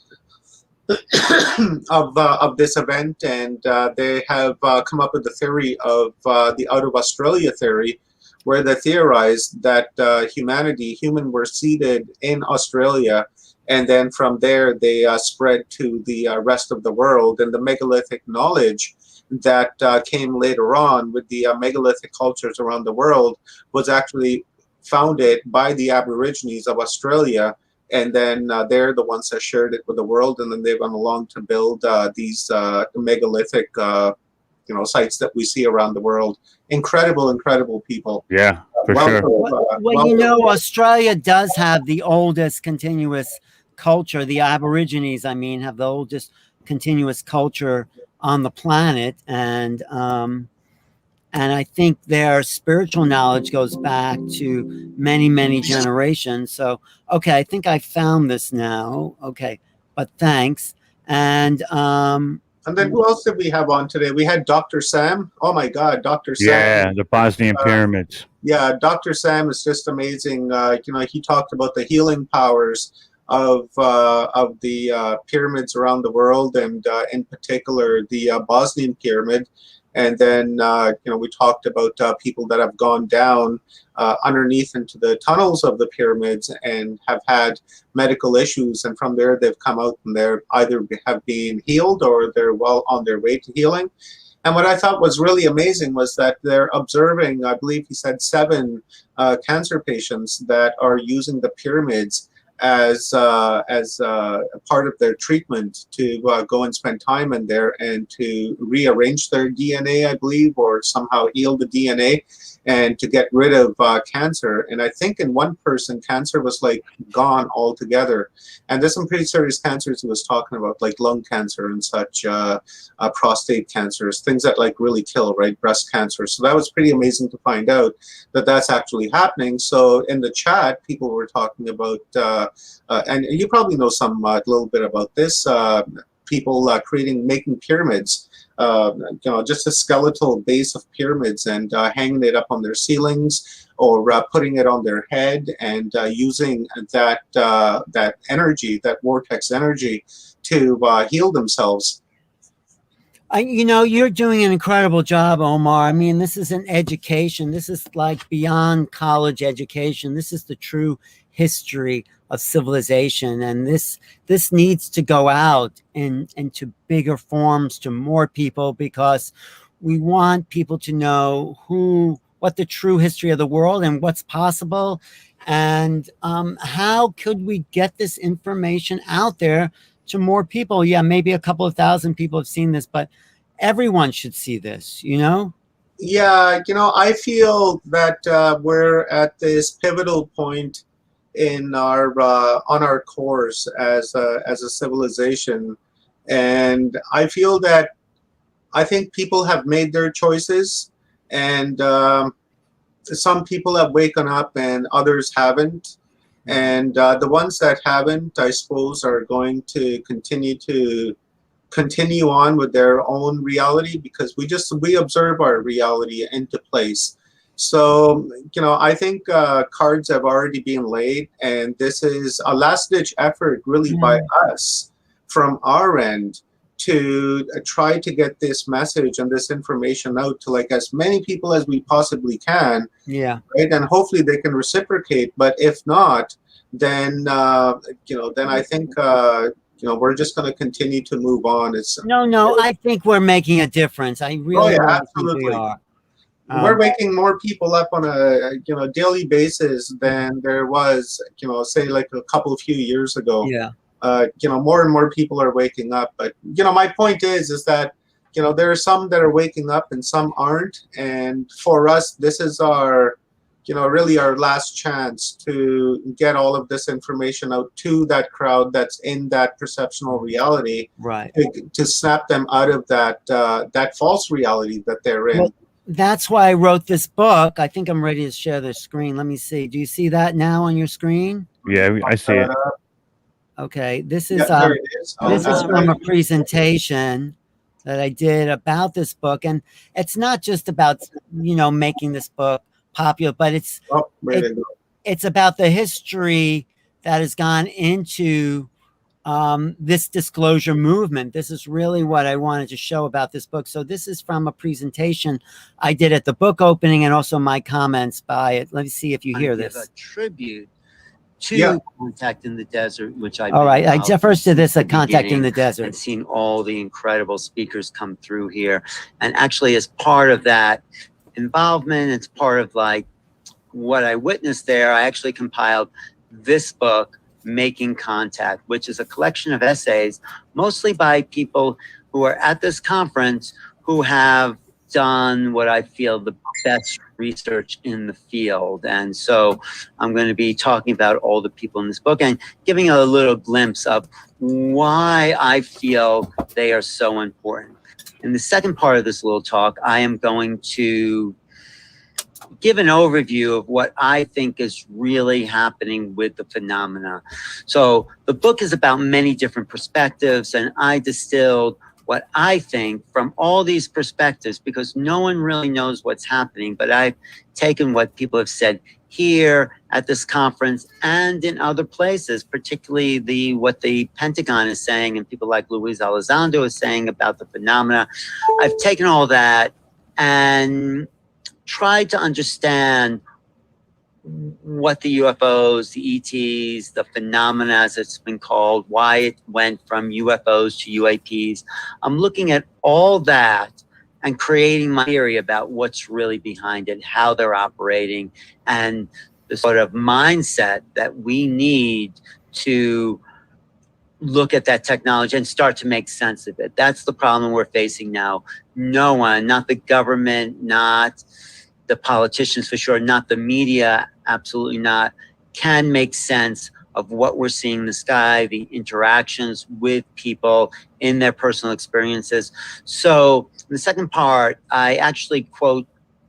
of this event, and they have come up with the theory of the out of Australia theory, where they theorized that human were seeded in Australia, and then from there they spread to the rest of the world, and the megalithic knowledge that came later on with the megalithic cultures around the world was actually founded by the Aborigines of Australia. And then they're the ones that shared it with the world, and then they've gone along to build these megalithic, sites that we see around the world. Incredible people. Yeah, for sure. Well, Australia does have the oldest continuous culture. The Aborigines, I mean, have the oldest continuous culture on the planet, and I think their spiritual knowledge goes back to many generations. So, okay, I think I found this now. Okay, but thanks. And then who else did we have on today? We had Dr. Sam. Oh my God, Dr. Sam. Yeah, the Bosnian pyramids. Yeah, Dr. Sam is just amazing. He talked about the healing powers of the pyramids around the world, and in particular the Bosnian pyramid. And then, we talked about people that have gone down underneath into the tunnels of the pyramids and have had medical issues. And from there, they've come out and they're either have been healed or they're well on their way to healing. And what I thought was really amazing was that they're observing, I believe he said 7 cancer patients that are using the pyramids as part of their treatment to go and spend time in there and to rearrange their DNA, I believe, or somehow heal the DNA and to get rid of cancer. And I think in one person, cancer was like gone altogether. And there's some pretty serious cancers he was talking about, like lung cancer and such, prostate cancers, things that like really kill, right? Breast cancer. So that was pretty amazing to find out that that's actually happening. So in the chat, people were talking about, and you probably know some a little bit about this, people making pyramids just a skeletal base of pyramids and hanging it up on their ceilings, or putting it on their head and using that energy, that vortex energy, to heal themselves. You're doing an incredible job, Omar. I mean, this is an education. This is like beyond college education. This is the true history of civilization, and this needs to go out into bigger forms to more people, because we want people to know what the true history of the world and what's possible, and how could we get this information out there to more people. Yeah, maybe a couple of thousand people have seen this, but everyone should see this, Yeah, I feel that we're at this pivotal point in our on our course as a civilization, and I feel that I think people have made their choices, and some people have waken up and others haven't. And the ones that haven't, I suppose, are going to continue on with their own reality, because we observe our reality into place. So, I think cards have already been laid, and this is a last-ditch effort really by us from our end to try to get this message and this information out to like as many people as we possibly can. Yeah. Right. And hopefully they can reciprocate. But if not, then then I think we're just going to continue to move on. No, I think we're making a difference. I really absolutely. Think we are. We're waking more people up on a daily basis than there was say like a few years ago. Yeah. More and more people are waking up. But my point is that there are some that are waking up and some aren't. And for us, this is our really our last chance to get all of this information out to that crowd that's in that perceptual reality, right? To snap them out of that false reality that they're in. Well, that's why I wrote this book. I think I'm ready to share the screen. Let me see. Do you see that now on your screen? Yeah, I see it. Okay, this is there it is. This is from a presentation that I did about this book, and it's not just about making this book popular, but it's about the history that has gone into this disclosure movement. This is really what I wanted to show about this book. So this is from a presentation I did at the book opening, and also my comments by it. Let me see if you hear this. A tribute to Contact in the Desert, which I all right. I first did this at Contact in the Desert, and seen all the incredible speakers come through here. And actually, as part of that involvement, it's part of like what I witnessed there. I actually compiled this book, Making Contact, which is a collection of essays, mostly by people who are at this conference who have done what I feel the best research in the field. And so I'm going to be talking about all the people in this book and giving a little glimpse of why I feel they are so important. In the second part of this little talk, I am going to give an overview of what I think is really happening with the phenomena. So the book is about many different perspectives, and I distilled what I think from all these perspectives, because no one really knows what's happening, but I've taken what people have said here at this conference and in other places, particularly what the Pentagon is saying and people like Luis Elizondo is saying about the phenomena. I've taken all that and tried to understand what the UFOs, the ETs, the phenomena as it's been called, why it went from UFOs to UAPs. I'm looking at all that and creating my theory about what's really behind it, how they're operating, and the sort of mindset that we need to look at that technology and start to make sense of it. That's the problem we're facing now. No one, not the government, not the politicians for sure, not the media, absolutely not, can make sense of what we're seeing in the sky, the interactions with people in their personal experiences. So in the second part, I actually quote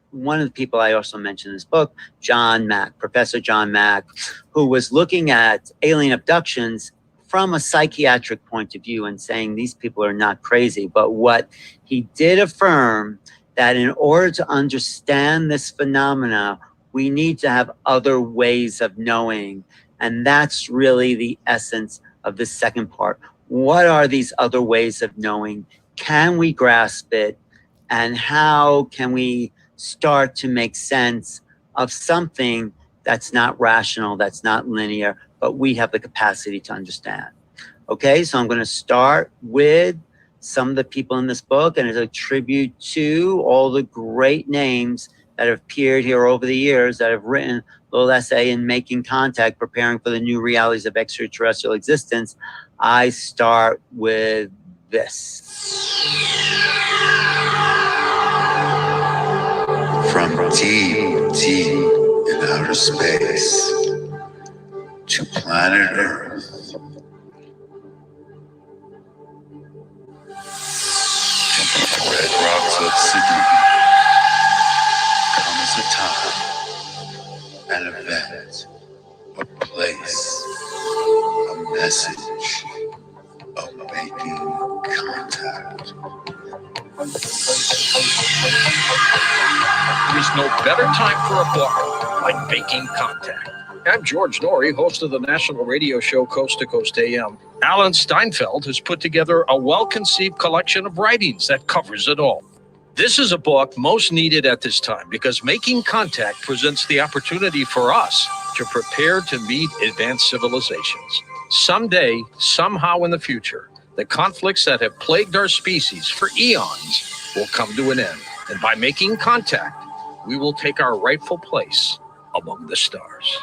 one of the people I also mentioned in this book, John Mack, Professor John Mack, who was looking at alien abductions from a psychiatric point of view and saying these people are not crazy. But what he did affirm, that in order to understand this phenomena, we need to have other ways of knowing. And that's really the essence of the second part. What are these other ways of knowing? Can we grasp it? And how can we start to make sense of something that's not rational, that's not linear, but we have the capacity to understand? Okay, so I'm going to start with some of the people in this book, and it's a tribute to all the great names that have appeared here over the years that have written a little essay in Making Contact, Preparing for the New Realities of Extraterrestrial Existence. I start with this. From deep, deep in outer space to planet Earth, to the red rocks of Sydney, comes a time, an event, a place, a message of making contact. There's no better time for a book like Making Contact. I'm George Norrie, host of the national radio show Coast to Coast AM. Alan Steinfeld has put together a well-conceived collection of writings that covers it all. This is a book most needed at this time because Making Contact presents the opportunity for us to prepare to meet advanced civilizations. Someday, somehow in the future, the conflicts that have plagued our species for eons will come to an end. And by making contact, we will take our rightful place among the stars.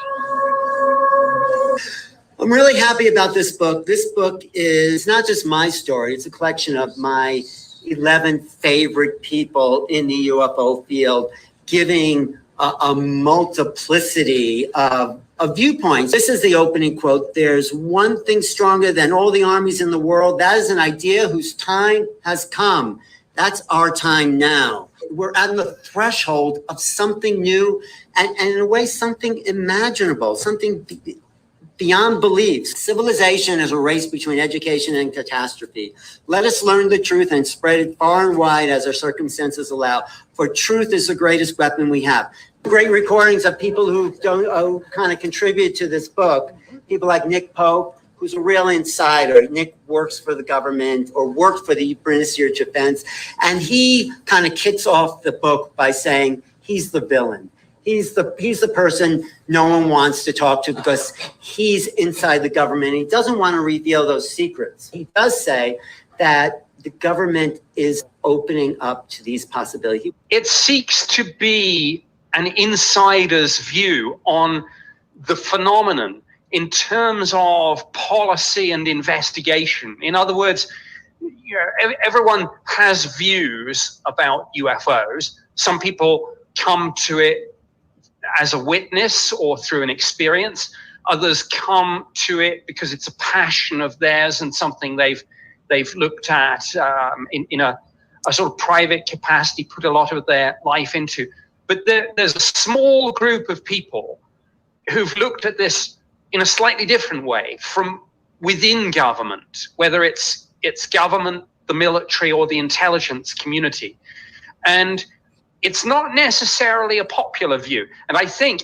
I'm really happy about this book. This book is not just my story. It's a collection of my 11 favorite people in the UFO field, giving a multiplicity of viewpoints. This is the opening quote. There's one thing stronger than all the armies in the world. That is an idea whose time has come. That's our time now. We're at the threshold of something new and in a way, something imaginable, something beyond beliefs. Civilization is a race between education and catastrophe. Let us learn the truth and spread it far and wide as our circumstances allow, for truth is the greatest weapon we have. Great recordings of people who kind of contribute to this book. People like Nick Pope, who's a real insider. Nick works for the government or worked for the Ministry of Defense. And he kind of kicks off the book by saying he's the villain. He's the person no one wants to talk to because he's inside the government. He doesn't want to reveal those secrets. He does say that the government is opening up to these possibilities. It seeks to be an insider's view on the phenomenon in terms of policy and investigation. In other words, everyone has views about UFOs. Some people come to it as a witness or through an experience. Others come to it because it's a passion of theirs and something they've looked at in a sort of private capacity, put a lot of their life into. But there's a small group of people who've looked at this in a slightly different way from within government, whether it's government, the military, or the intelligence community. And it's not necessarily a popular view. And I think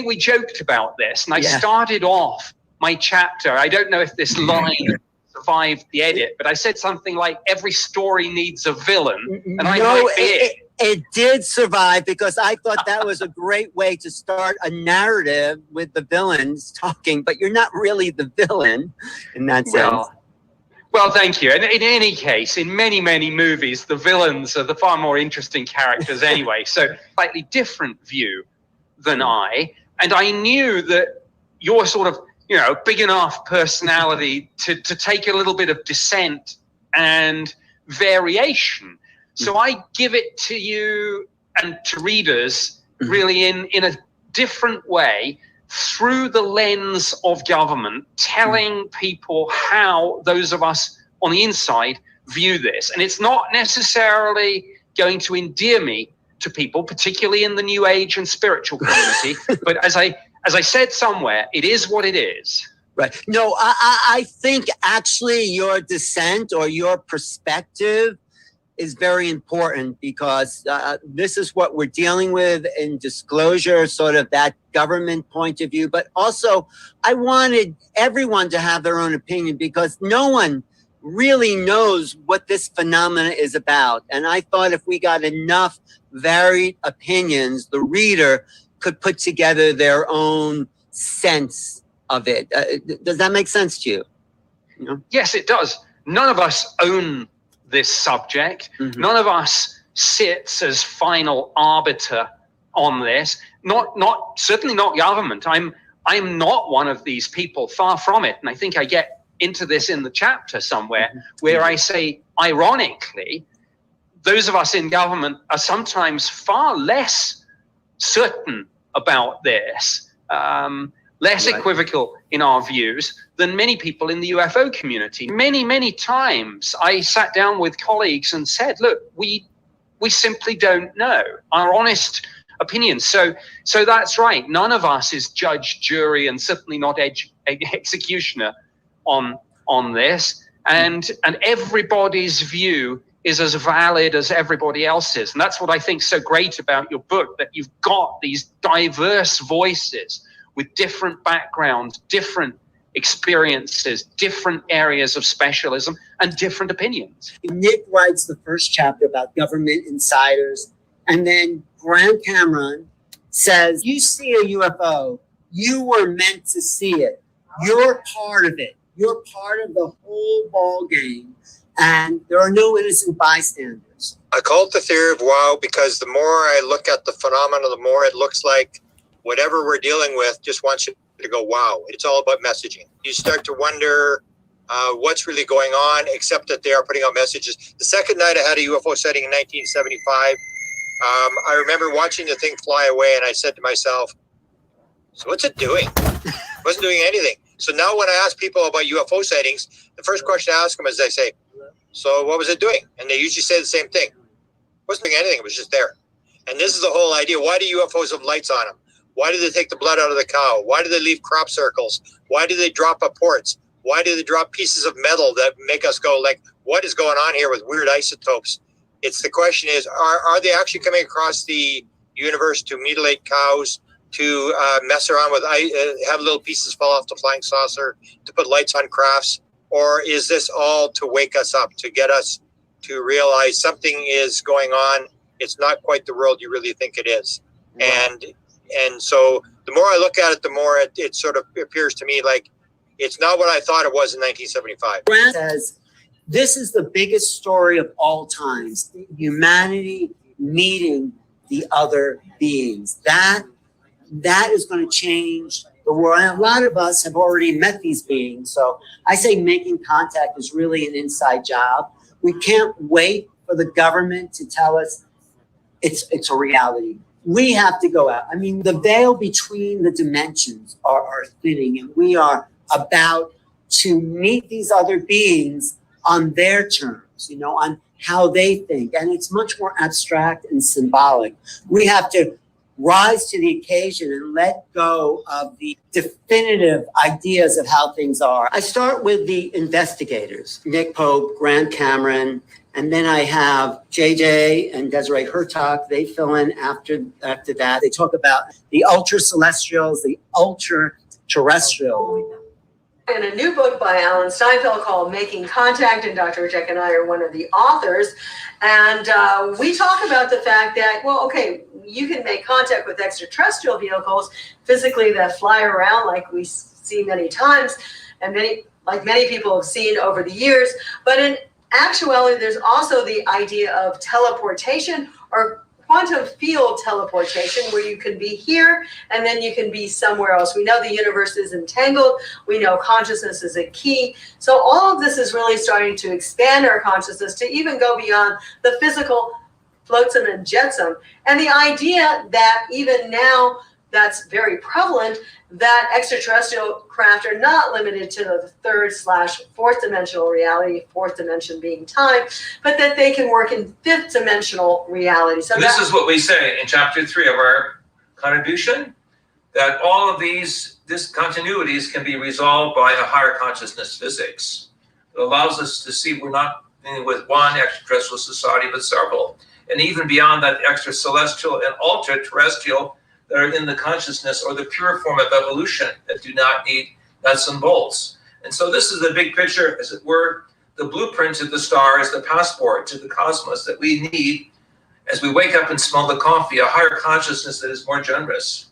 we joked about this, and I started off my chapter. I don't know if this line survived the edit, but I said something like, every story needs a villain. And I might be it. It did survive because I thought that was a great way to start a narrative with the villains talking, but you're not really the villain in that sense. Well, thank you. And in any case, in many, many movies, the villains are the far more interesting characters anyway. So slightly different view than I. And I knew that your sort of, big enough personality to take a little bit of dissent and variation. So I give it to you and to readers really in a different way through the lens of government, telling people how those of us on the inside view this. And it's not necessarily going to endear me to people, particularly in the New Age and spiritual community. But as I said somewhere, it is what it is. Right. No, I think actually your dissent or your perspective is very important because this is what we're dealing with in disclosure, sort of that government point of view. But also, I wanted everyone to have their own opinion because no one really knows what this phenomena is about. And I thought if we got enough varied opinions, the reader could put together their own sense of it. Does that make sense to you? You know? Yes, it does. None of us own this subject. Mm-hmm. None of us sits as final arbiter on this. Certainly not government. I'm not one of these people, far from it. And I think I get into this in the chapter somewhere where I say, ironically, those of us in government are sometimes far less certain about this, less equivocal in our views than many people in the UFO community. Many, many times I sat down with colleagues and said, look, we simply don't know, our honest opinions. So that's right. None of us is judge, jury, and certainly not executioner on this. And everybody's view is as valid as everybody else's. And that's what I think is so great about your book, that you've got these diverse voices with different backgrounds, different experiences, different areas of specialism, and different opinions. Nick writes the first chapter about government insiders, and then Grant Cameron says, you see a UFO, you were meant to see it. You're part of it. You're part of the whole ball game, and there are no innocent bystanders. I call it the theory of wow because the more I look at the phenomena, the more it looks like whatever we're dealing with just wants you to go, wow. It's all about messaging. You start to wonder what's really going on, except that they are putting out messages. The second night I had a UFO sighting in 1975, I remember watching the thing fly away, and I said to myself, so what's it doing? It wasn't doing anything. So now when I ask people about UFO sightings, the first question I ask them is they say, so what was it doing? And they usually say the same thing. It wasn't doing anything. It was just there. And this is the whole idea. Why do UFOs have lights on them? Why do they take the blood out of the cow? Why do they leave crop circles? Why do they drop ports? Why do they drop pieces of metal that make us go like, what is going on here with weird isotopes? It's the question is, are they actually coming across the universe to mutilate cows, to mess around with, have little pieces fall off the flying saucer, to put lights on crafts? Or is this all to wake us up, to get us to realize something is going on? It's not quite the world you really think it is. Wow. And so the more I look at it, the more it sort of appears to me like it's not what I thought it was in 1975. Grant says, this is the biggest story of all times, humanity meeting the other beings. That is going to change the world. And a lot of us have already met these beings. So I say making contact is really an inside job. We can't wait for the government to tell us it's a reality. We have to go out. I mean, the veil between the dimensions are thinning, and we are about to meet these other beings on their terms, on how they think. And it's much more abstract and symbolic. We have to rise to the occasion and let go of the definitive ideas of how things are. I start with the investigators, Nick Pope, Grant Cameron, and then I have JJ and Desiree Hertog. They fill in after that. They talk about the ultra-celestials, the ultra-terrestrial. In a new book by Alan Steinfeld called Making Contact, and Dr. Jack and I are one of the authors. And we talk about the fact that, well, okay, you can make contact with extraterrestrial vehicles physically that fly around like we see many times, and many people have seen over the years. But in actuality, there's also the idea of teleportation or quantum field teleportation, where you can be here and then you can be somewhere else. We know the universe is entangled. We know consciousness is a key. So all of this is really starting to expand our consciousness to even go beyond the physical flotsam and jetsam. And the idea that even now that's very prevalent, that extraterrestrial craft are not limited to the third/fourth dimensional reality, fourth dimension being time, but that they can work in fifth dimensional reality. So this is what we say in chapter 3 of our contribution, that all of these discontinuities can be resolved by a higher consciousness physics. It allows us to see we're not dealing with one extraterrestrial society, but several. And even beyond that, extracelestial and ultra-terrestrial that are in the consciousness or the pure form of evolution that do not need nuts and bolts. And so this is the big picture, as it were, the blueprint to the stars, the passport to the cosmos that we need as we wake up and smell the coffee, a higher consciousness that is more generous,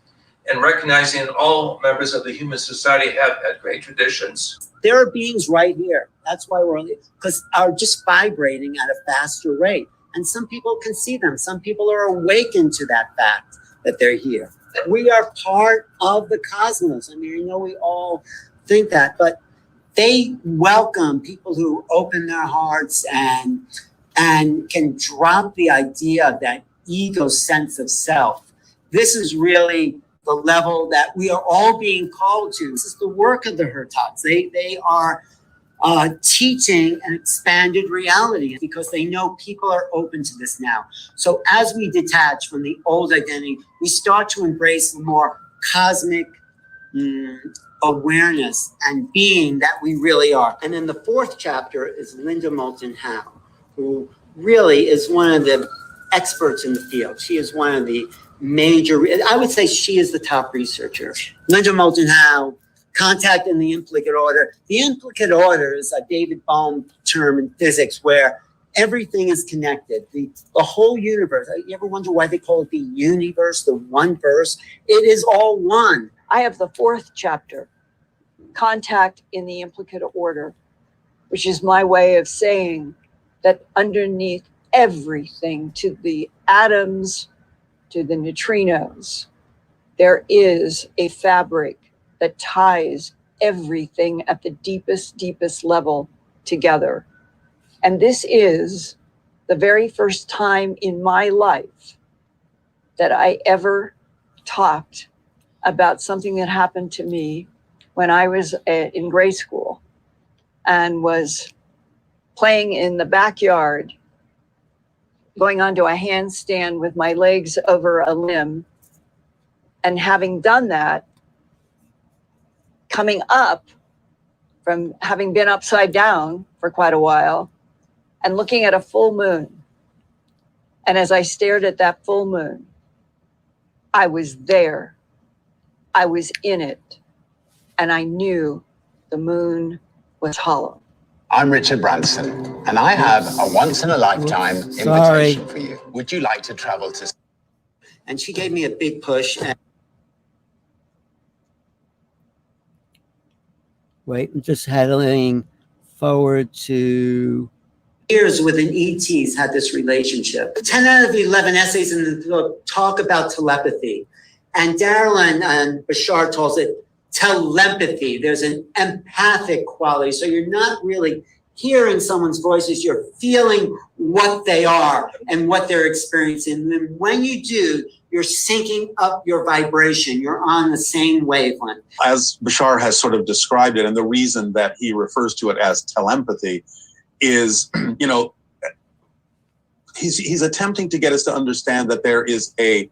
and recognizing all members of the human society have had great traditions. There are beings right here. That's why we're because are just vibrating at a faster rate. And some people can see them. Some people are awakened to that fact that they're here. We are part of the cosmos. I mean, I know we all think that, but they welcome people who open their hearts and can drop the idea of that ego sense of self. This is really the level that we are all being called to. This is the work of the Hurtats. They are teaching an expanded reality because they know people are open to this now. So as we detach from the old identity, we start to embrace the more cosmic awareness and being that we really are. And then the fourth chapter is Linda Moulton Howe, who really is one of the experts in the field. She is one of the major, I would say she is the top researcher. Linda Moulton Howe, contact in the implicate order. The implicate order is a David Bohm term in physics where everything is connected. The whole universe. You ever wonder why they call it the universe, the one verse? It is all one. I have the fourth chapter, contact in the implicate order, which is my way of saying that underneath everything, to the atoms, to the neutrinos, there is a fabric that ties everything at the deepest level together. And this is the very first time in my life that I ever talked about something that happened to me when I was in grade school and was playing in the backyard, going onto a handstand with my legs over a limb. And having done that, coming up from having been upside down for quite a while and looking at a full moon. And as I stared at that full moon, I was there. I was in it. And I knew the moon was hollow. I'm Richard Branson, and I have a once-in-a-lifetime invitation for you. Would you like to travel to... And she gave me a big push. Wait, I'm just heading forward to... Years with an ETs had this relationship. 10 out of 11 essays in the book talk about telepathy. And Darylyn and Bashar calls it telepathy. There's an empathic quality. So you're not really hearing someone's voices, you're feeling what they are and what they're experiencing. And then when you do, you're syncing up your vibration. You're on the same wavelength. As Bashar has sort of described it, and the reason that he refers to it as telepathy is, you know, he's attempting to get us to understand that there is a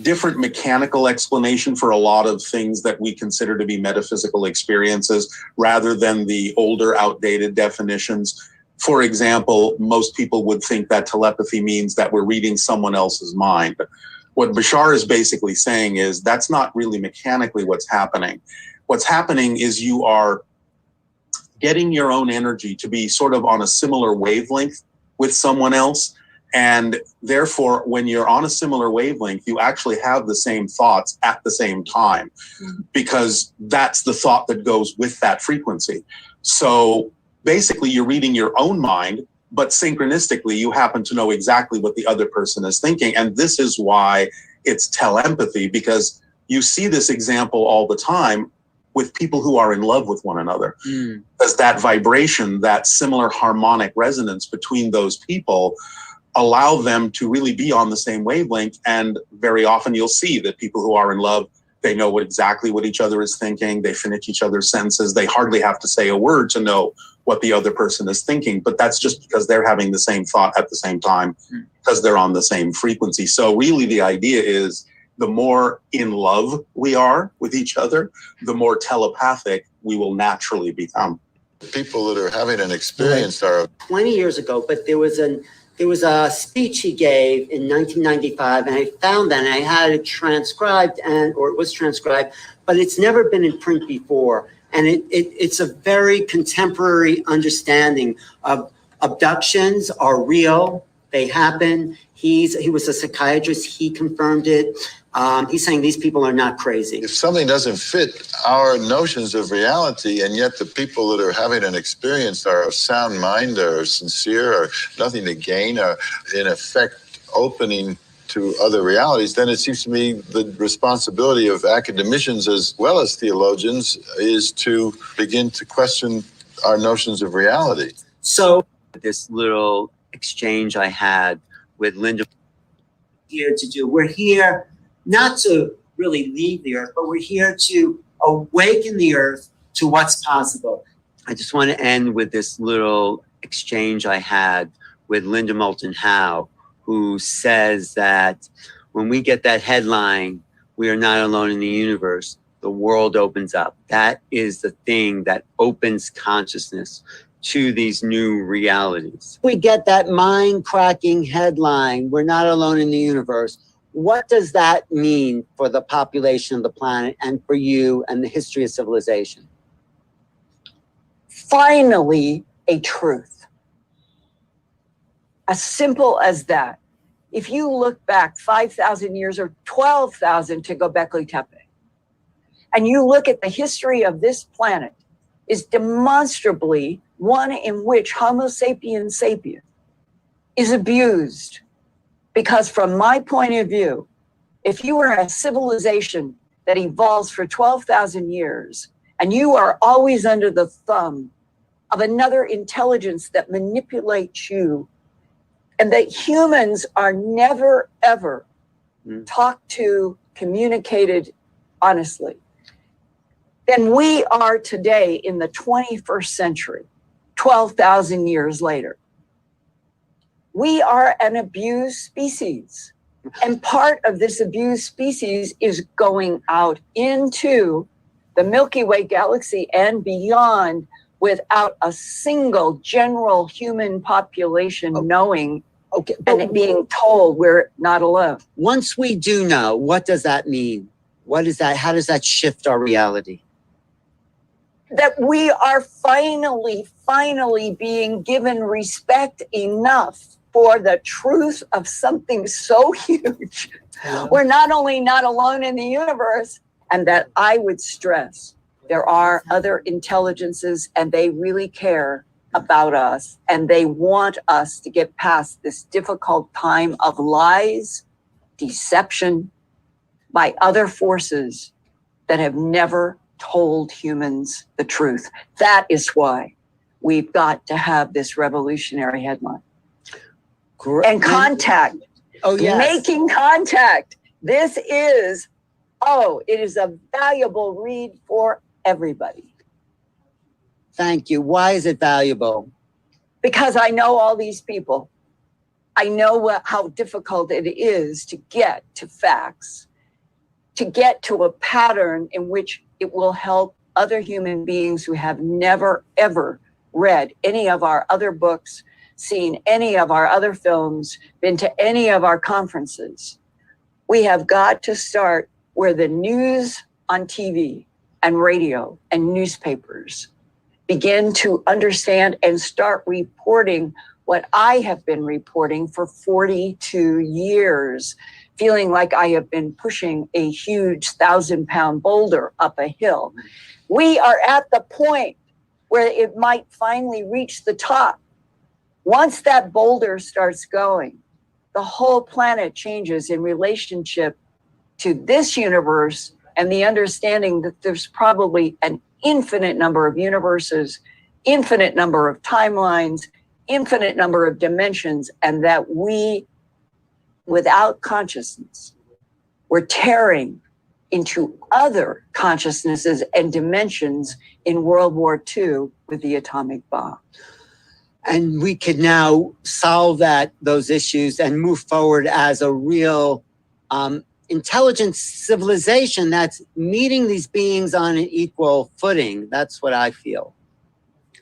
different mechanical explanation for a lot of things that we consider to be metaphysical experiences rather than the older, outdated definitions. For example, most people would think that telepathy means that we're reading someone else's mind. What Bashar is basically saying is that's not really mechanically what's happening. What's happening is you are getting your own energy to be sort of on a similar wavelength with someone else. And therefore, when you're on a similar wavelength, you actually have the same thoughts at the same time, because that's the thought that goes with that frequency. So basically, you're reading your own mind, but synchronistically, you happen to know exactly what the other person is thinking. And this is why it's telepathy, because you see this example all the time with people who are in love with one another. Because that vibration, that similar harmonic resonance between those people allow them to really be on the same wavelength. And very often you'll see that people who are in love, they know exactly what each other is thinking. They finish each other's sentences. They hardly have to say a word to know what the other person is thinking. But that's just because they're having the same thought at the same time, because they're on the same frequency. So really the idea is the more in love we are with each other, the more telepathic we will naturally become. People that are having an experience are 20 years ago, but there was a speech he gave in 1995, and I found that, and I had it transcribed, or it was transcribed, but it's never been in print before. And it's a very contemporary understanding of abductions are real, they happen. He was a psychiatrist, he confirmed it. He's saying these people are not crazy. if something doesn't fit our notions of reality, and yet the people that are having an experience are of sound mind, are sincere, or nothing to gain, are in effect opening to other realities, then it seems to me the responsibility of academicians as well as theologians is to begin to question our notions of reality. So this little exchange I had with Linda we're here not to really leave the earth, but we're here to awaken the earth to what's possible. I just want to end with this little exchange I had with Linda Moulton Howe, who says that when we get that headline, we are not alone in the universe, the world opens up. That is the thing that opens consciousness to these new realities. We get that mind-cracking headline, we're not alone in the universe. What does that mean for the population of the planet and for you and the history of civilization? Finally, a truth. As simple as that. If you look back 5,000 years or 12,000 to Göbekli Tepe, and you look at the history of this planet, is demonstrably one in which Homo sapiens sapien is abused. Because from my point of view, if you are a civilization that evolves for 12,000 years, and you are always under the thumb of another intelligence that manipulates you, and that humans are never, ever talked to, communicated honestly, then we are today in the 21st century, 12,000 years later. We are an abused species. And part of this abused species is going out into the Milky Way galaxy and beyond without a single general human population knowing and it being told we're not alone. Once we do know, what does that mean? What is that? How does that shift our reality? That we are finally being given respect enough for the truth of something so huge. Yeah. We're not only not alone in the universe, and that I would stress, there are other intelligences and they really care about us and they want us to get past this difficult time of lies, deception by other forces that have never told humans the truth. That is why we've got to have this revolutionary headline. And contact. Oh, yes. Making contact. This is, it is a valuable read for everybody. Thank you. Why is it valuable? Because I know all these people. I know how difficult it is to get to facts, to get to a pattern in which it will help other human beings who have never, ever read any of our other books, seen any of our other films, been to any of our conferences. We have got to start where the news on TV and radio and newspapers begin to understand and start reporting what I have been reporting for 42 years, feeling like I have been pushing a huge 1,000-pound boulder up a hill. We are at the point where it might finally reach the top. Once that boulder starts going, the whole planet changes in relationship to this universe and the understanding that there's probably an infinite number of universes, infinite number of timelines, infinite number of dimensions, and that we, without consciousness, we're tearing into other consciousnesses and dimensions in World War II with the atomic bomb. And we could now solve those issues and move forward as a real intelligent civilization that's meeting these beings on an equal footing. That's what I feel.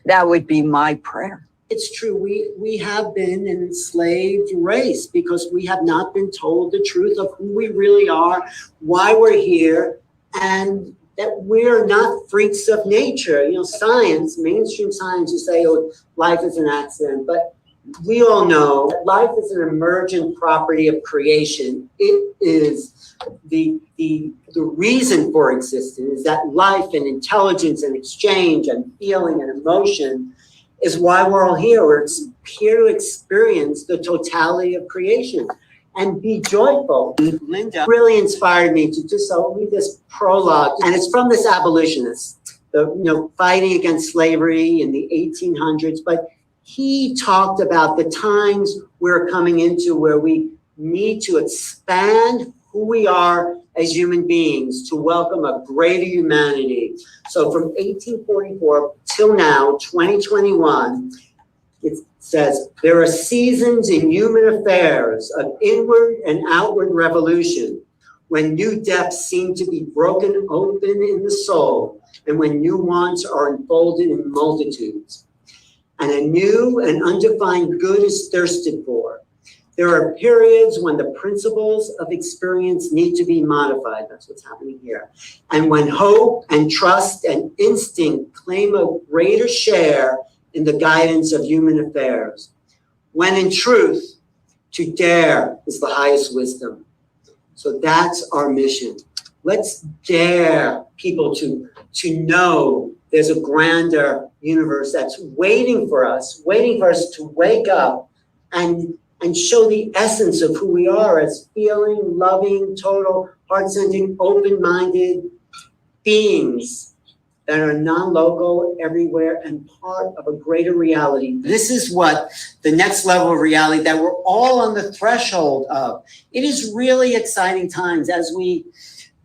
That would be my prayer. It's true. We have been an enslaved race because we have not been told the truth of who we really are, why we're here, and that we're not freaks of nature. Science, mainstream science, you say, oh, life is an accident, but we all know that life is an emergent property of creation. It is the reason for existence is that life and intelligence and exchange and feeling and emotion is why we're all here. We're here to experience the totality of creation and be joyful. Linda really inspired me to just read this prologue, and it's from this abolitionist, fighting against slavery in the 1800s. But he talked about the times we're coming into where we need to expand who we are as human beings to welcome a greater humanity. So from 1844 till now, 2021, it says, there are seasons in human affairs of inward and outward revolution, when new depths seem to be broken open in the soul, and when new wants are unfolded in multitudes, and a new and undefined good is thirsted for. There are periods when the principles of experience need to be modified. That's what's happening here. And when hope and trust and instinct claim a greater share in the guidance of human affairs. When in truth, to dare is the highest wisdom. So that's our mission. Let's dare people to know there's a grander universe that's waiting for us to wake up and show the essence of who we are as feeling, loving, total, heart-centered, open-minded beings that are non-local everywhere and part of a greater reality. This is what the next level of reality that we're all on the threshold of. It is really exciting times as we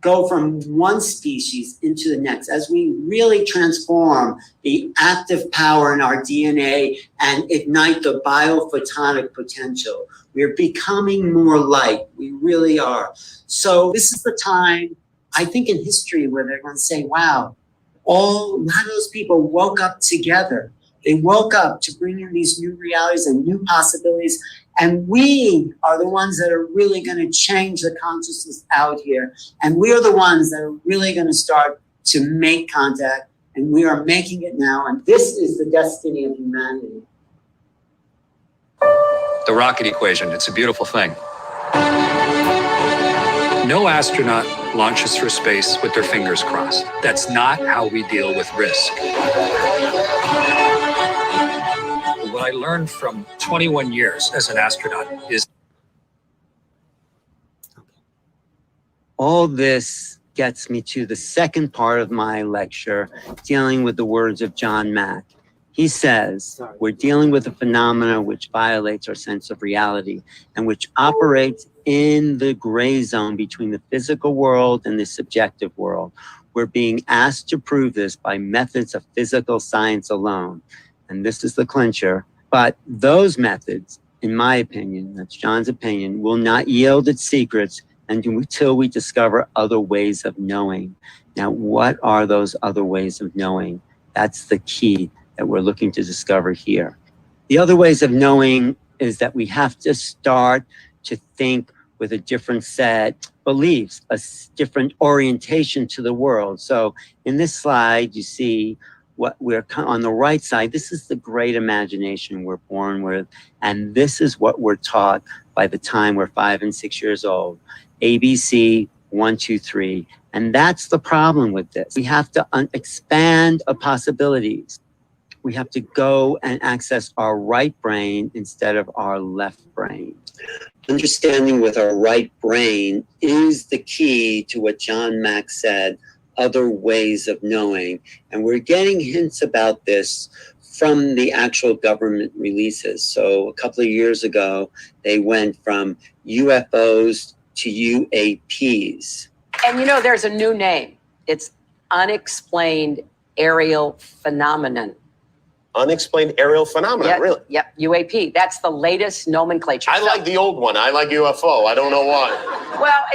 go from one species into the next, as we really transform the active power in our DNA and ignite the biophotonic potential. We're becoming more light. We really are. So this is the time, I think, in history where they're going to say, wow, a lot of those people woke up together. They woke up to bring in these new realities and new possibilities. And we are the ones that are really going to change the consciousness out here. And we are the ones that are really going to start to make contact. And we are making it now. And this is the destiny of humanity. The rocket equation, it's a beautiful thing. No astronaut launches through space with their fingers crossed. That's not how we deal with risk. What I learned from 21 years as an astronaut is all this gets me to the second part of my lecture, dealing with the words of John Mack. He says, we're dealing with a phenomena which violates our sense of reality and which operates in the gray zone between the physical world and the subjective world. We're being asked to prove this by methods of physical science alone. And this is the clincher. But those methods, in my opinion, that's John's opinion, will not yield its secrets until we discover other ways of knowing. Now, what are those other ways of knowing? That's the key that we're looking to discover here. The other ways of knowing is that we have to start to think with a different set of beliefs, a different orientation to the world. So in this slide, you see what we're on the right side. This is the great imagination we're born with. And this is what we're taught by the time we're 5 and 6 years old. ABC, 1, 2, 3. And that's the problem with this. We have to expand our possibilities. We have to go and access our right brain instead of our left brain. Understanding with our right brain is the key to what John Mack said, other ways of knowing. And we're getting hints about this from the actual government releases. So a couple of years ago, they went from UFOs to UAPs. And there's a new name. It's unexplained aerial phenomenon. Unexplained aerial phenomena, Yep, really? Yep, UAP. That's the latest nomenclature. I like the old one. I like UFO. I don't know why. Well,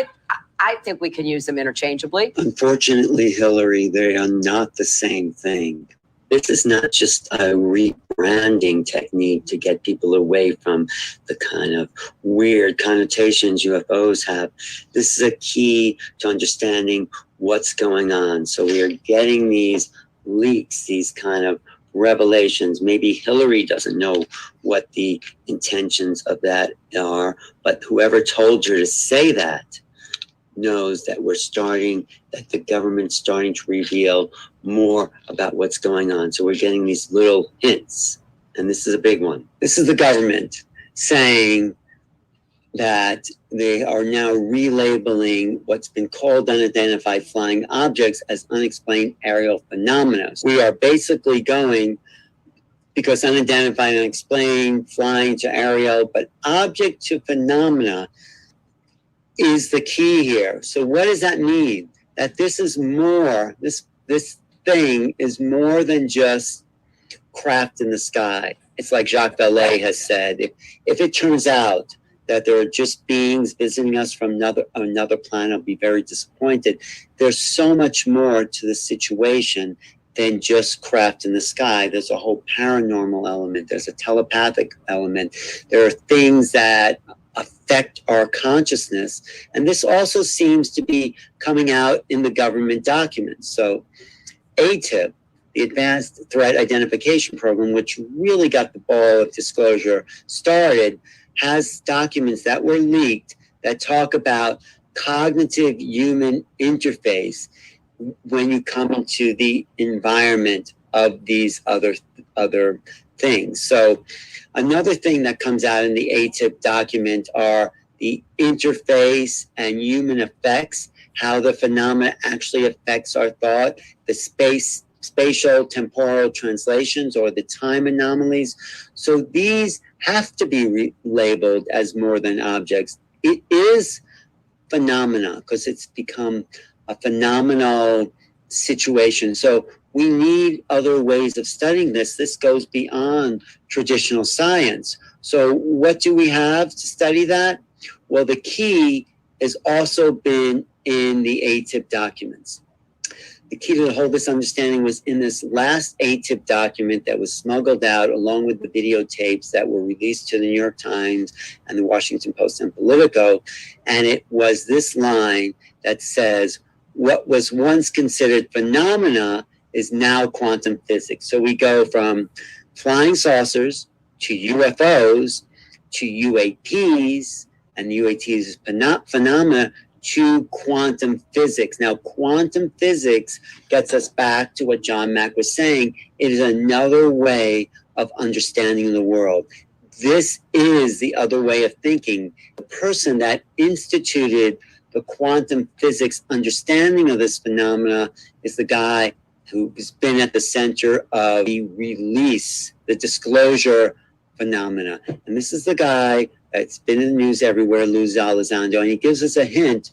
I think we can use them interchangeably. Unfortunately, Hillary, they are not the same thing. This is not just a rebranding technique to get people away from the kind of weird connotations UFOs have. This is a key to understanding what's going on. So we are getting these leaks, these kind of revelations. Maybe Hillary doesn't know what the intentions of that are, but whoever told her to say that knows that that the government's starting to reveal more about what's going on. So we're getting these little hints, and this is a big one. This is the government saying that they are now relabeling what's been called unidentified flying objects as unexplained aerial phenomena. We are basically going, because unidentified, unexplained, flying to aerial, but object to phenomena is the key here. So what does that mean? That this is more, this thing is more than just craft in the sky. It's like Jacques Vallée has said, if it turns out that there are just beings visiting us from another planet, I'll be very disappointed. There's so much more to the situation than just craft in the sky. There's a whole paranormal element. There's a telepathic element. There are things that affect our consciousness. And this also seems to be coming out in the government documents. So ATIP, the Advanced Threat Identification Program, which really got the ball of disclosure started, has documents that were leaked that talk about cognitive human interface when you come into the environment of these other things. So another thing that comes out in the ATIP document are the interface and human effects, how the phenomena actually affects our thought, the spatial temporal translations or the time anomalies. So these have to be labeled as more than objects. It is phenomena because it's become a phenomenal situation. So we need other ways of studying this. This goes beyond traditional science. So what do we have to study that? Well, the key has also been in the ATIP documents. The key to the whole this understanding was in this last ATIP document that was smuggled out along with the videotapes that were released to the New York Times and the Washington Post and Politico. And it was this line that says, what was once considered phenomena is now quantum physics. So we go from flying saucers to UFOs to UAPs, and UAPs is phenomena, to quantum physics. Now, quantum physics gets us back to what John Mack was saying. It is another way of understanding the world. This is the other way of thinking. The person that instituted the quantum physics understanding of this phenomena is the guy who's been at the center of the release, the disclosure phenomena. And this is the guy that's been in the news everywhere, Lou Elizondo, and he gives us a hint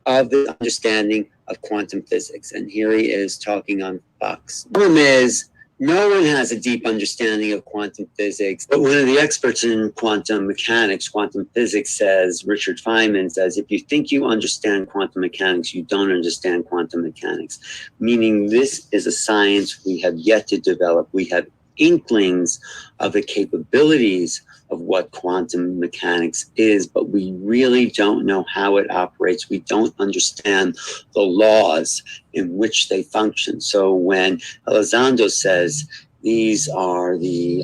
of the understanding of quantum physics. And here he is talking on Fox. The problem is, no one has a deep understanding of quantum physics, but one of the experts in quantum mechanics, quantum physics says, Richard Feynman says, if you think you understand quantum mechanics, you don't understand quantum mechanics, meaning this is a science we have yet to develop. We have inklings of the capabilities of what quantum mechanics is, but we really don't know how it operates. We don't understand the laws in which they function. So when Elizondo says these are the,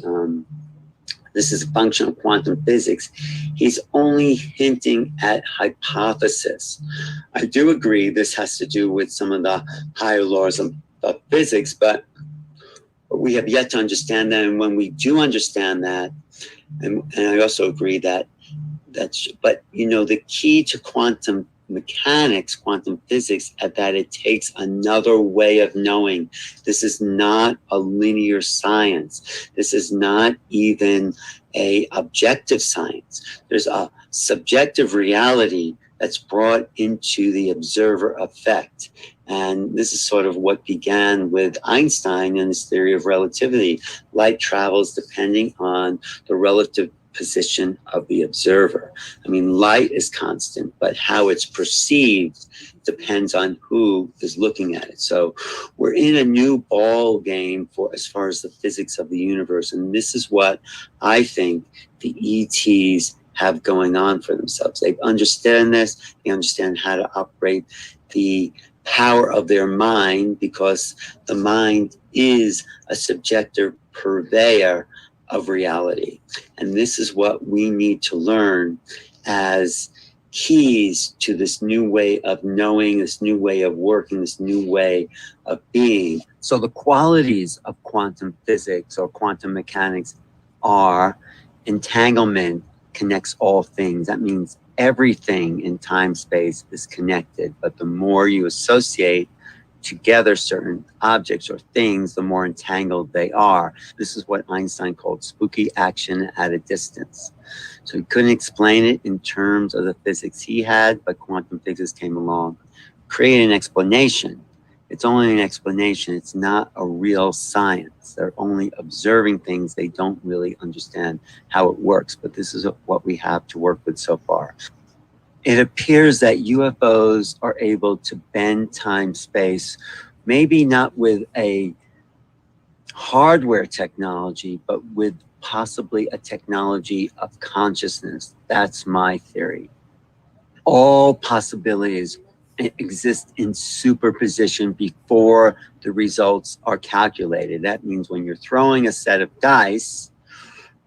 this is a function of quantum physics, he's only hinting at hypothesis. I do agree this has to do with some of the higher laws of physics, but we have yet to understand that. And when we do understand that, and I also agree that but you know, the key to quantum mechanics, quantum physics, is that it takes another way of knowing. This is not a linear science. This is not even a objective science. There's a subjective reality that's brought into the observer effect. And this is sort of what began with Einstein and his theory of relativity. Light travels depending on the relative position of the observer. I mean, light is constant, but how it's perceived depends on who is looking at it. So we're in a new ball game for as far as the physics of the universe. And this is what I think the ETs have going on for themselves. They understand this, they understand how to operate the power of their mind, because the mind is a subjective purveyor of reality. And this is what we need to learn as keys to this new way of knowing, this new way of working, this new way of being. So the qualities of quantum physics or quantum mechanics are entanglement connects all things. That means everything in time space is connected, but the more you associate together certain objects or things, the more entangled they are. This is what Einstein called spooky action at a distance. So he couldn't explain it in terms of the physics he had, but quantum physics came along, created an explanation. It's only an explanation. It's not a real science. They're only observing things. They don't really understand how it works, but this is what we have to work with so far. It appears that UFOs are able to bend time-space, maybe not with a hardware technology, but with possibly a technology of consciousness. That's my theory. All possibilities exist in superposition before the results are calculated. That means when you're throwing a set of dice,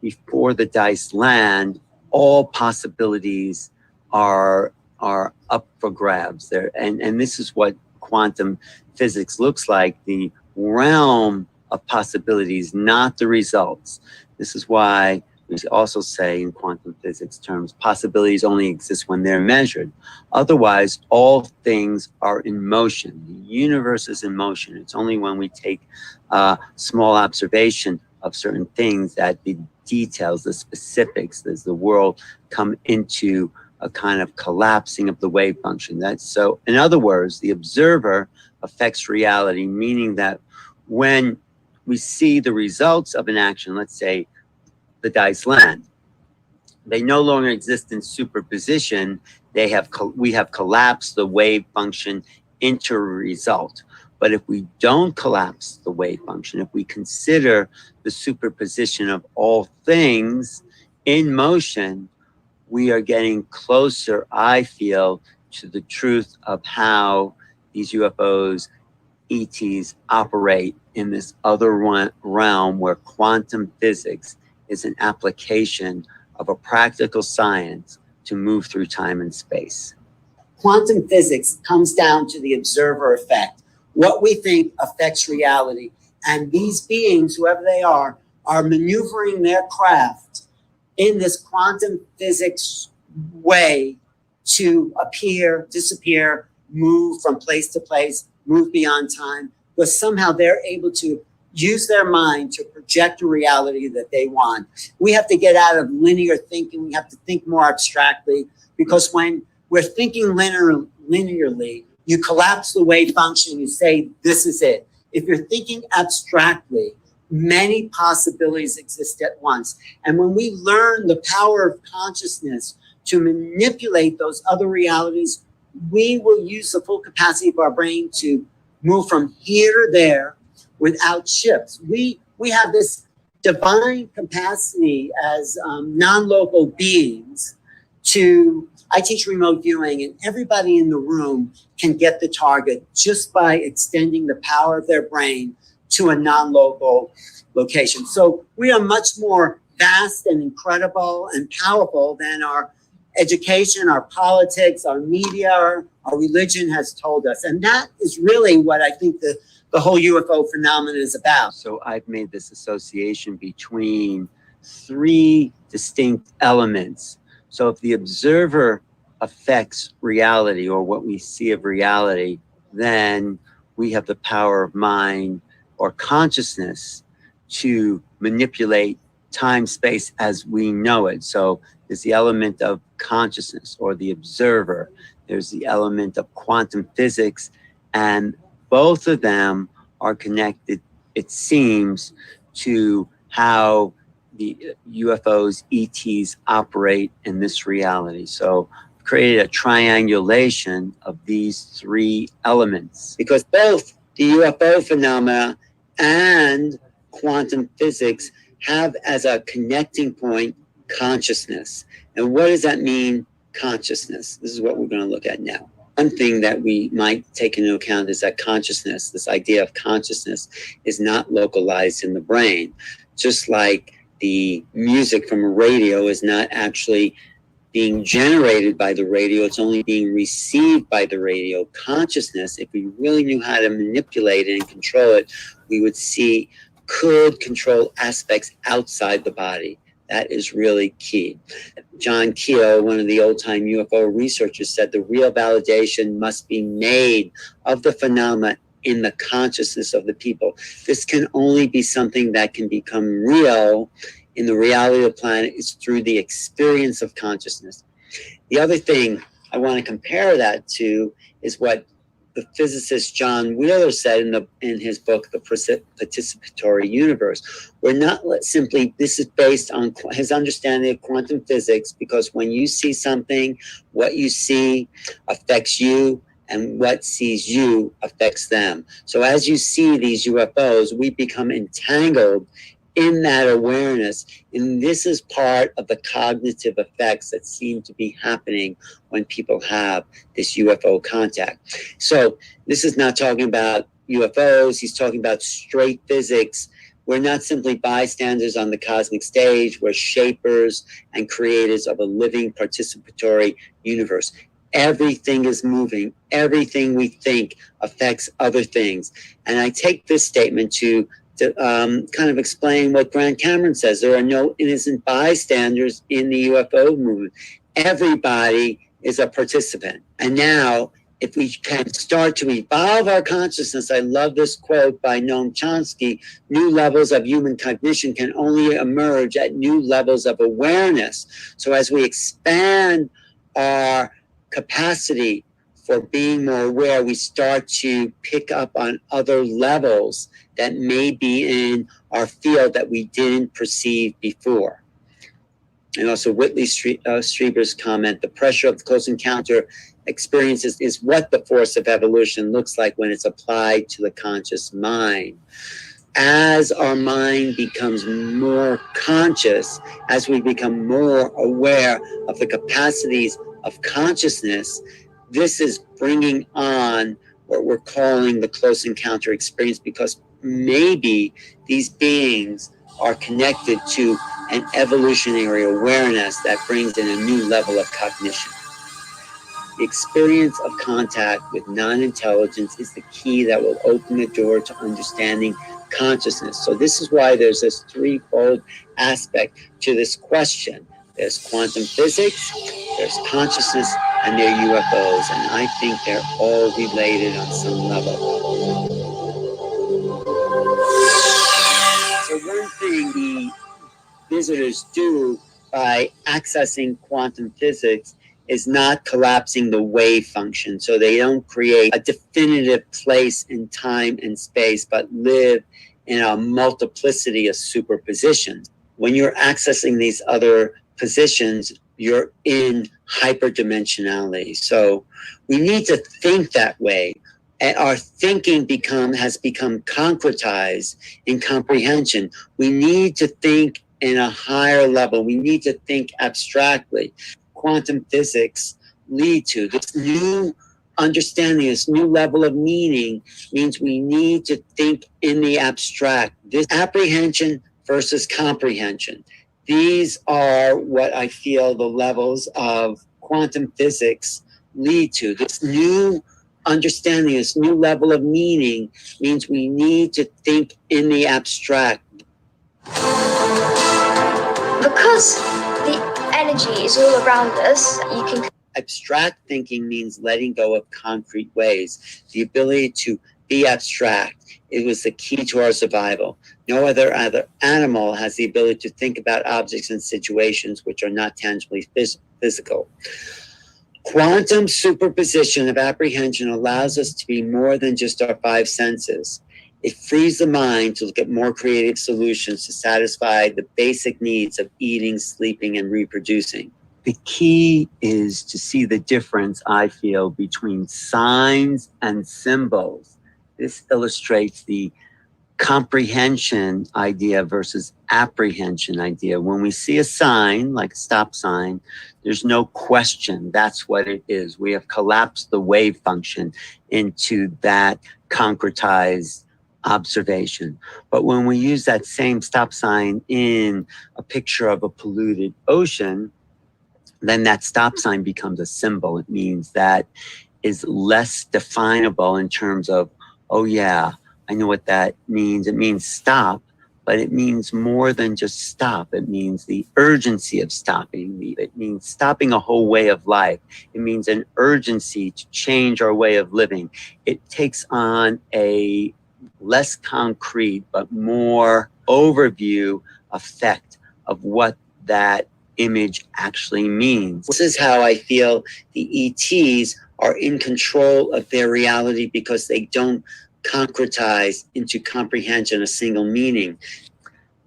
before the dice land, all possibilities are up for grabs there. And this is what quantum physics looks like, the realm of possibilities, not the results. This is why we also say in quantum physics terms, possibilities only exist when they're measured. Otherwise, all things are in motion. The universe is in motion. It's only when we take a small observation of certain things that the details, the specifics, does the world come into a kind of collapsing of the wave function. That's so, in other words, the observer affects reality, meaning that when we see the results of an action, let's say the dice land, they no longer exist in superposition. We have collapsed the wave function into a result. But if we don't collapse the wave function, if we consider the superposition of all things in motion, we are getting closer, I feel, to the truth of how these UFOs, ETs, operate in this other realm where quantum physics is an application of a practical science to move through time and space. Quantum physics comes down to the observer effect. What we think affects reality. And these beings, whoever they are maneuvering their craft in this quantum physics way to appear, disappear, move from place to place, move beyond time, but somehow they're able to use their mind to project a reality that they want. We have to get out of linear thinking. We have to think more abstractly, because when we're thinking linearly, you collapse the wave function, you say, this is it. If you're thinking abstractly, many possibilities exist at once. And when we learn the power of consciousness to manipulate those other realities, we will use the full capacity of our brain to move from here to there without shifts. We have this divine capacity as non-local beings to, I teach remote viewing, and everybody in the room can get the target just by extending the power of their brain to a non-local location. So we are much more vast and incredible and powerful than our education, our politics, our media, our religion has told us. And that is really what I think the whole UFO phenomenon is about. So I've made this association between three distinct elements. So if the observer affects reality, or what we see of reality, then we have the power of mind or consciousness to manipulate time, space as we know it. So there's the element of consciousness or the observer. There's the element of quantum physics, and both of them are connected, it seems, to how the UFOs, ETs operate in this reality. So created a triangulation of these three elements because both the UFO phenomena and quantum physics have as a connecting point consciousness. And what does that mean, consciousness? This is what we're going to look at now. One thing that we might take into account is that consciousness, this idea of consciousness, is not localized in the brain. Just like the music from a radio is not actually being generated by the radio, it's only being received by the radio. Consciousness, if we really knew how to manipulate it and control it, we would see could control aspects outside the body. That is really key. John Keel, one of the old-time UFO researchers, said the real validation must be made of the phenomena in the consciousness of the people. This can only be something that can become real in the reality of the planet is through the experience of consciousness. The other thing I want to compare that to is what the physicist John Wheeler said in his book, The Participatory Universe. We're not simply, this is based on his understanding of quantum physics, because when you see something, what you see affects you, and what sees you affects them. So as you see these UFOs, we become entangled in that awareness. And this is part of the cognitive effects that seem to be happening when people have this UFO contact. So this is not talking about UFOs. He's talking about straight physics. We're not simply bystanders on the cosmic stage. We're shapers and creators of a living participatory universe. Everything is moving. Everything we think affects other things. And I take this statement to kind of explain what Grant Cameron says. There are no innocent bystanders in the UFO movement. Everybody is a participant. And now, if we can start to evolve our consciousness, I love this quote by Noam Chomsky, new levels of human cognition can only emerge at new levels of awareness. So as we expand our capacity for being more aware, we start to pick up on other levels that may be in our field that we didn't perceive before. And also Whitley Strieber's comment, the pressure of the close encounter experiences is what the force of evolution looks like when it's applied to the conscious mind. As our mind becomes more conscious, as we become more aware of the capacities of consciousness, this is bringing on what we're calling the close encounter experience, because maybe these beings are connected to an evolutionary awareness that brings in a new level of cognition. The experience of contact with non-intelligence is the key that will open the door to understanding consciousness. So this is why there's this threefold aspect to this question. There's quantum physics, there's consciousness, and there are UFOs. And I think they're all related on some level. So one thing the visitors do by accessing quantum physics is not collapsing the wave function. So they don't create a definitive place in time and space, but live in a multiplicity of superpositions. When you're accessing these other positions, you're in hyperdimensionality. So we need to think that way. And our thinking has become concretized in comprehension. We need to think in a higher level. We need to think abstractly. Quantum physics lead to this new understanding, this new level of meaning means we need to think in the abstract. This apprehension versus comprehension. These are what I feel the levels of quantum physics lead to. This new understanding, this new level of meaning means we need to think in the abstract. Because the energy is all around us, you can... Abstract thinking means letting go of concrete ways. The ability to be abstract. It was the key to our survival. No other animal has the ability to think about objects and situations which are not tangibly physical. Quantum superposition of apprehension allows us to be more than just our five senses. It frees the mind to look at more creative solutions to satisfy the basic needs of eating, sleeping, and reproducing. The key is to see the difference, I feel, between signs and symbols. This illustrates the comprehension idea versus apprehension idea. When we see a sign, like a stop sign, there's no question that's what it is. We have collapsed the wave function into that concretized observation. But when we use that same stop sign in a picture of a polluted ocean, then that stop sign becomes a symbol. It means that is less definable in terms of, oh yeah, I know what that means. It means stop, but it means more than just stop. It means the urgency of stopping. It means stopping a whole way of life. It means an urgency to change our way of living. It takes on a less concrete, but more overview effect of what that image actually means. This is how I feel the ETs are in control of their reality, because they don't concretize into comprehension a single meaning.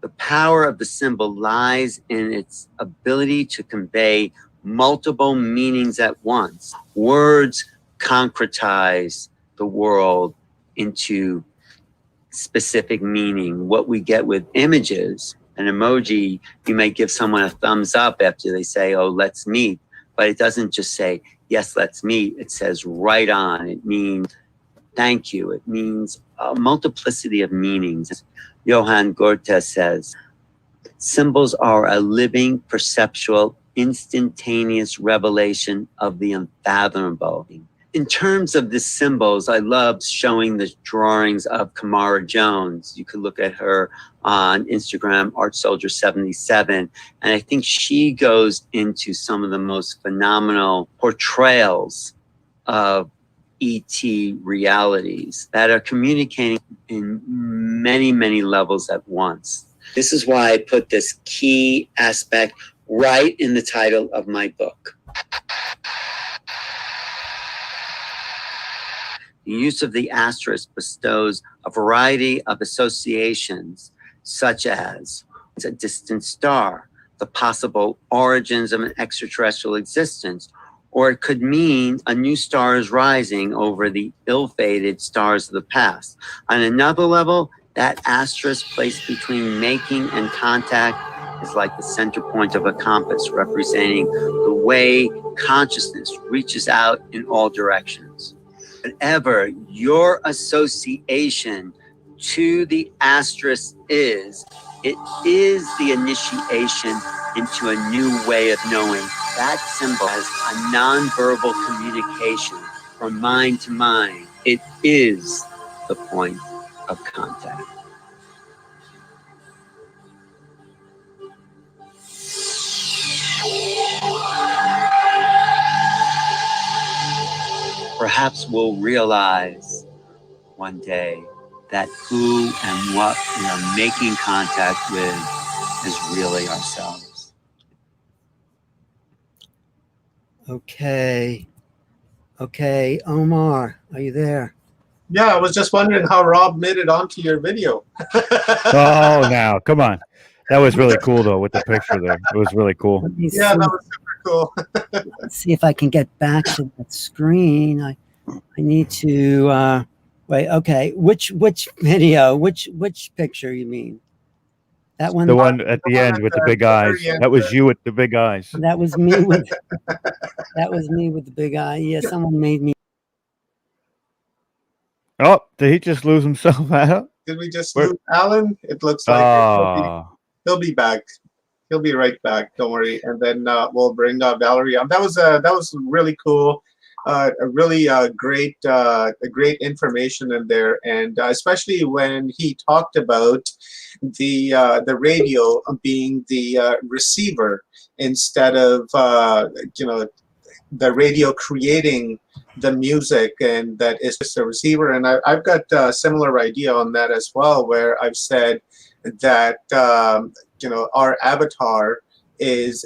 The power of the symbol lies in its ability to convey multiple meanings at once. Words concretize the world into specific meaning. What we get with images, an emoji, you may give someone a thumbs up after they say, oh, let's meet. But it doesn't just say, yes, let's meet. It says right on. It means thank you. It means a multiplicity of meanings. Johann Goethe says, symbols are a living, perceptual, instantaneous revelation of the unfathomable. In terms of the symbols, I love showing the drawings of Kamara Jones. You could look at her on Instagram, ArtSoldier77, and I think she goes into some of the most phenomenal portrayals of ET realities that are communicating in many, many levels at once. This is why I put this key aspect right in the title of my book. The use of the asterisk bestows a variety of associations, such as a distant star, the possible origins of an extraterrestrial existence, or it could mean a new star is rising over the ill-fated stars of the past. On another level, that asterisk placed between making and contact is like the center point of a compass, representing the way consciousness reaches out in all directions. Whatever your association to the asterisk is, it is the initiation into a new way of knowing. That symbol has a nonverbal communication from mind to mind. It is the point of contact. Perhaps we'll realize one day that who and what we are making contact with is really ourselves. Okay. Okay, Omar, are you there? Yeah, I was just wondering how Rob made it onto your video. Oh, now, come on. That was really cool, though, with the picture there. It was really cool. Let me Yeah, see. that was super cool. Let's see if I can get back to that screen. I need to wait. Okay, which video? Which picture you mean? That one. The one at the end with the big eyes. That was you with the big eyes. That was me with. That was me with the big eye. Yeah, someone made me. Oh, did he just lose himself out? Did we just lose Alan? It looks like he'll be back. He'll be right back. Don't worry. And then we'll bring Valerie on. That was really cool. A really great information in there, and especially when he talked about the radio being the receiver instead of the radio creating the music, and that is just a receiver. And I've got a similar idea on that as well, where I've said that our avatar is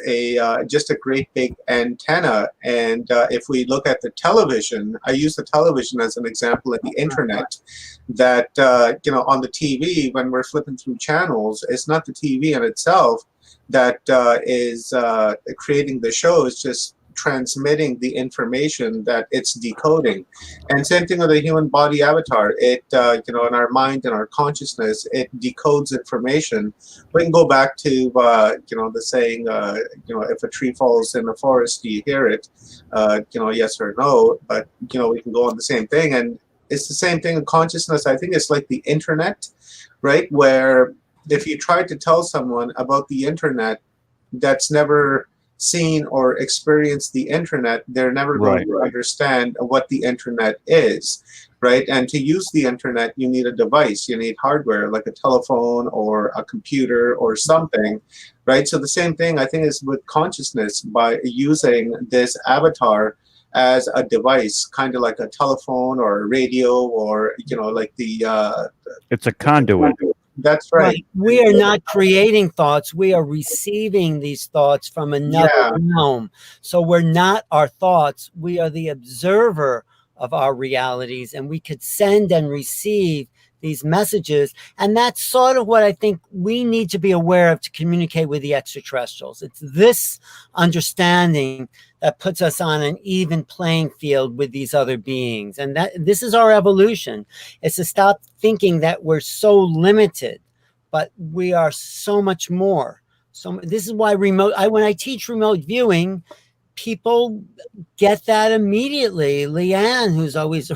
just a great big antenna. And if we look at the television, I use the television as an example, of the internet, that on the TV, when we're flipping through channels, it's not the TV in itself that is creating the show. It's just transmitting the information that it's decoding. And same thing with the human body avatar. It in our mind and our consciousness, it decodes information. We can go back to the saying, if a tree falls in the forest, do you hear it? Yes or no. But we can go on the same thing, and it's the same thing in consciousness. I think it's like the internet, right? Where if you try to tell someone about the internet that's never seen or experienced the internet, they're never going to understand what the internet is, right? And to use the internet, you need a device, you need hardware like a telephone or a computer or something, right? So the same thing I think is with consciousness. By using this avatar as a device, kind of like a telephone or a radio, or like the it's a conduit. That's right. We are not creating thoughts. We are receiving these thoughts from another realm. So we're not our thoughts. We are the observer of our realities, and we could send and receive these messages. And that's sort of what I think we need to be aware of to communicate with the extraterrestrials. It's this understanding that puts us on an even playing field with these other beings. And this is our evolution. It's to stop thinking that we're so limited, but we are so much more. So this is why when I teach remote viewing, people get that immediately. Leanne, who's always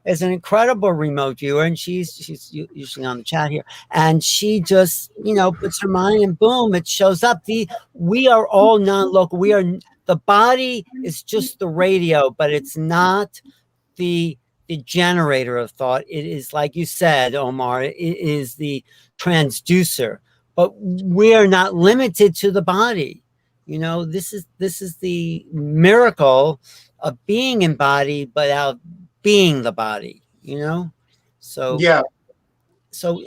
is an incredible remote viewer, and she's usually on the chat here, and she just puts her mind, and boom, it shows up. We are all non-local. The body is just the radio, but it's not the generator of thought. It is, like you said, Omar, it is the transducer. But we are not limited to the body. This is the miracle of being embodied, but out being the body, so yeah. So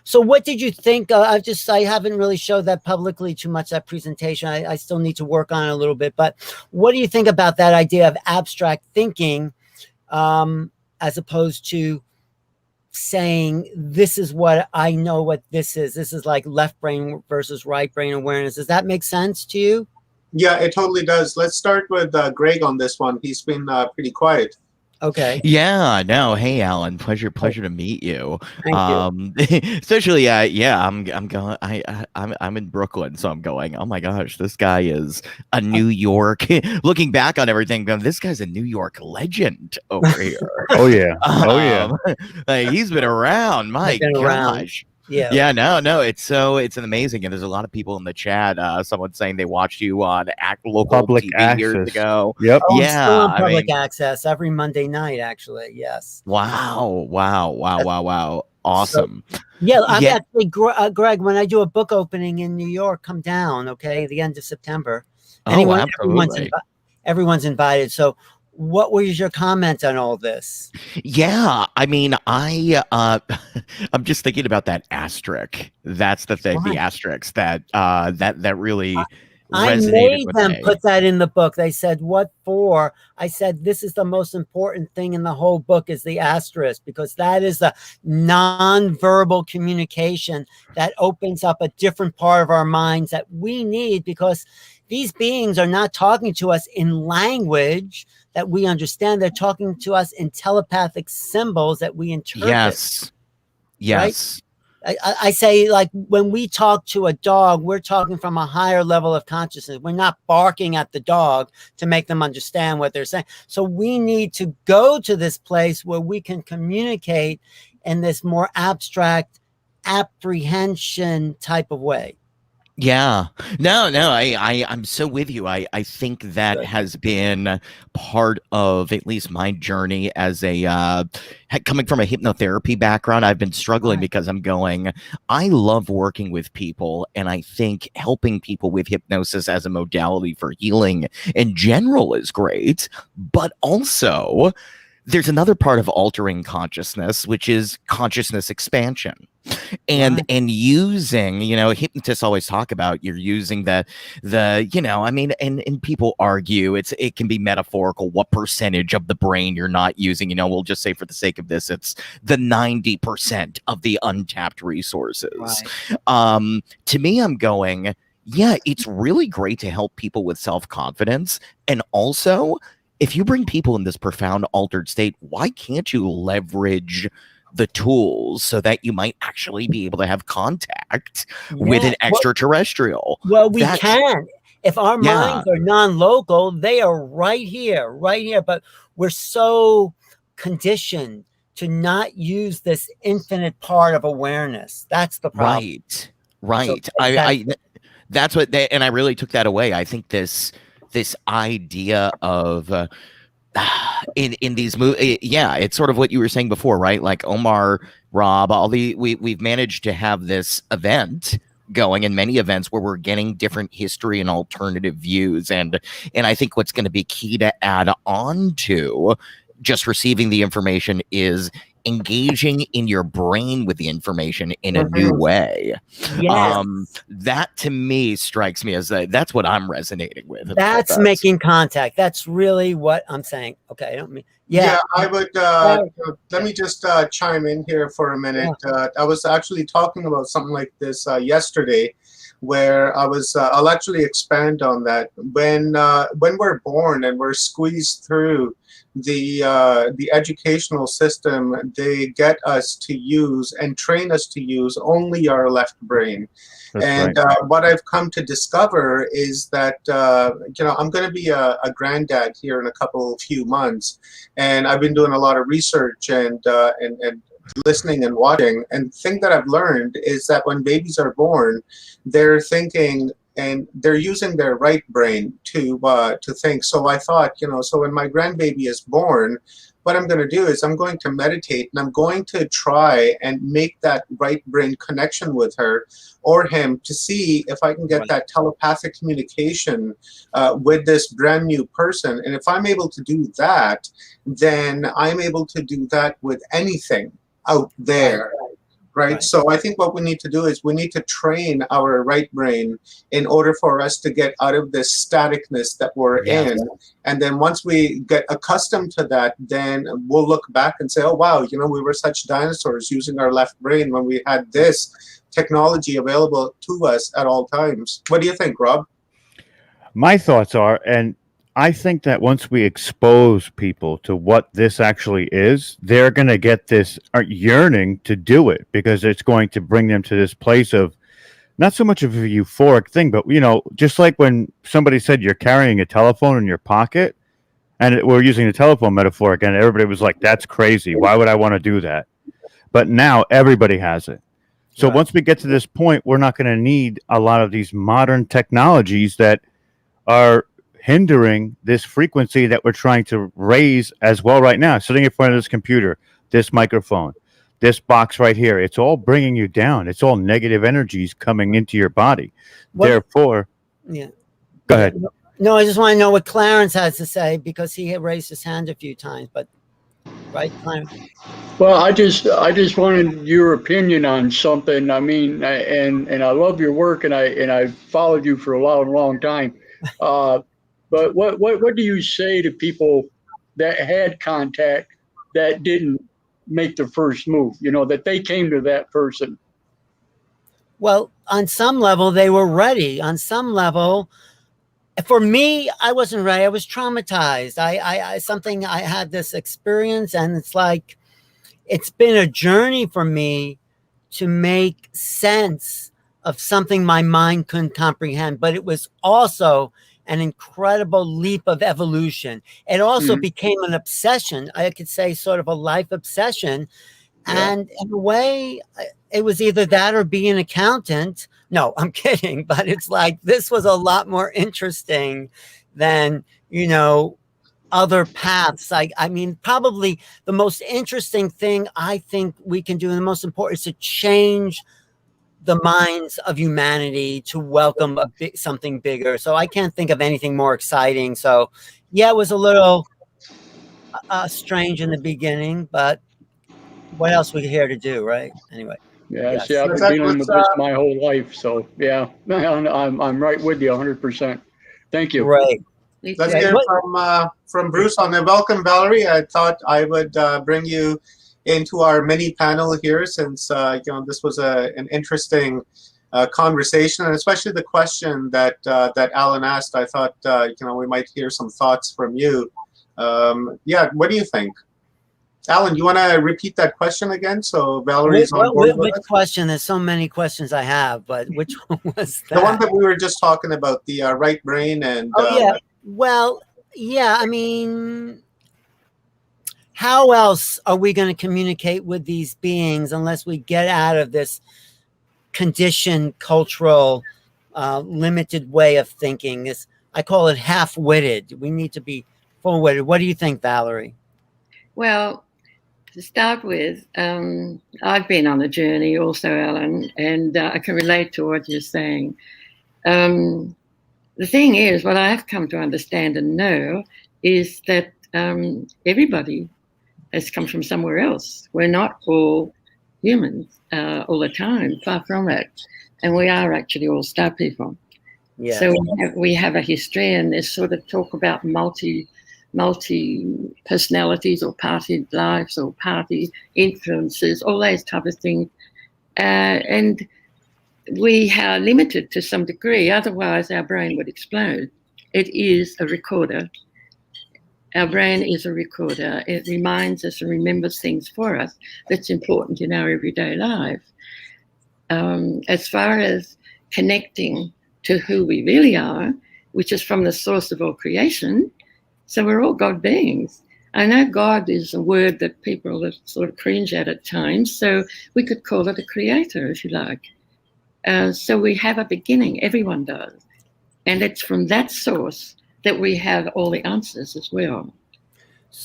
so what did you think? I haven't really showed that publicly too much, that presentation. I still need to work on it a little bit, but what do you think about that idea of abstract thinking, as opposed to saying, this is what I know what this is? This is like left brain versus right brain awareness. Does that make sense to you? Yeah, it totally does. Let's start with Greg on this one. He's been pretty quiet. Okay. Yeah, no. Hey, Alan. Pleasure to meet you. Thank you. Especially, I'm going. I'm in Brooklyn, so I'm going. Oh my gosh, this guy is a New York. Looking back on everything, going, this guy's a New York legend over here. Oh yeah. Oh yeah. Like, he's been around. My gosh. Yeah. No. It's an amazing, and there's a lot of people in the chat. Someone saying they watched you on local public TV access years ago. Yep. Oh, Yeah. I'm still on public access every Monday night, actually. Yes. Wow. Awesome. So, I'm actually, Greg, when I do a book opening in New York, come down, okay, the end of September. Everyone's invited. So what was your comment on all this? Yeah, I mean, I'm just thinking about that asterisk. That's the thing, the asterisk that really I resonated made with them me. put that in the book. They said, what for? I said, this is the most important thing in the whole book is the asterisk, because that is the nonverbal communication that opens up a different part of our minds that we need, because these beings are not talking to us in language that we understand. They're talking to us in telepathic symbols that we interpret. Yes. Right? I say, like, when we talk to a dog, we're talking from a higher level of consciousness. We're not barking at the dog to make them understand what they're saying. So we need to go to this place where we can communicate in this more abstract apprehension type of way. Yeah. No, I'm so with you. I think that has been part of at least my journey as a coming from a hypnotherapy background. I've been struggling because I love working with people, and I think helping people with hypnosis as a modality for healing in general is great, but also there's another part of altering consciousness, which is consciousness expansion. and using, hypnotists always talk about you're using the I mean, and people argue it can be metaphorical what percentage of the brain you're not using. We'll just say for the sake of this, it's the 90% of the untapped resources. To me, I'm going, yeah, it's really great to help people with self-confidence. And also, if you bring people in this profound altered state, why can't you leverage the tools so that you might actually be able to have contact with an extraterrestrial? Well, we can. If our minds are non-local, they are right here. But we're so conditioned to not use this infinite part of awareness. That's the problem. Right. I that's what they, and I really took that away. I think this idea of in these movies, it's sort of what you were saying before, right? Like Omar, Rob, we've managed to have this event going, in many events where we're getting different history and alternative views, and I think what's going to be key to add on to just receiving the information is engaging in your brain with the information in a new way. That to me strikes me as that's what I'm resonating with. That's making contact. That's really what I'm saying. Okay, I don't mean I would let me just chime in here for a minute. I was actually talking about something like this yesterday, where I'll actually expand on that. When we're born and we're squeezed through the educational system, they get us to use and train us to use only our left brain. What I've come to discover is that I'm going to be a granddad here in a few months, and I've been doing a lot of research and listening and watching. And the thing that I've learned is that when babies are born, they're thinking and they're using their right brain to think. So I thought, so when my grandbaby is born, what I'm going to do is I'm going to meditate, and I'm going to try and make that right brain connection with her or him to see if I can get that telepathic communication with this brand new person. And if I'm able to do that, then I'm able to do that with anything out there. Right. So I think what we need to do is we need to train our right brain in order for us to get out of this staticness that we're in. And then once we get accustomed to that, then we'll look back and say, oh, wow, we were such dinosaurs using our left brain when we had this technology available to us at all times. What do you think, Rob? My thoughts are, and I think that once we expose people to what this actually is, they're going to get this yearning to do it, because it's going to bring them to this place of not so much of a euphoric thing, but, just like when somebody said you're carrying a telephone in your pocket, and we're using the telephone metaphor again, everybody was like, that's crazy. Why would I want to do that? But now everybody has it. So once we get to this point, we're not going to need a lot of these modern technologies that are hindering this frequency that we're trying to raise as well right now. Sitting in front of this computer, this microphone, this box right here, it's all bringing you down. It's all negative energies coming into your body. Therefore, go ahead. No, I just want to know what Clarence has to say, because he had raised his hand a few times. But Clarence? Well, I just wanted your opinion on something. I mean, and I love your work, and I followed you for a long time. But what do you say to people that had contact that didn't make the first move? That they came to that person. Well, on some level, they were ready. On some level, for me, I wasn't ready. I was traumatized. I had this experience, and it's like, it's been a journey for me to make sense of something my mind couldn't comprehend. But it was also an incredible leap of evolution. It also became an obsession. I could say sort of a life obsession. And in a way, it was either that or be an accountant. No, I'm kidding. But it's like, this was a lot more interesting than, other paths. I mean, probably the most interesting thing I think we can do, and the most important, is to change the minds of humanity to welcome something bigger. So I can't think of anything more exciting. So it was a little strange in the beginning, but what else we here to do, right? Anyway. Yeah, Yes. see, I've That's been dealing with what's, this my whole life, so yeah, I'm right with you 100%. Thank you. Great. Let's Great. hear from Bruce on that. Welcome, Valerie. I thought I would bring you into our mini panel here, since this was an interesting conversation, and especially the question that Alan asked. I thought we might hear some thoughts from you. Yeah, what do you think, Alan? You want to repeat that question again, so Valerie's on board with Which us? question? There's so many questions I have, but which one was that? The one that we were just talking about, the right brain and. Oh yeah. Well, yeah. I mean, how else are we going to communicate with these beings unless we get out of this conditioned, cultural, limited way of thinking? This, I call it half-witted. We need to be full-witted. What do you think, Valerie? Well, to start with, I've been on a journey also, Alan, and I can relate to what you're saying. The thing is, what I have come to understand and know is that everybody has come from somewhere else. We're not all humans all the time, far from it. And we are actually all star people. Yes. So we have a history, and there's sort of talk about multi personalities or party lives or party influences, all those type of things. And we are limited to some degree, otherwise our brain would explode. It is a recorder. Our brain is a recorder. It reminds us and remembers things for us that's important in our everyday life. As far as connecting to who we really are, which is from the source of all creation, so we're all God beings. I know God is a word that people sort of cringe at times, so we could call it a creator, if you like. So we have a beginning, everyone does. And it's from that source that we have all the answers as well.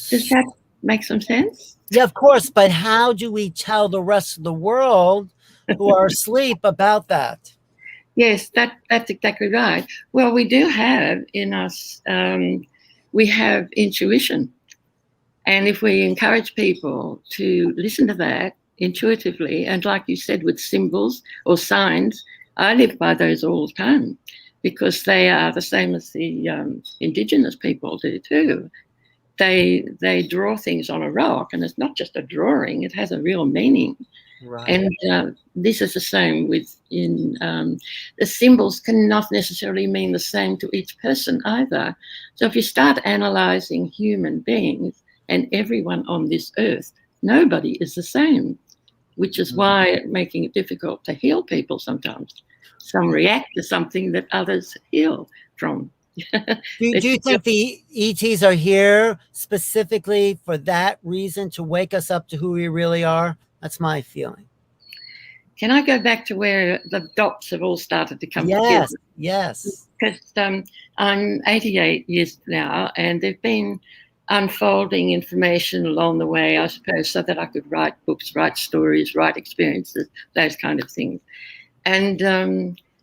Does that make some sense? Yeah, of course. But how do we tell the rest of the world who are asleep about that? Yes, that's exactly right. Well, we do have in us, we have intuition. And if we encourage people to listen to that intuitively, and like you said, with symbols or signs, I live by those all the time, because they are the same as the indigenous people do too. They draw things on a rock, and it's not just a drawing, it has a real meaning. Right. And this is the same the symbols cannot necessarily mean the same to each person either. So if you start analyzing human beings and everyone on this earth, nobody is the same, which is why making it difficult to heal people sometimes. Some react to something that others heal from. Do you think the ETs are here specifically for that reason, to wake us up to who we really are? That's my feeling. Can I go back to where the dots have all started to come together? Yes, yes. Because I'm 88 years now, and they've been unfolding information along the way, I suppose, so that I could write books, write stories, write experiences, those kind of things. And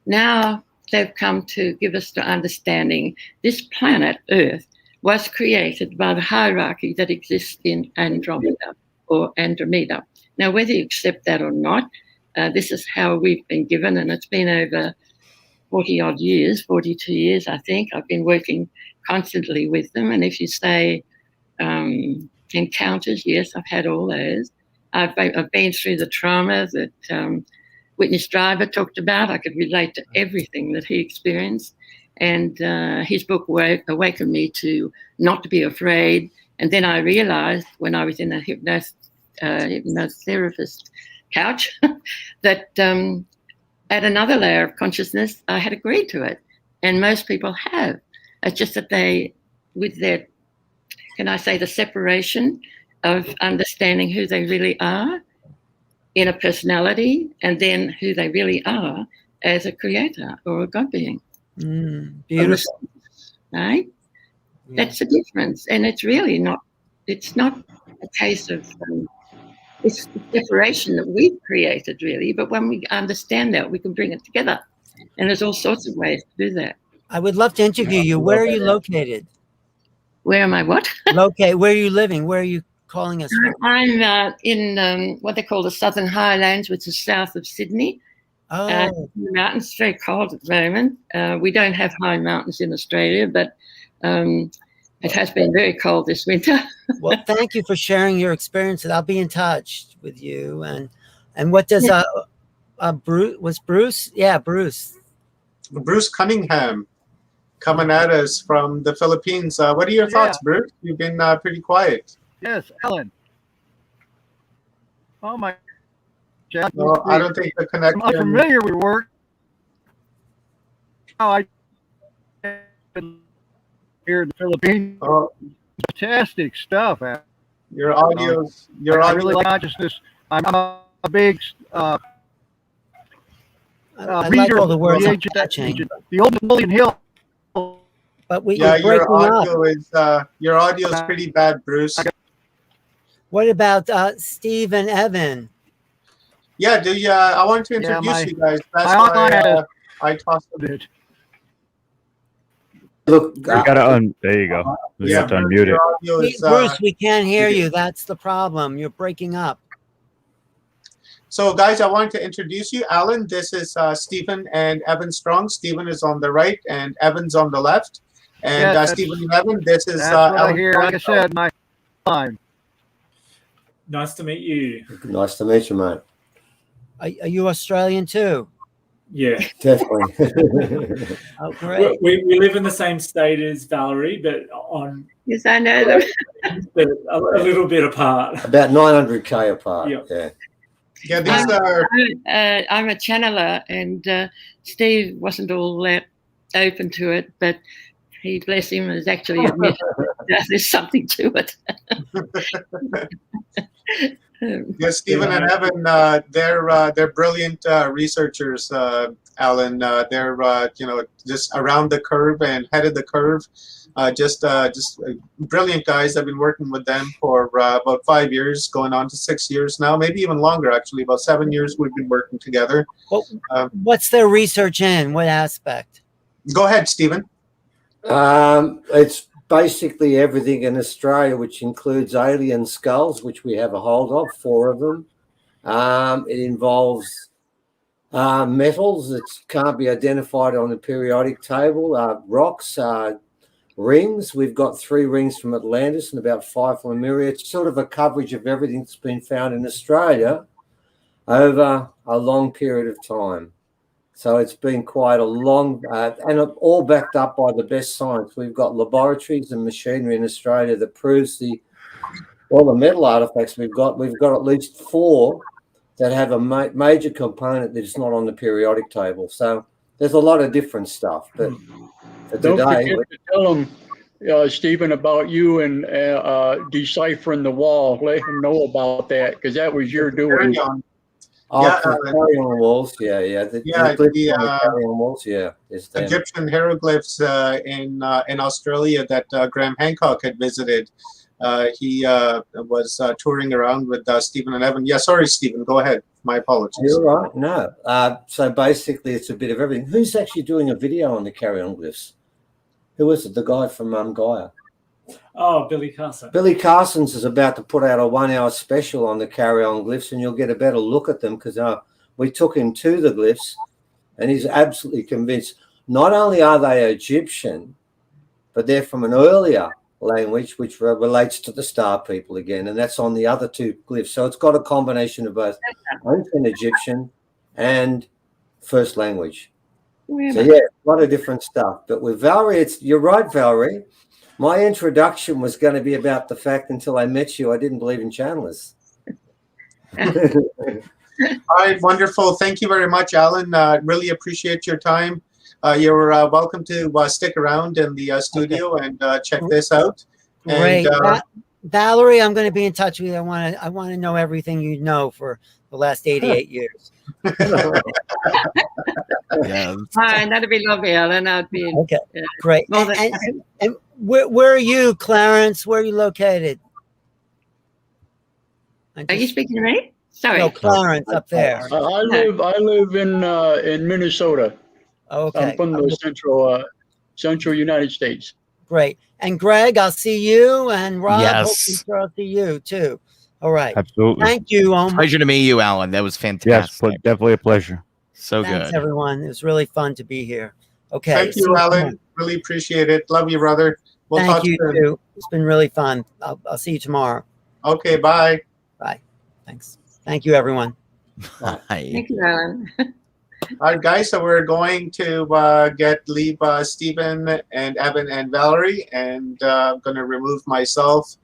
now they've come to give us the understanding this planet, Earth, was created by the hierarchy that exists in Andromeda or Andromeda. Now, whether you accept that or not, this is how we've been given, and it's been over 40-odd years, 42 years, I think. I've been working constantly with them, and if you say encounters, yes, I've had all those. I've been through the trauma that Witness Driver talked about. I could relate to everything that he experienced, and his book awakened me to not to be afraid. And then I realized when I was in a hypnotherapist couch that at another layer of consciousness, I had agreed to it. And most people have. It's just that they, with their, can I say, the separation of understanding who they really are in a personality, and then who they really are as a creator or a God being. Beautiful. Right? Yeah. That's the difference. And it's really not, it's not a case of, it's the separation that we've created, really. But when we understand that, we can bring it together. And there's all sorts of ways to do that. I would love to interview you. Where are you located? Where am I what? Where are you living? Where are you calling us from? I'm in what they call the Southern Highlands, which is south of Sydney. Oh. The mountains, it's very cold at the moment. We don't have high mountains in Australia, but it has been very cold this winter. Well, thank you for sharing your experiences. I'll be in touch with you. And what does Bruce was Bruce? Yeah, Bruce. Bruce Cunningham coming at us from the Philippines. What are your thoughts, Bruce? You've been pretty quiet. Yes, Alan. Oh my. No, I don't think the connection. I'm familiar with work. Oh, I here in the Philippines. Oh. Fantastic stuff. Your audio. I really like consciousness. I'm a big I reader like all the words of I'm the catching. The old Napoleon Hill. But Yeah, you're your breaking audio your audio is pretty bad, Bruce. What about Steve and Evan? Yeah, I want to introduce you guys. That's why I tossed it. Look, you gotta there you go. You have to unmute it. Bruce, we can't hear you. That's the problem. You're breaking up. So, guys, I want to introduce you. Alan, this is Stephen and Evan Strong. Stephen is on the right and Evan's on the left. And Stephen and Evan, this is that's what Alan. I hear. Like I said, my time. Nice to meet you. Nice to meet you, mate. Are you Australian too? Yeah, definitely. Oh, great. We live in the same state as Valerie, but on Yes, I know them. a little bit apart. About 900k apart. Yep. Yeah. Yeah, these are. I'm a channeler, and Steve wasn't all that open to it, but he, bless him, has actually admitted that there's something to it. Yes, Stephen and Evan, they're brilliant researchers, Alan. They're just around the curve and head of the curve. Just brilliant guys. I've been working with them for about 5 years, going on to 6 years now, maybe even longer actually. About 7 years we've been working together. What's their research in? What aspect? Go ahead, Stephen. It's basically everything in Australia, which includes alien skulls, which we have a hold of, 4 of them. It involves metals that can't be identified on the periodic table, rocks, rings. We've got 3 rings from Atlantis and about 5 from Lemuria. It's sort of a coverage of everything that's been found in Australia over a long period of time. So it's been quite a long, and all backed up by the best science. We've got laboratories and machinery in Australia that proves all the metal artifacts we've got. We've got at least 4 that have a major component that is not on the periodic table. So there's a lot of different stuff. But for Don't today, forget to tell them, Stephen, about you and deciphering the wall. Let him know about that, because that was your doing. carry-on walls, the carry-on walls, Egyptian hieroglyphs in Australia that Graham Hancock had visited. He was touring around with Stephen and Evan. Yeah, sorry, Stephen, go ahead. My apologies. You're right. No. So basically, it's a bit of everything. Who's actually doing a video on the carry-on glyphs? Who is it? The guy from Gaia. Oh, Billy Carson. Billy Carson's is about to put out a 1-hour special on the carry-on glyphs, and you'll get a better look at them because we took him to the glyphs, and he's absolutely convinced not only are they Egyptian, but they're from an earlier language which relates to the Star People again, and that's on the other 2 glyphs. So it's got a combination of both ancient Egyptian and first language. So yeah, a lot of different stuff. But with Valerie, you're right, Valerie. My introduction was going to be about the fact until I met you, I didn't believe in channelers. All right, wonderful. Thank you very much, Alan. Really appreciate your time. You're welcome to stick around in the studio and check this out. Great. And, Valerie, I'm going to be in touch with you. I want to know everything you know for the last 88 years. Yeah. Fine, that'd be lovely, Alan. I'd be okay. Great. And where are you, Clarence? Where are you located? Are you speaking to me? Sorry. No, Clarence up there. I live in Minnesota. Okay. I'm from the central United States. Great. And Greg, I'll see you. And Rob, Yes. hopefully I'll see you too. All right. Absolutely. Thank you. Pleasure to meet you, Alan. That was Yes, fantastic. definitely a pleasure. So Thanks, good. everyone. It was really fun to be here. Okay. Thank see you, tomorrow. Alan. Really appreciate it. Love you, brother. We'll Thank talk you soon. too. It's been really fun. I'll see you tomorrow. Okay, bye. Bye. Thanks. Thank you, everyone. Bye. Thank you, Alan. All right, guys, so we're going to leave Stephen and Evan and Valerie, and I'm going to remove myself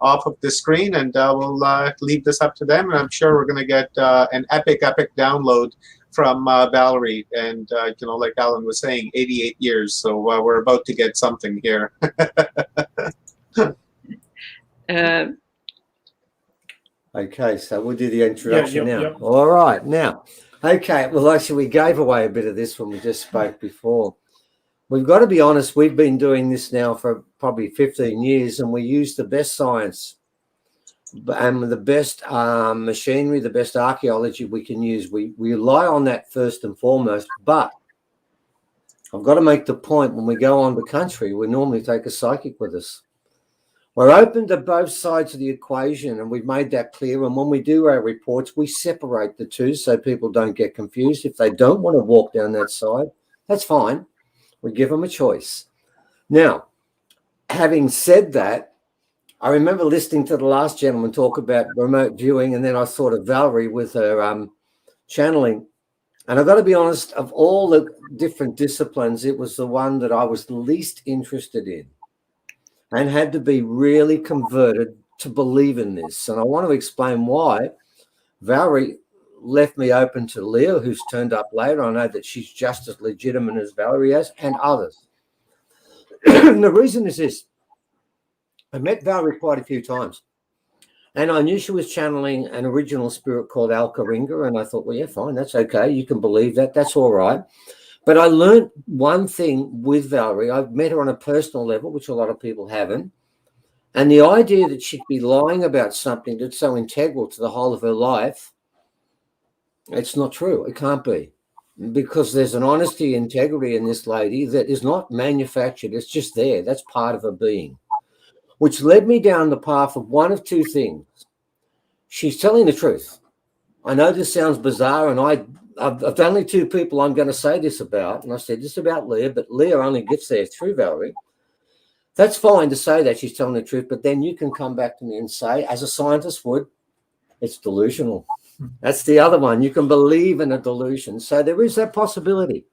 off of the screen, and we'll leave this up to them. And I'm sure we're going to get an epic download from Valerie. And, like Alan was saying, 88 years. So we're about to get something here. Okay, so we'll do the introduction Yep. now. All right, now. Okay, well, actually, we gave away a bit of this when we just spoke before. We've got to be honest, we've been doing this now for probably 15 years, and we use the best science and the best machinery, the best archaeology we can use. We rely on that first and foremost, but I've got to make the point, when we go on the country, we normally take a psychic with us. We're open to both sides of the equation, and we've made that clear. And when we do our reports, we separate the two so people don't get confused. If they don't want to walk down that side, that's fine. We give them a choice. Now, having said that, I remember listening to the last gentleman talk about remote viewing, and then I thought of Valerie with her channeling. And I've got to be honest, of all the different disciplines, it was the one that I was the least interested in, and had to be really converted to believe in this. And I want to explain why. Valerie left me open to Leah, who's turned up later. I know that she's just as legitimate as Valerie is, and others. And the reason is this. I met Valerie quite a few times, and I knew she was channeling an original spirit called Alkaringa, and I thought, well, yeah, fine, that's okay. You can believe that. That's all right. But I learned one thing with Valerie. I've met her on a personal level, which a lot of people haven't. And the idea that she'd be lying about something that's so integral to the whole of her life, it's not true. It can't be. Because there's an honesty, integrity in this lady that is not manufactured. It's just there. That's part of her being, which led me down the path of one of two things. She's telling the truth. I know this sounds bizarre, and I've only two people I'm going to say this about, and I said this about Leah, but Leah only gets there through Valerie. That's fine to say that she's telling the truth, but then you can come back to me and say, as a scientist would, it's delusional. That's the other one. You can believe in a delusion. So there is that possibility.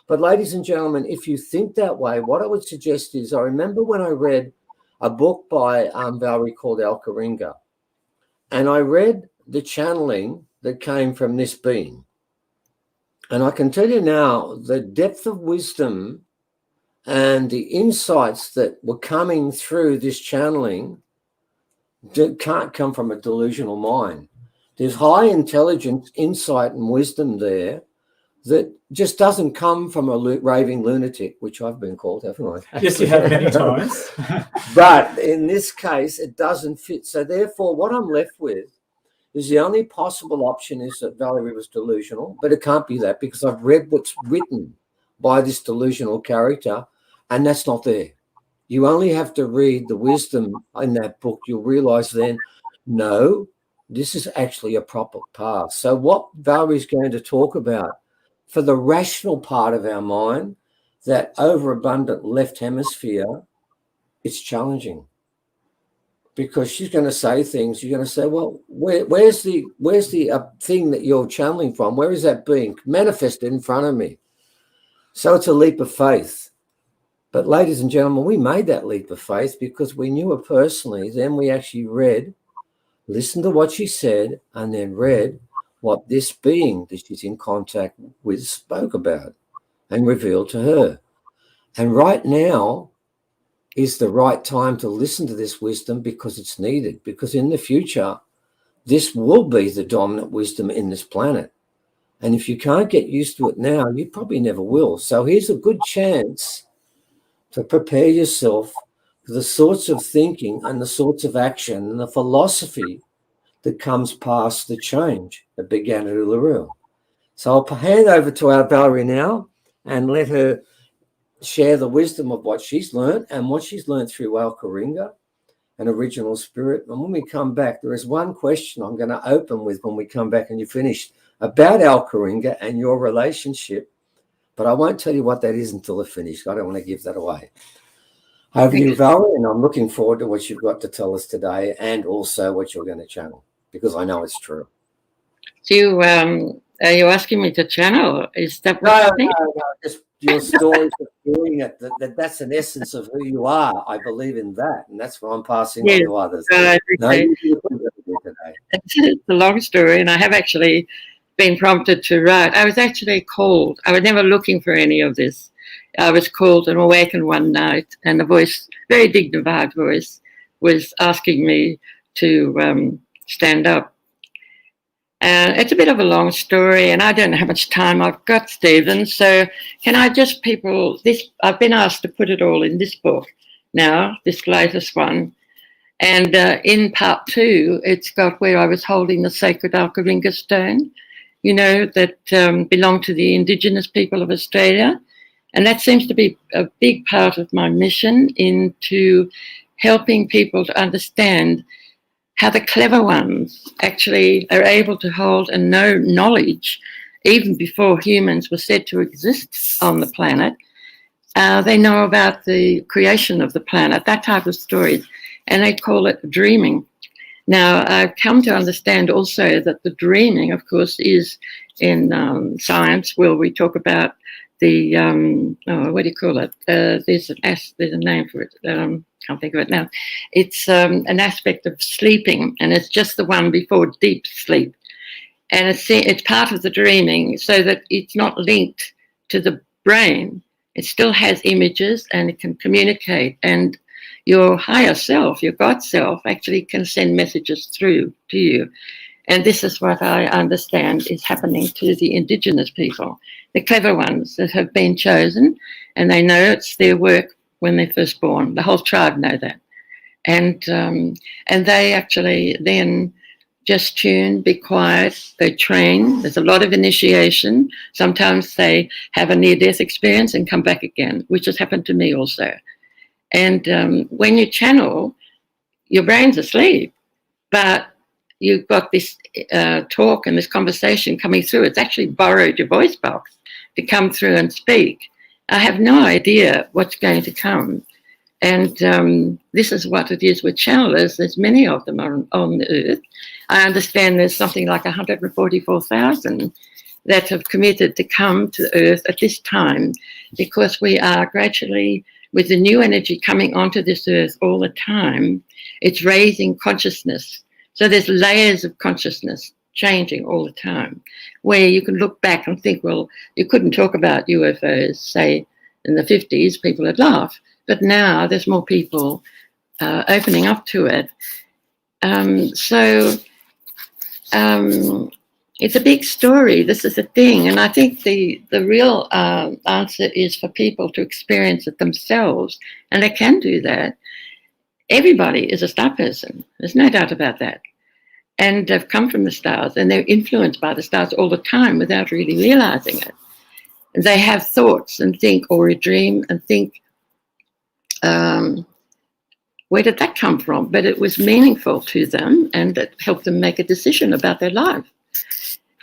But ladies and gentlemen, if you think that way, what I would suggest is, I remember when I read a book by Valerie called Alkaringa, and I read the channeling that came from this being. And I can tell you now, the depth of wisdom and the insights that were coming through this channeling can't come from a delusional mind. There's high intelligence, insight, and wisdom there that just doesn't come from a raving lunatic, which I've been called, haven't I? Yes, you have many times. But in this case, it doesn't fit. So therefore, what I'm left with is the only possible option is that Valerie was delusional, but it can't be that, because I've read what's written by this delusional character, and that's not there. You only have to read the wisdom in that book. You'll realize then, no, this is actually a proper path. So what Valerie's going to talk about, for the rational part of our mind, that overabundant left hemisphere, it's challenging. Because she's going to say things, you're going to say, well, where's the thing that you're channeling from? Where is that being manifested in front of me? So it's a leap of faith. But ladies and gentlemen, we made that leap of faith because we knew her personally. Then we actually listened to what she said, and then read what this being that she's in contact with spoke about and revealed to her. And right now is the right time to listen to this wisdom, because it's needed, because in the future, this will be the dominant wisdom in this planet. And if you can't get used to it now, you probably never will. So here's a good chance to prepare yourself for the sorts of thinking and the sorts of action and the philosophy that comes past the change that began at Uluru. So I'll hand over to our Valerie now and let her share the wisdom of what she's learned and what she's learned through Al Karinga and Original Spirit. And when we come back, there is one question I'm going to open with when we come back and you finish about Al Karinga and your relationship. But I won't tell you what that is until they're finished. I don't want to give that away. Over to you, Valerie, and I'm looking forward to what you've got to tell us today and also what you're going to channel, because I know it's true. So, are you asking me to channel? Is that what you think? No, just your stories of doing it. That's an essence of who you are. I believe in that, and that's what I'm passing on to others. No, Okay. you do today. It's a long story, and I have actually been prompted to write. I was actually called. I was never looking for any of this. I was called and awakened one night, and a voice, very dignified voice, was asking me to stand up. And it's a bit of a long story, and I don't know how much time I've got, Stephen. So can I just I've been asked to put it all in this book now, this latest one. And in part 2, it's got where I was holding the sacred Al Karinga stone, that belonged to the Indigenous people of Australia. And that seems to be a big part of my mission into helping people to understand how the clever ones actually are able to hold and know knowledge even before humans were said to exist on the planet. They know about the creation of the planet, that type of stories, and they call it dreaming. Now, I've come to understand also that the dreaming, of course, is in science where we talk about the, what do you call it? There's a name for it. Can't think of it now. It's an aspect of sleeping, and it's just the one before deep sleep. And it's part of the dreaming so that it's not linked to the brain. It still has images and it can communicate. And your higher self, your God self, actually can send messages through to you. And this is what I understand is happening to the Indigenous people, the clever ones that have been chosen, and they know it's their work when they're first born. The whole tribe know that. And they actually then just tune, be quiet, they train. There's a lot of initiation. Sometimes they have a near-death experience and come back again, which has happened to me also. And when you channel, your brain's asleep, but you've got this talk and this conversation coming through. It's actually borrowed your voice box to come through and speak. I have no idea what's going to come. And this is what it is with channelers. There's many of them on the earth. I understand there's something like 144,000 that have committed to come to earth at this time, because we are gradually, with the new energy coming onto this earth all the time, it's raising consciousness. So there's layers of consciousness changing all the time, where you can look back and think, well, you couldn't talk about UFOs, say, in the 50s, people would laugh. But now there's more people opening up to it. It's a big story. This is a thing. And I think the real answer is for people to experience it themselves. And they can do that. Everybody is a star person. There's no doubt about that. And they've come from the stars, and they're influenced by the stars all the time without really realizing it. And they have thoughts and think, or a dream and think, where did that come from? But it was meaningful to them, and it helped them make a decision about their life.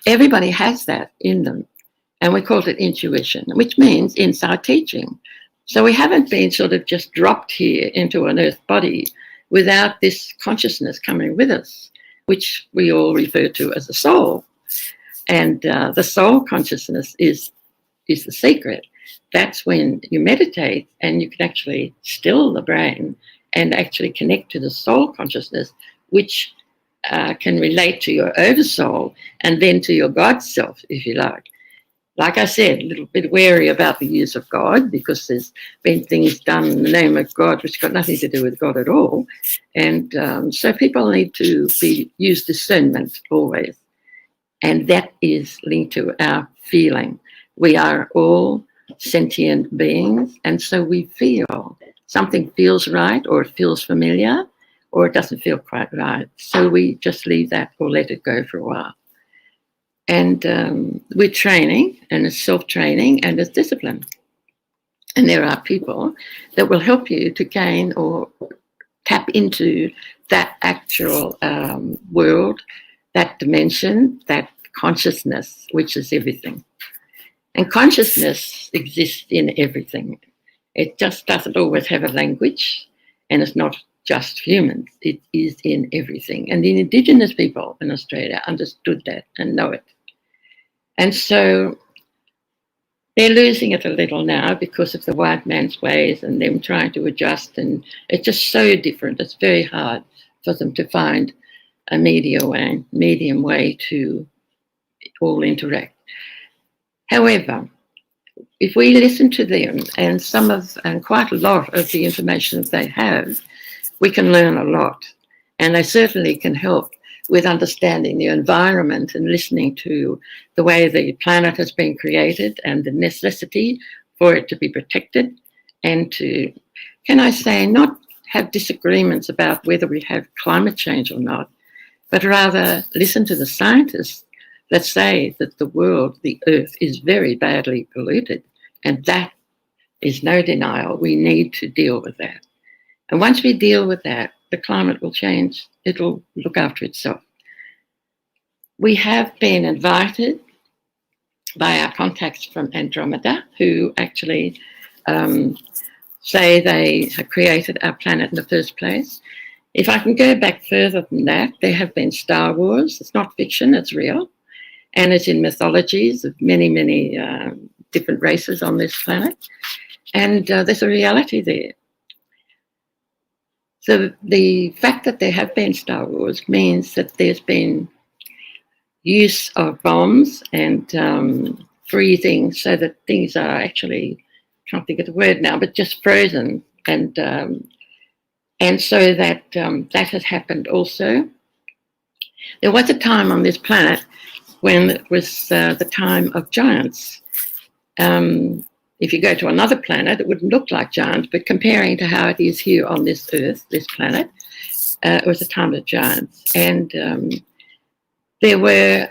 Everybody has that in them, and we call it intuition, which means inside teaching. So we haven't been sort of just dropped here into an earth body without this consciousness coming with us, which we all refer to as the soul. And the soul consciousness is the secret. That's when you meditate and you can actually still the brain and actually connect to the soul consciousness, which can relate to your oversoul and then to your God self, if you like. Like I said, a little bit wary about the use of God, because there's been things done in the name of God which got nothing to do with God at all. And so people need to use discernment always. And that is linked to our feeling. We are all sentient beings, and so we feel. Something feels right, or it feels familiar, or it doesn't feel quite right. So we just leave that or let it go for a while. And we're training, and it's self-training, and it's discipline. And there are people that will help you to gain or tap into that actual world, that dimension, that consciousness, which is everything. And consciousness exists in everything. It just doesn't always have a language, and it's not just humans. It is in everything. And the Indigenous people in Australia understood that and know it. And so they're losing it a little now because of the white man's ways and them trying to adjust. And it's just so different. It's very hard for them to find a medium way to all interact. However, if we listen to them and quite a lot of the information that they have, we can learn a lot. And they certainly can help with understanding the environment and listening to the way the planet has been created and the necessity for it to be protected, and to, can I say, not have disagreements about whether we have climate change or not, but rather listen to the scientists that say that the world, the earth, is very badly polluted. And that is no denial. We need to deal with that. And once we deal with that, the climate will change. It'll look after itself. We have been invited by our contacts from Andromeda, who actually say they have created our planet in the first place. If I can go back further than that, there have been Star Wars. It's not fiction, it's real. And it's in mythologies of many, many different races on this planet. And there's a reality there. So the fact that there have been Star Wars means that there's been use of bombs and freezing so that things are actually, can't think of the word now, but just frozen. And so that that has happened also. There was a time on this planet when it was the time of giants. If you go to another planet, it wouldn't look like giants, but comparing to how it is here on this Earth, this planet, it was a time of giants. And there were,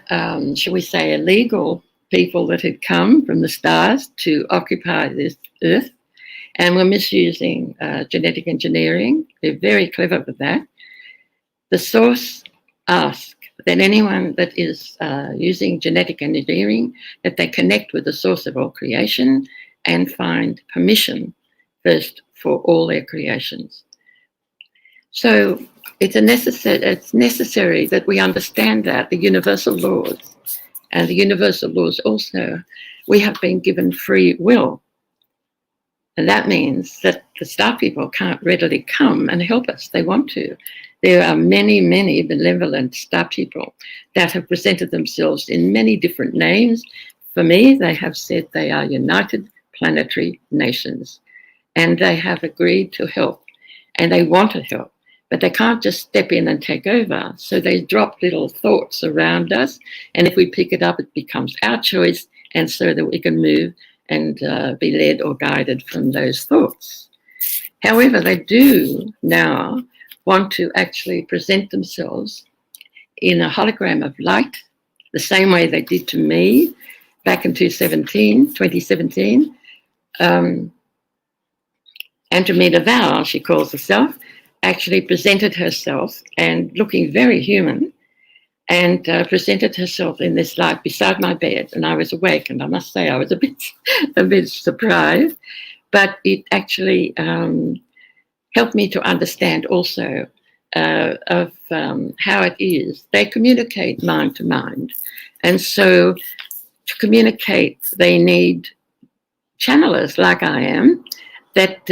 shall we say, illegal people that had come from the stars to occupy this Earth and were misusing genetic engineering. They're very clever with that. The source asked that anyone that is using genetic engineering, that they connect with the source of all creation and find permission first for all their creations. So it's necessary that we understand that the universal laws, and the universal laws also, we have been given free will. And that means that the star people can't readily come and help us. They want to. There are many, many benevolent star people that have presented themselves in many different names. For me, they have said they are United Planetary Nations, and they have agreed to help, and they want to help, but they can't just step in and take over. So they drop little thoughts around us, and if we pick it up, it becomes our choice, and so that we can move and be led or guided from those thoughts. However, they do now want to actually present themselves in a hologram of light, the same way they did to me back in 2017. Andromeda Val, she calls herself, actually presented herself and looking very human, and presented herself in this light beside my bed, and I was awake, and I must say I was a bit surprised, but it actually helped me to understand also of how it is. They communicate mind to mind, and so to communicate, they need channelers like I am, that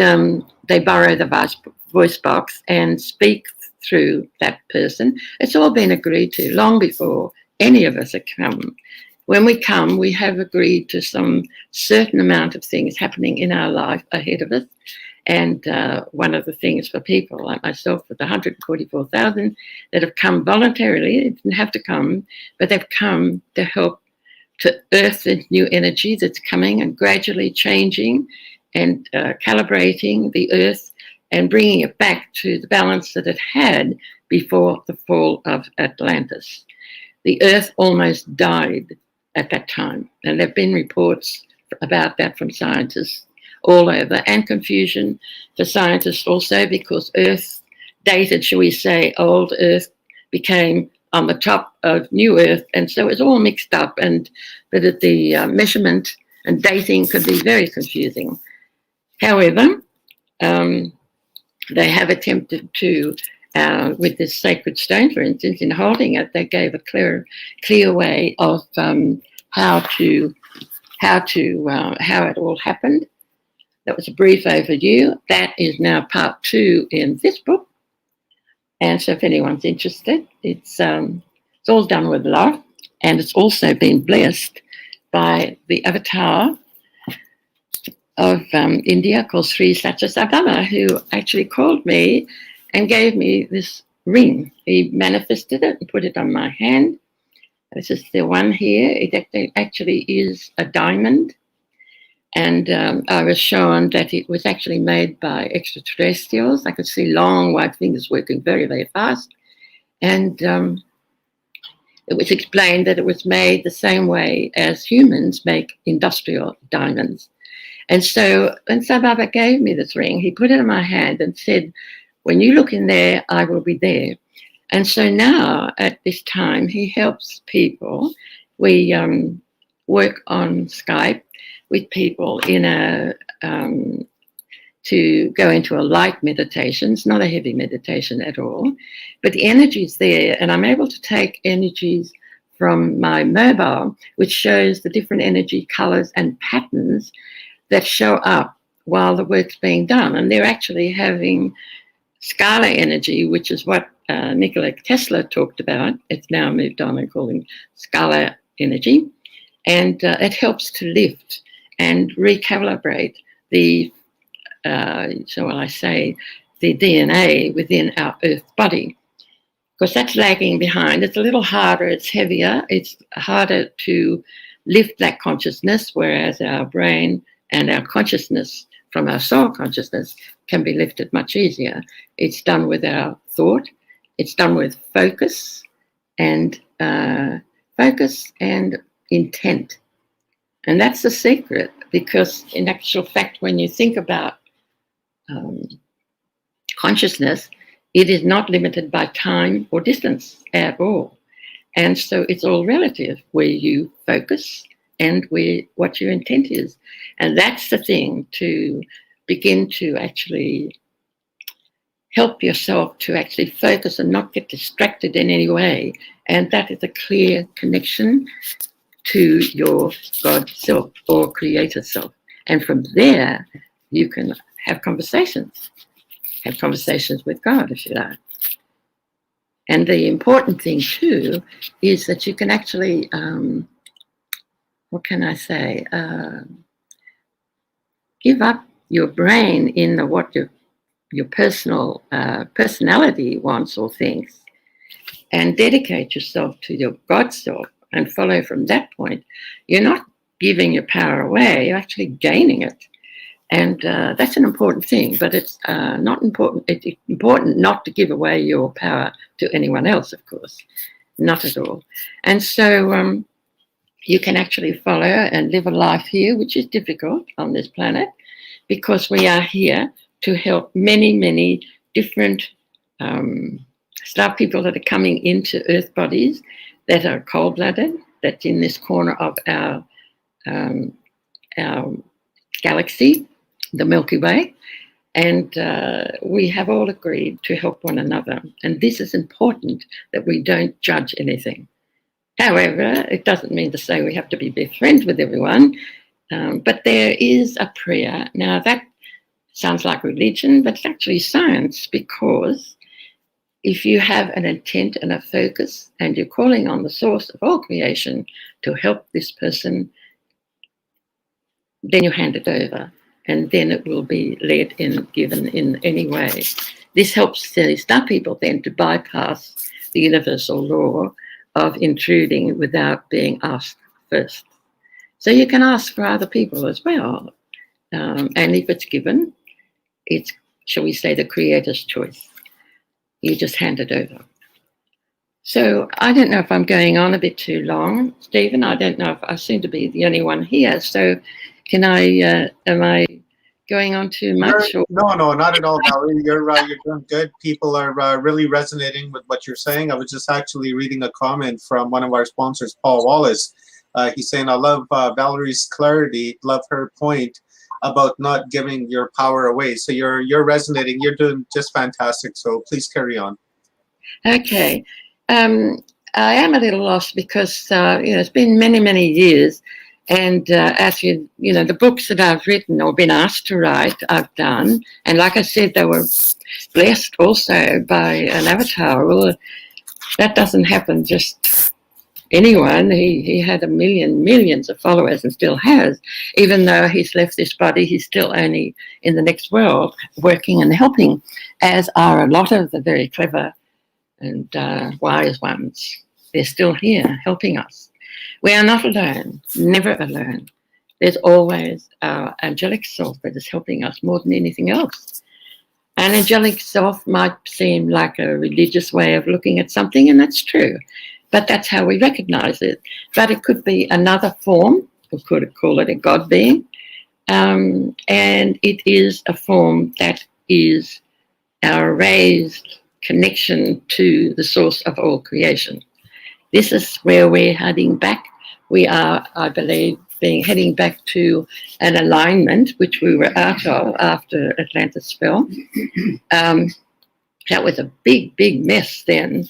they borrow the voice box and speak through that person. It's all been agreed to long before any of us have come. When we come, we have agreed to some certain amount of things happening in our life ahead of us. And one of the things for people like myself, with the 144,000 that have come voluntarily, they didn't have to come, but they've come to help to earth the new energy that's coming and gradually changing and calibrating the earth and bringing it back to the balance that it had before the fall of Atlantis. The earth almost died at that time, and there have been reports about that from scientists all over, and confusion for scientists also, because Earth dated, shall we say, old Earth became on the top of new Earth, and so it's all mixed up, and that the measurement and dating could be very confusing. However, they have attempted to, with this sacred stone, for instance, in holding it, they gave a clear way of how it all happened. That was a brief overview. That is now part 2 in this book. And so if anyone's interested, it's all done with love, and it's also been blessed by the avatar of India called Sri Satyasabhama, who actually called me and gave me this ring. He manifested it and put it on my hand. This is the one here. It actually is a diamond. And I was shown that it was actually made by extraterrestrials. I could see long white fingers working very, very fast. And it was explained that it was made the same way as humans make industrial diamonds. And so when Baba gave me this ring, he put it in my hand and said, when you look in there, I will be there. And so now at this time, he helps people. We work on Skype with people in to go into a light meditation. It's not a heavy meditation at all, but the energy is there, and I'm able to take energies from my mobile, which shows the different energy colors and patterns that show up while the work's being done. And they're actually having scalar energy, which is what Nikola Tesla talked about. It's now moved on and calling scalar energy. And it helps to lift and recalibrate the, so will I say, the DNA within our Earth body. Because that's lagging behind. It's a little harder, it's heavier, it's harder to lift that consciousness, whereas our brain and our consciousness from our soul consciousness can be lifted much easier. It's done with our thought, it's done with focus and intent. And that's the secret, because in actual fact, when you think about consciousness, it is not limited by time or distance at all. And so it's all relative where you focus and what your intent is. And that's the thing, to begin to actually help yourself to actually focus and not get distracted in any way. And that is a clear connection to your God self or creator self. And from there, you can have conversations with God, if you like. And the important thing too is that you can actually, what can I say, give up your brain in what your personal personality wants or thinks, and dedicate yourself to your God self and follow from that point. You're not giving your power away, you're actually gaining it. And that's an important thing, but it's not important. It's important not to give away your power to anyone else, of course, not at all. And so you can actually follow and live a life here, which is difficult on this planet, because we are here to help many, many different star people that are coming into Earth bodies that are cold-blooded, that's in this corner of our galaxy, the Milky Way, and we have all agreed to help one another. And this is important, that we don't judge anything. However, it doesn't mean to say we have to be best friends with everyone, but there is a prayer. Now that sounds like religion, but it's actually science, because if you have an intent and a focus and you're calling on the source of all creation to help this person, then you hand it over, and then it will be led and given in any way. This helps the star people then to bypass the universal law of intruding without being asked first. So you can ask for other people as well. And if it's given, it's, shall we say, the creator's choice. You just hand it over. So I don't know if I'm going on a bit too long, Stephen. I don't know if I seem to be the only one here. So can I, am I going on too much? Or? No, not at all, Valerie. You're doing good. People are really resonating with what you're saying. I was just actually reading a comment from one of our sponsors, Paul Wallace. He's saying, I love Valerie's clarity, love her point about not giving your power away. So you're resonating. You're doing just fantastic. So please carry on. Okay. I am a little lost because, it's been many, many years. And as the books that I've written or been asked to write, I've done. And like I said, they were blessed also by an avatar. Well, that doesn't happen just anyone. He had millions of followers and still has. Even though he's left this body, he's still only in the next world working and helping, as are a lot of the very clever and wise ones. They're still here helping us. We are not alone, never alone. There's always our angelic self that is helping us more than anything else. An angelic self might seem like a religious way of looking at something, and that's true, but that's how we recognize it. But it could be another form, we could call it a God being, and it is a form that is our raised connection to the source of all creation. This is where we're heading back. We are, I believe, heading back to an alignment, which we were out of after Atlantis fell. That was a big, big mess then.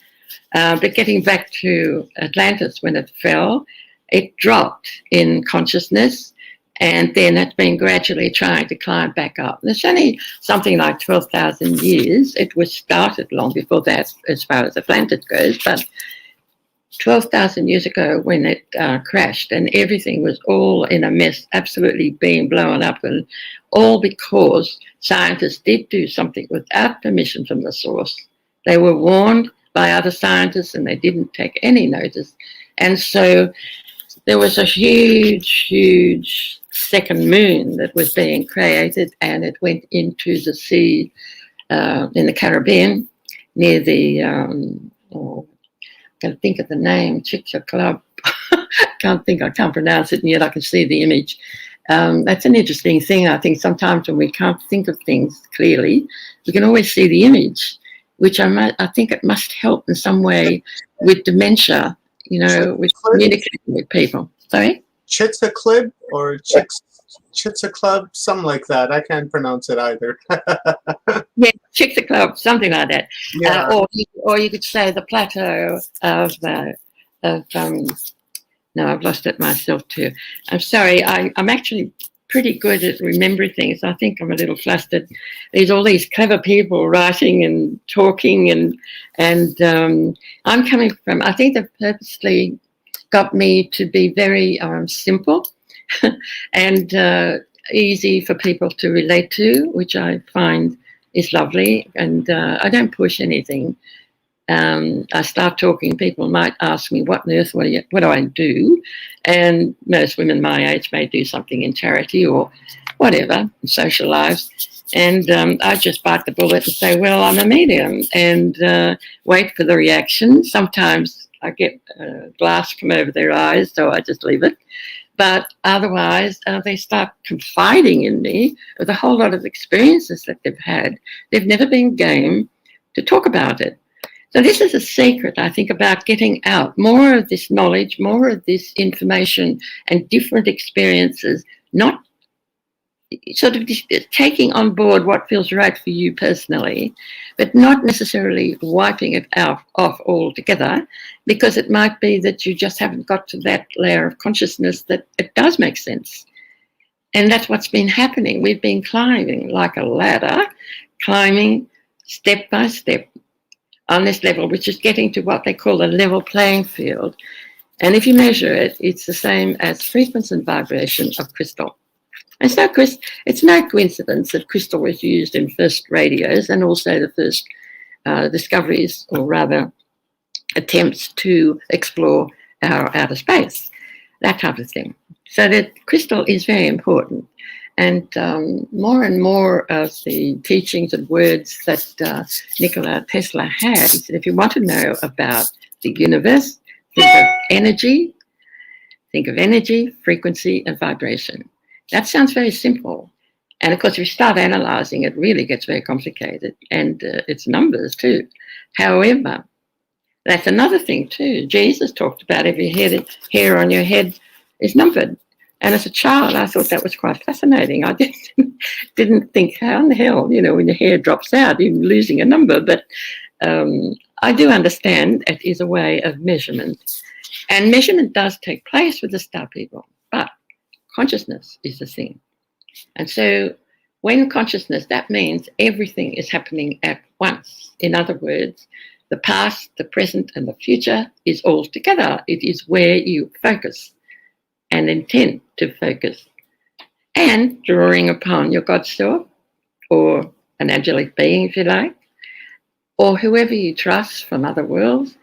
But getting back to Atlantis when it fell, it dropped in consciousness, and then it's been gradually trying to climb back up. It's only something like 12,000 years. It was started long before that, as far as Atlantis goes, but 12,000 years ago when it crashed and everything was all in a mess, absolutely being blown up, and all because scientists did do something without permission from the source. They were warned by other scientists and they didn't take any notice. And so there was a huge, huge second moon that was being created, and it went into the sea in the Caribbean near the can think of the name, Chicha Club. I can't pronounce it, and yet I can see the image. That's an interesting thing. I think sometimes when we can't think of things clearly, we can always see the image, which I think it must help in some way with dementia, with communicating with people. Sorry? Chitziclib or Chitziclub, something like that. I can't pronounce it either. Yeah, Chitziclub, something like that. Yeah. Or you could say the plateau of no, I've lost it myself too. I'm sorry. I'm actually pretty good at remembering things. I think I'm a little flustered. There's all these clever people writing and talking, and I'm coming from. I think they've purposely got me to be very simple and easy for people to relate to, which I find is lovely. And I don't push anything. I start talking, people might ask me, what on earth, what do I do? And most women my age may do something in charity or whatever, in social lives. And I just bite the bullet and say, well, I'm a medium, and wait for the reaction. Sometimes I get glass come over their eyes, so I just leave it. But otherwise, they start confiding in me with a whole lot of experiences that they've had. They've never been game to talk about it. So this is a secret, I think, about getting out more of this knowledge, more of this information and different experiences, not sort of taking on board what feels right for you personally, but not necessarily wiping it off altogether, because it might be that you just haven't got to that layer of consciousness that it does make sense. And that's what's been happening. We've been climbing like a ladder, climbing step by step on this level, which is getting to what they call a level playing field. And if you measure it, it's the same as frequency and vibration of crystal. It's no coincidence that crystal was used in first radios and also the first discoveries, or rather attempts to explore our outer space, that type of thing. So that crystal is very important. And more and more of the teachings and words that Nikola Tesla had, he said, if you want to know about the universe, think of energy, frequency, and vibration. That sounds very simple, And of course, if you start analyzing, it really gets very complicated, and it's numbers too. However, that's another thing too. Jesus talked about every hair on your head is numbered. And as a child, I thought that was quite fascinating. I didn't think, how in the hell, when your hair drops out, you're losing a number. But I do understand it is a way of measurement. And measurement does take place with the star people, but consciousness is the thing. And so when consciousness, that means everything is happening at once. In other words, the past, the present, and the future is all together. It is where you focus and intend to focus. And drawing upon your God self, or an angelic being, if you like, or whoever you trust from other worlds,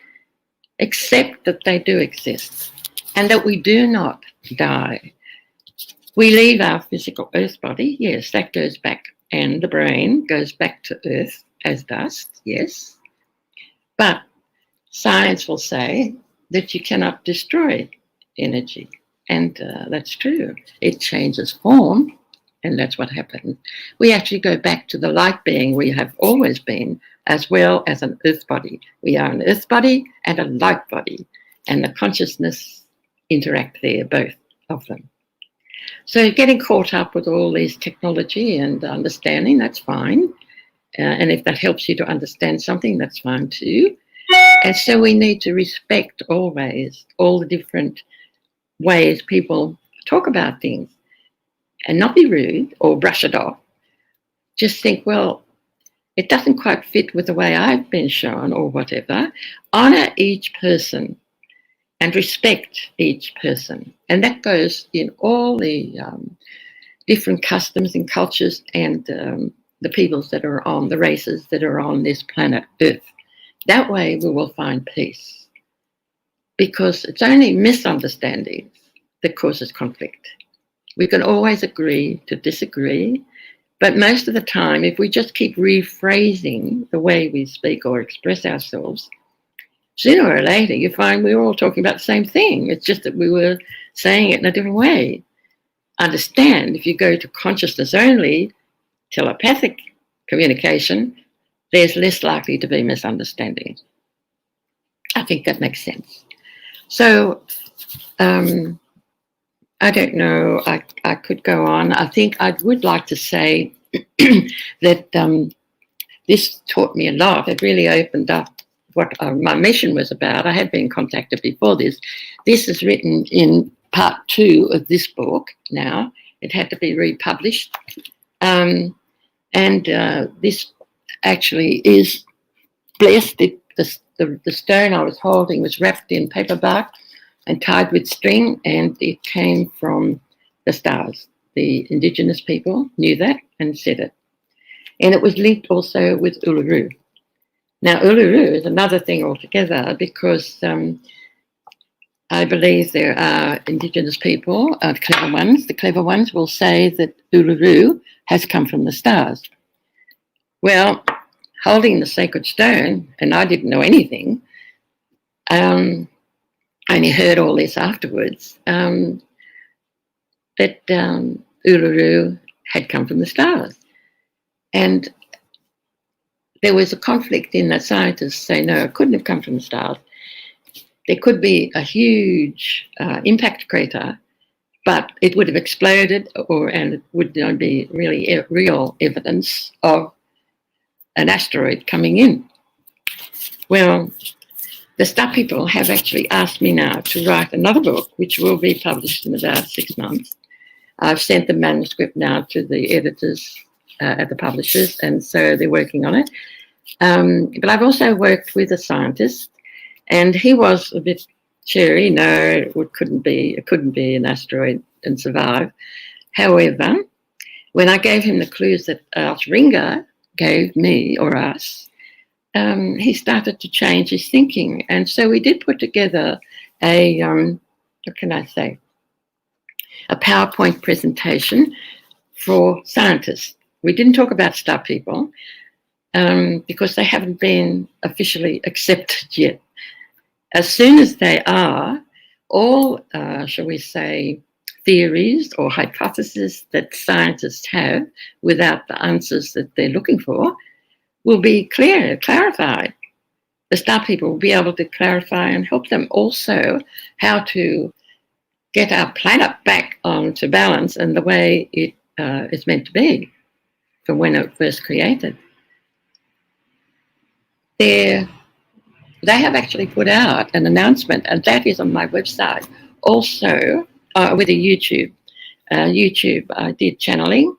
accept that they do exist and that we do not die. We leave our physical earth body, yes, that goes back, and the brain goes back to earth as dust, yes. But science will say that you cannot destroy energy, and that's true. It changes form, and that's what happens. We actually go back to the light being we have always been, as well as an earth body. We are an earth body and a light body, and the consciousness interact there, both of them. So getting caught up with all these technology and understanding, that's fine. And if that helps you to understand something, that's fine too. And so we need to respect always all the different ways people talk about things and not be rude or brush it off. Just think, well, it doesn't quite fit with the way I've been shown or whatever. Honor each person and respect each person. And that goes in all the different customs and cultures and the peoples that are on, the races that are on this planet Earth. That way we will find peace. Because it's only misunderstandings that causes conflict. We can always agree to disagree, but most of the time, if we just keep rephrasing the way we speak or express ourselves, sooner or later, you find we were all talking about the same thing. It's just that we were saying it in a different way. Understand, if you go to consciousness only, telepathic communication, there's less likely to be misunderstanding. I think that makes sense. So, I don't know, I could go on. I think I would like to say that this taught me a lot. It really opened up what my mission was about. I had been contacted before this. This is written in part 2 of this book now. It had to be republished. This actually is blessed. The stone I was holding was wrapped in paper bark and tied with string, and it came from the stars. The indigenous people knew that and said it. And it was linked also with Uluru. Now, Uluru is another thing altogether, because I believe there are indigenous people, the clever ones will say that Uluru has come from the stars. Well, holding the sacred stone, and I didn't know anything, I only heard all this afterwards, that Uluru had come from the stars. And there was a conflict in that scientists say, no, it couldn't have come from the stars. There could be a huge impact crater, but it would have exploded, and it would be really real evidence of an asteroid coming in. Well, the Star people have actually asked me now to write another book, which will be published in about 6 months. I've sent the manuscript now to the editors at the publishers, and so they're working on it. But I've also worked with a scientist, and he was a bit cheery. No, it couldn't be an asteroid and survive. However, when I gave him the clues that Ringa gave me or us, he started to change his thinking. And so we did put together a, what can I say, a PowerPoint presentation for scientists. We didn't talk about star people because they haven't been officially accepted yet. As soon as they are, all, shall we say, theories or hypotheses that scientists have without the answers that they're looking for will be clarified. The star people will be able to clarify and help them also how to get our planet back onto balance and the way it is meant to be from when it was first created. They have actually put out an announcement, and that is on my website. Also, with a YouTube. I did channeling.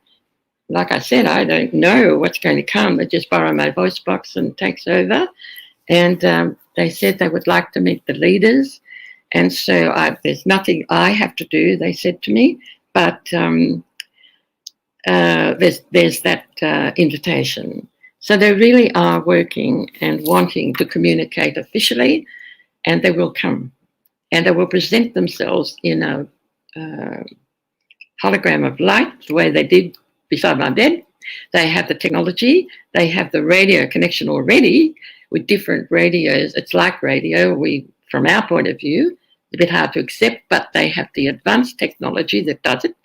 Like I said, I don't know what's going to come. They just borrow my voice box and takes over. And they said they would like to meet the leaders. And so there's nothing I have to do, they said to me. But there's that invitation. So they really are working and wanting to communicate officially, and they will come. And they will present themselves in a hologram of light, the way they did beside my bed. They have the technology. They have the radio connection already with different radios. It's like radio. From our point of view, it's a bit hard to accept, but they have the advanced technology that does it.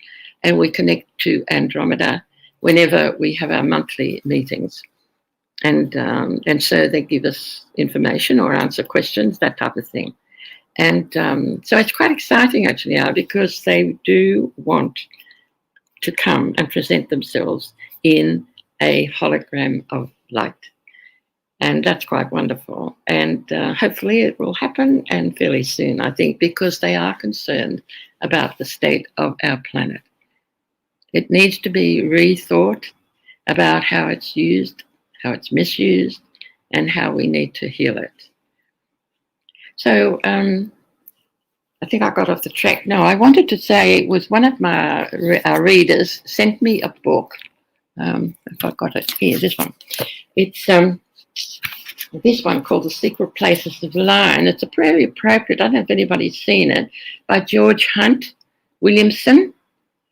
And we connect to Andromeda whenever we have our monthly meetings. And so they give us information or answer questions, that type of thing. And so it's quite exciting actually now, because they do want to come and present themselves in a hologram of light. And that's quite wonderful. And hopefully it will happen, and fairly soon, I think, because they are concerned about the state of our planet. It needs to be rethought about how it's used, how it's misused, and how we need to heal it. So I think I got off the track. No, I wanted to say it was one of my readers sent me a book. If I got it here, this one. It's this one called The Secret Places of Light. It's a very appropriate, I don't know if anybody's seen it, by George Hunt Williamson.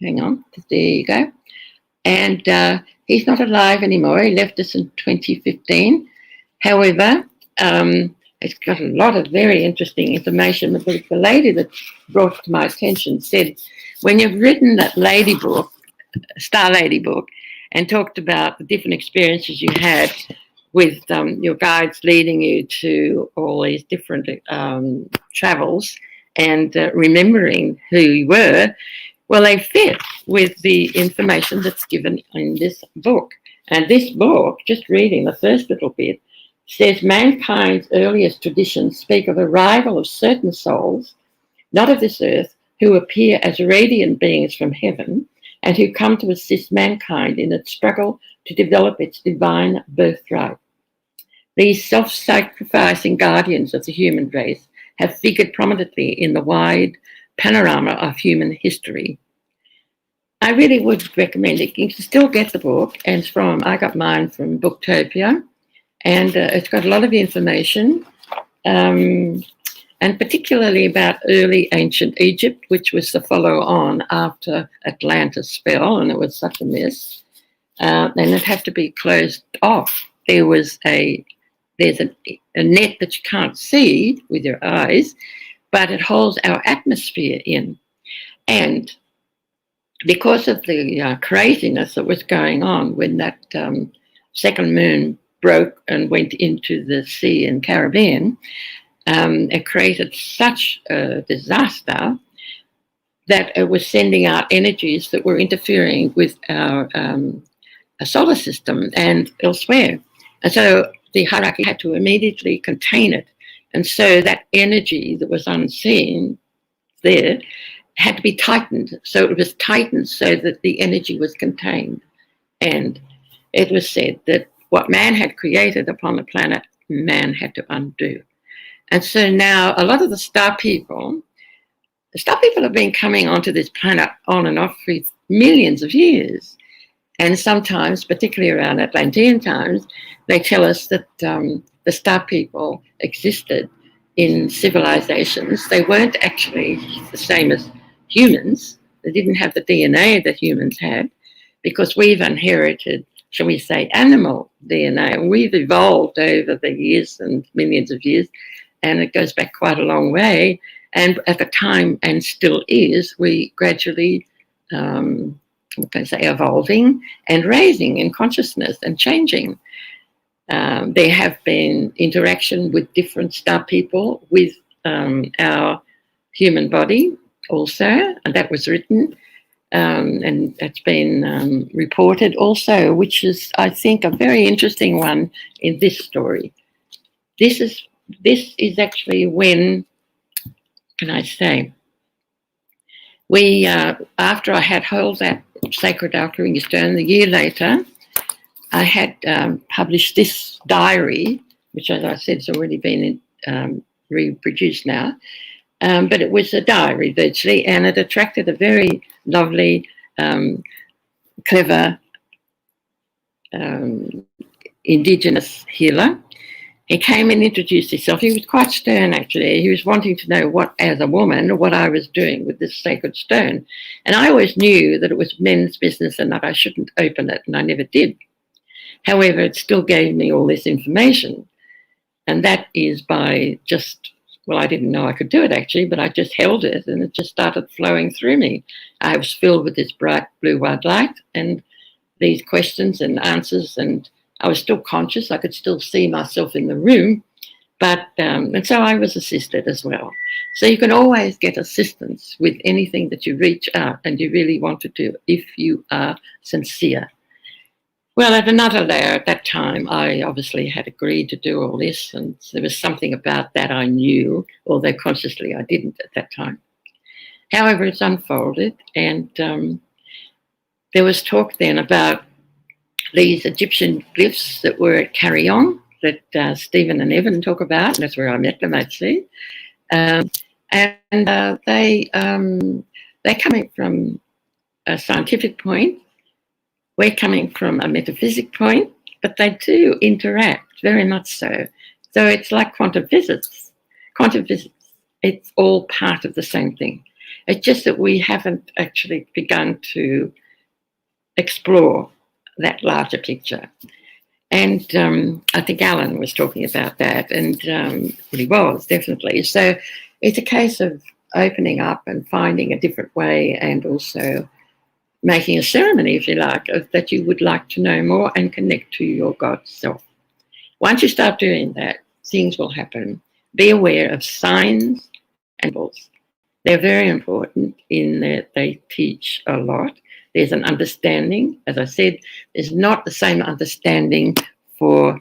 Hang on, there you go. And he's not alive anymore. He left us in 2015. However, it's got a lot of very interesting information. The lady that brought it to my attention said, when you've written that lady book, Star Lady book, and talked about the different experiences you had with your guides leading you to all these different travels and remembering who you were, well, they fit with the information that's given in this book. And this book, just reading the first little bit, says mankind's earliest traditions speak of arrival of certain souls, not of this earth, who appear as radiant beings from heaven and who come to assist mankind in its struggle to develop its divine birthright. These self-sacrificing guardians of the human race have figured prominently in the wide panorama of human history. I really would recommend it. You can still get the book, and I got mine from Booktopia, and it's got a lot of information, and particularly about early ancient Egypt, which was the follow-on after Atlantis fell, and it was such a mess, and it had to be closed off. There's a net that you can't see with your eyes, but it holds our atmosphere in. And because of the craziness that was going on when that second moon broke and went into the sea in Caribbean, it created such a disaster that it was sending out energies that were interfering with our solar system and elsewhere. And so the hierarchy had to immediately contain it. And so that energy that was unseen there had to be tightened. So it was tightened so that the energy was contained. And it was said that what man had created upon the planet, man had to undo. And so now a lot of the star people have been coming onto this planet on and off for millions of years. And sometimes, particularly around Atlantean times, they tell us that the star people existed in civilizations. They weren't actually the same as humans. They didn't have the DNA that humans had, because we've inherited, shall we say, animal DNA. And we've evolved over the years and millions of years, and it goes back quite a long way. And at the time, and still is, we gradually, what can I say, evolving and raising in consciousness and changing. There have been interaction with different star people, with our human body also, and that was written. And that's been reported also, which is, I think, a very interesting one in this story. This is actually when, can I say, we after I had held that sacred alchemy stone, a year later, I had published this diary, which, as I said, has already been reproduced now. But it was a diary virtually, and it attracted a very lovely, clever Indigenous healer. He came and introduced himself. He was quite stern, actually. He was wanting to know what, as a woman, what I was doing with this sacred stone. And I always knew that it was men's business and that I shouldn't open it, and I never did. However, it still gave me all this information. And that is by just, well, I didn't know I could do it, actually, but I just held it and it just started flowing through me. I was filled with this bright blue-white light and these questions and answers, and I was still conscious. I could still see myself in the room, but and so I was assisted as well. So you can always get assistance with anything that you reach out and you really want to do if you are sincere. Well, at another layer at that time, I obviously had agreed to do all this, and there was something about that I knew, although consciously I didn't at that time. However, it's unfolded, and there was talk then about these Egyptian glyphs that were at Carillon that Stephen and Evan talk about, and that's where I met them actually. They're coming from a scientific point. We're coming from a metaphysic point, but they do interact very much so. So it's like quantum physics. Quantum physics, it's all part of the same thing. It's just that we haven't actually begun to explore that larger picture. And I think Alan was talking about that, and well, he was, definitely. So it's a case of opening up and finding a different way, and also making a ceremony, if you like, of that you would like to know more and connect to your God self. Once you start doing that, things will happen. Be aware of signs and symbols. They're very important in that they teach a lot. There's an understanding. As I said, there's not the same understanding for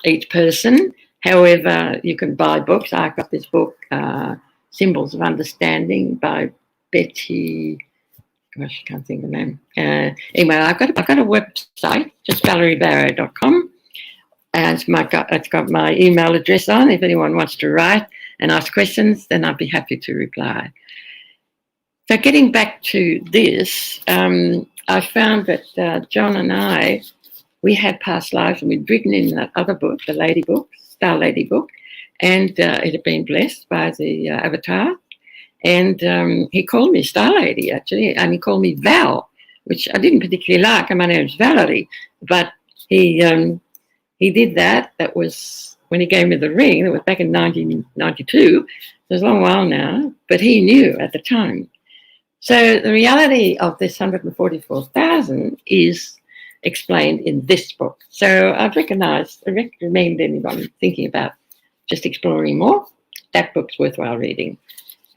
each person. However, you can buy books. I've got this book, Symbols of Understanding by Betty, gosh, I can't think of the name. Anyway, I've got a website, just valeriebarrow.com. And it's got my email address on. If anyone wants to write and ask questions, then I'd be happy to reply. So getting back to this, I found that John and I, we had past lives, and we'd written in that other book, the Lady book, Star Lady book, and it had been blessed by the avatar. And he called me Star Lady, actually, and he called me Val, which I didn't particularly like, and my name's Valerie. But he did that. That was when he gave me the ring. That was back in 1992. It was a long while now, but he knew at the time. So the reality of this 144,000 is explained in this book. So I recommend anyone thinking about just exploring more. That book's worthwhile reading.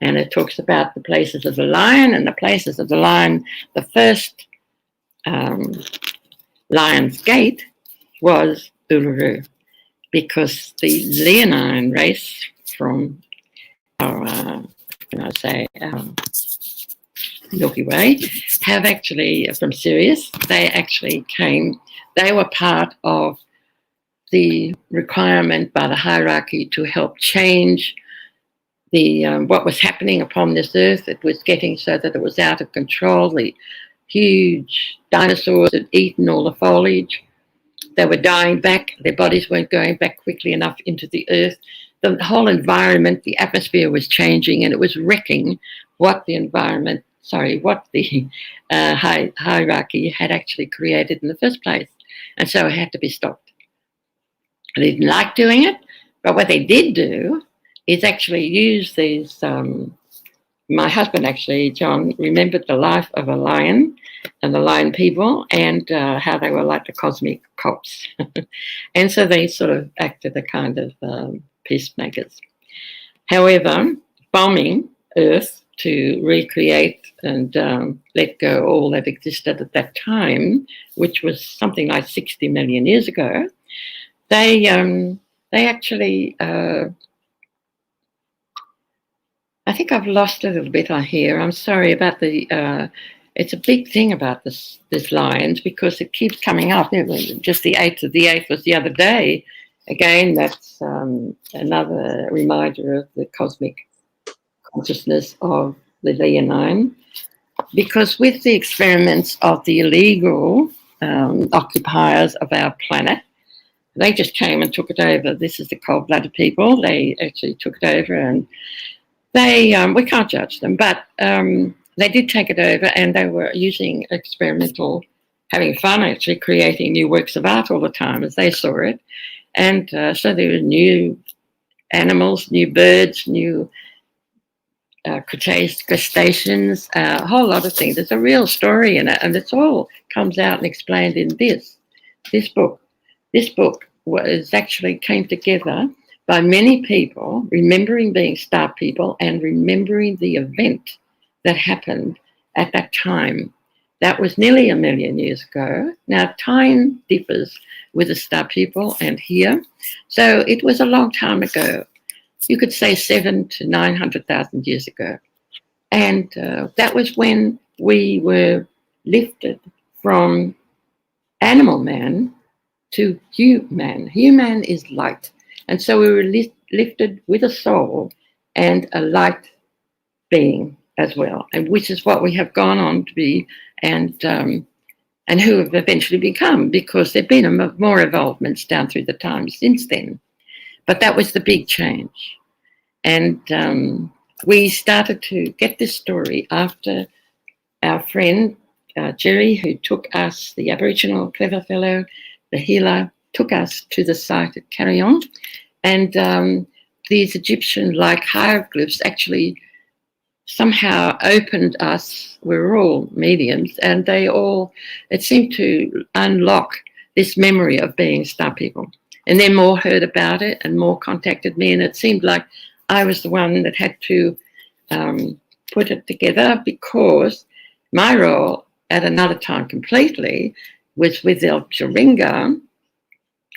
And it talks about the places of the lion, and the places of the lion, the first Lion's Gate was Uluru, because the Leonine race from our, Milky Way have actually, from Sirius, they actually came, they were part of the requirement by the hierarchy to help change the what was happening upon this earth. It was getting so that it was out of control. The huge dinosaurs had eaten all the foliage. They were dying back. Their bodies weren't going back quickly enough into the earth. The whole environment, the atmosphere was changing, and it was wrecking what the environment, what the hierarchy had actually created in the first place. And so it had to be stopped. They didn't like doing it, but what they did do is actually use these. My husband actually, John, remembered the life of a lion and the lion people and how they were like the cosmic cops. And so they sort of acted a kind of peacemakers. However, bombing Earth to recreate and let go all that existed at that time, which was something like 60 million years ago, they actually... I think I've lost a little bit on here. I'm sorry about the. It's a big thing about this lions because it keeps coming up. Just the 8th of the 8th was the other day. Again, that's another reminder of the cosmic consciousness of the Leonine. Because with the experiments of the illegal occupiers of our planet, they just came and took it over. This is the cold-blooded people. They actually took it over and they, we can't judge them, but they did take it over and they were using experimental, having fun actually, creating new works of art all the time as they saw it. And so there were new animals, new birds, new crustaceans, a whole lot of things. There's a real story in it and it's all comes out and explained in this book. This book was actually came together by many people remembering being star people and remembering the event that happened at that time. That was nearly 1 million years ago. Now, time differs with the star people and here. So it was a long time ago. You could say 700,000 to 900,000 years ago. And that was when we were lifted from animal man to human. Human is light. And so we were lifted with a soul and a light being as well, and which is what we have gone on to be and who have eventually become, because there have been more evolvements down through the time since then. But that was the big change. And we started to get this story after our friend Jerry, who took us, the Aboriginal clever fellow, the healer, took us to the site at Carillon. And these Egyptian-like hieroglyphs actually somehow opened us. We were all mediums, and they all, it seemed to unlock this memory of being star people. And then more heard about it and more contacted me, and it seemed like I was the one that had to put it together, because my role at another time completely was with El Chiringa,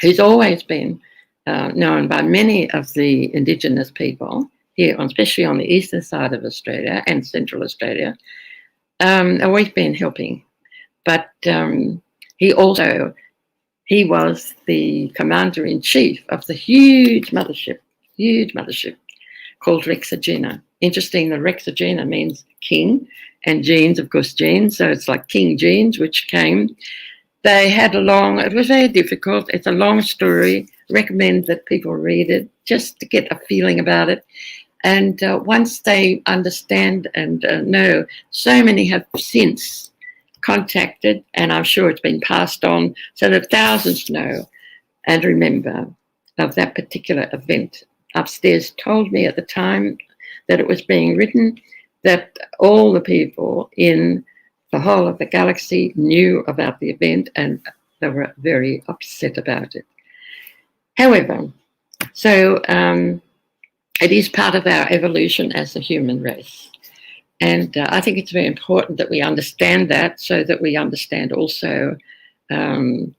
who's always been known by many of the Indigenous people here, especially on the eastern side of Australia and Central Australia, always been helping. But he was the commander-in-chief of the huge mothership called Rexagena. Interesting, the Rexagena means king, and genes, of course, genes. So it's like King Genes, which came. They had it was very difficult. It's a long story. Recommend that people read it just to get a feeling about it. And once they understand and know, so many have since contacted, and I'm sure it's been passed on so that thousands know and remember of that particular event. Upstairs told me at the time that it was being written that all the people in the whole of the galaxy knew about the event and they were very upset about it. However, so it is part of our evolution as a human race. And I think it's very important that we understand that, so that we understand also, you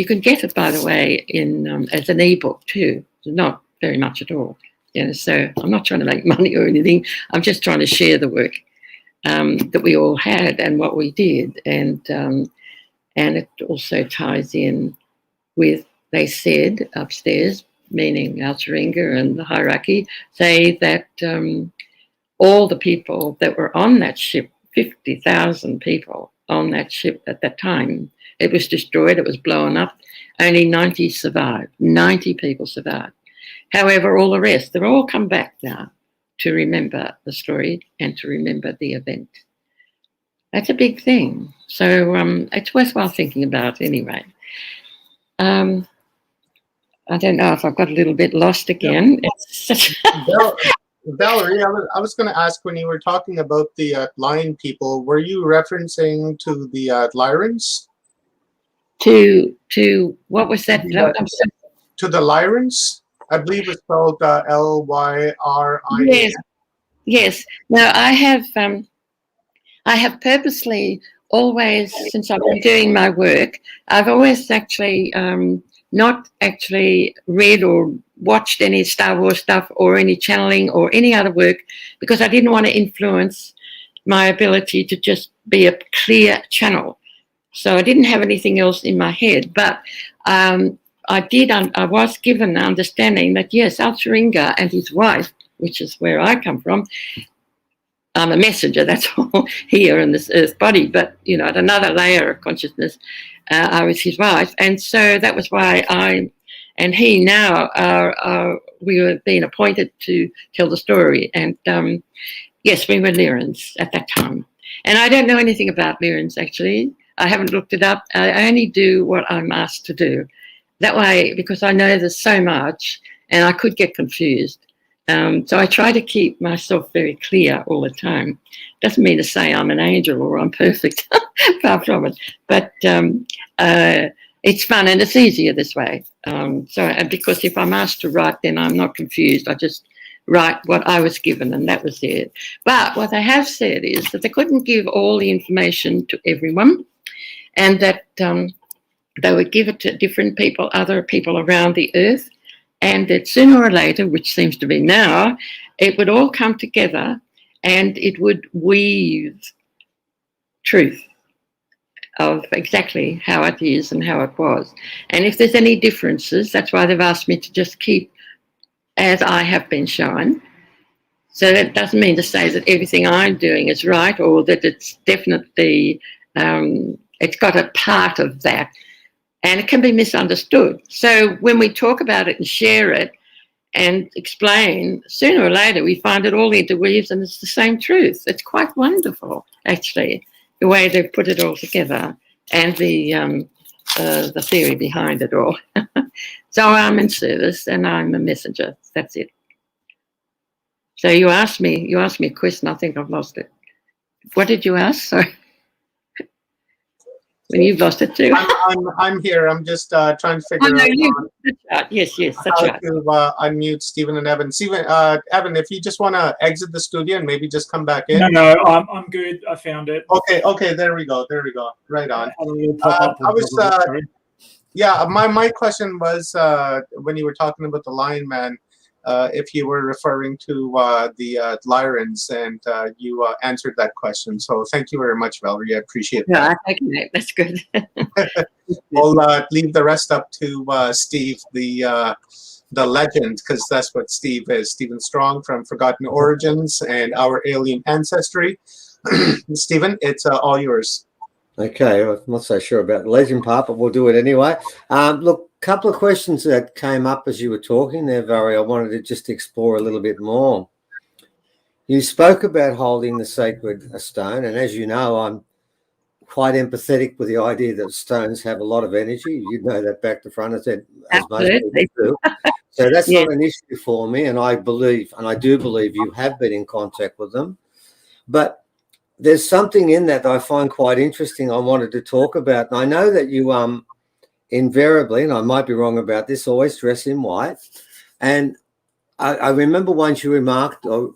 can get it, by the way, in as an ebook too, not very much at all. You know, so I'm not trying to make money or anything. I'm just trying to share the work that we all had and what we did. And it also ties in with, they said upstairs, meaning Al Chiringa and the hierarchy, say that all the people that were on that ship, 50,000 people on that ship at that time, it was destroyed, it was blown up, only 90 survived, 90 people survived. However, all the rest, they've all come back now to remember the story and to remember the event. That's a big thing. So it's worthwhile thinking about anyway. I don't know if I've got a little bit lost again. It's such Valerie, I was going to ask, when you were talking about the lion people, were you referencing to the Lyrans? to what was that? To the Lyrans? I believe it's spelled Lyria. Yes, yes. No, I have purposely always, since I've been doing my work, I've always actually not actually read or watched any Star Wars stuff or any channeling or any other work, because I didn't want to influence my ability to just be a clear channel. So I didn't have anything else in my head, but I was given the understanding that yes, Al-Sharinga and his wife, which is where I come from, I'm a messenger, that's all, here in this earth body, but at another layer of consciousness, I was his wife. And so that was why I and he now we were being appointed to tell the story. And yes, we were Lyrans at that time. And I don't know anything about Lyrans, actually. I haven't looked it up. I only do what I'm asked to do. That way, because I know there's so much and I could get confused. So I try to keep myself very clear all the time. Doesn't mean to say I'm an angel or I'm perfect, far from it. But it's fun and it's easier this way. Because if I'm asked to write, then I'm not confused. I just write what I was given, and that was it. But what they have said is that they couldn't give all the information to everyone, and that they would give it to different people, other people around the earth, and that sooner or later, which seems to be now, it would all come together and it would weave truth of exactly how it is and how it was. And if there's any differences, that's why they've asked me to just keep as I have been shown. So that doesn't mean to say that everything I'm doing is right, or that it's definitely, it's got a part of that. And it can be misunderstood. So when we talk about it and share it and explain, sooner or later we find it all interweaves and it's the same truth. It's quite wonderful, actually, the way they've put it all together and the theory behind it all. So I'm in service and I'm a messenger. That's it. So you asked me a question. I think I've lost it. What did you ask? Sorry. When you've lost it too. I'm here. I'm just trying to figure out. That's right. Yes, that's how right. to unmute Stephen and Evan. Stephen, Evan, if you just want to exit the studio and maybe just come back in. No, I'm good. I found it. Okay. There we go. Right on. Yeah, my question was when you were talking about the Lion Man, if you were referring to the Lyrans, and you answered that question. So thank you very much, Valerie. I appreciate that. Okay, that's good. We'll leave the rest up to Steve, the legend, because that's what Steve is. Stephen Strong from Forgotten Origins and Our Alien Ancestry. Stephen, it's all yours. Okay, I'm not so sure about the legend part, but we'll do it anyway. Look, a couple of questions that came up as you were talking there, Valerie, I wanted to just explore a little bit more. You spoke about holding the sacred stone, and as you know, I'm quite empathetic with the idea that stones have a lot of energy. You know that back to front, as most people do. So that's not an issue for me, and I do believe you have been in contact with them. But there's something in that I find quite interesting I wanted to talk about. And I know that you invariably, and I might be wrong about this, always dress in white. And I remember once you remarked or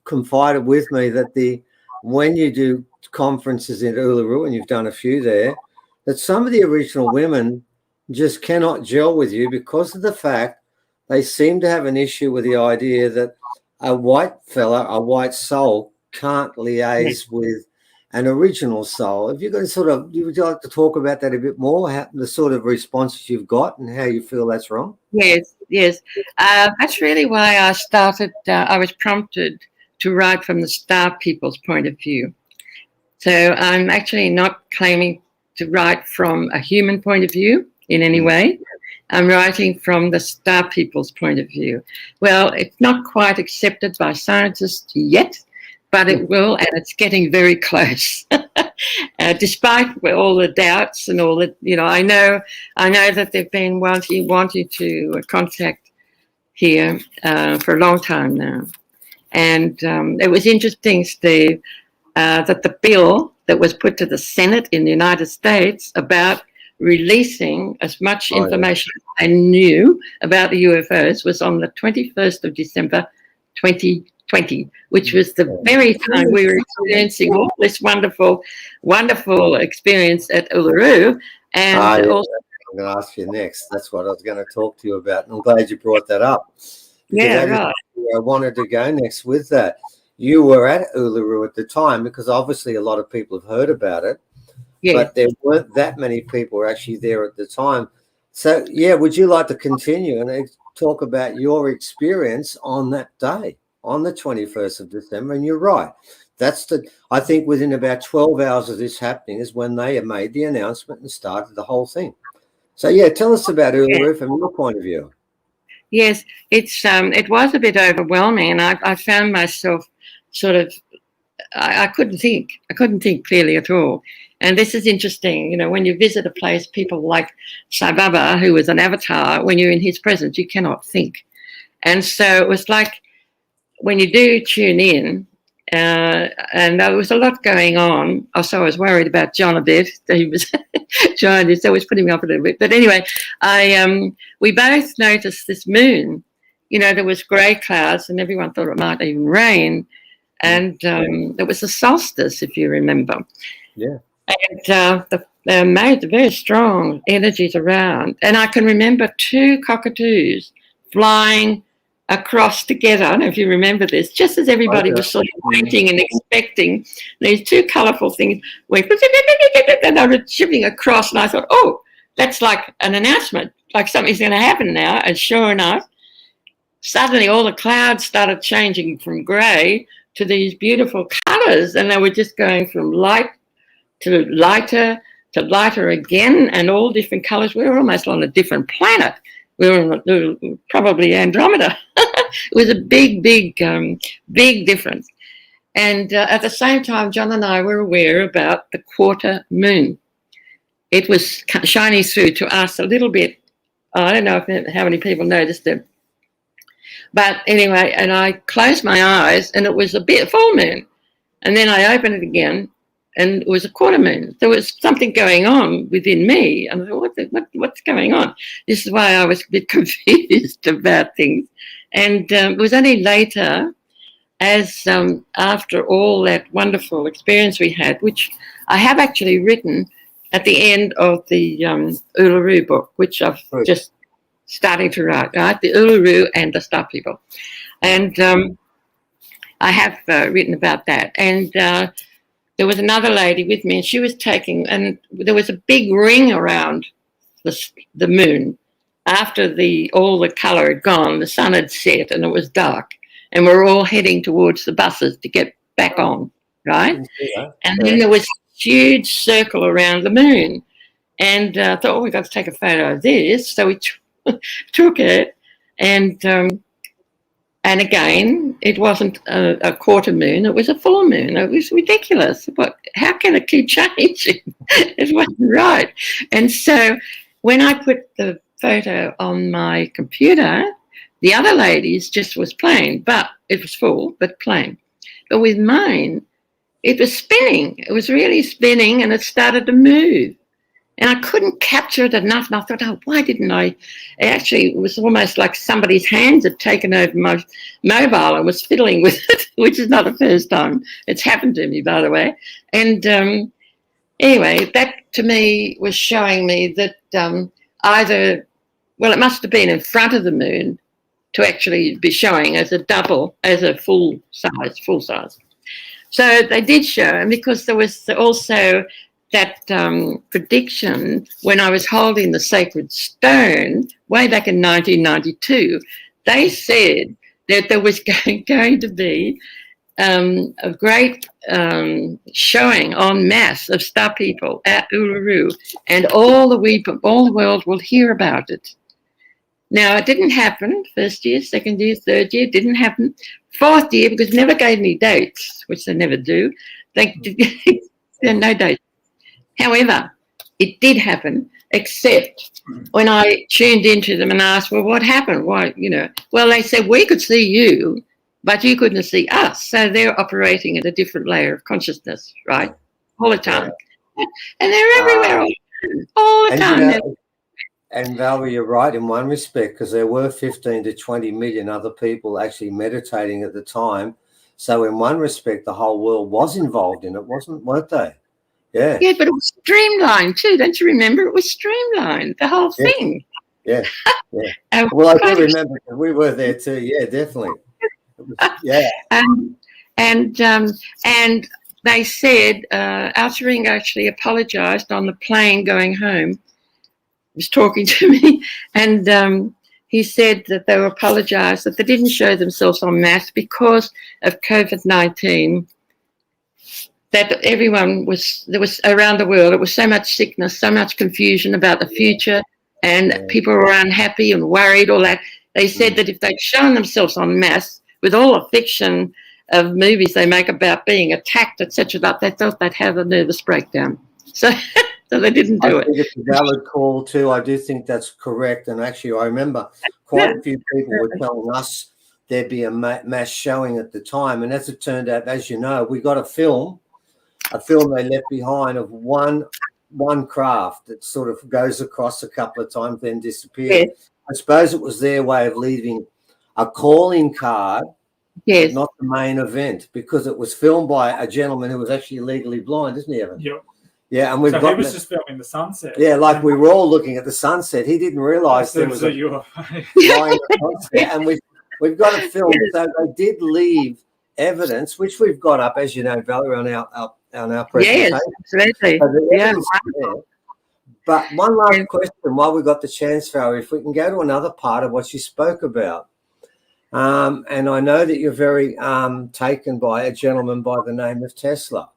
confided with me that when you do conferences in Uluru, and you've done a few there, that some of the original women just cannot gel with you because of the fact they seem to have an issue with the idea that a white fella, a white soul, can't liaise with an original soul. Have you got would you like to talk about that a bit more, the sort of responses you've got and how you feel that's wrong? Yes. That's really why I started, I was prompted to write from the star people's point of view. So I'm actually not claiming to write from a human point of view in any way. I'm writing from the star people's point of view. Well, it's not quite accepted by scientists yet, but it will, and it's getting very close. despite all the doubts and all that, I know that they've been wanting to contact here for a long time now. And it was interesting, Steve, that the bill that was put to the Senate in the United States about releasing as much information as I knew about the UFOs was on the 21st of December, 2020, which was the very time we were experiencing all this wonderful, wonderful experience at Uluru. And also, I'm going to ask you next. That's what I was going to talk to you about. And I'm glad you brought that up. Yeah, right. I wanted to go next with that. You were at Uluru at the time because obviously a lot of people have heard about it. Yeah. But there weren't that many people actually there at the time. So, yeah, would you like to continue and talk about your experience on that day, on the 21st of December? And you're right. I think within about 12 hours of this happening is when they made the announcement and started the whole thing. So, yeah, tell us about Uluru from your point of view. Yes, it was a bit overwhelming, and I found myself sort of, I couldn't think clearly at all. And this is interesting, when you visit a place, people like Sai Baba, who was an avatar, when you're in his presence, you cannot think. And so it was like when you do tune in, and there was a lot going on. Also, I was worried about John a bit. He was John is always putting me off a little bit. But anyway, we both noticed this moon. There was grey clouds, and everyone thought it might even rain. And it was the solstice, if you remember. Yeah. And they made very strong energies around. And I can remember 2 cockatoos flying across together. I don't know if you remember this, just as everybody was sort of waiting and expecting. These 2 colourful things went, and they were shifting across. And I thought, oh, that's like an announcement, like something's going to happen now. And sure enough, suddenly all the clouds started changing from grey to these beautiful colours. And they were just going from light to lighter again, and all different colours. We were almost on a different planet. We were probably Andromeda. It was a big difference. And at the same time, John and I were aware about the quarter moon. It was shining through to us a little bit. I don't know how many people noticed it. But anyway, and I closed my eyes, and it was a bit full moon. And then I opened it again, and it was a quarter moon. There was something going on within me. And I thought, what's going on? This is why I was a bit confused about things. And it was only later, as after all that wonderful experience we had, which I have actually written at the end of the Uluru book, which I've just starting to write, right? The Uluru and the Star People. And I have written about that. And there was another lady with me, and she was taking, and there was a big ring around the moon. After all the colour had gone, the sun had set and it was dark, and we were all heading towards the buses to get back on, right? And then there was a huge circle around the moon, and I thought, oh, we've got to take a photo of this. So we took it, and again, it wasn't a quarter moon, it was a full moon. It was ridiculous. How can it keep changing? It wasn't right. And so when I put the photo on my computer, the other ladies just was plain, but it was full, but plain. But with mine, it was spinning. It was really spinning, and it started to move. And I couldn't capture it enough. And I thought, oh, why didn't I? It was almost like somebody's hands had taken over my mobile and was fiddling with it, which is not the first time it's happened to me, by the way. And anyway, that to me was showing me that it must have been in front of the moon to actually be showing as a full size. So they did show, and because there was also that prediction when I was holding the sacred stone way back in 1992, they said that there was going to be a great showing en masse of Star People at Uluru, and all the world will hear about it. Now, it didn't happen. First year, second year, third year, didn't happen. Fourth year, because they never gave me dates, which they never do. no date. However, it did happen, except when I tuned into them and asked, well, what happened? Why, well, they said, we could see you, but you couldn't see us. So they're operating at a different layer of consciousness, right? All the time. And they're everywhere all the time. And Valerie, you're right in one respect, because there were 15 to 20 million other people actually meditating at the time. So in one respect, the whole world was involved in it, weren't they? Yeah. Yeah, but it was streamlined too. Don't you remember? It was streamlined, the whole thing. Yeah. Well, I do remember, we were there too. Yeah, definitely. Yeah. And they said, Altering actually apologized on the plane going home. He was talking to me, and he said that they apologized that they didn't show themselves en masse because of COVID-19. That everyone there was around the world, it was so much sickness, so much confusion about the future, and people were unhappy and worried, all that. They said that if they'd shown themselves en masse with all the fiction of movies they make about being attacked, etc., that they thought they'd have a nervous breakdown. So they didn't do it. I think it's a valid call too. I do think that's correct. And actually, I remember quite a few people were telling us there'd be a mass showing at the time. And as it turned out, as you know, we got a film they left behind of one craft that sort of goes across a couple of times, then disappears. Yes. I suppose it was their way of leaving a calling card, yes, not the main event, because it was filmed by a gentleman who was actually legally blind, isn't he, Evan? Yep. Yeah, and we've so got. He was just filming the sunset. Yeah, like we were all looking at the sunset. He didn't realise there was a line of sunset, and we've got a film. So they did leave evidence, which we've got up, as you know, Valerie, on our presentation. Yes, absolutely. So but one last question while we got the chance, Valerie, if we can go to another part of what you spoke about. And I know that you're very taken by a gentleman by the name of Tesla.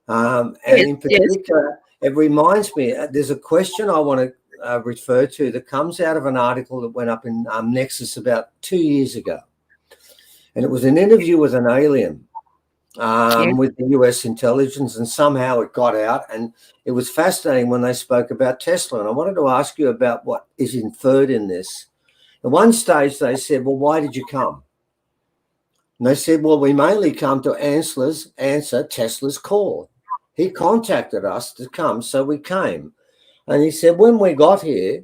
And in particular, it reminds me, there's a question I want to refer to that comes out of an article that went up in Nexus about 2 years ago. And it was an interview with an alien with the US intelligence, and somehow it got out. And it was fascinating when they spoke about Tesla. And I wanted to ask you about what is inferred in this. At one stage, they said, well, why did you come? And they said, well, we mainly come to answer Tesla's call. He contacted us to come, so we came. And he said, when we got here,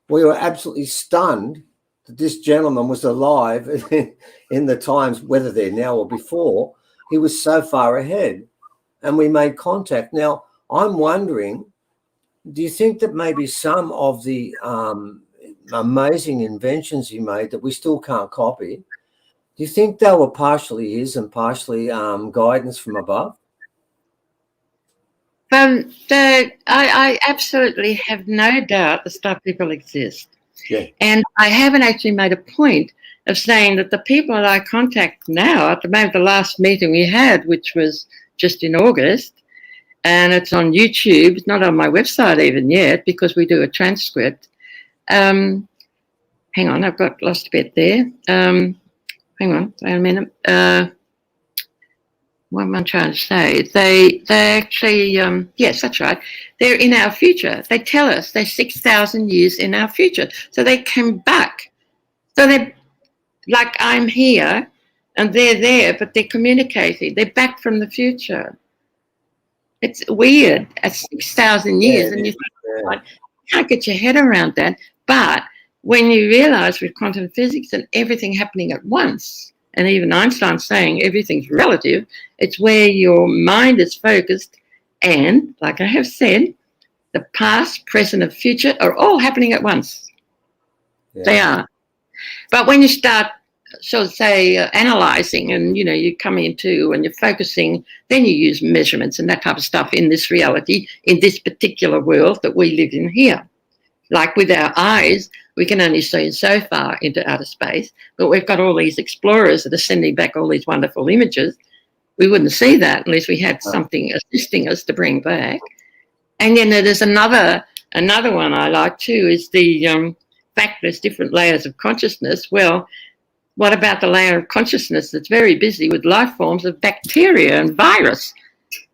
we were absolutely stunned that this gentleman was alive in the times, whether they're now or before. He was so far ahead, and we made contact. Now, I'm wondering, do you think that maybe some of the amazing inventions he made that we still can't copy, do you think they were partially his and partially guidance from above? I absolutely have no doubt the stuff people exist. Yeah. And I haven't actually made a point of saying that the people that I contact now, at the moment, the last meeting we had, which was just in August, and it's on YouTube, it's not on my website even yet because we do a transcript. Hang on, I've got lost a bit there. Hang on, wait a minute. What am I trying to say? They actually, yes, that's right. They're in our future. They tell us they're 6,000 years in our future. So they come back. So they're like, I'm here and they're there, but they're communicating. They're back from the future. It's weird at 6,000 years. And you think, you can't get your head around that. But when you realize with quantum physics and everything happening at once, and even Einstein saying everything's relative, it's where your mind is focused. And like I have said, the past, present, and future are all happening at once. Yeah. They are. But when you start, so say, analyzing and, you come into and you're focusing, then you use measurements and that type of stuff in this reality, in this particular world that we live in here. Like with our eyes, we can only see so far into outer space, but we've got all these explorers that are sending back all these wonderful images. We wouldn't see that unless we had something assisting us to bring back. And then there's another one I like too, is the fact there's different layers of consciousness. Well, what about the layer of consciousness that's very busy with life forms of bacteria and virus?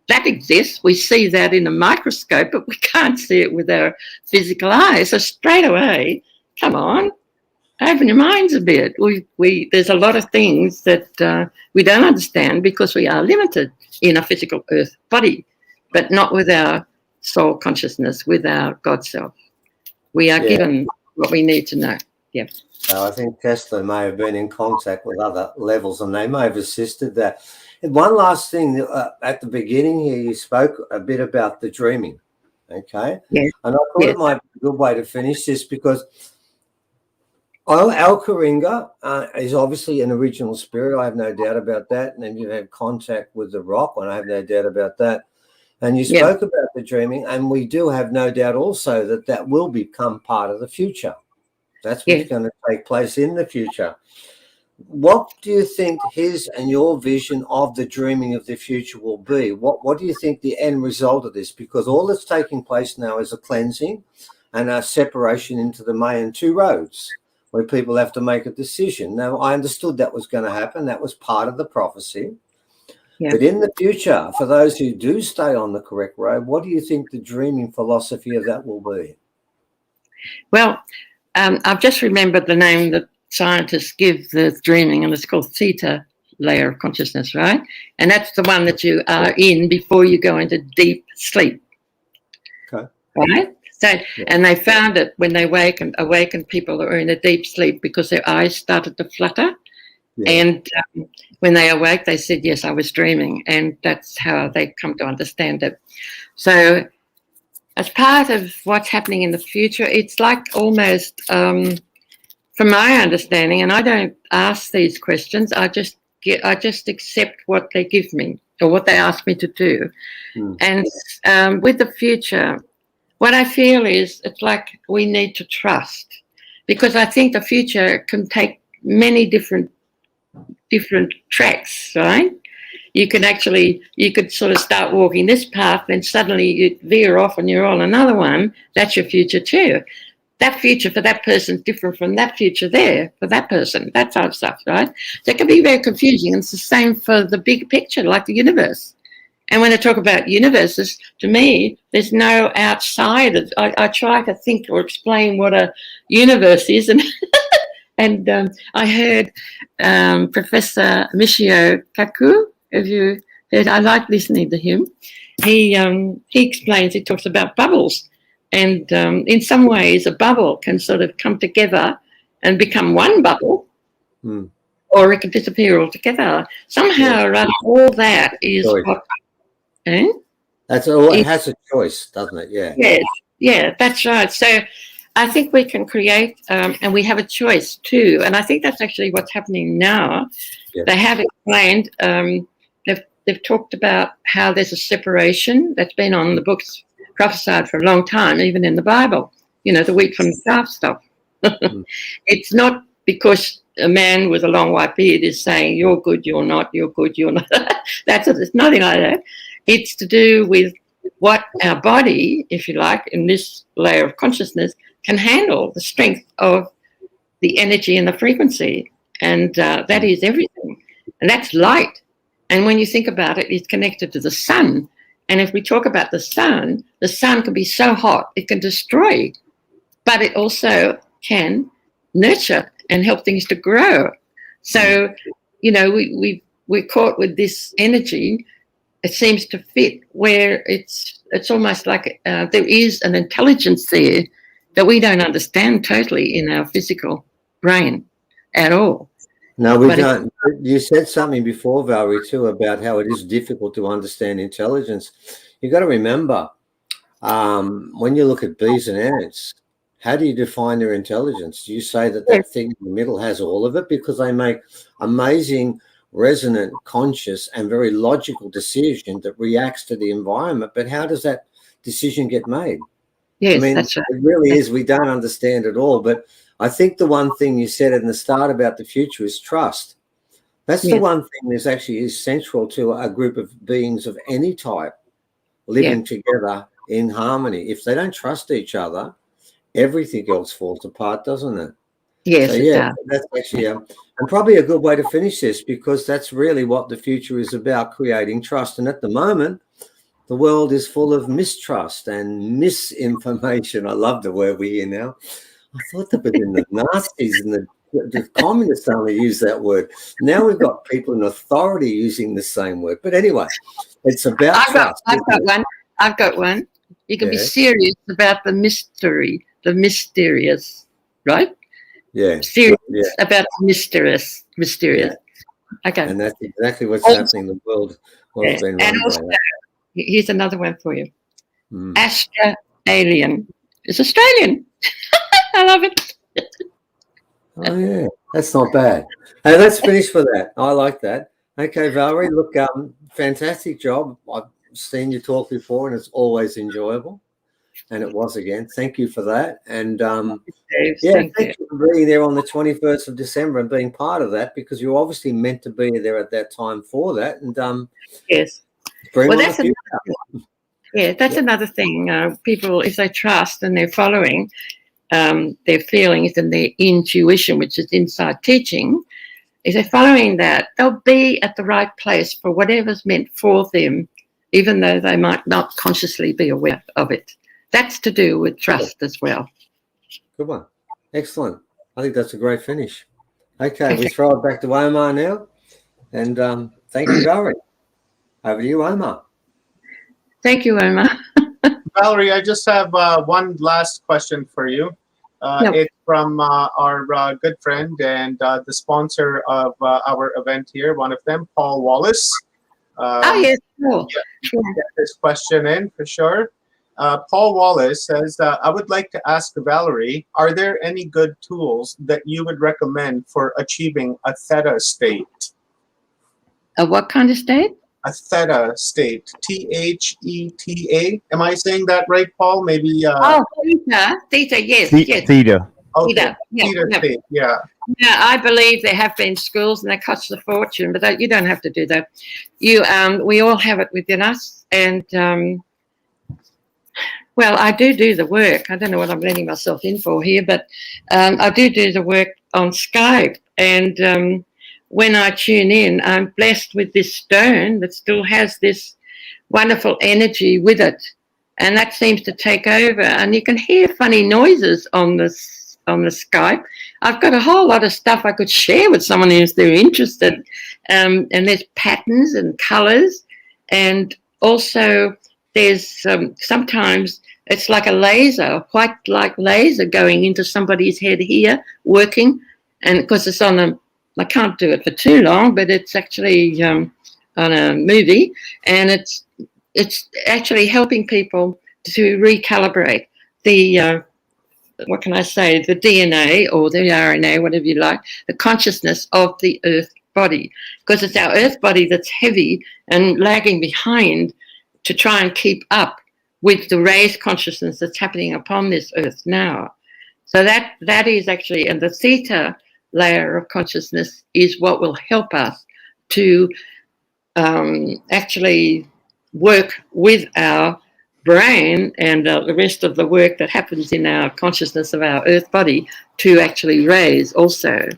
That exists. We see that in a microscope, but we can't see it with our physical eyes. So straight away, come on, open your minds a bit. There's a lot of things that we don't understand because we are limited in a physical earth body, but not with our soul consciousness, with our God self. We are given what we need to know. Yeah. So I think Tesla may have been in contact with other levels and they may have assisted that. And one last thing, at the beginning here, you spoke a bit about the dreaming, okay? Yes. And I thought it might be a good way to finish this because Al Karinga is obviously an original spirit. I have no doubt about that. And then you have contact with the rock, and I have no doubt about that. And you spoke about the dreaming, and we do have no doubt also that that will become part of the future. That's what's going to take place in the future. What do you think his and your vision of the dreaming of the future will be? What do you think the end result of this? Because all that's taking place now is a cleansing and a separation into the Mayan two roads where people have to make a decision. Now, I understood that was going to happen. That was part of the prophecy. Yeah. But in the future, for those who do stay on the correct road, what do you think the dreaming philosophy of that will be? Well, I've just remembered the name that scientists give the dreaming, and it's called theta layer of consciousness, right? And that's the one that you are in before you go into deep sleep. Okay. Right? So, and they found it when they awakened people that were in a deep sleep because their eyes started to flutter. Yeah. And when they awake, they said, yes, I was dreaming. And that's how they come to understand it. So as part of what's happening in the future, it's like almost, from my understanding, and I don't ask these questions, I just accept what they give me or what they ask me to do. And with the future, what I feel is it's like we need to trust, because I think the future can take many different tracks, right? You could sort of start walking this path, then suddenly you veer off and you're on another one. That's your future too. That future for that person is different from that future there for that person, that type of stuff, right? So it can be very confusing. And it's the same for the big picture, like the universe. And when I talk about universes, to me, there's no outside of, I try to think or explain what a universe is. And I heard Professor Michio Kaku, have you heard? I like listening to him. He explains, he talks about bubbles. And in some ways, a bubble can sort of come together and become one bubble, or it can disappear altogether. Somehow or other, all that is what... That's all. It has a choice, doesn't it? Yeah. Yes. Yeah, that's right. So I think we can create, and we have a choice too. And I think that's actually what's happening now. Yeah. They have explained, they've talked about how there's a separation that's been on the books prophesied for a long time, even in the Bible, the wheat from the chaff stuff. It's not because a man with a long white beard is saying, you're good, you're not, you're good, you're not. It's nothing like that. It's to do with what our body, if you like, in this layer of consciousness, can handle, the strength of the energy and the frequency. And that is everything. And that's light. And when you think about it, it's connected to the sun. And if we talk about the sun can be so hot, it can destroy. But it also can nurture and help things to grow. So, we're caught with this energy. It seems to fit where it's almost like there is an intelligence there that we don't understand totally in our physical brain at all. No, we don't. You said something before, Valerie, too, about how it is difficult to understand intelligence. You've got to remember, when you look at bees and ants, how do you define their intelligence? Do you say that thing in the middle has all of it? Because they make amazing, resonant, conscious, and very logical decision that reacts to the environment. But how does that decision get made? Yes, I mean, that's right. It really is. We don't understand it all. But I think the one thing you said in the start about the future is trust. That's the one thing that actually is central to a group of beings of any type living together in harmony. If they don't trust each other, everything else falls apart, doesn't it? Yes, so, that's actually and probably a good way to finish this, because that's really what the future is about, creating trust. And at the moment, the world is full of mistrust and misinformation. I love the word we hear now. I thought that was in the Nazis and the communists only use that word. Now we've got people in authority using the same word. But anyway, it's about trust. I've got one. You can be Yeah. serious about the mystery, the mysterious, right? Yeah. Serious Yeah. about mysterious. Yeah. Okay. And that's exactly what's Also- happening. The world was Yes. being And run also, by that. here's another one for you. Mm. Astra Alien. It's Australian. I love it. Oh yeah, that's not bad. Hey, let's finish for that. I like that. Okay, Valerie, look, fantastic job. I've seen you talk before, and it's always enjoyable. And it was again. Thank you for that. And Dave, yeah, thank you. thank you for being there on the 21st of December and being part of that, because you're obviously meant to be there at that time for that. And Yes. dream Well, on the that's future. that's another thing. People, if they trust and they're following their feelings and their intuition, which is inside teaching, if they're following that, they'll be at the right place for whatever's meant for them, even though they might not consciously be aware of it. That's to do with trust as well. Good one. Excellent. I think that's a great finish. Okay, we throw it back to Omar now. And thank you, Valerie. Over to you, Omar. Thank you, Omar. Valerie, I just have one last question for you. Yep. It's from our good friend and the sponsor of our event here, one of them, Paul Wallace. Yes, sure. Get this question in for sure. Paul Wallace says, I would like to ask Valerie, are there any good tools that you would recommend for achieving a theta state? A what kind of state? A theta state, Theta. Am I saying that right, Paul? Maybe. Theta, yes, yes. Theta. Okay. Theta, Theta state, yeah. Yeah, I believe there have been schools and they cost a fortune, but you don't have to do that. We all have it within us, and well, I do the work. I don't know what I'm letting myself in for here, but I do the work on Skype, and when I tune in, I'm blessed with this stone that still has this wonderful energy with it, and that seems to take over. And you can hear funny noises on the Skype. I've got a whole lot of stuff I could share with someone if they're interested, and there's patterns and colours, and also there's sometimes it's like a laser, a white like laser going into somebody's head here, working, and because it's on I can't do it for too long, but it's actually on a movie, and it's actually helping people to recalibrate the what can I say, the DNA or the RNA, whatever you like, the consciousness of the Earth body, because it's our Earth body that's heavy and lagging behind to try and keep up with the raised consciousness that's happening upon this Earth now. So that is actually, and the theta layer of consciousness is what will help us to actually work with our brain and the rest of the work that happens in our consciousness of our Earth body to actually raise also.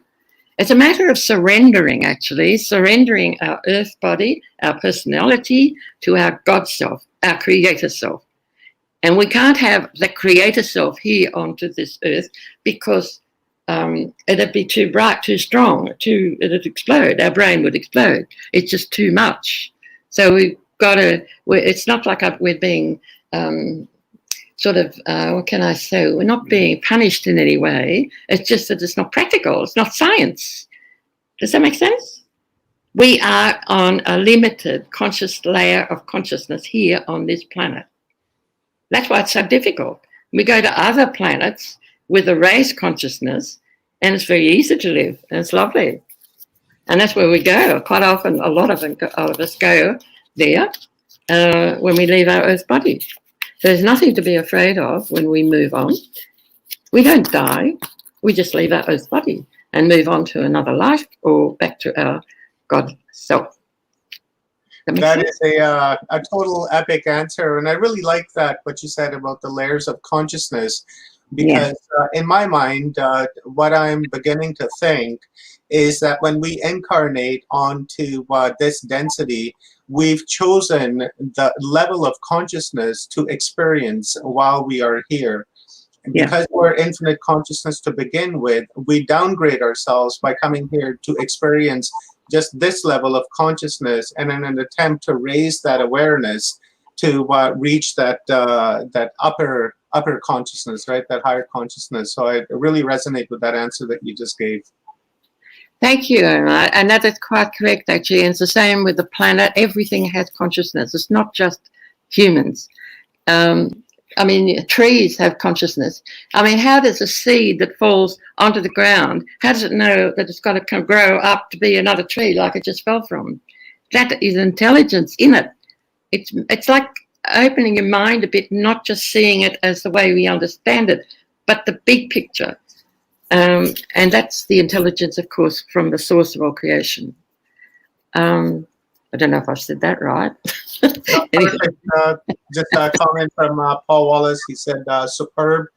It's a matter of surrendering, actually, surrendering our Earth body, our personality to our God self, our creator self. And we can't have the creator self here onto this Earth because it'd be too bright, too strong, it'd explode. Our brain would explode. It's just too much. So we've got to, it's not like we're being what can I say? We're not being punished in any way. It's just that it's not practical. It's not science. Does that make sense? We are on a limited conscious layer of consciousness here on this planet. That's why it's so difficult. We go to other planets with a raised consciousness, and it's very easy to live, and it's lovely. And that's where we go. Quite often, a lot of us go there when we leave our Earth body. So there's nothing to be afraid of when we move on. We don't die. We just leave our Earth body and move on to another life or back to our God self. That is a total epic answer. And I really like that, what you said about the layers of consciousness, because in my mind, what I'm beginning to think is that when we incarnate onto this density, we've chosen the level of consciousness to experience while we are here. And Yeah. because we're infinite consciousness to begin with, we downgrade ourselves by coming here to experience just this level of consciousness, and in an attempt to raise that awareness to reach that that upper consciousness, right? That higher consciousness. So I really resonate with that answer that you just gave. Thank you. And that is quite correct, actually. And it's the same with the planet. Everything has consciousness. It's not just humans. I mean, trees have consciousness. I mean, how does a seed that falls onto the ground, how does it know that it's got to come grow up to be another tree like it just fell from? That is intelligence in it. It's like opening your mind a bit, not just seeing it as the way we understand it, but the big picture. And that's the intelligence, of course, from the source of all creation. I don't know if I've said that right. Anyway. Just a comment from Paul Wallace. He said, superb.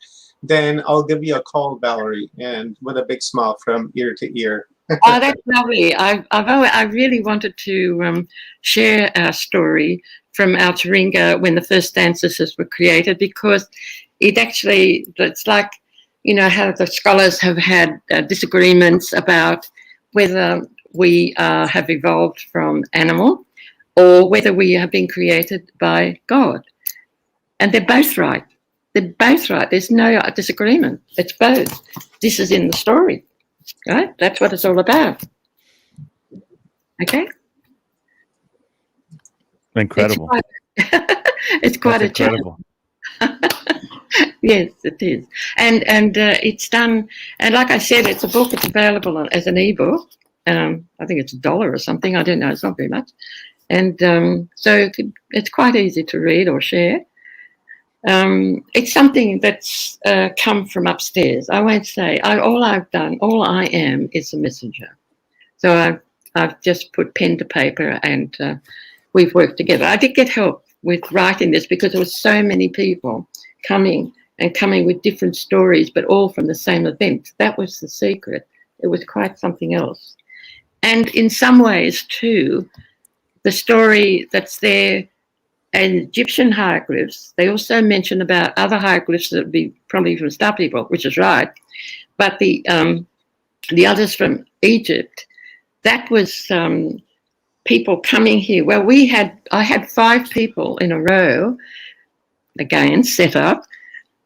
Then I'll give you a call, Valerie, and with a big smile from ear to ear. Oh, that's lovely. I really wanted to share our story from our Taringa when the first ancestors were created, because it's like, you know, how the scholars have had disagreements about whether we have evolved from animal or whether we have been created by God. And they're both right. They're both right. There's no disagreement. It's both. This is in the story, right? That's what it's all about. Okay? Incredible. It's quite a challenge. Yes, it is. And it's done, and like I said, it's a book. It's available as an ebook. I think it's $1 or something. I don't know. It's not very much. And so it's quite easy to read or share. It's something that's come from upstairs. I won't say. All I've done, all I am, is a messenger. So I've just put pen to paper, and we've worked together. I did get help with writing this because there were so many people coming with different stories, but all from the same event. That was the secret. It was quite something else. And in some ways, too, the story that's there in Egyptian hieroglyphs, they also mention about other hieroglyphs that would be probably from Star People, which is right. But the others from Egypt, that was people coming here. Well, I had 5 people in a row, again, set up,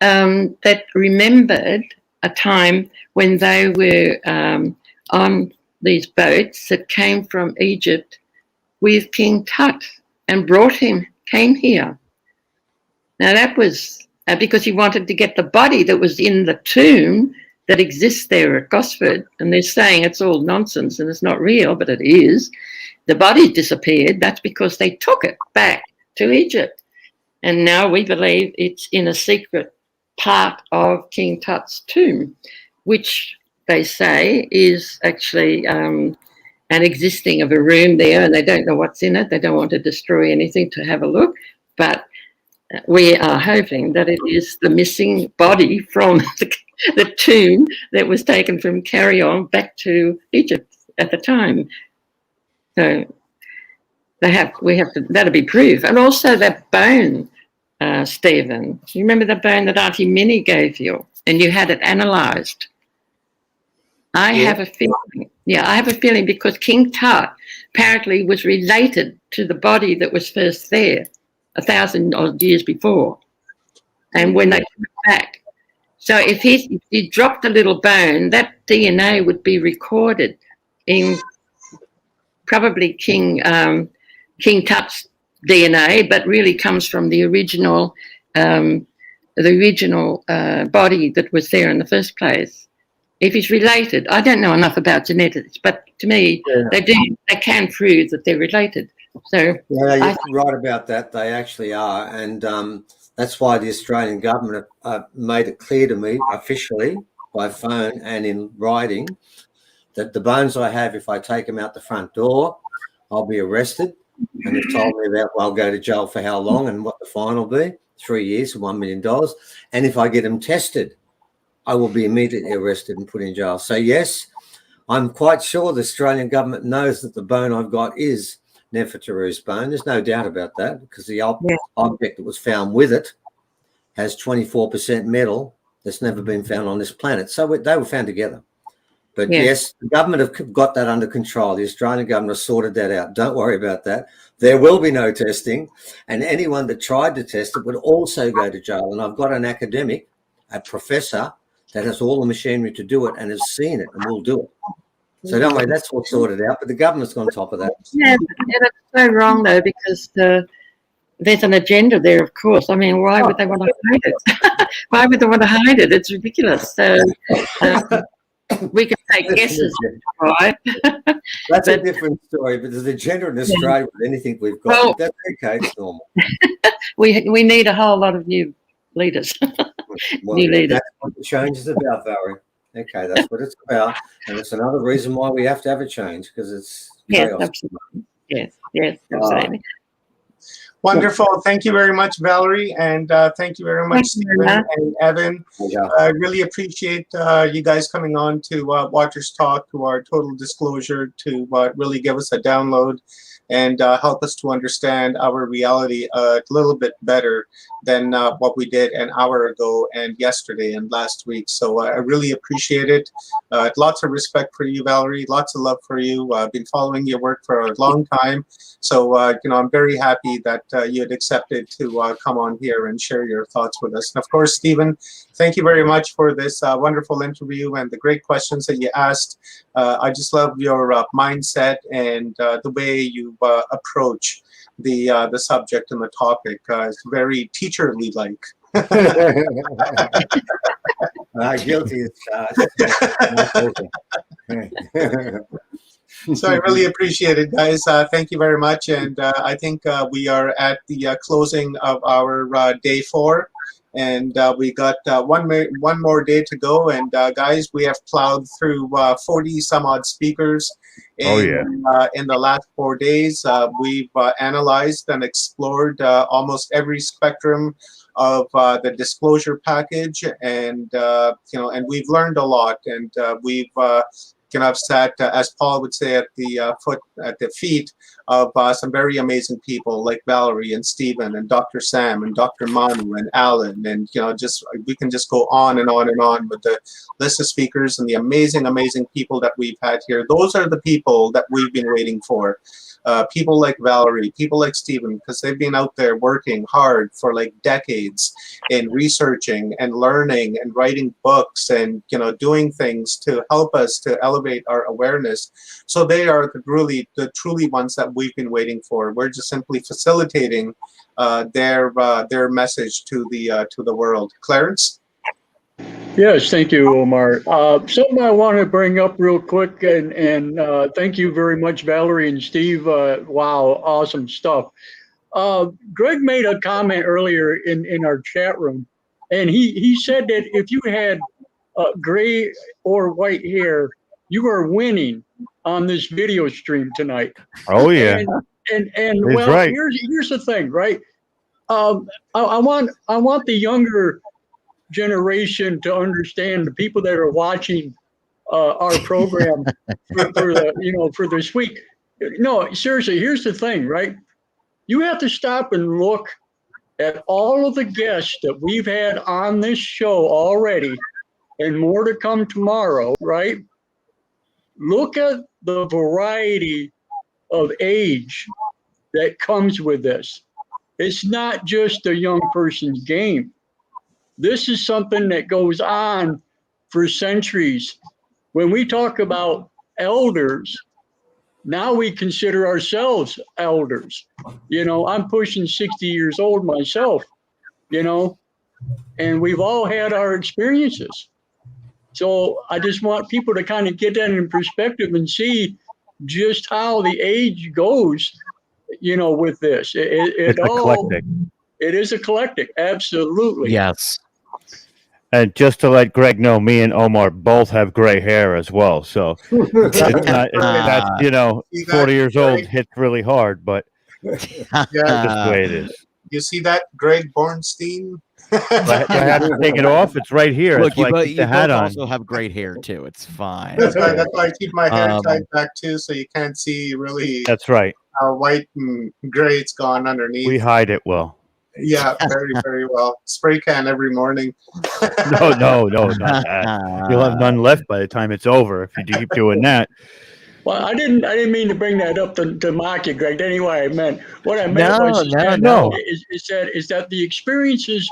that remembered a time when they were on these boats that came from Egypt with King Tut and came here. Now that was because he wanted to get the body that was in the tomb that exists there at Gosford, and they're saying it's all nonsense and it's not real, but it is. The body disappeared. That's because they took it back to Egypt. And now we believe it's in a secret part of King Tut's tomb, which they say is actually an existing of a room there, and they don't know what's in it. They don't want to destroy anything to have a look, but we are hoping that it is the missing body from the tomb that was taken from Carry-On back to Egypt at the time. So that'll be proof. And also that bone, Stephen, you remember the bone that Auntie Minnie gave you and you had it analysed? I have a feeling because King Tut apparently was related to the body that was first there 1,000 odd years before. And when they came back, so if he dropped a little bone, that DNA would be recorded in probably King Tut's DNA, but really comes from the original body that was there in the first place. If he's related, I don't know enough about genetics, but to me, they can prove that they're related. So yeah, you're right about that. They actually are, and that's why the Australian government made it clear to me officially by phone and in writing that the bones I have, if I take them out the front door, I'll be arrested, and they've told me that I'll go to jail for how long and what the fine will be, 3 years and $1 million. And if I get them tested, I will be immediately arrested and put in jail. So yes, I'm quite sure the Australian government knows that the bone I've got is. Nefertari's bone. There's no doubt about that, because the object that was found with it has 24% metal that's never been found on this planet. So they were found together. But yes, the government have got that under control. The Australian government has sorted that out. Don't worry about that. There will be no testing, and anyone that tried to test it would also go to jail. And I've got an academic, a professor, that has all the machinery to do it and has seen it and will do it. So don't worry, that's all sorted out. But the government's on top of that. Yeah, that's so wrong though, because there's an agenda there, of course. I mean, why would they want to hide it? Why would they want to hide it? It's ridiculous. So we can take guesses, right? That's a different story. But there's a agenda in Australia with anything we've got. Well, that's okay. It's normal. we need a whole lot of new leaders. Well, New leaders. that's what the change is about, Valerie. Okay, that's what it's about, and it's another reason why we have to have a change, because it's chaos. Absolutely. Yes, absolutely. Wonderful. Thank you very much, Valerie. And thank you very much, Stephen and Evan. I really appreciate you guys coming on to Watchers Talk, to our Total Disclosure, to really give us a download and help us to understand our reality a little bit better than what we did an hour ago and yesterday and last week. So I really appreciate it. Lots of respect for you, Valerie. Lots of love for you. I've been following your work for a long time. So, I'm very happy that you had accepted to come on here and share your thoughts with us. And of course, Stephen, thank you very much for this wonderful interview and the great questions that you asked. I just love your mindset and the way you approach the subject and the topic. It's very teacherly-like. Guilty as charged. So I really appreciate it, guys. Thank you very much. And I think we are at the closing of our day 4. And we got one more day to go. And guys, we have plowed through 40 some odd speakers in the last 4 days. We've analyzed and explored almost every spectrum of the disclosure package, and and we've learned a lot, and we've I've sat, as Paul would say, at the feet of some very amazing people like Valerie and Stephen and Dr. Sam and Dr. Manu and Alan, and we can just go on and on and on with the list of speakers and the amazing people that we've had here. Those are the people that we've been waiting for. People like Valerie, people like Stephen, because they've been out there working hard for like decades in researching and learning and writing books and doing things to help us to elevate our awareness. So they are the truly ones that we've been waiting for. We're just simply facilitating their message to the world. Clarence? Yes, thank you, Omar. Something I want to bring up real quick, and thank you very much, Valerie and Steve. Wow, awesome stuff. Greg made a comment earlier in our chat room, and he said that if you had gray or white hair, you are winning on this video stream tonight. Oh yeah, and He's well, right. here's the thing, right? I want the younger generation to understand, the people that are watching our program for this week. No, seriously, here's the thing, right? You have to stop and look at all of the guests that we've had on this show already, and more to come tomorrow, right? Look at the variety of age that comes with this. It's not just a young person's game. This is something that goes on for centuries. When we talk about elders, now we consider ourselves elders. I'm pushing 60 years old myself, and we've all had our experiences. So I just want people to kind of get that in perspective and see just how the age goes, with this. It's eclectic. It is eclectic, absolutely. Yes. And just to let Greg know, me and Omar both have gray hair as well. So it's not, that's 40 years old hits really hard, but that's just the way it is. You see that, Greg Bornstein? I had to take it off. It's right here. Look, That's why I keep you the hat both on. also have great hair too. It's fine. That's why I keep my hair tied back too, so you can't see really. That's right. how white and gray it's gone underneath. We hide it well. Yeah, very, very well. Spray can every morning. No, not that. You'll have none left by the time it's over if you keep doing that. Well, I didn't mean to bring that up to mock you, Greg. Anyway, I meant what I meant was is that the experiences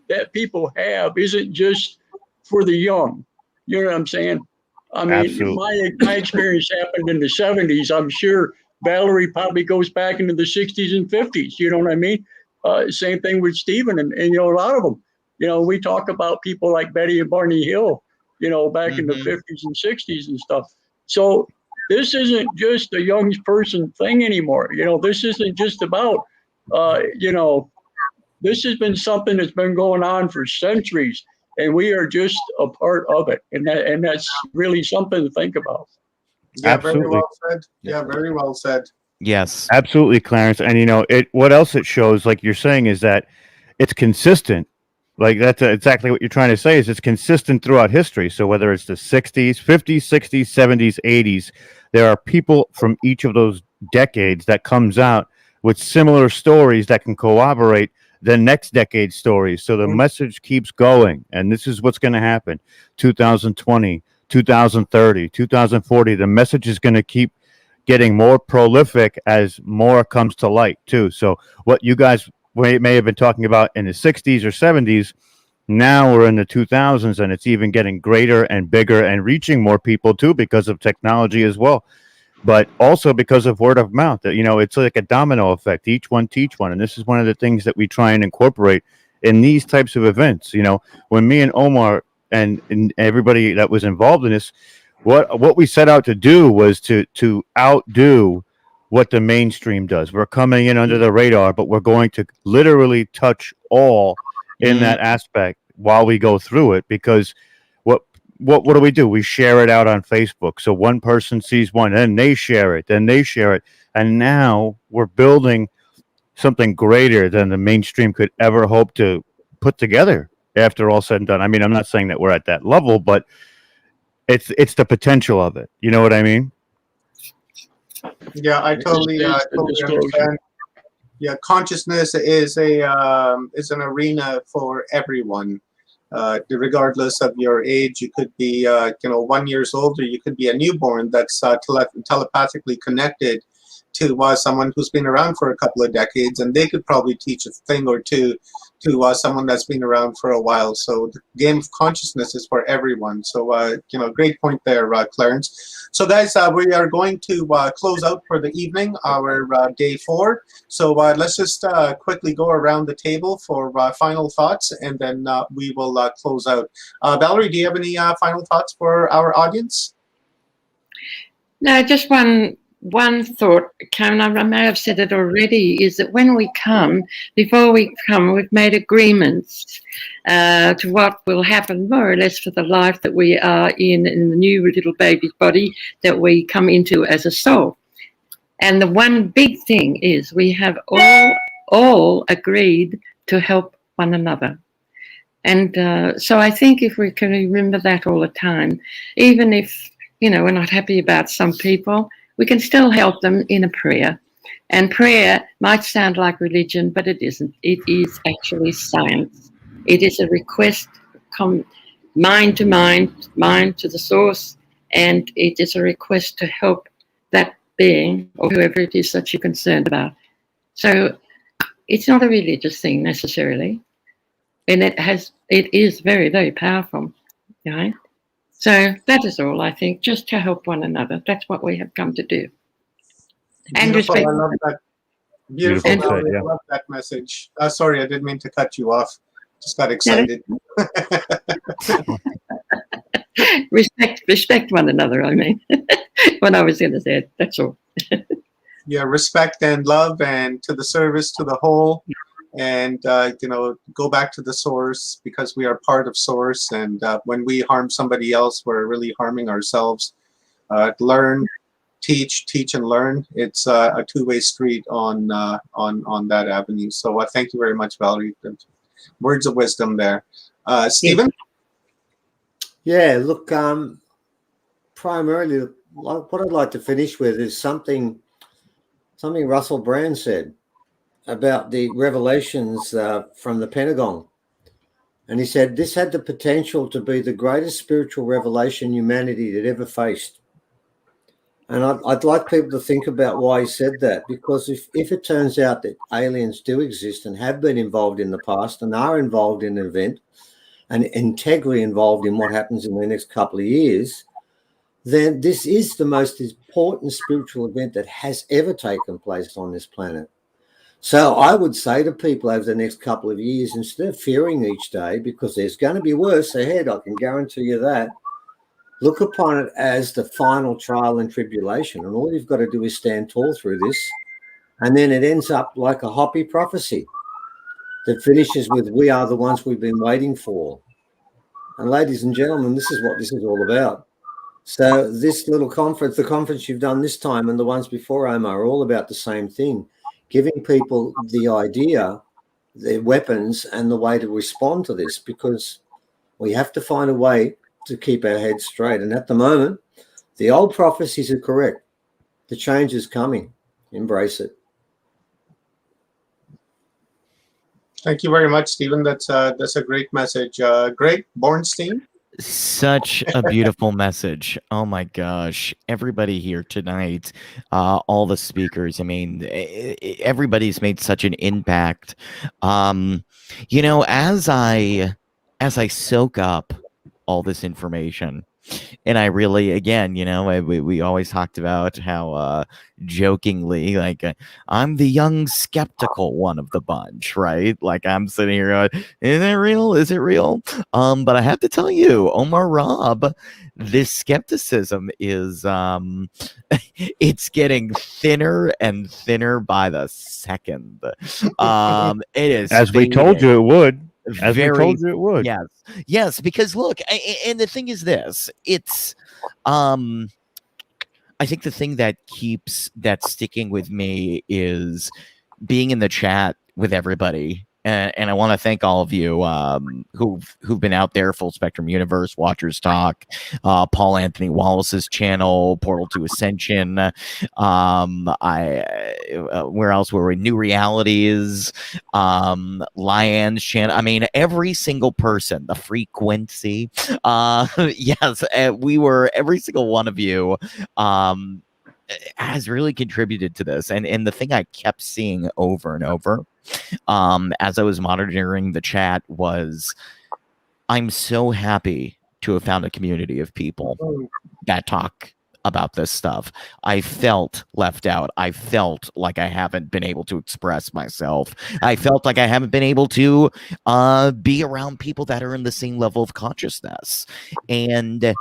that people have isn't just for the young. You know what I'm saying? I mean, Absolutely. my experience happened in the 70s. I'm sure Valerie probably goes back into the 60s and 50s. You know what I mean? Same thing with Stephen and you know, a lot of them. You know, we talk about people like Betty and Barney Hill, you know, back in the 50s and 60s and stuff. So this isn't just a young person thing anymore. You know, this isn't just about, you know, this has been something that's been going on for centuries, and we are just a part of it. And that's really something to think about. Yeah, Absolutely. very well said. Yeah, very well said. Yes. Absolutely, Clarence. And you know, what else it shows, like you're saying, is that it's consistent. Like that's exactly what you're trying to say, is it's consistent throughout history. So whether it's the 60s, 50s, 60s, 70s, 80s, there are people from each of those decades that comes out with similar stories that can corroborate the next decade's stories. So the message keeps going, and this is what's going to happen. 2020, 2030, 2040, the message is going to keep getting more prolific as more comes to light too. So what you guys may have been talking about in the 60s or 70s, now we're in the 2000s, and it's even getting greater and bigger and reaching more people too because of technology as well, but also because of word of mouth. That, you know, it's like a domino effect. Each one teach one, and this is one of the things that we try and incorporate in these types of events. You know, when me and Omar and everybody that was involved in this, what we set out to do was to outdo what the mainstream does. We're coming in under the radar, but we're going to literally touch all in that aspect while we go through it, because what do? We share it out on Facebook. So one person sees one, then they share it, and now we're building something greater than the mainstream could ever hope to put together after all said and done. I mean, I'm not saying that we're at that level, but it's the potential of it. You know what I mean? Yeah, I totally understand. Yeah, consciousness is an arena for everyone, regardless of your age. You could be 1 year old, or you could be a newborn that's telepathically connected to someone who's been around for a couple of decades, and they could probably teach a thing or two to someone that's been around for a while. So the game of consciousness is for everyone. So great point there, Clarence. So guys, we are going to close out for the evening, our day 4. So let's just quickly go around the table for final thoughts, and then we will close out. Valerie, do you have any final thoughts for our audience? No, just one thought, Karen, I may have said it already, is that when we come, before we come, we've made agreements to what will happen more or less for the life that we are in the new little baby's body that we come into as a soul. And the one big thing is we have all agreed to help one another. And so I think if we can remember that all the time, even if, we're not happy about some people, we can still help them in a prayer. And prayer might sound like religion, but it isn't. It is actually science. It is a request, mind to mind, mind to the source, and it is a request to help that being or whoever it is that you're concerned about. So it's not a religious thing necessarily, and it is very, very powerful, right? So that is all, I think, just to help one another. That's what we have come to do. And Beautiful. respect. I love that. Beautiful. Valerie, I love that message. Sorry, I didn't mean to cut you off. Just got excited. Respect one another, I mean. What I was going to say, that's all. Yeah, respect and love, and to the service to the whole. And go back to the source, because we are part of source, and when we harm somebody else, we're really harming ourselves. Learn, teach and learn. It's a two-way street on that avenue. So thank you very much, Valerie. Words of wisdom there. Stephen? Yeah, look, primarily what I'd like to finish with is something something Russell Brand said about the revelations from the Pentagon. And he said this had the potential to be the greatest spiritual revelation humanity had ever faced. And I'd like people to think about why he said that, because if it turns out that aliens do exist and have been involved in the past and are involved in an event and integrally involved in what happens in the next couple of years, then this is the most important spiritual event that has ever taken place on this planet. So I would say to people over the next couple of years, instead of fearing each day, because there's going to be worse ahead, I can guarantee you that, look upon it as the final trial and tribulation. And all you've got to do is stand tall through this. And then it ends up like a Hopi prophecy that finishes with, we are the ones we've been waiting for. And ladies and gentlemen, this is what this is all about. So this little conference, the conference you've done this time and the ones before, Omar, are all about the same thing, giving people the idea, their weapons, and the way to respond to this, because we have to find a way to keep our heads straight. And at the moment, the old prophecies are correct. The change is coming. Embrace it. Thank you very much, Stephen. That's a great message. Greg Bornstein. Such a beautiful message. Oh my gosh. Everybody here tonight, all the speakers, I mean, everybody's made such an impact. You know, as I soak up all this information, and I really, again, you know, we always talked about how jokingly, like, I'm the young skeptical one of the bunch, right? Like, I'm sitting here going, is it real? Is it real? But I have to tell you, Omar Rob, this skepticism is it's getting thinner and thinner by the second. It is, as we told you it would. As we told you it would. Yes, because look, and the thing is this, it's I think the thing that's sticking with me is being in the chat with everybody. And I want to thank all of you who've been out there, Full Spectrum Universe, Watchers Talk, Paul Anthony Wallace's channel, Portal to Ascension. Where else were we? New Realities, Lion's channel. I mean, every single person, the frequency. Yes, we were, every single one of you has really contributed to this. And the thing I kept seeing over and over as I was monitoring the chat was, I'm so happy to have found a community of people that talk about this stuff. I felt left out. I felt like I haven't been able to express myself. I felt like I haven't been able to be around people that are in the same level of consciousness. And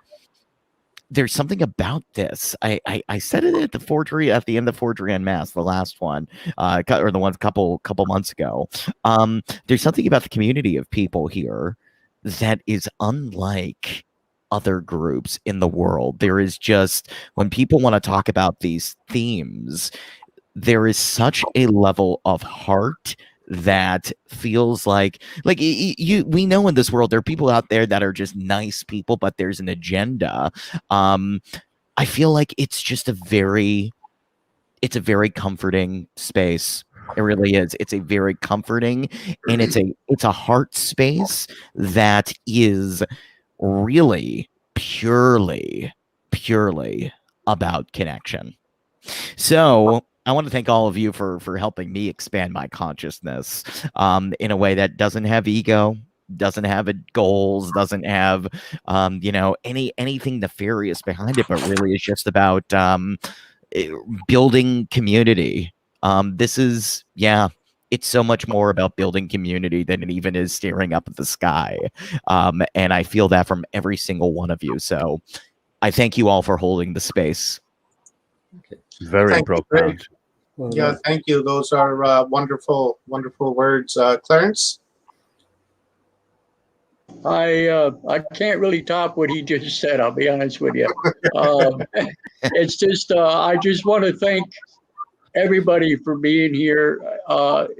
there's something about this. I said it at the forgery, at the end of Forgery Unmasked, the last one, or the one couple months ago. There's something about the community of people here that is unlike other groups in the world. There is just, when people want to talk about these themes, there is such a level of heart that feels like we know in this world there are people out there that are just nice people, but there's an agenda. I feel like it's just a very comforting space. It really is. It's a very comforting, and it's a heart space that is really purely about connection. So I want to thank all of you for helping me expand my consciousness in a way that doesn't have ego, doesn't have goals, doesn't have anything nefarious behind it, but really is just about building community. This is, it's so much more about building community than it even is staring up at the sky. And I feel that from every single one of you. So I thank you all for holding the space. Very profound. Yeah, thank you. Those are wonderful words. Clarence? I can't really top what he just said, I'll be honest with you. It's just, I just want to thank everybody for being here. And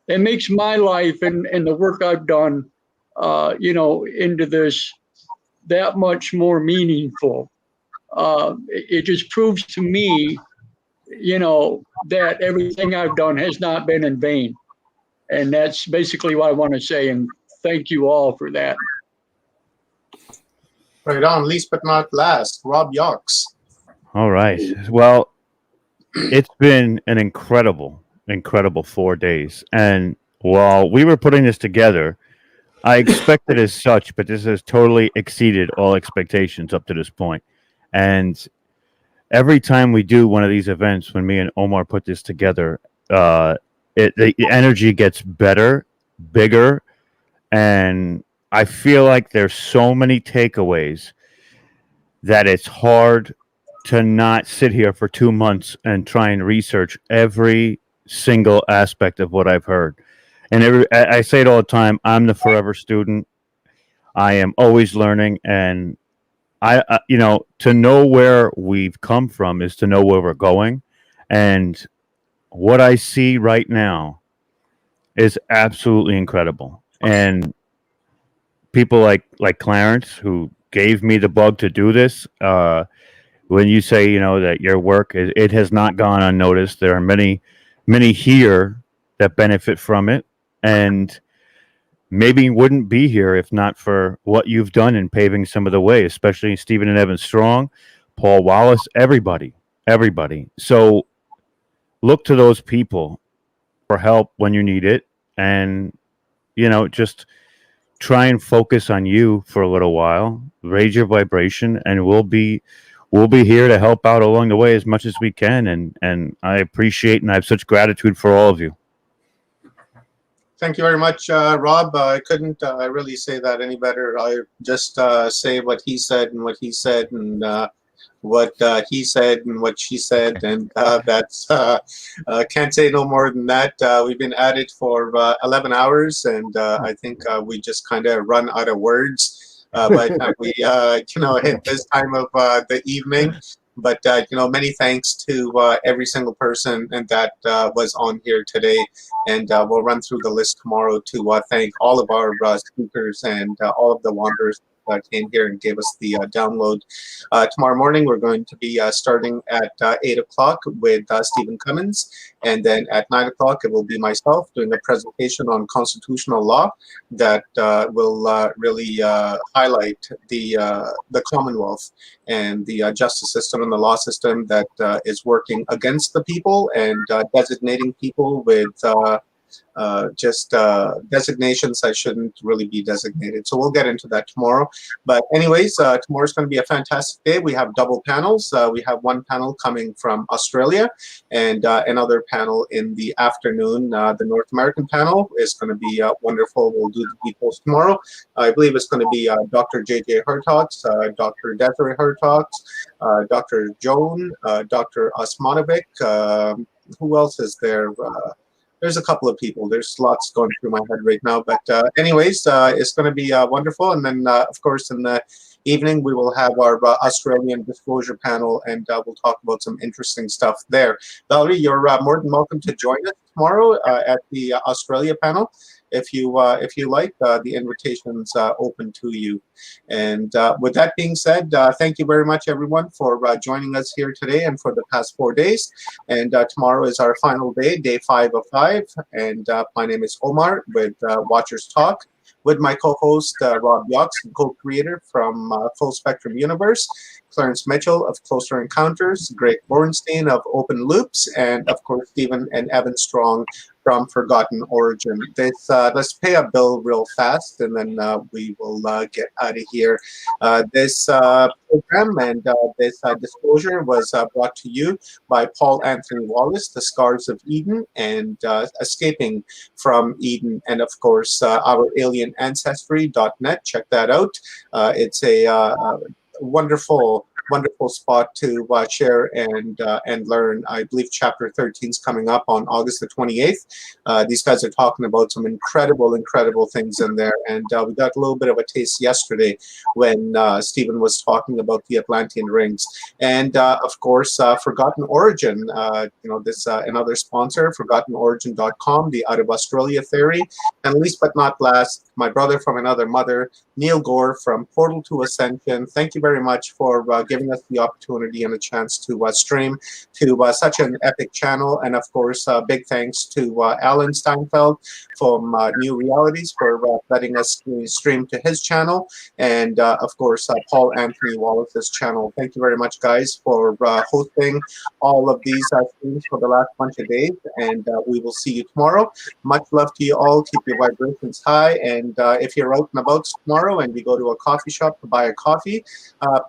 it makes my life and the work I've done, into this that much more meaningful. It just proves to me that everything I've done has not been in vain. And that's basically what I want to say. And thank you all for that. Right on. Least but not last, Rob Yox. All right. Well, it's been an incredible 4 days. And while we were putting this together, I expected as such, but this has totally exceeded all expectations up to this point. And every time we do one of these events, when me and Omar put this together, the energy gets better, bigger, and I feel like there's so many takeaways that it's hard to not sit here for 2 months and try and research every single aspect of what I've heard. And I say it all the time. I'm the forever student. I am always learning, and to know where we've come from is to know where we're going. And what I see right now is absolutely incredible. And people like Clarence, who gave me the bug to do this, when you say that your work it has not gone unnoticed, there are many here that benefit from it, and maybe wouldn't be here if not for what you've done in paving some of the way, especially Stephen and Evan Strong, Paul Wallace, everybody. So look to those people for help when you need it, and just try and focus on you for a little while, raise your vibration, and we'll be here to help out along the way as much as we can. And I appreciate and I have such gratitude for all of you. Thank you very much, Rob. I couldn't really say that any better. I just say what he said and what he said and what he said and what she said, and that's can't say no more than that. We've been at it for 11 hours, and I think we just kind of run out of words by the time we hit this time of the evening. But many thanks to every single person and that was on here today, and we'll run through the list tomorrow to thank all of our speakers and all of the wanderers came here and gave us the download. Tomorrow morning, we're going to be starting at 8 o'clock with Stephen Cummins. And then at 9 o'clock, it will be myself doing a presentation on constitutional law that will really highlight the Commonwealth and the justice system and the law system that is working against the people and designating people with just designations that shouldn't really be designated. So we'll get into that tomorrow. But anyways, tomorrow's going to be a fantastic day. We have double panels. We have one panel coming from Australia and another panel in the afternoon. The North American panel is going to be wonderful. We'll do the details tomorrow. I believe it's going to be Dr. J.J. Hertogs, Dr. Desiree Hertogs, Dr. Joan, Dr. Osmanovic. Who else is there? There's a couple of people. There's lots going through my head right now. But anyways, it's going to be wonderful. And then, of course, in the evening, we will have our Australian disclosure panel, and we'll talk about some interesting stuff there. Valerie, you're more than welcome to join us tomorrow at the Australia panel. If you like, the invitation's open to you. And with that being said, thank you very much, everyone, for joining us here today and for the past 4 days. And tomorrow is our final day, day 5 of 5. And my name is Omar with Watchers Talk, with my co-host Rob Yox, co-creator from Full Spectrum Universe, Clarence Mitchell of Closer Encounters, Greg Bornstein of Open Loops, and of course Stephen and Evan Strong from Forgotten Origin. Let's pay a bill real fast, and then we will get out of here. This program and this disclosure was brought to you by Paul Anthony Wallace, The Scars of Eden, and Escaping from Eden, and of course our alienancestry.net. Check that out. It's a wonderful spot to share and learn. I believe chapter 13 is coming up on August the 28th. These guys are talking about some incredible things in there, and we got a little bit of a taste yesterday when Stephen was talking about the Atlantean rings. And of course, Forgotten Origin, this another sponsor, ForgottenOrigin.com, the Out of Australia Theory, and least but not last, my brother from another mother, Neil Gore from Portal to Ascension. Thank you very much for giving giving us the opportunity and a chance to stream to such an epic channel. And of course, big thanks to Alan Steinfeld from New Realities for letting us stream to his channel. And of course, Paul Anthony Wallace's channel. Thank you very much, guys, for hosting all of these streams for the last bunch of days. And we will see you tomorrow. Much love to you all. Keep your vibrations high. And if you're out and about tomorrow and we go to a coffee shop to buy a coffee,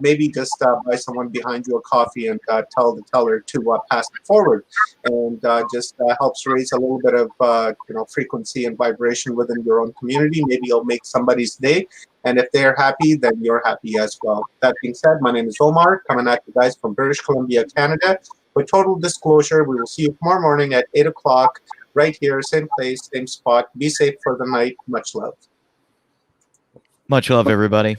maybe just buy someone behind you a coffee and tell the teller to pass it forward. And just helps raise a little bit of frequency and vibration within your own community. Maybe you'll make somebody's day. And if they're happy, then you're happy as well. That being said, my name is Omar, coming at you guys from British Columbia, Canada. With total disclosure, we will see you tomorrow morning at 8 o'clock, right here, same place, same spot. Be safe for the night. Much love. Much love, everybody.